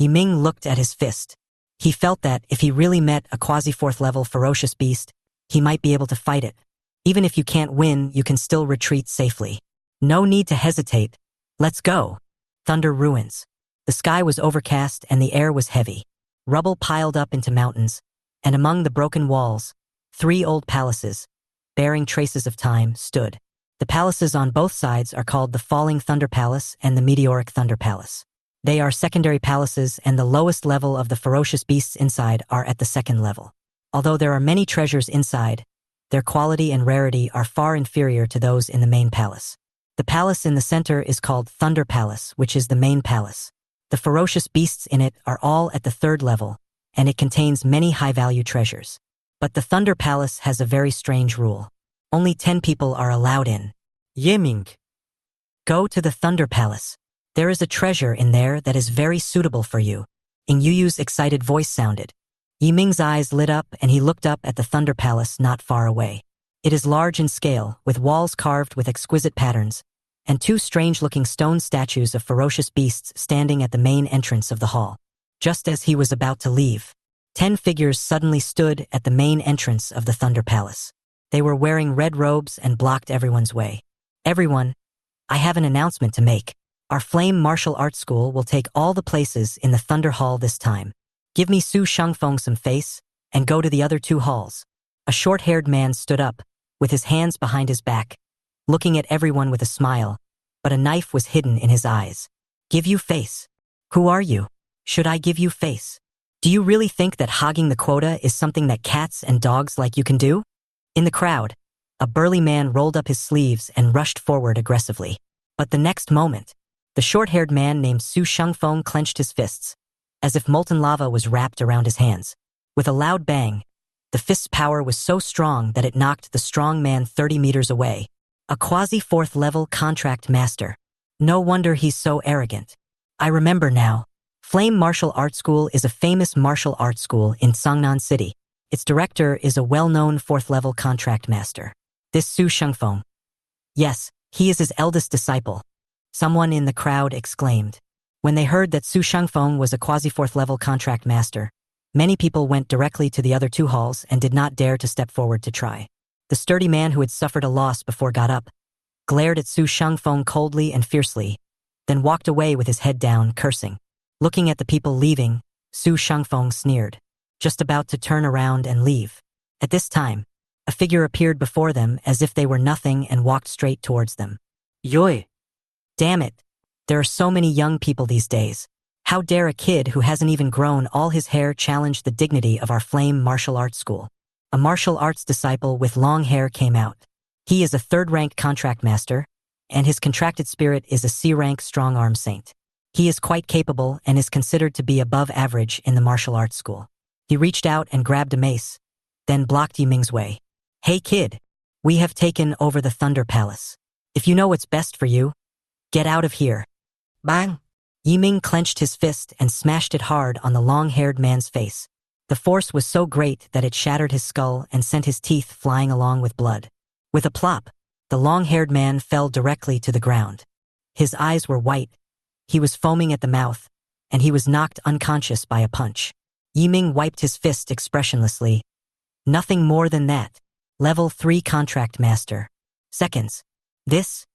Yiming looked at his fist. He felt that if he really met a quasi-4th level ferocious beast, he might be able to fight it. Even if you can't win, you can still retreat safely. No need to hesitate. Let's go. Thunder Ruins. The sky was overcast and the air was heavy. Rubble piled up into mountains, and among the broken walls, 3 old palaces, bearing traces of time, stood. The palaces on both sides are called the Falling Thunder Palace and the Meteoric Thunder Palace. They are secondary palaces, and the lowest level of the ferocious beasts inside are at the 2nd level. Although there are many treasures inside, their quality and rarity are far inferior to those in the main palace. The palace in the center is called Thunder Palace, which is the main palace. The ferocious beasts in it are all at the 3rd level, and it contains many high-value treasures. But the Thunder Palace has a very strange rule. Only 10 people are allowed in. Yiming. Go to the Thunder Palace. There is a treasure in there that is very suitable for you. Ing Yuyu's excited voice sounded. Yiming's eyes lit up and he looked up at the Thunder Palace not far away. It is large in scale, with walls carved with exquisite patterns, and two strange-looking stone statues of ferocious beasts standing at the main entrance of the hall. Just as he was about to leave, 10 figures suddenly stood at the main entrance of the Thunder Palace. They were wearing red robes and blocked everyone's way. Everyone, I have an announcement to make. Our Flame Martial Arts School will take all the places in the Thunder Hall this time. Give me Su Shengfeng some face, and go to the other 2 halls. A short-haired man stood up, with his hands behind his back, looking at everyone with a smile, but a knife was hidden in his eyes. Give you face. Who are you? Should I give you face? Do you really think that hogging the quota is something that cats and dogs like you can do? In the crowd, a burly man rolled up his sleeves and rushed forward aggressively. But the next moment, the short-haired man named Su Shengfeng clenched his fists, as if molten lava was wrapped around his hands. With a loud bang, the fist's power was so strong that it knocked the strong man 30 meters away. A quasi-4th-level contract master. No wonder he's so arrogant. I remember now. Flame Martial Arts School is a famous martial arts school in Sangnan City. Its director is a well-known 4th-level contract master. This Su Shengfeng. Yes, he is his eldest disciple. Someone in the crowd exclaimed. When they heard that Su Shengfeng was a quasi-4th-level contract master, many people went directly to the other 2 halls and did not dare to step forward to try. The sturdy man who had suffered a loss before got up, glared at Su Shengfeng coldly and fiercely, then walked away with his head down, cursing. Looking at the people leaving, Su Shengfeng sneered, just about to turn around and leave. At this time, a figure appeared before them as if they were nothing and walked straight towards them. Yoi! Damn it! There are so many young people these days. How dare a kid who hasn't even grown all his hair challenge the dignity of our Flame Martial Arts School? A martial arts disciple with long hair came out. He is a 3rd-rank contract master, and his contracted spirit is a C-rank strong-arm saint. He is quite capable and is considered to be above average in the martial arts school. He reached out and grabbed a mace, then blocked Yiming's way. Hey kid, we have taken over the Thunder Palace. If you know what's best for you, get out of here. Bang! Yiming clenched his fist and smashed it hard on the long-haired man's face. The force was so great that it shattered his skull and sent his teeth flying along with blood. With a plop, the long-haired man fell directly to the ground. His eyes were white, he was foaming at the mouth, and he was knocked unconscious by a punch. Yiming wiped his fist expressionlessly. Nothing more than that. Level 3 contract master. Seconds. This?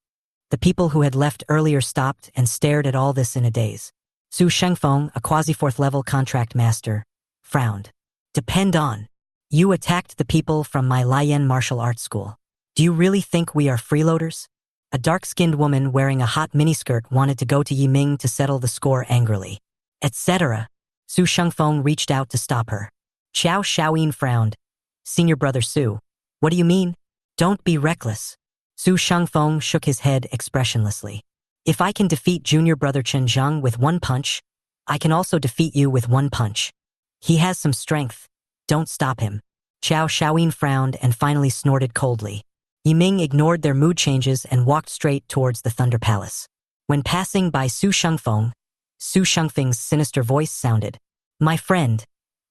The people who had left earlier stopped and stared at all this in a daze. Su Shengfeng, a quasi-4th-level contract master, frowned. Depend on. You attacked the people from my Lian martial arts school. Do you really think we are freeloaders? A dark-skinned woman wearing a hot miniskirt wanted to go to Yiming to settle the score angrily. Etc. Su Shengfeng reached out to stop her. Qiao Shaoyin frowned. Senior brother Su, what do you mean? Don't be reckless. Su Shengfeng shook his head expressionlessly. If I can defeat junior brother Chen Zhang with 1 punch, I can also defeat you with 1 punch. He has some strength. Don't stop him. Qiao Shaoyin frowned and finally snorted coldly. Yiming ignored their mood changes and walked straight towards the Thunder Palace. When passing by Su Shengfeng, Su Shengfeng's sinister voice sounded. My friend,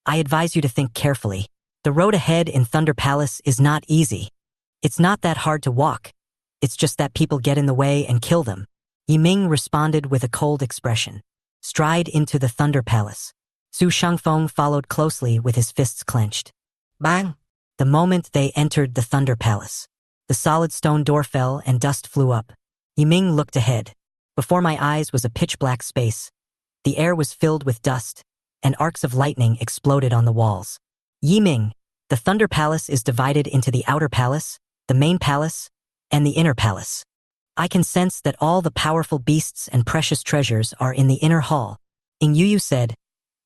I advise you to think carefully. The road ahead in Thunder Palace is not easy. It's not that hard to walk. It's just that people get in the way and kill them. Yiming responded with a cold expression. Stride into the Thunder Palace. Su Shengfeng followed closely with his fists clenched. Bang! The moment they entered the Thunder Palace, the solid stone door fell and dust flew up. Yiming looked ahead. Before my eyes was a pitch-black space. The air was filled with dust, and arcs of lightning exploded on the walls. Yiming, the Thunder Palace is divided into the Outer Palace, the Main Palace, and the Inner Palace. I can sense that all the powerful beasts and precious treasures are in the Inner Hall. Ing Yuyu said,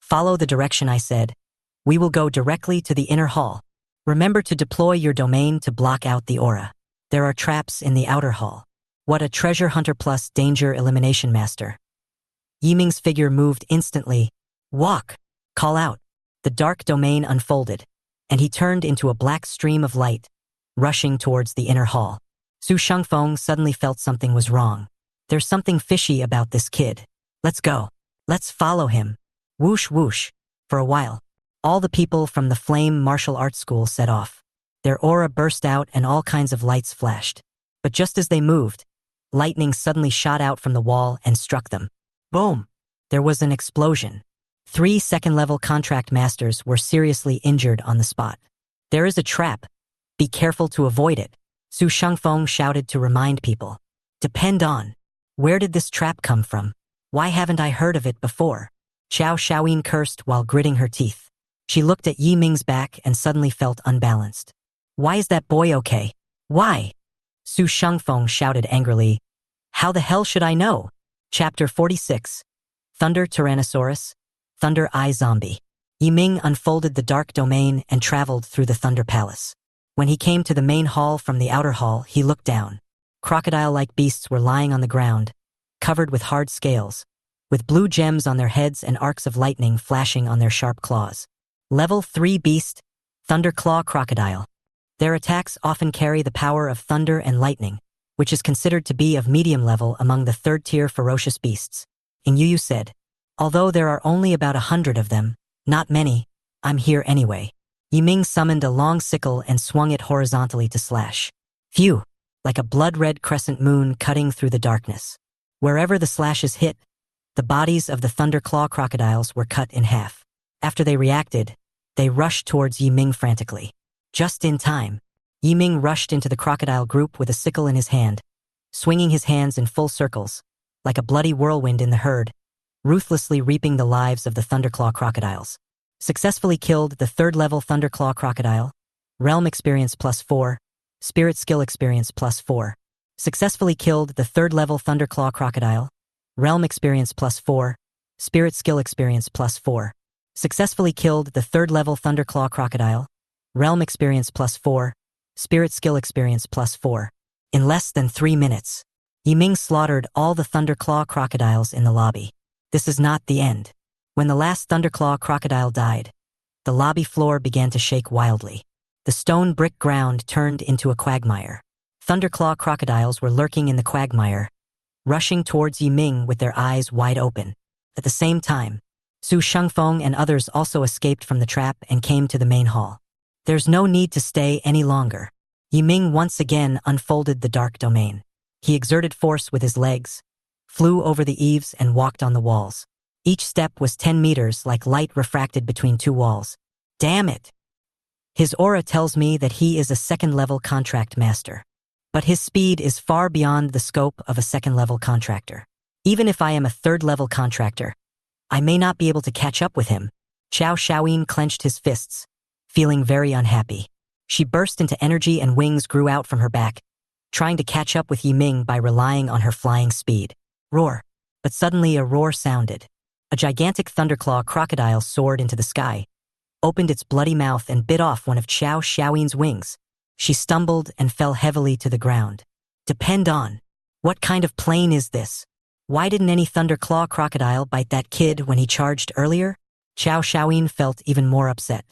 follow the direction I said. We will go directly to the Inner Hall. Remember to deploy your domain to block out the aura. There are traps in the Outer Hall. What a treasure hunter plus danger elimination master. Yiming's figure moved instantly. Walk! Call out. The dark domain unfolded, and he turned into a black stream of light, rushing towards the Inner Hall. Su Shengfeng suddenly felt something was wrong. There's something fishy about this kid. Let's go. Let's follow him. Whoosh whoosh. For a while, all the people from the Flame Martial Arts School set off. Their aura burst out and all kinds of lights flashed. But just as they moved, lightning suddenly shot out from the wall and struck them. Boom! There was an explosion. 3 second-level contract masters were seriously injured on the spot. There is a trap. Be careful to avoid it, Su Shengfeng shouted to remind people. Depend on. Where did this trap come from? Why haven't I heard of it before? Qiao Shaoyin cursed while gritting her teeth. She looked at Yi Ming's back and suddenly felt unbalanced. Why is that boy okay? Why? Su Shengfeng shouted angrily. How the hell should I know? Chapter 46. Thunder Tyrannosaurus, Thunder Eye Zombie. Yi Ming unfolded the dark domain and traveled through the Thunder Palace. When he came to the main hall from the outer hall, he looked down. Crocodile-like beasts were lying on the ground, covered with hard scales, with blue gems on their heads and arcs of lightning flashing on their sharp claws. Level 3 Beast, Thunderclaw Crocodile. Their attacks often carry the power of thunder and lightning, which is considered to be of medium level among the third-tier ferocious beasts. Ing Yu said, although there are only about 100 of them, not many, I'm here anyway. Yi Ming summoned a long sickle and swung it horizontally to slash. Phew! Like a blood-red crescent moon cutting through the darkness. Wherever the slashes hit, the bodies of the Thunderclaw crocodiles were cut in half. After they reacted, they rushed towards Yi Ming frantically. Just in time, Yi Ming rushed into the crocodile group with a sickle in his hand, swinging his hands in full circles, like a bloody whirlwind in the herd, ruthlessly reaping the lives of the Thunderclaw crocodiles. Successfully killed the 3rd-level Thunderclaw crocodile, Realm Experience +4, Spirit Skill Experience +4. Successfully killed the 3rd-level Thunderclaw crocodile, Realm Experience +4, Spirit Skill Experience +4. Successfully killed the 3rd-level Thunderclaw crocodile, Realm Experience +4, Spirit Skill Experience +4. In less than 3 minutes, Yi Ming slaughtered all the Thunderclaw crocodiles in the lobby. This is not the end. When the last Thunderclaw crocodile died, the lobby floor began to shake wildly. The stone brick ground turned into a quagmire. Thunderclaw crocodiles were lurking in the quagmire, rushing towards Yi Ming with their eyes wide open. At the same time, Su Shengfeng and others also escaped from the trap and came to the main hall. There's no need to stay any longer. Yi Ming once again unfolded the dark domain. He exerted force with his legs, flew over the eaves and walked on the walls. Each step was 10 meters like light refracted between 2 walls. Damn it! His aura tells me that he is a 2nd-level contract master. But his speed is far beyond the scope of a 2nd-level contractor. Even if I am a 3rd-level contractor, I may not be able to catch up with him. Qiao Shaoyin clenched his fists, feeling very unhappy. She burst into energy and wings grew out from her back, trying to catch up with Yi Ming by relying on her flying speed. Roar! But suddenly a roar sounded. A gigantic Thunderclaw crocodile soared into the sky, opened its bloody mouth and bit off one of Qiao Shaoyin's wings. She stumbled and fell heavily to the ground. Depend on. What kind of plane is this? Why didn't any Thunderclaw crocodile bite that kid when he charged earlier? Qiao Shaoyin felt even more upset.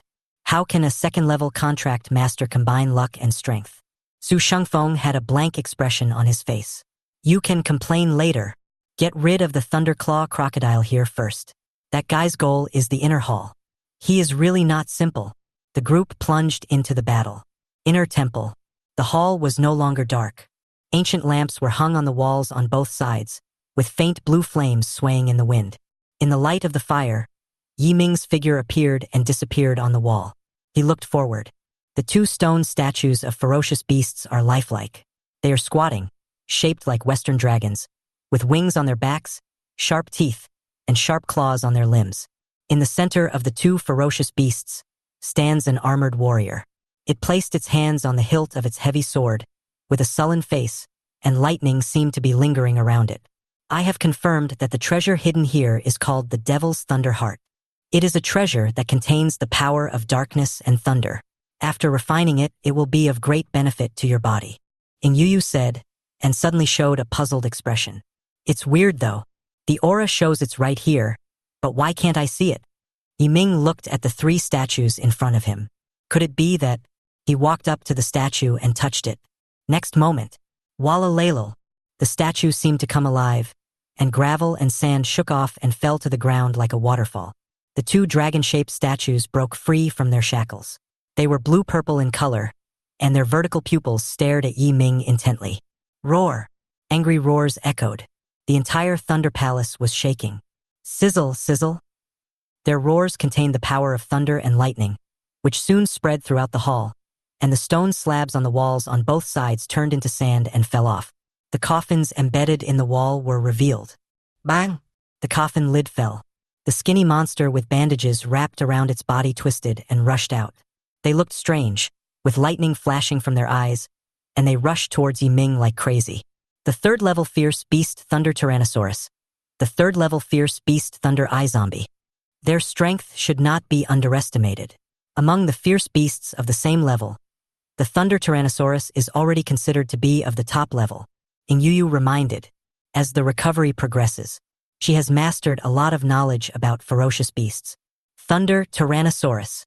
How can a 2nd-level contract master combine luck and strength? Su Shengfeng had a blank expression on his face. You can complain later. Get rid of the Thunderclaw crocodile here first. That guy's goal is the inner hall. He is really not simple. The group plunged into the battle. Inner temple. The hall was no longer dark. Ancient lamps were hung on the walls on both sides, with faint blue flames swaying in the wind. In the light of the fire, Yi Ming's figure appeared and disappeared on the wall. He looked forward. The 2 stone statues of ferocious beasts are lifelike. They are squatting, shaped like Western dragons, with wings on their backs, sharp teeth, and sharp claws on their limbs. In the center of the 2 ferocious beasts stands an armored warrior. It placed its hands on the hilt of its heavy sword, with a sullen face, and lightning seemed to be lingering around it. I have confirmed that the treasure hidden here is called the Devil's Thunder Heart. It is a treasure that contains the power of darkness and thunder. After refining it, it will be of great benefit to your body. Ing Yu said, and suddenly showed a puzzled expression. It's weird though. The aura shows it's right here, but why can't I see it? Yi Ming looked at the 3 statues in front of him. Could it be that he walked up to the statue and touched it? Next moment, Walla Lalal, the statue seemed to come alive, and gravel and sand shook off and fell to the ground like a waterfall. The two dragon-shaped statues broke free from their shackles. They were blue-purple in color, and their vertical pupils stared at Yi Ming intently. Roar! Angry roars echoed. The entire Thunder Palace was shaking. Sizzle, sizzle! Their roars contained the power of thunder and lightning, which soon spread throughout the hall, and the stone slabs on the walls on both sides turned into sand and fell off. The coffins embedded in the wall were revealed. Bang! The coffin lid fell. The skinny monster with bandages wrapped around its body twisted and rushed out. They looked strange, with lightning flashing from their eyes, and they rushed towards Yi Ming like crazy. The third-level Fierce Beast Thunder Tyrannosaurus. The third-level Fierce Beast Thunder Eye Zombie. Their strength should not be underestimated. Among the fierce beasts of the same level, the Thunder Tyrannosaurus is already considered to be of the top level. Yu reminded, as the recovery progresses, she has mastered a lot of knowledge about ferocious beasts. Thunder Tyrannosaurus.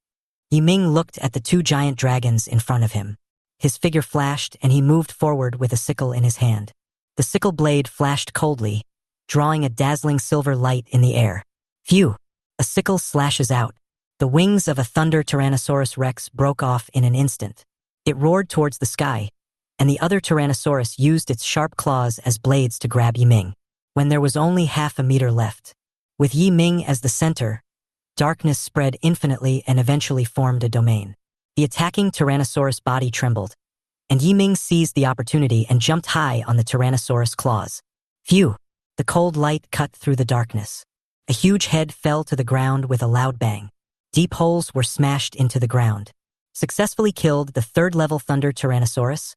Yi Ming looked at the two giant dragons in front of him. His figure flashed and he moved forward with a sickle in his hand. The sickle blade flashed coldly, drawing a dazzling silver light in the air. Phew! A sickle slashes out. The wings of a Thunder Tyrannosaurus Rex broke off in an instant. It roared towards the sky, and the other Tyrannosaurus used its sharp claws as blades to grab Yi Ming. When there was only half a meter left, with Yi Ming as the center, darkness spread infinitely and eventually formed a domain. The attacking Tyrannosaurus body trembled, and Yi Ming seized the opportunity and jumped high on the Tyrannosaurus claws. Phew! The cold light cut through the darkness. A huge head fell to the ground with a loud bang. Deep holes were smashed into the ground. Successfully killed the third-level Thunder Tyrannosaurus.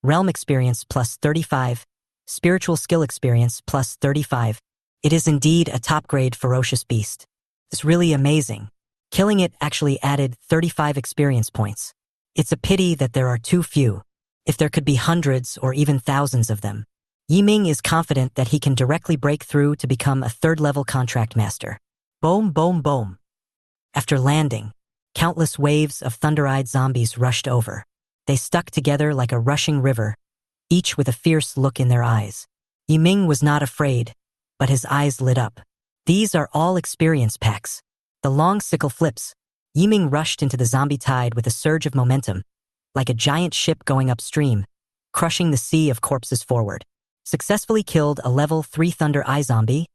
Realm experience plus 35. Spiritual skill experience plus 35. It is indeed a top-grade ferocious beast. It's really amazing. Killing it actually added 35 experience points. It's a pity that there are too few. If there could be hundreds or even thousands of them. Yi Ming is confident that he can directly break through to become a third-level contract master. Boom, boom, boom. After landing, countless waves of thunder-eyed zombies rushed over. They stuck together like a rushing river, each with a fierce look in their eyes. Yi Ming was not afraid, but his eyes lit up. These are all experience packs. The long sickle flips. Yi Ming rushed into the zombie tide with a surge of momentum, like a giant ship going upstream, crushing the sea of corpses forward. Successfully killed a level 3 Thunder Eye Zombie.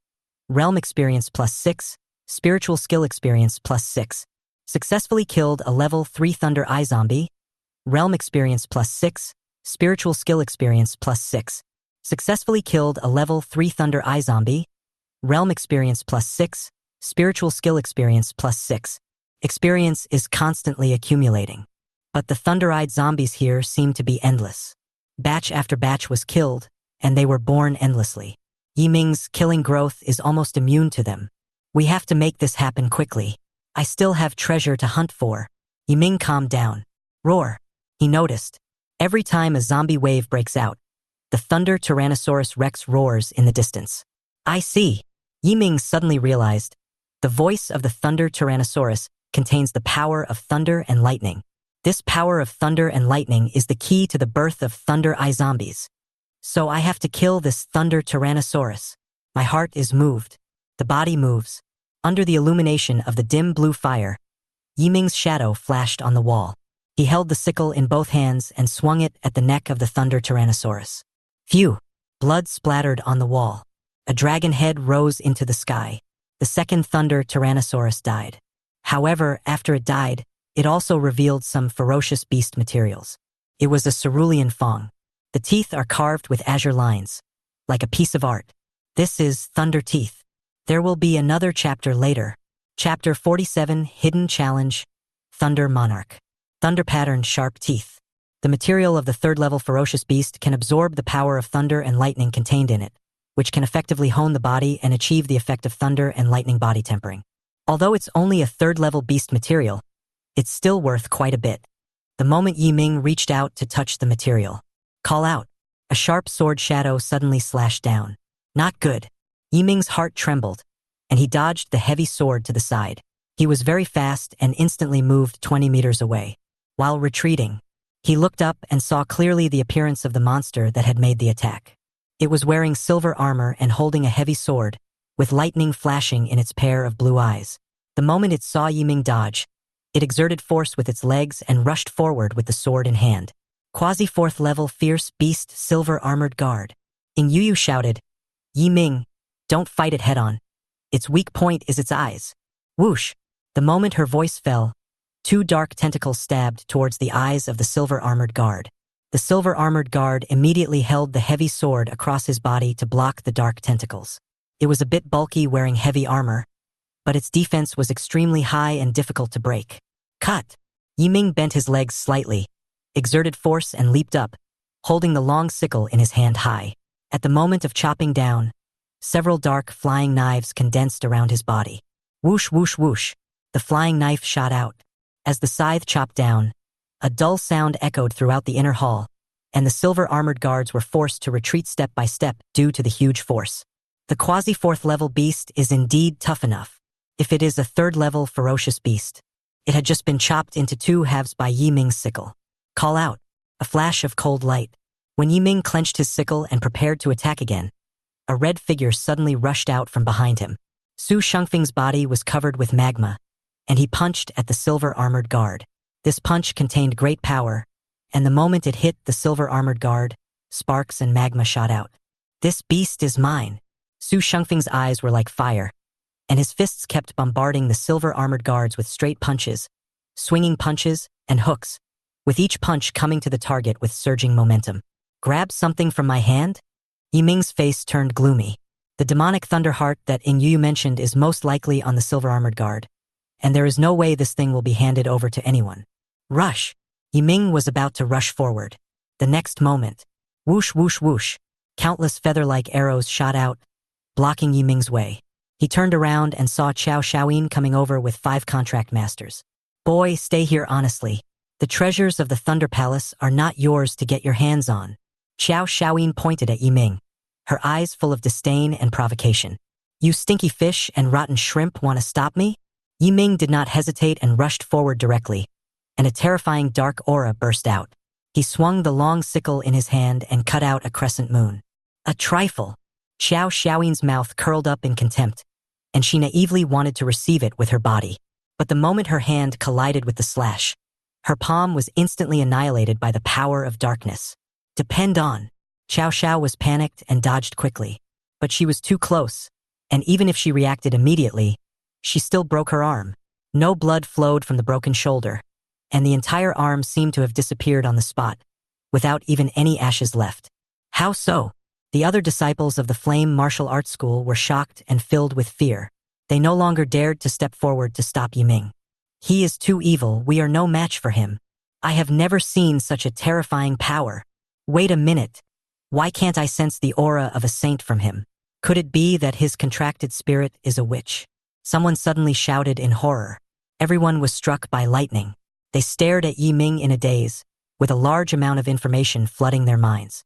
Realm experience plus 6. Spiritual skill experience plus 6. Successfully killed a level 3 Thunder Eye Zombie. Realm experience plus 6. Spiritual skill experience plus 6. Successfully killed a level 3 Thunder Eye Zombie. Realm experience plus 6. Spiritual skill experience plus 6. Experience is constantly accumulating. But the thunder-eyed zombies here seem to be endless. Batch after batch was killed, and they were born endlessly. Yi Ming's killing growth is almost immune to them. We have to make this happen quickly. I still have treasure to hunt for. Yi Ming calmed down. Roar! He noticed. Every time a zombie wave breaks out, the Thunder Tyrannosaurus Rex roars in the distance. I see. Yi Ming suddenly realized. The voice of the Thunder Tyrannosaurus contains the power of thunder and lightning. This power of thunder and lightning is the key to the birth of Thunder Eye Zombies. So I have to kill this Thunder Tyrannosaurus. My heart is moved. The body moves. Under the illumination of the dim blue fire, Yi Ming's shadow flashed on the wall. He held the sickle in both hands and swung it at the neck of the Thunder Tyrannosaurus. Phew! Blood splattered on the wall. A dragon head rose into the sky. The second Thunder Tyrannosaurus died. However, after it died, it also revealed some ferocious beast materials. It was a cerulean fong. The teeth are carved with azure lines, like a piece of art. This is Thunder Teeth. There will be another chapter later. Chapter 47, Hidden Challenge, Thunder Monarch. Thunder Pattern Sharp Teeth. The material of the third-level ferocious beast can absorb the power of thunder and lightning contained in it, which can effectively hone the body and achieve the effect of thunder and lightning body tempering. Although it's only a third-level beast material, it's still worth quite a bit. The moment Yi Ming reached out to touch the material. Call out. A sharp sword shadow suddenly slashed down. Not good. Yi Ming's heart trembled, and he dodged the heavy sword to the side. He was very fast and instantly moved 20 meters away. While retreating, he looked up and saw clearly the appearance of the monster that had made the attack. It was wearing silver armor and holding a heavy sword, with lightning flashing in its pair of blue eyes. The moment it saw Yiming dodge, it exerted force with its legs and rushed forward with the sword in hand. Quasi-4th level fierce beast silver armored guard. Ing Yu shouted, Yiming, don't fight it head-on. Its weak point is its eyes. Whoosh! The moment her voice fell, 2 dark tentacles stabbed towards the eyes of the silver armored guard. The silver armored guard immediately held the heavy sword across his body to block the dark tentacles. It was a bit bulky wearing heavy armor, but its defense was extremely high and difficult to break. Cut! Yiming bent his legs slightly, exerted force and leaped up, holding the long sickle in his hand high. At the moment of chopping down, several dark flying knives condensed around his body. Whoosh, whoosh, whoosh. The flying knife shot out. As the scythe chopped down, a dull sound echoed throughout the inner hall, and the silver armored guards were forced to retreat step by step due to the huge force. The quasi-4th level beast is indeed tough enough. If it is a 3rd level ferocious beast, it had just been chopped into 2 halves by Yiming's sickle. Call out. A flash of cold light. When Yiming clenched his sickle and prepared to attack again, a red figure suddenly rushed out from behind him. Su Shengfeng's body was covered with magma, and he punched at the silver armored guard. This punch contained great power, and the moment it hit the silver armored guard, sparks and magma shot out. This beast is mine. Su Shengfeng's eyes were like fire, and his fists kept bombarding the silver armored guards with straight punches, swinging punches, and hooks, with each punch coming to the target with surging momentum. Grab something from my hand? Yiming's face turned gloomy. The demonic thunderheart that Ing Yu mentioned is most likely on the silver armored guard, and there is no way this thing will be handed over to anyone. Rush! Yiming was about to rush forward. The next moment, whoosh, whoosh, whoosh, countless feather-like arrows shot out, blocking Yiming's way. He turned around and saw Qiao Shaoyin coming over with 5 contract masters. Boy, stay here honestly. The treasures of the Thunder Palace are not yours to get your hands on. Qiao Shaoyin pointed at Yiming, her eyes full of disdain and provocation. You stinky fish and rotten shrimp want to stop me? Yiming did not hesitate and rushed forward directly, and a terrifying dark aura burst out. He swung the long sickle in his hand and cut out a crescent moon. A trifle. Qiao Shaoyin's mouth curled up in contempt, and she naively wanted to receive it with her body. But the moment her hand collided with the slash, her palm was instantly annihilated by the power of darkness. Depend on. Qiao Xiao was panicked and dodged quickly, but she was too close, and even if she reacted immediately, she still broke her arm. No blood flowed from the broken shoulder, and the entire arm seemed to have disappeared on the spot, without even any ashes left. How so? The other disciples of the Flame Martial Arts School were shocked and filled with fear. They no longer dared to step forward to stop Yiming. He is too evil, we are no match for him. I have never seen such a terrifying power. Wait a minute. Why can't I sense the aura of a saint from him? Could it be that his contracted spirit is a witch? Someone suddenly shouted in horror. Everyone was struck by lightning. They stared at Yiming in a daze, with a large amount of information flooding their minds.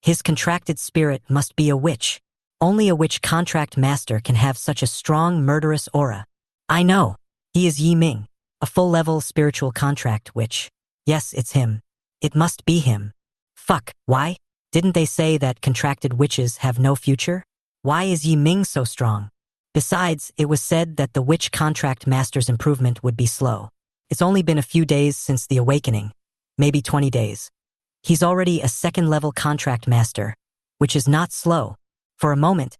His contracted spirit must be a witch. Only a witch contract master can have such a strong murderous aura. I know. He is Yiming, a full-level spiritual contract witch. Yes, it's him. It must be him. Fuck, why? Didn't they say that contracted witches have no future? Why is Yiming so strong? Besides, it was said that the witch contract master's improvement would be slow. It's only been a few days since the awakening, maybe 20 days. He's already a 2nd-level contract master, which is not slow. For a moment,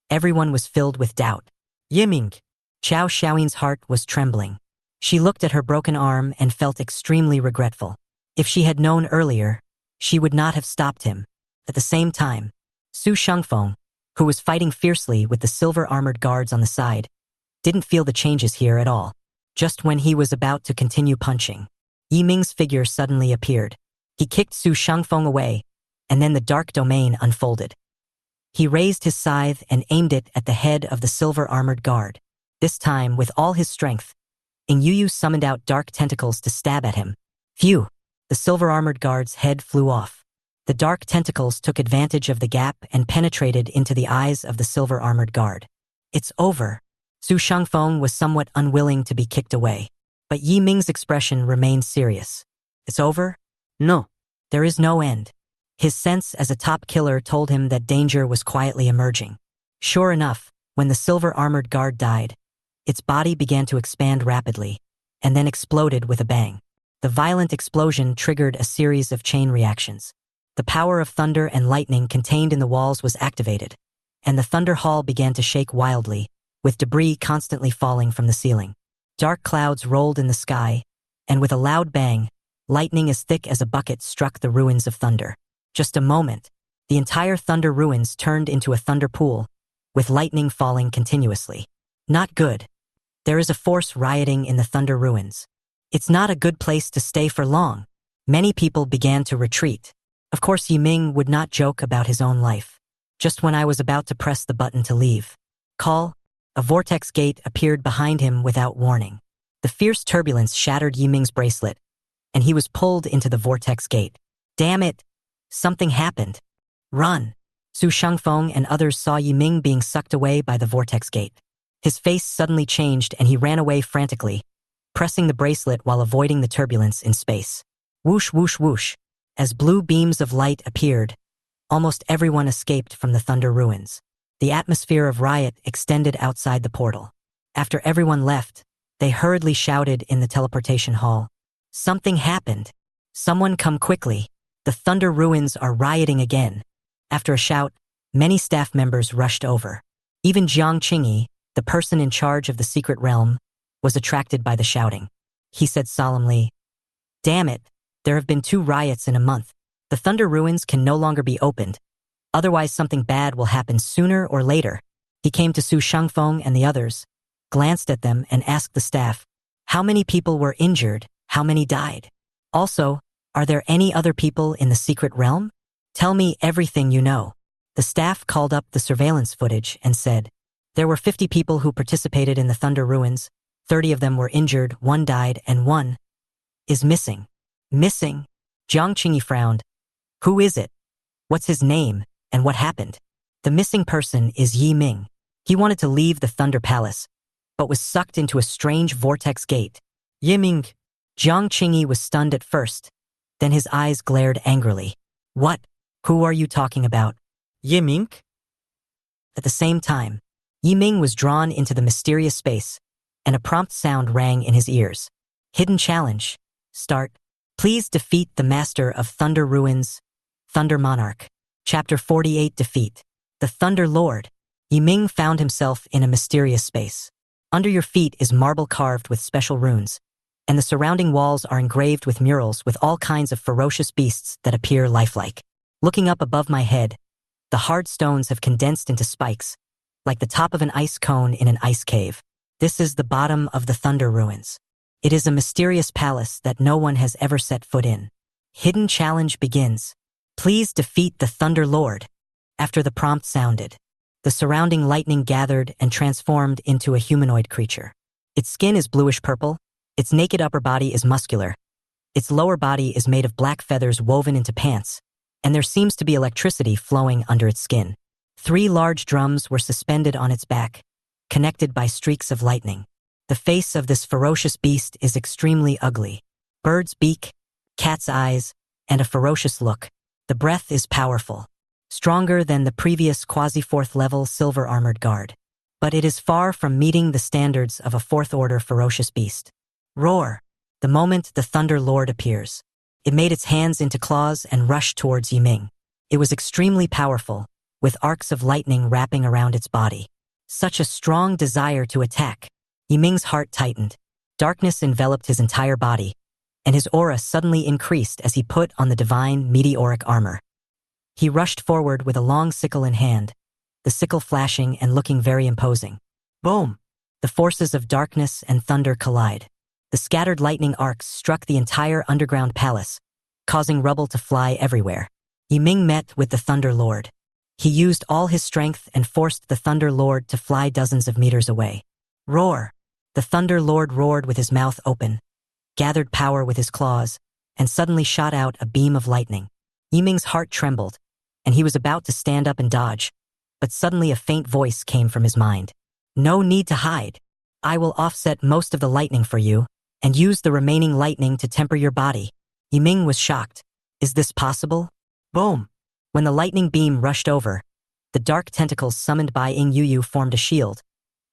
everyone was filled with doubt. Yiming. Qiao Shaoyin's heart was trembling. She looked at her broken arm and felt extremely regretful. If she had known earlier, she would not have stopped him. At the same time, Su Shengfeng, who was fighting fiercely with the silver-armored guards on the side, didn't feel the changes here at all. Just when he was about to continue punching, Yiming's figure suddenly appeared. He kicked Su Shengfeng away, and then the dark domain unfolded. He raised his scythe and aimed it at the head of the silver-armored guard. This time, with all his strength, Ing Yu summoned out dark tentacles to stab at him. Phew! The silver-armored guard's head flew off. The dark tentacles took advantage of the gap and penetrated into the eyes of the silver-armored guard. It's over. Su Shengfeng was somewhat unwilling to be kicked away, but Yiming's expression remained serious. It's over? No. There is no end. His sense as a top killer told him that danger was quietly emerging. Sure enough, when the silver-armored guard died, Its body began to expand rapidly, and then exploded with a bang. The violent explosion triggered a series of chain reactions. The power of thunder and lightning contained in the walls was activated, and the Thunder Hall began to shake wildly, with debris constantly falling from the ceiling. Dark clouds rolled in the sky, and with a loud bang, lightning as thick as a bucket struck the ruins of thunder. Just a moment, the entire thunder ruins turned into a thunder pool, with lightning falling continuously. Not good. There is a force rioting in the thunder ruins. It's not a good place to stay for long. Many people began to retreat. Of course, Yiming would not joke about his own life. Just when I was about to press the button to leave, a vortex gate appeared behind him without warning. The fierce turbulence shattered Yiming's bracelet, and he was pulled into the vortex gate. Damn it! Something happened. Run! Su Shangfeng and others saw Yiming being sucked away by the vortex gate. His face suddenly changed and he ran away frantically, pressing the bracelet while avoiding the turbulence in space. Whoosh, whoosh, whoosh. As blue beams of light appeared, almost everyone escaped from the thunder ruins. The atmosphere of riot extended outside the portal. After everyone left, they hurriedly shouted in the teleportation hall. Something happened. Someone come quickly. The thunder ruins are rioting again. After a shout, many staff members rushed over. Even Jiang Qingyi, the person in charge of the secret realm, was attracted by the shouting. He said solemnly, "Damn it, there have been 2 riots in a month. The thunder ruins can no longer be opened. Otherwise something bad will happen sooner or later." He came to Su Shangfeng and the others, glanced at them and asked the staff, "How many people were injured? How many died? Also, are there any other people in the secret realm? Tell me everything you know." The staff called up the surveillance footage and said, "There were 50 people who participated in the thunder ruins. 30 of them were injured, 1 died, and 1 is missing." Missing? Jiang Qingyi frowned. "Who is it? What's his name, and what happened?" "The missing person is Yi Ming. He wanted to leave the Thunder Palace, but was sucked into a strange vortex gate." "Yi Ming?" Jiang Qingyi was stunned at first, then his eyes glared angrily. "What? Who are you talking about?" "Yi Ming?" At the same time, Yi Ming was drawn into the mysterious space, and a prompt sound rang in his ears. "Hidden challenge. Start. Please defeat the Master of Thunder Ruins, Thunder Monarch." Chapter 48 Defeat. The Thunder Lord. Yi Ming found himself in a mysterious space. Under your feet is marble carved with special runes, and the surrounding walls are engraved with murals with all kinds of ferocious beasts that appear lifelike. Looking up above my head, the hard stones have condensed into spikes, like the top of an ice cone in an ice cave. This is the bottom of the Thunder Ruins. It is a mysterious palace that no one has ever set foot in. Hidden challenge begins. Please defeat the Thunder Lord. After the prompt sounded, the surrounding lightning gathered and transformed into a humanoid creature. Its skin is bluish-purple, its naked upper body is muscular, its lower body is made of black feathers woven into pants, and there seems to be electricity flowing under its skin. 3 large drums were suspended on its back, connected by streaks of lightning. The face of this ferocious beast is extremely ugly. Bird's beak, cat's eyes, and a ferocious look. The breath is powerful, stronger than the previous quasi-4th level silver-armored guard. But it is far from meeting the standards of a 4th-order ferocious beast. Roar! The moment the Thunder Lord appears, it made its hands into claws and rushed towards Yi Ming. It was extremely powerful, with arcs of lightning wrapping around its body. Such a strong desire to attack. Yi Ming's heart tightened. Darkness enveloped his entire body, and his aura suddenly increased as he put on the divine meteoric armor. He rushed forward with a long sickle in hand, the sickle flashing and looking very imposing. Boom! The forces of darkness and thunder collide. The scattered lightning arcs struck the entire underground palace, causing rubble to fly everywhere. Yi Ming met with the Thunder Lord. He used all his strength and forced the Thunder Lord to fly dozens of meters away. Roar! The Thunder Lord roared with his mouth open, gathered power with his claws, and suddenly shot out a beam of lightning. Yi Ming's heart trembled, and he was about to stand up and dodge, but suddenly a faint voice came from his mind. "No need to hide. I will offset most of the lightning for you, and use the remaining lightning to temper your body." Yi Ming was shocked. Is this possible? Boom! When the lightning beam rushed over, the dark tentacles summoned by Ing Yu formed a shield,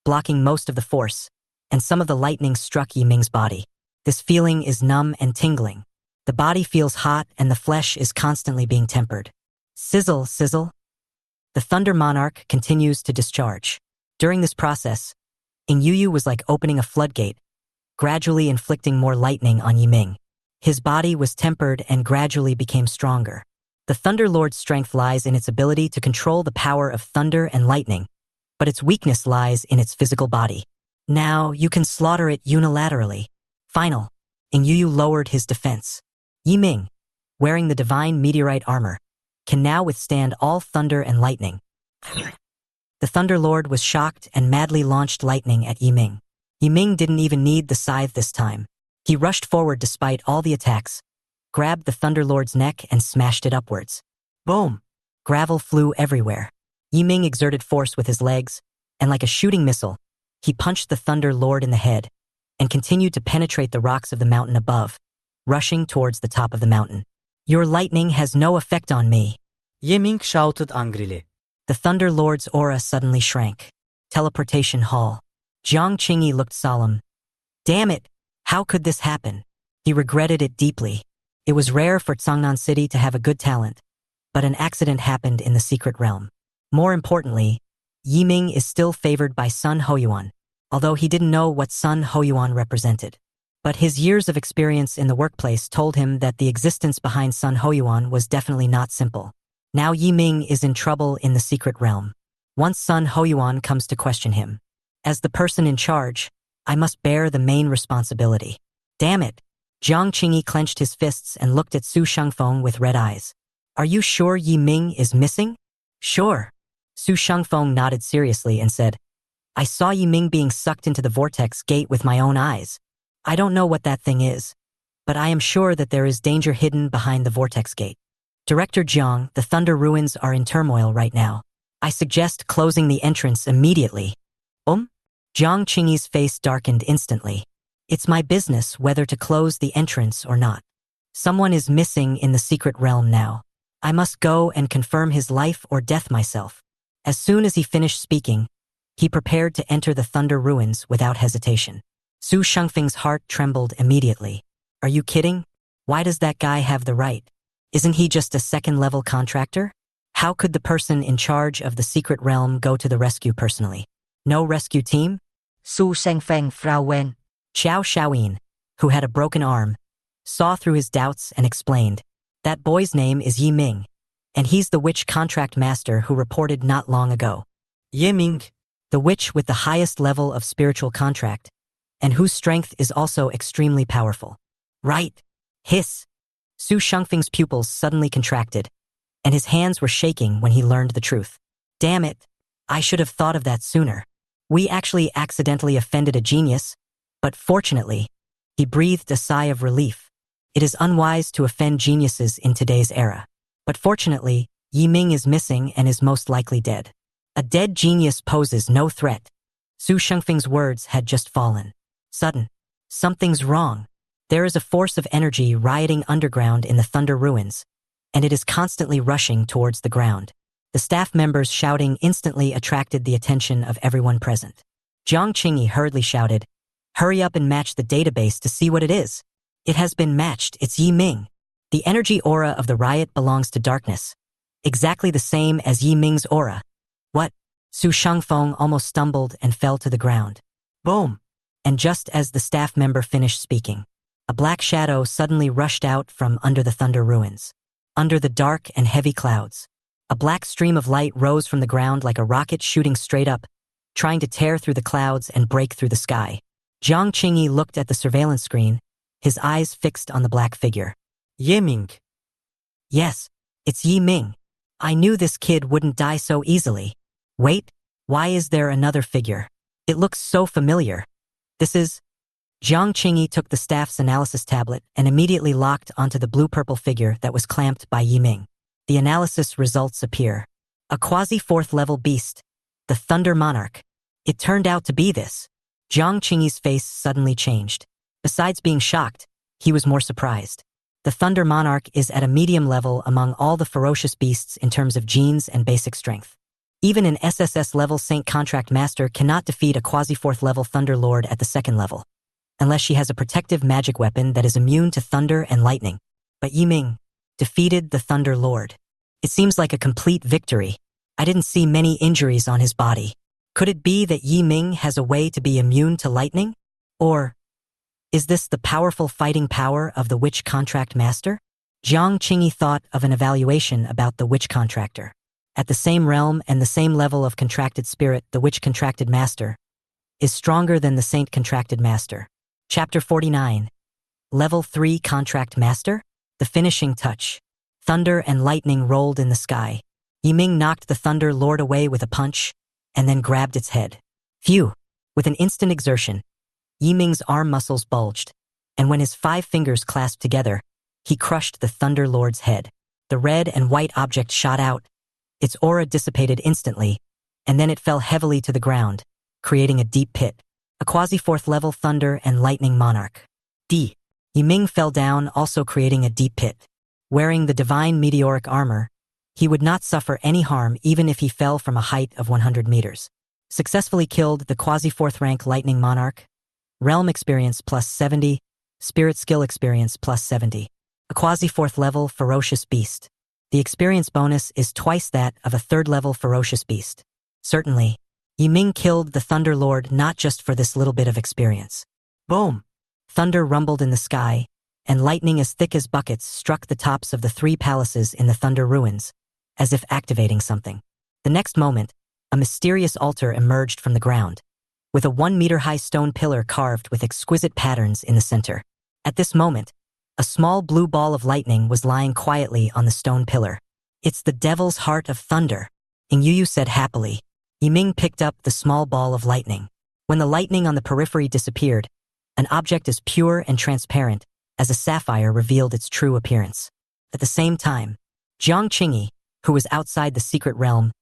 blocking most of the force, and some of the lightning struck Yiming's body. This feeling is numb and tingling. The body feels hot and the flesh is constantly being tempered. Sizzle, sizzle. The Thunder Monarch continues to discharge. During this process, Yu was like opening a floodgate, gradually inflicting more lightning on Yiming. His body was tempered and gradually became stronger. The Thunder Lord's strength lies in its ability to control the power of thunder and lightning, but its weakness lies in its physical body. Now you can slaughter it unilaterally. Final. Yu lowered his defense. Yiming, wearing the divine meteorite armor, can now withstand all thunder and lightning. The Thunder Lord was shocked and madly launched lightning at Yiming. Yiming didn't even need the scythe this time. He rushed forward despite all the attacks, grabbed the Thunder Lord's neck and smashed it upwards. Boom! Gravel flew everywhere. Yiming exerted force with his legs, and like a shooting missile, he punched the Thunder Lord in the head and continued to penetrate the rocks of the mountain above, rushing towards the top of the mountain. Your lightning has no effect on me, Yiming shouted angrily. The Thunder Lord's aura suddenly shrank. Teleportation Hall. Jiang Qingyi looked solemn. Damn it! How could this happen? He regretted it deeply. It was rare for Cangnan City to have a good talent, but an accident happened in the secret realm. More importantly, Yiming is still favored by Sun Hoyuan, although he didn't know what Sun Hoyuan represented. But his years of experience in the workplace told him that the existence behind Sun Hoyuan was definitely not simple. Now Yiming is in trouble in the secret realm. Once Sun Hoyuan comes to question him, as the person in charge, I must bear the main responsibility. Damn it! Jiang Qingyi clenched his fists and looked at Su Shengfeng with red eyes. Are you sure Yiming is missing? Sure. Su Shengfeng nodded seriously and said, I saw Yiming being sucked into the vortex gate with my own eyes. I don't know what that thing is, but I am sure that there is danger hidden behind the vortex gate. Director Jiang, the Thunder Ruins are in turmoil right now. I suggest closing the entrance immediately. Jiang Qingyi's face darkened instantly. It's my business whether to close the entrance or not. Someone is missing in the secret realm now. I must go and confirm his life or death myself. As soon as he finished speaking, he prepared to enter the Thunder Ruins without hesitation. Su Shengfeng's heart trembled immediately. Are you kidding? Why does that guy have the right? Isn't he just a second-level contractor? How could the person in charge of the secret realm go to the rescue personally? No rescue team? Su Shengfeng frowned. Xiao Xiaoyin, who had a broken arm, saw through his doubts and explained, that boy's name is Yiming, and he's the witch contract master who reported not long ago. Yiming, The witch with the highest level of spiritual contract, and whose strength is also extremely powerful. Right. Hiss. Su Shengfeng's pupils suddenly contracted, and his hands were shaking when he learned the truth. Damn it. I should have thought of that sooner. We actually accidentally offended a genius, but fortunately, he breathed a sigh of relief. It is unwise to offend geniuses in today's era. But fortunately, Yiming is missing and is most likely dead. A dead genius poses no threat. Su Shengfeng's words had just fallen. Sudden. Something's wrong. There is a force of energy rioting underground in the Thunder Ruins, and it is constantly rushing towards the ground. The staff members shouting instantly attracted the attention of everyone present. Jiang Qingyi hurriedly shouted, Hurry up and match the database to see what it is. It has been matched, it's Yiming. The energy aura of the riot belongs to darkness, exactly the same as Yiming's aura. What? Su Shengfeng almost stumbled and fell to the ground. Boom! And just as the staff member finished speaking, a black shadow suddenly rushed out from under the Thunder Ruins. Under the dark and heavy clouds, a black stream of light rose from the ground like a rocket shooting straight up, trying to tear through the clouds and break through the sky. Jiang Qingyi looked at the surveillance screen, his eyes fixed on the black figure. Yiming. Yes, it's Yiming. I knew this kid wouldn't die so easily. Wait, why is there another figure? It looks so familiar. This is... Jiang Qingyi took the staff's analysis tablet and immediately locked onto the blue-purple figure that was clamped by Yiming. The analysis results appear. A quasi-4th-level beast. The Thunder Monarch. It turned out to be this. Jiang Qingyi's face suddenly changed. Besides being shocked, he was more surprised. The Thunder Monarch is at a medium level among all the ferocious beasts in terms of genes and basic strength. Even an SSS level Saint Contract Master cannot defeat a quasi-4th level Thunder Lord at the 2nd level, unless she has a protective magic weapon that is immune to thunder and lightning. But Yiming defeated the Thunder Lord. It seems like a complete victory. I didn't see many injuries on his body. Could it be that Yiming has a way to be immune to lightning? Or is this the powerful fighting power of the Witch Contract Master? Jiang Qingyi thought of an evaluation about the Witch Contractor. At the same realm and the same level of contracted spirit, the Witch Contracted Master is stronger than the Saint Contracted Master. Chapter 49. Level 3 Contract Master? The finishing touch. Thunder and lightning rolled in the sky. Yiming knocked the Thunder Lord away with a punch, and then grabbed its head. Phew! With an instant exertion, Yiming's arm muscles bulged, and when his 5 fingers clasped together, he crushed the Thunder Lord's head. The red and white object shot out. Its aura dissipated instantly, and then it fell heavily to the ground, creating a deep pit. A quasi-4th level Thunder and Lightning Monarch. D. Yiming fell down, also creating a deep pit. Wearing the divine meteoric armor, he would not suffer any harm even if he fell from a height of 100 meters. Successfully killed the quasi-4th rank Lightning Monarch. Realm experience plus 70, Spirit skill experience plus 70. A quasi-4th level Ferocious Beast. The experience bonus is twice that of a 3rd level Ferocious Beast. Certainly, Yiming killed the Thunder Lord not just for this little bit of experience. Boom! Thunder rumbled in the sky, and lightning as thick as buckets struck the tops of the 3 palaces in the Thunder Ruins, as if activating something. The next moment, a mysterious altar emerged from the ground, with a 1-meter-high stone pillar carved with exquisite patterns in the center. At this moment, a small blue ball of lightning was lying quietly on the stone pillar. It's the Devil's Heart of Thunder, Yu said happily. Yiming picked up the small ball of lightning. When the lightning on the periphery disappeared, an object as pure and transparent as a sapphire revealed its true appearance. At the same time, Jiang Qingyi, who was outside the secret realm,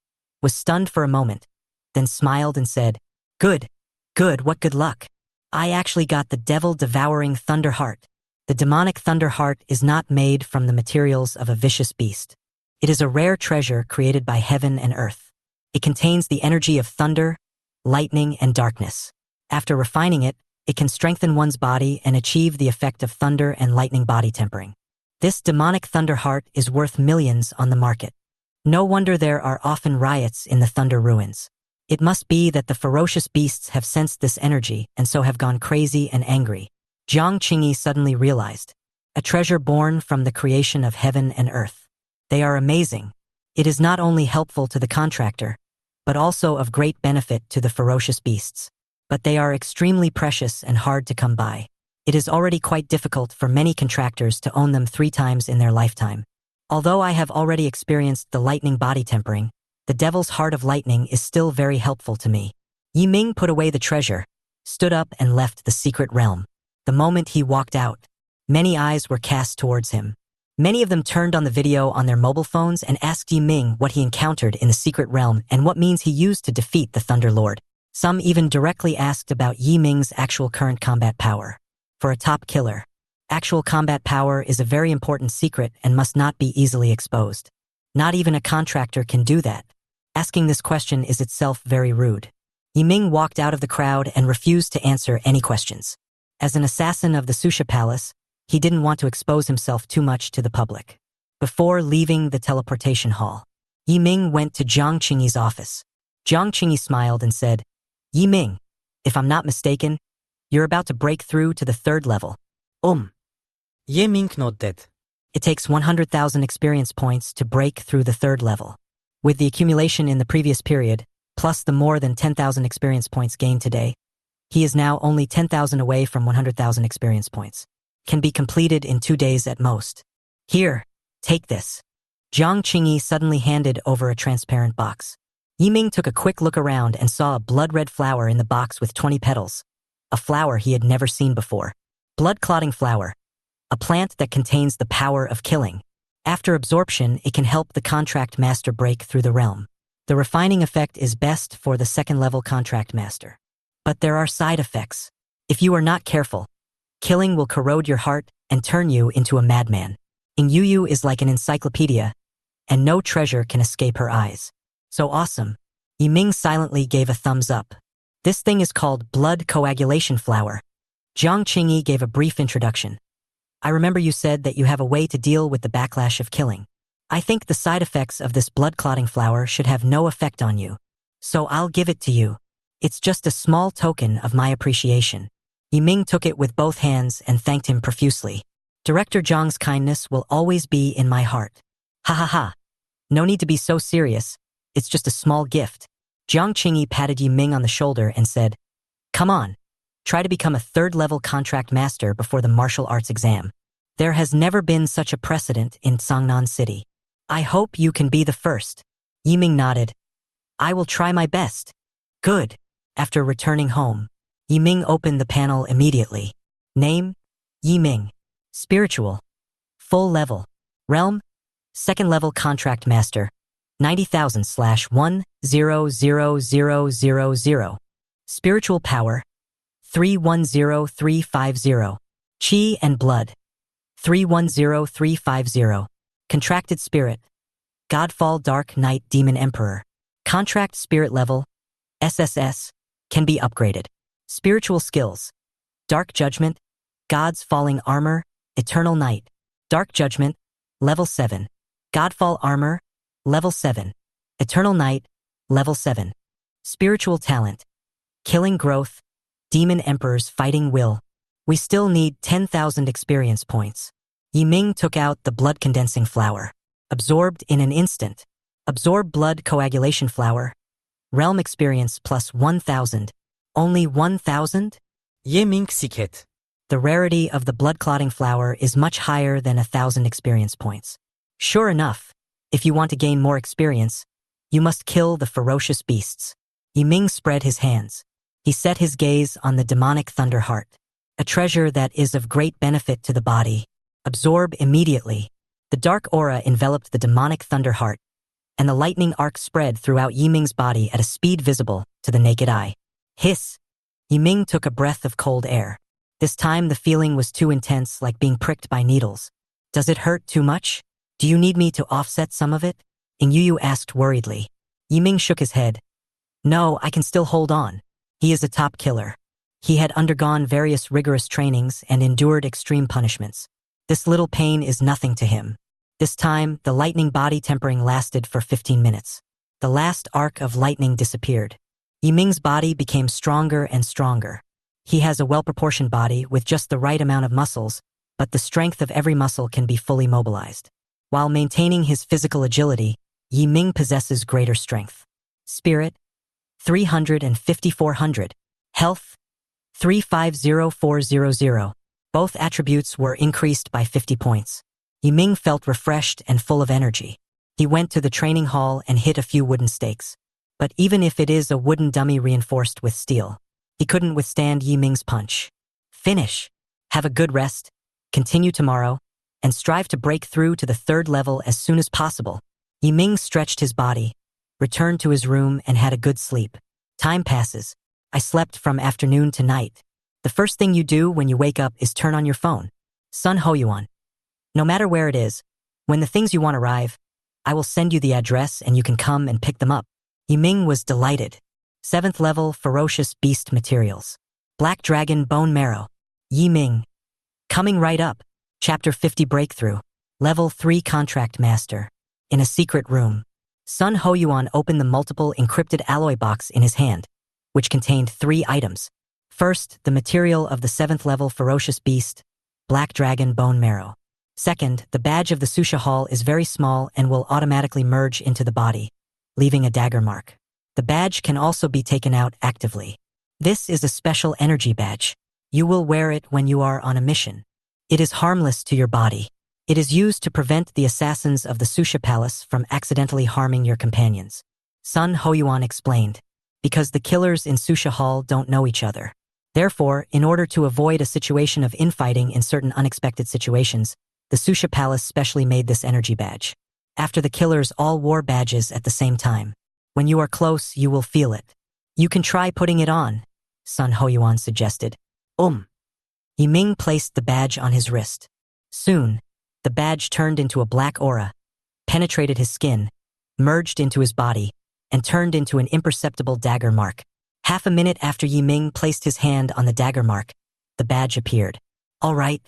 was stunned for a moment, then smiled and said, Good, what good luck. I actually got the devil-devouring Thunder Heart. The demonic Thunder Heart is not made from the materials of a vicious beast. It is a rare treasure created by heaven and earth. It contains the energy of thunder, lightning, and darkness. After refining it, it can strengthen one's body and achieve the effect of thunder and lightning body tempering. This demonic Thunder Heart is worth millions on the market. No wonder there are often riots in the Thunder Ruins. It must be that the ferocious beasts have sensed this energy and so have gone crazy and angry. Jiang Qingyi suddenly realized. A treasure born from the creation of heaven and earth. They are amazing. It is not only helpful to the contractor, but also of great benefit to the ferocious beasts. But they are extremely precious and hard to come by. It is already quite difficult for many contractors to own them 3 times in their lifetime. Although I have already experienced the lightning body tempering, the Devil's Heart of Lightning is still very helpful to me. Yiming put away the treasure, stood up and left the secret realm. The moment he walked out, many eyes were cast towards him. Many of them turned on the video on their mobile phones and asked Yiming what he encountered in the secret realm and what means he used to defeat the Thunder Lord. Some even directly asked about Yiming's actual current combat power. For a top killer, actual combat power is a very important secret and must not be easily exposed. Not even a contractor can do that. Asking this question is itself very rude. Yiming walked out of the crowd and refused to answer any questions. As an assassin of the Susha Palace, he didn't want to expose himself too much to the public. Before leaving the teleportation hall, Yiming went to Jiang Qingyi's office. Jiang Qingyi smiled and said, Yiming, if I'm not mistaken, you're about to break through to the 3rd level. Yiming nodded. It takes 100,000 experience points to break through the 3rd level. With the accumulation in the previous period, plus the more than 10,000 experience points gained today, he is now only 10,000 away from 100,000 experience points. Can be completed in 2 days at most. Here, take this. Jiang Qingyi suddenly handed over a transparent box. Yiming took a quick look around and saw a blood-red flower in the box with 20 petals. A flower he had never seen before. Blood-clotting flower. A plant that contains the power of killing. After absorption, it can help the contract master break through the realm. The refining effect is best for the 2nd-level contract master. But there are side effects. If you are not careful, killing will corrode your heart and turn you into a madman. Yu is like an encyclopedia, and no treasure can escape her eyes. So awesome. Yiming silently gave a thumbs up. This thing is called blood coagulation flower. Jiang Qingyi gave a brief introduction. I remember you said that you have a way to deal with the backlash of killing. I think the side effects of this blood-clotting flower should have no effect on you. So I'll give it to you. It's just a small token of my appreciation. Yiming took it with both hands and thanked him profusely. Director Zhang's kindness will always be in my heart. Ha ha ha. No need to be so serious. It's just a small gift. Jiang Qingyi patted Yiming on the shoulder and said, Come on. Try to become a third-level contract master before the martial arts exam. There has never been such a precedent in Sangnan City. I hope you can be the first. Yiming nodded. I will try my best. Good. After returning home, Yiming opened the panel immediately. Name? Yiming. Spiritual. Full level. Realm? Second level contract master. 90,000/1000000. Spiritual power. 310350. Chi and blood. 310350. Contracted spirit. Godfall Dark Knight Demon Emperor. Contract spirit level. SSS. Can be upgraded. Spiritual skills. Dark Judgment. God's Falling Armor. Eternal Night. Dark Judgment. Level 7. Godfall Armor. Level 7. Eternal Night. Level 7. Spiritual talent. Killing Growth. Demon Emperor's Fighting Will. We still need 10,000 experience points. Yiming took out the blood condensing flower. Absorbed in an instant. Absorb blood coagulation flower. Realm experience plus 1,000. Only 1,000? Yiming siket. The rarity of the blood clotting flower is much higher than 1,000 experience points. Sure enough, if you want to gain more experience, you must kill the ferocious beasts. Yiming spread his hands. He set his gaze on the demonic thunder heart, a treasure that is of great benefit to the body. Absorb immediately. The dark aura enveloped the demonic thunder heart, and the lightning arc spread throughout Yiming's body at a speed visible to the naked eye. Hiss! Yiming took a breath of cold air. This time the feeling was too intense, like being pricked by needles. Does it hurt too much? Do you need me to offset some of it? Yu asked worriedly. Yiming shook his head. No, I can still hold on. He is a top killer. He had undergone various rigorous trainings and endured extreme punishments. This little pain is nothing to him. This time, the lightning body tempering lasted for 15 minutes. The last arc of lightning disappeared. Yiming's body became stronger and stronger. He has a well-proportioned body with just the right amount of muscles, but the strength of every muscle can be fully mobilized. While maintaining his physical agility, Yiming possesses greater strength. Spirit, 300 and 5400. Health, 350400. Both attributes were increased by 50 points. Yiming felt refreshed and full of energy. He went to the training hall and hit a few wooden stakes. But even if it is a wooden dummy reinforced with steel, he couldn't withstand Yiming's punch. Finish. Have a good rest, continue tomorrow, and strive to break through to the third level as soon as possible. Yiming stretched his body, returned to his room, and had a good sleep. Time passes. I slept from afternoon to night. The first thing you do when you wake up is turn on your phone. Sun Hoyuan. No matter where it is, when the things you want arrive, I will send you the address and you can come and pick them up. Yiming was delighted. 7th level ferocious beast materials. Black dragon bone marrow. Yiming. Coming right up. Chapter 50 breakthrough. Level 3 contract master. In a secret room, Sun Hoyuan opened the multiple encrypted alloy box in his hand, which contained 3 items. First, the material of the 7th level ferocious beast, black dragon bone marrow. Second, the badge of the Susha Hall is very small and will automatically merge into the body, leaving a dagger mark. The badge can also be taken out actively. This is a special energy badge. You will wear it when you are on a mission. It is harmless to your body. It is used to prevent the assassins of the Susha Palace from accidentally harming your companions. Sun Hoyuan explained, because the killers in Susha Hall don't know each other. Therefore, in order to avoid a situation of infighting in certain unexpected situations, the Susha Palace specially made this energy badge. After the killers all wore badges at the same time. When you are close, you will feel it. You can try putting it on, Sun Hoyuan suggested. Yiming placed the badge on his wrist. Soon, the badge turned into a black aura, penetrated his skin, merged into his body, and turned into an imperceptible dagger mark. Half a minute after Yi Ming placed his hand on the dagger mark, the badge appeared. All right.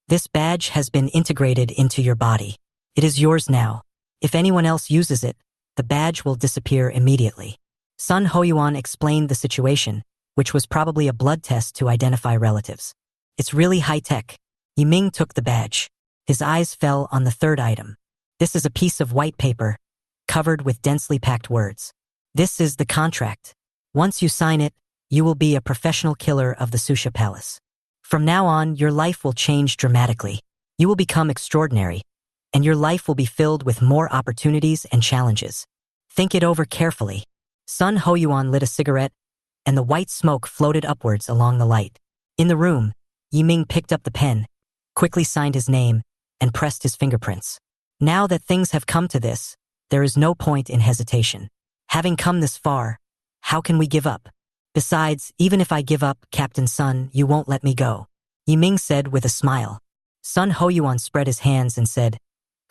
This badge has been integrated into your body. It is yours now. If anyone else uses it, the badge will disappear immediately. Sun Hoyuan explained the situation, which was probably a blood test to identify relatives. It's really high-tech. Yi Ming took the badge. His eyes fell on the third item. This is a piece of white paper, covered with densely packed words. This is the contract. Once you sign it, you will be a professional killer of the Susha Palace. From now on, your life will change dramatically. You will become extraordinary, and your life will be filled with more opportunities and challenges. Think it over carefully. Sun Hoyuan lit a cigarette, and the white smoke floated upwards along the light. In the room, Yi Ming picked up the pen, quickly signed his name, and pressed his fingerprints. Now that things have come to this, there is no point in hesitation. Having come this far, how can we give up? Besides, even if I give up, Captain Sun, you won't let me go. Yi Ming said with a smile. Sun Hoyuan spread his hands and said,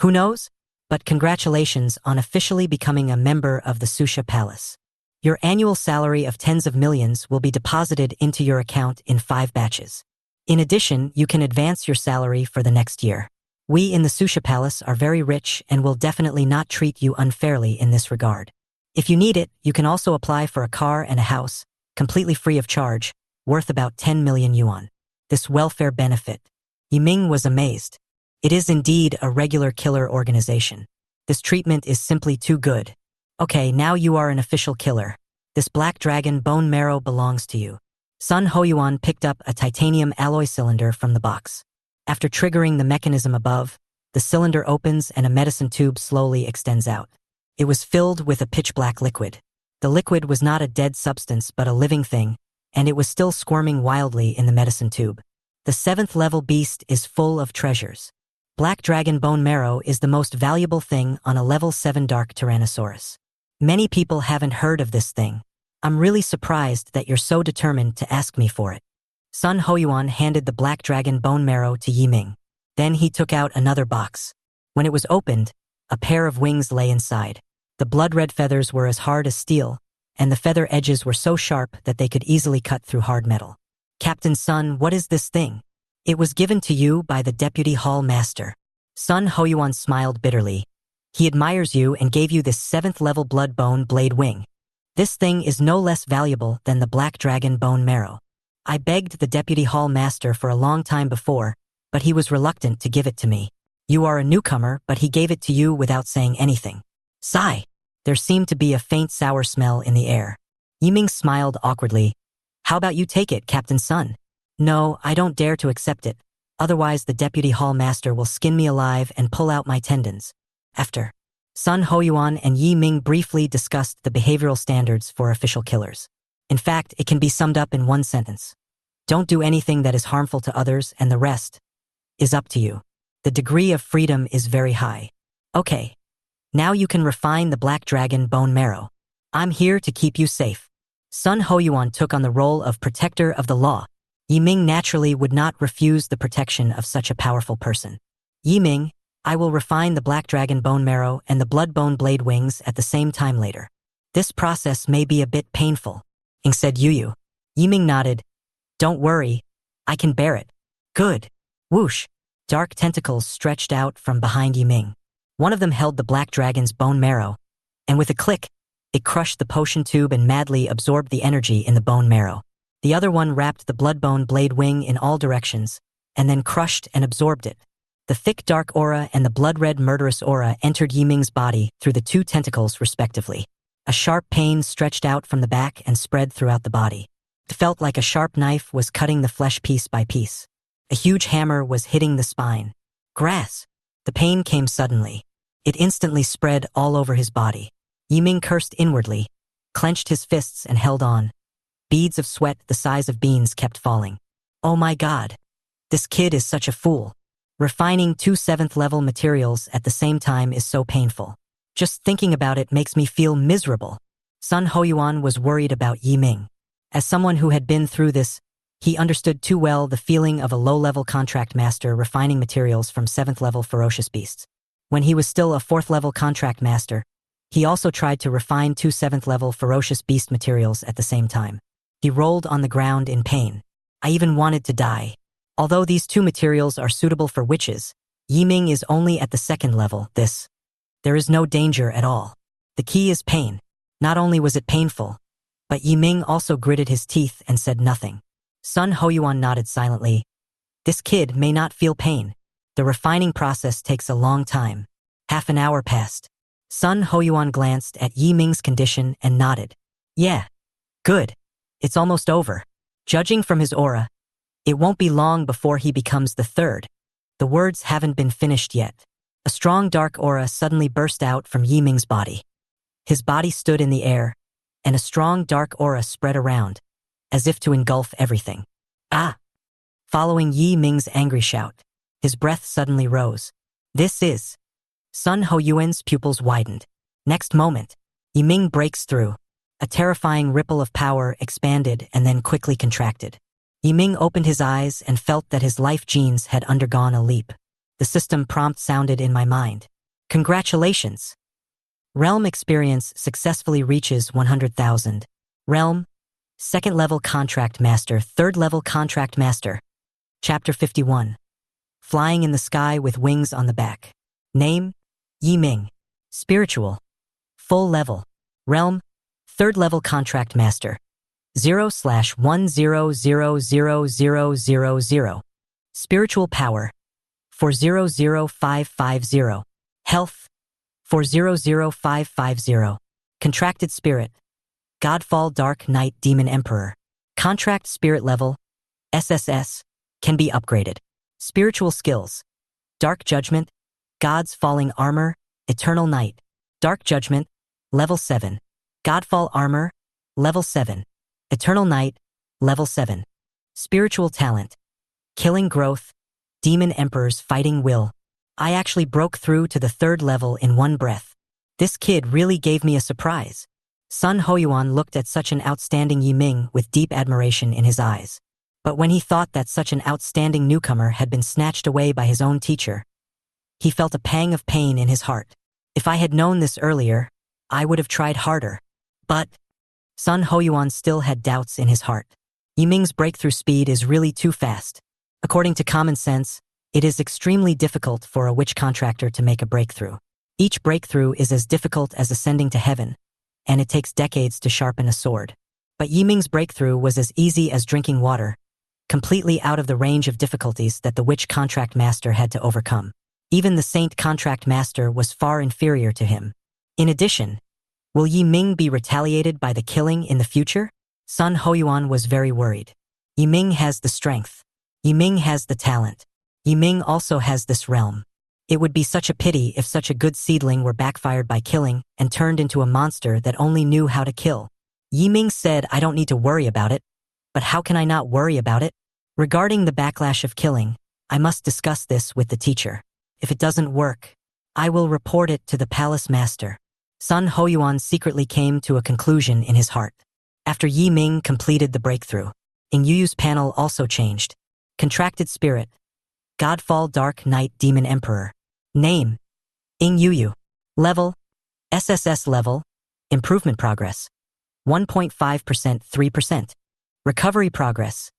Who knows? But congratulations on officially becoming a member of the Susha Palace. Your annual salary of tens of millions will be deposited into your account in 5 batches. In addition, you can advance your salary for the next year. We in the Susha Palace are very rich and will definitely not treat you unfairly in this regard. If you need it, you can also apply for a car and a house, completely free of charge, worth about 10 million yuan. This welfare benefit. Yi Ming was amazed. It is indeed a regular killer organization. This treatment is simply too good. Okay, now you are an official killer. This black dragon bone marrow belongs to you. Sun Hoyuan picked up a titanium alloy cylinder from the box. After triggering the mechanism above, the cylinder opens and a medicine tube slowly extends out. It was filled with a pitch-black liquid. The liquid was not a dead substance but a living thing, and it was still squirming wildly in the medicine tube. The 7th level beast is full of treasures. Black dragon bone marrow is the most valuable thing on a level 7 dark Tyrannosaurus. Many people haven't heard of this thing. I'm really surprised that you're so determined to ask me for it. Sun Hoyuan handed the black dragon bone marrow to Yi Ming. Then he took out another box. When it was opened, a pair of wings lay inside. The blood-red feathers were as hard as steel, and the feather edges were so sharp that they could easily cut through hard metal. Captain Sun, what is this thing? It was given to you by the Deputy Hall Master. Sun Hoyuan smiled bitterly. He admires you and gave you this 7th level blood bone blade wing. This thing is no less valuable than the black dragon bone marrow. I begged the Deputy Hall Master for a long time before, but he was reluctant to give it to me. You are a newcomer, but he gave it to you without saying anything. Sigh. There seemed to be a faint sour smell in the air. Yi Ming smiled awkwardly. How about you take it, Captain Sun? No, I don't dare to accept it. Otherwise the Deputy Hall Master will skin me alive and pull out my tendons. After. Sun Hoyuan and Yi Ming briefly discussed the behavioral standards for official killers. In fact, it can be summed up in one sentence. Don't do anything that is harmful to others, and the rest is up to you. The degree of freedom is very high. Okay. Now you can refine the black dragon bone marrow. I'm here to keep you safe. Sun Hoyuan took on the role of protector of the law. Yi Ming naturally would not refuse the protection of such a powerful person. Yi Ming, I will refine the black dragon bone marrow and the blood bone blade wings at the same time later. This process may be a bit painful, said Yu. Yi Ming nodded. Don't worry, I can bear it. Good. Whoosh. Dark tentacles stretched out from behind Yi Ming. One of them held the black dragon's bone marrow, and with a click, it crushed the potion tube and madly absorbed the energy in the bone marrow. The other one wrapped the blood bone blade wing in all directions, and then crushed and absorbed it. The thick dark aura and the blood-red murderous aura entered Yi Ming's body through the 2 tentacles respectively. A sharp pain stretched out from the back and spread throughout the body. It felt like a sharp knife was cutting the flesh piece by piece. A huge hammer was hitting the spine. Grass. The pain came suddenly. It instantly spread all over his body. Yi Ming cursed inwardly, clenched his fists and held on. Beads of sweat the size of beans kept falling. Oh my God. This kid is such a fool. Refining 2 7th level materials at the same time is so painful. Just thinking about it makes me feel miserable. Sun Hoyuan was worried about Yi Ming. As someone who had been through this, he understood too well the feeling of a low-level contract master refining materials from 7th level ferocious beasts. When he was still a 4th level contract master, He also tried to refine two 7th level ferocious beast materials at the same time. He rolled on the ground in pain. I even wanted to die. Although these two materials are suitable for witches, Yiming is only at the 2nd level. There is no danger at all. The key is pain. Not only was it painful, but Yiming also gritted his teeth and said nothing. Sun Hoyuan nodded silently. This kid may not feel pain. The refining process takes a long time. Half an hour passed. Sun Hoyuan glanced at Yiming's condition and nodded. Yeah. Good. It's almost over. Judging from his aura, it won't be long before he becomes the 3rd. The words haven't been finished yet. A strong dark aura suddenly burst out from Yiming's body. His body stood in the air, and a strong dark aura spread around, as if to engulf everything. Ah! Following Yiming's angry shout, his breath suddenly rose. This is... Sun Hoyuan's pupils widened. Next moment, Yiming breaks through. A terrifying ripple of power expanded and then quickly contracted. Yiming opened his eyes and felt that his life genes had undergone a leap. The system prompt sounded in my mind. Congratulations! Realm experience successfully reaches 100,000. Realm, 2nd level contract master, 3rd level contract master. Chapter 51. Flying in the sky with wings on the back. Name, Yiming. Spiritual, full level. Realm, 3rd level contract master. 0/1000000. Spiritual power, 400550. Health, 400550. Contracted spirit, Godfall Dark Knight Demon Emperor. Contract spirit level, SSS, can be upgraded. Spiritual skills, Dark Judgment, God's Falling Armor, Eternal Night. Dark Judgment, level 7. Godfall Armor, level 7. Eternal Night, level 7. Spiritual talent, Killing Growth, Demon Emperor's Fighting Will. I actually broke through to the 3rd level in one breath. This kid really gave me a surprise. Sun Hoyuan looked at such an outstanding Yiming with deep admiration in his eyes. But when he thought that such an outstanding newcomer had been snatched away by his own teacher, he felt a pang of pain in his heart. If I had known this earlier, I would have tried harder. But Sun Hoyuan still had doubts in his heart. Yiming's breakthrough speed is really too fast. According to common sense, it is extremely difficult for a witch contractor to make a breakthrough. Each breakthrough is as difficult as ascending to heaven, and it takes decades to sharpen a sword. But Yiming's breakthrough was as easy as drinking water, completely out of the range of difficulties that the witch contract master had to overcome. Even the saint contract master was far inferior to him. In addition, will Yiming be retaliated by the killing in the future? Sun Hoyuan was very worried. Yiming has the strength. Yiming has the talent. Yiming also has this realm. It would be such a pity if such a good seedling were backfired by killing and turned into a monster that only knew how to kill. Yiming said, I don't need to worry about it. But how can I not worry about it? Regarding the backlash of killing, I must discuss this with the teacher. If it doesn't work, I will report it to the palace master. Sun Hoyuan secretly came to a conclusion in his heart. After Yiming completed the breakthrough, Ing Yuyu's panel also changed. Contracted spirit, Godfall Dark Knight Demon Emperor. Name, Ing Yuyu. Level, SSS level, improvement progress, 1.5% 3%. Recovery progress,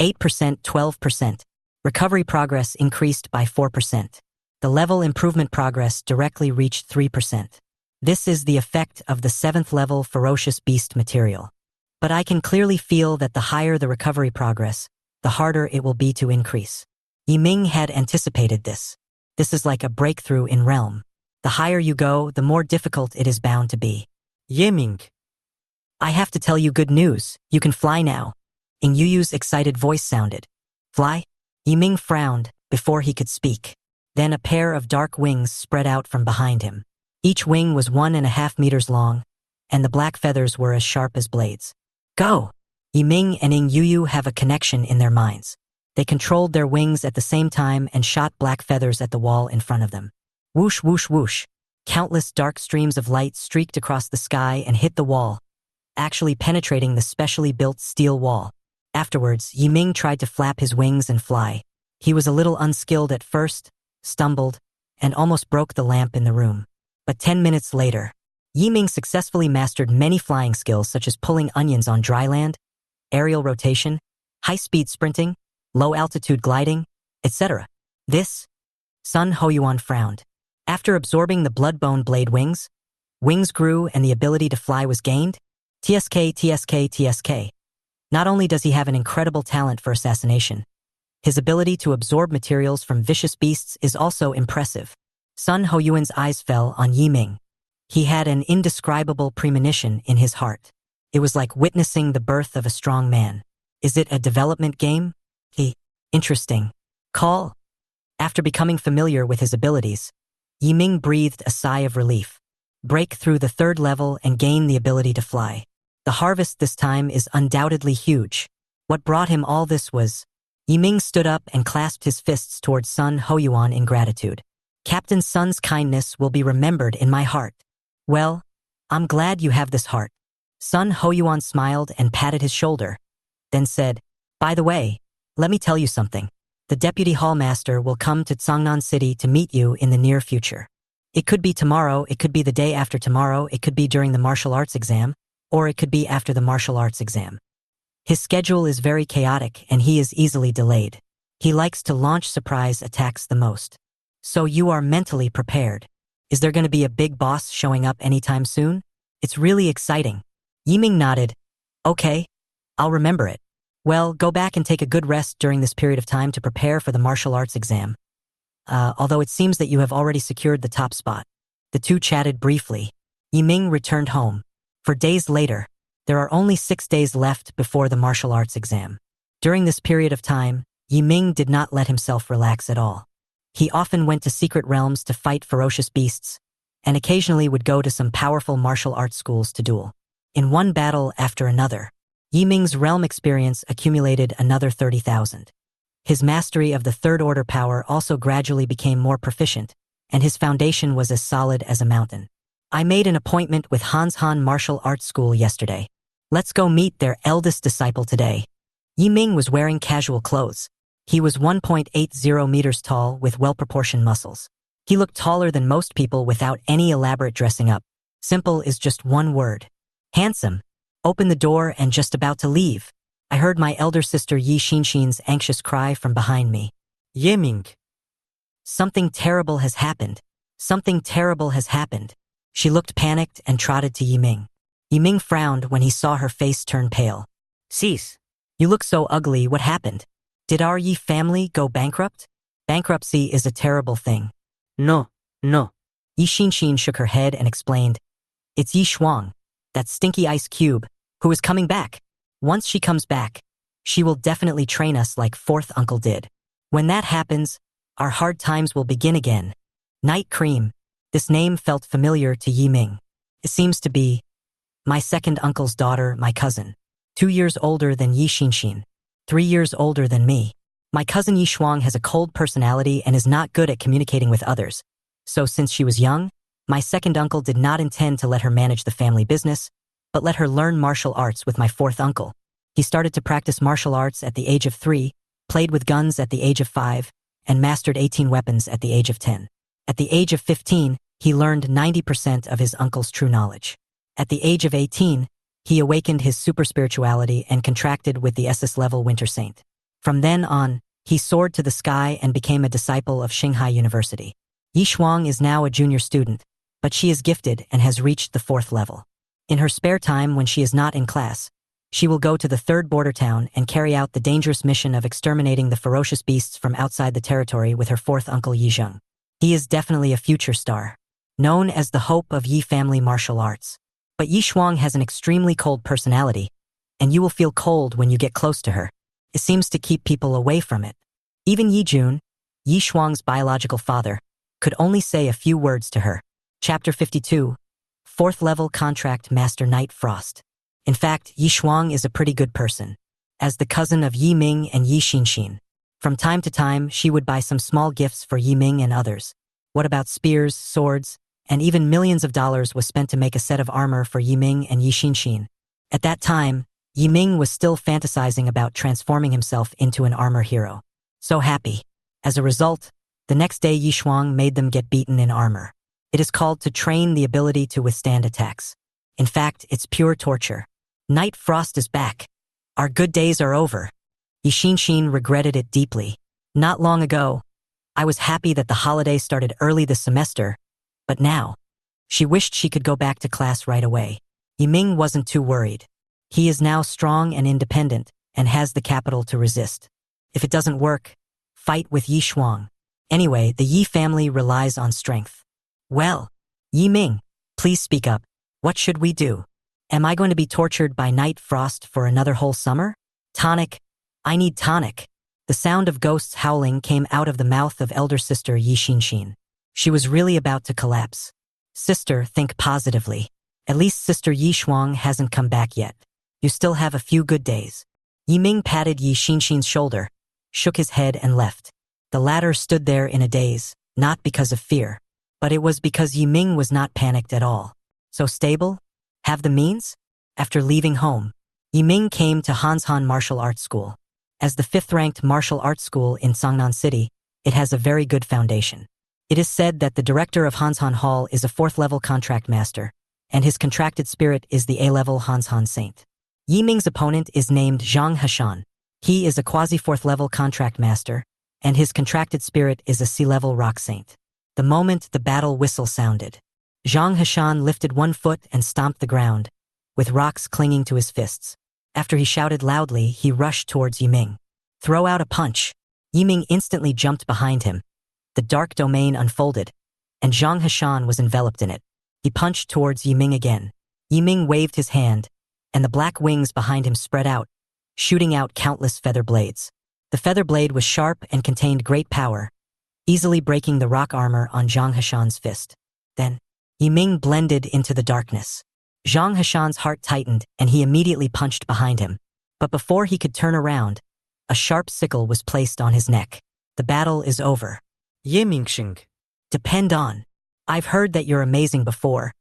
8% 12%. Recovery progress increased by 4%. The level improvement progress directly reached 3%. This is the effect of the 7th level ferocious beast material. But I can clearly feel that the higher the recovery progress, the harder it will be to increase. Yiming had anticipated this. This is like a breakthrough in realm. The higher you go, the more difficult it is bound to be. Yiming. I have to tell you good news. You can fly now. Ing Yuyu's excited voice sounded. Fly? Yiming frowned before he could speak. Then a pair of dark wings spread out from behind him. Each wing was 1.5 meters long, and the black feathers were as sharp as blades. Go! Yiming and Ing Yuyu have a connection in their minds. They controlled their wings at the same time and shot black feathers at the wall in front of them. Whoosh, whoosh, whoosh. Countless dark streams of light streaked across the sky and hit the wall, actually penetrating the specially built steel wall. Afterwards, Yiming tried to flap his wings and fly. He was a little unskilled at first, stumbled, and almost broke the lamp in the room. But 10 minutes later, Yi Ming successfully mastered many flying skills such as pulling onions on dry land, aerial rotation, high-speed sprinting, low-altitude gliding, etc. This, Sun Hoyuan frowned. After absorbing the blood-bone blade wings grew and the ability to fly was gained. TSK. Not only does he have an incredible talent for assassination, his ability to absorb materials from vicious beasts is also impressive. Sun Hoyuan's eyes fell on Yi Ming. He had an indescribable premonition in his heart. It was like witnessing the birth of a strong man. Is it a development game? Interesting. Call. After becoming familiar with his abilities, Yi Ming breathed a sigh of relief. Break through the 3rd level and gain the ability to fly. The harvest this time is undoubtedly huge. What brought him all this was... Yi Ming stood up and clasped his fists towards Sun Hoyuan in gratitude. Captain Sun's kindness will be remembered in my heart. Well, I'm glad you have this heart. Sun Hoyuan smiled and patted his shoulder, then said, by the way, let me tell you something. The Deputy Hallmaster will come to Tsangnan City to meet you in the near future. It could be tomorrow, it could be the day after tomorrow, it could be during the martial arts exam, or it could be after the martial arts exam. His schedule is very chaotic and he is easily delayed. He likes to launch surprise attacks the most. So you are mentally prepared. Is there going to be a big boss showing up anytime soon? It's really exciting. Yi Ming nodded. Okay, I'll remember it. Well, go back and take a good rest during this period of time to prepare for the martial arts exam. Although it seems that you have already secured the top spot. The two chatted briefly. Yi Ming returned home. For days later, there are only 6 days left before the martial arts exam. During this period of time, Yi Ming did not let himself relax at all. He often went to secret realms to fight ferocious beasts, and occasionally would go to some powerful martial arts schools to duel. In one battle after another, Yi Ming's realm experience accumulated another 30,000. His mastery of the 3rd order power also gradually became more proficient, and his foundation was as solid as a mountain. I made an appointment with Hans Han Martial Arts School yesterday. Let's go meet their eldest disciple today. Yi Ming was wearing casual clothes. He was 1.80 meters tall with well-proportioned muscles. He looked taller than most people without any elaborate dressing up. Simple is just one word. Handsome. Opened the door and just about to leave. I heard my elder sister Yi Xinshin's anxious cry from behind me. Yi Ming. Something terrible has happened. Something terrible has happened. She looked panicked and trotted to Yi Ming. Yi Ming frowned when he saw her face turn pale. Sis. You look so ugly, what happened? Did our Yi family go bankrupt? Bankruptcy is a terrible thing. No. Yi Xinshin shook her head and explained, it's Yi Shuang, that stinky ice cube, who is coming back. Once she comes back, she will definitely train us like 4th uncle did. When that happens, our hard times will begin again. Night Cream. This name felt familiar to Yi Ming. It seems to be my 2nd uncle's daughter, my cousin. 2 years older than Yi Xinshin. 3 years older than me. My cousin Yi Shuang has a cold personality and is not good at communicating with others. So since she was young, my 2nd uncle did not intend to let her manage the family business, but let her learn martial arts with my 4th uncle. He started to practice martial arts at the age of 3, played with guns at the age of 5, and mastered 18 weapons at the age of 10. At the age of 15, he learned 90% of his uncle's true knowledge. At the age of 18, he awakened his super spirituality and contracted with the SS-level Winter Saint. From then on, he soared to the sky and became a disciple of Shanghai University. Yi Shuang is now a junior student, but she is gifted and has reached the 4th level. In her spare time when she is not in class, she will go to the 3rd border town and carry out the dangerous mission of exterminating the ferocious beasts from outside the territory with her 4th uncle Yi Zheng. He is definitely a future star, known as the hope of Yi family martial arts. But Yi Shuang has an extremely cold personality, and you will feel cold when you get close to her. It seems to keep people away from it. Even Yi Jun, Yi Shuang's biological father, could only say a few words to her. Chapter 52, 4th level contract master Night Frost. In fact, Yi Shuang is a pretty good person. As the cousin of Yi Ming and Yi Xinshin, from time to time she would buy some small gifts for Yi Ming and others. What about spears, swords, and even millions of dollars was spent to make a set of armor for Yi Ming and Yi Xinshin. At that time, Yi Ming was still fantasizing about transforming himself into an armor hero. So happy. As a result, the next day Yi Shuang made them get beaten in armor. It is called to train the ability to withstand attacks. In fact, it's pure torture. Night Frost is back. Our good days are over. Yishinshin regretted it deeply. Not long ago, I was happy that the holiday started early this semester, but now, she wished she could go back to class right away. Yiming wasn't too worried. He is now strong and independent and has the capital to resist. If it doesn't work, fight with Yi Shuang. Anyway, the Yi family relies on strength. Well, Yiming, please speak up. What should we do? Am I going to be tortured by Night Frost for another whole summer? Tonic. I need tonic. The sound of ghosts howling came out of the mouth of elder sister Yi Xinshin. She was really about to collapse. Sister, think positively. At least Sister Yi Shuang hasn't come back yet. You still have a few good days. Yiming patted Yi Xinshin's shoulder, shook his head and left. The latter stood there in a daze, not because of fear, but it was because Yiming was not panicked at all. So stable? Have the means? After leaving home, Yiming came to Hanshan Martial Arts School. As the 5th-ranked martial arts school in Songnan City, it has a very good foundation. It is said that the director of Hanshan Hall is a 4th-level contract master, and his contracted spirit is the A-level Hanshan Saint. Yiming's opponent is named Zhang Hashan. He is a quasi-4th-level contract master, and his contracted spirit is a C-level rock saint. The moment the battle whistle sounded, Zhang Hashan lifted one foot and stomped the ground, with rocks clinging to his fists. After he shouted loudly, he rushed towards Yiming. Throw out a punch. Yiming instantly jumped behind him. The dark domain unfolded, and Zhang Hashan was enveloped in it. He punched towards Yiming again. Yiming waved his hand, and the black wings behind him spread out, shooting out countless feather blades. The feather blade was sharp and contained great power, easily breaking the rock armor on Zhang Hashan's fist. Then, Yiming blended into the darkness. Zhang Hashan's heart tightened and he immediately punched behind him. But before he could turn around, a sharp sickle was placed on his neck. The battle is over. Ye Mingxing. Depend on. I've heard that you're amazing before,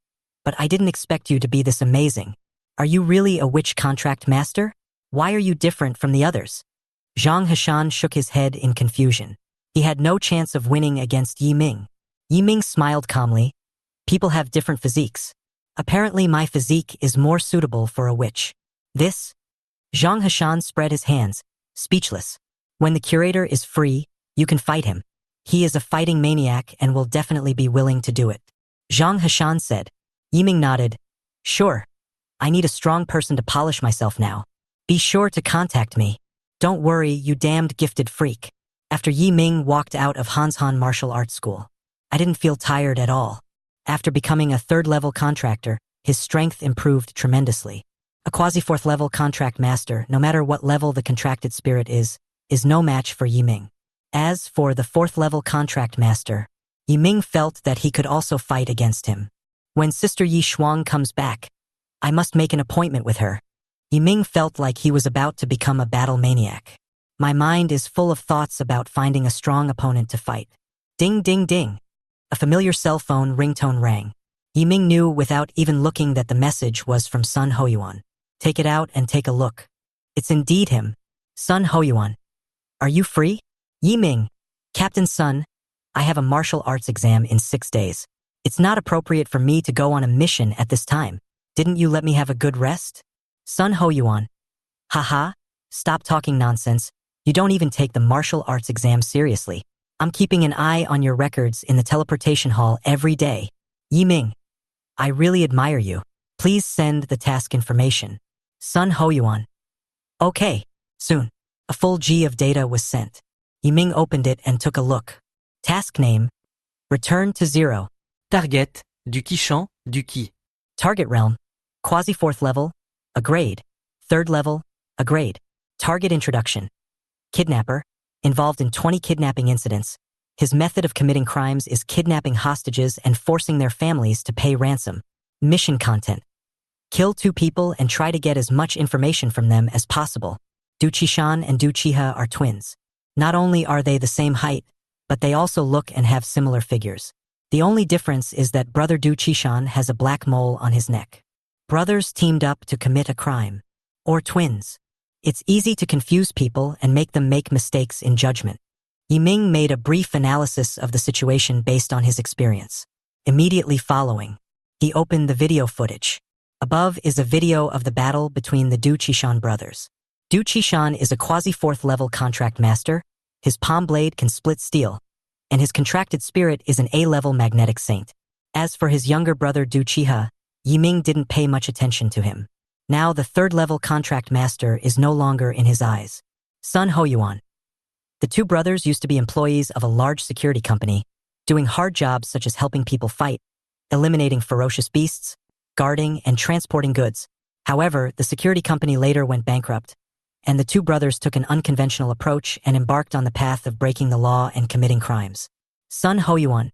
but I didn't expect you to be this amazing. Are you really a witch contract master? Why are you different from the others? Zhang Hashan shook his head in confusion. He had no chance of winning against Yiming. Yiming smiled calmly. People have different physiques. Apparently my physique is more suitable for a witch. This? Zhang Hashan spread his hands, speechless. When the curator is free, you can fight him. He is a fighting maniac and will definitely be willing to do it. Zhang Hashan said. Yiming nodded. Sure. I need a strong person to polish myself now. Be sure to contact me. Don't worry, you damned gifted freak. After Yiming walked out of Hanshan Martial Arts School, I didn't feel tired at all. After becoming a 3rd-level contractor, his strength improved tremendously. A quasi-4th-level contract master, no matter what level the contracted spirit is no match for Yiming. As for the 4th-level contract master, Yiming felt that he could also fight against him. When Sister Yi Shuang comes back, I must make an appointment with her. Yiming felt like he was about to become a battle maniac. My mind is full of thoughts about finding a strong opponent to fight. Ding ding ding. A familiar cell phone ringtone rang. Yiming knew without even looking that the message was from Sun Hoyuan. Take it out and take a look. It's indeed him. Sun Hoyuan. Are you free? Yiming. Captain Sun, I have a martial arts exam in 6 days. It's not appropriate for me to go on a mission at this time. Didn't you let me have a good rest? Sun Hoyuan. Haha, stop talking nonsense. You don't even take the martial arts exam seriously. I'm keeping an eye on your records in the teleportation hall every day. Yiming. I really admire you. Please send the task information. Sun Hoyuan. Okay, soon. A full G of data was sent. Yiming opened it and took a look. Task name. Return to 0. Target. Du Qishan, du Qi. Target realm. Quasi-4th level. A grade. 3rd level. A grade. Target introduction. Kidnapper. Involved in 20 kidnapping incidents. His method of committing crimes is kidnapping hostages and forcing their families to pay ransom. Mission content. Kill 2 people and try to get as much information from them as possible. Du Qishan and Du Qiha are twins. Not only are they the same height, but they also look and have similar figures. The only difference is that brother Du Qishan has a black mole on his neck. Brothers teamed up to commit a crime. Or twins. It's easy to confuse people and make them make mistakes in judgment. Yiming made a brief analysis of the situation based on his experience. Immediately following, he opened the video footage. Above is a video of the battle between the Du Qishan brothers. Du Qishan is a quasi-4th level contract master, his palm blade can split steel, and his contracted spirit is an A-level magnetic saint. As for his younger brother Du Qiha, Yiming didn't pay much attention to him. Now the 3rd level contract master is no longer in his eyes. Sun Hoyuan. The two brothers used to be employees of a large security company, doing hard jobs such as helping people fight, eliminating ferocious beasts, guarding and transporting goods. However, the security company later went bankrupt, and the two brothers took an unconventional approach and embarked on the path of breaking the law and committing crimes. Sun Hoyuan.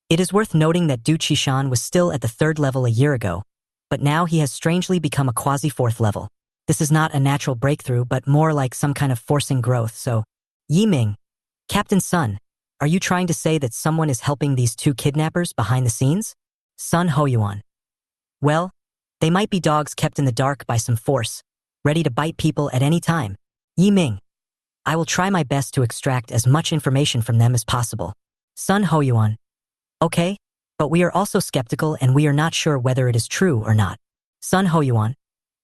It is worth noting that Du Qishan was still at the 3rd level a year ago, but now he has strangely become a quasi-4th level. This is not a natural breakthrough, but more like some kind of forcing growth, so… Yiming, Captain Sun, are you trying to say that someone is helping these two kidnappers behind the scenes? Sun Hoyuan. Well, they might be dogs kept in the dark by some force, ready to bite people at any time. Yiming, I will try my best to extract as much information from them as possible. Sun Hoyuan. Okay, but we are also skeptical and we are not sure whether it is true or not. Sun Hoyuan.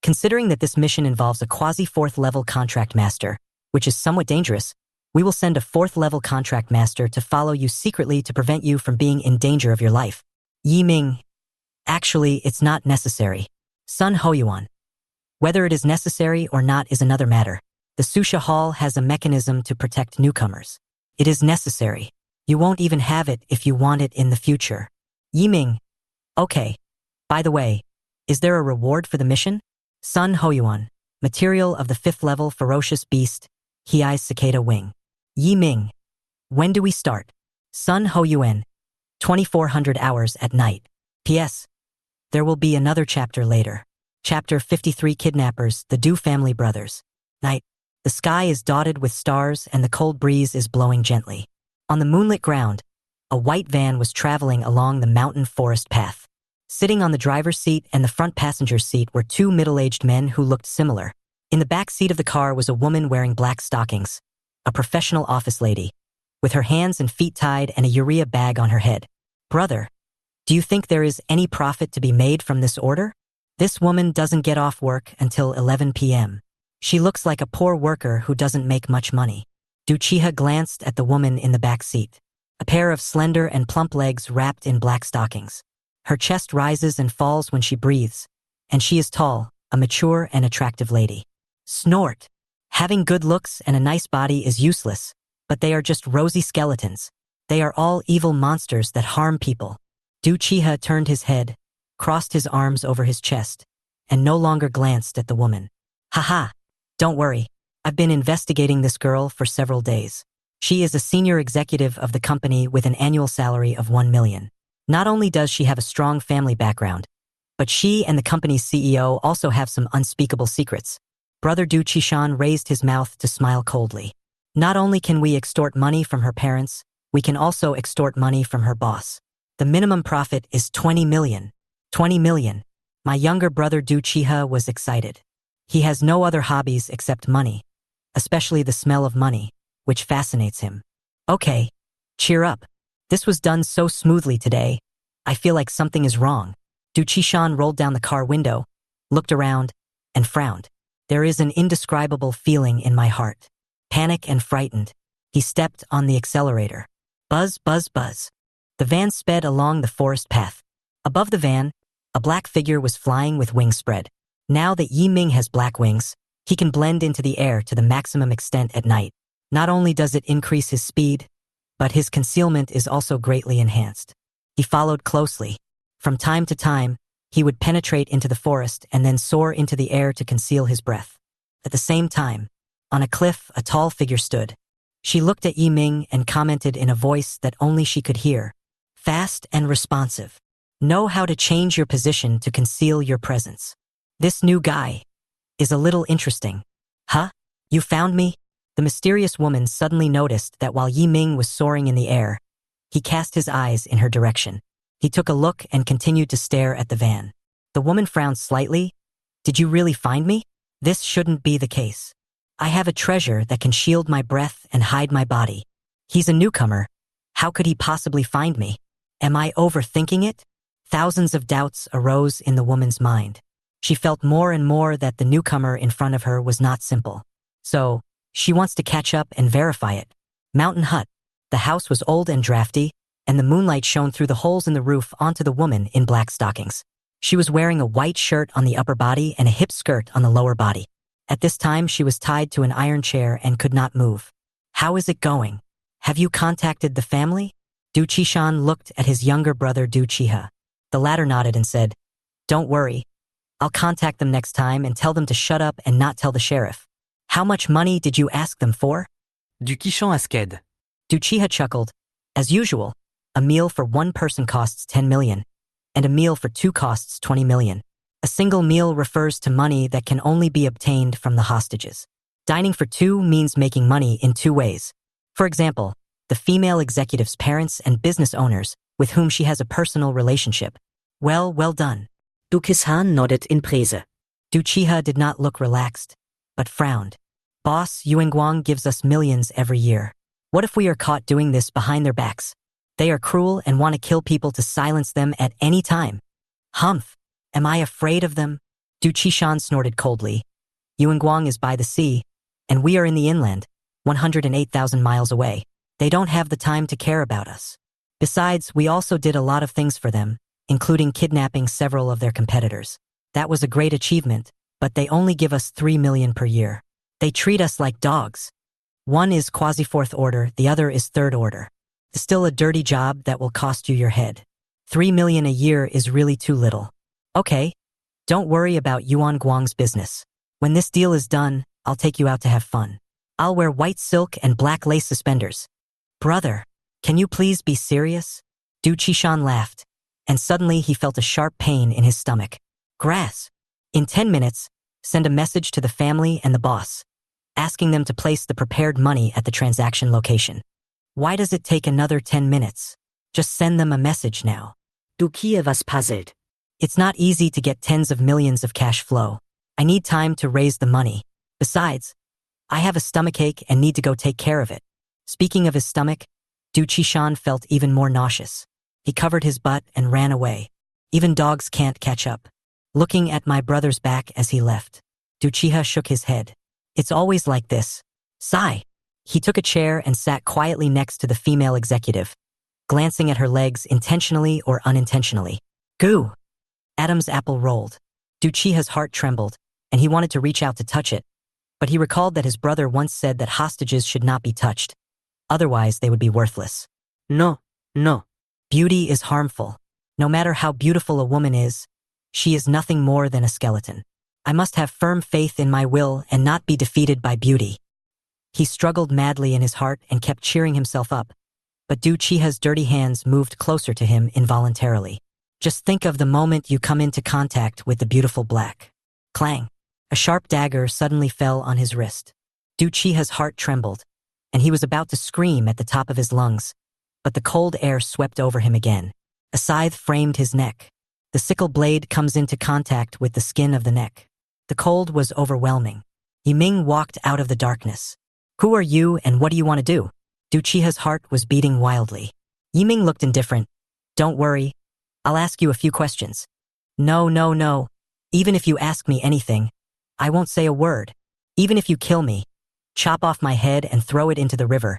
Considering that this mission involves a quasi-4th level contract master, which is somewhat dangerous, we will send a 4th level contract master to follow you secretly to prevent you from being in danger of your life. Yiming. Actually, it's not necessary. Sun Hoyuan. Whether it is necessary or not is another matter. The Susha Hall has a mechanism to protect newcomers. It is necessary. You won't even have it if you want it in the future. Yiming. Okay. By the way, is there a reward for the mission? Sun Hoyuan. Material of the 5th level ferocious beast, Hiai's cicada wing. Yiming. When do we start? Sun Hoyuan. 2400 hours at night. P.S. There will be another chapter later. Chapter 53 Kidnappers, the Du family brothers. Night. The sky is dotted with stars and the cold breeze is blowing gently. On the moonlit ground, a white van was traveling along the mountain forest path. Sitting on the driver's seat and the front passenger's seat were two middle-aged men who looked similar. In the back seat of the car was a woman wearing black stockings, a professional office lady, with her hands and feet tied and a urea bag on her head. Brother, do you think there is any profit to be made from this order? This woman doesn't get off work until 11 p.m. She looks like a poor worker who doesn't make much money. Du Qiha glanced at the woman in the back seat. A pair of slender and plump legs wrapped in black stockings. Her chest rises and falls when she breathes, and she is tall, a mature and attractive lady. Snort. Having good looks and a nice body is useless, but they are just rosy skeletons. They are all evil monsters that harm people. Du Qiha turned his head, crossed his arms over his chest, and no longer glanced at the woman. Haha, don't worry. I've been investigating this girl for several days. She is a senior executive of the company with an annual salary of 1 million. Not only does she have a strong family background, but she and the company's CEO also have some unspeakable secrets. Brother Du Qishan raised his mouth to smile coldly. Not only can we extort money from her parents, we can also extort money from her boss. The minimum profit is 20 million. 20 million. My younger brother Du Qiha was excited. He has no other hobbies except money, especially the smell of money, which fascinates him. Okay, cheer up. This was done so smoothly today. I feel like something is wrong. Du Qishan rolled down the car window, looked around, and frowned. There is an indescribable feeling in my heart. Panic and frightened, he stepped on the accelerator. Buzz, buzz, buzz. The van sped along the forest path. Above the van, a black figure was flying with wings spread. Now that Yiming has black wings, he can blend into the air to the maximum extent at night. Not only does it increase his speed, but his concealment is also greatly enhanced. He followed closely. From time to time, he would penetrate into the forest and then soar into the air to conceal his breath. At the same time, on a cliff, a tall figure stood. She looked at Yiming and commented in a voice that only she could hear. Fast and responsive. Know how to change your position to conceal your presence. This new guy is a little interesting. Huh? You found me? The mysterious woman suddenly noticed that while Yiming was soaring in the air, he cast his eyes in her direction. He took a look and continued to stare at the van. The woman frowned slightly. Did you really find me? This shouldn't be the case. I have a treasure that can shield my breath and hide my body. He's a newcomer. How could he possibly find me? Am I overthinking it? Thousands of doubts arose in the woman's mind. She felt more and more that the newcomer in front of her was not simple. So, she wants to catch up and verify it. Mountain hut. The house was old and drafty, and the moonlight shone through the holes in the roof onto the woman in black stockings. She was wearing a white shirt on the upper body and a hip skirt on the lower body. At this time, she was tied to an iron chair and could not move. How is it going? Have you contacted the family? Du Qishan looked at his younger brother Du Qiha. The latter nodded and said, "Don't worry. I'll contact them next time and tell them to shut up and not tell the sheriff." How much money did you ask them for? Du Qishan asked. Du Qiha chuckled. As usual, a meal for one person costs 10 million, and a meal for two costs 20 million. A single meal refers to money that can only be obtained from the hostages. Dining for two means making money in two ways. For example, the female executive's parents and business owners with whom she has a personal relationship. Well done. Du Qishan nodded in praise. Du Qiha did not look relaxed, but frowned. Boss Yuanguang gives us millions every year. What if we are caught doing this behind their backs? They are cruel and want to kill people to silence them at any time. Humph! Am I afraid of them? Du Qishan snorted coldly. Yuanguang is by the sea, and we are in the inland, 108,000 miles away. They don't have the time to care about us. Besides, we also did a lot of things for them, including kidnapping several of their competitors. That was a great achievement, but they only give us 3 million per year. They treat us like dogs. One is quasi-fourth order, the other is third order. Still a dirty job that will cost you your head. 3 million a year is really too little. Okay, don't worry about Yuan Guang's business. When this deal is done, I'll take you out to have fun. I'll wear white silk and black lace suspenders. Brother, can you please be serious? Du Qishan laughed, and suddenly he felt a sharp pain in his stomach. Grass. In 10 minutes, send a message to the family and the boss, asking them to place the prepared money at the transaction location. Why does it take another 10 minutes? Just send them a message now. Du Qiha was puzzled. It's not easy to get tens of millions of cash flow. I need time to raise the money. Besides, I have a stomachache and need to go take care of it. Speaking of his stomach, Du Qishan felt even more nauseous. He covered his butt and ran away. Even dogs can't catch up. Looking at my brother's back as he left, Du Qiha shook his head. It's always like this. Sigh. He took a chair and sat quietly next to the female executive, glancing at her legs intentionally or unintentionally. Goo! Adam's apple rolled. Du Qiha's heart trembled, and he wanted to reach out to touch it, but he recalled that his brother once said that hostages should not be touched. Otherwise, they would be worthless. No. Beauty is harmful. No matter how beautiful a woman is, she is nothing more than a skeleton. I must have firm faith in my will and not be defeated by beauty. He struggled madly in his heart and kept cheering himself up, but Du Qiha's dirty hands moved closer to him involuntarily. Just think of the moment you come into contact with the beautiful black. Clang! A sharp dagger suddenly fell on his wrist. Du Qiha's heart trembled, and he was about to scream at the top of his lungs, but the cold air swept over him again. A scythe framed his neck. The sickle blade comes into contact with the skin of the neck. The cold was overwhelming. Yiming walked out of the darkness. Who are you and what do you want to do? Du Qiha's heart was beating wildly. Yiming looked indifferent. Don't worry. I'll ask you a few questions. No. Even if you ask me anything, I won't say a word. Even if you kill me, chop off my head and throw it into the river.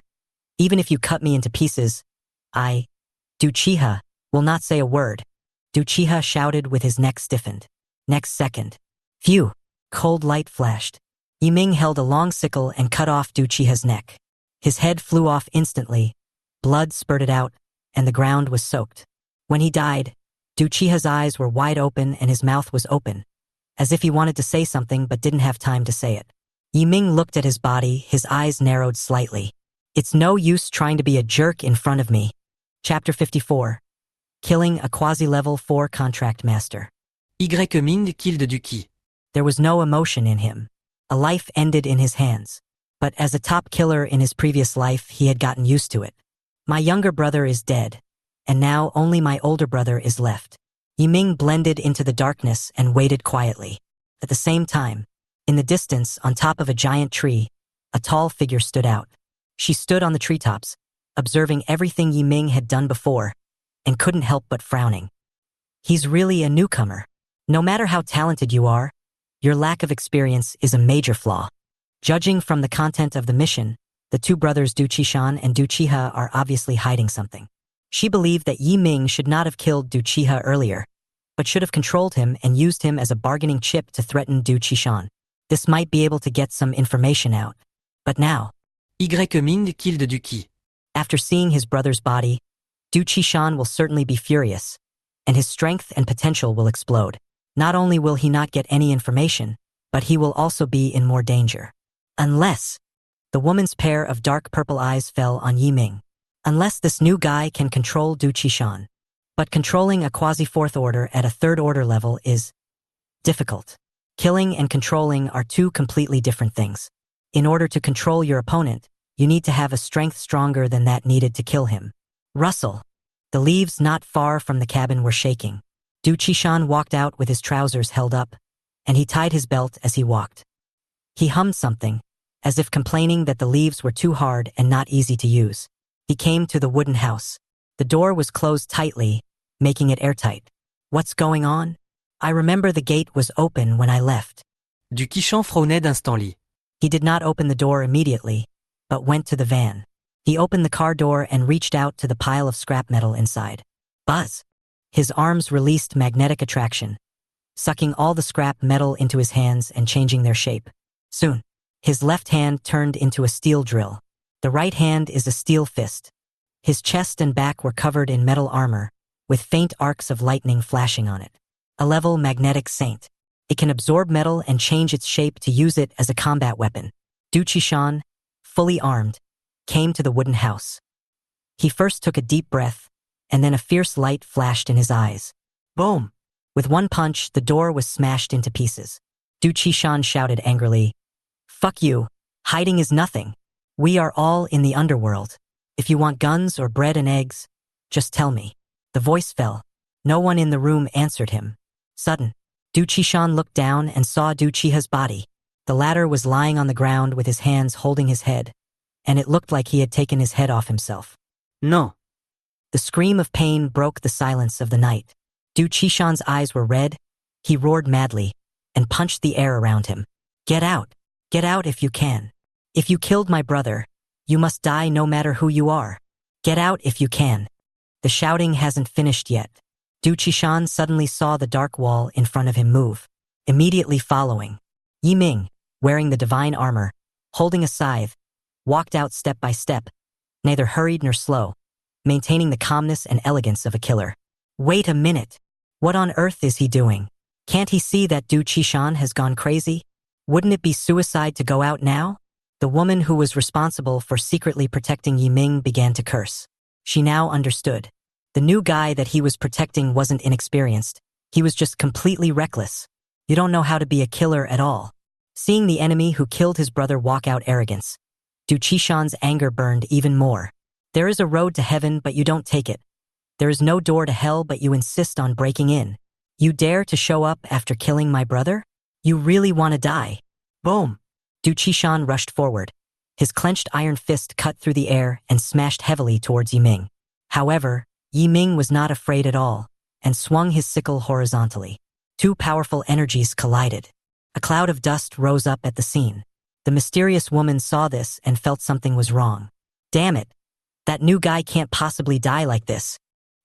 Even if you cut me into pieces, Du Qiha, will not say a word. Du Qiha shouted with his neck stiffened. Next second. Phew! Cold light flashed. Yiming held a long sickle and cut off Du Qiha's neck. His head flew off instantly, blood spurted out, and the ground was soaked. When he died, Du Qiha's eyes were wide open and his mouth was open, as if he wanted to say something but didn't have time to say it. Yiming looked at his body, his eyes narrowed slightly. It's no use trying to be a jerk in front of me. Chapter 54. Killing a quasi-level 4 contract master. Ming killed Du Qi. There was no emotion in him. A life ended in his hands. But as a top killer in his previous life, he had gotten used to it. My younger brother is dead, and now only my older brother is left. Yiming blended into the darkness and waited quietly. At the same time, in the distance, on top of a giant tree, a tall figure stood out. She stood on the treetops, observing everything Yiming had done before, and couldn't help but frowning. He's really a newcomer. No matter how talented you are, your lack of experience is a major flaw. Judging from the content of the mission, the two brothers Du Qishan and Du Qihe are obviously hiding something. She believed that Yi Ming should not have killed Du Qihe earlier, but should have controlled him and used him as a bargaining chip to threaten Du Qishan. This might be able to get some information out. But now, Y Ming killed Du Qi. after seeing his brother's body, Du Qishan will certainly be furious, and his strength and potential will explode. Not only will he not get any information, but he will also be in more danger. Unless the woman's pair of dark purple eyes fell on Yi Ming. Unless this new guy can control Du Qishan. But controlling a quasi-fourth order at a third order level is difficult. Killing and controlling are two completely different things. In order to control your opponent, you need to have a strength stronger than that needed to kill him. Rustle. The leaves not far from the cabin were shaking. Du Qishan walked out with his trousers held up, and he tied his belt as he walked. He hummed something, as if complaining that the leaves were too hard and not easy to use. He came to the wooden house. The door was closed tightly, making it airtight. What's going on? I remember the gate was open when I left. Du Qishan frônait d'instantly. He did not open the door immediately, but went to the van. He opened the car door and reached out to the pile of scrap metal inside. Buzz! His arms released magnetic attraction, sucking all the scrap metal into his hands and changing their shape. Soon, his left hand turned into a steel drill. The right hand is a steel fist. His chest and back were covered in metal armor, with faint arcs of lightning flashing on it. A level magnetic saint. It can absorb metal and change its shape to use it as a combat weapon. Du Qishan, fully armed, came to the wooden house. He first took a deep breath, and then a fierce light flashed in his eyes. Boom! With one punch, the door was smashed into pieces. Du Qishan shouted angrily, "Fuck you! Hiding is nothing. We are all in the underworld. If you want guns or bread and eggs, just tell me." The voice fell. No one in the room answered him. Sudden, Du Qishan looked down and saw Du Qihe's body. The latter was lying on the ground with his hands holding his head, and it looked like he had taken his head off himself. No. The scream of pain broke the silence of the night. Du Qishan's eyes were red. He roared madly and punched the air around him. Get out! Get out if you can. If you killed my brother, you must die no matter who you are. Get out if you can. The shouting hasn't finished yet. Du Qishan suddenly saw the dark wall in front of him move. Immediately following, Yi Ming, wearing the divine armor, holding a scythe, walked out step by step, neither hurried nor slow, maintaining the calmness and elegance of a killer. Wait a minute. What on earth is he doing? Can't he see that Du Qishan has gone crazy? Wouldn't it be suicide to go out now? The woman who was responsible for secretly protecting Yi Ming began to curse. She now understood. The new guy that he was protecting wasn't inexperienced. He was just completely reckless. You don't know how to be a killer at all. Seeing the enemy who killed his brother walk out arrogance, Du Qishan's anger burned even more. There is a road to heaven, but you don't take it. There is no door to hell, but you insist on breaking in. You dare to show up after killing my brother? You really want to die? Boom! Du Qishan rushed forward. His clenched iron fist cut through the air and smashed heavily towards Yi Ming. However, Yi Ming was not afraid at all, and swung his sickle horizontally. Two powerful energies collided. A cloud of dust rose up at the scene. The mysterious woman saw this and felt something was wrong. Damn it! That new guy can't possibly die like this.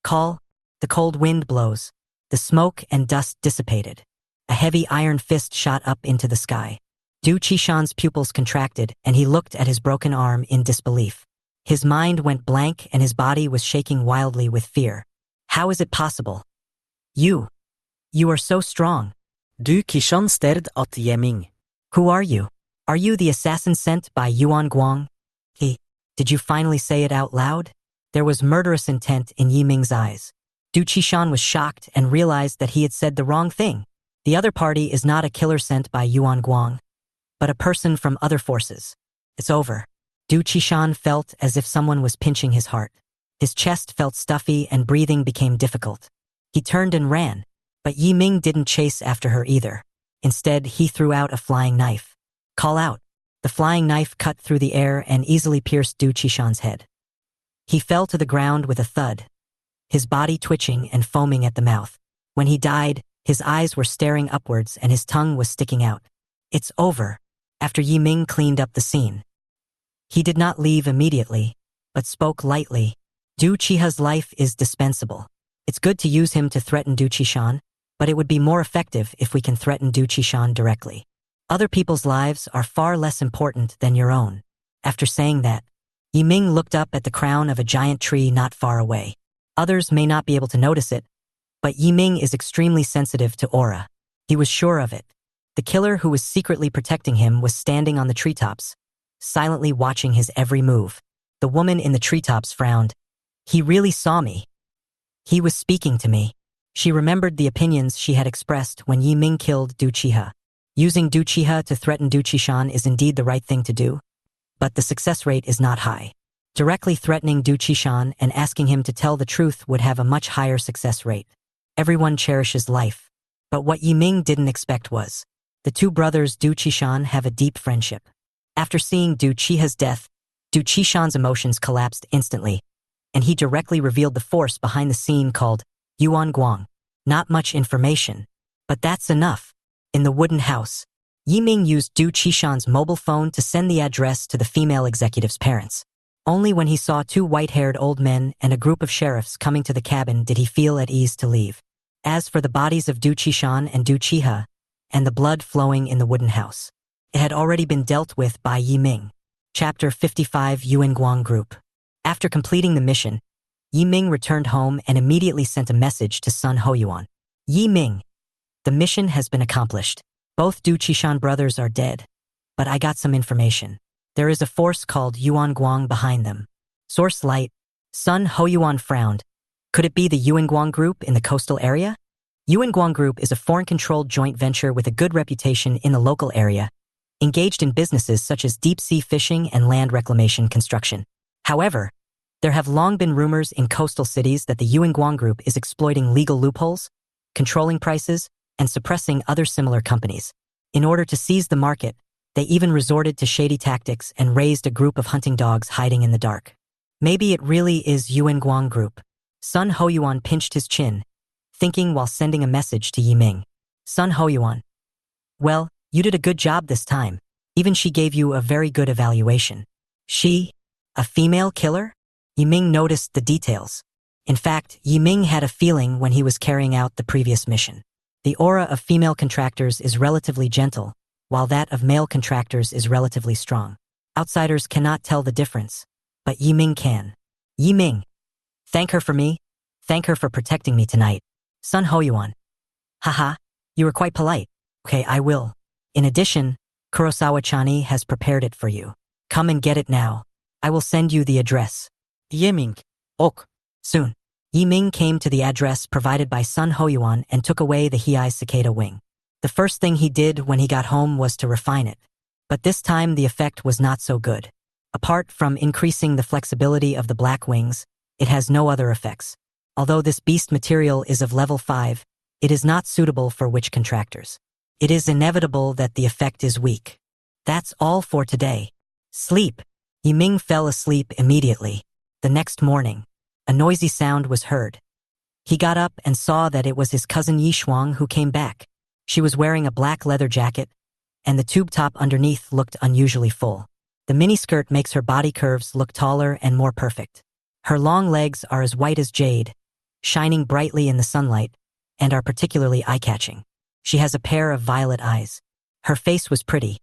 Call. The cold wind blows. The smoke and dust dissipated. A heavy iron fist shot up into the sky. Du Qishan's pupils contracted, and he looked at his broken arm in disbelief. His mind went blank and his body was shaking wildly with fear. How is it possible? You are so strong. Du Qishan stared at Yi Ming. Who are you? Are you the assassin sent by Yuan Guang? Did you finally say it out loud? There was murderous intent in Yi Ming's eyes. Du Qishan was shocked and realized that he had said the wrong thing. The other party is not a killer sent by Yuan Guang, but a person from other forces. It's over. Du Qishan felt as if someone was pinching his heart. His chest felt stuffy and breathing became difficult. He turned and ran, but Yi Ming didn't chase after her either. Instead, he threw out a flying knife. Call out. The flying knife cut through the air and easily pierced Du Qishan's head. He fell to the ground with a thud, his body twitching and foaming at the mouth. When he died, his eyes were staring upwards and his tongue was sticking out. It's over. After Yi Ming cleaned up the scene. He did not leave immediately, but spoke lightly. Du Chiha's life is dispensable. It's good to use him to threaten Du Qishan, but it would be more effective if we can threaten Du Qishan directly. Other people's lives are far less important than your own. After saying that, Yi Ming looked up at the crown of a giant tree not far away. Others may not be able to notice it, but Yi Ming is extremely sensitive to aura. He was sure of it. The killer who was secretly protecting him was standing on the treetops, silently watching his every move. The woman in the treetops frowned. He really saw me. He was speaking to me. She remembered the opinions she had expressed when Yi Ming killed Du Chiha. Using Du Chiha to threaten Du Qishan is indeed the right thing to do, but the success rate is not high. Directly threatening Du Qishan and asking him to tell the truth would have a much higher success rate. Everyone cherishes life, but what Yi Ming didn't expect was, the two brothers Du Qishan have a deep friendship. After seeing Du Chiha's death, Du Qishan's emotions collapsed instantly, and he directly revealed the force behind the scene called Yuan Guang. Not much information, but that's enough. In the wooden house, Yi Ming used Du Qishan's mobile phone to send the address to the female executive's parents. Only when he saw two white-haired old men and a group of sheriffs coming to the cabin did he feel at ease to leave. As for the bodies of Du Qishan and Du Chiha, and the blood flowing in the wooden house, it had already been dealt with by Yi Ming. Chapter 55 Yuan Guang Group. After completing the mission, Yi Ming returned home and immediately sent a message to Sun Hoyuan. Yi Ming, the mission has been accomplished. Both Du Qishan brothers are dead, but I got some information. There is a force called Yuan Guang behind them. Source light. Sun Hoyuan frowned. Could it be the Yuan Guang Group in the coastal area? Yuan Guang Group is a foreign-controlled joint venture with a good reputation in the local area, engaged in businesses such as deep-sea fishing and land reclamation construction. However, there have long been rumors in coastal cities that the Yuan Guang Group is exploiting legal loopholes, controlling prices, and suppressing other similar companies. In order to seize the market, they even resorted to shady tactics and raised a group of hunting dogs hiding in the dark. Maybe it really is Yuan Guang Group. Sun Hoyuan pinched his chin, thinking while sending a message to Yi Ming. Sun Hoyuan. Well, you did a good job this time. Even she gave you a very good evaluation. She? A female killer? Yi Ming noticed the details. In fact, Yi Ming had a feeling when he was carrying out the previous mission. The aura of female contractors is relatively gentle, while that of male contractors is relatively strong. Outsiders cannot tell the difference, but Yi Ming can. Yi Ming. Thank her for me. Thank her for protecting me tonight. Sun Hoyuan. Haha, you were quite polite. Okay, I will. In addition, Kurosawa-chani has prepared it for you. Come and get it now. I will send you the address. Yi Ming. Ok. Soon. Yi Ming came to the address provided by Sun Hoyuan and took away the Hiei cicada wing. The first thing he did when he got home was to refine it. But this time the effect was not so good. Apart from increasing the flexibility of the black wings, it has no other effects. Although this beast material is of level 5, it is not suitable for witch contractors. It is inevitable that the effect is weak. That's all for today. Sleep. Yi Ming fell asleep immediately. The next morning, a noisy sound was heard. He got up and saw that it was his cousin Yi Shuang who came back. She was wearing a black leather jacket, and the tube top underneath looked unusually full. The miniskirt makes her body curves look taller and more perfect. Her long legs are as white as jade, shining brightly in the sunlight, and are particularly eye-catching. She has a pair of violet eyes. Her face was pretty,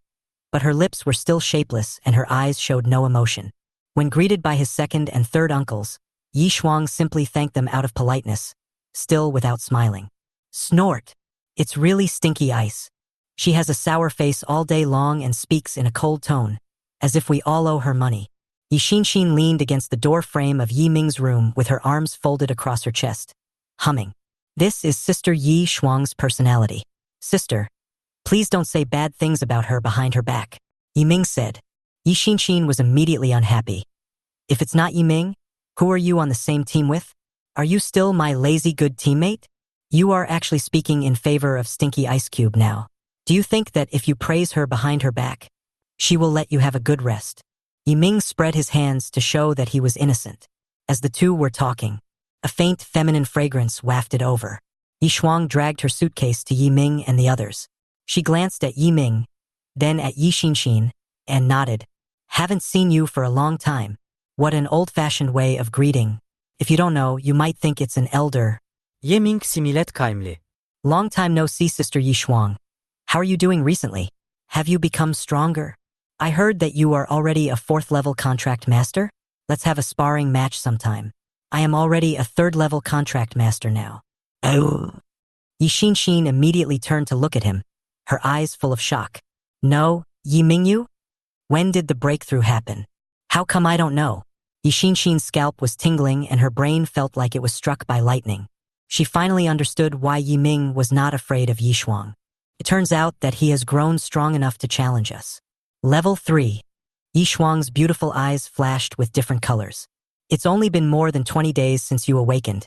but her lips were still shapeless and her eyes showed no emotion. When greeted by his second and third uncles, Yi Shuang simply thanked them out of politeness, still without smiling. Snort. It's really stinky ice. She has a sour face all day long and speaks in a cold tone, as if we all owe her money. Yi Xinshin leaned against the door frame of Yi Ming's room with her arms folded across her chest, humming. This is Sister Yi Shuang's personality. Sister, please don't say bad things about her behind her back, Yi Ming said. Yi Xinshin was immediately unhappy. If it's not Yi Ming, who are you on the same team with? Are you still my lazy good teammate? You are actually speaking in favor of Stinky Ice Cube now. Do you think that if you praise her behind her back, she will let you have a good rest? Yi Ming spread his hands to show that he was innocent. As the two were talking, A faint feminine fragrance wafted over. Yi Shuang dragged her suitcase to Yi Ming and the others. She glanced at Yi Ming, then at Yi Xinxin, and nodded. Haven't seen you for a long time. What an old-fashioned way of greeting. If you don't know, you might think it's an elder. Ye Ming si millet kaimli. Long time no see, Sister Yi Shuang. How are you doing recently? Have you become stronger? I heard that you are already a 4th-level contract master. Let's have a sparring match sometime. I am already a 3rd-level contract master now. Oh. Yi Xinxin immediately turned to look at him, her eyes full of shock. No, Yi Mingyu? When did the breakthrough happen? How come I don't know? Yi Xinxin's scalp was tingling and her brain felt like it was struck by lightning. She finally understood why Yi Ming was not afraid of Yi Shuang. It turns out that he has grown strong enough to challenge us. Level 3. Yi Shuang's beautiful eyes flashed with different colors. It's only been more than 20 days since you awakened,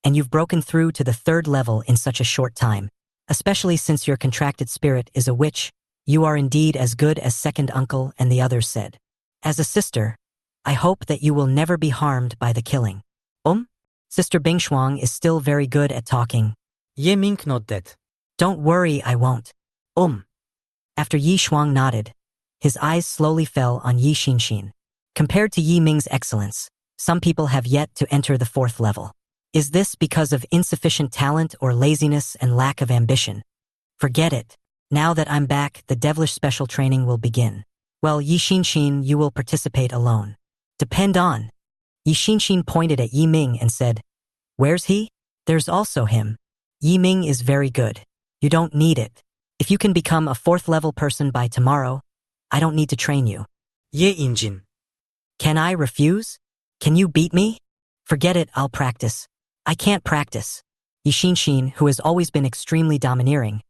and you've broken through to the 3rd level in such a short time. Especially since your contracted spirit is a witch, you are indeed as good as second uncle, and the others said. As a sister, I hope that you will never be harmed by the killing. Sister Bingshuang is still very good at talking. Ye Ming nodded. Don't worry, I won't. After Yi Shuang nodded, his eyes slowly fell on Yi Xinxin. Compared to Yi Ming's excellence, some people have yet to enter the 4th level. Is this because of insufficient talent or laziness and lack of ambition? Forget it. Now that I'm back, the devilish special training will begin. Well, Yi Xinxin, you will participate alone. Depend on. Yi Xinxin pointed at Yi Ming and said, Where's he? There's also him. Yi Ming is very good. You don't need it. If you can become a 4th-level person by tomorrow, I don't need to train you. Ye Injin. Can I refuse? Can you beat me? Forget it, I'll practice. I can't practice. Yi Xinxin, who has always been extremely domineering,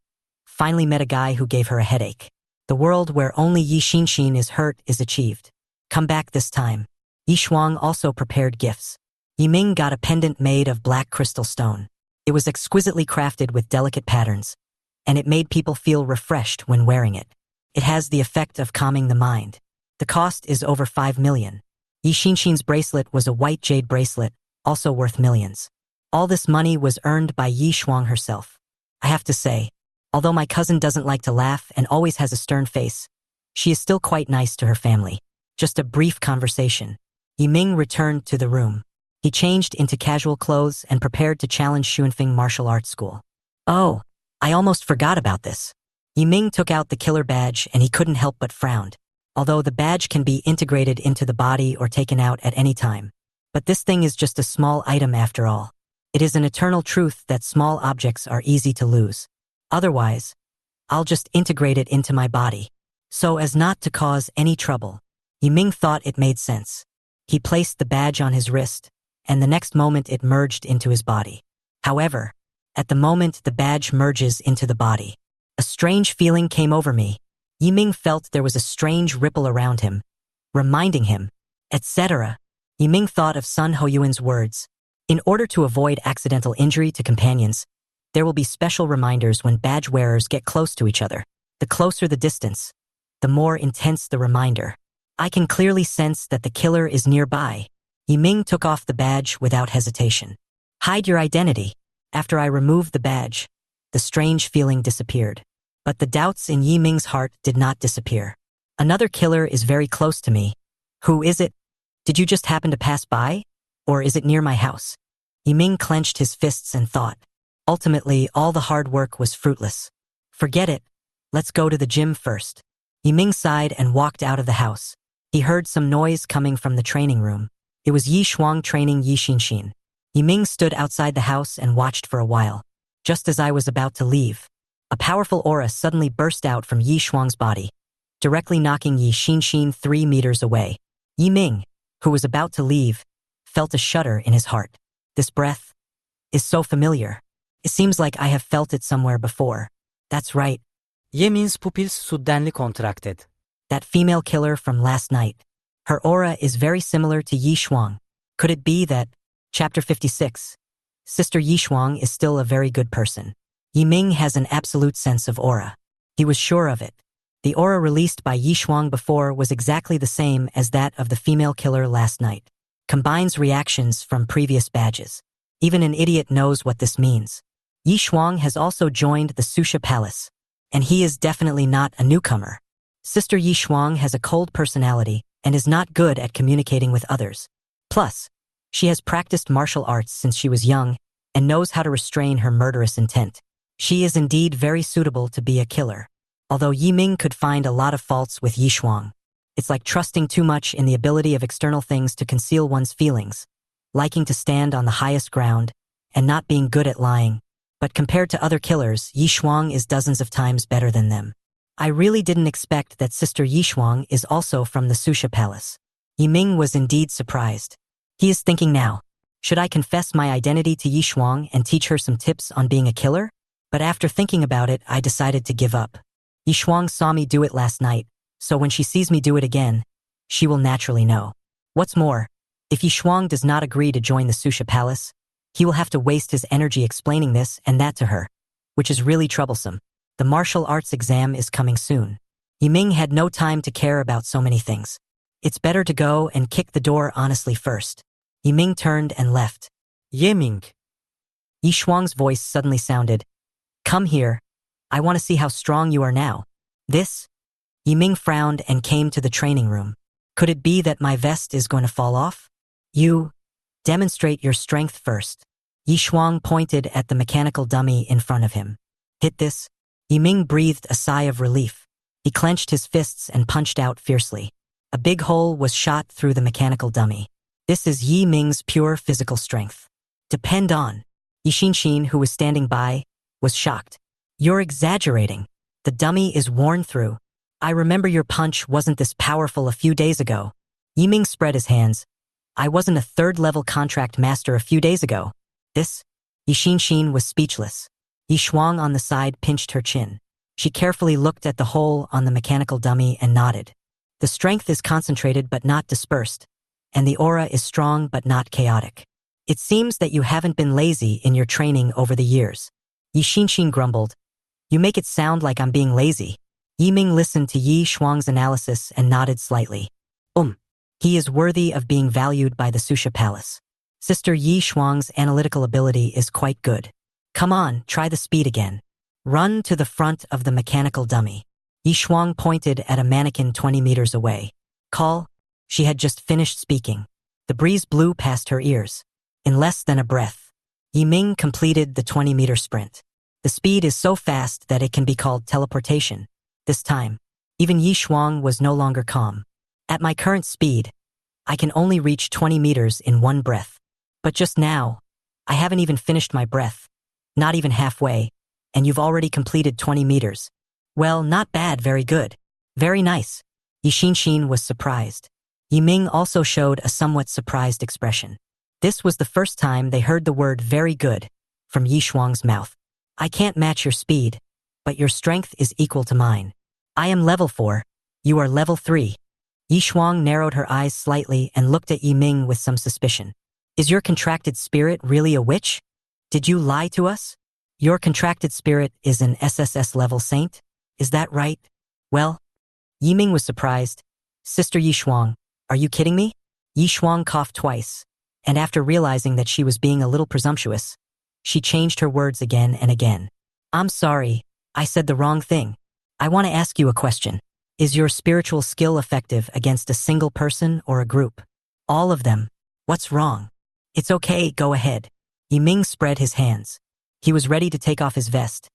finally met a guy who gave her a headache. The world where only Yi Xinxin is hurt is achieved. Come back this time. Yi Shuang also prepared gifts. Yi Ming got a pendant made of black crystal stone. It was exquisitely crafted with delicate patterns, and it made people feel refreshed when wearing it. It has the effect of calming the mind. The cost is over 5 million. Yi Xinxin's bracelet was a white jade bracelet, also worth millions. All this money was earned by Yi Shuang herself. I have to say, although my cousin doesn't like to laugh and always has a stern face, she is still quite nice to her family. Just a brief conversation. Yi Ming returned to the room. He changed into casual clothes and prepared to challenge Xuanfeng Martial Arts School. Oh, I almost forgot about this. Yi Ming took out the killer badge and he couldn't help but frowned. Although the badge can be integrated into the body or taken out at any time. But this thing is just a small item after all. It is an eternal truth that small objects are easy to lose. Otherwise, I'll just integrate it into my body, so as not to cause any trouble. Yi Ming thought it made sense. He placed the badge on his wrist, and the next moment it merged into his body. However, at the moment the badge merges into the body, a strange feeling came over me. Yi Ming felt there was a strange ripple around him, reminding him, etc. Yi Ming thought of Sun Hoyuan's words. In order to avoid accidental injury to companions, there will be special reminders when badge wearers get close to each other. The closer the distance, the more intense the reminder. I can clearly sense that the killer is nearby. Yi Ming took off the badge without hesitation. Hide your identity. After I removed the badge, the strange feeling disappeared. But the doubts in Yi Ming's heart did not disappear. Another killer is very close to me. Who is it? Did you just happen to pass by? Or is it near my house? Yi Ming clenched his fists and thought. Ultimately, all the hard work was fruitless. Forget it. Let's go to the gym first. Yi Ming sighed and walked out of the house. He heard some noise coming from the training room. It was Yi Shuang training Yi Xinxin. Yi Ming stood outside the house and watched for a while. Just as I was about to leave, a powerful aura suddenly burst out from Yi Shuang's body, directly knocking Yi Xinxin 3 meters away. Yi Ming, who was about to leave, felt a shudder in his heart. This breath is so familiar. It seems like I have felt it somewhere before. That's right. Ye Ming's pupils suddenly contracted. That female killer from last night. Her aura is very similar to Yi Shuang. Could it be that, Chapter 56, Sister Yi Shuang is still a very good person. Yi Ming has an absolute sense of aura. He was sure of it. The aura released by Yi Shuang before was exactly the same as that of the female killer last night. Combines reactions from previous badges. Even an idiot knows what this means. Yi Shuang has also joined the Susha Palace, and he is definitely not a newcomer. Sister Yi Shuang has a cold personality and is not good at communicating with others. Plus, she has practiced martial arts since she was young and knows how to restrain her murderous intent. She is indeed very suitable to be a killer. Although Yi Ming could find a lot of faults with Yi Shuang. It's like trusting too much in the ability of external things to conceal one's feelings, liking to stand on the highest ground, and not being good at lying. But compared to other killers, Yi Shuang is dozens of times better than them. I really didn't expect that Sister Yi Shuang is also from the Susha Palace. Yi Ming was indeed surprised. He is thinking now, should I confess my identity to Yi Shuang and teach her some tips on being a killer? But after thinking about it, I decided to give up. Yi Shuang saw me do it last night, so when she sees me do it again, she will naturally know. What's more, if Yi Shuang does not agree to join the Susha Palace, he will have to waste his energy explaining this and that to her, which is really troublesome. The martial arts exam is coming soon. Yi Ming had no time to care about so many things. It's better to go and kick the door honestly first. Yi Ming turned and left. Ye Ming. Yi Shuang's voice suddenly sounded, "Come here. I want to see how strong you are now." This? Yi Ming frowned and came to the training room. Could it be that my vest is going to fall off? You demonstrate your strength first. Yi Shuang pointed at the mechanical dummy in front of him. Hit this? Yi Ming breathed a sigh of relief. He clenched his fists and punched out fiercely. A big hole was shot through the mechanical dummy. This is Yi Ming's pure physical strength. Depend on. Yi Xinshin, who was standing by, was shocked. You're exaggerating. The dummy is worn through. I remember your punch wasn't this powerful a few days ago. Yi Ming spread his hands. I wasn't a third-level contract master a few days ago. This? Yi Xinshin was speechless. Yi Shuang on the side pinched her chin. She carefully looked at the hole on the mechanical dummy and nodded. The strength is concentrated but not dispersed, and the aura is strong but not chaotic. It seems that you haven't been lazy in your training over the years. Yi Xinshin grumbled. You make it sound like I'm being lazy. Yi Ming listened to Yi Shuang's analysis and nodded slightly. He is worthy of being valued by the Susha Palace. Sister Yi Shuang's analytical ability is quite good. Come on, try the speed again. Run to the front of the mechanical dummy. Yi Shuang pointed at a mannequin 20 meters away. Call. She had just finished speaking. The breeze blew past her ears. In less than a breath, Yi Ming completed the 20-meter sprint. The speed is so fast that it can be called teleportation. This time, even Yi Shuang was no longer calm. At my current speed, I can only reach 20 meters in one breath. But just now, I haven't even finished my breath. Not even halfway, and you've already completed 20 meters. Well, not bad, very good. Very nice. Yi Xinshin was surprised. Yi Ming also showed a somewhat surprised expression. This was the first time they heard the word very good from Yi Shuang's mouth. I can't match your speed, but your strength is equal to mine. I am level 4. You are level 3. Yi Shuang narrowed her eyes slightly and looked at Yi Ming with some suspicion. Is your contracted spirit really a witch? Did you lie to us? Your contracted spirit is an SSS level saint? Is that right? Well, Yi Ming was surprised. Sister Yi Shuang, are you kidding me? Yi Shuang coughed twice, and after realizing that she was being a little presumptuous, she changed her words again and again. I'm sorry, I said the wrong thing. I want to ask you a question. Is your spiritual skill effective against a single person or a group? All of them. What's wrong? It's okay, go ahead. Yi Ming spread his hands. He was ready to take off his vest,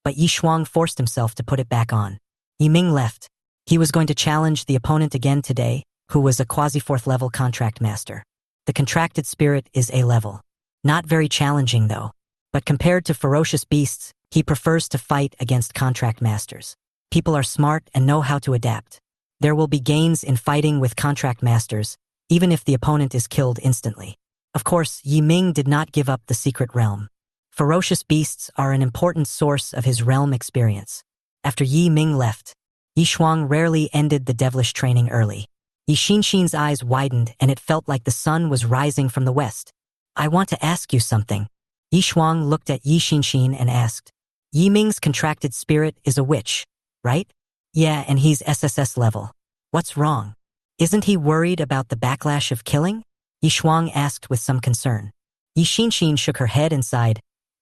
but Yi Shuang forced himself to put it back on. Yi Ming left. He was going to challenge the opponent again today, who was a quasi-4th level contract master. The contracted spirit is A level. Not very challenging though, but compared to ferocious beasts, he prefers to fight against contract masters. People are smart and know how to adapt. There will be gains in fighting with contract masters, even if the opponent is killed instantly. Of course, Yi Ming did not give up the secret realm. Ferocious beasts are an important source of his realm experience. After Yi Ming left, Yi Shuang rarely ended the devilish training early. Yi Xinshin's eyes widened and it felt like the sun was rising from the west. I want to ask you something. Yi Shuang looked at Yi Xinshin and asked. Yi Ming's contracted spirit is a witch, right? Yeah, and he's SSS level. What's wrong? Isn't he worried about the backlash of killing? Yi Shuang asked with some concern. Yi Xinshin shook her head and sighed.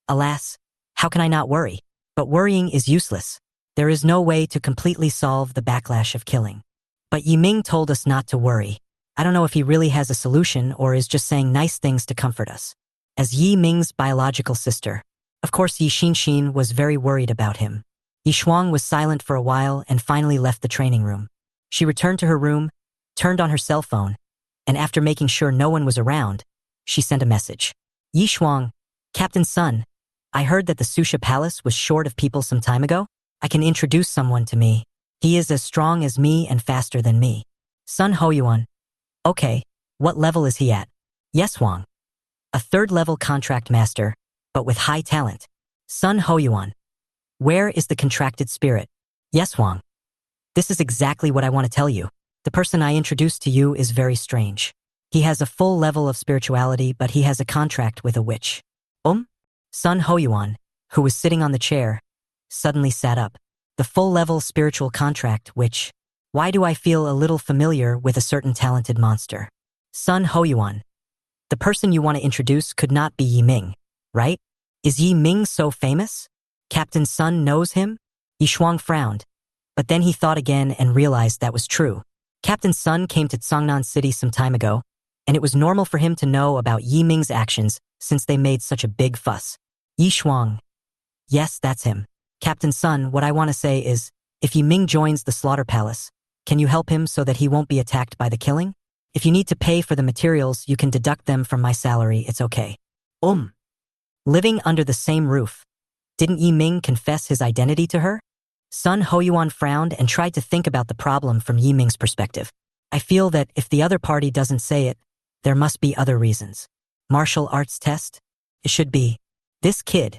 Alas, how can I not worry? But worrying is useless. There is no way to completely solve the backlash of killing. But Yi Ming told us not to worry. I don't know if he really has a solution or is just saying nice things to comfort us. As Yi Ming's biological sister, of course Yi Xinshin was very worried about him. Yi Shuang was silent for a while and finally left the training room. She returned to her room, turned on her cell phone, and after making sure no one was around, she sent a message. Yi Shuang, Captain Sun, I heard that the Susha Palace was short of people some time ago. I can introduce someone to me. He is as strong as me and faster than me. Sun Hoyuan. Okay, what level is he at? Yes, Wang. A third-level contract master, but with high talent. Sun Hoyuan. Where is the contracted spirit? Yes, Wang. This is exactly what I want to tell you. The person I introduced to you is very strange. He has a full level of spirituality, but he has a contract with a witch. Sun Hoyuan, who was sitting on the chair, suddenly sat up. The full-level spiritual contract, which... Why do I feel a little familiar with a certain talented monster? Sun Hoyuan. The person you want to introduce could not be Yi Ming, right? Is Yi Ming so famous? Captain Sun knows him? Yi Shuang frowned, but then he thought again and realized that was true. Captain Sun came to Tsangnan City some time ago, and it was normal for him to know about Yi Ming's actions since they made such a big fuss. Yi Shuang. Yes, that's him. Captain Sun, what I want to say is, if Yi Ming joins the Slaughter Palace, can you help him so that he won't be attacked by the killing? If you need to pay for the materials, you can deduct them from my salary, it's okay. Living under the same roof. Didn't Yi Ming confess his identity to her? Sun Hoyuan frowned and tried to think about the problem from Yi Ming's perspective. I feel that if the other party doesn't say it, there must be other reasons. Martial arts test? It should be. This kid.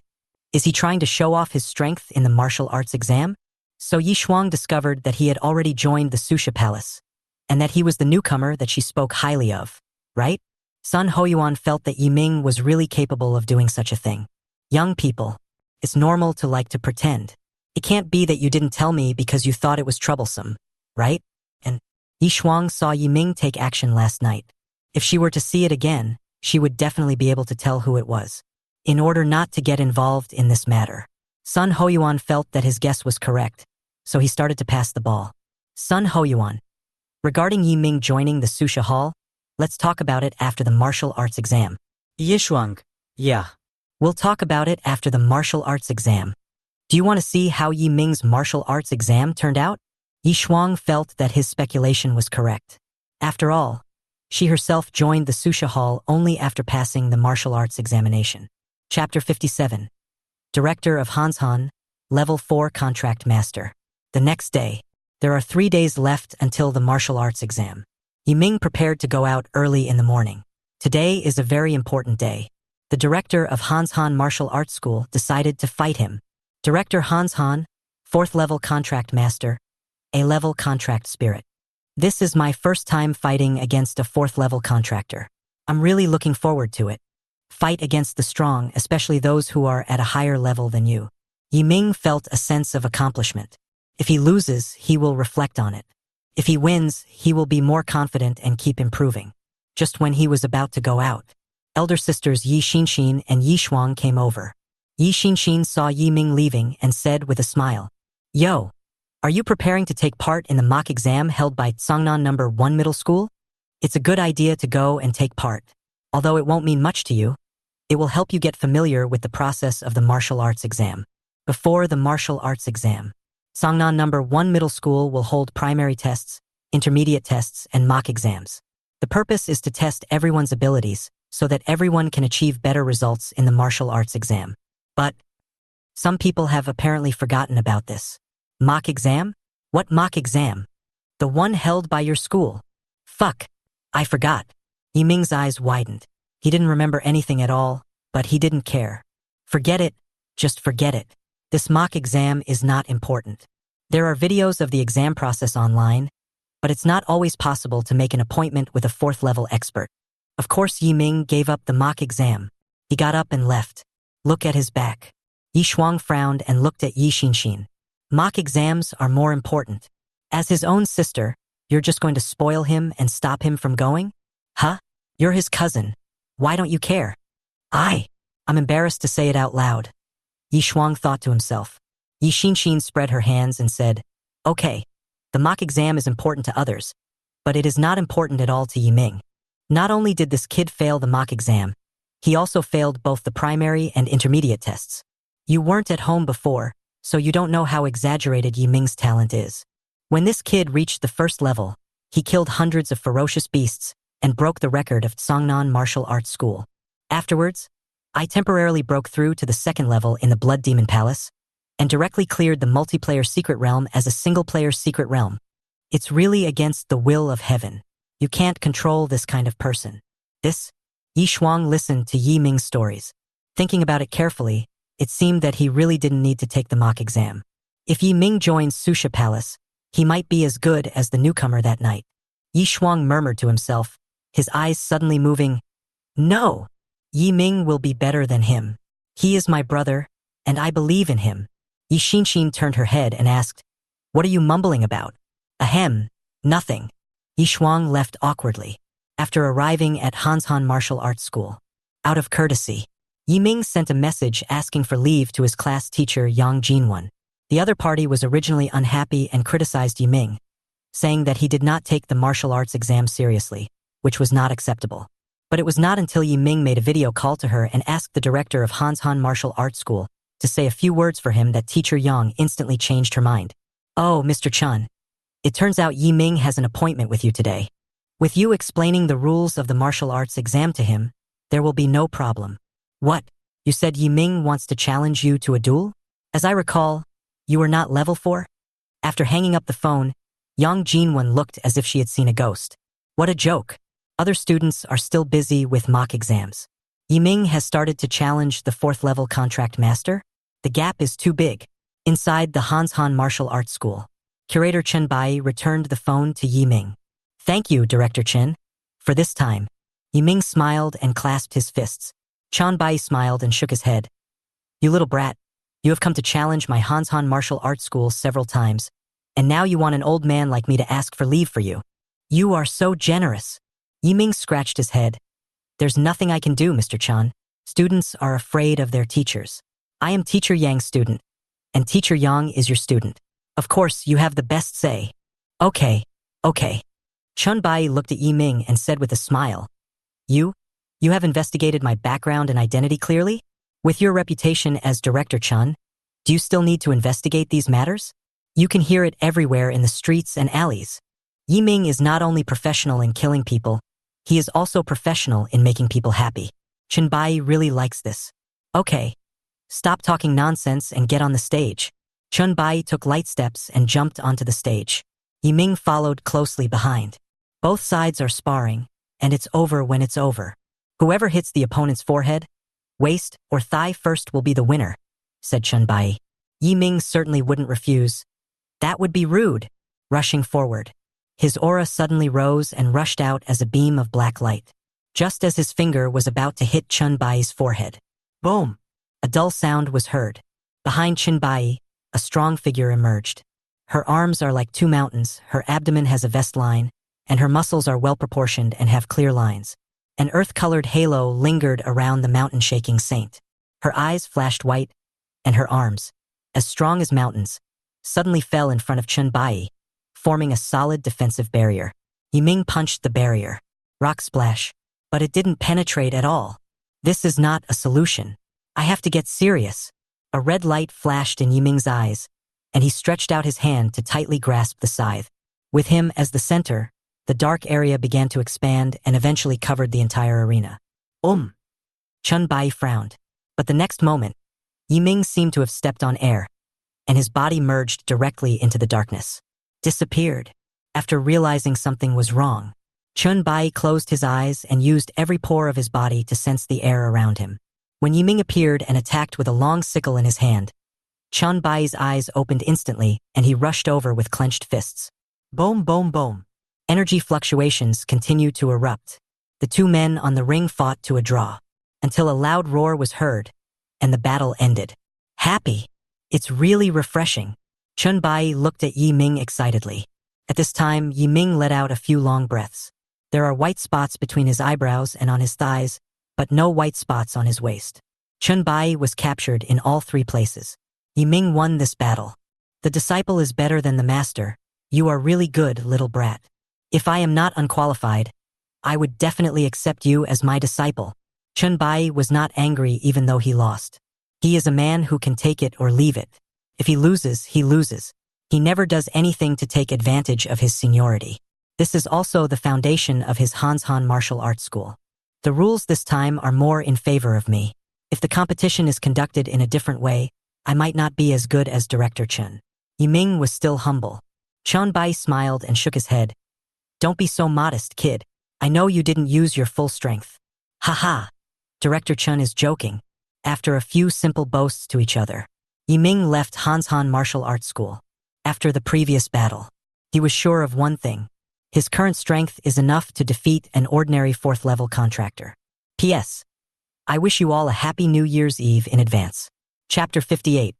Is he trying to show off his strength in the martial arts exam? So Yi Shuang discovered that he had already joined the Susha Palace, and that he was the newcomer that she spoke highly of, right? Sun Hoyuan felt that Yi Ming was really capable of doing such a thing. Young people, it's normal to like to pretend. It can't be that you didn't tell me because you thought it was troublesome, right? And Yi Shuang saw Yi Ming take action last night. If she were to see it again, she would definitely be able to tell who it was. In order not to get involved in this matter, Sun Hoyuan felt that his guess was correct, so he started to pass the ball. Sun Hoyuan. Regarding Yi Ming joining the Susha Hall, let's talk about it after the martial arts exam. Yi Shuang. Yeah. We'll talk about it after the martial arts exam. Do you want to see how Yi Ming's martial arts exam turned out? Yi Shuang felt that his speculation was correct. After all, she herself joined the Susha Hall only after passing the martial arts examination. Chapter 57. Director of Hanshan, Level 4 Contract Master. The next day. There are 3 days left until the martial arts exam. Yi Ming prepared to go out early in the morning. Today is a very important day. The director of Hanshan Martial Arts School decided to fight him. Director Hanshan, 4th level contract master, A-level contract spirit. This is my first time fighting against a 4th level contractor. I'm really looking forward to it. Fight against the strong, especially those who are at a higher level than you. Yi Ming felt a sense of accomplishment. If he loses, he will reflect on it. If he wins, he will be more confident and keep improving. Just when he was about to go out, elder sisters Yi Xinshin and Yi Shuang came over. Yi Xinshin saw Yi Ming leaving and said with a smile, "Yo, are you preparing to take part in the mock exam held by Tsangnan No. 1 Middle School? It's a good idea to go and take part. Although it won't mean much to you, it will help you get familiar with the process of the martial arts exam. Before the martial arts exam, Tsangnan No. 1 Middle School will hold primary tests, intermediate tests, and mock exams. The purpose is to test everyone's abilities so that everyone can achieve better results in the martial arts exam. But some people have apparently forgotten about this. Mock exam? What mock exam? The one held by your school. Fuck, I forgot." Yi Ming's eyes widened. He didn't remember anything at all, but he didn't care. Forget it, just forget it. This mock exam is not important. There are videos of the exam process online, but it's not always possible to make an appointment with a 4th level expert. Of course, Yi Ming gave up the mock exam. He got up and left. Look at his back. Yi Shuang frowned and looked at Yi Xinshin. Mock exams are more important. As his own sister, you're just going to spoil him and stop him from going? Huh? You're his cousin. Why don't you care? I'm embarrassed to say it out loud. Yi Shuang thought to himself. Yi Xinshin spread her hands and said, okay, the mock exam is important to others, but it is not important at all to Yi Ming. Not only did this kid fail the mock exam, he also failed both the primary and intermediate tests. You weren't at home before, so you don't know how exaggerated Yi Ming's talent is. When this kid reached the first level, he killed hundreds of ferocious beasts and broke the record of Songnan Martial Arts School. Afterwards, I temporarily broke through to the second level in the Blood Demon Palace and directly cleared the multiplayer secret realm as a single-player secret realm. It's really against the will of heaven. You can't control this kind of person. Yi Shuang listened to Yi Ming's stories. Thinking about it carefully, it seemed that he really didn't need to take the mock exam. If Yi Ming joins Susha Palace, he might be as good as the newcomer that night. Yi Shuang murmured to himself, his eyes suddenly moving. No! Yi Ming will be better than him. He is my brother, and I believe in him. Yi Xinshin turned her head and asked, what are you mumbling about? Ahem, nothing. Yi Shuang left awkwardly. After arriving at Hanshan Martial Arts School, out of courtesy, Yi Ming sent a message asking for leave to his class teacher Yang Jinwon. The other party was originally unhappy and criticized Yi Ming, saying that he did not take the martial arts exam seriously, which was not acceptable. But it was not until Yi Ming made a video call to her and asked the director of Hanshan Martial Arts School to say a few words for him that teacher Yang instantly changed her mind. Oh, Mr. Chun, it turns out Yi Ming has an appointment with you today. With you explaining the rules of the martial arts exam to him, there will be no problem. What? You said Yi Ming wants to challenge you to a duel? As I recall, you were not level 4? After hanging up the phone, Yang Jinwon looked as if she had seen a ghost. What a joke. Other students are still busy with mock exams. Yi Ming has started to challenge the 4th level contract master? The gap is too big. Inside the Hanshan Martial Arts School, Curator Chen Bai returned the phone to Yi Ming. Thank you, Director Chen. For this time, Yi Ming smiled and clasped his fists. Chen Bai smiled and shook his head. You little brat, you have come to challenge my Hanshan Martial Arts School several times, and now you want an old man like me to ask for leave for you. You are so generous. Yi Ming scratched his head. There's nothing I can do, Mr. Chen. Students are afraid of their teachers. I am Teacher Yang's student, and Teacher Yang is your student. Of course, you have the best say. Okay. Chun Bai looked at Yi Ming and said with a smile, You have investigated my background and identity clearly? With your reputation as Director Chun, do you still need to investigate these matters? You can hear it everywhere in the streets and alleys. Yi Ming is not only professional in killing people, he is also professional in making people happy. Chun Bai really likes this. Okay, stop talking nonsense and get on the stage. Chun Bai took light steps and jumped onto the stage. Yi Ming followed closely behind. Both sides are sparring, and it's over when it's over. Whoever hits the opponent's forehead, waist, or thigh first will be the winner, said Chun Bai. Yi Ming certainly wouldn't refuse. That would be rude. Rushing forward, his aura suddenly rose and rushed out as a beam of black light. Just as his finger was about to hit Chun Bai's forehead. Boom! A dull sound was heard. Behind Chun Bai, a strong figure emerged. Her arms are like 2 mountains, her abdomen has a vest line, and her muscles are well-proportioned and have clear lines. An earth-colored halo lingered around the mountain-shaking saint. Her eyes flashed white, and her arms, as strong as mountains, suddenly fell in front of Chun Bai, forming a solid defensive barrier. Yi Ming punched the barrier. Rock splash. But it didn't penetrate at all. This is not a solution. I have to get serious. A red light flashed in Yi Ming's eyes, and he stretched out his hand to tightly grasp the scythe. With him as the center, the dark area began to expand and eventually covered the entire arena. Chun Bai frowned. But the next moment, Yi Ming seemed to have stepped on air, and his body merged directly into the darkness. Disappeared. After realizing something was wrong, Chun Bai closed his eyes and used every pore of his body to sense the air around him. When Yi Ming appeared and attacked with a long sickle in his hand, Chun Bai's eyes opened instantly and he rushed over with clenched fists. Boom, boom, boom. Energy fluctuations continued to erupt. The 2 men on the ring fought to a draw, until a loud roar was heard, and the battle ended. Happy. It's really refreshing. Chun Bai looked at Yi Ming excitedly. At this time, Yi Ming let out a few long breaths. There are white spots between his eyebrows and on his thighs, but no white spots on his waist. Chun Bai was captured in all 3 places. Yiming won this battle. The disciple is better than the master. You are really good, little brat. If I am not unqualified, I would definitely accept you as my disciple. Chun Bai was not angry even though he lost. He is a man who can take it or leave it. If he loses, he loses. He never does anything to take advantage of his seniority. This is also the foundation of his Hanshan martial arts school. The rules this time are more in favor of me. If the competition is conducted in a different way, I might not be as good as Director Chun. Yiming was still humble. Chun Bai smiled and shook his head. Don't be so modest, kid. I know you didn't use your full strength. Haha. Director Chun is joking. After a few simple boasts to each other, Yiming left Hanshan martial arts school. After the previous battle, he was sure of one thing. His current strength is enough to defeat an ordinary 4th-level contractor. P.S. I wish you all a happy New Year's Eve in advance. Chapter 58.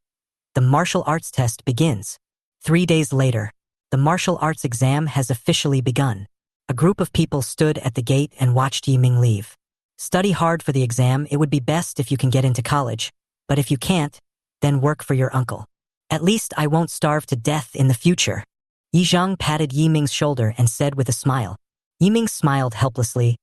The martial arts test begins. 3 days later, the martial arts exam has officially begun. A group of people stood at the gate and watched Yiming leave. Study hard for the exam. It would be best if you can get into college, but if you can't, then work for your uncle. At least I won't starve to death in the future. Yi Zhang patted Yiming's shoulder and said with a smile. Yiming smiled helplessly.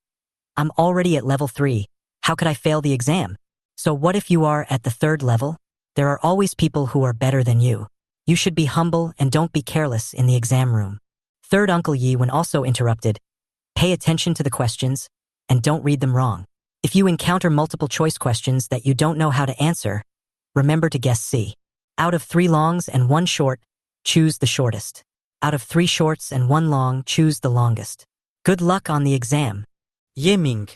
I'm already at level 3. How could I fail the exam? So what if you are at the 3rd level? There are always people who are better than you. You should be humble and don't be careless in the exam room. 3rd Uncle Yi Wen also interrupted. Pay attention to the questions and don't read them wrong. If you encounter multiple choice questions that you don't know how to answer, remember to guess C. Out of 3 longs and 1 short, choose the shortest. Out of 3 shorts and 1 long, choose the longest. Good luck on the exam. Yiming.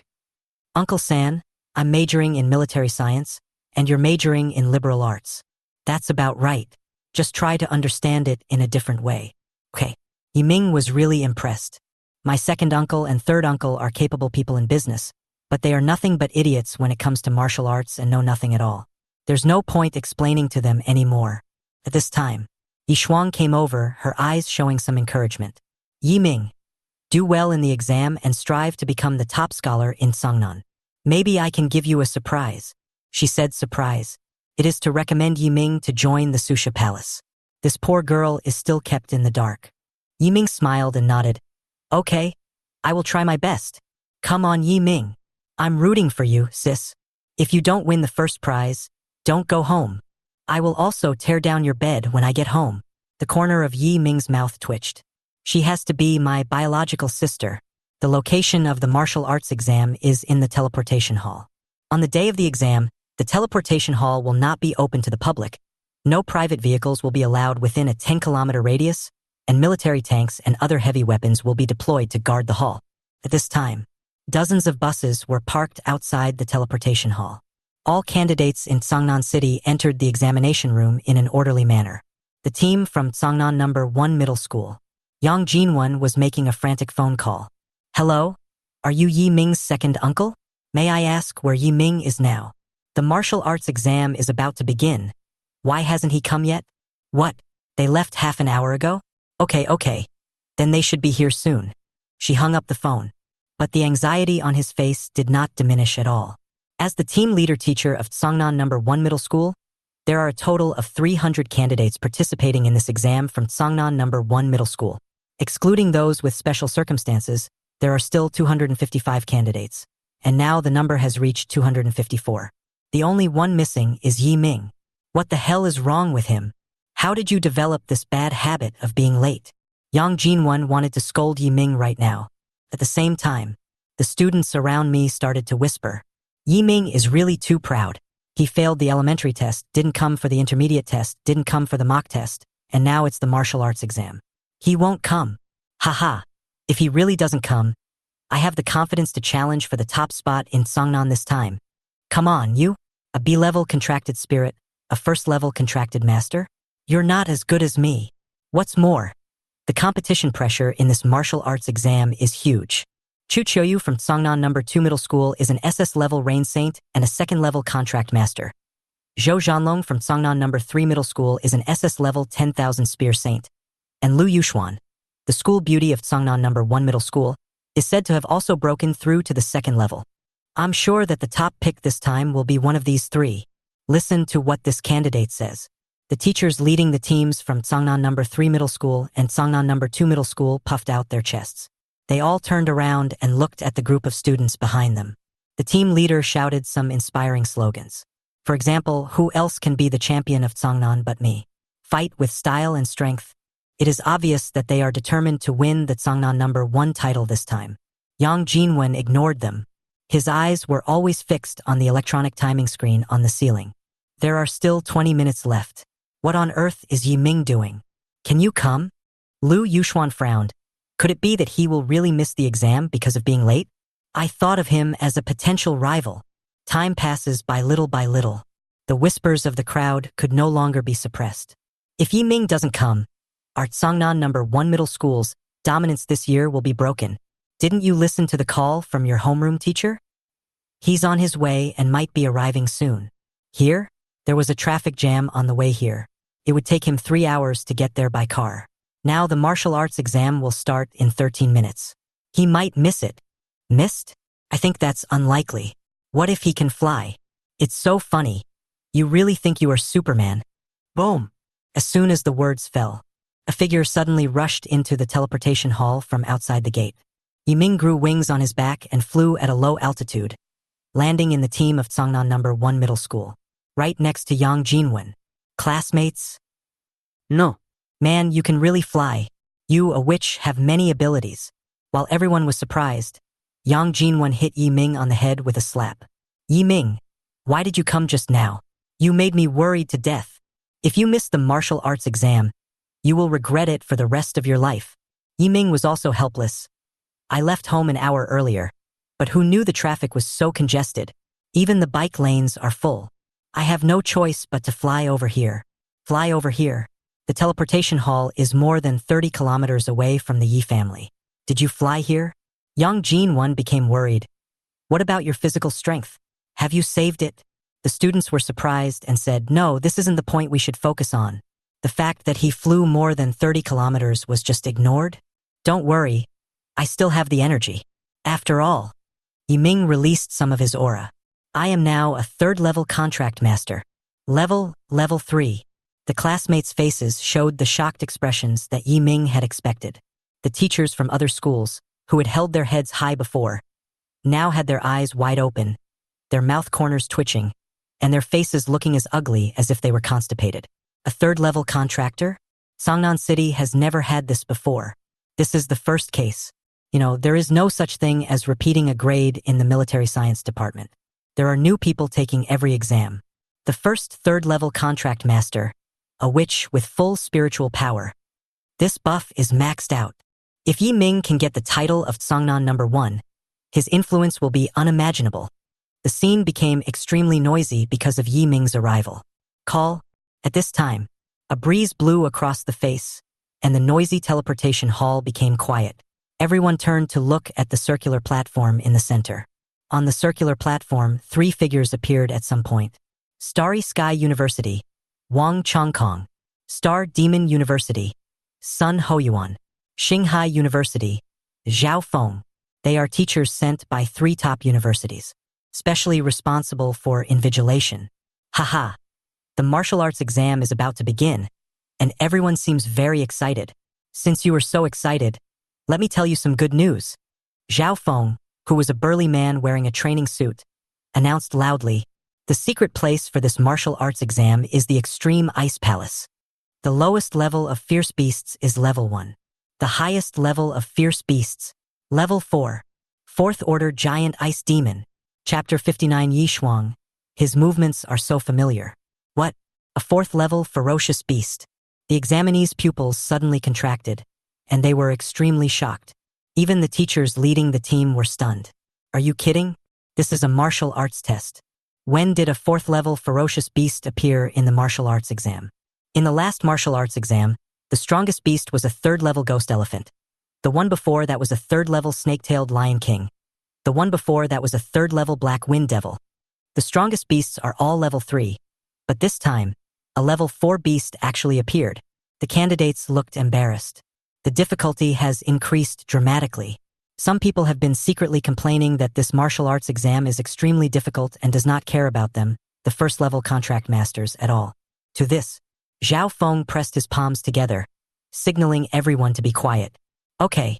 Uncle San, I'm majoring in military science, and you're majoring in liberal arts. That's about right. Just try to understand it in a different way. Okay. Yiming was really impressed. My 2nd uncle and 3rd uncle are capable people in business, but they are nothing but idiots when it comes to martial arts and know nothing at all. There's no point explaining to them anymore. At this time, Yi Shuang came over, her eyes showing some encouragement. Yiming, do well in the exam and strive to become the top scholar in Songnan. Maybe I can give you a surprise. She said surprise. It is to recommend Yiming to join the Susha Palace. This poor girl is still kept in the dark. Yiming smiled and nodded. Okay, I will try my best. Come on, Yiming. I'm rooting for you, sis. If you don't win the first prize, don't go home. I will also tear down your bed when I get home. The corner of Yi Ming's mouth twitched. She has to be my biological sister. The location of the martial arts exam is in the teleportation hall. On the day of the exam, the teleportation hall will not be open to the public. No private vehicles will be allowed within a 10-kilometer radius, and military tanks and other heavy weapons will be deployed to guard the hall. At this time, dozens of buses were parked outside the teleportation hall. All candidates in Songnan City entered the examination room in an orderly manner. The team from Songnan No. 1 Middle School. Yang Jinwon was making a frantic phone call. Hello? Are you Yi Ming's 2nd uncle? May I ask where Yi Ming is now? The martial arts exam is about to begin. Why hasn't he come yet? What? They left half an hour ago? Okay. Then they should be here soon. She hung up the phone. But the anxiety on his face did not diminish at all. As the team leader teacher of Songnan No. 1 Middle School, there are a total of 300 candidates participating in this exam from Songnan No. 1 Middle School. Excluding those with special circumstances, there are still 255 candidates, and now the number has reached 254. The only one missing is Yi Ming. What the hell is wrong with him? How did you develop this bad habit of being late? Yang Jinwon wanted to scold Yi Ming right now. At the same time, the students around me started to whisper. Yi Ming is really too proud. He failed the elementary test, didn't come for the intermediate test, didn't come for the mock test, and now it's the martial arts exam. He won't come. Haha. If he really doesn't come, I have the confidence to challenge for the top spot in Songnan this time. Come on, you? A B-level contracted spirit, a 1st-level contracted master? You're not as good as me. What's more, the competition pressure in this martial arts exam is huge. Chu Choyu from Songnan No. 2 Middle School is an SS-level Rain Saint and a 2nd-level contract master. Zhou Zhanlong from Songnan No. 3 Middle School is an SS-level 10,000 Spear Saint. And Lu Yuxuan, the school beauty of Songnan No. 1 Middle School, is said to have also broken through to the 2nd level. I'm sure that the top pick this time will be one of these three. Listen to what this candidate says. The teachers leading the teams from Tsangnan number 3 middle school and Tsangnan number 2 middle school puffed out their chests. They all turned around and looked at the group of students behind them. The team leader shouted some inspiring slogans. For example, who else can be the champion of Tsangnan but me? Fight with style and strength. It is obvious that they are determined to win the Tsangnan number 1 title this time. Yang Jinwen ignored them. His eyes were always fixed on the electronic timing screen on the ceiling. There are still 20 minutes left. What on earth is Yi Ming doing? Can you come? Lu Yuxuan frowned. Could it be that he will really miss the exam because of being late? I thought of him as a potential rival. Time passes by little by little. The whispers of the crowd could no longer be suppressed. If Yi Ming doesn't come, our Tsangnan number 1 middle school's dominance this year will be broken. Didn't you listen to the call from your homeroom teacher? He's on his way and might be arriving soon. Here, there was a traffic jam on the way here. It would take him 3 hours to get there by car. Now the martial arts exam will start in 13 minutes. He might miss it. Missed? I think that's unlikely. What if he can fly? It's so funny. You really think you are Superman? Boom! As soon as the words fell, a figure suddenly rushed into the teleportation hall from outside the gate. Yi Ming grew wings on his back and flew at a low altitude, landing in the team of Tsangnan number 1 middle school, right next to Yang Jinwen. Classmates? No. Man, you can really fly. You, a witch, have many abilities. While everyone was surprised, Yang Jinwen hit Yi Ming on the head with a slap. Yi Ming, why did you come just now? You made me worried to death. If you miss the martial arts exam, you will regret it for the rest of your life. Yi Ming was also helpless. I left home an hour earlier, but who knew the traffic was so congested? Even the bike lanes are full. I have no choice but to fly over here. Fly over here. The teleportation hall is more than 30 kilometers away from the Yi family. Did you fly here? Yang Jinwen became worried. What about your physical strength? Have you saved it? The students were surprised and said, no, this isn't the point we should focus on. The fact that he flew more than 30 kilometers was just ignored? Don't worry. I still have the energy. After all, Yi Ming released some of his aura. I am now a 3rd-level contract master. Level 3. The classmates' faces showed the shocked expressions that Yi Ming had expected. The teachers from other schools, who had held their heads high before, now had their eyes wide open, their mouth corners twitching, and their faces looking as ugly as if they were constipated. A 3rd-level contractor? Songnan City has never had this before. This is the first case. There is no such thing as repeating a grade in the military science department. There are new people taking every exam. The first 3rd-level contract master, a witch with full spiritual power. This buff is maxed out. If Yi Ming can get the title of Tsangnan number 1, his influence will be unimaginable. The scene became extremely noisy because of Yi Ming's arrival. At this time, a breeze blew across the face, and the noisy teleportation hall became quiet. Everyone turned to look at the circular platform in the center. On the circular platform, 3 figures appeared at some point. Starry Sky University, Wang Chongkong. Star Demon University, Sun Hoyuan. Shanghai University, Zhao Feng. They are teachers sent by 3 top universities, specially responsible for invigilation. Haha. The martial arts exam is about to begin, and everyone seems very excited. Since you are so excited, let me tell you some good news. Zhao Feng, who was a burly man wearing a training suit, announced loudly, the secret place for this martial arts exam is the Extreme Ice Palace. The lowest level of fierce beasts is level 1. The highest level of fierce beasts, level 4. 4th order giant ice demon. Chapter 59 Yi Shuang. His movements are so familiar. What? A 4th level ferocious beast. The examinees' pupils suddenly contracted, and they were extremely shocked. Even the teachers leading the team were stunned. Are you kidding? This is a martial arts test. When did a 4th level ferocious beast appear in the martial arts exam? In the last martial arts exam, the strongest beast was a 3rd level ghost elephant. The one before that was a 3rd level snake-tailed lion king. The one before that was a 3rd level black wind devil. The strongest beasts are all level 3, but this time, a level 4 beast actually appeared. The candidates looked embarrassed. The difficulty has increased dramatically. Some people have been secretly complaining that this martial arts exam is extremely difficult and does not care about them, the first-level contract masters, at all. To this, Zhao Feng pressed his palms together, signaling everyone to be quiet. Okay.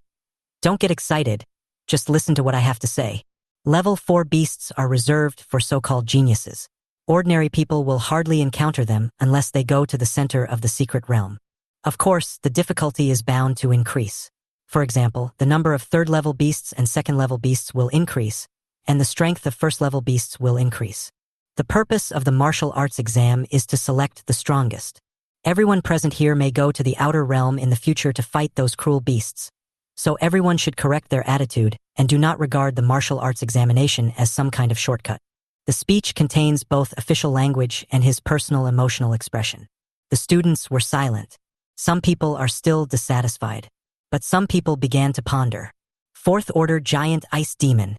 Don't get excited. Just listen to what I have to say. Level 4 beasts are reserved for so-called geniuses. Ordinary people will hardly encounter them unless they go to the center of the secret realm. Of course, the difficulty is bound to increase. For example, the number of third-level beasts and second-level beasts will increase, and the strength of first-level beasts will increase. The purpose of the martial arts exam is to select the strongest. Everyone present here may go to the outer realm in the future to fight those cruel beasts. So everyone should correct their attitude and do not regard the martial arts examination as some kind of shortcut. The speech contains both official language and his personal emotional expression. The students were silent. Some people are still dissatisfied, but some people began to ponder. Fourth order giant ice demon.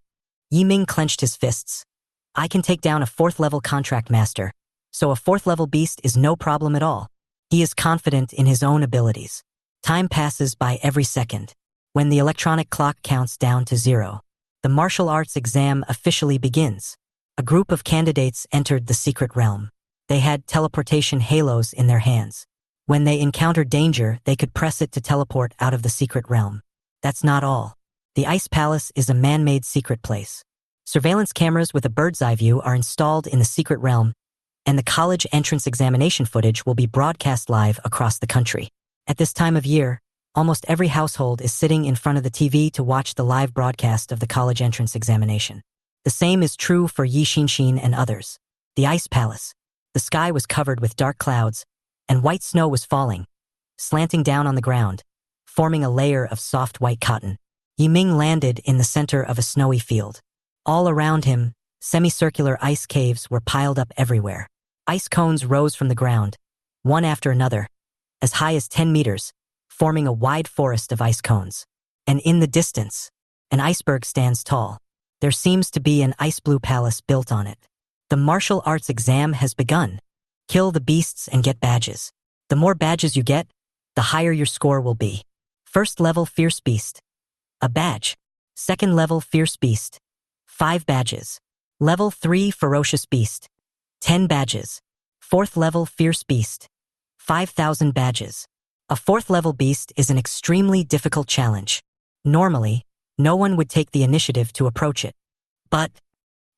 Yi Ming clenched his fists. I can take down a fourth-level contract master, so a fourth-level beast is no problem at all. He is confident in his own abilities. Time passes by every second. When the electronic clock counts down to 0, the martial arts exam officially begins. A group of candidates entered the secret realm. They had teleportation halos in their hands. When they encountered danger, they could press it to teleport out of the secret realm. That's not all. The Ice Palace is a man-made secret place. Surveillance cameras with a bird's-eye view are installed in the secret realm, and the college entrance examination footage will be broadcast live across the country. At this time of year, almost every household is sitting in front of the TV to watch the live broadcast of the college entrance examination. The same is true for Yi Xinxin and others. The Ice Palace. The sky was covered with dark clouds, and white snow was falling, slanting down on the ground, forming a layer of soft white cotton. Yi Ming landed in the center of a snowy field. All around him, semicircular ice caves were piled up everywhere. Ice cones rose from the ground, one after another, as high as 10 meters, forming a wide forest of ice cones. And in the distance, an iceberg stands tall. There seems to be an ice blue palace built on it. The martial arts exam has begun. Kill the beasts and get badges. The more badges you get, the higher your score will be. First level Fierce Beast. A badge. Second level Fierce Beast. 5 badges. Level 3 Ferocious Beast. 10 badges. Fourth level Fierce Beast. 5,000 badges. A fourth level beast is an extremely difficult challenge. Normally, no one would take the initiative to approach it. But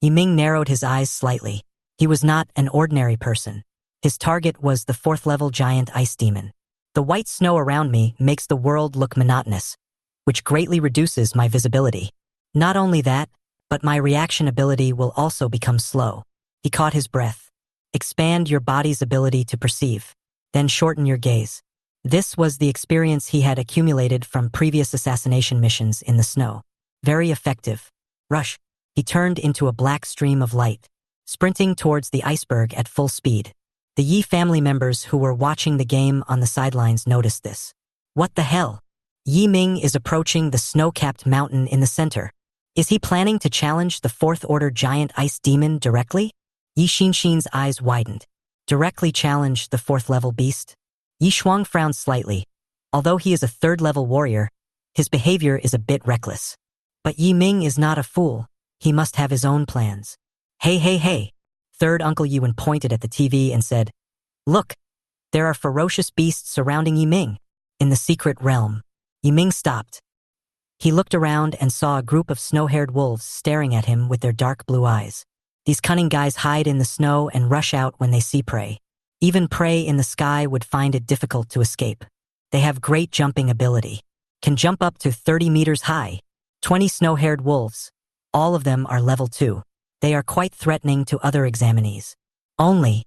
Yi Ming narrowed his eyes slightly. He was not an ordinary person. His target was the fourth-level giant ice demon. The white snow around me makes the world look monotonous, which greatly reduces my visibility. Not only that, but my reaction ability will also become slow. He caught his breath. Expand your body's ability to perceive, then shorten your gaze. This was the experience he had accumulated from previous assassination missions in the snow. Very effective. Rush. He turned into a black stream of light, sprinting towards the iceberg at full speed. The Yi family members who were watching the game on the sidelines noticed this. What the hell? Yi Ming is approaching the snow-capped mountain in the center. Is he planning to challenge the fourth-order giant ice demon directly? Yi Xinxin's eyes widened. Directly challenge the fourth-level beast? Yi Shuang frowned slightly. Although he is a third-level warrior, his behavior is a bit reckless. But Yi Ming is not a fool. He must have his own plans. Hey. Third Uncle Yuan pointed at the TV and said, Look, there are ferocious beasts surrounding Yi Ming. In the secret realm. Yi Ming stopped. He looked around and saw a group of snow-haired wolves staring at him with their dark blue eyes. These cunning guys hide in the snow and rush out when they see prey. Even prey in the sky would find it difficult to escape. They have great jumping ability. Can jump up to 30 meters high. 20 snow-haired wolves. All of them are level 2. They are quite threatening to other examinees. Only.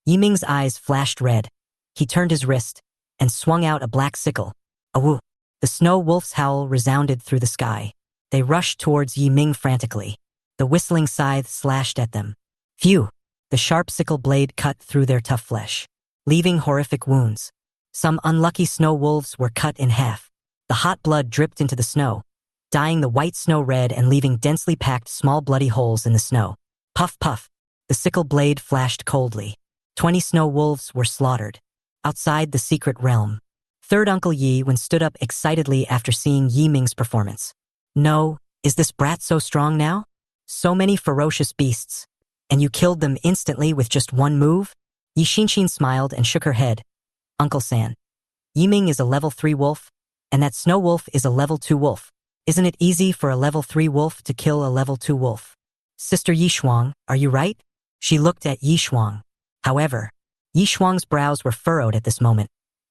Yi Ming's eyes flashed red. He turned his wrist and swung out a black sickle. Awoo. The snow wolf's howl resounded through the sky. They rushed towards Yi Ming frantically. The whistling scythe slashed at them. Phew! The sharp sickle blade cut through their tough flesh, leaving horrific wounds. Some unlucky snow wolves were cut in half. The hot blood dripped into the snow, dyeing the white snow red and leaving densely packed small bloody holes in the snow. Puff, puff. The sickle blade flashed coldly. 20 snow wolves were slaughtered. Outside the secret realm. Third Uncle Yi when stood up excitedly after seeing Yi Ming's performance. No, is this brat so strong now? So many ferocious beasts. And you killed them instantly with just one move? Yi Xinshin smiled and shook her head. Uncle San. Yiming is a level 3 wolf, and that snow wolf is a level 2 wolf. Isn't it easy for a level 3 wolf to kill a level 2 wolf? Sister Yishuang, are you right? She looked at Yishuang. However, Yishuang's brows were furrowed at this moment,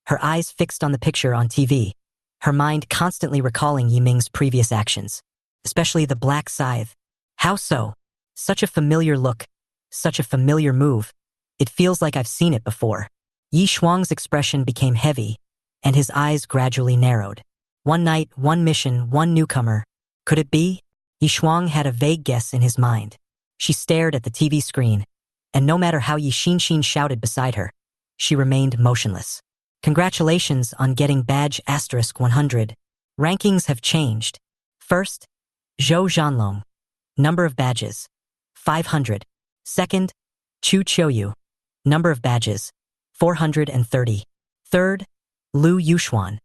her eyes fixed on the picture on TV, her mind constantly recalling Yiming's previous actions, especially the black scythe. How so? Such a familiar look, such a familiar move. It feels like I've seen it before. Yishuang's expression became heavy, and his eyes gradually narrowed. One night, one mission, one newcomer. Could it be? Yishuang had a vague guess in his mind. She stared at the TV screen, and no matter how Yi Xinshin shouted beside her, she remained motionless. Congratulations on getting badge *100. Rankings have changed. First, Zhou Zhanlong. Number of badges, 500. Second, Chu Qiuyu. Number of badges, 430. Third, Lu Yushuan.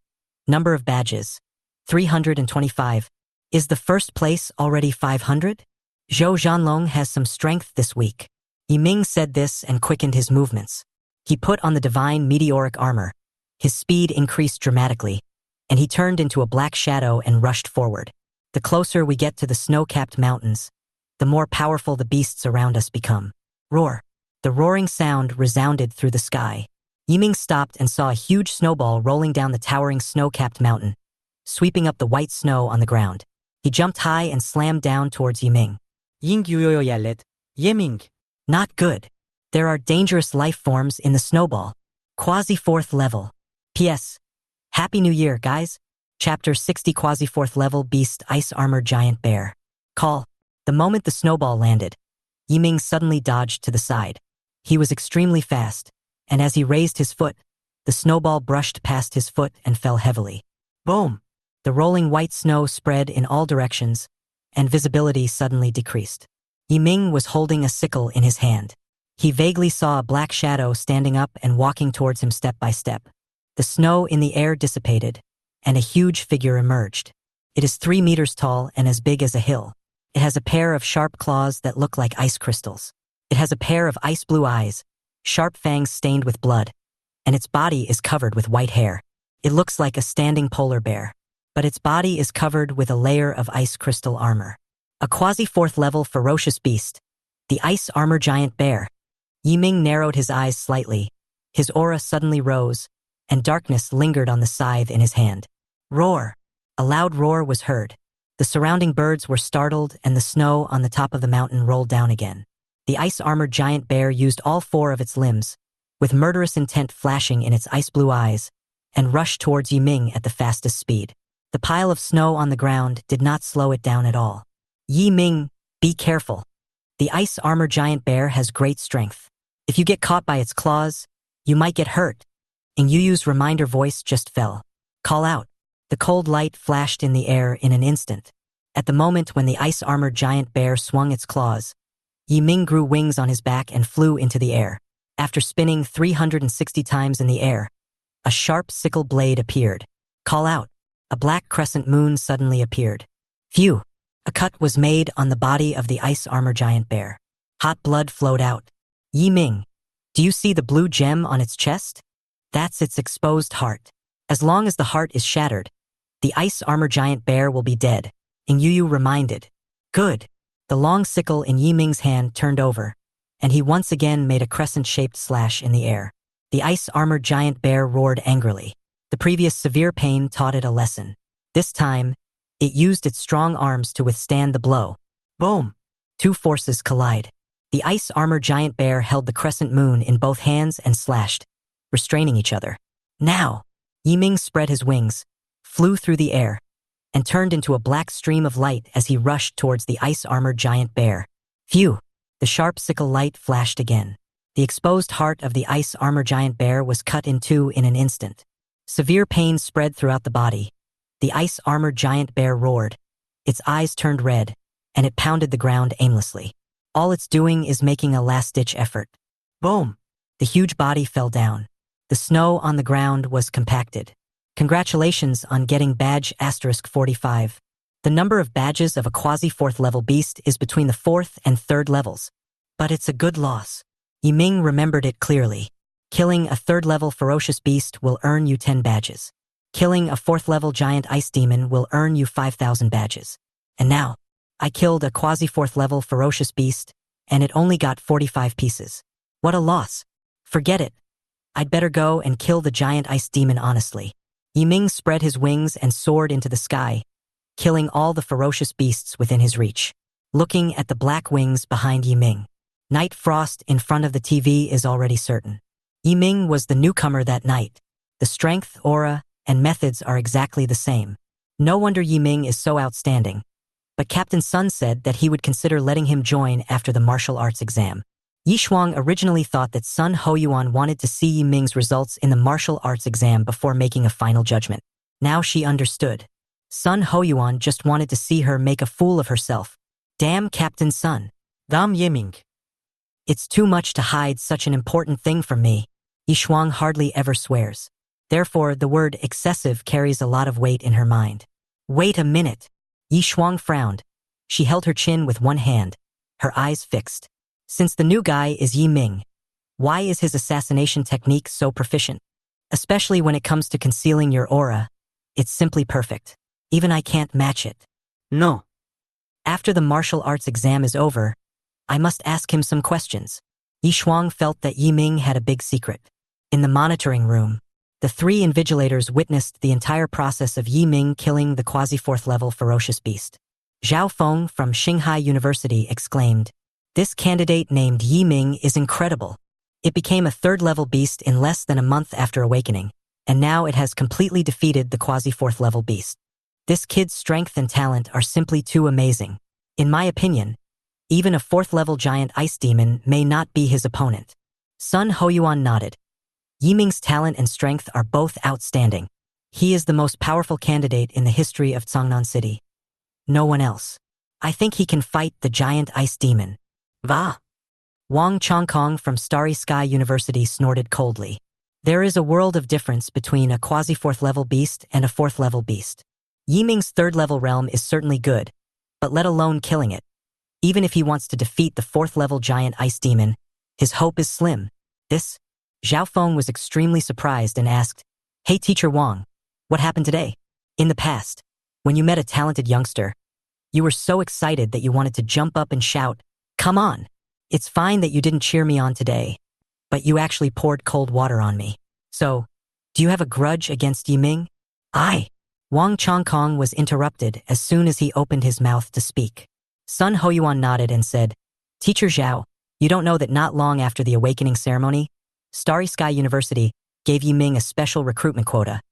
Number of badges, 325. Is the first place already 500? Zhou Zhanlong has some strength this week. Yiming said this and quickened his movements. He put on the divine meteoric armor. His speed increased dramatically, and he turned into a black shadow and rushed forward. The closer we get to the snow-capped mountains, the more powerful the beasts around us become. Roar. The roaring sound resounded through the sky. Yiming stopped and saw a huge snowball rolling down the towering snow-capped mountain, sweeping up the white snow on the ground. He jumped high and slammed down towards Yiming. Ying Yuyo Yalet. Yiming. Not good. There are dangerous life forms in the snowball. Quasi 4th level. P.S. Happy New Year, guys. Chapter 60 Quasi 4th level Beast Ice Armor Giant Bear. Call. The moment the snowball landed, Yiming suddenly dodged to the side. He was extremely fast, and as he raised his foot, the snowball brushed past his foot and fell heavily. Boom! The rolling white snow spread in all directions, and visibility suddenly decreased. Yiming was holding a sickle in his hand. He vaguely saw a black shadow standing up and walking towards him step by step. The snow in the air dissipated, and a huge figure emerged. It is 3 meters tall and as big as a hill. It has a pair of sharp claws that look like ice crystals. It has a pair of ice blue eyes, sharp fangs stained with blood, and its body is covered with white hair. It looks like a standing polar bear, but its body is covered with a layer of ice crystal armor. A quasi-4th level ferocious beast, the ice armor giant bear. Yiming narrowed his eyes slightly. His aura suddenly rose, and darkness lingered on the scythe in his hand. Roar! A loud roar was heard. The surrounding birds were startled and the snow on the top of the mountain rolled down again. The ice-armored giant bear used all 4 of its limbs, with murderous intent flashing in its ice-blue eyes, and rushed towards Yiming at the fastest speed. The pile of snow on the ground did not slow it down at all. Yiming, be careful. The ice-armored giant bear has great strength. If you get caught by its claws, you might get hurt. And Yuyu's reminder voice just fell. Call out. The cold light flashed in the air in an instant. At the moment when the ice-armored giant bear swung its claws, Yiming grew wings on his back and flew into the air. After spinning 360 times in the air, a sharp sickle blade appeared. Call out. A black crescent moon suddenly appeared. Phew! A cut was made on the body of the ice-armored giant bear. Hot blood flowed out. Yiming, do you see the blue gem on its chest? That's its exposed heart. As long as the heart is shattered, the ice armor giant bear will be dead. And Yuyu reminded. Good. The long sickle in Yiming's hand turned over, and he once again made a crescent-shaped slash in the air. The ice-armored giant bear roared angrily. The previous severe pain taught it a lesson. This time, it used its strong arms to withstand the blow. Boom! 2 forces collide. The ice-armored giant bear held the crescent moon in both hands and slashed, restraining each other. Now! Yiming spread his wings, flew through the air, and turned into a black stream of light as he rushed towards the ice-armored giant bear. Phew! The sharp sickle light flashed again. The exposed heart of the ice-armored giant bear was cut in 2 in an instant. Severe pain spread throughout the body. The ice-armored giant bear roared. Its eyes turned red, and it pounded the ground aimlessly. All it's doing is making a last-ditch effort. Boom! The huge body fell down. The snow on the ground was compacted. Congratulations on getting badge *45. The number of badges of a quasi-4th level beast is between the 4th and 3rd levels. But it's a good loss. Yiming remembered it clearly. Killing a 3rd level ferocious beast will earn you 10 badges. Killing a 4th level giant ice demon will earn you 5,000 badges. And now, I killed a quasi-4th level ferocious beast, and it only got 45 pieces. What a loss. Forget it. I'd better go and kill the giant ice demon honestly. Yiming spread his wings and soared into the sky, killing all the ferocious beasts within his reach. Looking at the black wings behind Yiming, night frost in front of the TV is already certain. Yiming was the newcomer that night. The strength, aura, and methods are exactly the same. No wonder Yiming is so outstanding. But Captain Sun said that he would consider letting him join after the martial arts exam. Yishuang originally thought that Sun Hoyuan wanted to see Yiming's results in the martial arts exam before making a final judgment. Now she understood. Sun Hoyuan just wanted to see her make a fool of herself. Damn Captain Sun. Damn Yiming. It's too much to hide such an important thing from me. Yishuang hardly ever swears. Therefore, the word excessive carries a lot of weight in her mind. Wait a minute. Yishuang frowned. She held her chin with one hand, her eyes fixed. Since the new guy is Yiming, why is his assassination technique so proficient? Especially when it comes to concealing your aura, it's simply perfect. Even I can't match it. No. After the martial arts exam is over, I must ask him some questions. Yishuang felt that Yiming had a big secret. In the monitoring room, the 3 invigilators witnessed the entire process of Yiming killing the quasi-4th level ferocious beast. Zhao Feng from Shanghai University exclaimed, "This candidate named Yiming is incredible. It became a 3rd level beast in less than a month after awakening, and now it has completely defeated the quasi-4th level beast. This kid's strength and talent are simply too amazing. In my opinion, even a 4th level giant ice demon may not be his opponent." Sun Hoyuan nodded. Yiming's talent and strength are both outstanding. He is the most powerful candidate in the history of Cangnan City. No one else. I think he can fight the giant ice demon. Va. Wang Chongkong from Starry Sky University snorted coldly. There is a world of difference between a quasi-4th level beast and a 4th level beast. Yiming's 3rd level realm is certainly good, but let alone killing it. Even if he wants to defeat the 4th level giant ice demon, his hope is slim. This? Zhao Feng was extremely surprised and asked, "Hey Teacher Wang, what happened today? In the past, when you met a talented youngster, you were so excited that you wanted to jump up and shout, 'Come on!' It's fine that you didn't cheer me on today, but you actually poured cold water on me. So, do you have a grudge against Yiming?" Wang Chongkong was interrupted as soon as he opened his mouth to speak. Sun Hoyuan nodded and said, "Teacher Zhao, you don't know that not long after the awakening ceremony, Starry Sky University gave Yiming a special recruitment quota,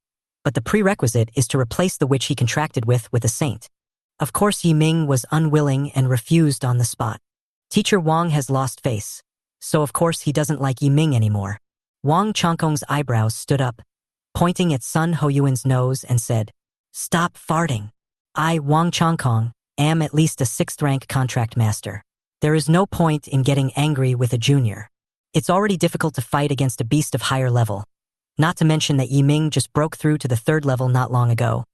but the prerequisite is to replace the witch he contracted with a saint. Of course Yiming was unwilling and refused on the spot. Teacher Wang has lost face, so of course he doesn't like Yiming anymore." Wang Chongkong's eyebrows stood up, pointing at Sun Hoyuan's nose and said, "Stop farting. I, Wang Chongkong, am at least a 6th rank contract master. There is no point in getting angry with a junior. It's already difficult to fight against a beast of higher level, not to mention that Yiming just broke through to the 3rd level not long ago,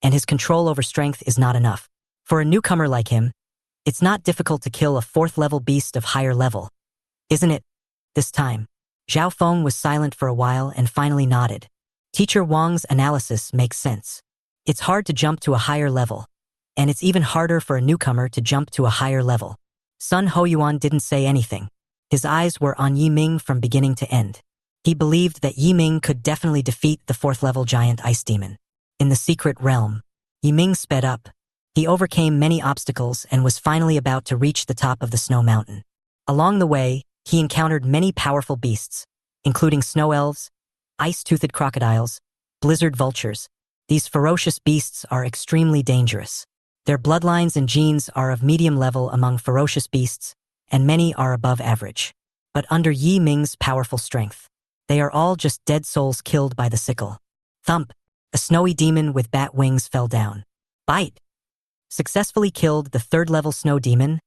and his control over strength is not enough. For a newcomer like him, it's not difficult to kill a 4th level beast of higher level, isn't it?" This time, Zhao Feng was silent for a while and finally nodded. Teacher Wang's analysis makes sense. It's hard to jump to a higher level, and it's even harder for a newcomer to jump to a higher level. Sun Hoyuan didn't say anything. His eyes were on Yiming from beginning to end. He believed that Yiming could definitely defeat the 4th level giant ice demon. In the secret realm, Yiming sped up. He overcame many obstacles and was finally about to reach the top of the snow mountain. Along the way, he encountered many powerful beasts, including snow elves, ice-toothed crocodiles, blizzard vultures. These ferocious beasts are extremely dangerous. Their bloodlines and genes are of medium level among ferocious beasts, and many are above average. But under Yiming's powerful strength, they are all just dead souls killed by the sickle. Thump! A snowy demon with bat wings fell down. Bite! Successfully killed the 3rd level snow demon.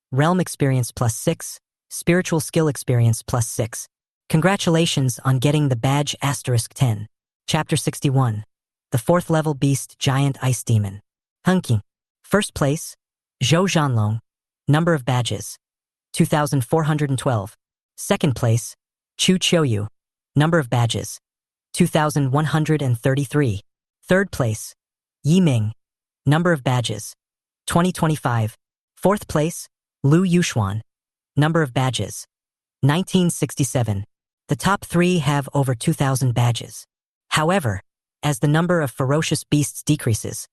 Realm experience +6, spiritual skill experience +6. Congratulations on getting the badge *10. Chapter 61. The 4th level beast giant ice demon. Hunking. First place, Zhou Zhanlong, number of badges, 2,412. Second place, Chu Qiuyu, number of badges, 2,133. Third place, Yi Ming, number of badges, 2025. Fourth place, Lu Yuxuan, number of badges, 1967. The top three have over 2,000 badges. However, as the number of ferocious beasts decreases,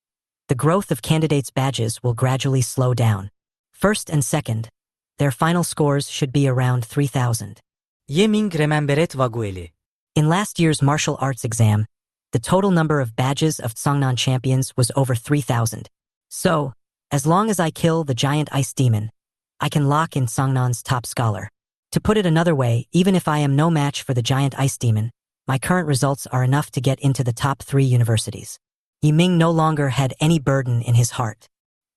the growth of candidates' badges will gradually slow down. First and second, their final scores should be around 3,000. Ye Ming rememberet vagueli. In last year's martial arts exam, the total number of badges of Tsangnan champions was over 3,000. So, as long as I kill the giant ice demon, I can lock in Tsangnan's top scholar. To put it another way, even if I am no match for the giant ice demon, my current results are enough to get into the top 3 universities. Yi Ming no longer had any burden in his heart.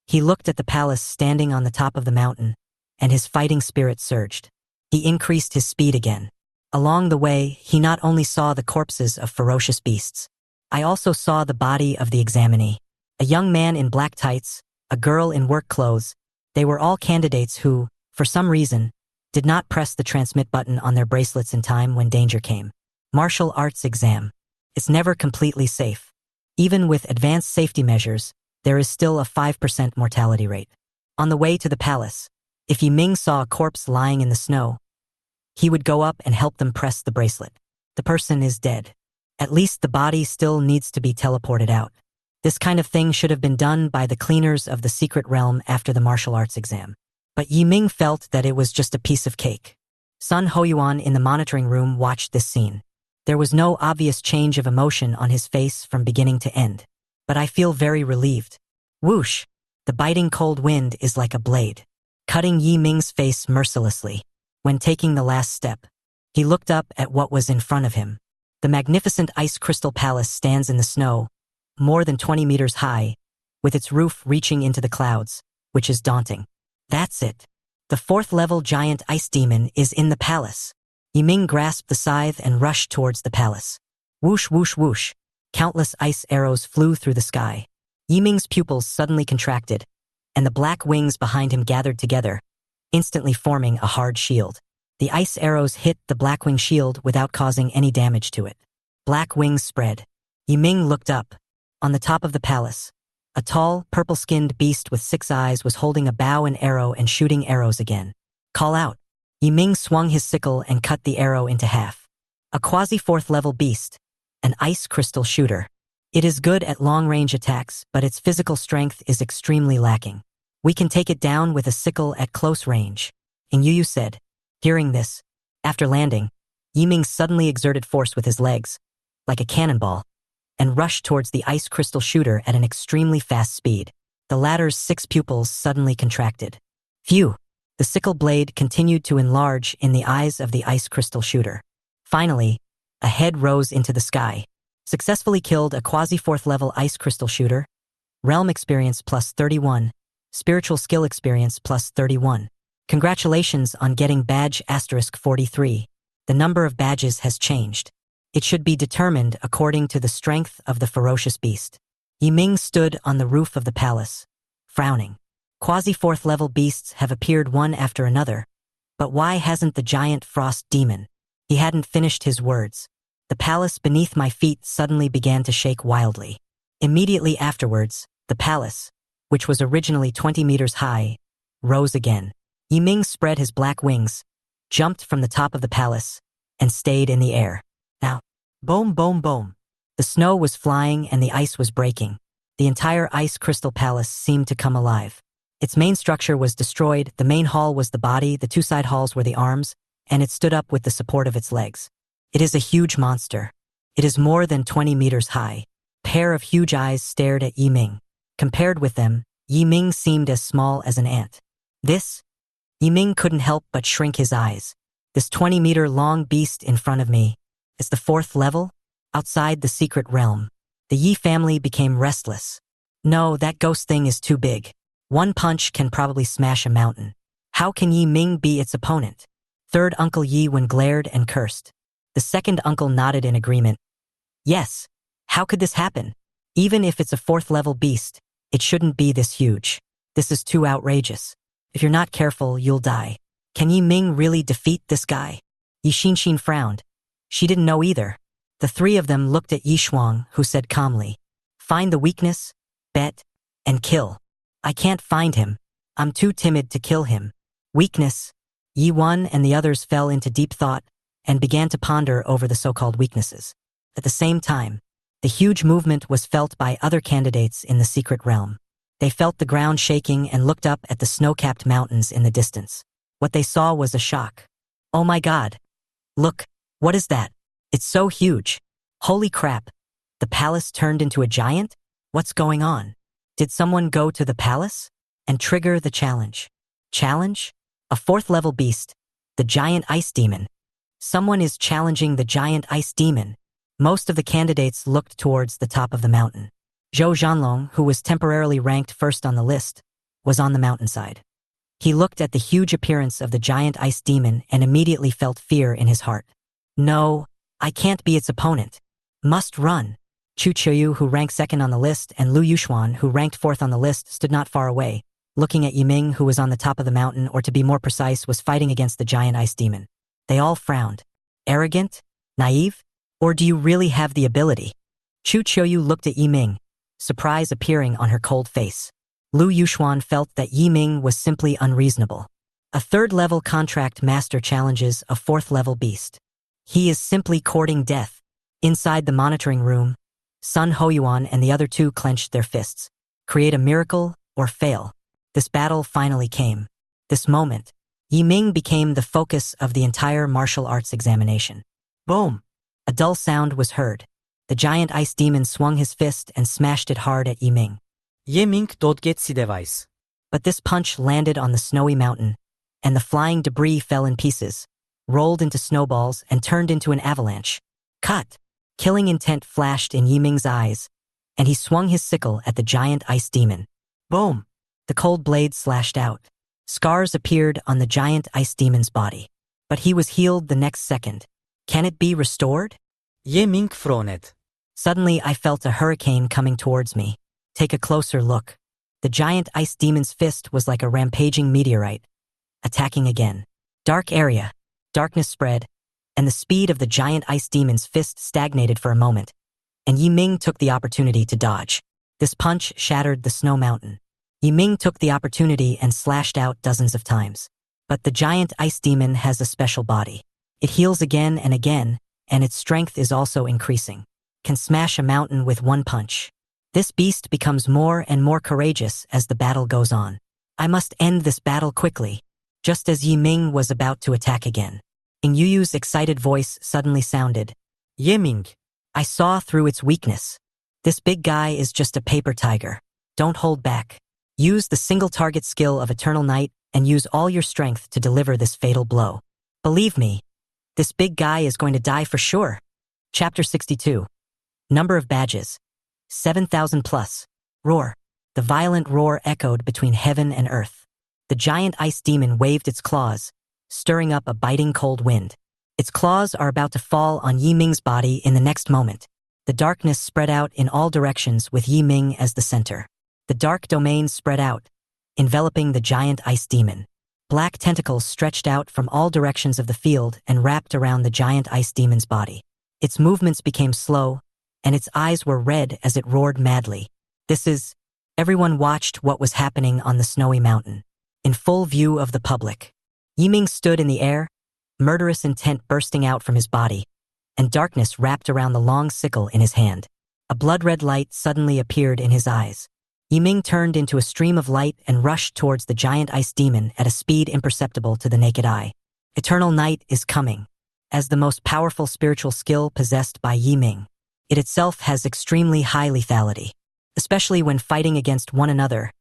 He looked at the palace standing on the top of the mountain, and his fighting spirit surged. He increased his speed again. Along the way, he not only saw the corpses of ferocious beasts. I also saw the body of the examinee. A young man in black tights, a girl in work clothes. They were all candidates who, for some reason, did not press the transmit button on their bracelets in time when danger came. Martial arts exam. It's never completely safe. Even with advanced safety measures, there is still a 5% mortality rate. On the way to the palace, if Yi Ming saw a corpse lying in the snow, he would go up and help them press the bracelet. The person is dead. At least the body still needs to be teleported out. This kind of thing should have been done by the cleaners of the secret realm after the martial arts exam. But Yi Ming felt that it was just a piece of cake. Sun Hoyuan in the monitoring room watched this scene. There was no obvious change of emotion on his face from beginning to end. But I feel very relieved. Whoosh! The biting cold wind is like a blade, cutting Yi Ming's face mercilessly. When taking the last step, he looked up at what was in front of him. The magnificent ice crystal palace stands in the snow, more than 20 meters high, with its roof reaching into the clouds, which is daunting. That's it. The 4th-level giant ice demon is in the palace. Yi Ming grasped the scythe and rushed towards the palace. Whoosh, whoosh, whoosh. Countless ice arrows flew through the sky. Yi Ming's pupils suddenly contracted, and the black wings behind him gathered together, instantly forming a hard shield. The ice arrows hit the blackwing shield without causing any damage to it. Black wings spread. Yi Ming looked up. On the top of the palace, a tall, purple-skinned beast with 6 eyes was holding a bow and arrow and shooting arrows again. Call out. Yi Ming swung his sickle and cut the arrow into half. A quasi-4th-level beast, an ice crystal shooter. It is good at long-range attacks, but its physical strength is extremely lacking. We can take it down with a sickle at close range, Ing Yu said. Hearing this, after landing, Yi Ming suddenly exerted force with his legs, like a cannonball, and rushed towards the ice crystal shooter at an extremely fast speed. The latter's 6 pupils suddenly contracted. Phew! The sickle blade continued to enlarge in the eyes of the ice crystal shooter. Finally, a head rose into the sky. Successfully killed a quasi-4th-level ice crystal shooter. Realm experience plus 31. Spiritual skill experience plus 31. Congratulations on getting badge *43. The number of badges has changed. It should be determined according to the strength of the ferocious beast. Yi Ming stood on the roof of the palace, frowning. Quasi-4th-level beasts have appeared one after another, but why hasn't the giant frost demon? He hadn't finished his words. The palace beneath my feet suddenly began to shake wildly. Immediately afterwards, the palace, which was originally 20 meters high, rose again. Yi Ming spread his black wings, jumped from the top of the palace, and stayed in the air. Now, boom, boom, boom. The snow was flying and the ice was breaking. The entire ice crystal palace seemed to come alive. Its main structure was destroyed, the main hall was the body, the 2 side halls were the arms, and it stood up with the support of its legs. It is a huge monster. It is more than 20 meters high. A pair of huge eyes stared at Yi Ming. Compared with them, Yi Ming seemed as small as an ant. This? Yi Ming couldn't help but shrink his eyes. This 20-meter-long beast in front of me is the 4th level? Outside the secret realm. The Yi family became restless. No, that ghost thing is too big. One punch can probably smash a mountain. How can Yi Ming be its opponent? Third Uncle Yi Wen glared and cursed. The second uncle nodded in agreement. Yes. How could this happen? Even if it's a 4th-level beast, It shouldn't be this huge. This is too outrageous. If you're not careful, you'll die. Can Yi Ming really defeat this guy? Yi Xinshin frowned. She didn't know either. The three of them looked at Yi Shuang, who said calmly, "Find the weakness, bet, and kill." "I can't find him. I'm too timid to kill him." Weakness. Yi Wen and the others fell into deep thought and began to ponder over the so-called weaknesses. At the same time, the huge movement was felt by other candidates in the secret realm. They felt the ground shaking and looked up at the snow-capped mountains in the distance. What they saw was a shock. "Oh my God! Look, what is that? It's so huge. Holy crap! The palace turned into a giant? What's going on? Did someone go to the palace and trigger the challenge?" Challenge? A fourth-level beast, the giant ice demon. Someone is challenging the giant ice demon. Most of the candidates looked towards the top of the mountain. Zhou Zhanlong, who was temporarily ranked first on the list, was on the mountainside. He looked at the huge appearance of the giant ice demon and immediately felt fear in his heart. "No, I can't be its opponent. Must run." Chu Qiuyu, who ranked second on the list, and Lu Yuxuan, who ranked fourth on the list, stood not far away, looking at Yi Ming, who was on the top of the mountain, or to be more precise, was fighting against the giant ice demon. They all frowned. Arrogant? Naive? Or do you really have the ability? Chu Qiuyu looked at Yi Ming, surprise appearing on her cold face. Lu Yuxuan felt that Yi Ming was simply unreasonable. A third-level contract master challenges a fourth-level beast. He is simply courting death. Inside the monitoring room, Sun Hoyuan and the other two clenched their fists. Create a miracle or fail. This battle finally came. This moment, Yi Ming became the focus of the entire martial arts examination. Boom! A dull sound was heard. The giant ice demon swung his fist and smashed it hard at Yi Ming. Ye Ming dodget si device. But this punch landed on the snowy mountain, and the flying debris fell in pieces, rolled into snowballs, and turned into an avalanche. Cut! Killing intent flashed in Yi Ming's eyes, and he swung his sickle at the giant ice demon. Boom! The cold blade slashed out. Scars appeared on the giant ice demon's body. But he was healed the next second. Can it be restored? Ye Ming frowned. Suddenly I felt a hurricane coming towards me. Take a closer look. The giant ice demon's fist was like a rampaging meteorite, attacking again. Dark area. Darkness spread, and the speed of the giant ice demon's fist stagnated for a moment, and Yi Ming took the opportunity to dodge. This punch shattered the snow mountain. Yi Ming took the opportunity and slashed out dozens of times. But the giant ice demon has a special body. It heals again and again, and its strength is also increasing. Can smash a mountain with one punch. This beast becomes more and more courageous as the battle goes on. I must end this battle quickly. Just as Yi Ming was about to attack again, Ing Yuyu's excited voice suddenly sounded. Ye Ming. I saw through its weakness. This big guy is just a paper tiger. Don't hold back. Use the single target skill of Eternal Night and use all your strength to deliver this fatal blow. Believe me, this big guy is going to die for sure. Chapter 62. Number of badges. 7,000 plus. Roar. The violent roar echoed between heaven and earth. The giant ice demon waved its claws, stirring up a biting cold wind. Its claws are about to fall on Yi Ming's body in the next moment. The darkness spread out in all directions with Yi Ming as the center. The dark domain spread out, enveloping the giant ice demon. Black tentacles stretched out from all directions of the field and wrapped around the giant ice demon's body. Its movements became slow, and its eyes were red as it roared madly. Everyone watched what was happening on the snowy mountain. In full view of the public, Yi Ming stood in the air, murderous intent bursting out from his body, and darkness wrapped around the long sickle in his hand. A blood-red light suddenly appeared in his eyes. Yi Ming turned into a stream of light and rushed towards the giant ice demon at a speed imperceptible to the naked eye. Eternal Night is coming. As the most powerful spiritual skill possessed by Yi Ming, it itself has extremely high lethality. Especially when fighting against one another,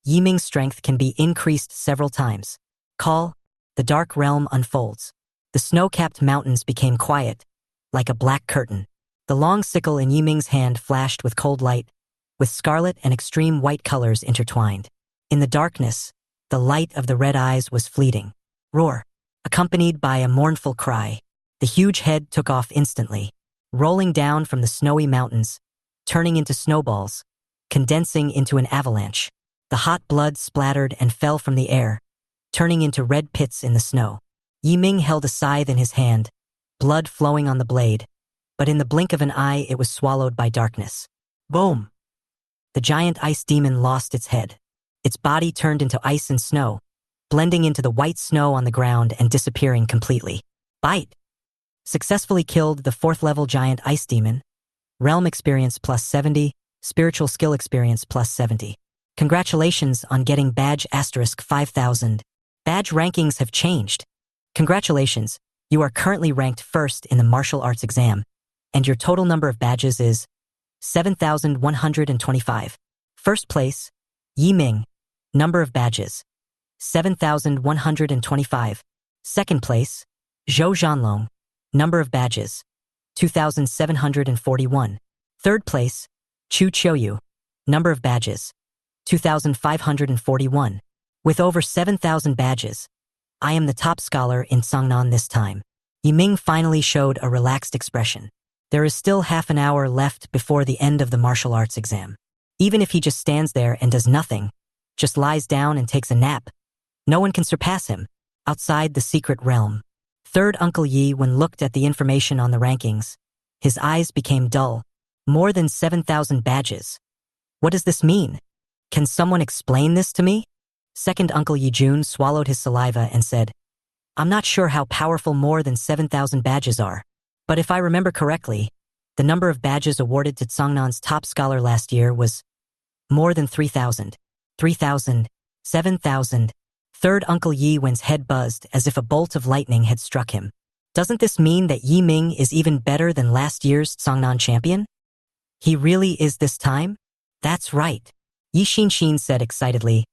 Yi Ming's strength can be increased several times. Call, the dark realm unfolds. The snow-capped mountains became quiet, like a black curtain. The long sickle in Yi Ming's hand flashed with cold light, with scarlet and extreme white colors intertwined. In the darkness, the light of the red eyes was fleeting. Roar, accompanied by a mournful cry. The huge head took off instantly, rolling down from the snowy mountains, turning into snowballs, condensing into an avalanche. The hot blood splattered and fell from the air, turning into red pits in the snow. Yi Ming held a scythe in his hand, blood flowing on the blade, but in the blink of an eye it was swallowed by darkness. Boom! The giant ice demon lost its head. Its body turned into ice and snow, blending into the white snow on the ground and disappearing completely. Bite! Successfully killed the 4th level giant ice demon. Realm experience plus 70, spiritual skill experience plus 70. Congratulations on getting badge asterisk 5000. Badge rankings have changed. Congratulations, you are currently ranked first in the martial arts exam, and your total number of badges is 7,125. First place, Yi Ming, number of badges, 7,125. Second place, Zhou Zhanlong, number of badges, 2,741. Third place, Chu Qiuyu, number of badges, 2,541. With over 7,000 badges, I am the top scholar in Songnan this time. Yi Ming finally showed a relaxed expression. There is still half an hour left before the end of the martial arts exam. Even if he just stands there and does nothing, just lies down and takes a nap, no one can surpass him, outside the secret realm. Third Uncle Yi, when looked at the information on the rankings, his eyes became dull. More than 7,000 badges. What does this mean? Can someone explain this to me? Second Uncle Yi Jun swallowed his saliva and said, I'm not sure how powerful more than 7,000 badges are, but if I remember correctly, the number of badges awarded to Songnan's top scholar last year was more than 3,000. 3,000, 7,000. Third Uncle Yi Wen's head buzzed as if a bolt of lightning had struck him. Doesn't this mean that Yi Ming is even better than last year's Songnan champion? He really is this time? That's right. Yi Xinshin said excitedly.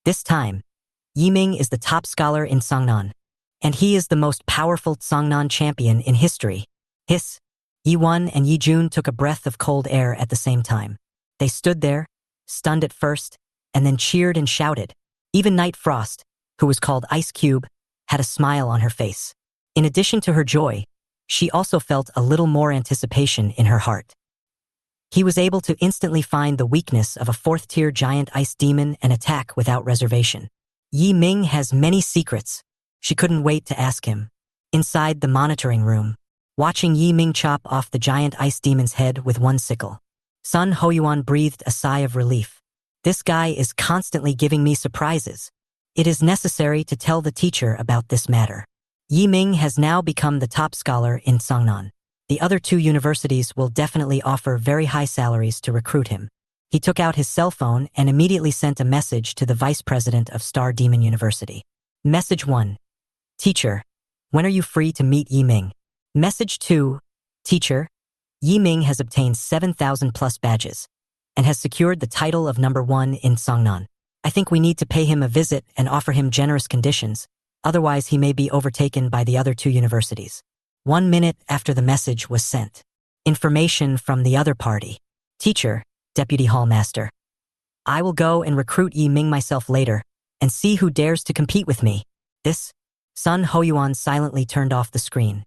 This time, Yi Ming is the top scholar in Songnan, and he is the most powerful Songnan champion in history. Hiss! Yi Wen and Yi Jun took a breath of cold air at the same time. They stood there, stunned at first, and then cheered and shouted. Even Night Frost, who was called Ice Cube, had a smile on her face. In addition to her joy, she also felt a little more anticipation in her heart. He was able to instantly find the weakness of a 4th-tier giant ice demon and attack without reservation. Yi Ming has many secrets. She couldn't wait to ask him. Inside the monitoring room, watching Yi Ming chop off the giant ice demon's head with one sickle, Sun Hoyuan breathed a sigh of relief. This guy is constantly giving me surprises. It is necessary to tell the teacher about this matter. Yi Ming has now become the top scholar in Songnan. The other 2 universities will definitely offer very high salaries to recruit him. He took out his cell phone and immediately sent a message to the vice president of Star Demon University. Message 1. Teacher, when are you free to meet Yi Ming? Message 2. Teacher, Yi Ming has obtained 7,000 plus badges and has secured the title of number 1 in Songnan. I think we need to pay him a visit and offer him generous conditions, otherwise he may be overtaken by the other 2 universities. 1 minute after the message was sent. Information from the other party. Teacher, Deputy Hallmaster. I will go and recruit Yi Ming myself later and see who dares to compete with me. This? Sun Hoyuan silently turned off the screen.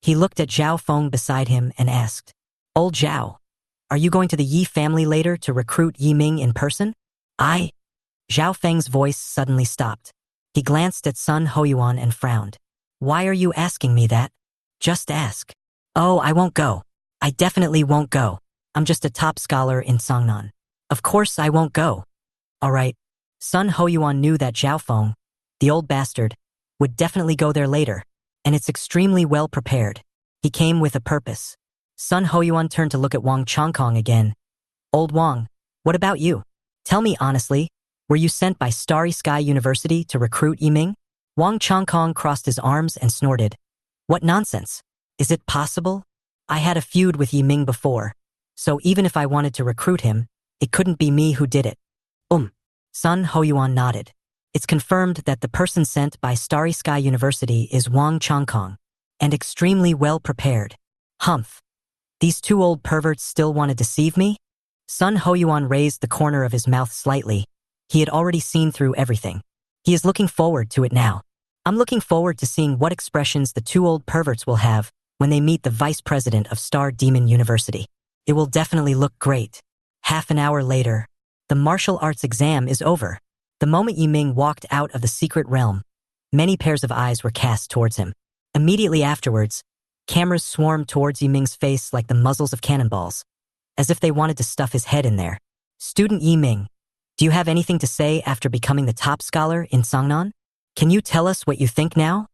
He looked at Zhao Feng beside him and asked, Old Zhao, are you going to the Yi family later to recruit Yi Ming in person? Zhao Feng's voice suddenly stopped. He glanced at Sun Hoyuan and frowned. Why are you asking me that? Just ask. Oh, I won't go. I definitely won't go. I'm just a top scholar in Songnan. Of course I won't go. All right. Sun Hoyuan knew that Zhao Feng, the old bastard, would definitely go there later, and it's extremely well prepared. He came with a purpose. Sun Hoyuan turned to look at Wang Chongkong again. Old Wang, what about you? Tell me honestly, were you sent by Starry Sky University to recruit Yi Ming? Wang Chongkong crossed his arms and snorted. What nonsense? Is it possible? I had a feud with Yi Ming before, so even if I wanted to recruit him, it couldn't be me who did it. Sun Hoyuan nodded. It's confirmed that the person sent by Starry Sky University is Wang Chongkong, and extremely well prepared. Humph. These 2 old perverts still want to deceive me? Sun Hoyuan raised the corner of his mouth slightly. He had already seen through everything. He is looking forward to it now. I'm looking forward to seeing what expressions the 2 old perverts will have when they meet the vice president of Star Demon University. It will definitely look great. Half an hour later, the martial arts exam is over. The moment Yiming walked out of the secret realm, many pairs of eyes were cast towards him. Immediately afterwards, cameras swarmed towards Yiming's face like the muzzles of cannonballs, as if they wanted to stuff his head in there. Student Yiming, do you have anything to say after becoming the top scholar in Songnan? Can you tell us what you think now?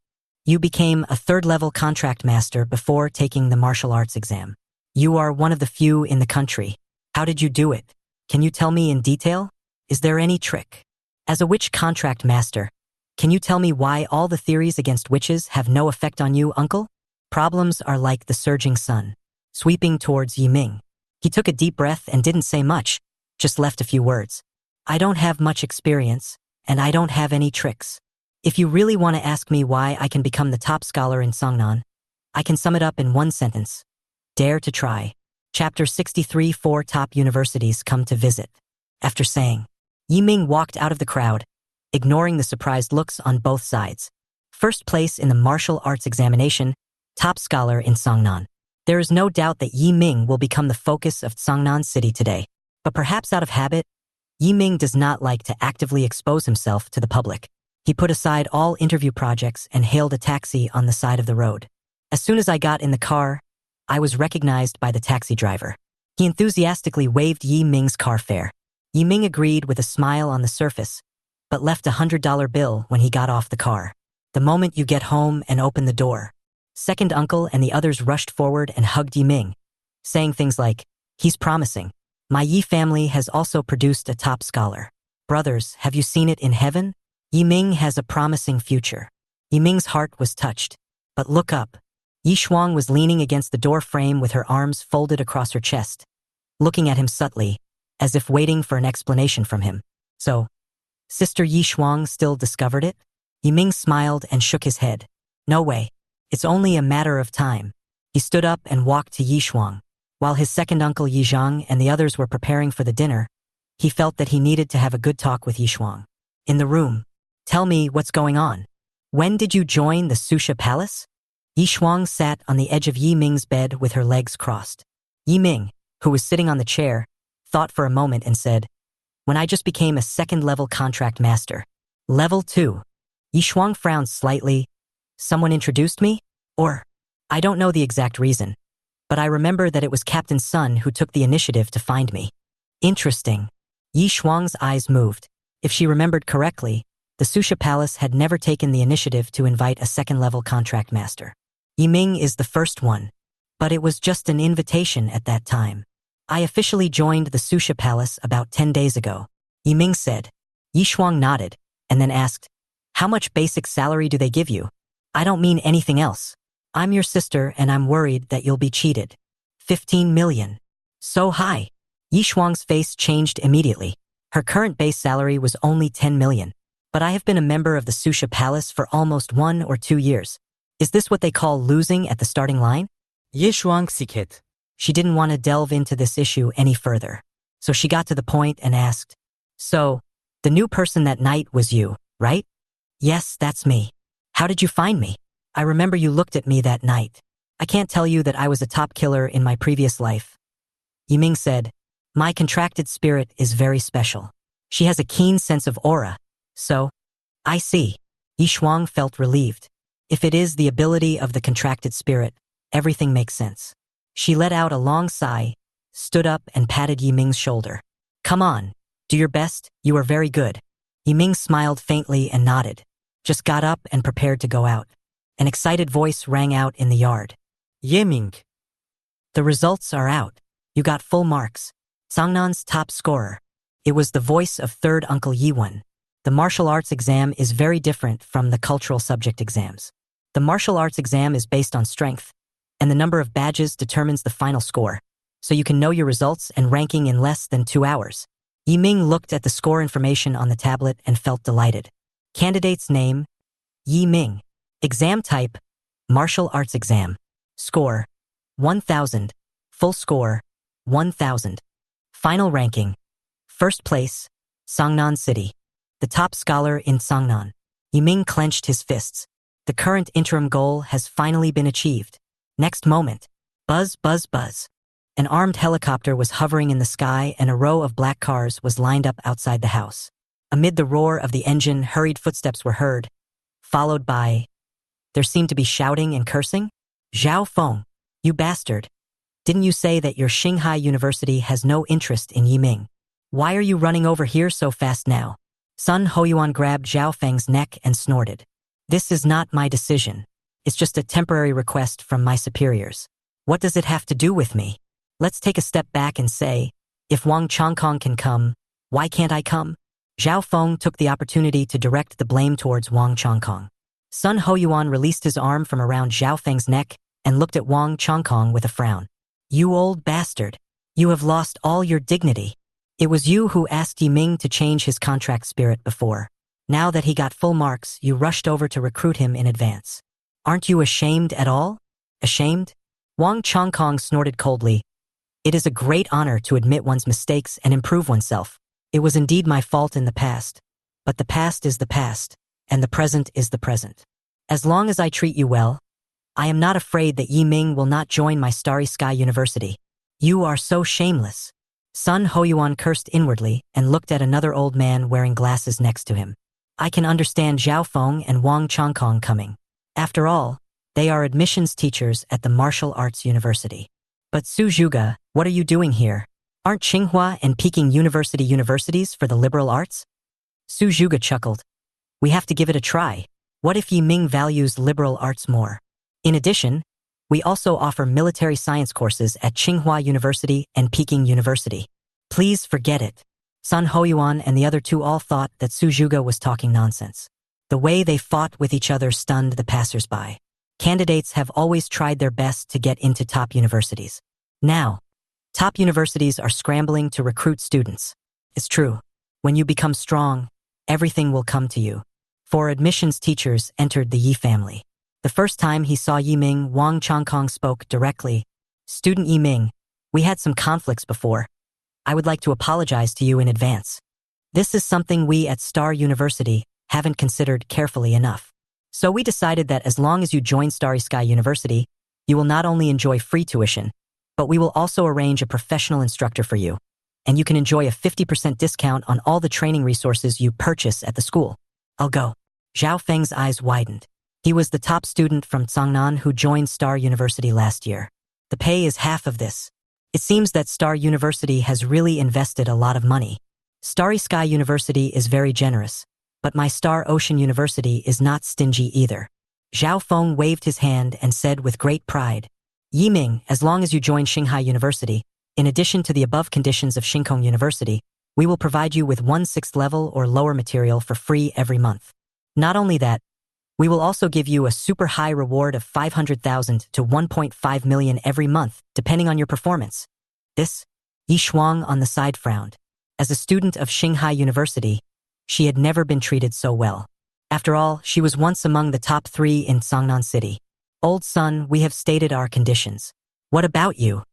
You became a third-level contract master before taking the martial arts exam. You are one of the few in the country. How did you do it? Can you tell me in detail? Is there any trick? As a witch contract master, can you tell me why all the theories against witches have no effect on you, uncle? Problems are like the surging sun, sweeping towards Yiming. He took a deep breath and didn't say much, just left a few words. I don't have much experience, and I don't have any tricks. If you really want to ask me why I can become the top scholar in Songnan, I can sum it up in one sentence. Dare to try. Chapter 63. 4 top universities come to visit. After saying, Yiming walked out of the crowd, ignoring the surprised looks on both sides. First place in the martial arts examination, top scholar in Songnan. There is no doubt that Yiming will become the focus of Songnan City today. But perhaps out of habit, Yiming does not like to actively expose himself to the public. He put aside all interview projects and hailed a taxi on the side of the road. As soon as I got in the car, I was recognized by the taxi driver. He enthusiastically waved Yiming's car fare. Yiming agreed with a smile on the surface, but left $100 bill when he got off the car. The moment you get home and open the door. Second uncle and the others rushed forward and hugged Yiming, saying things like, he's promising. My Yi family has also produced a top scholar. Brothers, have you seen it in heaven? Yiming has a promising future. Yiming's heart was touched. But look up. Yi Shuang was leaning against the door frame with her arms folded across her chest, looking at him subtly, as if waiting for an explanation from him. So, Sister Yi Shuang still discovered it? Yiming smiled and shook his head. No way. It's only a matter of time. He stood up and walked to Yi Shuang. While his second uncle Yi Zhang and the others were preparing for the dinner, he felt that he needed to have a good talk with Yi Shuang. In the room, tell me what's going on. When did you join the Susha Palace? Yi Shuang sat on the edge of Yiming's bed with her legs crossed. Yiming, who was sitting on the chair, thought for a moment and said, when I just became a second-level contract master. Level 2. Yi Shuang frowned slightly. Someone introduced me? Or, I don't know the exact reason, but I remember that it was Captain Sun who took the initiative to find me. Interesting. Yi Shuang's eyes moved. If she remembered correctly, the Susha Palace had never taken the initiative to invite a second-level contract master. Yiming is the first one, but it was just an invitation at that time. I officially joined the Susha Palace about 10 days ago, Yiming said. Yi Shuang nodded, and then asked, how much basic salary do they give you? I don't mean anything else. I'm your sister and I'm worried that you'll be cheated. 15 million. So high. Yi Shuang's face changed immediately. Her current base salary was only 10 million. But I have been a member of the Susha Palace for almost 1 or 2 years. Is this what they call losing at the starting line? Ye Shuang Sikhet. She didn't want to delve into this issue any further. So she got to the point and asked, so, the new person that night was you, right? Yes, that's me. How did you find me? I remember you looked at me that night. I can't tell you that I was a top killer in my previous life. Yiming said, my contracted spirit is very special. She has a keen sense of aura. So, I see. Yi Shuang felt relieved. If it is the ability of the contracted spirit, everything makes sense. She let out a long sigh, stood up and patted Yiming's shoulder. Come on, do your best, you are very good. Yiming smiled faintly and nodded, just got up and prepared to go out. An excited voice rang out in the yard. Yiming. The results are out. You got full marks. Songnan's top scorer. It was the voice of third Uncle Yiwen. The martial arts exam is very different from the cultural subject exams. The martial arts exam is based on strength, and the number of badges determines the final score, so you can know your results and ranking in less than 2 hours. Yiming looked at the score information on the tablet and felt delighted. Candidate's name, Yiming. Exam type, martial arts exam. Score, 1,000. Full score, 1,000. Final ranking, first place, Songnan City. The top scholar in Songnan. Yiming clenched his fists. The current interim goal has finally been achieved. Next moment, buzz, buzz, buzz. An armed helicopter was hovering in the sky and a row of black cars was lined up outside the house. Amid the roar of the engine, hurried footsteps were heard, followed by... There seemed to be shouting and cursing. Zhao Feng, you bastard. Didn't you say that your Shanghai University has no interest in Yiming? Why are you running over here so fast now? Sun Hoyuan grabbed Zhao Feng's neck and snorted. This is not my decision. It's just a temporary request from my superiors. What does it have to do with me? Let's take a step back and say, if Wang Chongkong can come, why can't I come? Zhao Feng took the opportunity to direct the blame towards Wang Chongkong. Sun Hoyuan released his arm from around Zhao Feng's neck and looked at Wang Chongkong with a frown. You old bastard. You have lost all your dignity. It was you who asked Yiming to change his contract spirit before. Now that he got full marks, you rushed over to recruit him in advance. Aren't you ashamed at all? Ashamed? Wang Chongkong snorted coldly. It is a great honor to admit one's mistakes and improve oneself. It was indeed my fault in the past. But the past is the past, and the present is the present. As long as I treat you well, I am not afraid that Yiming will not join my Starry Sky University. You are so shameless. Sun Hoyuan cursed inwardly and looked at another old man wearing glasses next to him. I can understand Zhao Feng and Wang Chongkong coming. After all, they are admissions teachers at the Martial Arts University. But Su Zhuge, what are you doing here? Aren't Tsinghua and Peking University universities for the liberal arts? Su Zhuge chuckled. We have to give it a try. What if Yiming values liberal arts more? In addition, we also offer military science courses at Tsinghua University and Peking University. Please forget it. Sun Hoyuan and the other two all thought that Su Zhuge was talking nonsense. The way they fought with each other stunned the passers-by. Candidates have always tried their best to get into top universities. Now, top universities are scrambling to recruit students. It's true. When you become strong, everything will come to you. Four admissions teachers entered the Yi family. The first time he saw Yiming, Wang Chongkong spoke directly. Student Yiming, we had some conflicts before. I would like to apologize to you in advance. This is something we at Star University haven't considered carefully enough. So we decided that as long as you join Starry Sky University, you will not only enjoy free tuition, but we will also arrange a professional instructor for you. And you can enjoy a 50% discount on all the training resources you purchase at the school. I'll go. Zhao Feng's eyes widened. He was the top student from Changnan who joined Star University last year. The pay is half of this. It seems that Star University has really invested a lot of money. Starry Sky University is very generous, but my Star Ocean University is not stingy either. Zhao Feng waved his hand and said with great pride, Yiming, as long as you join Shanghai University, in addition to the above conditions of Shinkong University, we will provide you with 1/6 level or lower material for free every month. Not only that, we will also give you a super high reward of 500,000 to 1.5 million every month, depending on your performance. This, Yi Shuang on the side frowned. As a student of Shanghai University, she had never been treated so well. After all, she was once among the top 3 in Changnan City. Old son, we have stated our conditions. What about you?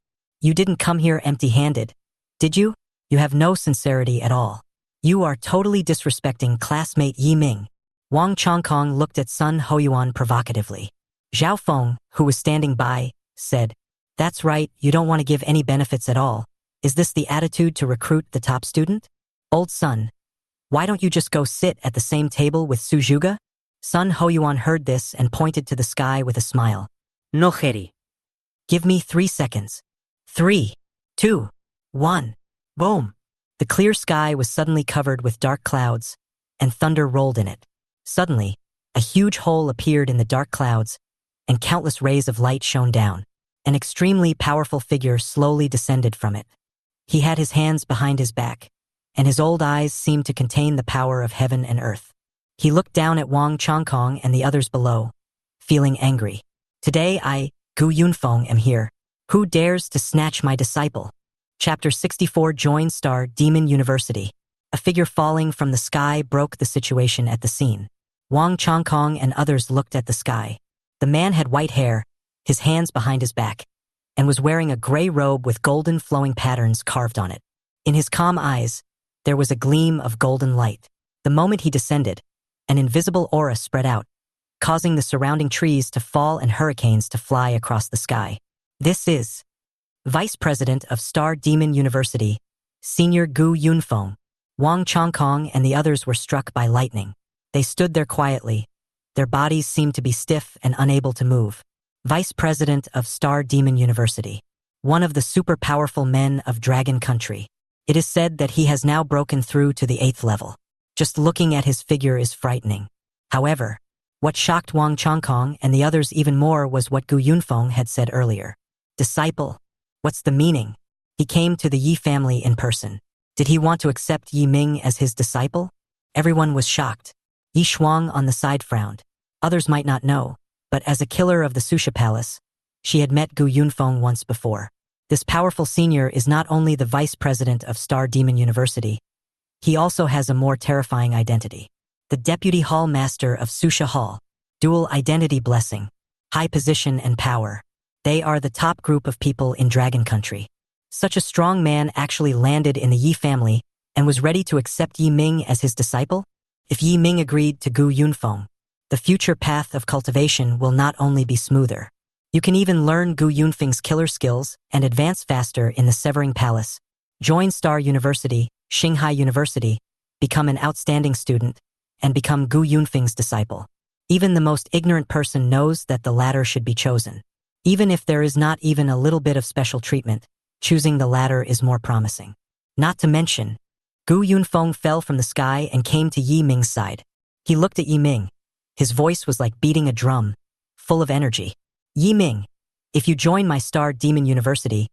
You didn't come here empty-handed, did you? You have no sincerity at all. You are totally disrespecting classmate Yiming. Wang Chongkong looked at Sun Hoyuan provocatively. Zhao Feng, who was standing by, said, That's right, you don't want to give any benefits at all. Is this the attitude to recruit the top student? Old son, why don't you just go sit at the same table with Su Zhuge? Sun Hoyuan heard this and pointed to the sky with a smile. No, Heri. Give me 3 seconds. 3, 2, 1. Boom. The clear sky was suddenly covered with dark clouds, and thunder rolled in it. Suddenly, a huge hole appeared in the dark clouds, and countless rays of light shone down. An extremely powerful figure slowly descended from it. He had his hands behind his back, and his old eyes seemed to contain the power of heaven and earth. He looked down at Wang Chongkong and the others below, feeling angry. Today I, Gu Yunfeng, am here. Who dares to snatch my disciple? Chapter 64 Join Star Demon University. A figure falling from the sky broke the situation at the scene. Wang Chongkong and others looked at the sky. The man had white hair, his hands behind his back, and was wearing a gray robe with golden flowing patterns carved on it. In his calm eyes, there was a gleam of golden light. The moment he descended, an invisible aura spread out, causing the surrounding trees to fall and hurricanes to fly across the sky. This is Vice President of Star Demon University, Senior Gu Yunfeng. Wang Chongkong and the others were struck by lightning. They stood there quietly. Their bodies seemed to be stiff and unable to move. Vice President of Star Demon University. One of the super powerful men of Dragon Country. It is said that he has now broken through to the 8th level. Just looking at his figure is frightening. However, what shocked Wang Chongkong and the others even more was what Gu Yunfeng had said earlier. Disciple. What's the meaning? He came to the Yi family in person. Did he want to accept Yi Ming as his disciple? Everyone was shocked. Yi Shuang on the side frowned. Others might not know, but as a killer of the Susha Palace, she had met Gu Yunfeng once before. This powerful senior is not only the vice president of Star Demon University, he also has a more terrifying identity. The Deputy Hall Master of Susha Hall. Dual identity blessing. High position and power. They are the top group of people in Dragon Country. Such a strong man actually landed in the Yi family and was ready to accept Yi Ming as his disciple? If Yi Ming agreed to Gu Yunfeng, the future path of cultivation will not only be smoother. You can even learn Gu Yunfeng's killer skills and advance faster in the Severing Palace. Join Star University, Shanghai University, become an outstanding student, and become Gu Yunfeng's disciple. Even the most ignorant person knows that the latter should be chosen. Even if there is not even a little bit of special treatment, choosing the latter is more promising. Not to mention, Gu Yunfeng fell from the sky and came to Yi Ming's side. He looked at Yi Ming. His voice was like beating a drum, full of energy. Yi Ming, if you join my Star Demon University,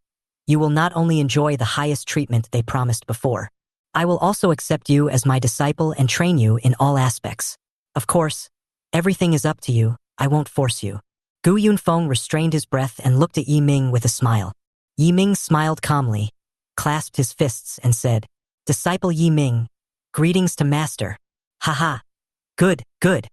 you will not only enjoy the highest treatment they promised before, I will also accept you as my disciple and train you in all aspects. Of course, everything is up to you, I won't force you. Gu Yunfeng restrained his breath and looked at Yi Ming with a smile. Yi Ming smiled calmly, clasped his fists and said, Disciple Yi Ming, greetings to master. Haha. Good, good.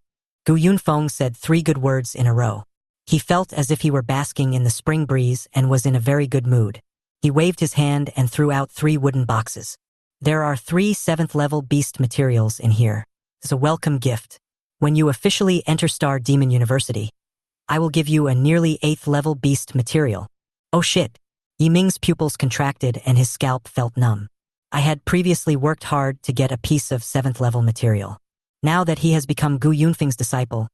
Gu Yunfeng said 3 good words in a row. He felt as if he were basking in the spring breeze and was in a very good mood. He waved his hand and threw out 3 wooden boxes. There are 3 7th-level beast materials in here. It's a welcome gift. When you officially enter Star Demon University, I will give you a nearly 8th-level beast material. Oh shit. Yi Ming's pupils contracted and his scalp felt numb. I had previously worked hard to get a piece of 7th-level material. Now that he has become Gu Yunfeng's disciple,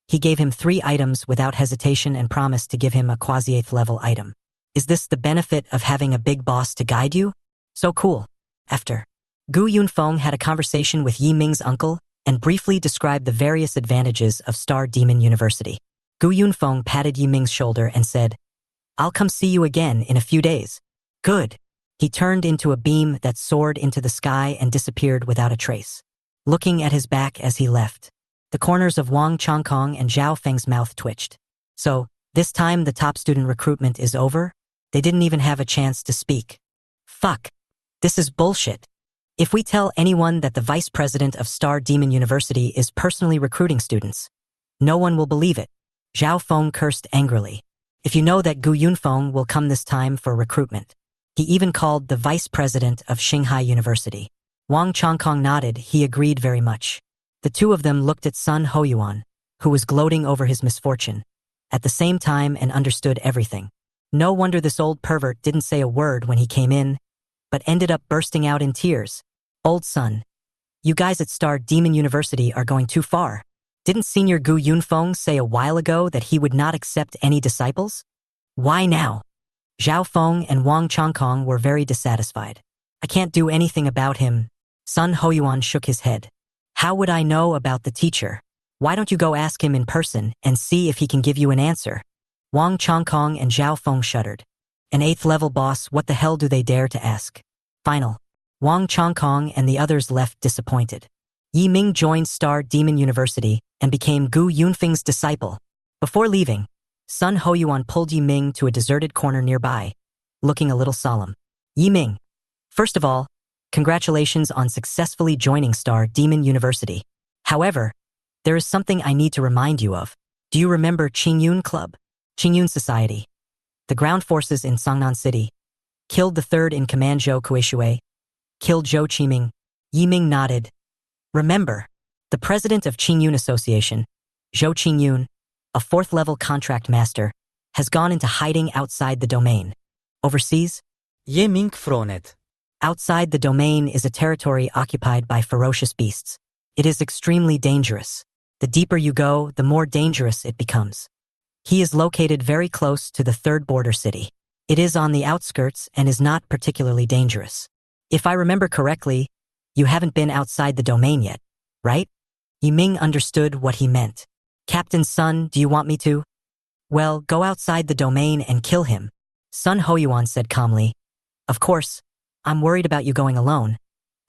he gave him 3 items without hesitation and promised to give him a quasi-8th-level item. Is this the benefit of having a big boss to guide you? So cool. After, Gu Yunfeng had a conversation with Yi Ming's uncle and briefly described the various advantages of Star Demon University. Gu Yunfeng patted Yi Ming's shoulder and said, I'll come see you again in a few days. Good. He turned into a beam that soared into the sky and disappeared without a trace. Looking at his back as he left, the corners of Wang Chongkong and Zhao Feng's mouth twitched. So, this time the top student recruitment is over? They didn't even have a chance to speak. Fuck. This is bullshit. If we tell anyone that the vice president of Star Demon University is personally recruiting students, no one will believe it. Zhao Feng cursed angrily. If you know that Gu Yunfeng will come this time for recruitment. He even called the vice president of Shanghai University. Wang Chongkong nodded, he agreed very much. The 2 of them looked at Sun Hoyuan, who was gloating over his misfortune, at the same time and understood everything. No wonder this old pervert didn't say a word when he came in, but ended up bursting out in tears. Old Sun, you guys at Star Demon University are going too far. Didn't Senior Gu Yunfeng say a while ago that he would not accept any disciples? Why now? Zhao Feng and Wang Chongkong were very dissatisfied. I can't do anything about him. Sun Hoyuan shook his head. How would I know about the teacher? Why don't you go ask him in person and see if he can give you an answer? Wang Chongkong and Zhao Feng shuddered. An 8th-level boss, what the hell do they dare to ask? Final. Wang Chongkong and the others left disappointed. Yi Ming joined Star Demon University and became Gu Yunfeng's disciple. Before leaving, Sun Hoyuan pulled Yi Ming to a deserted corner nearby, looking a little solemn. Yi Ming, first of all, congratulations on successfully joining Star Demon University. However, there is something I need to remind you of. Do you remember Qingyun Club? Qingyun Society. The ground forces in Sangnan City. Killed the 3rd in command Zhou Kuishui. Killed Zhou Qiming. Yi Ming nodded. Remember, the president of Qingyun Association, Zhou Qingyun, a 4th-level contract master, has gone into hiding outside the domain. Overseas? Ye Ming fronet. Outside the domain is a territory occupied by ferocious beasts. It is extremely dangerous. The deeper you go, the more dangerous it becomes. He is located very close to the third border city. It is on the outskirts and is not particularly dangerous. If I remember correctly, you haven't been outside the domain yet, right? Yiming understood what he meant. Captain Sun, do you want me to? Well, go outside the domain and kill him, Sun Hoyuan said calmly. Of course, I'm worried about you going alone.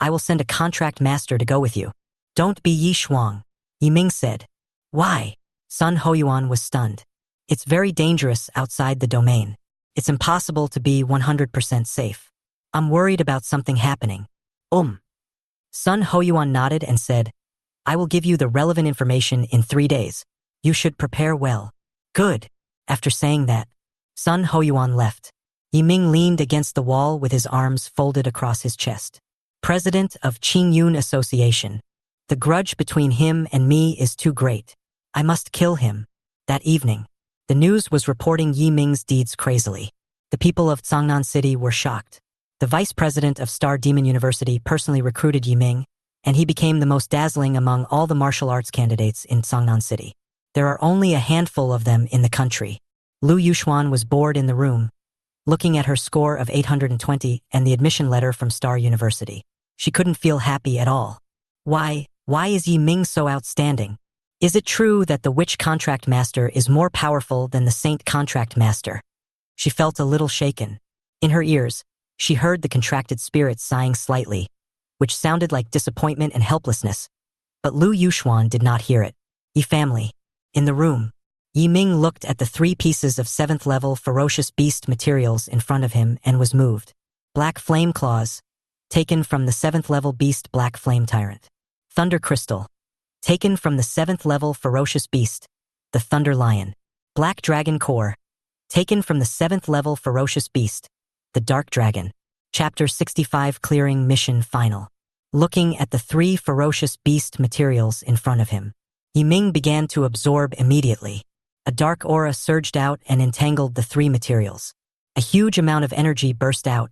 I will send a contract master to go with you. Don't be Yi Shuang, Yiming said. Why? Sun Hoyuan was stunned. It's very dangerous outside the domain. It's impossible to be 100% safe. I'm worried about something happening. Sun Hoyuan nodded and said, I will give you the relevant information in 3 days. You should prepare well. Good. After saying that, Sun Hoyuan left. Yiming leaned against the wall with his arms folded across his chest. President of Qingyun Association. The grudge between him and me is too great. I must kill him. That evening, the news was reporting Yiming's deeds crazily. The people of Changnan City were shocked. The vice president of Star Demon University personally recruited Yiming, and he became the most dazzling among all the martial arts candidates in Changnan City. There are only a handful of them in the country. Lu Yuxuan was bored in the room, looking at her score of 820 and the admission letter from Star University. She couldn't feel happy at all. Why is Yiming so outstanding? Is it true that the witch contract master is more powerful than the saint contract master? She felt a little shaken. In her ears, she heard the contracted spirit sighing slightly, which sounded like disappointment and helplessness. But Lu Yuxuan did not hear it. Yi family. In the room, Yiming looked at the 3 pieces of 7th level ferocious beast materials in front of him and was moved. Black flame claws, taken from the 7th level beast black flame tyrant. Thunder crystal, taken from the 7th level ferocious beast, the thunder lion. Black dragon core, taken from the 7th level ferocious beast, the dark dragon. Chapter 65 Clearing Mission Final. Looking at the 3 ferocious beast materials in front of him, Yiming began to absorb immediately. A dark aura surged out and entangled the 3 materials. A huge amount of energy burst out,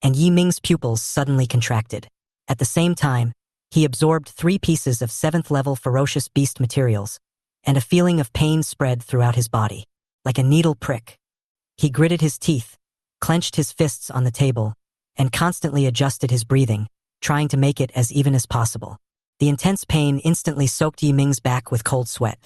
and Yiming's pupils suddenly contracted. At the same time, he absorbed 3 pieces of 7th level ferocious beast materials, and a feeling of pain spread throughout his body, like a needle prick. He gritted his teeth, clenched his fists on the table, and constantly adjusted his breathing, trying to make it as even as possible. The intense pain instantly soaked Yiming's back with cold sweat.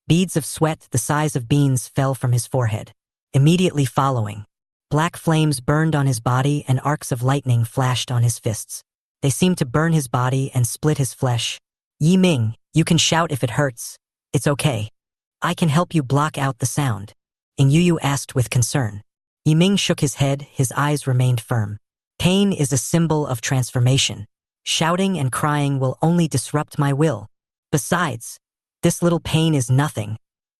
Beads of sweat the size of beans fell from his forehead. Immediately following, black flames burned on his body and arcs of lightning flashed on his fists. They seemed to burn his body and split his flesh. Yiming, you can shout if it hurts. It's okay. I can help you block out the sound. Yu asked with concern. Yiming shook his head, his eyes remained firm. Pain is a symbol of transformation. Shouting and crying will only disrupt my will. Besides, this little pain is nothing.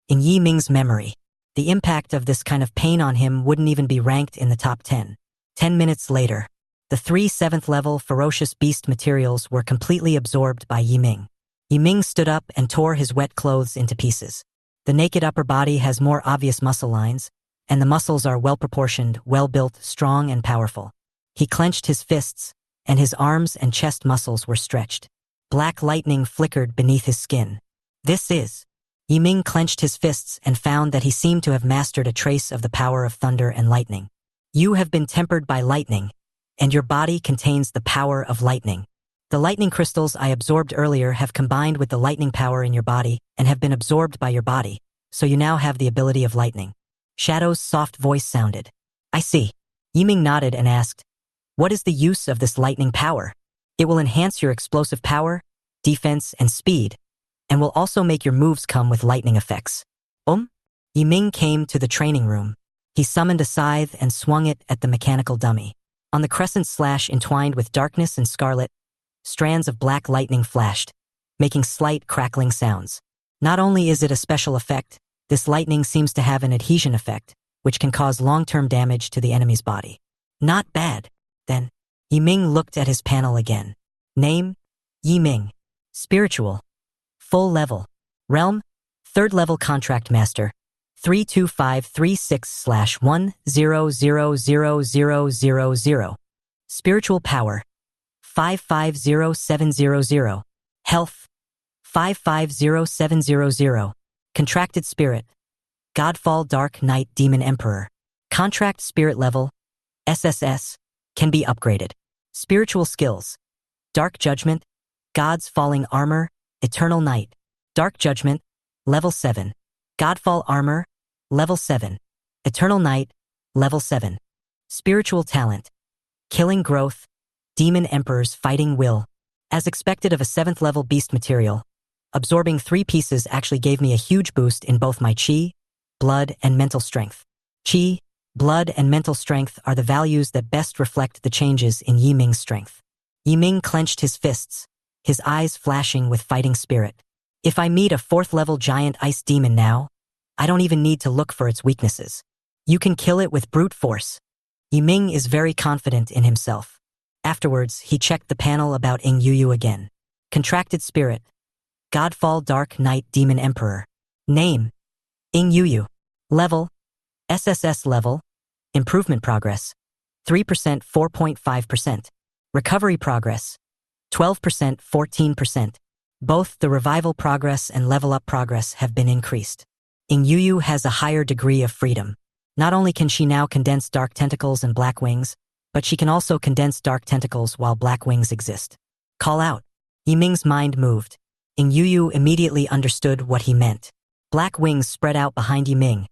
In Yiming's memory, the impact of this kind of pain on him wouldn't even be ranked in the top 10. 10 minutes later, the 3 7th level ferocious beast materials were completely absorbed by Yiming. Yiming stood up and tore his wet clothes into pieces. The naked upper body has more obvious muscle lines, and the muscles are well-proportioned, well-built, strong, and powerful. He clenched his fists, and his arms and chest muscles were stretched. Black lightning flickered beneath his skin. This is. Yiming clenched his fists and found that he seemed to have mastered a trace of the power of thunder and lightning. You have been tempered by lightning, and your body contains the power of lightning. The lightning crystals I absorbed earlier have combined with the lightning power in your body and have been absorbed by your body, so you now have the ability of lightning. Shadow's soft voice sounded. I see. Yiming nodded and asked, what is the use of this lightning power? It will enhance your explosive power, defense, and speed, and will also make your moves come with lightning effects. Yiming came to the training room. He summoned a scythe and swung it at the mechanical dummy. On the crescent slash entwined with darkness and scarlet, strands of black lightning flashed, making slight crackling sounds. Not only is it a special effect, this lightning seems to have an adhesion effect, which can cause long-term damage to the enemy's body. Not bad. Then, Yiming looked at his panel again. Name, Yiming. Spiritual. Full level. Realm, 3rd level contract master. 32536/1000000. Spiritual power 550700. Health 550700. Contracted spirit Godfall Dark Knight Demon Emperor. Contract spirit level SSS can be upgraded. Spiritual skills Dark Judgment, God's Falling Armor, Eternal Night. Dark Judgment, Level 7. Godfall Armor, Level 7. Eternal Night, Level 7. Spiritual talent Killing Growth, Demon Emperor's Fighting Will. As expected of a 7th level beast material, absorbing 3 pieces actually gave me a huge boost in both my chi, blood, and mental strength. Chi, blood, and mental strength are the values that best reflect the changes in Yi Ming's strength. Yi Ming clenched his fists, his eyes flashing with fighting spirit. If I meet a 4th level giant ice demon now, I don't even need to look for its weaknesses. You can kill it with brute force. Yi Ming is very confident in himself. Afterwards, he checked the panel about Ing Yu again. Contracted spirit Godfall Dark Knight Demon Emperor. Name Ing Yu. Level SSS level. Improvement progress 3% 4.5%. Recovery progress 12% 14%. Both the revival progress and level up progress have been increased. Ing Yu has a higher degree of freedom. Not only can she now condense dark tentacles and black wings, but she can also condense dark tentacles while black wings exist. Call out. Yi Ming's mind moved. Ing Yu immediately understood what he meant. Black wings spread out behind Yi Ming,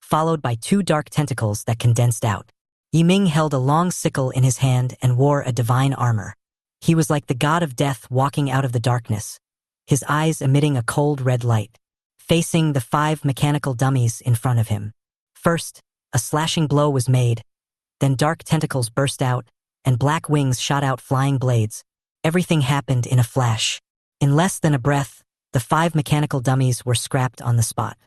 followed by 2 dark tentacles that condensed out. Yi Ming held a long sickle in his hand and wore a divine armor. He was like the god of death walking out of the darkness, his eyes emitting a cold red light, facing the 5 mechanical dummies in front of him. First, a slashing blow was made, then dark tentacles burst out, and black wings shot out flying blades. Everything happened in a flash. In less than a breath, the 5 mechanical dummies were scrapped on the spot.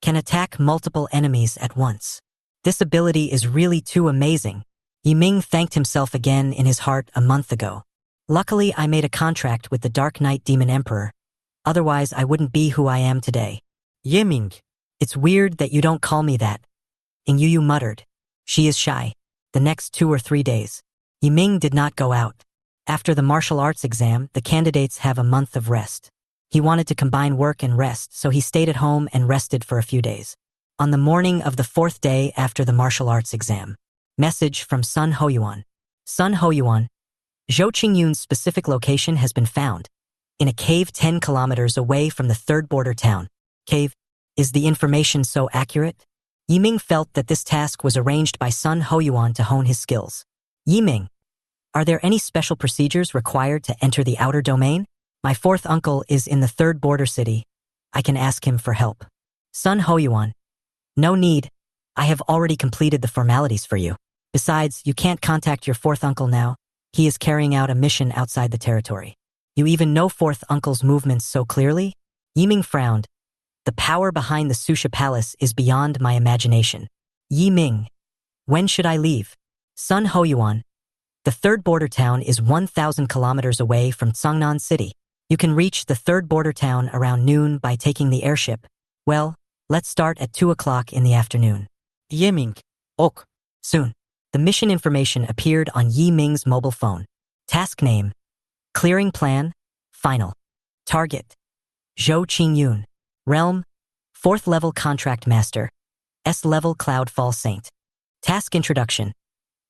Can attack multiple enemies at once. This ability is really too amazing. Yi Ming thanked himself again in his heart a month ago. Luckily, I made a contract with the Dark Knight Demon Emperor. Otherwise, I wouldn't be who I am today. Ye Ming. It's weird that you don't call me that. Ing Yu muttered. She is shy. The next 2 or 3 days. Yi Ming did not go out. After the martial arts exam, the candidates have a month of rest. He wanted to combine work and rest, so he stayed at home and rested for a few days. On the morning of the 4th day after the martial arts exam, message from Sun Hoyuan. Sun Hoyuan, Zhou Qingyun's specific location has been found. In a cave 10 kilometers away from the 3rd border town. Cave, is the information so accurate? Yi Ming felt that this task was arranged by Sun Hoyuan to hone his skills. Yi Ming, are there any special procedures required to enter the outer domain? My 4th uncle is in the 3rd border city. I can ask him for help. Sun Hoyuan, no need. I have already completed the formalities for you. Besides, you can't contact your 4th uncle now. He is carrying out a mission outside the territory. You even know 4th uncle's movements so clearly? Yi Ming frowned. The power behind the Susha Palace is beyond my imagination. Yi Ming, when should I leave? Sun Hoyuan, the 3rd border town is 1,000 kilometers away from Tsangnan City. You can reach the 3rd border town around noon by taking the airship. Well, let's start at 2 o'clock in the afternoon. Ye Ming. Ok. Soon. The mission information appeared on Yi Ming's mobile phone. Task name, clearing plan, final. Target, Zhou Qingyun. Realm, 4th level contract master, S level Cloudfall Saint. Task introduction.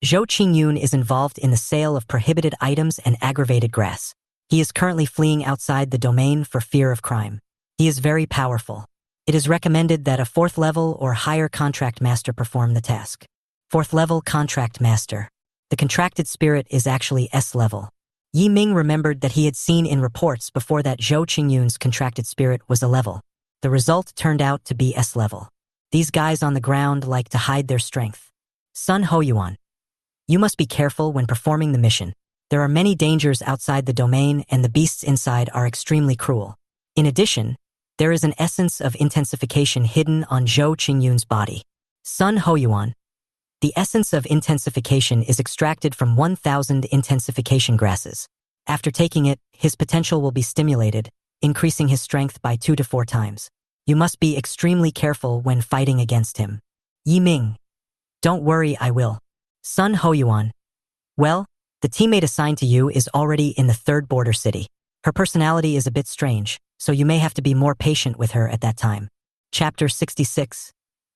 Zhou Qingyun is involved in the sale of prohibited items and aggravated grass. He is currently fleeing outside the domain for fear of crime. He is very powerful. It is recommended that a 4th level or higher contract master perform the task. 4th level contract master. The contracted spirit is actually S level. Yi Ming remembered that he had seen in reports before that Zhou Qingyun's contracted spirit was a level. The result turned out to be S level. These guys on the ground like to hide their strength. Sun Hoyuan, you must be careful when performing the mission. There are many dangers outside the domain and the beasts inside are extremely cruel. In addition, there is an essence of intensification hidden on Zhou Qingyun's body. Sun Hoyuan, the essence of intensification is extracted from 1,000 intensification grasses. After taking it, his potential will be stimulated, increasing his strength by 2 to 4 times. You must be extremely careful when fighting against him. Yiming. Don't worry, I will. Sun Hoyuan. Well, the teammate assigned to you is already in the third border city. Her personality is a bit strange, so you may have to be more patient with her at that time. Chapter 66.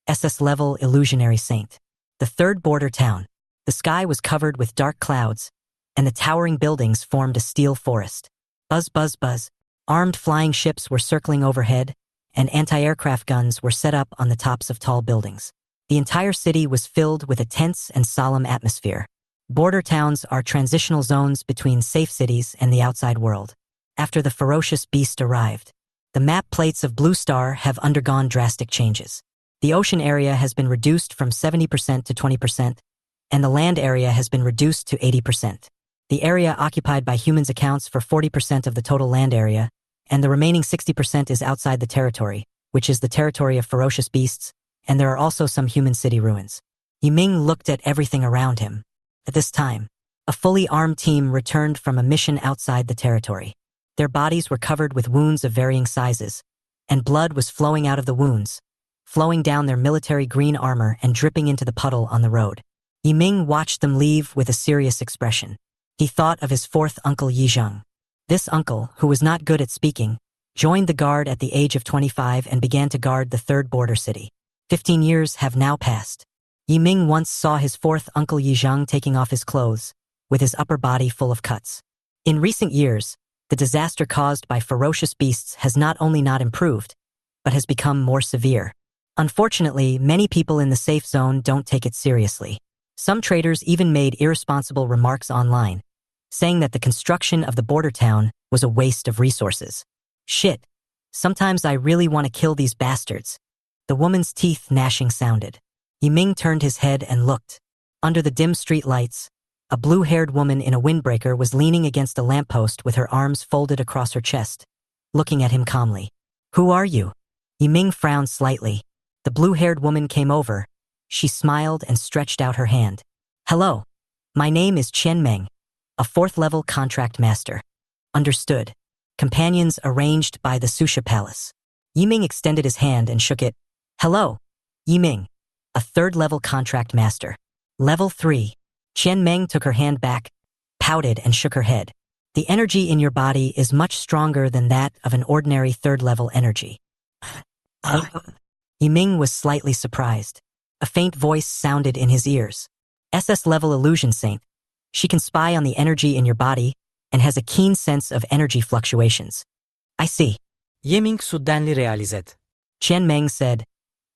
SS Level Illusionary Saint. The third border town. The sky was covered with dark clouds, and the towering buildings formed a steel forest. Buzz, buzz, buzz. Armed flying ships were circling overhead, and anti-aircraft guns were set up on the tops of tall buildings. The entire city was filled with a tense and solemn atmosphere. Border towns are transitional zones between safe cities and the outside world. After the ferocious beast arrived, the map plates of Blue Star have undergone drastic changes. The ocean area has been reduced from 70% to 20%, and the land area has been reduced to 80%. The area occupied by humans accounts for 40% of the total land area, and the remaining 60% is outside the territory, which is the territory of ferocious beasts, and there are also some human city ruins. Yiming looked at everything around him. At this time, a fully armed team returned from a mission outside the territory. Their bodies were covered with wounds of varying sizes, and blood was flowing out of the wounds, flowing down their military green armor and dripping into the puddle on the road. Yiming watched them leave with a serious expression. He thought of his fourth uncle Yizheng. This uncle, who was not good at speaking, joined the guard at the age of 25 and began to guard the third border city. 15 years have now passed. Yiming once saw his fourth uncle Yizheng taking off his clothes, with his upper body full of cuts. In recent years, the disaster caused by ferocious beasts has not only not improved, but has become more severe. Unfortunately, many people in the safe zone don't take it seriously. Some traders even made irresponsible remarks online, saying that the construction of the border town was a waste of resources. Shit. Sometimes I really want to kill these bastards. The woman's teeth gnashing sounded. Yiming turned his head and looked. Under the dim street lights, a blue-haired woman in a windbreaker was leaning against a lamppost with her arms folded across her chest, looking at him calmly. Who are you? Yiming frowned slightly. The blue-haired woman came over. She smiled and stretched out her hand. Hello. My name is Chen Meng, a fourth-level contract master. Understood. Companions arranged by the Susha Palace. Yiming extended his hand and shook it. Hello. Yiming, a third-level contract master. Level 3. Chen Meng took her hand back, pouted and shook her head. The energy in your body is much stronger than that of an ordinary third-level energy. Yiming was slightly surprised. A faint voice sounded in his ears. SS-level illusion saint. She can spy on the energy in your body and has a keen sense of energy fluctuations. I see. Yiming suddenly realized. Chen Meng said,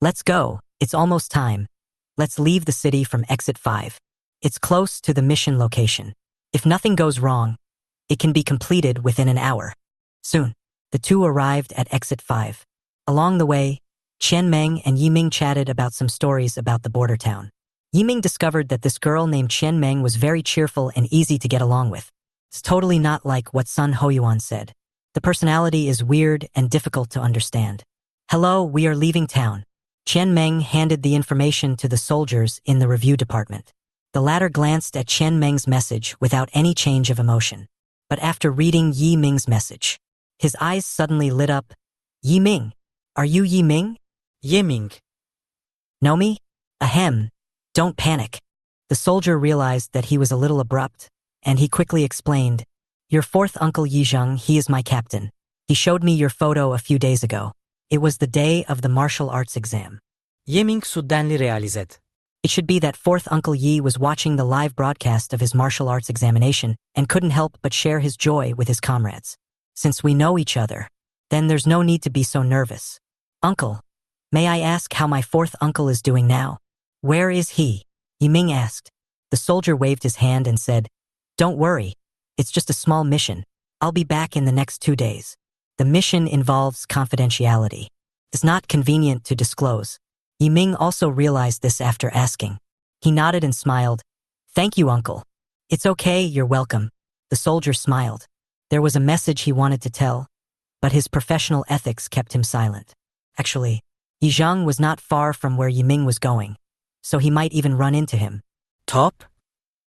Let's go, it's almost time. Let's leave the city from exit 5. It's close to the mission location. If nothing goes wrong, it can be completed within an hour. Soon, the two arrived at exit 5. Along the way, Chen Meng and Yiming chatted about some stories about the border town. Yiming discovered that this girl named Chen Meng was very cheerful and easy to get along with. It's totally not like what Sun Hoyuan said. The personality is weird and difficult to understand. Hello, we are leaving town. Chen Meng handed the information to the soldiers in the review department. The latter glanced at Chen Meng's message without any change of emotion. But after reading Yi Ming's message, his eyes suddenly lit up. Yi Ming, are you Yi Ming? Yiming. Know me? Ahem. Don't panic. The soldier realized that he was a little abrupt, and he quickly explained, Your fourth uncle Yizheng, he is my captain. He showed me your photo a few days ago. It was the day of the martial arts exam. Yiming suddenly realized. It should be that fourth Uncle Yi was watching the live broadcast of his martial arts examination and couldn't help but share his joy with his comrades. Since we know each other, then there's no need to be so nervous. Uncle, may I ask how my fourth uncle is doing now? Where is he? Yiming asked. The soldier waved his hand and said, Don't worry, it's just a small mission. I'll be back in the next 2 days. The mission involves confidentiality. It's not convenient to disclose. Yiming also realized this after asking. He nodded and smiled. Thank you, uncle. It's okay, you're welcome. The soldier smiled. There was a message he wanted to tell, but his professional ethics kept him silent. Actually, Yizheng was not far from where Yiming was going, so he might even run into him. Top?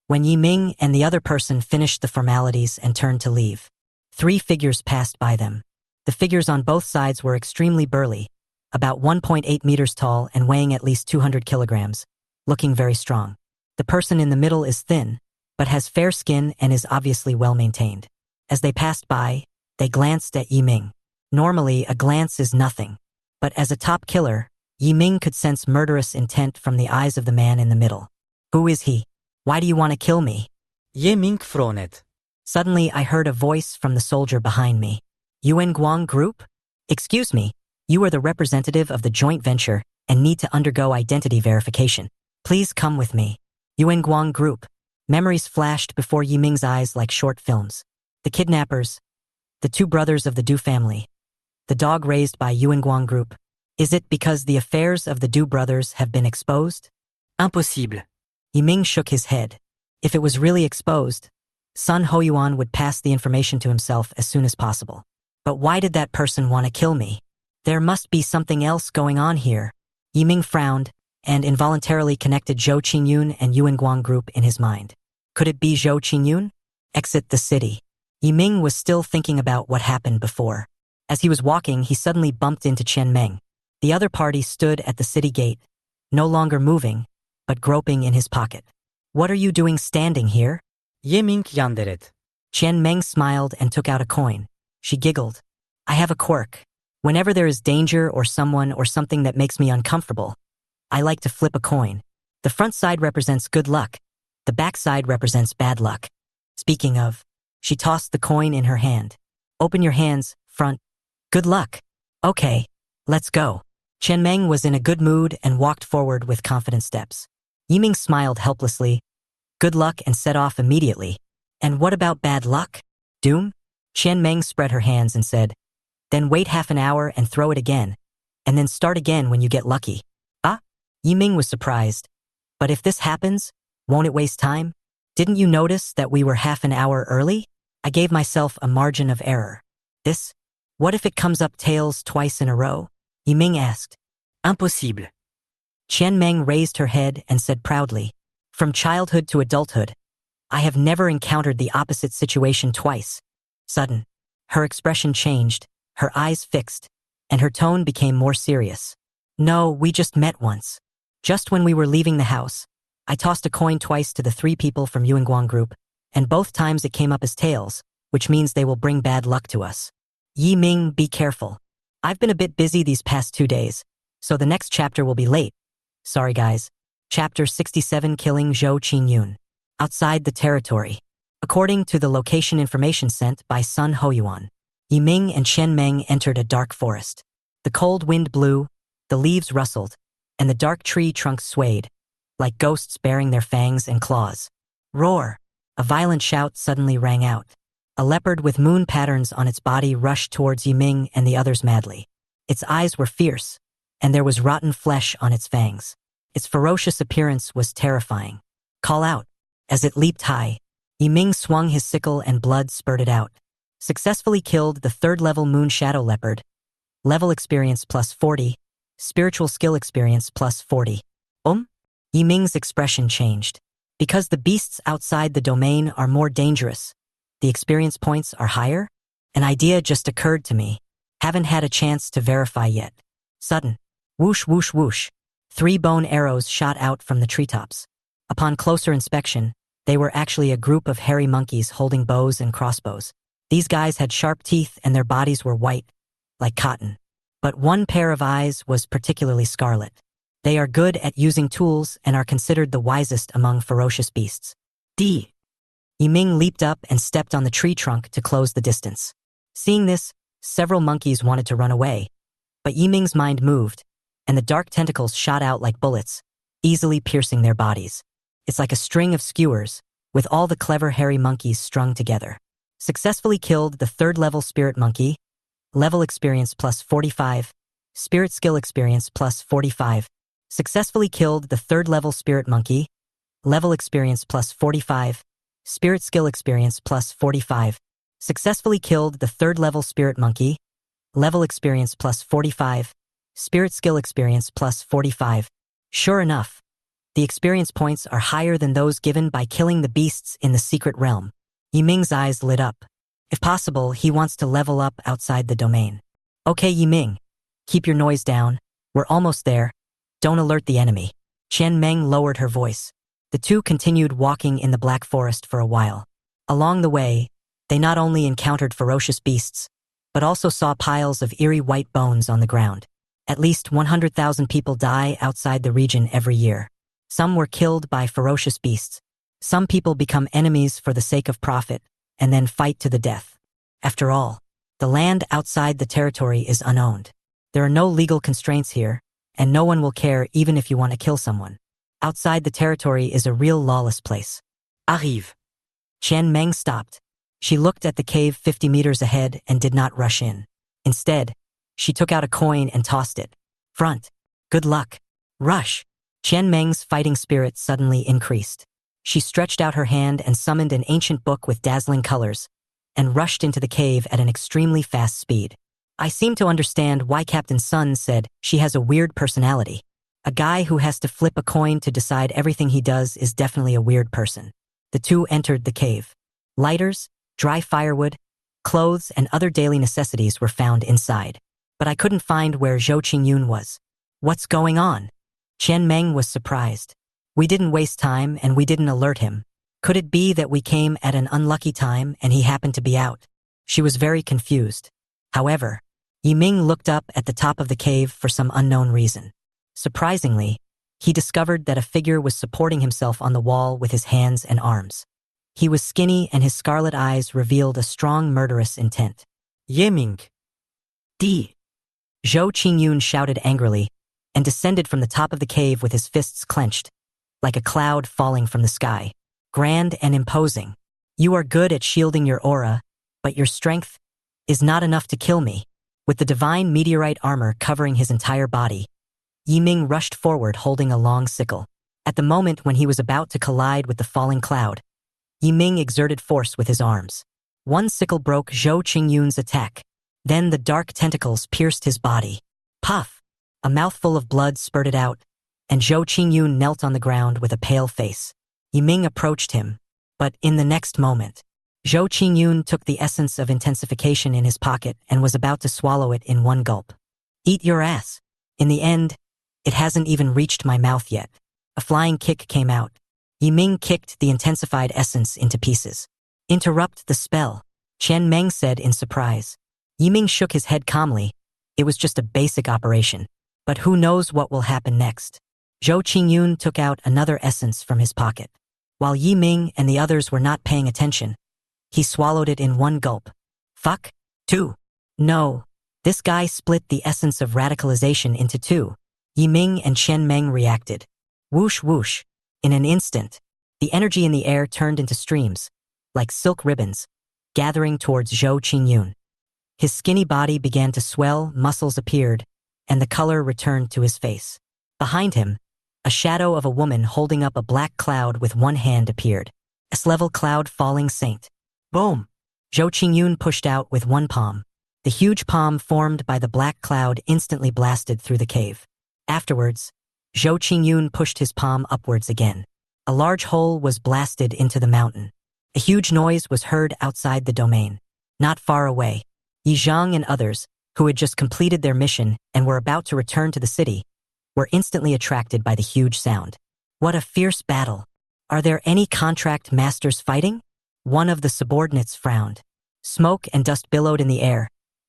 When Yiming and the other person finished the formalities and turned to leave, 3 figures passed by them. The figures on both sides were extremely burly, about 1.8 meters tall and weighing at least 200 kilograms, looking very strong. The person in the middle is thin, but has fair skin and is obviously well maintained. As they passed by, they glanced at Yiming. Normally, a glance is nothing, but as a top killer, Yiming could sense murderous intent from the eyes of the man in the middle. Who is he? Why do you want to kill me? Yiming frowned. Suddenly, I heard a voice from the soldier behind me. Yuan Guang Group? Excuse me, you are the representative of the joint venture and need to undergo identity verification. Please come with me. Yuan Guang Group. Memories flashed before Yiming's eyes like short films. The kidnappers, the two brothers of the Du family, the dog raised by Yuan Guang Group. Is it because the affairs of the Du brothers have been exposed? Impossible. Yiming shook his head. If it was really exposed, Sun Hoyuan would pass the information to himself as soon as possible. But why did that person want to kill me? There must be something else going on here. Yiming frowned and involuntarily connected Zhou Qingyun and Yuan Guang Group in his mind. Could it be Zhou Qingyun? Exit the city. Yiming was still thinking about what happened before. As he was walking, he suddenly bumped into Chen Meng. The other party stood at the city gate, no longer moving, but groping in his pocket. What are you doing standing here? Yiming yandered. Chen Meng smiled and took out a coin. She giggled. I have a quirk. Whenever there is danger or someone or something that makes me uncomfortable, I like to flip a coin. The front side represents good luck. The back side represents bad luck. Speaking of, she tossed the coin in her hand. Open your hands, front. Good luck. Okay, let's go. Chen Meng was in a good mood and walked forward with confident steps. Yiming smiled helplessly. Good luck and set off immediately. And what about bad luck? Doom? Chen Meng spread her hands and said, then wait half an hour and throw it again, and then start again when you get lucky. Ah? Yiming was surprised. But if this happens, won't it waste time? Didn't you notice that we were half an hour early? I gave myself a margin of error. This? What if it comes up tails twice in a row? Yiming asked. Impossible. Chen Meng raised her head and said proudly, from childhood to adulthood, I have never encountered the opposite situation twice. Sudden, her expression changed, her eyes fixed, and her tone became more serious. No, we just met once. Just when we were leaving the house, I tossed a coin twice to the three people from Yuan Guang Group, and both times it came up as tails, which means they will bring bad luck to us. Yiming, be careful. I've been a bit busy these past 2 days, so the next chapter will be late. Sorry guys. Chapter 67 Killing Zhou Qingyun. Outside the territory. According to the location information sent by Sun Hoyuan, Yiming and Chen Meng entered a dark forest. The cold wind blew, the leaves rustled, and the dark tree trunks swayed, like ghosts baring their fangs and claws. Roar! A violent shout suddenly rang out. A leopard with moon patterns on its body rushed towards Yiming and the others madly. Its eyes were fierce, and there was rotten flesh on its fangs. Its ferocious appearance was terrifying. Call out! As it leaped high, Yiming swung his sickle and blood spurted out. Successfully killed the 3rd level moon shadow leopard. Level experience plus 40. Spiritual skill experience plus 40. Yiming's expression changed. Because the beasts outside the domain are more dangerous, the experience points are higher? An idea just occurred to me. Haven't had a chance to verify yet. Sudden. Whoosh whoosh whoosh. 3 bone arrows shot out from the treetops. Upon closer inspection, they were actually a group of hairy monkeys holding bows and crossbows. These guys had sharp teeth and their bodies were white, like cotton. But one pair of eyes was particularly scarlet. They are good at using tools and are considered the wisest among ferocious beasts. D. Yiming leaped up and stepped on the tree trunk to close the distance. Seeing this, several monkeys wanted to run away, but Yiming's mind moved, and the dark tentacles shot out like bullets, easily piercing their bodies. It's like a string of skewers, with all the clever hairy monkeys strung together. Successfully killed the 3rd level spirit monkey. Level experience plus 45. Spirit skill experience plus 45. Successfully killed the 3rd level spirit monkey. Level experience plus 45. Spirit skill experience plus 45. Successfully killed the 3rd level spirit monkey. Level experience plus 45. Spirit skill experience plus 45. Sure enough, the experience points are higher than those given by killing the beasts in the secret realm. Yiming's eyes lit up. If possible, he wants to level up outside the domain. Okay, Yiming. Keep your noise down. We're almost there. Don't alert the enemy. Qian Meng lowered her voice. The two continued walking in the Black Forest for a while. Along the way, they not only encountered ferocious beasts, but also saw piles of eerie white bones on the ground. At least 100,000 people die outside the region every year. Some were killed by ferocious beasts. Some people become enemies for the sake of profit, and then fight to the death. After all, the land outside the territory is unowned. There are no legal constraints here, and no one will care even if you want to kill someone. Outside the territory is a real lawless place. Arrive. Qian Meng stopped. She looked at the cave 50 meters ahead and did not rush in. Instead, she took out a coin and tossed it. Front. Good luck. Rush. Qian Meng's fighting spirit suddenly increased. She stretched out her hand and summoned an ancient book with dazzling colors, and rushed into the cave at an extremely fast speed. I seem to understand why Captain Sun said she has a weird personality. A guy who has to flip a coin to decide everything he does is definitely a weird person. The two entered the cave. Lighters, dry firewood, clothes, and other daily necessities were found inside. But I couldn't find where Zhou Qingyun was. What's going on? Qian Meng was surprised. We didn't waste time and we didn't alert him. Could it be that we came at an unlucky time and he happened to be out? She was very confused. However, Yiming looked up at the top of the cave for some unknown reason. Surprisingly, he discovered that a figure was supporting himself on the wall with his hands and arms. He was skinny and his scarlet eyes revealed a strong murderous intent. Yiming. D. Zhou Qingyun shouted angrily and descended from the top of the cave with his fists clenched, like a cloud falling from the sky. Grand and imposing. You are good at shielding your aura, but your strength is not enough to kill me. With the divine meteorite armor covering his entire body, Yiming rushed forward holding a long sickle. At the moment when he was about to collide with the falling cloud, Yiming exerted force with his arms. One sickle broke Zhou Qingyun's attack. Then the dark tentacles pierced his body. Puff! A mouthful of blood spurted out, and Zhou Qingyun knelt on the ground with a pale face. Yiming approached him, but in the next moment, Zhou Qingyun took the essence of intensification in his pocket and was about to swallow it in one gulp. Eat your ass. In the end, it hasn't even reached my mouth yet. A flying kick came out. Yiming kicked the intensified essence into pieces. Interrupt the spell, Qian Meng said in surprise. Yiming shook his head calmly. It was just a basic operation. But who knows what will happen next? Zhou Qingyun took out another essence from his pocket. While Yiming and the others were not paying attention, he swallowed it in one gulp. Fuck. 2. No. This guy split the essence of radicalization into 2. Yiming and Qian Meng reacted. Whoosh whoosh. In an instant, the energy in the air turned into streams, like silk ribbons, gathering towards Zhou Qingyun. His skinny body began to swell, muscles appeared, and the color returned to his face. Behind him, a shadow of a woman holding up a black cloud with one hand appeared. S-level cloud falling saint. Boom! Zhou Qingyun pushed out with one palm. The huge palm formed by the black cloud instantly blasted through the cave. Afterwards, Zhou Qingyun pushed his palm upwards again. A large hole was blasted into the mountain. A huge noise was heard outside the domain. Not far away, Yi Zhang and others, who had just completed their mission and were about to return to the city, were instantly attracted by the huge sound. What a fierce battle! Are there any contract masters fighting? One of the subordinates frowned. Smoke and dust billowed in the air,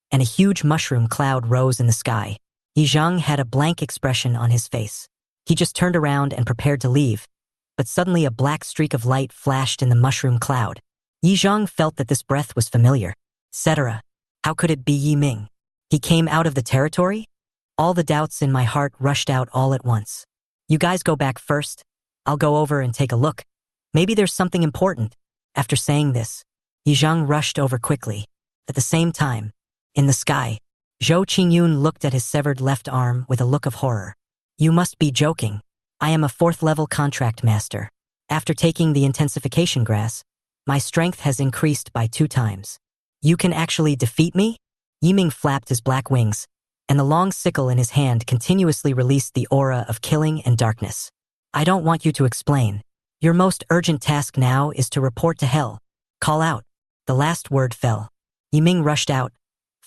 and a huge mushroom cloud rose in the sky. Yi Zhang had a blank expression on his face. He just turned around and prepared to leave, but suddenly a black streak of light flashed in the mushroom cloud. Yi Zhang felt that this breath was familiar. Etc. How could it be Yiming? He came out of the territory? All the doubts in my heart rushed out all at once. You guys go back first. I'll go over and take a look. Maybe there's something important. After saying this, Yi Zhang rushed over quickly. At the same time, in the sky, Zhou Qingyun looked at his severed left arm with a look of horror. You must be joking. I am a 4th-level contract master. After taking the intensification grass, my strength has increased by 2 times. You can actually defeat me? Yiming flapped his black wings, and the long sickle in his hand continuously released the aura of killing and darkness. I don't want you to explain. Your most urgent task now is to report to hell. Call out. The last word fell. Yiming rushed out,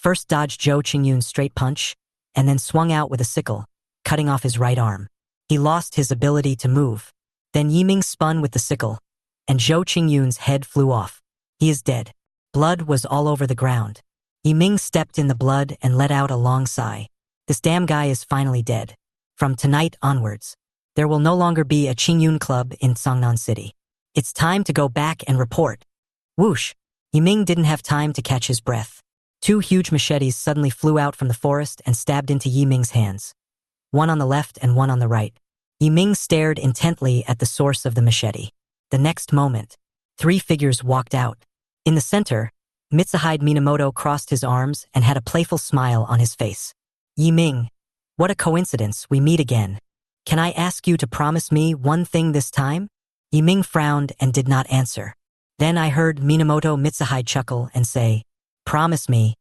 first dodged Zhou Qingyun's straight punch, and then swung out with a sickle, cutting off his right arm. He lost his ability to move. Then Yiming spun with the sickle, and Zhou Qingyun's head flew off. He is dead. Blood was all over the ground. Yiming stepped in the blood and let out a long sigh. This damn guy is finally dead. From tonight onwards, there will no longer be a Qingyun club in Songnan City. It's time to go back and report. Whoosh! Yiming didn't have time to catch his breath. Two huge machetes suddenly flew out from the forest and stabbed into Yiming's hands. One on the left and one on the right. Yiming stared intently at the source of the machete. The next moment, three figures walked out. In the center, Mitsuhide Minamoto crossed his arms and had a playful smile on his face. Yiming, what a coincidence, we meet again. Can I ask you to promise me one thing this time? Yiming frowned and did not answer. Then I heard Minamoto Mitsuhide chuckle and say, Promise me.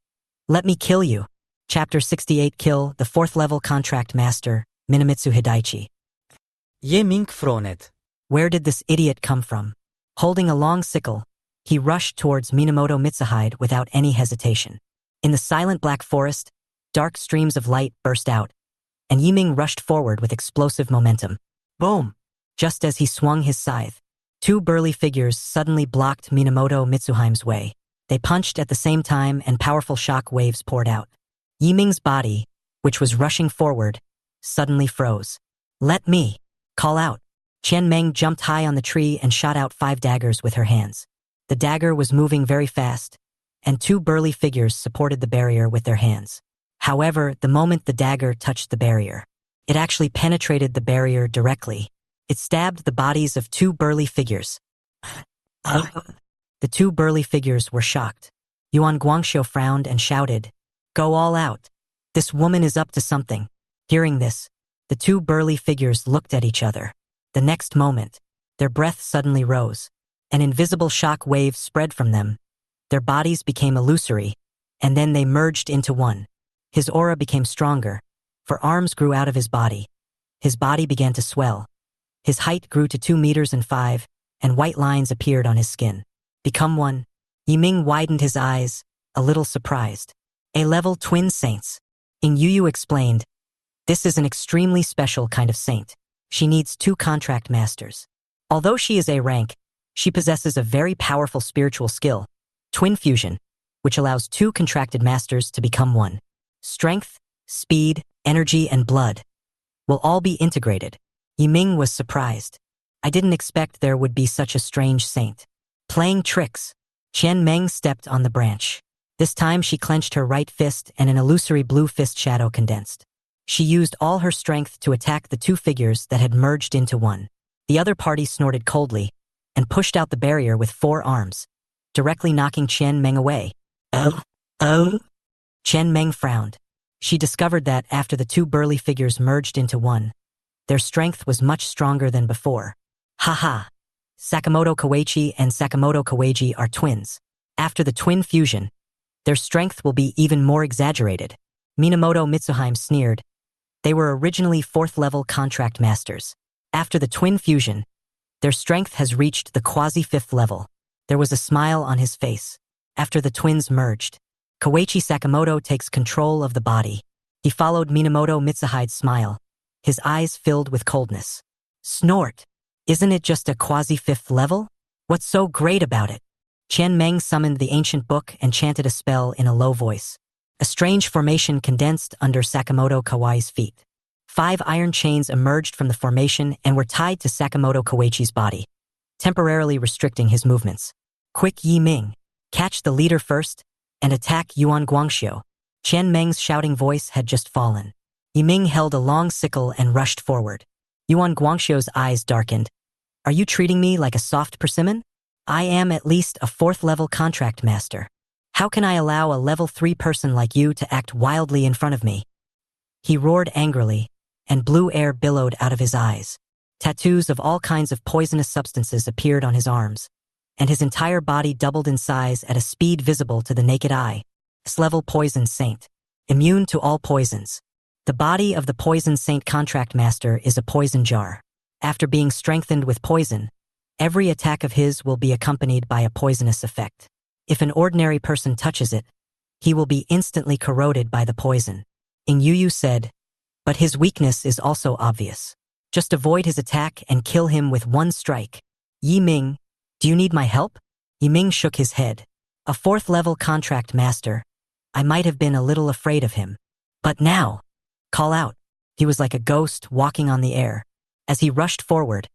Let me kill you. Chapter 68 Kill the 4th level contract master, Minamitsu Hidaichi. Yiming frowned. Where did this idiot come from? Holding a long sickle, he rushed towards Minamoto Mitsuhide without any hesitation. In the silent black forest, dark streams of light burst out, and Yiming rushed forward with explosive momentum. Boom! Just as he swung his scythe, two burly figures suddenly blocked Minamoto Mitsuhide's way. They punched at the same time and powerful shock waves poured out. Yiming's body, which was rushing forward, suddenly froze. Let me! Call out! Qian Meng jumped high on the tree and shot out 5 daggers with her hands. The dagger was moving very fast, and two burly figures supported the barrier with their hands. However, the moment the dagger touched the barrier, it actually penetrated the barrier directly. It stabbed the bodies of two burly figures. The two burly figures were shocked. Yuan Guangxiu frowned and shouted, Go all out. This woman is up to something. Hearing this, the two burly figures looked at each other. The next moment, their breath suddenly rose. An invisible shock wave spread from them. Their bodies became illusory, and then they merged into one. His aura became stronger, for arms grew out of his body. His body began to swell. His height grew to 2 meters and 5, and white lines appeared on his skin. Become one. Yiming widened his eyes, a little surprised. A-level twin saints. Ing Yu explained, This is an extremely special kind of saint. She needs 2 contract masters. Although she is A-rank, she possesses a very powerful spiritual skill, twin fusion, which allows 2 contracted masters to become one. Strength, speed, energy, and blood will all be integrated. Yiming was surprised. I didn't expect there would be such a strange saint. Playing tricks. Qian Meng stepped on the branch. This time she clenched her right fist and an illusory blue fist shadow condensed. She used all her strength to attack the 2 figures that had merged into one. The other party snorted coldly and pushed out the barrier with 4 arms, directly knocking Qian Meng away. Qian Meng frowned. She discovered that after the 2 burly figures merged into one, their strength was much stronger than before. Haha! Sakamoto Koichi and Sakamoto Koeiji are twins. After the twin fusion, their strength will be even more exaggerated. Minamoto Mitsuhide sneered. They were originally 4th level contract masters. After the twin fusion, their strength has reached the quasi-5th level. There was a smile on his face. After the twins merged, Koichi Sakamoto takes control of the body. He followed Minamoto Mitsuhide's smile. His eyes filled with coldness. Snort! Isn't it just a quasi-5th level? What's so great about it? Qian Meng summoned the ancient book and chanted a spell in a low voice. A strange formation condensed under Sakamoto Kawai's feet. 5 iron chains emerged from the formation and were tied to Sakamoto Koichi's body, temporarily restricting his movements. Quick Yiming, catch the leader first and attack Yuan Guangxiu. Qian Meng's shouting voice had just fallen. Yiming held a long sickle and rushed forward. Yuan Guangxiu's eyes darkened. Are you treating me like a soft persimmon? I am at least a 4th level contract master. How can I allow a level 3 person like you to act wildly in front of me? He roared angrily, and blue air billowed out of his eyes. Tattoos of all kinds of poisonous substances appeared on his arms, and his entire body doubled in size at a speed visible to the naked eye. S-level poison saint. Immune to all poisons. The body of the poison saint contract master is a poison jar. After being strengthened with poison, every attack of his will be accompanied by a poisonous effect. If an ordinary person touches it, he will be instantly corroded by the poison. Ing Yu said, but his weakness is also obvious. Just avoid his attack and kill him with one strike. Yi Ming, do you need my help? Yi Ming shook his head. A 4th level contract master. I might have been a little afraid of him. But now, call out. He was like a ghost walking on the air. As he rushed forward,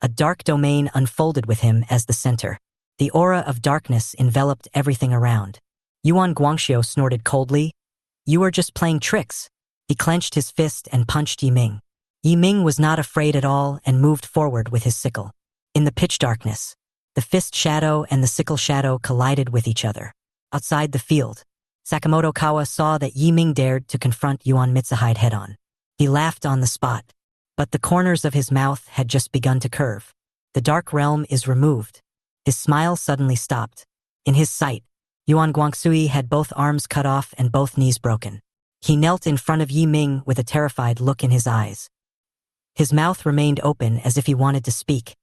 a dark domain unfolded with him as the center. The aura of darkness enveloped everything around. Yuan Guangxiu snorted coldly. You are just playing tricks. He clenched his fist and punched Yi Ming. Yi Ming was not afraid at all and moved forward with his sickle. In the pitch darkness, the fist shadow and the sickle shadow collided with each other. Outside the field, Sakamoto Kawa saw that Yi Ming dared to confront Yuan Mitsuhide head-on. He laughed on the spot, but the corners of his mouth had just begun to curve. The dark realm is removed. His smile suddenly stopped. In his sight, Yuan Guangxui had both arms cut off and both knees broken. He knelt in front of Yi Ming with a terrified look in his eyes. His mouth remained open as if he wanted to speak,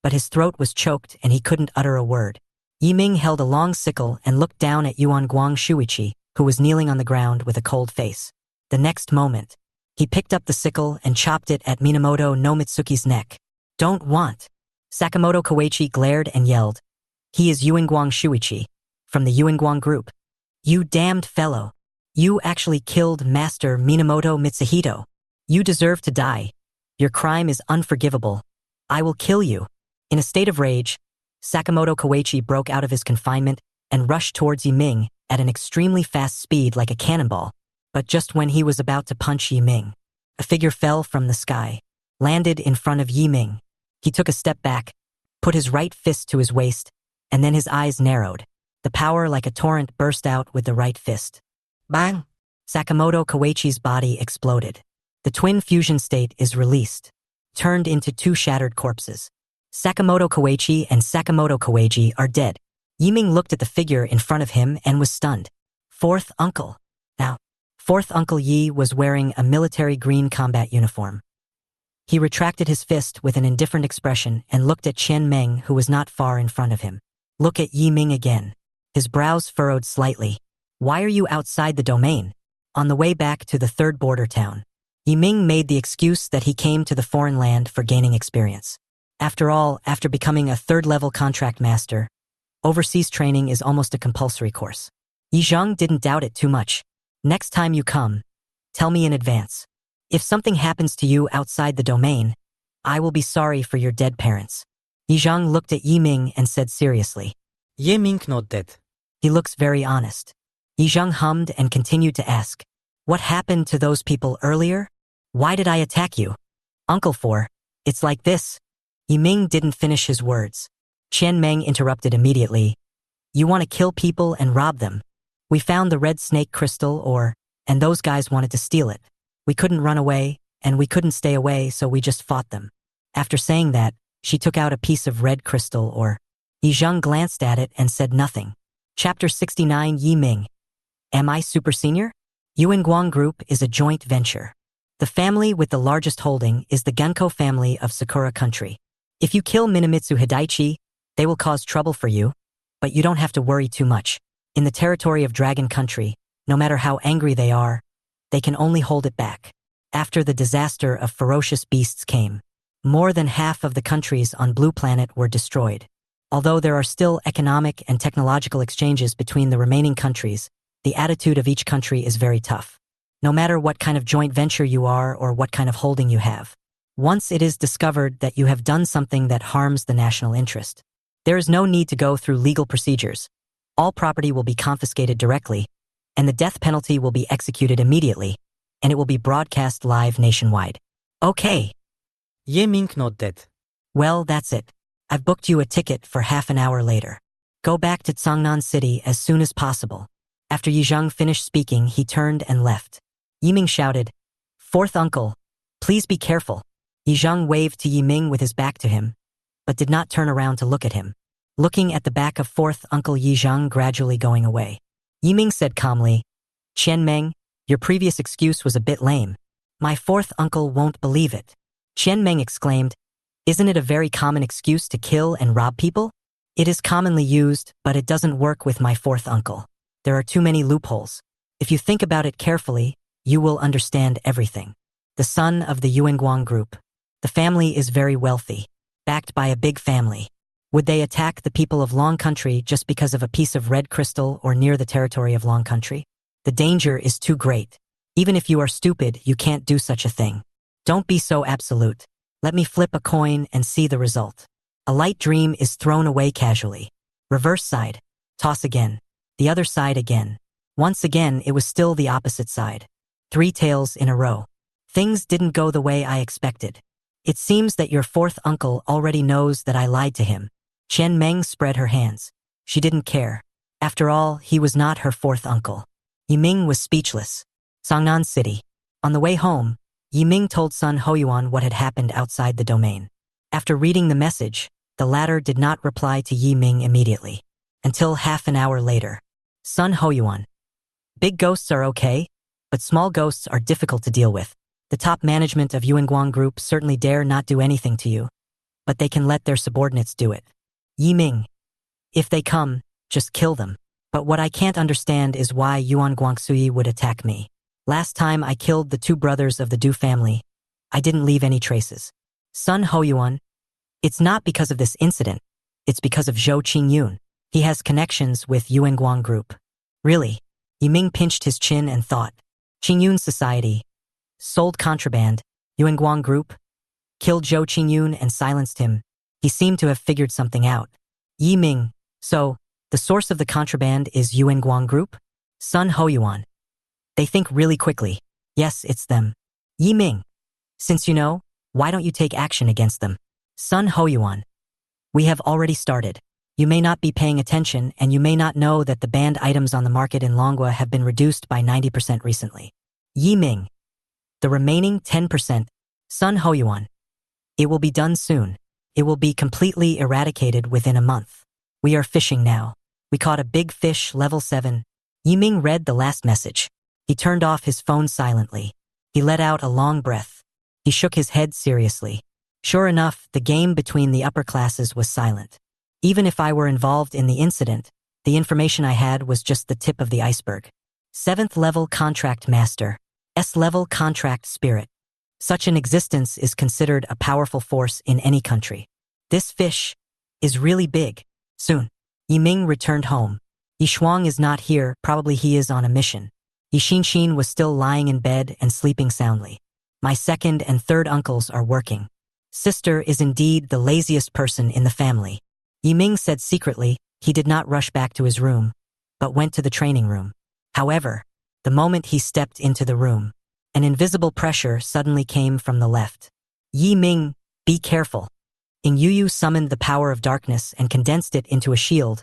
but his throat was choked and he couldn't utter a word. Yi Ming held a long sickle and looked down at Yuan Guangxuichi, who was kneeling on the ground with a cold face. The next moment, he picked up the sickle and chopped it at Minamoto no Mitsuki's neck. Don't want. Sakamoto Koichi glared and yelled. He is Yuan Guangxuichi, from the Yuan Guang group. You damned fellow. You actually killed Master Minamoto Mitsuhito. You deserve to die. Your crime is unforgivable. I will kill you. In a state of rage, Sakamoto Koichi broke out of his confinement and rushed towards Yi Ming at an extremely fast speed like a cannonball. But just when he was about to punch Yi Ming, a figure fell from the sky, landed in front of Yi Ming. He took a step back, put his right fist to his waist, and then his eyes narrowed. The power like a torrent burst out with the right fist. Bang! Sakamoto Koichi's body exploded. The twin fusion state is released, turned into 2 shattered corpses. Sakamoto Koichi and Sakamoto Koeiji are dead. Yi Ming looked at the figure in front of him and was stunned. 4th uncle. Now, 4th Uncle Yi was wearing a military green combat uniform. He retracted his fist with an indifferent expression and looked at Chen Meng, who was not far in front of him. Look at Yi Ming again. His brows furrowed slightly. Why are you outside the domain? On the way back to the 3rd border town, Yi Ming made the excuse that he came to the foreign land for gaining experience. After all, after becoming a 3rd-level contract master, overseas training is almost a compulsory course. Yi Zhang didn't doubt it too much. Next time you come, tell me in advance. If something happens to you outside the domain, I will be sorry for your dead parents. Yi Zhang looked at Yi Ming and said seriously. Ye Ming nodded. He looks very honest. Yi Zhang hummed and continued to ask, what happened to those people earlier? Why did I attack you? Uncle Four, it's like this. Yi Ming didn't finish his words. Qian Meng interrupted immediately. You want to kill people and rob them. We found the red snake crystal and those guys wanted to steal it. We couldn't run away, and we couldn't stay away, so we just fought them. After saying that, she took out a piece of red crystal Yi Zhang glanced at it and said nothing. Chapter 69 Yi Ming. Am I super senior? Yuan Guang Group is a joint venture. The family with the largest holding is the Genko family of Sakura Country. If you kill Minamitsu Hidaichi, they will cause trouble for you, but you don't have to worry too much. In the territory of Dragon Country, no matter how angry they are, they can only hold it back. After the disaster of ferocious beasts came, more than half of the countries on Blue Planet were destroyed. Although there are still economic and technological exchanges between the remaining countries, the attitude of each country is very tough. No matter what kind of joint venture you are or what kind of holding you have, once it is discovered that you have done something that harms the national interest, there is no need to go through legal procedures. All property will be confiscated directly, and the death penalty will be executed immediately, and it will be broadcast live nationwide. Okay. Ye Ming nodded. Well, that's it. I've booked you a ticket for half an hour later. Go back to Cangnan City as soon as possible. After Yi Zhang finished speaking, he turned and left. Yi Ming shouted, 4th uncle, please be careful. Yi Zhang waved to Yi Ming with his back to him, but did not turn around to look at him. Looking at the back of 4th uncle Yi Zhang gradually going away, Yi Ming said calmly, Qian Meng, your previous excuse was a bit lame. My 4th uncle won't believe it. Qian Meng exclaimed, isn't it a very common excuse to kill and rob people? It is commonly used, but it doesn't work with my 4th uncle. There are too many loopholes. If you think about it carefully, you will understand everything. The son of the Yuanguang group. The family is very wealthy, backed by a big family. Would they attack the people of Long Country just because of a piece of red crystal or near the territory of Long Country? The danger is too great. Even if you are stupid, you can't do such a thing. Don't be so absolute. Let me flip a coin and see the result. A light dream is thrown away casually. Reverse side. Toss again. The other side again. Once again, it was still the opposite side. 3 tails in a row. Things didn't go the way I expected. It seems that your 4th uncle already knows that I lied to him. Chen Meng spread her hands. She didn't care. After all, he was not her 4th uncle. Yiming was speechless. Songnan City. On the way home, Yiming told Sun Hoyuan what had happened outside the domain. After reading the message, the latter did not reply to Yiming immediately. Until half an hour later. Sun Hoyuan. Big ghosts are okay, but small ghosts are difficult to deal with. The top management of Yuanguang Group certainly dare not do anything to you, but they can let their subordinates do it. Yiming. If they come, just kill them. But what I can't understand is why Yuan Guangxuyi would attack me. Last time I killed the 2 brothers of the Du family, I didn't leave any traces. Sun Hoyuan. It's not because of this incident. It's because of Zhou Qingyun. He has connections with Yuanguang Group. Really? Yiming pinched his chin and thought. Qingyun Society. Sold contraband. Yuanguang Group. Killed Zhou Qingyun and silenced him. He seemed to have figured something out. Yiming. So, the source of the contraband is Yuanguang Group? Sun Hoyuan. They think really quickly. Yes, it's them. Yiming. Since you know, why don't you take action against them? Sun Hoyuan. We have already started. You may not be paying attention and you may not know that the banned items on the market in Longwa have been reduced by 90% recently. Yiming. The remaining 10%. Sun Hoyuan. It will be done soon. It will be completely eradicated within a month. We are fishing now. We caught a big fish, level 7. Yiming read the last message. He turned off his phone silently. He let out a long breath. He shook his head seriously. Sure enough, the game between the upper classes was silent. Even if I were involved in the incident, the information I had was just the tip of the iceberg. 7th level contract master. S-level contract spirit. Such an existence is considered a powerful force in any country. This fish is really big. Soon. Yiming returned home. Yishuang is not here, probably he is on a mission. Yixinxin was still lying in bed and sleeping soundly. My 2nd and 3rd uncles are working. Sister is indeed the laziest person in the family. Yiming said secretly. He did not rush back to his room, but went to the training room. However, the moment he stepped into the room, an invisible pressure suddenly came from the left. Yiming, be careful. Ing Yuyu summoned the power of darkness and condensed it into a shield,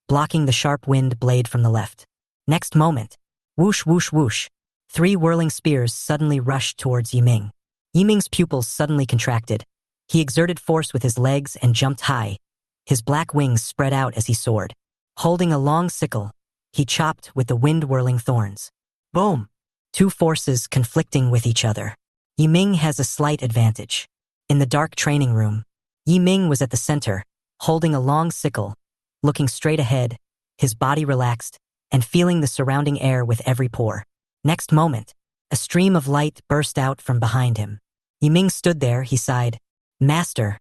blocking the sharp wind blade from the left. Next moment, whoosh whoosh whoosh, 3 whirling spears suddenly rushed towards Yiming. Yiming's pupils suddenly contracted. He exerted force with his legs and jumped high. His black wings spread out as he soared. Holding a long sickle, he chopped with the wind-whirling thorns. Boom! 2 forces conflicting with each other. Yiming has a slight advantage. In the dark training room, Yiming was at the center, holding a long sickle, looking straight ahead, his body relaxed, and feeling the surrounding air with every pore. Next moment, a stream of light burst out from behind him. Yiming stood there, he sighed. Master,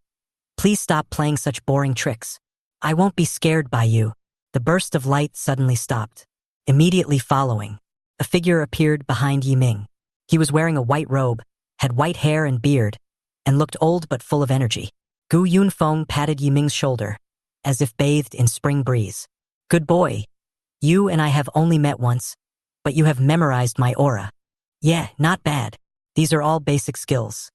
please stop playing such boring tricks. I won't be scared by you. The burst of light suddenly stopped. Immediately following, a figure appeared behind Yiming. He was wearing a white robe, had white hair and beard, and looked old but full of energy. Gu Yunfeng patted Yiming's shoulder, as if bathed in spring breeze. Good boy. You and I have only met once, but you have memorized my aura. Yeah, not bad. These are all basic skills.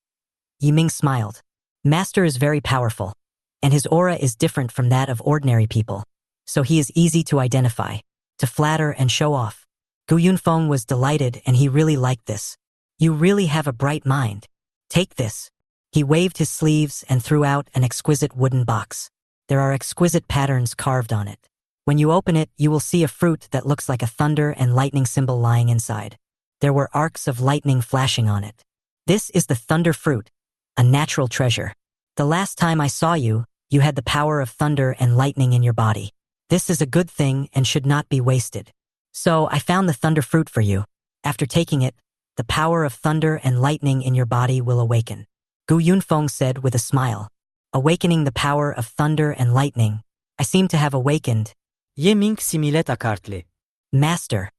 Yiming smiled. Master is very powerful, and his aura is different from that of ordinary people, so he is easy to identify, to flatter and show off. Gu Yunfeng was delighted and he really liked this. You really have a bright mind. Take this. He waved his sleeves and threw out an exquisite wooden box. There are exquisite patterns carved on it. When you open it, you will see a fruit that looks like a thunder and lightning symbol lying inside. There were arcs of lightning flashing on it. This is the thunder fruit, a natural treasure. The last time I saw you, you had the power of thunder and lightning in your body. This is a good thing and should not be wasted. So I found the thunder fruit for you. After taking it, the power of thunder and lightning in your body will awaken. Gu Yunfeng said with a smile. Awakening the power of thunder and lightning. I seem to have awakened. Ye ming similet akartle. Master,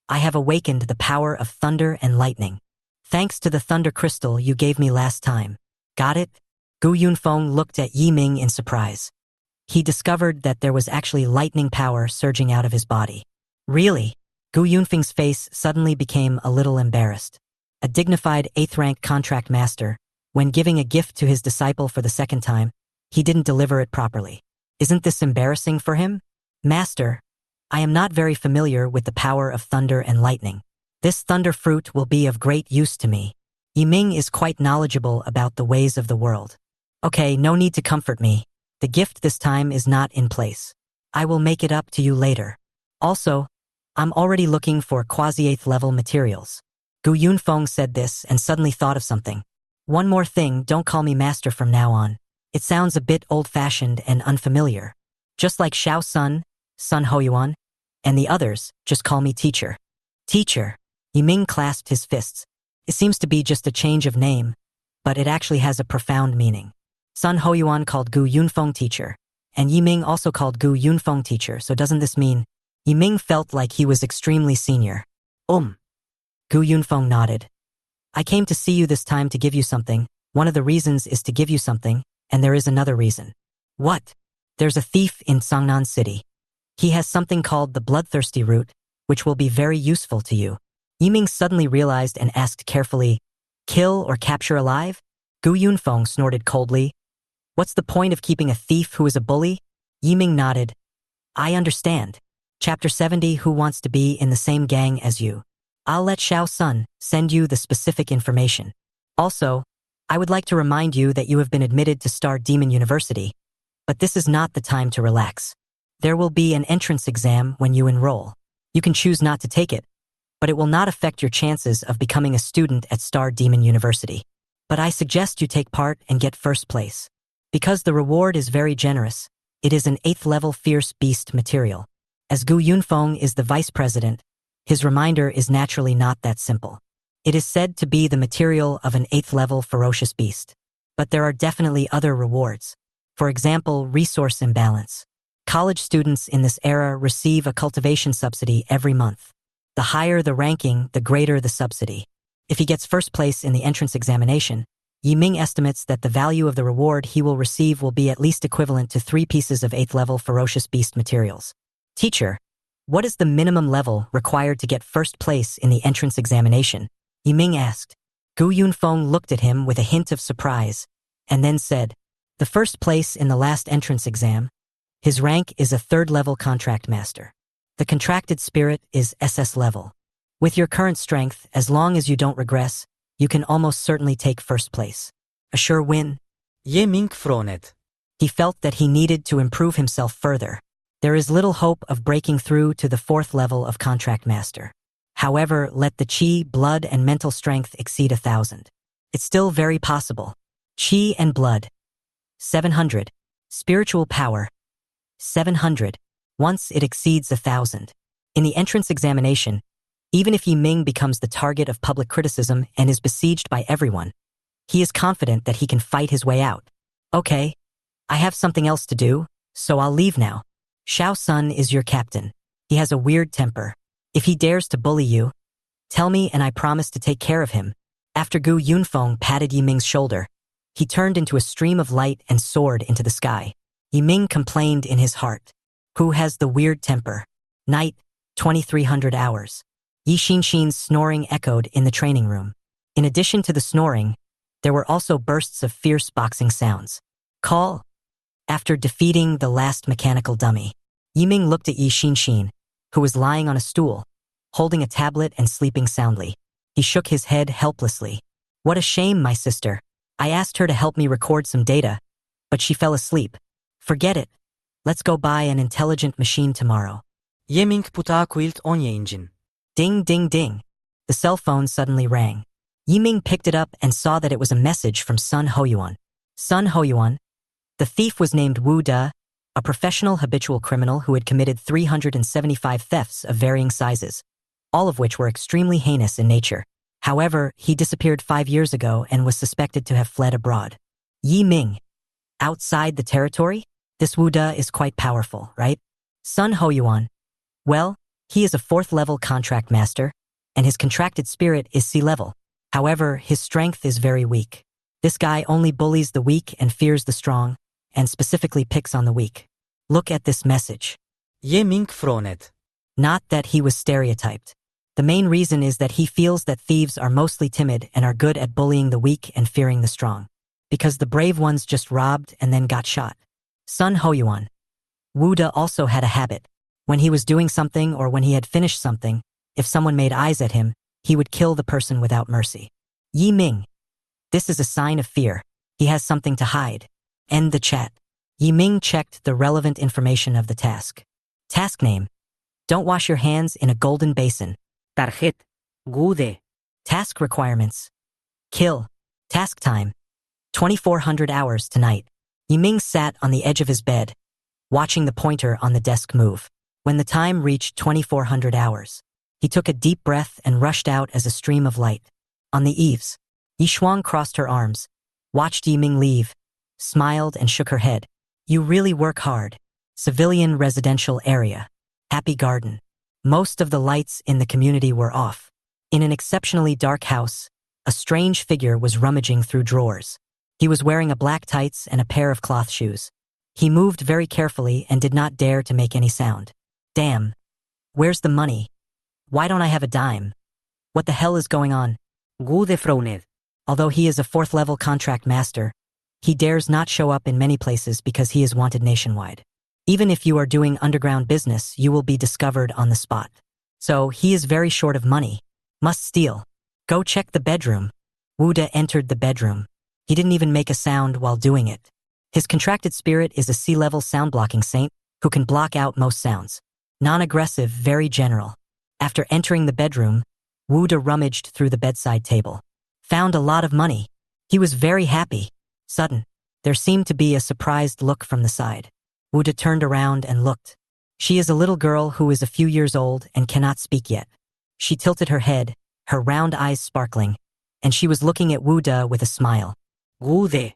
I have awakened the power of thunder and lightning. Thanks to the thunder crystal you gave me last time. Got it? Gu Yunfeng looked at Yi Ming in surprise. He discovered that there was actually lightning power surging out of his body. Really? Gu Yunfeng's face suddenly became a little embarrassed. A dignified 8th rank contract master, when giving a gift to his disciple for the second time, he didn't deliver it properly. Isn't this embarrassing for him? Master, I am not very familiar with the power of thunder and lightning. This thunder fruit will be of great use to me. Yi Ming is quite knowledgeable about the ways of the world. Okay, no need to comfort me. The gift this time is not in place. I will make it up to you later. Also, I'm already looking for quasi-8th level materials. Gu Yunfeng said this and suddenly thought of something. One more thing, don't call me master from now on. It sounds a bit old-fashioned and unfamiliar. Just like Xiao Sun, Sun Hoyuan, and the others, just call me teacher. Teacher. Yi Ming clasped his fists. It seems to be just a change of name, but it actually has a profound meaning. Sun Hoyuan called Gu Yunfeng teacher, and Yi Ming also called Gu Yunfeng teacher, so doesn't this mean Yi Ming felt like he was extremely senior? Gu Yunfeng nodded. I came to see you this time to give you something. One of the reasons is to give you something, and there is another reason. What? There's a thief in Sangnan City. He has something called the bloodthirsty root, which will be very useful to you. Yi Ming suddenly realized and asked carefully, kill or capture alive? Gu Yunfeng snorted coldly. What's the point of keeping a thief who is a bully? Yi Ming nodded. I understand. Chapter 70, who wants to be in the same gang as you? I'll let Xiao Sun send you the specific information. Also, I would like to remind you that you have been admitted to Star Demon University, but this is not the time to relax. There will be an entrance exam when you enroll. You can choose not to take it, but it will not affect your chances of becoming a student at Star Demon University. But I suggest you take part and get first place. Because the reward is very generous, it is an 8th level fierce beast material. As Gu Yunfeng is the vice president, his reminder is naturally not that simple. It is said to be the material of an 8th level ferocious beast. But there are definitely other rewards. For example, resource imbalance. College students in this era receive a cultivation subsidy every month. The higher the ranking, the greater the subsidy. If he gets first place in the entrance examination, Yi Ming estimates that the value of the reward he will receive will be at least equivalent to 3 pieces of 8th level ferocious beast materials. Teacher, what is the minimum level required to get first place in the entrance examination? Yi Ming asked. Gu Yunfeng looked at him with a hint of surprise, and then said, the first place in the last entrance exam. His rank is a 3rd level contract master. The contracted spirit is SS level. With your current strength, as long as you don't regress, you can almost certainly take first place. A sure win. Ye ming fronet. He felt that he needed to improve himself further. There is little hope of breaking through to the 4th level of contract master. However, let the chi, blood, and mental strength exceed 1,000. It's still very possible. Chi and blood. 700. Spiritual power. 700. Once it exceeds 1,000. In the entrance examination, even if Yi Ming becomes the target of public criticism and is besieged by everyone, he is confident that he can fight his way out. Okay, I have something else to do, so I'll leave now. Xiao Sun is your captain. He has a weird temper. If he dares to bully you, tell me and I promise to take care of him. After Gu Yunfeng patted Yi Ming's shoulder, he turned into a stream of light and soared into the sky. Yi Ming complained in his heart. Who has the weird temper? Night, 2300 hours. Yi Xinxin's snoring echoed in the training room. In addition to the snoring, there were also bursts of fierce boxing sounds. Call. After defeating the last mechanical dummy, Yi Ming looked at Yi Xinxin, who was lying on a stool, holding a tablet and sleeping soundly. He shook his head helplessly. What a shame, my sister. I asked her to help me record some data, but she fell asleep. Forget it. Let's go buy an intelligent machine tomorrow. Ye ming puta quilt onye engine. Ding, ding, ding. The cell phone suddenly rang. Yi Ming picked it up and saw that it was a message from Sun Hoyuan. Sun Hoyuan. The thief was named Wu De, a professional habitual criminal who had committed 375 thefts of varying sizes, all of which were extremely heinous in nature. However, he disappeared 5 years ago and was suspected to have fled abroad. Yi Ming. Outside the territory? This Wu De is quite powerful, right? Sun Hoyuan. Well, he is a 4th-level contract master, and his contracted spirit is C-level. However, his strength is very weak. This guy only bullies the weak and fears the strong, and specifically picks on the weak. Look at this message. Ye Ming Fronet. Not that he was stereotyped. The main reason is that he feels that thieves are mostly timid and are good at bullying the weak and fearing the strong. Because the brave ones just robbed and then got shot. Sun Hoyuan. Wu De also had a habit. When he was doing something or when he had finished something, if someone made eyes at him, he would kill the person without mercy. Yi Ming. This is a sign of fear. He has something to hide. End the chat. Yi Ming checked the relevant information of the task. Task name. Don't wash your hands in a golden basin. Tarjet. Gude. Task requirements. Kill. Task time. 2400 hours tonight. Yi Ming sat on the edge of his bed, watching the pointer on the desk move. When the time reached 2400 hours, he took a deep breath and rushed out as a stream of light. On the eaves, Yi Shuang crossed her arms, watched Yi Ming leave, smiled and shook her head. You really work hard. Civilian residential area. Happy garden. Most of the lights in the community were off. In an exceptionally dark house, a strange figure was rummaging through drawers. He was wearing a black tights and a pair of cloth shoes. He moved very carefully and did not dare to make any sound. Damn. Where's the money? Why don't I have a dime? What the hell is going on? Gude Fronet. Although he is a 4th-level contract master, he dares not show up in many places because he is wanted nationwide. Even if you are doing underground business, you will be discovered on the spot. So he is very short of money. Must steal. Go check the bedroom. Wu De entered the bedroom. He didn't even make a sound while doing it. His contracted spirit is a C-level sound-blocking saint who can block out most sounds. Non-aggressive, very general. After entering the bedroom, Wu De rummaged through the bedside table. Found a lot of money. He was very happy. Sudden, there seemed to be a surprised look from the side. Wu De turned around and looked. She is a little girl who is a few years old and cannot speak yet. She tilted her head, her round eyes sparkling, and she was looking at Wu De with a smile. Gude.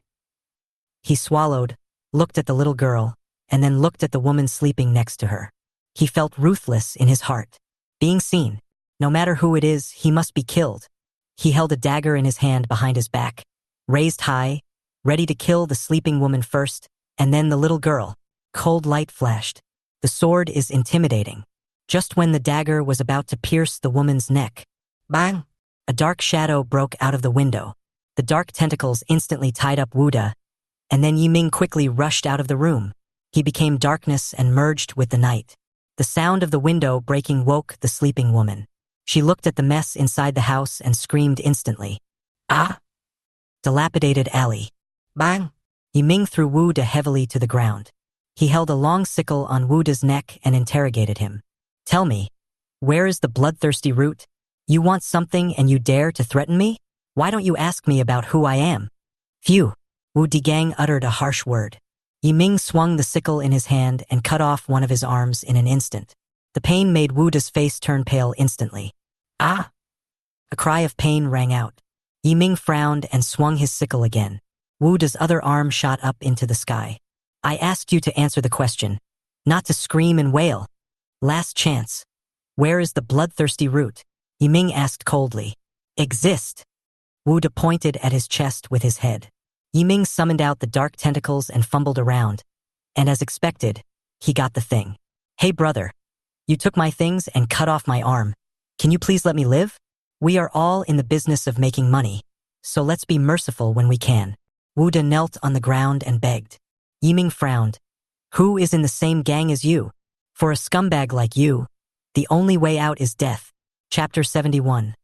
He swallowed, looked at the little girl, and then looked at the woman sleeping next to her. He felt ruthless in his heart. Being seen. No matter who it is, he must be killed. He held a dagger in his hand behind his back, raised high, ready to kill the sleeping woman first, and then the little girl. Cold light flashed. The sword is intimidating. Just when the dagger was about to pierce the woman's neck. Bang! A dark shadow broke out of the window. The dark tentacles instantly tied up Wu De, and then Yi Ming quickly rushed out of the room. He became darkness and merged with the night. The sound of the window breaking woke the sleeping woman. She looked at the mess inside the house and screamed instantly. Ah! Dilapidated alley. Bang! Yi Ming threw Wu De heavily to the ground. He held a long sickle on Wu De's neck and interrogated him. Tell me, where is the bloodthirsty root? You want something and you dare to threaten me? Why don't you ask me about who I am? Phew! Wu Degang uttered a harsh word. Yi Ming swung the sickle in his hand and cut off one of his arms in an instant. The pain made Wu De's face turn pale instantly. Ah! A cry of pain rang out. Yi Ming frowned and swung his sickle again. Wu De's other arm shot up into the sky. I asked you to answer the question, not to scream and wail. Last chance. Where is the bloodthirsty root? Yi Ming asked coldly. Exist. Wu De pointed at his chest with his head. Yi Ming summoned out the dark tentacles and fumbled around, and as expected, he got the thing. Hey brother, you took my things and cut off my arm. Can you please let me live? We are all in the business of making money, so let's be merciful when we can. Wu De knelt on the ground and begged. Yi Ming frowned. Who is in the same gang as you? For a scumbag like you, the only way out is death. Chapter 71.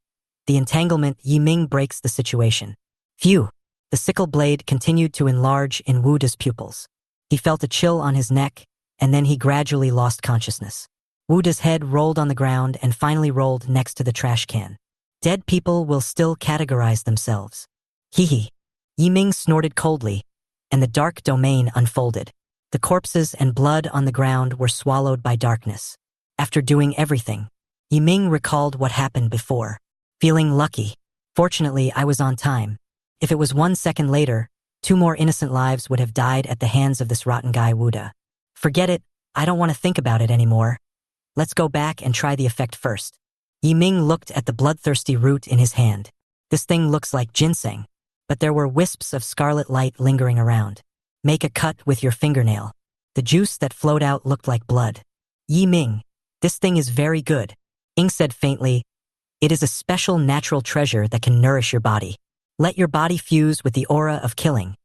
The entanglement. Yi Ming breaks the situation. Phew! The sickle blade continued to enlarge in Wu De's pupils. He felt a chill on his neck, and then he gradually lost consciousness. Wu De's head rolled on the ground and finally rolled next to the trash can. Dead people will still categorize themselves. Hee hee. Yi Ming snorted coldly, and the dark domain unfolded. The corpses and blood on the ground were swallowed by darkness. After doing everything, Yi Ming recalled what happened before. Feeling lucky. Fortunately, I was on time. If it was 1 second later, 2 more innocent lives would have died at the hands of this rotten guy Wuda. Forget it, I don't want to think about it anymore. Let's go back and try the effect first. Yi Ming looked at the bloodthirsty root in his hand. This thing looks like ginseng, but there were wisps of scarlet light lingering around. Make a cut with your fingernail. The juice that flowed out looked like blood. Yi Ming, this thing is very good. Ing said faintly, it is a special natural treasure that can nourish your body. Let your body fuse with the aura of killing,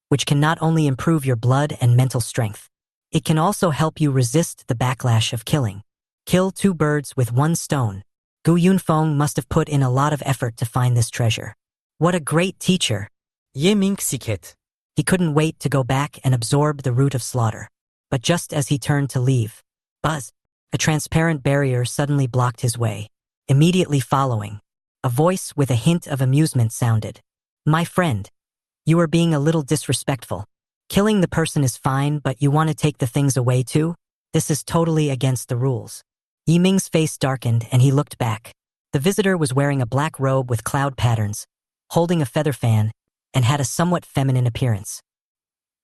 which can not only improve your blood and mental strength, it can also help you resist the backlash of killing. Kill 2 birds with 1 stone. Gu Yunfeng must have put in a lot of effort to find this treasure. What a great teacher. Ye Ming siket. He couldn't wait to go back and absorb the root of slaughter. But just as he turned to leave, buzz, a transparent barrier suddenly blocked his way. Immediately following, a voice with a hint of amusement sounded. My friend, you are being a little disrespectful. Killing the person is fine, but you want to take the things away too? This is totally against the rules. Yi Ming's face darkened and he looked back. The visitor was wearing a black robe with cloud patterns, holding a feather fan, and had a somewhat feminine appearance.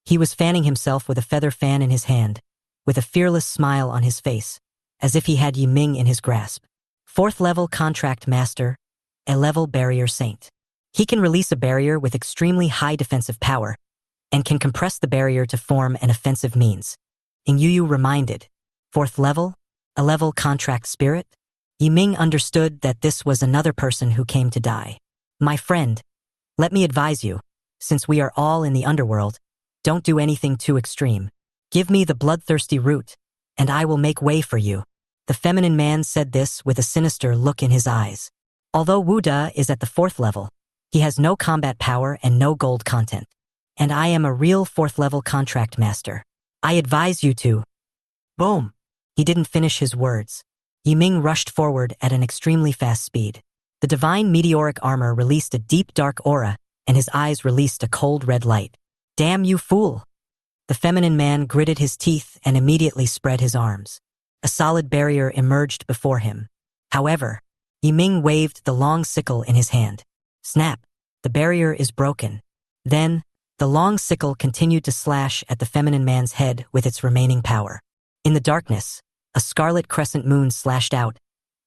He was fanning himself with a feather fan in his hand, with a fearless smile on his face, as if he had Yi Ming in his grasp. 4th level contract master, a level barrier saint. He can release a barrier with extremely high defensive power, and can compress the barrier to form an offensive means. Ing Yu reminded, 4th level, a level contract spirit? Yi Ming understood that this was another person who came to die. My friend, let me advise you, since we are all in the underworld, don't do anything too extreme. Give me the bloodthirsty root, and I will make way for you. The feminine man said this with a sinister look in his eyes. Although Wu Da is at the 4th level, he has no combat power and no gold content. And I am a real 4th level contract master. I advise you to... Boom! He didn't finish his words. Yi Ming rushed forward at an extremely fast speed. The divine meteoric armor released a deep dark aura, and his eyes released a cold red light. Damn you fool! The feminine man gritted his teeth and immediately spread his arms. A solid barrier emerged before him. However, Yi Ming waved the long sickle in his hand. Snap! The barrier is broken. Then, the long sickle continued to slash at the feminine man's head with its remaining power. In the darkness, a scarlet crescent moon slashed out,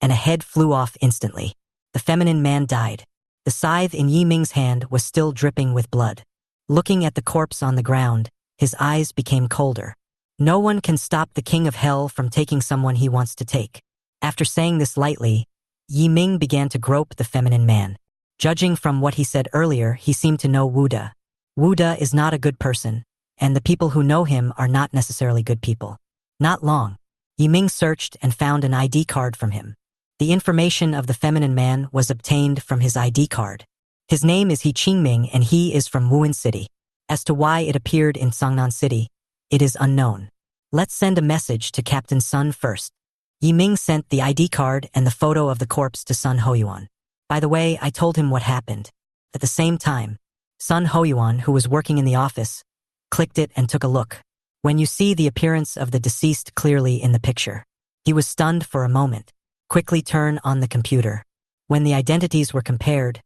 and a head flew off instantly. The feminine man died. The scythe in Yi Ming's hand was still dripping with blood. Looking at the corpse on the ground, his eyes became colder. No one can stop the king of hell from taking someone he wants to take. After saying this lightly, Yi Ming began to grope the feminine man. Judging from what he said earlier, he seemed to know Wu Da. Wu Da is not a good person, and the people who know him are not necessarily good people. Not long, Yi Ming searched and found an ID card from him. The information of the feminine man was obtained from his ID card. His name is He Qingming and he is from Wuhan City. As to why it appeared in Songnan City, it is unknown. Let's send a message to Captain Sun first. Yi Ming sent the ID card and the photo of the corpse to Sun Hoyuan. By the way, I told him what happened. At the same time, Sun Hoyuan, who was working in the office, clicked it and took a look. When you see the appearance of the deceased clearly in the picture, he was stunned for a moment. Quickly turn on the computer. When the identities were compared,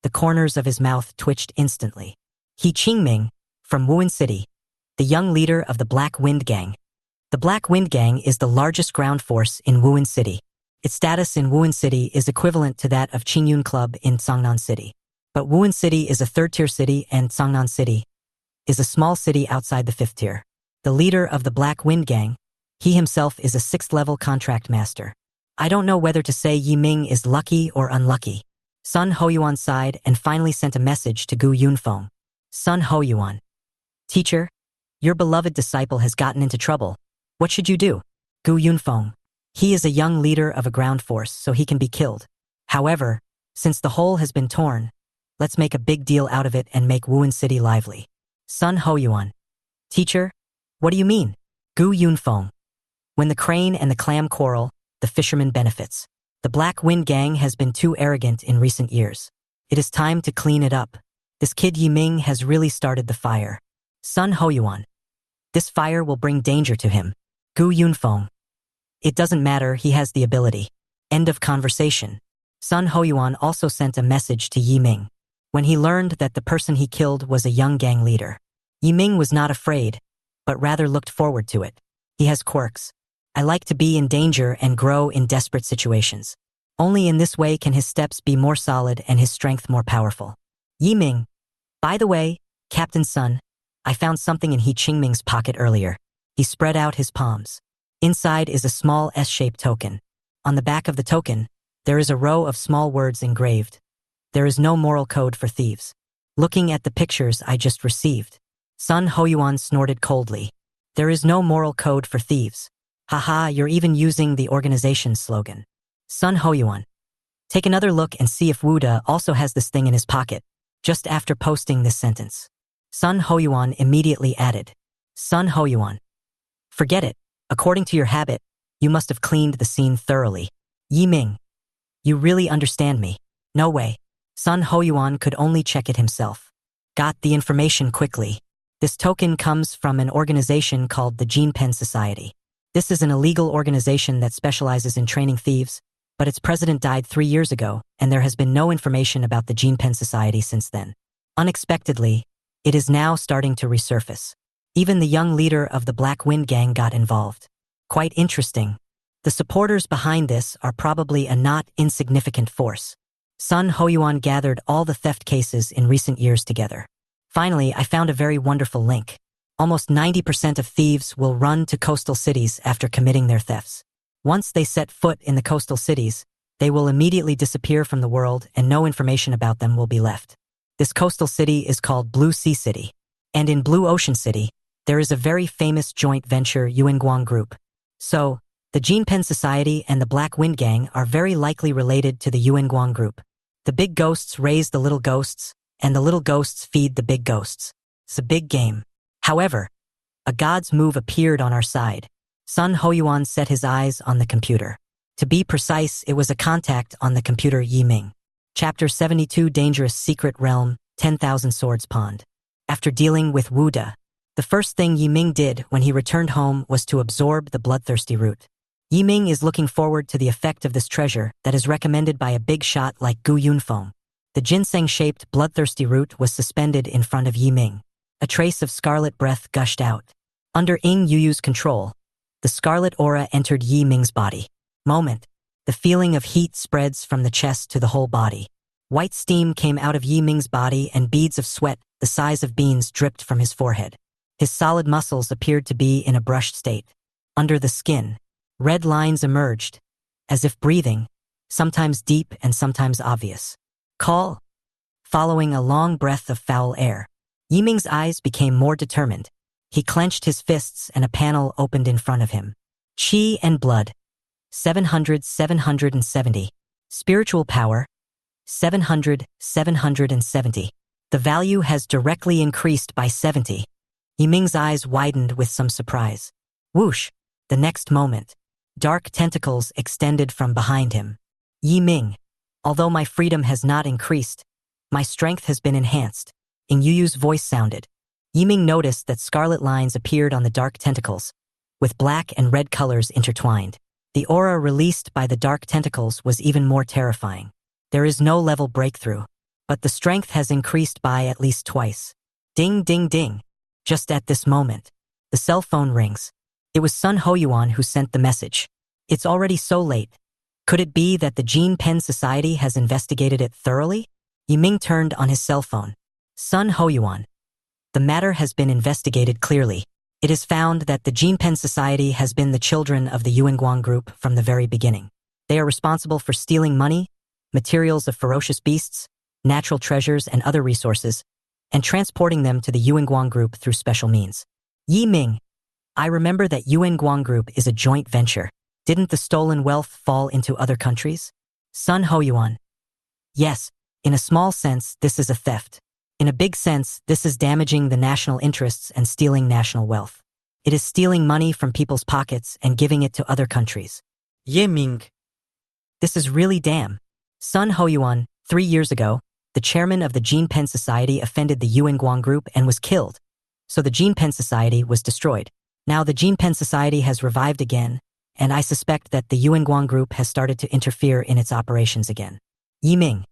the corners of his mouth twitched instantly. He Qingming, from Wuhan City, the young leader of the Black Wind Gang. The Black Wind Gang is the largest ground force in Wuhan City. Its status in Wuhan City is equivalent to that of Qingyun Club in Songnan City. But Wuhan City is a 3rd-tier city and Songnan City is a small city outside the 5th tier. The leader of the Black Wind Gang, he himself is a 6th-level contract master. I don't know whether to say Yi Ming is lucky or unlucky. Sun Hoyuan sighed and finally sent a message to Gu Yunfeng. Sun Hoyuan. Teacher, your beloved disciple has gotten into trouble. What should you do? Gu Yunfeng. He is a young leader of a ground force, so he can be killed. However, since the hole has been torn, let's make a big deal out of it and make Wuhan City lively. Sun Hoyuan. Teacher, what do you mean? Gu Yunfeng. When the crane and the clam quarrel, the fisherman benefits. The Black Wind Gang has been too arrogant in recent years. It is time to clean it up. This kid Yi Ming has really started the fire. Sun Hoyuan. This fire will bring danger to him. Gu Yunfeng. It doesn't matter, he has the ability. End of conversation. Sun Hoyuan also sent a message to Yi Ming. When he learned that the person he killed was a young gang leader, Yi Ming was not afraid, but rather looked forward to it. He has quirks. I like to be in danger and grow in desperate situations. Only in this way can his steps be more solid and his strength more powerful. Yi Ming. By the way, Captain Sun, I found something in He Qingming's pocket earlier. He spread out his palms. Inside is a small S-shaped token. On the back of the token, there is a row of small words engraved. There is no moral code for thieves. Looking at the pictures I just received, Sun Hoyuan snorted coldly. There is no moral code for thieves. Haha, you're even using the organization's slogan. Sun Hoyuan. Take another look and see if Wuda also has this thing in his pocket. Just after posting this sentence, Sun Hoyuan immediately added, Sun Hoyuan. Forget it. According to your habit, you must have cleaned the scene thoroughly. Yi Ming. You really understand me. No way. Sun Hoyuan could only check it himself. Got the information quickly. This token comes from an organization called the Jinpen Society. This is an illegal organization that specializes in training thieves, but its president died 3 years ago, and there has been no information about the Jinpen Society since then. Unexpectedly, it is now starting to resurface. Even the young leader of the Black Wind Gang got involved. Quite interesting. The supporters behind this are probably a not insignificant force. Sun Hoyuan gathered all the theft cases in recent years together. Finally, I found a very wonderful link. Almost 90% of thieves will run to coastal cities after committing their thefts. Once they set foot in the coastal cities, they will immediately disappear from the world and no information about them will be left. This coastal city is called Blue Sea City. And in Blue Ocean City, there is a very famous joint venture Yuanguang Group. So, the Jinpen Society and the Black Wind Gang are very likely related to the Yuanguang Group. The big ghosts raise the little ghosts, and the little ghosts feed the big ghosts. It's a big game. However, a god's move appeared on our side. Sun Hoyuan set his eyes on the computer. To be precise, it was a contact on the computer Yi Ming. Chapter 72 Dangerous Secret Realm, 10,000 Swords Pond. After dealing with Wuda, the first thing Yi Ming did when he returned home was to absorb the bloodthirsty root. Yi Ming is looking forward to the effect of this treasure that is recommended by a big shot like Gu Yunfeng. The ginseng-shaped bloodthirsty root was suspended in front of Yi Ming. A trace of scarlet breath gushed out. Under Ying Yuyu's control, the scarlet aura entered Yi Ming's body. Moment. The feeling of heat spreads from the chest to the whole body. White steam came out of Yi Ming's body and beads of sweat the size of beans dripped from his forehead. His solid muscles appeared to be in a brushed state. Under the skin, red lines emerged, as if breathing, sometimes deep and sometimes obvious. Call. Following a long breath of foul air, Yi Ming's eyes became more determined. He clenched his fists and a panel opened in front of him. Qi and blood. 770. Spiritual power. 770. The value has directly increased by 70. Yi Ming's eyes widened with some surprise. Whoosh! The next moment, dark tentacles extended from behind him. Yi Ming, although my freedom has not increased, my strength has been enhanced. Ying Yuyu's voice sounded. Yi Ming noticed that scarlet lines appeared on the dark tentacles, with black and red colors intertwined. The aura released by the dark tentacles was even more terrifying. There is no level breakthrough, but the strength has increased by at least twice. Ding ding ding. Just at this moment, the cell phone rings. It was Sun Hoyuan who sent the message. It's already so late. Could it be that the Jinpen Society has investigated it thoroughly? Yi Ming turned on his cell phone. Sun Hoyuan. The matter has been investigated clearly. It is found that the Jinpen Society has been the children of the Yuanguang Group from the very beginning. They are responsible for stealing money, materials of ferocious beasts, natural treasures and other resources, and transporting them to the Yuanguang Group through special means. Yi Ming. I remember that Yuanguang Group is a joint venture. Didn't the stolen wealth fall into other countries? Sun Hoyuan. Yes, in a small sense, this is a theft. In a big sense, this is damaging the national interests and stealing national wealth. It is stealing money from people's pockets and giving it to other countries. Ye Ming. This is really damn. Sun Hoyuan, 3 years ago, the chairman of the Jinpen Society offended the Yuanguang Group and was killed. So the Jinpen Society was destroyed. Now the Jinpen Society has revived again, and I suspect that the Yuanguang Group has started to interfere in its operations again. Yiming,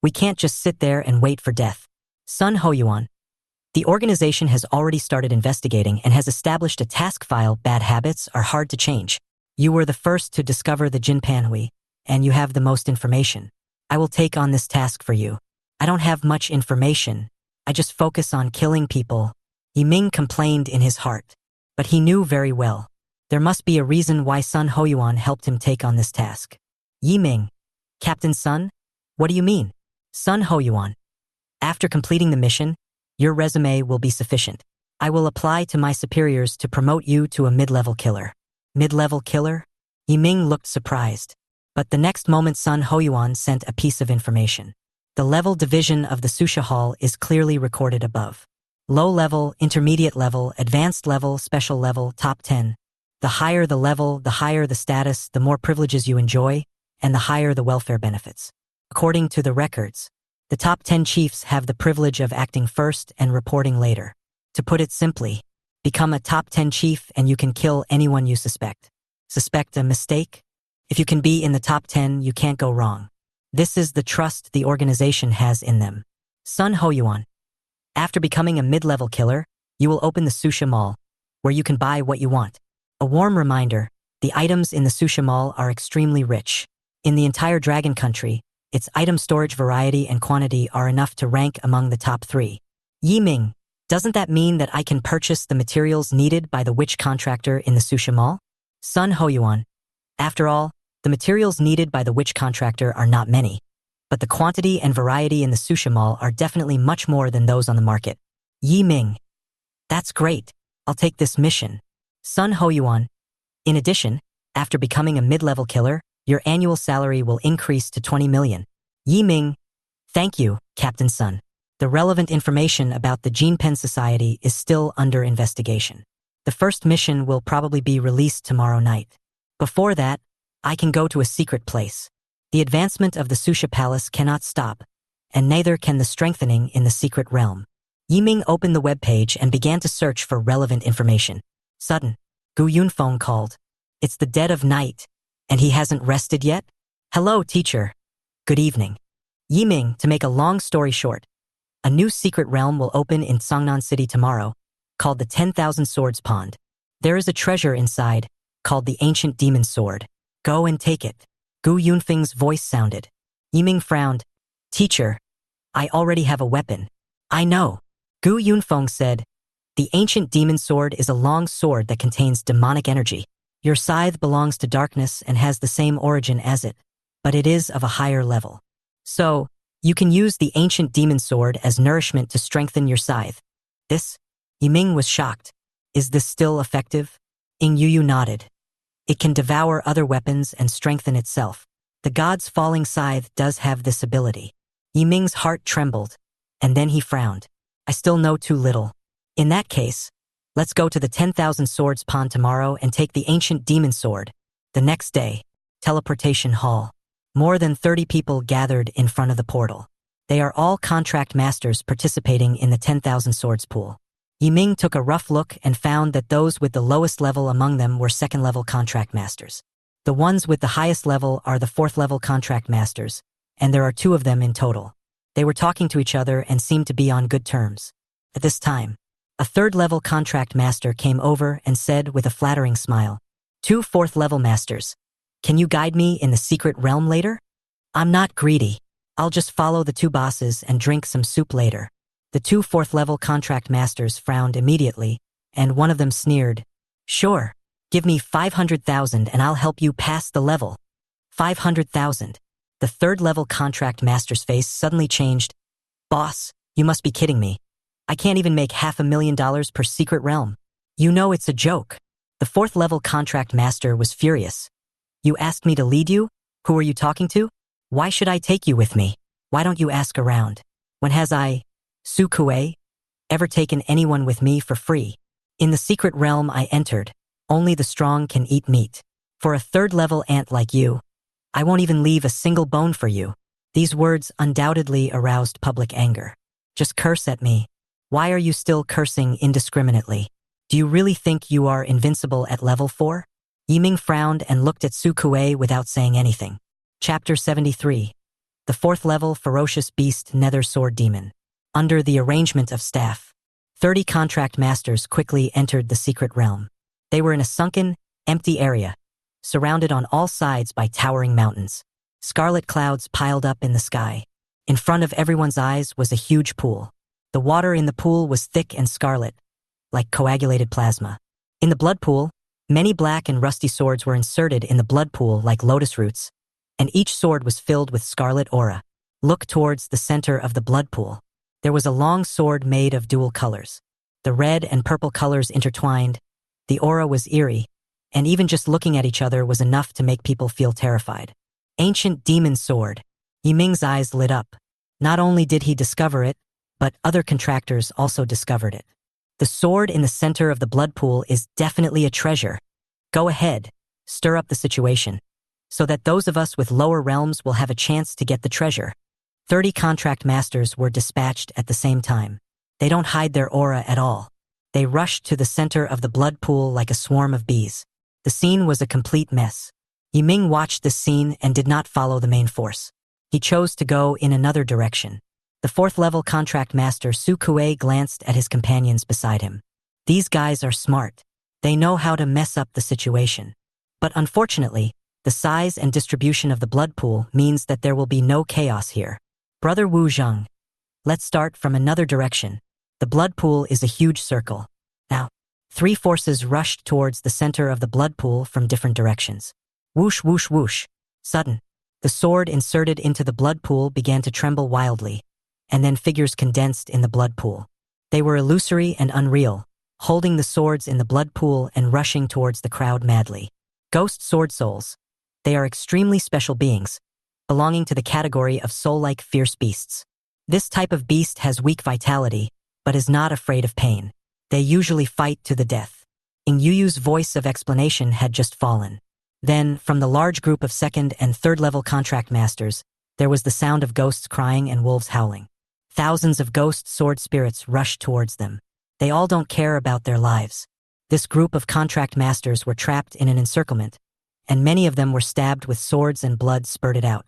we can't just sit there and wait for death. Sun Hoyuan, the organization has already started investigating and has established a task file. Bad habits are hard to change. You were the first to discover the Jinpanhui, and you have the most information. I will take on this task for you. I don't have much information. I just focus on killing people. Yiming complained in his heart. But he knew very well. There must be a reason why Sun Hoyuan helped him take on this task. Yiming, Captain Sun? What do you mean? Sun Hoyuan, after completing the mission, your resume will be sufficient. I will apply to my superiors to promote you to a mid-level killer. Mid-level killer? Yiming looked surprised. But the next moment Sun Hoyuan sent a piece of information. The level division of the Susha Hall is clearly recorded above. Low level, intermediate level, advanced level, special level, top 10. The higher the level, the higher the status, the more privileges you enjoy, and the higher the welfare benefits. According to the records, the top 10 chiefs have the privilege of acting first and reporting later. To put it simply, become a top 10 chief and you can kill anyone you suspect. Suspect a mistake? If you can be in the top 10, you can't go wrong. This is the trust the organization has in them. Sun Hoyuan, after becoming a mid-level killer, you will open the Susha Mall, where you can buy what you want. A warm reminder, the items in the Susha Mall are extremely rich. In the entire Dragon Country, its item storage variety and quantity are enough to rank among the top 3. Yiming, doesn't that mean that I can purchase the materials needed by the witch contractor in the Susha Mall? Sun Hoyuan, after all, the materials needed by the witch contractor are not many. But the quantity and variety in the Susha Mall are definitely much more than those on the market. Yiming, that's great. I'll take this mission. Sun Hoyuan, in addition, after becoming a mid-level killer, your annual salary will increase to 20 million. Yiming, thank you, Captain Sun. The relevant information about the Jinpen Society is still under investigation. The first mission will probably be released tomorrow night. Before that, I can go to a secret place. The advancement of the Susha Palace cannot stop, and neither can the strengthening in the secret realm. Yiming opened the webpage and began to search for relevant information. Sudden, Gu Yunfeng called. It's the dead of night, and he hasn't rested yet? Hello, teacher. Good evening. Yiming, to make a long story short, a new secret realm will open in Songnan City tomorrow, called the 10,000 Swords Pond. There is a treasure inside, called the Ancient Demon Sword. Go and take it. Gu Yunfeng's voice sounded. Yiming frowned. Teacher, I already have a weapon. I know. Gu Yunfeng said, the Ancient Demon Sword is a long sword that contains demonic energy. Your scythe belongs to darkness and has the same origin as it, but it is of a higher level. So, you can use the Ancient Demon Sword as nourishment to strengthen your scythe. This? Yiming was shocked. Is this still effective? Ing Yu nodded. It can devour other weapons and strengthen itself. The god's falling scythe does have this ability. Yiming's heart trembled, and then he frowned. I still know too little. In that case, let's go to the 10,000 Swords Pond tomorrow and take the Ancient Demon Sword. The next day, Teleportation Hall. More than 30 people gathered in front of the portal. They are all contract masters participating in the 10,000 Swords pool. Yiming took a rough look and found that those with the lowest level among them were second-level contract masters. The ones with the highest level are the fourth-level contract masters, and there are 2 of them in total. They were talking to each other and seemed to be on good terms. At this time, a third-level contract master came over and said with a flattering smile, 2 fourth-level masters, can you guide me in the secret realm later? I'm not greedy. I'll just follow the 2 bosses and drink some soup later. The 2 fourth-level contract masters frowned immediately, and one of them sneered, sure, give me 500,000 and I'll help you pass the level. 500,000. The third-level contract master's face suddenly changed. Boss, you must be kidding me. I can't even make $500,000 per secret realm. You know it's a joke. The fourth-level contract master was furious. You asked me to lead you? Who are you talking to? Why should I take you with me? Why don't you ask around? When has I, Su Kue, ever taken anyone with me for free? In the secret realm I entered, only the strong can eat meat. For a third-level ant like you, I won't even leave a single bone for you. These words undoubtedly aroused public anger. Just curse at me. Why are you still cursing indiscriminately? Do you really think you are invincible at level 4? Yiming frowned and looked at Su Kue without saying anything. Chapter 73. The 4th level ferocious beast nether sword demon. Under the arrangement of staff, 30 contract masters quickly entered the secret realm. They were in a sunken, empty area, surrounded on all sides by towering mountains. Scarlet clouds piled up in the sky. In front of everyone's eyes was a huge pool. The water in the pool was thick and scarlet, like coagulated plasma. In the blood pool, many black and rusty swords were inserted in the blood pool like lotus roots, and each sword was filled with scarlet aura. Look towards the center of the blood pool. There was a long sword made of dual colors. The red and purple colors intertwined. The aura was eerie, and even just looking at each other was enough to make people feel terrified. Ancient demon sword. Yiming's eyes lit up. Not only did he discover it, but other contractors also discovered it. The sword in the center of the blood pool is definitely a treasure. Go ahead, stir up the situation, so that those of us with lower realms will have a chance to get the treasure. 30 contract masters were dispatched at the same time. They don't hide their aura at all. They rushed to the center of the blood pool like a swarm of bees. The scene was a complete mess. Yiming watched this scene and did not follow the main force. He chose to go in another direction. The 4th level contract master Su Kuei glanced at his companions beside him. These guys are smart. They know how to mess up the situation. But unfortunately, the size and distribution of the blood pool means that there will be no chaos here. Brother Wu Zheng, let's start from another direction. The blood pool is a huge circle. Now, 3 forces rushed towards the center of the blood pool from different directions. Whoosh, whoosh, whoosh. Sudden, the sword inserted into the blood pool began to tremble wildly, and then figures condensed in the blood pool. They were illusory and unreal, holding the swords in the blood pool and rushing towards the crowd madly. Ghost sword souls. They are extremely special beings, belonging to the category of soul-like fierce beasts. This type of beast has weak vitality, but is not afraid of pain. They usually fight to the death. Ing Yuyu's voice of explanation had just fallen. Then, from the large group of 2nd and 3rd level contract masters, there was the sound of ghosts crying and wolves howling. Thousands of ghost sword spirits rushed towards them. They all don't care about their lives. This group of contract masters were trapped in an encirclement, and many of them were stabbed with swords and blood spurted out.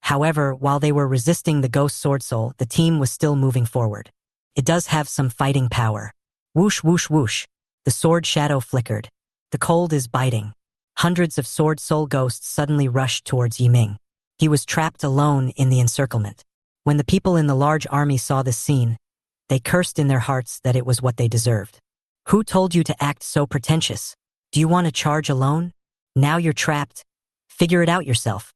However, while they were resisting the ghost sword soul, the team was still moving forward. It does have some fighting power. Whoosh, whoosh, whoosh. The sword shadow flickered. The cold is biting. Hundreds of sword soul ghosts suddenly rushed towards Yiming. He was trapped alone in the encirclement. When the people in the large army saw this scene, they cursed in their hearts that it was what they deserved. Who told you to act so pretentious? Do you want to charge alone? Now you're trapped. Figure it out yourself.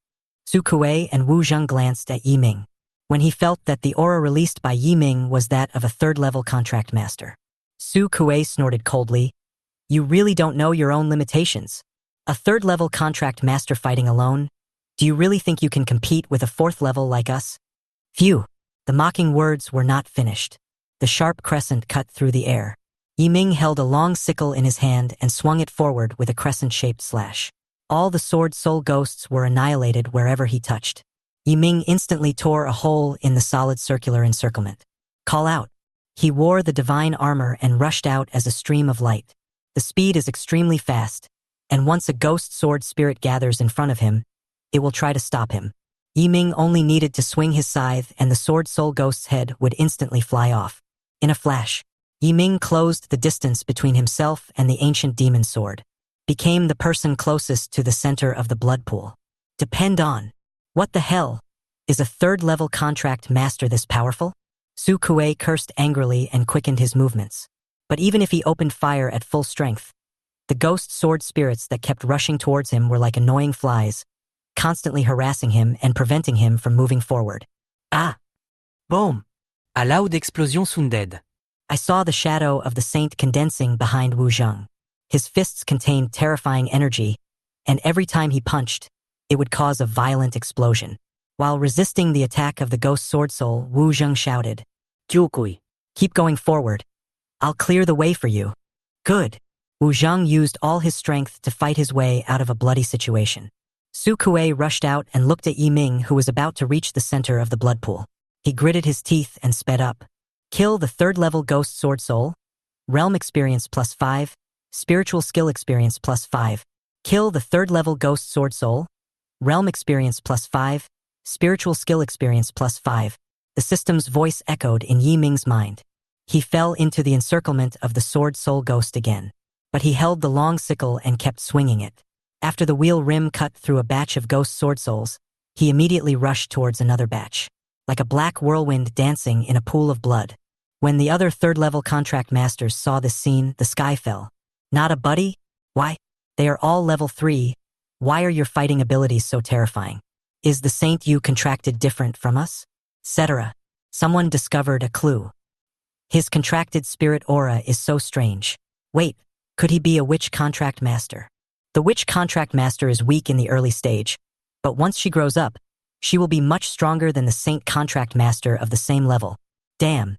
Su Kuei and Wu Zheng glanced at Yiming. When he felt that the aura released by Yiming was that of a 3rd level contract master. Su Kuei snorted coldly. You really don't know your own limitations. A 3rd level contract master fighting alone? Do you really think you can compete with a 4th level like us? Phew! The mocking words were not finished. The sharp crescent cut through the air. Yiming held a long sickle in his hand and swung it forward with a crescent-shaped slash. All the sword soul ghosts were annihilated wherever he touched. Yiming instantly tore a hole in the solid circular encirclement. Call out. He wore the divine armor and rushed out as a stream of light. The speed is extremely fast, and once a ghost sword spirit gathers in front of him, it will try to stop him. Yiming only needed to swing his scythe and the sword soul ghost's head would instantly fly off. In a flash, Yiming closed the distance between himself and the ancient demon sword, became the person closest to the center of the blood pool. Depend on. What the hell? Is a 3rd level contract master this powerful? Su Kuei cursed angrily and quickened his movements. But even if he opened fire at full strength, the ghost sword spirits that kept rushing towards him were like annoying flies, constantly harassing him and preventing him from moving forward. Ah! Boom! A loud explosion sounded. I saw the shadow of the saint condensing behind Wu Zheng. His fists contained terrifying energy, and every time he punched, it would cause a violent explosion. While resisting the attack of the ghost sword soul, Wu Zheng shouted, Kyokui. Keep going forward. I'll clear the way for you. Good. Wu Zheng used all his strength to fight his way out of a bloody situation. Su Kuei rushed out and looked at Yiming, who was about to reach the center of the blood pool. He gritted his teeth and sped up. Kill the 3rd level ghost sword soul. Realm experience +5. Spiritual skill experience +5. Kill the 3rd level ghost sword soul. Realm experience +5. Spiritual skill experience +5. The system's voice echoed in Yi Ming's mind. He fell into the encirclement of the sword soul ghost again. But he held the long sickle and kept swinging it. After the wheel rim cut through a batch of ghost sword souls, he immediately rushed towards another batch, like a black whirlwind dancing in a pool of blood. When the other third-level contract masters saw this scene, the sky fell. Not a buddy? Why? They are all level 3. Why are your fighting abilities so terrifying? Is the saint you contracted different from us? Etc. Someone discovered a clue. His contracted spirit aura is so strange. Wait, could he be a witch contract master? The witch contract master is weak in the early stage, but once she grows up, she will be much stronger than the saint contract master of the same level. Damn.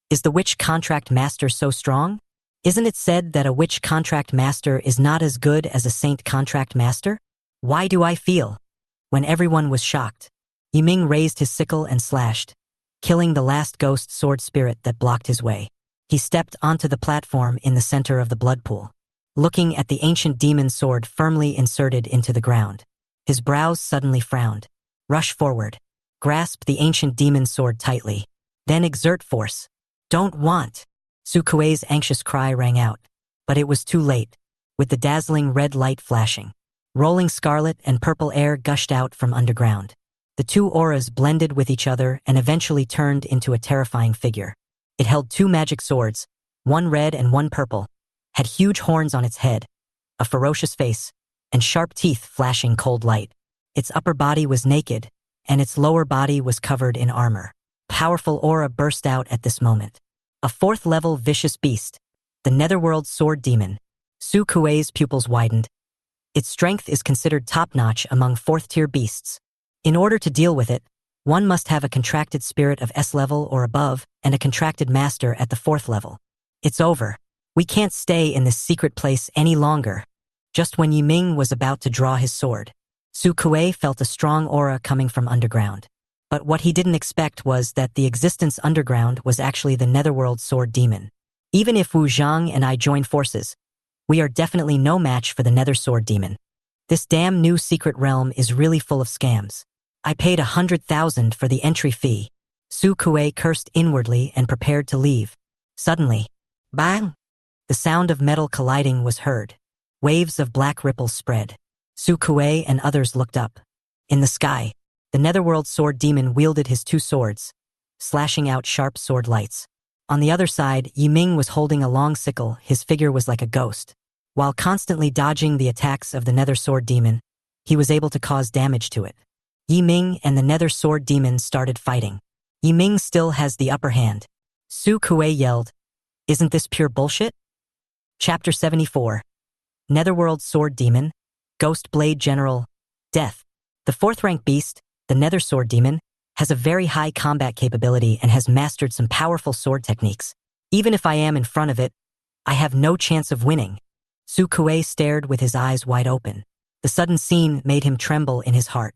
Is the witch contract master so strong? Isn't it said that a witch contract master is not as good as a saint contract master? Why do I feel? When everyone was shocked, Yi Ming raised his sickle and slashed, killing the last ghost sword spirit that blocked his way. He stepped onto the platform in the center of the blood pool, looking at the ancient demon sword firmly inserted into the ground. His brows suddenly frowned. Rush forward. Grasp the ancient demon sword tightly. Then exert force. Don't want. Su Kuei's anxious cry rang out, but it was too late, with the dazzling red light flashing. Rolling scarlet and purple air gushed out from underground. The two auras blended with each other and eventually turned into a terrifying figure. It held two magic swords, one red and one purple, had huge horns on its head, a ferocious face, and sharp teeth flashing cold light. Its upper body was naked, and its lower body was covered in armor. Powerful aura burst out at this moment. A fourth-level vicious beast, the Netherworld Sword Demon. Su Kuei's pupils widened. Its strength is considered top-notch among fourth-tier beasts. In order to deal with it, one must have a contracted spirit of S level or above and a contracted master at the 4th level. It's over. We can't stay in this secret place any longer. Just when Yi Ming was about to draw his sword, Su Kuei felt a strong aura coming from underground. But what he didn't expect was that the existence underground was actually the Netherworld Sword Demon. Even if Wu Zhang and I join forces, we are definitely no match for the Nether Sword Demon. This damn new secret realm is really full of scams. I paid 100,000 for the entry fee. Su Kuei cursed inwardly and prepared to leave. Suddenly, bang! The sound of metal colliding was heard. Waves of black ripples spread. Su Kuei and others looked up. In the sky, the Netherworld Sword Demon wielded his two swords, slashing out sharp sword lights. On the other side, Yi Ming was holding a long sickle. His figure was like a ghost. While constantly dodging the attacks of the Nether Sword Demon, he was able to cause damage to it. Yi Ming and the Nether Sword Demon started fighting. Yi Ming still has the upper hand. Su Kuei yelled, "Isn't this pure bullshit?" Chapter 74. Netherworld Sword Demon, Ghost Blade General, Death. The 4th-rank beast, the Nether Sword Demon, has a very high combat capability and has mastered some powerful sword techniques. Even if I am in front of it, I have no chance of winning. Su Kuei stared with his eyes wide open. The sudden scene made him tremble in his heart.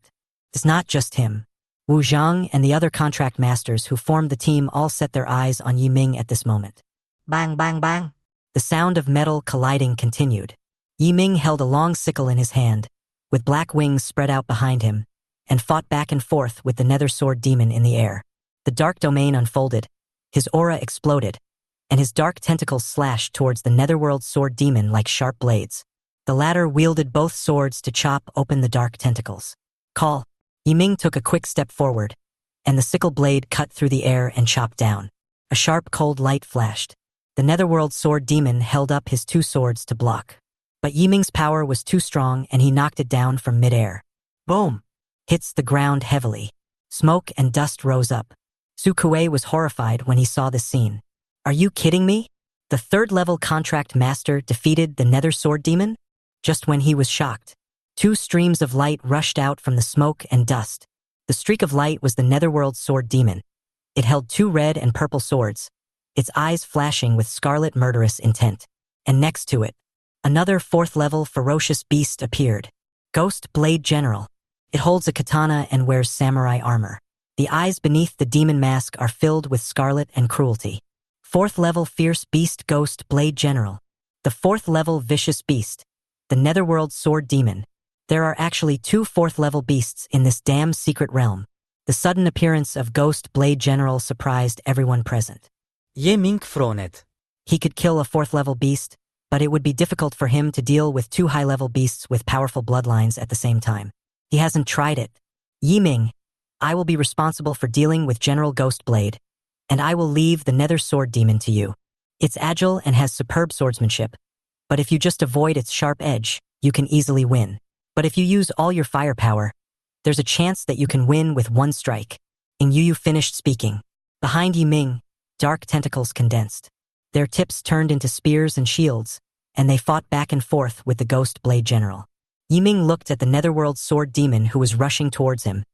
It's not just him. Wu Zhang and the other contract masters who formed the team all set their eyes on Yi Ming at this moment. Bang, bang, bang. The sound of metal colliding continued. Yi Ming held a long sickle in his hand, with black wings spread out behind him, and fought back and forth with the Nether Sword Demon in the air. The dark domain unfolded, his aura exploded, and his dark tentacles slashed towards the Netherworld Sword Demon like sharp blades. The latter wielded both swords to chop open the dark tentacles. Call. Yi Ming took a quick step forward, and the sickle blade cut through the air and chopped down. A sharp cold light flashed. The Netherworld Sword Demon held up his two swords to block. But Yi Ming's power was too strong and he knocked it down from midair. Boom! Hits the ground heavily. Smoke and dust rose up. Su Kuei was horrified when he saw this scene. Are you kidding me? The 3rd-level contract master defeated the Nether Sword Demon? Just when he was shocked, 2 streams of light rushed out from the smoke and dust. The streak of light was the Netherworld Sword Demon. It held 2 red and purple swords, its eyes flashing with scarlet murderous intent. And next to it, another 4th-level ferocious beast appeared. Ghost Blade General. It holds a katana and wears samurai armor. The eyes beneath the demon mask are filled with scarlet and cruelty. 4th-level Fierce Beast Ghost Blade General. The 4th-level Vicious Beast, the Netherworld Sword Demon. There are actually 2 4th-level beasts in this damn secret realm. The sudden appearance of Ghost Blade General surprised everyone present. Ye Ming Fronet. He could kill a 4th-level beast, but it would be difficult for him to deal with 2 high-level beasts with powerful bloodlines at the same time. He hasn't tried it. Yi Ming, I will be responsible for dealing with General Ghost Blade, and I will leave the Nether Sword Demon to you. It's agile and has superb swordsmanship, but if you just avoid its sharp edge, you can easily win. But if you use all your firepower, there's a chance that you can win with 1 strike. Ing Yu finished speaking. Behind Yi Ming, dark tentacles condensed. Their tips turned into spears and shields, and they fought back and forth with the Ghost Blade General. Yi Ming looked at the Netherworld Sword Demon who was rushing towards him,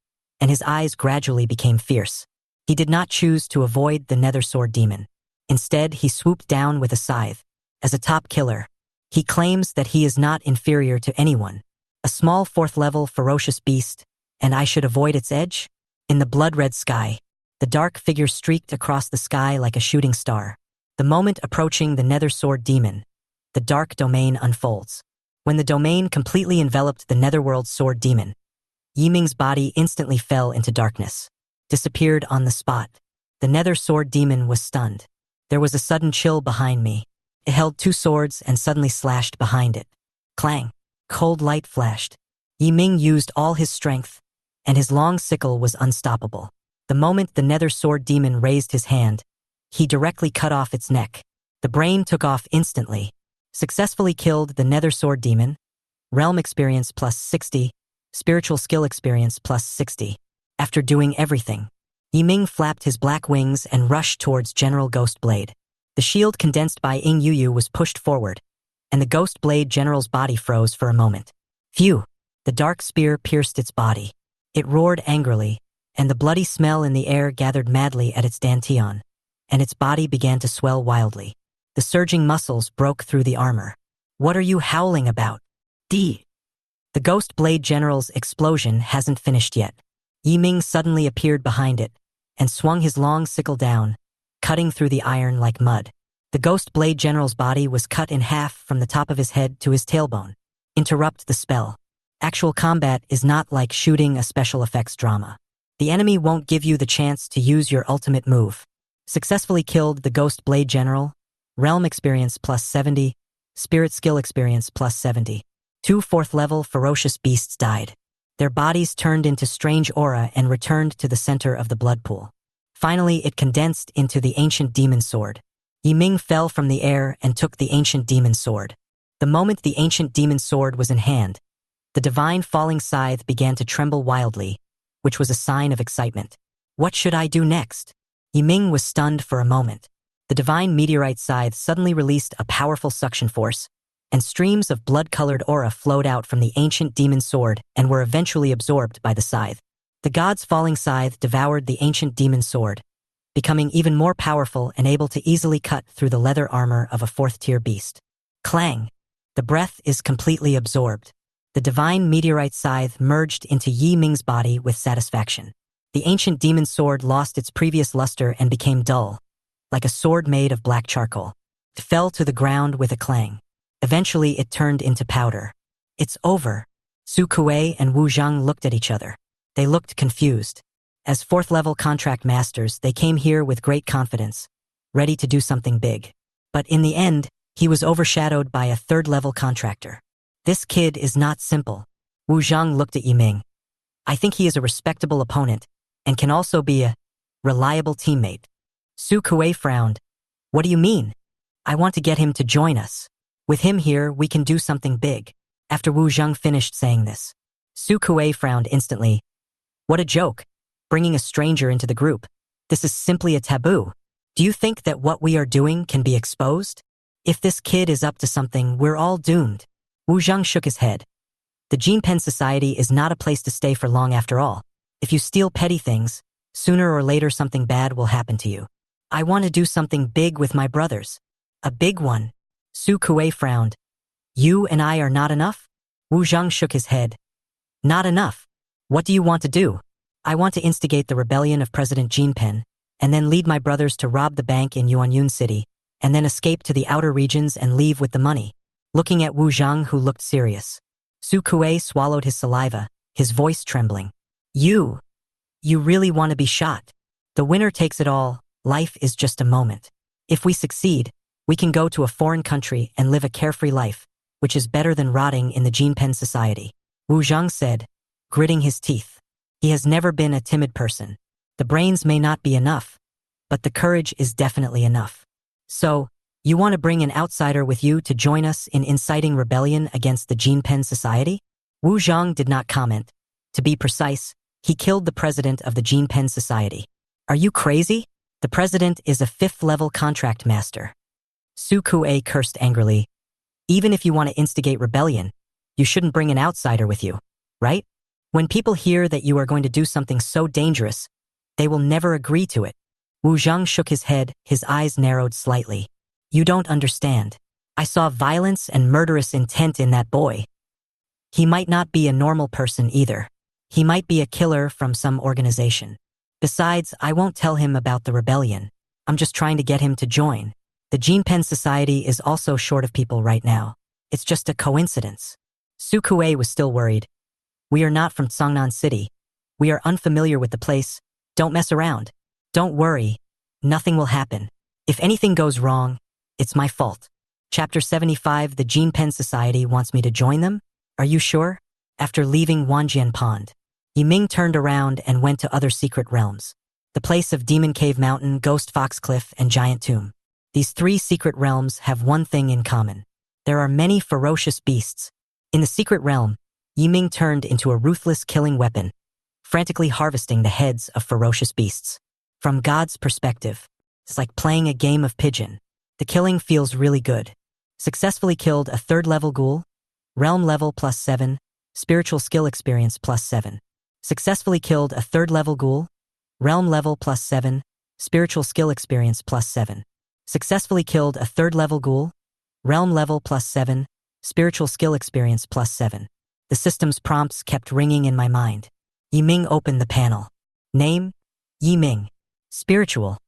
and his eyes gradually became fierce. He did not choose to avoid the Nether Sword Demon. Instead, he swooped down with a scythe. As a top killer, he claims that he is not inferior to anyone. A small 4th-level ferocious beast, and I should avoid its edge? In the blood-red sky, the dark figure streaked across the sky like a shooting star. The moment approaching the Nether Sword Demon, the dark domain unfolds. When the domain completely enveloped the Netherworld Sword Demon, Yi Ming's body instantly fell into darkness, disappeared on the spot. The Nether Sword Demon was stunned. There was a sudden chill behind me. It held 2 swords and suddenly slashed behind it. Clang! Cold light flashed. Yi Ming used all his strength, and his long sickle was unstoppable. The moment the Nether Sword Demon raised his hand, he directly cut off its neck. The brain took off instantly. Successfully killed the Nether Sword Demon. Realm experience plus 60, spiritual skill experience plus 60. After doing everything, Yi Ming flapped his black wings and rushed towards General Ghost Blade. The shield condensed by Ing Yu was pushed forward, and the Ghost Blade General's body froze for a moment. Phew! The dark spear pierced its body. It roared angrily, and the bloody smell in the air gathered madly at its dantian, and its body began to swell wildly. The surging muscles broke through the armor. What are you howling about? D. The Ghost Blade General's explosion hasn't finished yet. Yi Ming suddenly appeared behind it, and swung his long sickle down, cutting through the iron like mud. The Ghost Blade General's body was cut in half from the top of his head to his tailbone. Interrupt the spell. Actual combat is not like shooting a special effects drama. The enemy won't give you the chance to use your ultimate move. Successfully killed the Ghost Blade General. Realm experience plus 70, spirit skill experience plus 70. 2 4th-level ferocious beasts died. Their bodies turned into strange aura and returned to the center of the blood pool. Finally, it condensed into the ancient demon sword. Yi Ming fell from the air and took the ancient demon sword. The moment the ancient demon sword was in hand, the divine falling scythe began to tremble wildly, which was a sign of excitement. What should I do next? Yi Ming was stunned for a moment. The divine meteorite scythe suddenly released a powerful suction force, and streams of blood-colored aura flowed out from the ancient demon sword and were eventually absorbed by the scythe. The god's falling scythe devoured the ancient demon sword, becoming even more powerful and able to easily cut through the leather armor of a 4th-tier beast. Clang! The breath is completely absorbed. The divine meteorite scythe merged into Yi Ming's body with satisfaction. The ancient demon sword lost its previous luster and became dull, like a sword made of black charcoal. It fell to the ground with a clang. Eventually, it turned into powder. It's over. Su Kuei and Wu Zhang looked at each other. They looked confused. As 4th-level contract masters, they came here with great confidence, ready to do something big. But in the end, he was overshadowed by a 3rd-level contractor. This kid is not simple. Wu Zhang looked at Yi Ming. I think he is a respectable opponent, and can also be a reliable teammate. Su Kuei frowned. What do you mean? I want to get him to join us. With him here, we can do something big. After Wu Zhang finished saying this, Su Kuei frowned instantly. What a joke. Bringing a stranger into the group. This is simply a taboo. Do you think that what we are doing can be exposed? If this kid is up to something, we're all doomed. Wu Zhang shook his head. The Jinpen Society is not a place to stay for long after all. If you steal petty things, sooner or later something bad will happen to you. I want to do something big with my brothers. A big one. Su Kuei frowned. You and I are not enough? Wu Zhang shook his head. Not enough. What do you want to do? I want to instigate the rebellion of President Jinpen, and then lead my brothers to rob the bank in Yuanyun City, and then escape to the outer regions and leave with the money. Looking at Wu Zhang, who looked serious, Su Kuei swallowed his saliva, his voice trembling. You You really want to be shot. The winner takes it all. Life is just a moment. If we succeed, we can go to a foreign country and live a carefree life, which is better than rotting in the Jinpen society. Wu Zhang said, gritting his teeth. He has never been a timid person. The brains may not be enough, but the courage is definitely enough. So, you want to bring an outsider with you to join us in inciting rebellion against the Jinpen society? Wu Zhang did not comment. To be precise, he killed the president of the Jinpen society. Are you crazy? The president is a 5th-level contract master. Su Kuei cursed angrily. Even if you want to instigate rebellion, you shouldn't bring an outsider with you, right? When people hear that you are going to do something so dangerous, they will never agree to it. Wu Zhang shook his head, his eyes narrowed slightly. You don't understand. I saw violence and murderous intent in that boy. He might not be a normal person either. He might be a killer from some organization. Besides, I won't tell him about the rebellion. I'm just trying to get him to join. The Jinpen society is also short of people right now. It's just a coincidence. Su Kuei was still worried. We are not from Songnan City. We are unfamiliar with the place. Don't mess around. Don't worry. Nothing will happen. If anything goes wrong, it's my fault. Chapter 75. The Jinpen society wants me to join them? Are you sure? After leaving Wanjian Pond, Yiming turned around and went to other secret realms. The place of Demon Cave Mountain, Ghost Fox Cliff, and Giant Tomb. These 3 secret realms have one thing in common. There are many ferocious beasts. In the secret realm, Yiming turned into a ruthless killing weapon, frantically harvesting the heads of ferocious beasts. From God's perspective, it's like playing a game of pigeon. The killing feels really good. Successfully killed a 3rd-level ghoul, realm level +7, spiritual skill experience +7. Successfully killed a 3rd-level ghoul, realm level +7, spiritual skill experience +7. Successfully killed a 3rd-level ghoul, realm level +7, spiritual skill experience +7. The system's prompts kept ringing in my mind. Yiming opened the panel. Name, Yiming. Spiritual.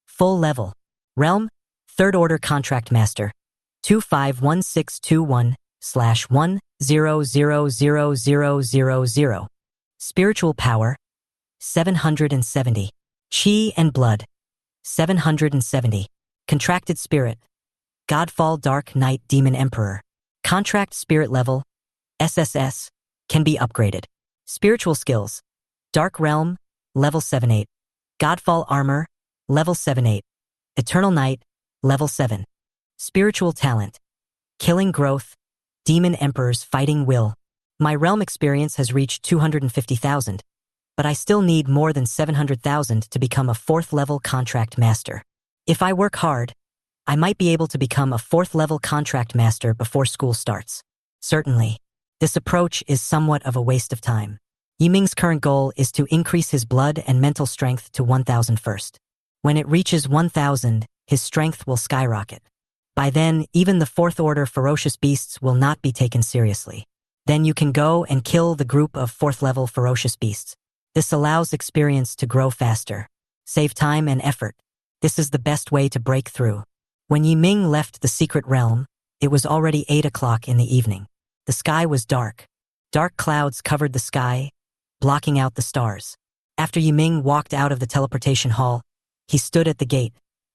Full level. Realm, 3rd Order Contract Master. 251621/1000000. Spiritual power, 770. Chi and blood, 770. Contracted spirit, Godfall Dark Knight Demon Emperor. Contract spirit level, SSS, can be upgraded. Spiritual skills, Dark Realm, level 7-8. Godfall Armor, level 7-8. Eternal Night, level 7. Spiritual talent, Killing Growth, Demon Emperor's Fighting Will. My realm experience has reached 250,000, but I still need more than 700,000 to become a 4th-level contract master. If I work hard, I might be able to become a 4th-level contract master before school starts. Certainly, this approach is somewhat of a waste of time. Yiming's current goal is to increase his blood and mental strength to 1,000 first. When it reaches 1,000, his strength will skyrocket. By then, even the 4th Order ferocious beasts will not be taken seriously. Then you can go and kill the group of 4th-level ferocious beasts. This allows experience to grow faster. Save time and effort. This is the best way to break through. When Yiming left the secret realm, it was already 8 o'clock in the evening. The sky was dark. Dark clouds covered the sky, blocking out the stars. After Yiming walked out of the teleportation hall, he stood at the gate,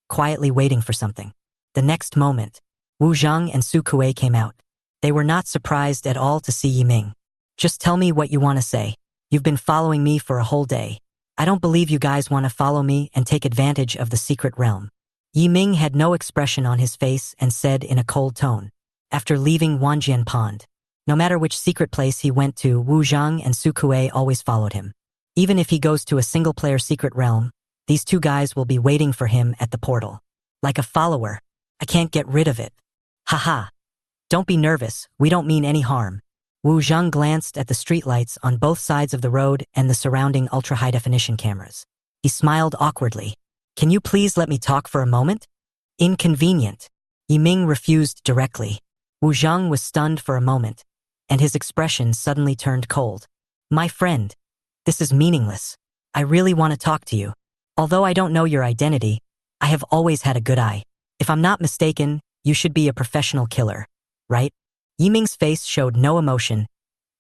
quietly waiting for something. The next moment, Wu Zhang and Su Kuei came out. They were not surprised at all to see Yiming. Just tell me what you want to say. You've been following me for a whole day. I don't believe you guys want to follow me and take advantage of the secret realm. Yiming had no expression on his face and said in a cold tone. After leaving Wanjian Pond, no matter which secret place he went to, Wu Zhang and Su Kuei always followed him. Even if he goes to a single-player secret realm, these 2 guys will be waiting for him at the portal. Like a follower, I can't get rid of it. Haha. Don't be nervous, we don't mean any harm. Wu Zhang glanced at the streetlights on both sides of the road and the surrounding ultra-high-definition cameras. He smiled awkwardly. Can you please let me talk for a moment? Inconvenient. Yiming refused directly. Wu Zhang was stunned for a moment, and his expression suddenly turned cold. My friend, this is meaningless. I really want to talk to you. Although I don't know your identity, I have always had a good eye. If I'm not mistaken, you should be a professional killer, right? Yiming's face showed no emotion.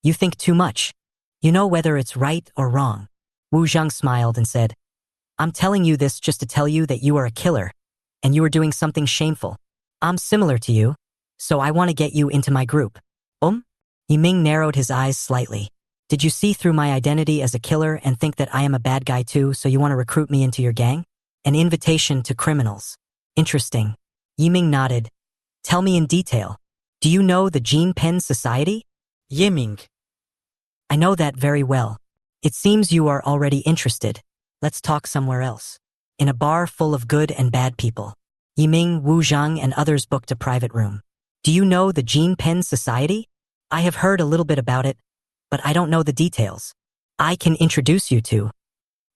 You think too much. You know whether it's right or wrong. Wu Zhang smiled and said, I'm telling you this just to tell you that you are a killer, and you are doing something shameful. I'm similar to you, so I want to get you into my group. Yiming narrowed his eyes slightly. Did you see through my identity as a killer and think that I am a bad guy too, so you want to recruit me into your gang? An invitation to criminals. Interesting. Yiming nodded. Tell me in detail. Do you know the Gene Pen Society? Yiming. I know that very well. It seems you are already interested. Let's talk somewhere else. In a bar full of good and bad people. Yiming, Wu Zhang, and others booked a private room. Do you know the Gene Pen Society? I have heard a little bit about it, but I don't know the details. I can introduce you to.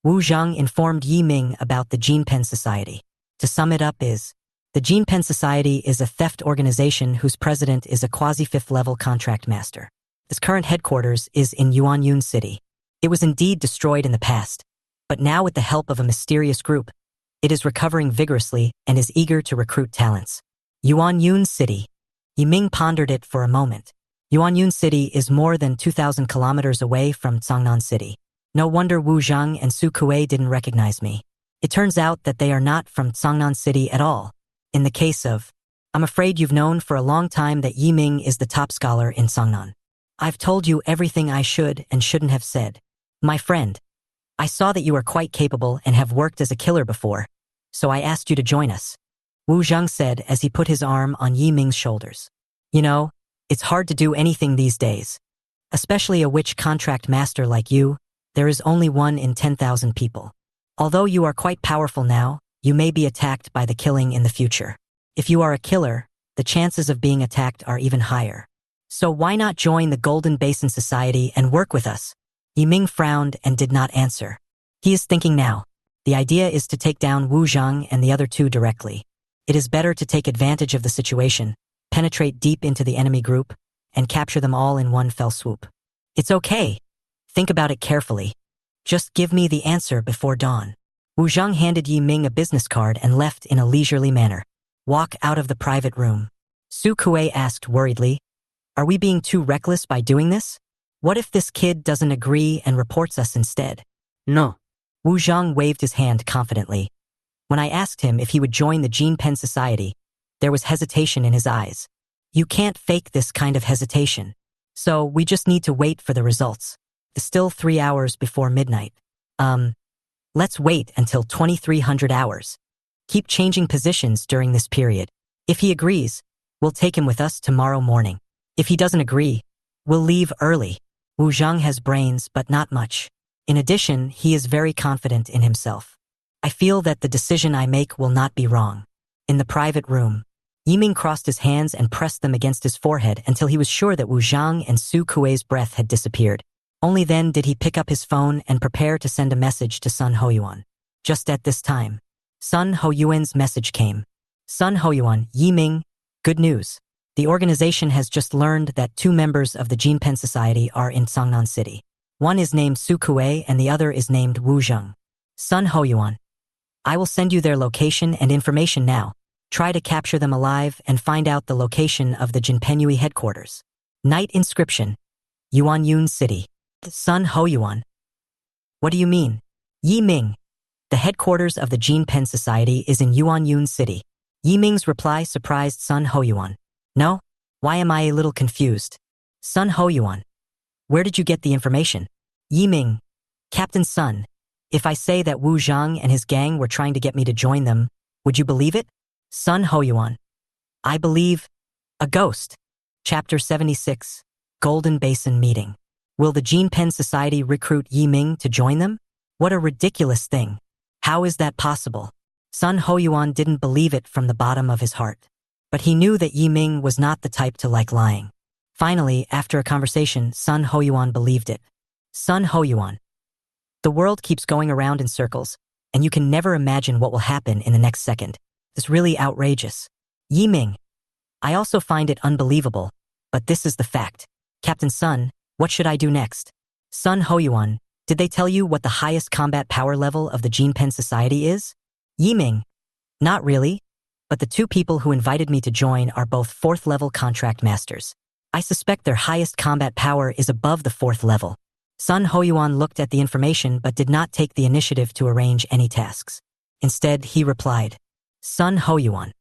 Wu Zhang informed Yiming about the Gene Pen Society. To sum it up the Gene Pen Society is a theft organization whose president is a quasi-fifth level contract master. Its current headquarters is in Yuanyun City. It was indeed destroyed in the past, but now with the help of a mysterious group, it is recovering vigorously and is eager to recruit talents. Yuanyun City. Yiming pondered it for a moment. Yuanyun City is more than 2,000 kilometers away from Changnan City. No wonder Wu Zhang and Su Kuei didn't recognize me. It turns out that they are not from Changnan City at all. In the case of, I'm afraid you've known for a long time that Yiming is the top scholar in Changnan. I've told you everything I should and shouldn't have said. My friend, I saw that you are quite capable and have worked as a killer before, so I asked you to join us. Wu Zhang said as he put his arm on Yiming's shoulders. You know, it's hard to do anything these days. Especially a witch contract master like you, there is only 1 in 10,000 people. Although you are quite powerful now, you may be attacked by the killing in the future. If you are a killer, the chances of being attacked are even higher. So why not join the Golden Basin Society and work with us? Yiming frowned and did not answer. He is thinking now. The idea is to take down Wu Zhang and the other 2 directly. It is better to take advantage of the situation, penetrate deep into the enemy group, and capture them all in one fell swoop. It's okay. Think about it carefully. Just give me the answer before dawn. Wu Zhang handed Yiming a business card and left in a leisurely manner. Walk out of the private room. Su Kuei asked worriedly, are we being too reckless by doing this? What if this kid doesn't agree and reports us instead? No. Wu Zhang waved his hand confidently. When I asked him if he would join the Gene Pen Society, there was hesitation in his eyes. You can't fake this kind of hesitation. So we just need to wait for the results. It's still 3 hours before midnight. Let's wait until 2300 hours. Keep changing positions during this period. If he agrees, we'll take him with us tomorrow morning. If he doesn't agree, we'll leave early. Wu Zhang has brains, but not much. In addition, he is very confident in himself. I feel that the decision I make will not be wrong. In the private room, Yiming crossed his hands and pressed them against his forehead until he was sure that Wu Zhang and Su Kuei's breath had disappeared. Only then did he pick up his phone and prepare to send a message to Sun Hoyuan. Just at this time, Sun Hoyuan's message came. Sun Hoyuan, Yiming, good news. The organization has just learned that 2 members of the Gene Pen Society are in Changnan City. One is named Su Kuei and the other is named Wu Zhang. Sun Hoyuan, I will send you their location and information now. Try to capture them alive and find out the location of the Jinpenyui headquarters. Night inscription. Yuanyun City. Sun Hoyuan. What do you mean? Yiming. The headquarters of the Gene Pen Society is in Yuanyun City. Yiming's reply surprised Sun Hoyuan. No? Why am I a little confused? Sun Hoyuan. Where did you get the information? Yiming. Captain Sun. If I say that Wu Zhang and his gang were trying to get me to join them, would you believe it? Sun Hoyuan. I believe a ghost. Chapter 76. Golden Basin Meeting. Will the Gene Pen Society recruit Yiming to join them? What a ridiculous thing. How is that possible? Sun Hoyuan didn't believe it from the bottom of his heart. But he knew that Yiming was not the type to like lying. Finally, after a conversation, Sun Hoyuan believed it. Sun Hoyuan. The world keeps going around in circles, and you can never imagine what will happen in the next second. It's really outrageous. Yiming. I also find it unbelievable, but this is the fact. Captain Sun, what should I do next? Sun Hoyuan, did they tell you what the highest combat power level of the Gene Pen Society is? Yiming. Not really, but the 2 people who invited me to join are both 4th level contract masters. I suspect their highest combat power is above the 4th level. Sun Hoyuan looked at the information but did not take the initiative to arrange any tasks. Instead, he replied, Sun Hoyuan,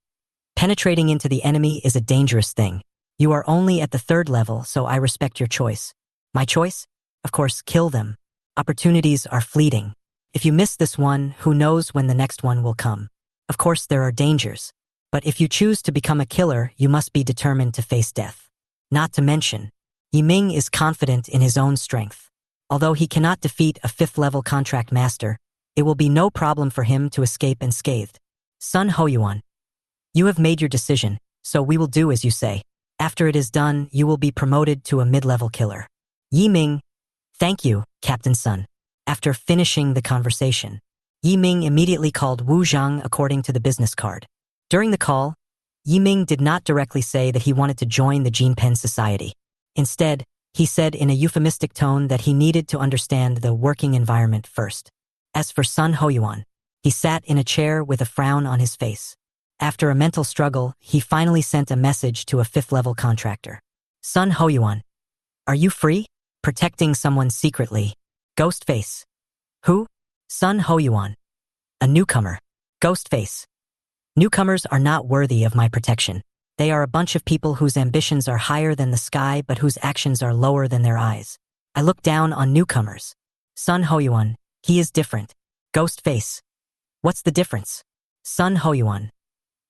penetrating into the enemy is a dangerous thing. You are only at the 3rd level, so I respect your choice. My choice? Of course, kill them. Opportunities are fleeting. If you miss this one, who knows when the next one will come. Of course, there are dangers. But if you choose to become a killer, you must be determined to face death. Not to mention, Yiming is confident in his own strength. Although he cannot defeat a 5th-level contract master, it will be no problem for him to escape unscathed. Sun Hoyuan, you have made your decision, so we will do as you say. After it is done, you will be promoted to a mid-level killer. Yiming, thank you, Captain Sun. After finishing the conversation, Yiming immediately called Wu Zhang according to the business card. During the call, Yiming did not directly say that he wanted to join the Jinpen Society. Instead, he said in a euphemistic tone that he needed to understand the working environment first. As for Sun Hoyuan, he sat in a chair with a frown on his face. After a mental struggle, he finally sent a message to a 5th-level contractor. Sun Hoyuan, are you free? Protecting someone secretly. Ghostface. Who? Sun Hoyuan. A newcomer. Ghostface. Newcomers are not worthy of my protection. They are a bunch of people whose ambitions are higher than the sky but whose actions are lower than their eyes. I look down on newcomers. Sun Hoyuan, he is different. Ghostface. What's the difference? Sun Hoyuan.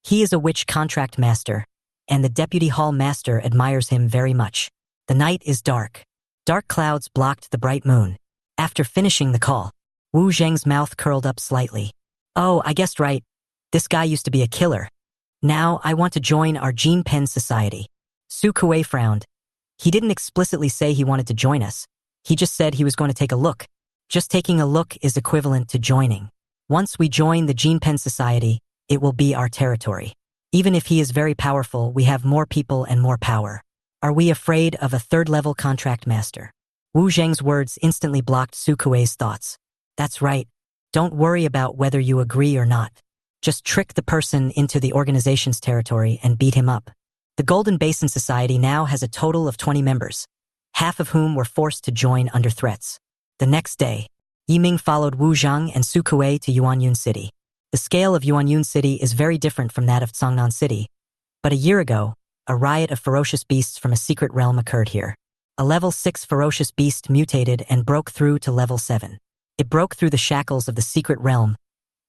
He is a witch contract master, and the deputy hall master admires him very much. The night is dark. Dark clouds blocked the bright moon. After finishing the call, Wu Zheng's mouth curled up slightly. Oh, I guessed right. This guy used to be a killer. Now I want to join our Jinpen Society. Su Kuei frowned. He didn't explicitly say he wanted to join us. He just said he was going to take a look. Just taking a look is equivalent to joining. Once we join the Jinpen Society, it will be our territory. Even if he is very powerful, we have more people and more power. Are we afraid of a 3rd-level contract master? Wu Zheng's words instantly blocked Su Kuei's thoughts. That's right. Don't worry about whether you agree or not. Just trick the person into the organization's territory and beat him up. The Golden Basin Society now has a total of 20 members, half of whom were forced to join under threats. The next day, Yiming followed Wu Zhang and Su Kuei to Yuanyun City. The scale of Yuanyun City is very different from that of Cangnan City, but a year ago, a riot of ferocious beasts from a secret realm occurred here. A level 6 ferocious beast mutated and broke through to level 7. It broke through the shackles of the secret realm,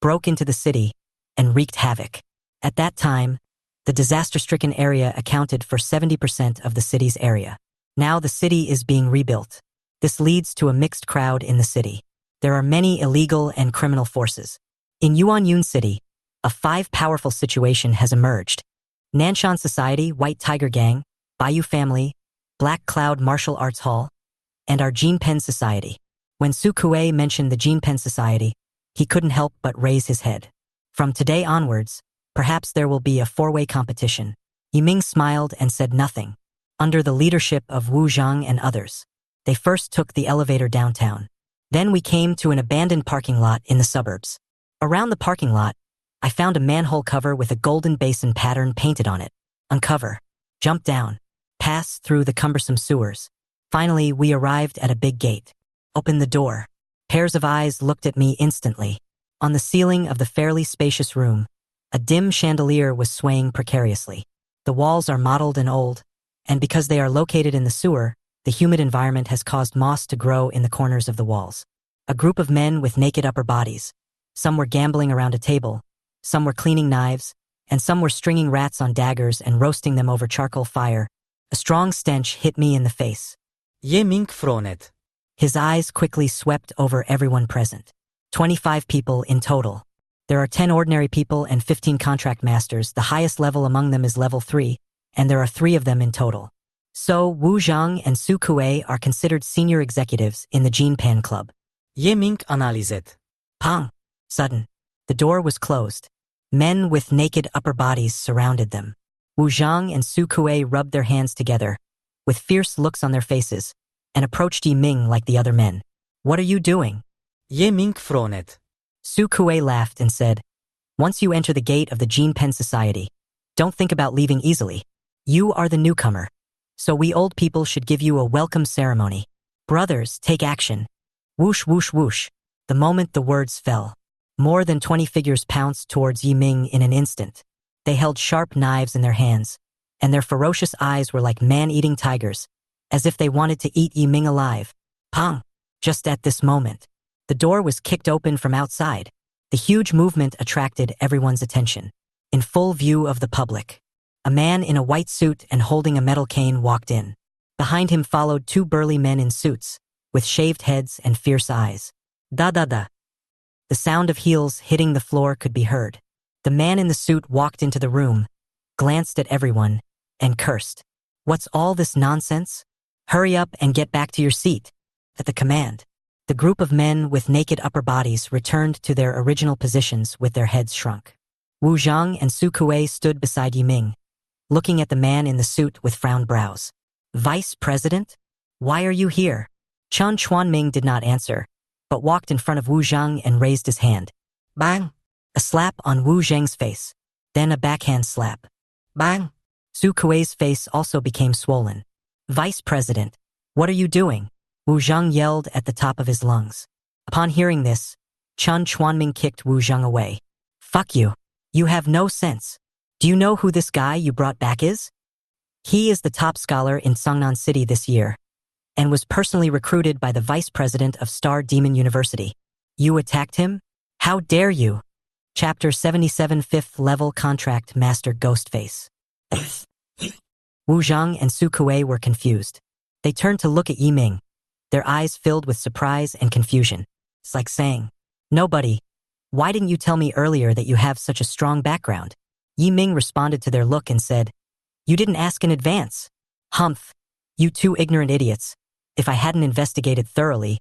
broke into the city, and wreaked havoc. At that time, the disaster-stricken area accounted for 70% of the city's area. Now the city is being rebuilt. This leads to a mixed crowd in the city. There are many illegal and criminal forces. In Yuanyun City, a 5-powerful situation has emerged. Nanshan Society, White Tiger Gang, Bayou Family, Black Cloud Martial Arts Hall, and our Jinpen Society. When Su Kuei mentioned the Jinpen Society, he couldn't help but raise his head. From today onwards, perhaps there will be a 4-way competition. Yiming smiled and said nothing. Under the leadership of Wu Zhang and others, they first took the elevator downtown. Then we came to an abandoned parking lot in the suburbs. Around the parking lot, I found a manhole cover with a golden basin pattern painted on it. Uncover. Jump down. Pass through the cumbersome sewers. Finally, we arrived at a big gate. Open the door. Pairs of eyes looked at me instantly. On the ceiling of the fairly spacious room, a dim chandelier was swaying precariously. The walls are mottled and old, and because they are located in the sewer, the humid environment has caused moss to grow in the corners of the walls. A group of men with naked upper bodies. Some were gambling around a table, some were cleaning knives, and some were stringing rats on daggers and roasting them over charcoal fire. A strong stench hit me in the face. Yiming frowned. His eyes quickly swept over everyone present. 25 people in total. There are 10 ordinary people and 15 contract masters. The highest level among them is level 3, and there are 3 of them in total. So, Wu Zhang and Su Kuei are considered senior executives in the Jinpan Club. Yiming analized. Pang! Sudden. The door was closed. Men with naked upper bodies surrounded them. Wu Zhang and Su Kuei rubbed their hands together, with fierce looks on their faces, and approached Yiming like the other men. What are you doing? Yiming frowned. Su Kuei laughed and said, once you enter the gate of the Jinpen Society, don't think about leaving easily. You are the newcomer, so we old people should give you a welcome ceremony. Brothers, take action. Whoosh, whoosh, whoosh. The moment the words fell, more than 20 figures pounced towards Yi Ming in an instant. They held sharp knives in their hands, and their ferocious eyes were like man-eating tigers, as if they wanted to eat Yi Ming alive. Pang! Just at this moment, the door was kicked open from outside. The huge movement attracted everyone's attention. In full view of the public, a man in a white suit and holding a metal cane walked in. Behind him followed two burly men in suits, with shaved heads and fierce eyes. Da-da-da. The sound of heels hitting the floor could be heard. The man in the suit walked into the room, glanced at everyone, and cursed. What's all this nonsense? Hurry up and get back to your seat. At the command, the group of men with naked upper bodies returned to their original positions with their heads shrunk. Wu Zhang and Su Kuei stood beside Yi Ming, looking at the man in the suit with frowned brows. Vice President? Why are you here? Chen Chuanming did not answer, but walked in front of Wu Zhang and raised his hand. Bang! A slap on Wu Zhang's face, then a backhand slap. Bang! Su Kuei's face also became swollen. Vice President, what are you doing? Wu Zhang yelled at the top of his lungs. Upon hearing this, Chen Chuanming kicked Wu Zhang away. Fuck you. You have no sense. Do you know who this guy you brought back is? He is the top scholar in Songnan City this year, and was personally recruited by the vice president of Star Demon University. You attacked him? How dare you? Chapter 77 5th Level Contract Master Ghostface. Wu Zhang and Su Kuei were confused. They turned to look at Yi Ming, their eyes filled with surprise and confusion. It's like saying, "Nobody, why didn't you tell me earlier that you have such a strong background?" Yi Ming responded to their look and said, "You didn't ask in advance. Humph, you two ignorant idiots. If I hadn't investigated thoroughly,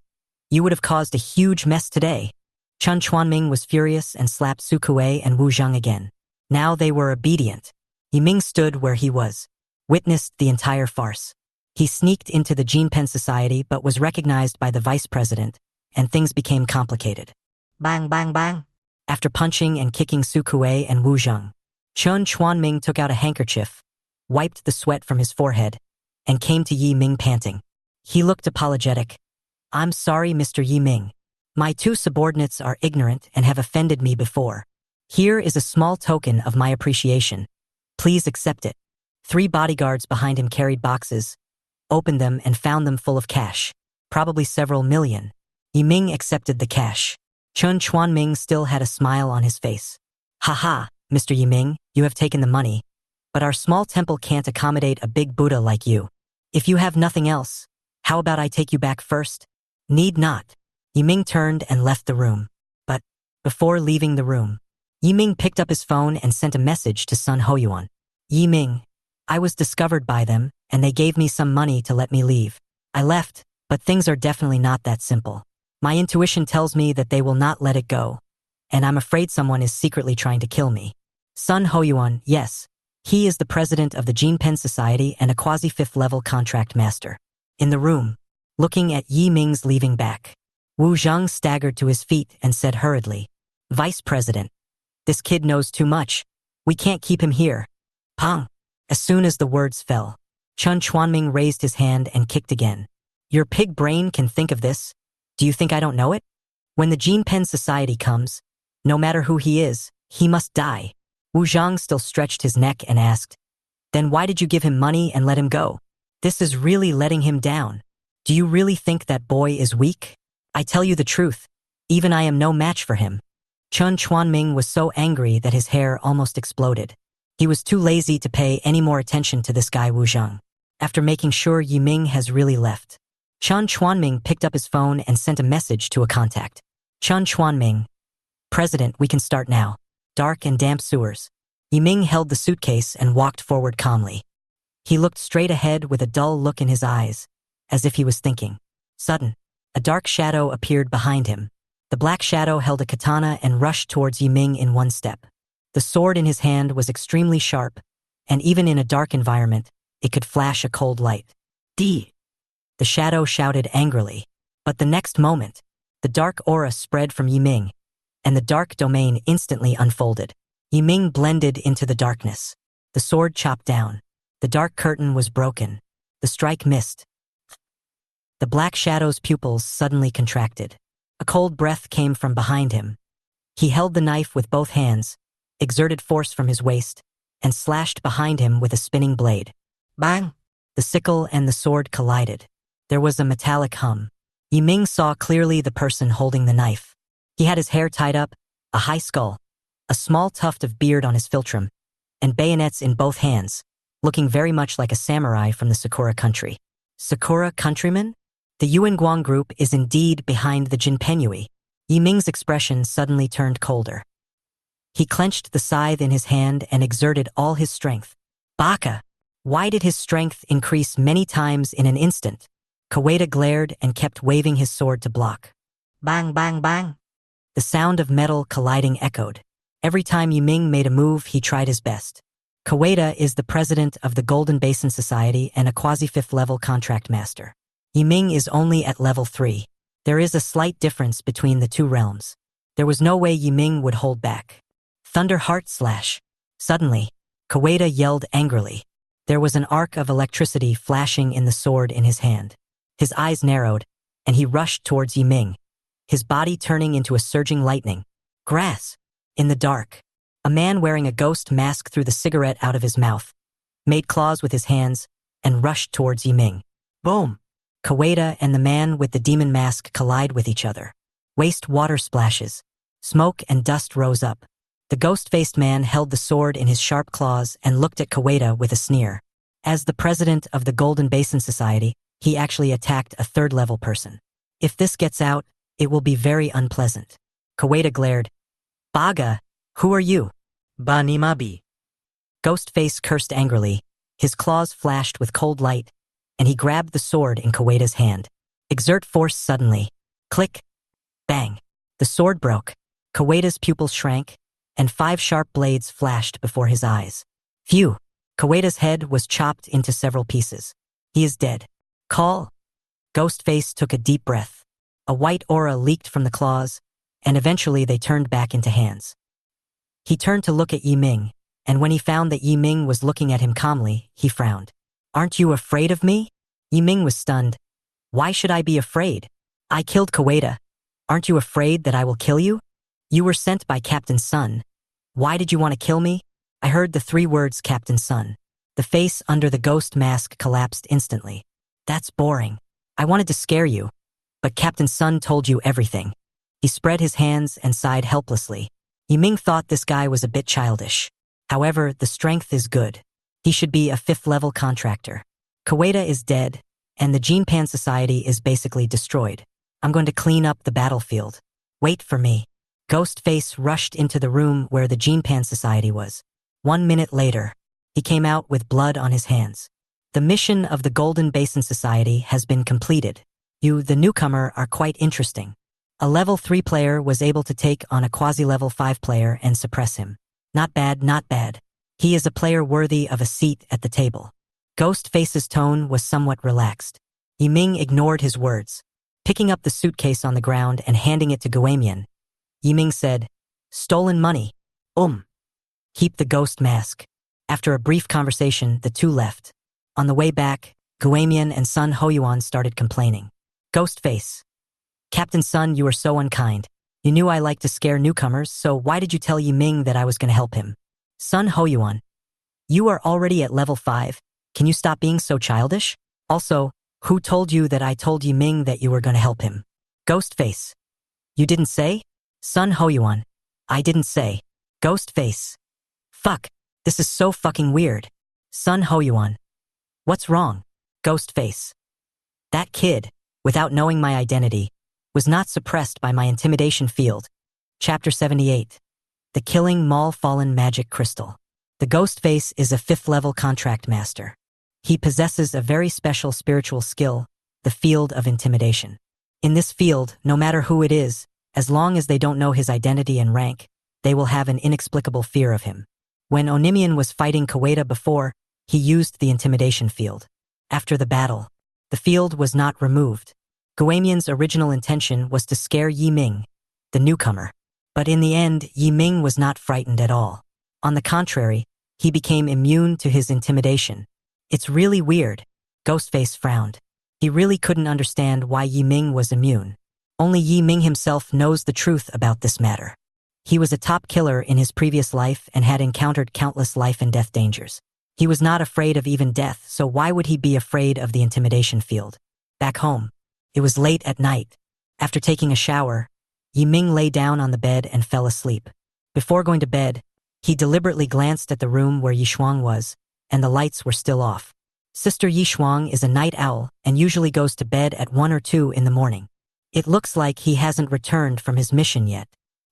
you would have caused a huge mess today." Chen Chuanming was furious and slapped Su Kuei and Wu Zhang again. Now they were obedient. Yi Ming stood where he was, witnessed the entire farce. He sneaked into the Jinpen Society but was recognized by the vice president, and things became complicated. Bang, bang, bang. After punching and kicking Su Kuei and Wu Zhang, Chen Chuanming took out a handkerchief, wiped the sweat from his forehead, and came to Yi Ming panting. He looked apologetic. "I'm sorry, Mr. Yi Ming. My two subordinates are ignorant and have offended me before. Here is a small token of my appreciation. Please accept it." 3 bodyguards behind him carried boxes, opened them and found them full of cash, probably several million. Yi Ming accepted the cash. Chen Chuanming still had a smile on his face. "Haha, Mr. Yi Ming, you have taken the money, but our small temple can't accommodate a big Buddha like you. If you have nothing else, how about I take you back first?" "Need not." Yi Ming turned and left the room. But before leaving the room, Yi Ming picked up his phone and sent a message to Sun Hoyuan. "Yi Ming, I was discovered by them, and they gave me some money to let me leave. I left, but things are definitely not that simple. My intuition tells me that they will not let it go, and I'm afraid someone is secretly trying to kill me. Sun Hoyuan, yes, he is the president of the Jinpen Society and a quasi-5th level contract master." In the room, looking at Yi Ming's leaving back, Wu Zhang staggered to his feet and said hurriedly, "Vice President, this kid knows too much. We can't keep him here." Pang! As soon as the words fell, Chen Chuanming raised his hand and kicked again. "Your pig brain can think of this? Do you think I don't know it? When the Jinpen Society comes, no matter who he is, he must die." Wu Zhang still stretched his neck and asked, "Then why did you give him money and let him go? This is really letting him down. Do you really think that boy is weak? I tell you the truth, even I am no match for him." Chen Chuanming was so angry that his hair almost exploded. He was too lazy to pay any more attention to this guy Wu Zhang. After making sure Yi Ming has really left, Chen Chuanming picked up his phone and sent a message to a contact. "Chen Chuanming, President, we can start now. Dark and damp sewers." Yi Ming held the suitcase and walked forward calmly. He looked straight ahead with a dull look in his eyes, as if he was thinking. Sudden, a dark shadow appeared behind him. The black shadow held a katana and rushed towards Yi Ming in one step. The sword in his hand was extremely sharp, and even in a dark environment, it could flash a cold light. "D!" The shadow shouted angrily. But the next moment, the dark aura spread from Yi Ming, and the dark domain instantly unfolded. Yi Ming blended into the darkness. The sword chopped down. The dark curtain was broken. The strike missed. The black shadow's pupils suddenly contracted. A cold breath came from behind him. He held the knife with both hands, exerted force from his waist, and slashed behind him with a spinning blade. Bang! The sickle and the sword collided. There was a metallic hum. Yiming saw clearly the person holding the knife. He had his hair tied up, a high skull, a small tuft of beard on his philtrum, and bayonets in both hands, looking very much like a samurai from the Sakura country. Sakura countryman? The Yuanguang group is indeed behind the Jinpenyue. Yiming's expression suddenly turned colder. He clenched the scythe in his hand and exerted all his strength. Baka! Why did his strength increase many times in an instant? Koeda glared and kept waving his sword to block. Bang, bang, bang! The sound of metal colliding echoed. Every time Yiming made a move, he tried his best. Koeda is the president of the Golden Basin Society and a quasi-fifth level contract master. Yiming is only at level 3. There is a slight difference between the two realms. There was no way Yiming would hold back. Thunder Heart Slash. Suddenly, Koeda yelled angrily. There was an arc of electricity flashing in the sword in his hand. His eyes narrowed, and he rushed towards Yiming, his body turning into a surging lightning. Grass. In the dark, a man wearing a ghost mask threw the cigarette out of his mouth, made claws with his hands, and rushed towards Yiming. Boom! Koeda and the man with the demon mask collide with each other. Waste water splashes. Smoke and dust rose up. The ghost-faced man held the sword in his sharp claws and looked at Koeda with a sneer. As the president of the Golden Basin Society, he actually attacked a third-level person. If this gets out, it will be very unpleasant. Koeda glared. Baga, who are you? Banimabi. Ghostface cursed angrily. His claws flashed with cold light, and he grabbed the sword in Koeda's hand. Exert force suddenly. Click. Bang. The sword broke. Koeda's pupils shrank, and 5 sharp blades flashed before his eyes. Phew! Koeda's head was chopped into several pieces. He is dead. Call! Ghostface took a deep breath. A white aura leaked from the claws, and eventually they turned back into hands. He turned to look at Yiming, and when he found that Yiming was looking at him calmly, he frowned. Aren't you afraid of me? Yiming was stunned. Why should I be afraid? I killed Koeda. Aren't you afraid that I will kill you? You were sent by Captain Sun. Why did you want to kill me? I heard the 3 words Captain Sun. The face under the ghost mask collapsed instantly. That's boring. I wanted to scare you, but Captain Sun told you everything. He spread his hands and sighed helplessly. Yiming thought this guy was a bit childish. However, the strength is good. He should be a 5th level contractor. Koeda is dead, and the Jinpan Society is basically destroyed. I'm going to clean up the battlefield. Wait for me. Ghostface rushed into the room where the Jinpan Society was. 1 minute later, he came out with blood on his hands. The mission of the Golden Basin Society has been completed. You, the newcomer, are quite interesting. A level 3 player was able to take on a quasi-level 5 player and suppress him. Not bad, not bad. He is a player worthy of a seat at the table. Ghostface's tone was somewhat relaxed. Yiming ignored his words. Picking up the suitcase on the ground and handing it to Guamian, Yiming said, Stolen money. Keep the ghost mask. After a brief conversation, the two left. On the way back, Guamian and Sun Hoyuan started complaining. Ghostface. Captain Sun, you are so unkind. You knew I like to scare newcomers, so why did you tell Yiming that I was going to help him? Sun Hoyuan. You are already at level 5. Can you stop being so childish? Also, who told you that I told Yiming that you were going to help him? Ghostface. You didn't say? Sun Hoyuan. I didn't say. Ghostface. Fuck. This is so fucking weird. Sun Hoyuan. What's wrong? Ghostface. That kid, without knowing my identity, was not suppressed by my intimidation field. Chapter 78. The Killing Mall Fallen Magic Crystal. The Ghostface is a 5th level contract master. He possesses a very special spiritual skill, the field of intimidation. In this field, no matter who it is, as long as they don't know his identity and rank, they will have an inexplicable fear of him. When Onimian was fighting Koeda before, he used the intimidation field. After the battle, the field was not removed. Guamian's original intention was to scare Yiming, the newcomer. But in the end, Yiming was not frightened at all. On the contrary, he became immune to his intimidation. It's really weird. Ghostface frowned. He really couldn't understand why Yi Ming was immune. Only Yi Ming himself knows the truth about this matter. He was a top killer in his previous life and had encountered countless life and death dangers. He was not afraid of even death, so why would he be afraid of the intimidation field? Back home, it was late at night. After taking a shower, Yi Ming lay down on the bed and fell asleep. Before going to bed, he deliberately glanced at the room where Yi Shuang was, and the lights were still off. Sister Yi Shuang is a night owl and usually goes to bed at 1 or 2 in the morning. It looks like he hasn't returned from his mission yet.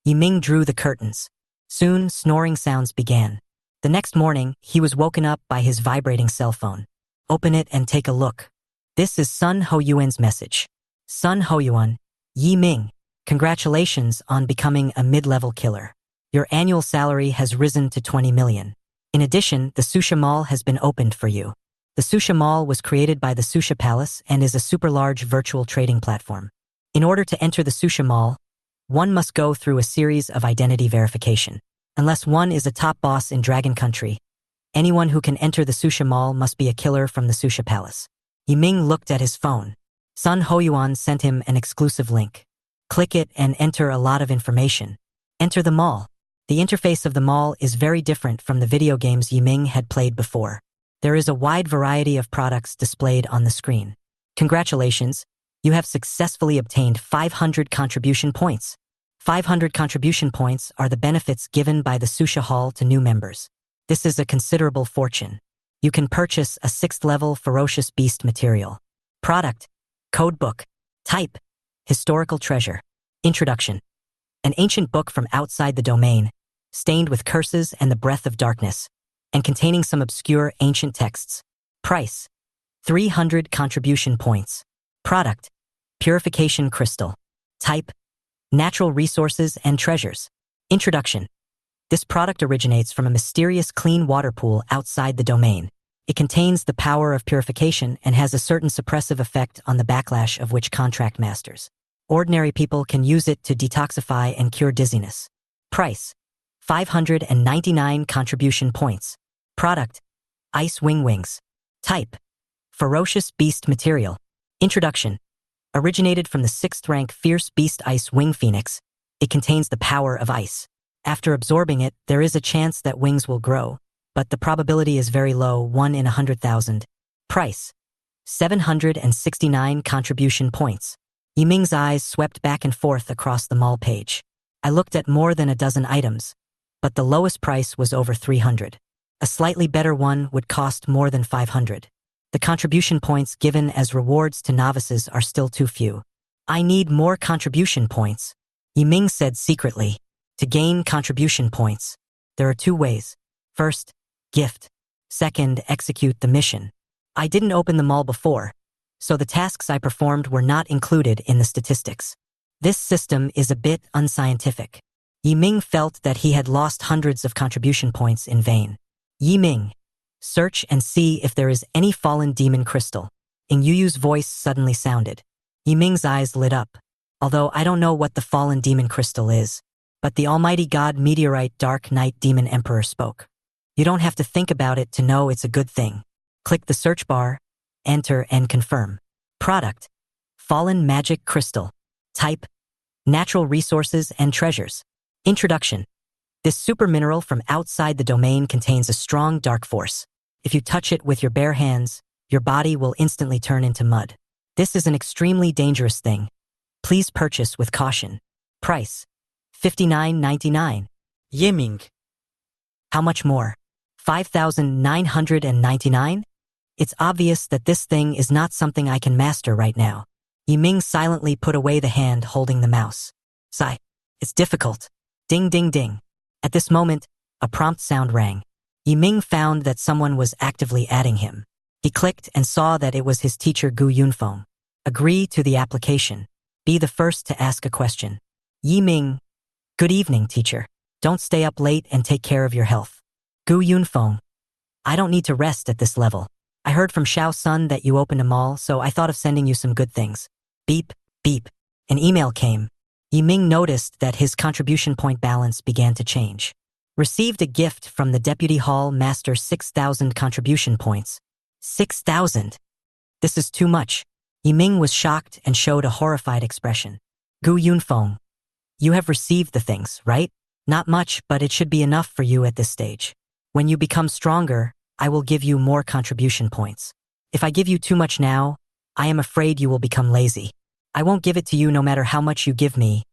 Yi Ming drew the curtains. Soon, snoring sounds began. The next morning, he was woken up by his vibrating cell phone. Open it and take a look. This is Sun Hoyuan's message. Sun Hoyuan, Yi Ming, congratulations on becoming a mid-level killer. Your annual salary has risen to 20 million. In addition, the Susha Mall has been opened for you. The Susha Mall was created by the Susha Palace and is a super-large virtual trading platform. In order to enter the Susha Mall, one must go through a series of identity verification. Unless one is a top boss in Dragon Country, anyone who can enter the Susha Mall must be a killer from the Susha Palace. Yi Ming looked at his phone. Sun Hoyuan sent him an exclusive link. Click it and enter a lot of information. Enter the mall. The interface of the mall is very different from the video games Yi Ming had played before. There is a wide variety of products displayed on the screen. Congratulations, you have successfully obtained 500 contribution points. 500 contribution points are the benefits given by the Susha Hall to new members. This is a considerable fortune. You can purchase a 6th level Ferocious Beast material. Product, Codebook. Type, Historical Treasure. Introduction. An ancient book from outside the domain, stained with curses and the breath of darkness, and containing some obscure ancient texts. Price, 300 contribution points. Product, Purification Crystal. Type, Natural Resources and Treasures. Introduction. This product originates from a mysterious clean water pool outside the domain. It contains the power of purification and has a certain suppressive effect on the backlash of witch contract masters. Ordinary people can use it to detoxify and cure dizziness. Price, 599 contribution points. Product, Ice Wing Wings. Type, Ferocious Beast material. Introduction. Originated from the 6th rank Fierce Beast Ice Wing Phoenix, it contains the power of ice. After absorbing it, there is a chance that wings will grow, but the probability is very low, 1 in 100,000. Price, 769 contribution points. Yi Ming's eyes swept back and forth across the mall page. I looked at more than a dozen items, but the lowest price was over 300. A slightly better one would cost more than 500. The contribution points given as rewards to novices are still too few. I need more contribution points, Yi Ming said secretly. To gain contribution points, there are 2 ways. First, gift. Second, execute the mission. I didn't open the mall before, so the tasks I performed were not included in the statistics. This system is a bit unscientific. Yi Ming felt that he had lost hundreds of contribution points in vain. Yi Ming, search and see if there is any fallen demon crystal. Ing Yuyu's voice suddenly sounded. Yi Ming's eyes lit up. Although I don't know what the fallen demon crystal is, but the Almighty God Meteorite Dark Knight Demon Emperor spoke. You don't have to think about it to know it's a good thing. Click the search bar, enter and confirm. Product, Fallen Magic Crystal. Type, Natural Resources and Treasures. Introduction. This super mineral from outside the domain contains a strong dark force. If you touch it with your bare hands, your body will instantly turn into mud. This is an extremely dangerous thing. Please purchase with caution. Price, $59.99. Yi Ming. How much more? 5,999? It's obvious that this thing is not something I can master right now. Yi Ming silently put away the hand holding the mouse. Sigh. It's difficult. Ding ding ding. At this moment, a prompt sound rang. Yi Ming found that someone was actively adding him. He clicked and saw that it was his teacher Gu Yunfeng. Agree to the application. Be the first to ask a question. Yi Ming. Good evening, teacher. Don't stay up late and take care of your health. Gu Yunfeng. I don't need to rest at this level. I heard from Xiao Sun that you opened a mall, so I thought of sending you some good things. Beep, beep. An email came. Yi Ming noticed that his contribution point balance began to change. Received a gift from the Deputy Hall Master 6,000 contribution points. 6,000. This is too much. Yiming was shocked and showed a horrified expression. Gu Yunfeng, you have received the things, right? Not much, but it should be enough for you at this stage. When you become stronger, I will give you more contribution points. If I give you too much now, I am afraid you will become lazy. I won't give it to you no matter how much you give me.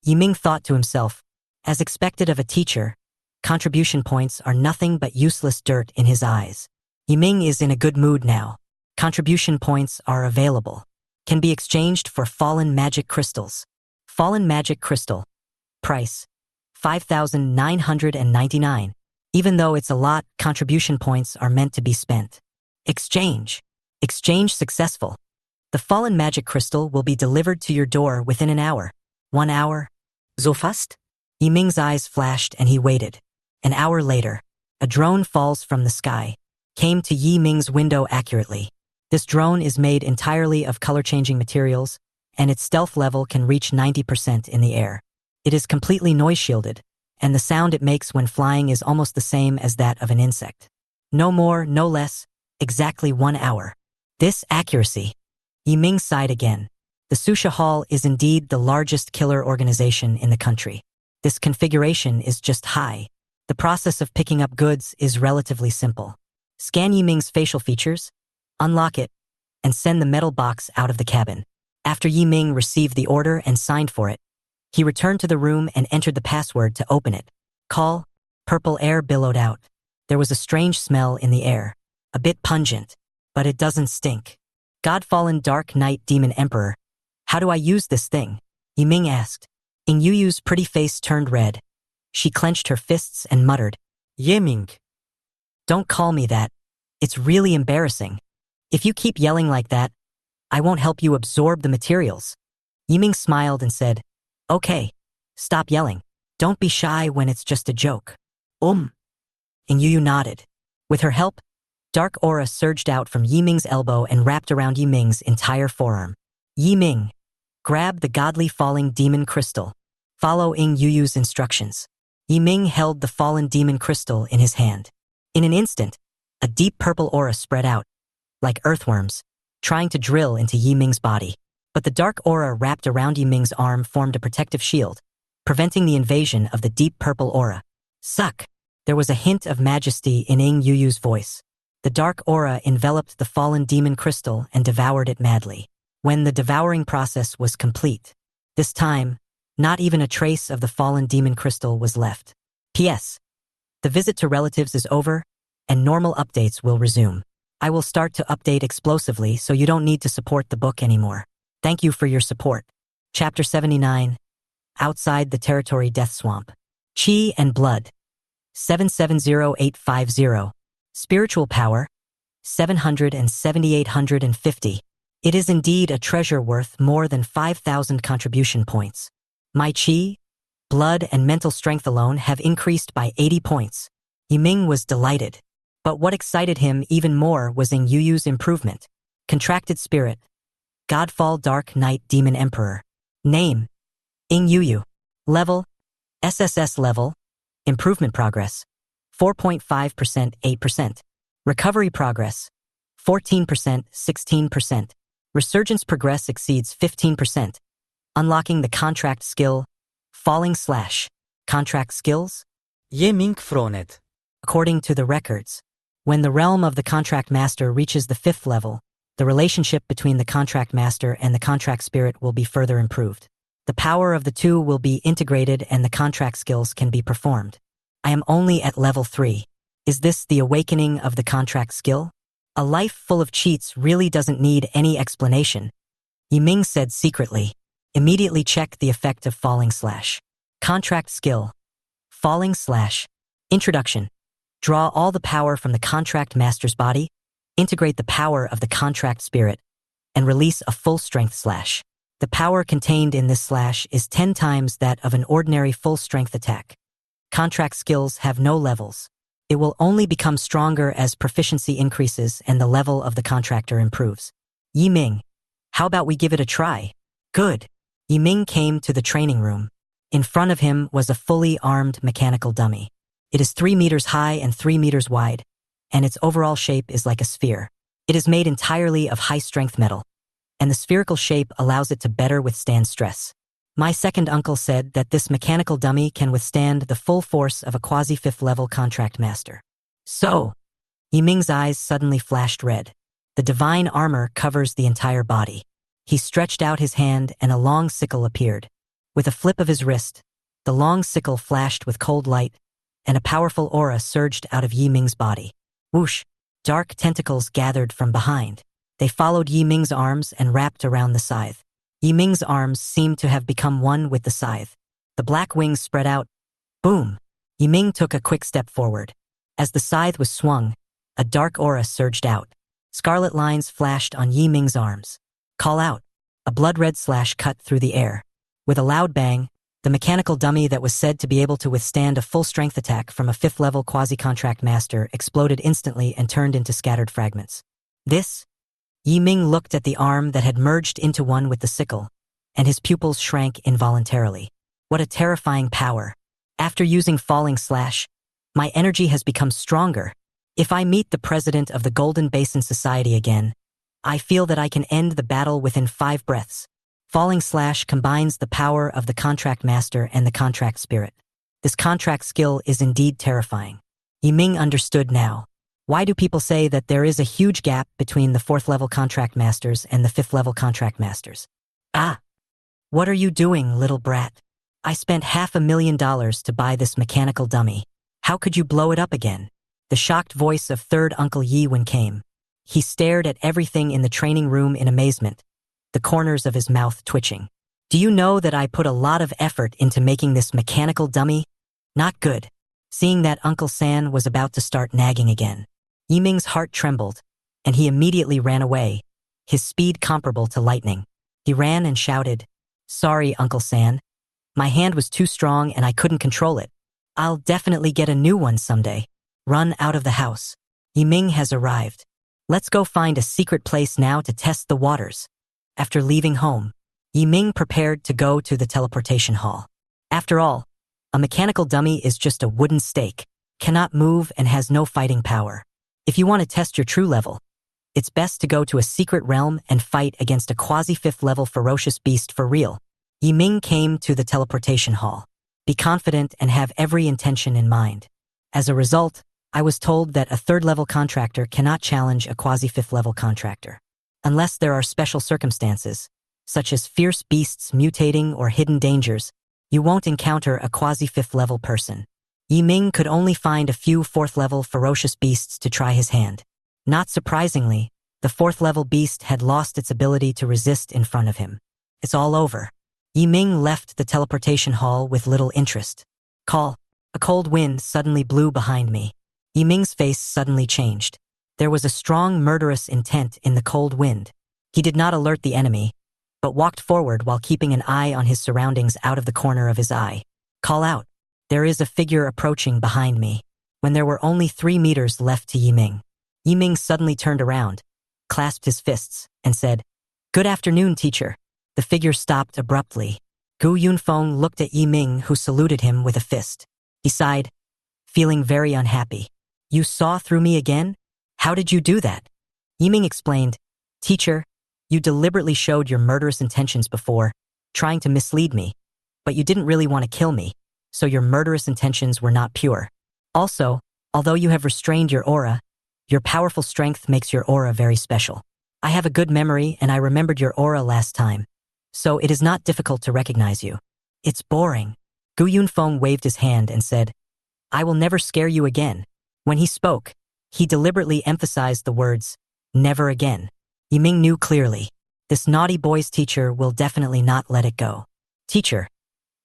Yiming thought to himself, as expected of a teacher, contribution points are nothing but useless dirt in his eyes. Yiming is in a good mood now. Contribution points are available. Can be exchanged for fallen magic crystals. Fallen magic crystal. Price, 5,999. Even though it's a lot, contribution points are meant to be spent. Exchange. Exchange successful. The fallen magic crystal will be delivered to your door within an hour. 1 hour? So fast? Yiming's eyes flashed and he waited. An hour later, a drone falls from the sky, came to Yiming's window accurately. This drone is made entirely of color-changing materials, and its stealth level can reach 90% in the air. It is completely noise-shielded, and the sound it makes when flying is almost the same as that of an insect. No more, no less, exactly 1 hour. This accuracy. Yiming sighed again. The Susha Hall is indeed the largest killer organization in the country. This configuration is just high. The process of picking up goods is relatively simple. Scan Yiming's facial features, unlock it, and send the metal box out of the cabin. After Yiming received the order and signed for it, he returned to the room and entered the password to open it. Call. Purple air billowed out. There was a strange smell in the air, a bit pungent, but it doesn't stink. Godfallen Dark Knight Demon Emperor. How do I use this thing? Yiming asked. Ing Yuyu's pretty face turned red. She clenched her fists and muttered, Yiming. Don't call me that. It's really embarrassing. If you keep yelling like that, I won't help you absorb the materials. Yiming smiled and said, Okay, stop yelling. Don't be shy when it's just a joke. Ing Yuyu nodded. With her help, dark aura surged out from Yiming's elbow and wrapped around Yiming's entire forearm. Yiming, grab the godly falling demon crystal. Follow Ing Yuyu's instructions. Yiming held the fallen demon crystal in his hand. In an instant, a deep purple aura spread out, like earthworms, trying to drill into Yiming's body. But the dark aura wrapped around Yiming's arm formed a protective shield, preventing the invasion of the deep purple aura. Suck! There was a hint of majesty in Ing Yuyu's voice. The dark aura enveloped the fallen demon crystal and devoured it madly. When the devouring process was complete, this time, not even a trace of the fallen demon crystal was left. P.S. The visit to relatives is over, and normal updates will resume. I will start to update explosively so you don't need to support the book anymore. Thank you for your support. Chapter 79. Outside the Territory Death Swamp. Chi and Blood. 770850. Spiritual Power. 77850. It is indeed a treasure worth more than 5,000 contribution points. My Chi, blood, and mental strength alone have increased by 80 points. Yiming was delighted. But what excited him even more was Ing Yuyu's improvement. Contracted Spirit. Godfall Dark Knight Demon Emperor. Name. Ing Yuyu. Level. SSS level. Improvement progress. 4.5%, 8%. Recovery progress. 14%, 16%. Resurgence progress exceeds 15%. Unlocking the contract skill. Falling Slash. Contract skills? Yiming Fronet. According to the records, when the realm of the contract master reaches the 5th level, the relationship between the contract master and the contract spirit will be further improved. The power of the two will be integrated and the contract skills can be performed. I am only at level 3. Is this the awakening of the contract skill? A life full of cheats really doesn't need any explanation. Yiming said secretly. Immediately check the effect of Falling Slash. Contract skill. Falling Slash. Introduction. Draw all the power from the contract master's body, integrate the power of the contract spirit, and release a full strength slash. The power contained in this slash is 10 times that of an ordinary full strength attack. Contract skills have no levels. It will only become stronger as proficiency increases and the level of the contractor improves. Yiming, how about we give it a try? Good. Yiming came to the training room. In front of him was a fully armed mechanical dummy. It is 3 meters high and 3 meters wide, and its overall shape is like a sphere. It is made entirely of high-strength metal. and the spherical shape allows it to better withstand stress. My second uncle said that this mechanical dummy can withstand the full force of a quasi-fifth level contract master. So, Yiming's eyes suddenly flashed red. The divine armor covers the entire body. He stretched out his hand and a long sickle appeared. With a flip of his wrist, the long sickle flashed with cold light, and a powerful aura surged out of Yiming's body. Whoosh! Dark tentacles gathered from behind. They followed Yiming's arms and wrapped around the scythe. Yiming's arms seemed to have become one with the scythe. The black wings spread out. Boom! Yiming took a quick step forward. As the scythe was swung, a dark aura surged out. Scarlet lines flashed on Yiming's arms. Call out! A blood-red slash cut through the air. With a loud bang, the mechanical dummy that was said to be able to withstand a full-strength attack from a fifth-level quasi-contract master exploded instantly and turned into scattered fragments. Yiming looked at the arm that had merged into one with the sickle, and his pupils shrank involuntarily. What a terrifying power. After using Falling Slash, my energy has become stronger. If I meet the president of the Golden Basin Society again, I feel that I can end the battle within 5 breaths. Falling Slash combines the power of the contract master and the contract spirit. This contract skill is indeed terrifying. Yiming understood now. Why do people say that there is a huge gap between the 4th-level contract masters and the 5th-level contract masters? Ah! What are you doing, little brat? I spent $500,000 to buy this mechanical dummy. How could you blow it up again? The shocked voice of third Uncle Yiwen came. He stared at everything in the training room in amazement, the corners of his mouth twitching. Do you know that I put a lot of effort into making this mechanical dummy? Not good. Seeing that Uncle San was about to start nagging again, Yiming's heart trembled, and he immediately ran away, his speed comparable to lightning. He ran and shouted, "Sorry, Uncle San. My hand was too strong and I couldn't control it. I'll definitely get a new one someday." Run out of the house. Yiming has arrived. Let's go find a secret place now to test the waters. After leaving home, Yiming prepared to go to the teleportation hall. After all, a mechanical dummy is just a wooden stake, cannot move and has no fighting power. If you want to test your true level, it's best to go to a secret realm and fight against a quasi-5th level ferocious beast for real. Yiming came to the teleportation hall. Be confident and have every intention in mind. As a result, I was told that a 3rd-level contractor cannot challenge a quasi-5th-level contractor. Unless there are special circumstances, such as fierce beasts mutating or hidden dangers, you won't encounter a quasi-5th-level person. Yiming could only find a few 4th-level ferocious beasts to try his hand. Not surprisingly, the 4th-level beast had lost its ability to resist in front of him. It's all over. Yiming left the teleportation hall with little interest. Call. A cold wind suddenly blew behind me. Yiming's face suddenly changed. There was a strong murderous intent in the cold wind. He did not alert the enemy, but walked forward while keeping an eye on his surroundings out of the corner of his eye. Call out. There is a figure approaching behind me. When there were only 3 meters left to Yiming, Yiming suddenly turned around, clasped his fists, and said, "Good afternoon, teacher." The figure stopped abruptly. Gu Yunfeng looked at Yiming, who saluted him with a fist. He sighed, feeling very unhappy. "You saw through me again? How did you do that?" Yiming explained, "Teacher, you deliberately showed your murderous intentions before, trying to mislead me, but you didn't really want to kill me, so your murderous intentions were not pure. Also, although you have restrained your aura, your powerful strength makes your aura very special. I have a good memory and I remembered your aura last time, so it is not difficult to recognize you." "It's boring." Gu Yunfeng waved his hand and said, "I will never scare you again." When he spoke, he deliberately emphasized the words, "never again." Yiming knew clearly, this naughty boy's teacher will definitely not let it go. "Teacher,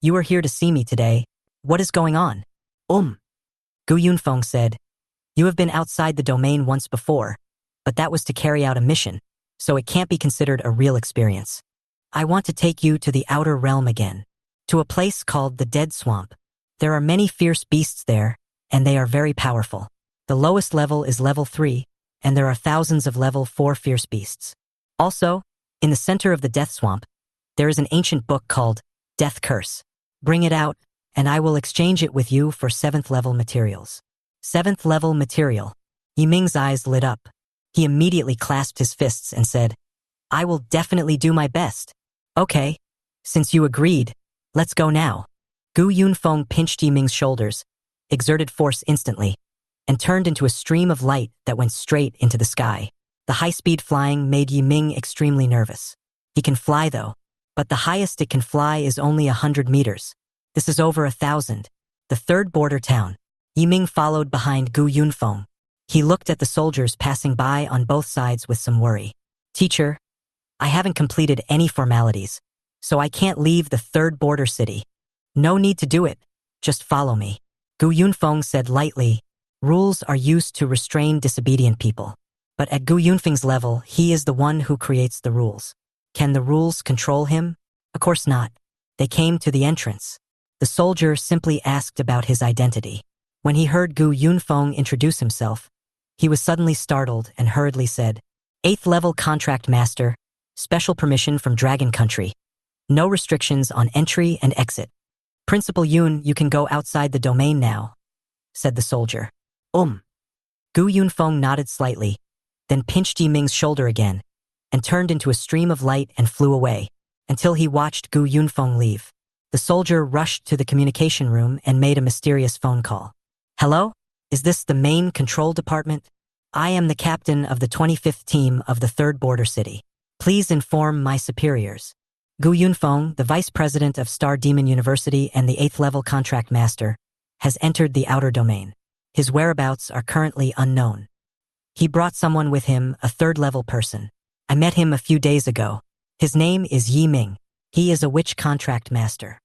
you are here to see me today. What is going on?" Gu Yunfeng said, "You have been outside the domain once before, but that was to carry out a mission, so it can't be considered a real experience. I want to take you to the outer realm again, to a place called the Dead Swamp. There are many fierce beasts there, and they are very powerful. The lowest level is level 3, and there are thousands of level 4 fierce beasts. Also, in the center of the Death Swamp, there is an ancient book called Death Curse. Bring it out, and I will exchange it with you for 7th level materials." 7th level material. Yiming's eyes lit up. He immediately clasped his fists and said, I will definitely do my best. Okay, since you agreed, let's go now. Gu Yunfeng pinched Yiming's shoulders, exerted force instantly, and turned into a stream of light that went straight into the sky. The high-speed flying made Yiming extremely nervous. He can fly though, but the highest it can fly is only 100 meters. This is over 1,000. The third border town. Yiming followed behind Gu Yunfeng. He looked at the soldiers passing by on both sides with some worry. Teacher, I haven't completed any formalities, so I can't leave the third border city. No need to do it. Just follow me. Gu Yunfeng said lightly, rules are used to restrain disobedient people. But at Gu Yunfeng's level, he is the one who creates the rules. Can the rules control him? Of course not. They came to the entrance. The soldier simply asked about his identity. When he heard Gu Yunfeng introduce himself, he was suddenly startled and hurriedly said, 8th level contract master, special permission from Dragon Country. No restrictions on entry and exit. Principal Yun, you can go outside the domain now, said the soldier. Gu Yunfeng nodded slightly, then pinched Yiming's shoulder again, and turned into a stream of light and flew away, until he watched Gu Yunfeng leave. The soldier rushed to the communication room and made a mysterious phone call. Hello? Is this the main control department? I am the captain of the 25th team of the third border city. Please inform my superiors. Gu Yunfeng, the vice president of Star Demon University and the 8th level contract master, has entered the outer domain. His whereabouts are currently unknown. He brought someone with him, a 3rd level person. I met him a few days ago. His name is Yi Ming. He is a witch contract master.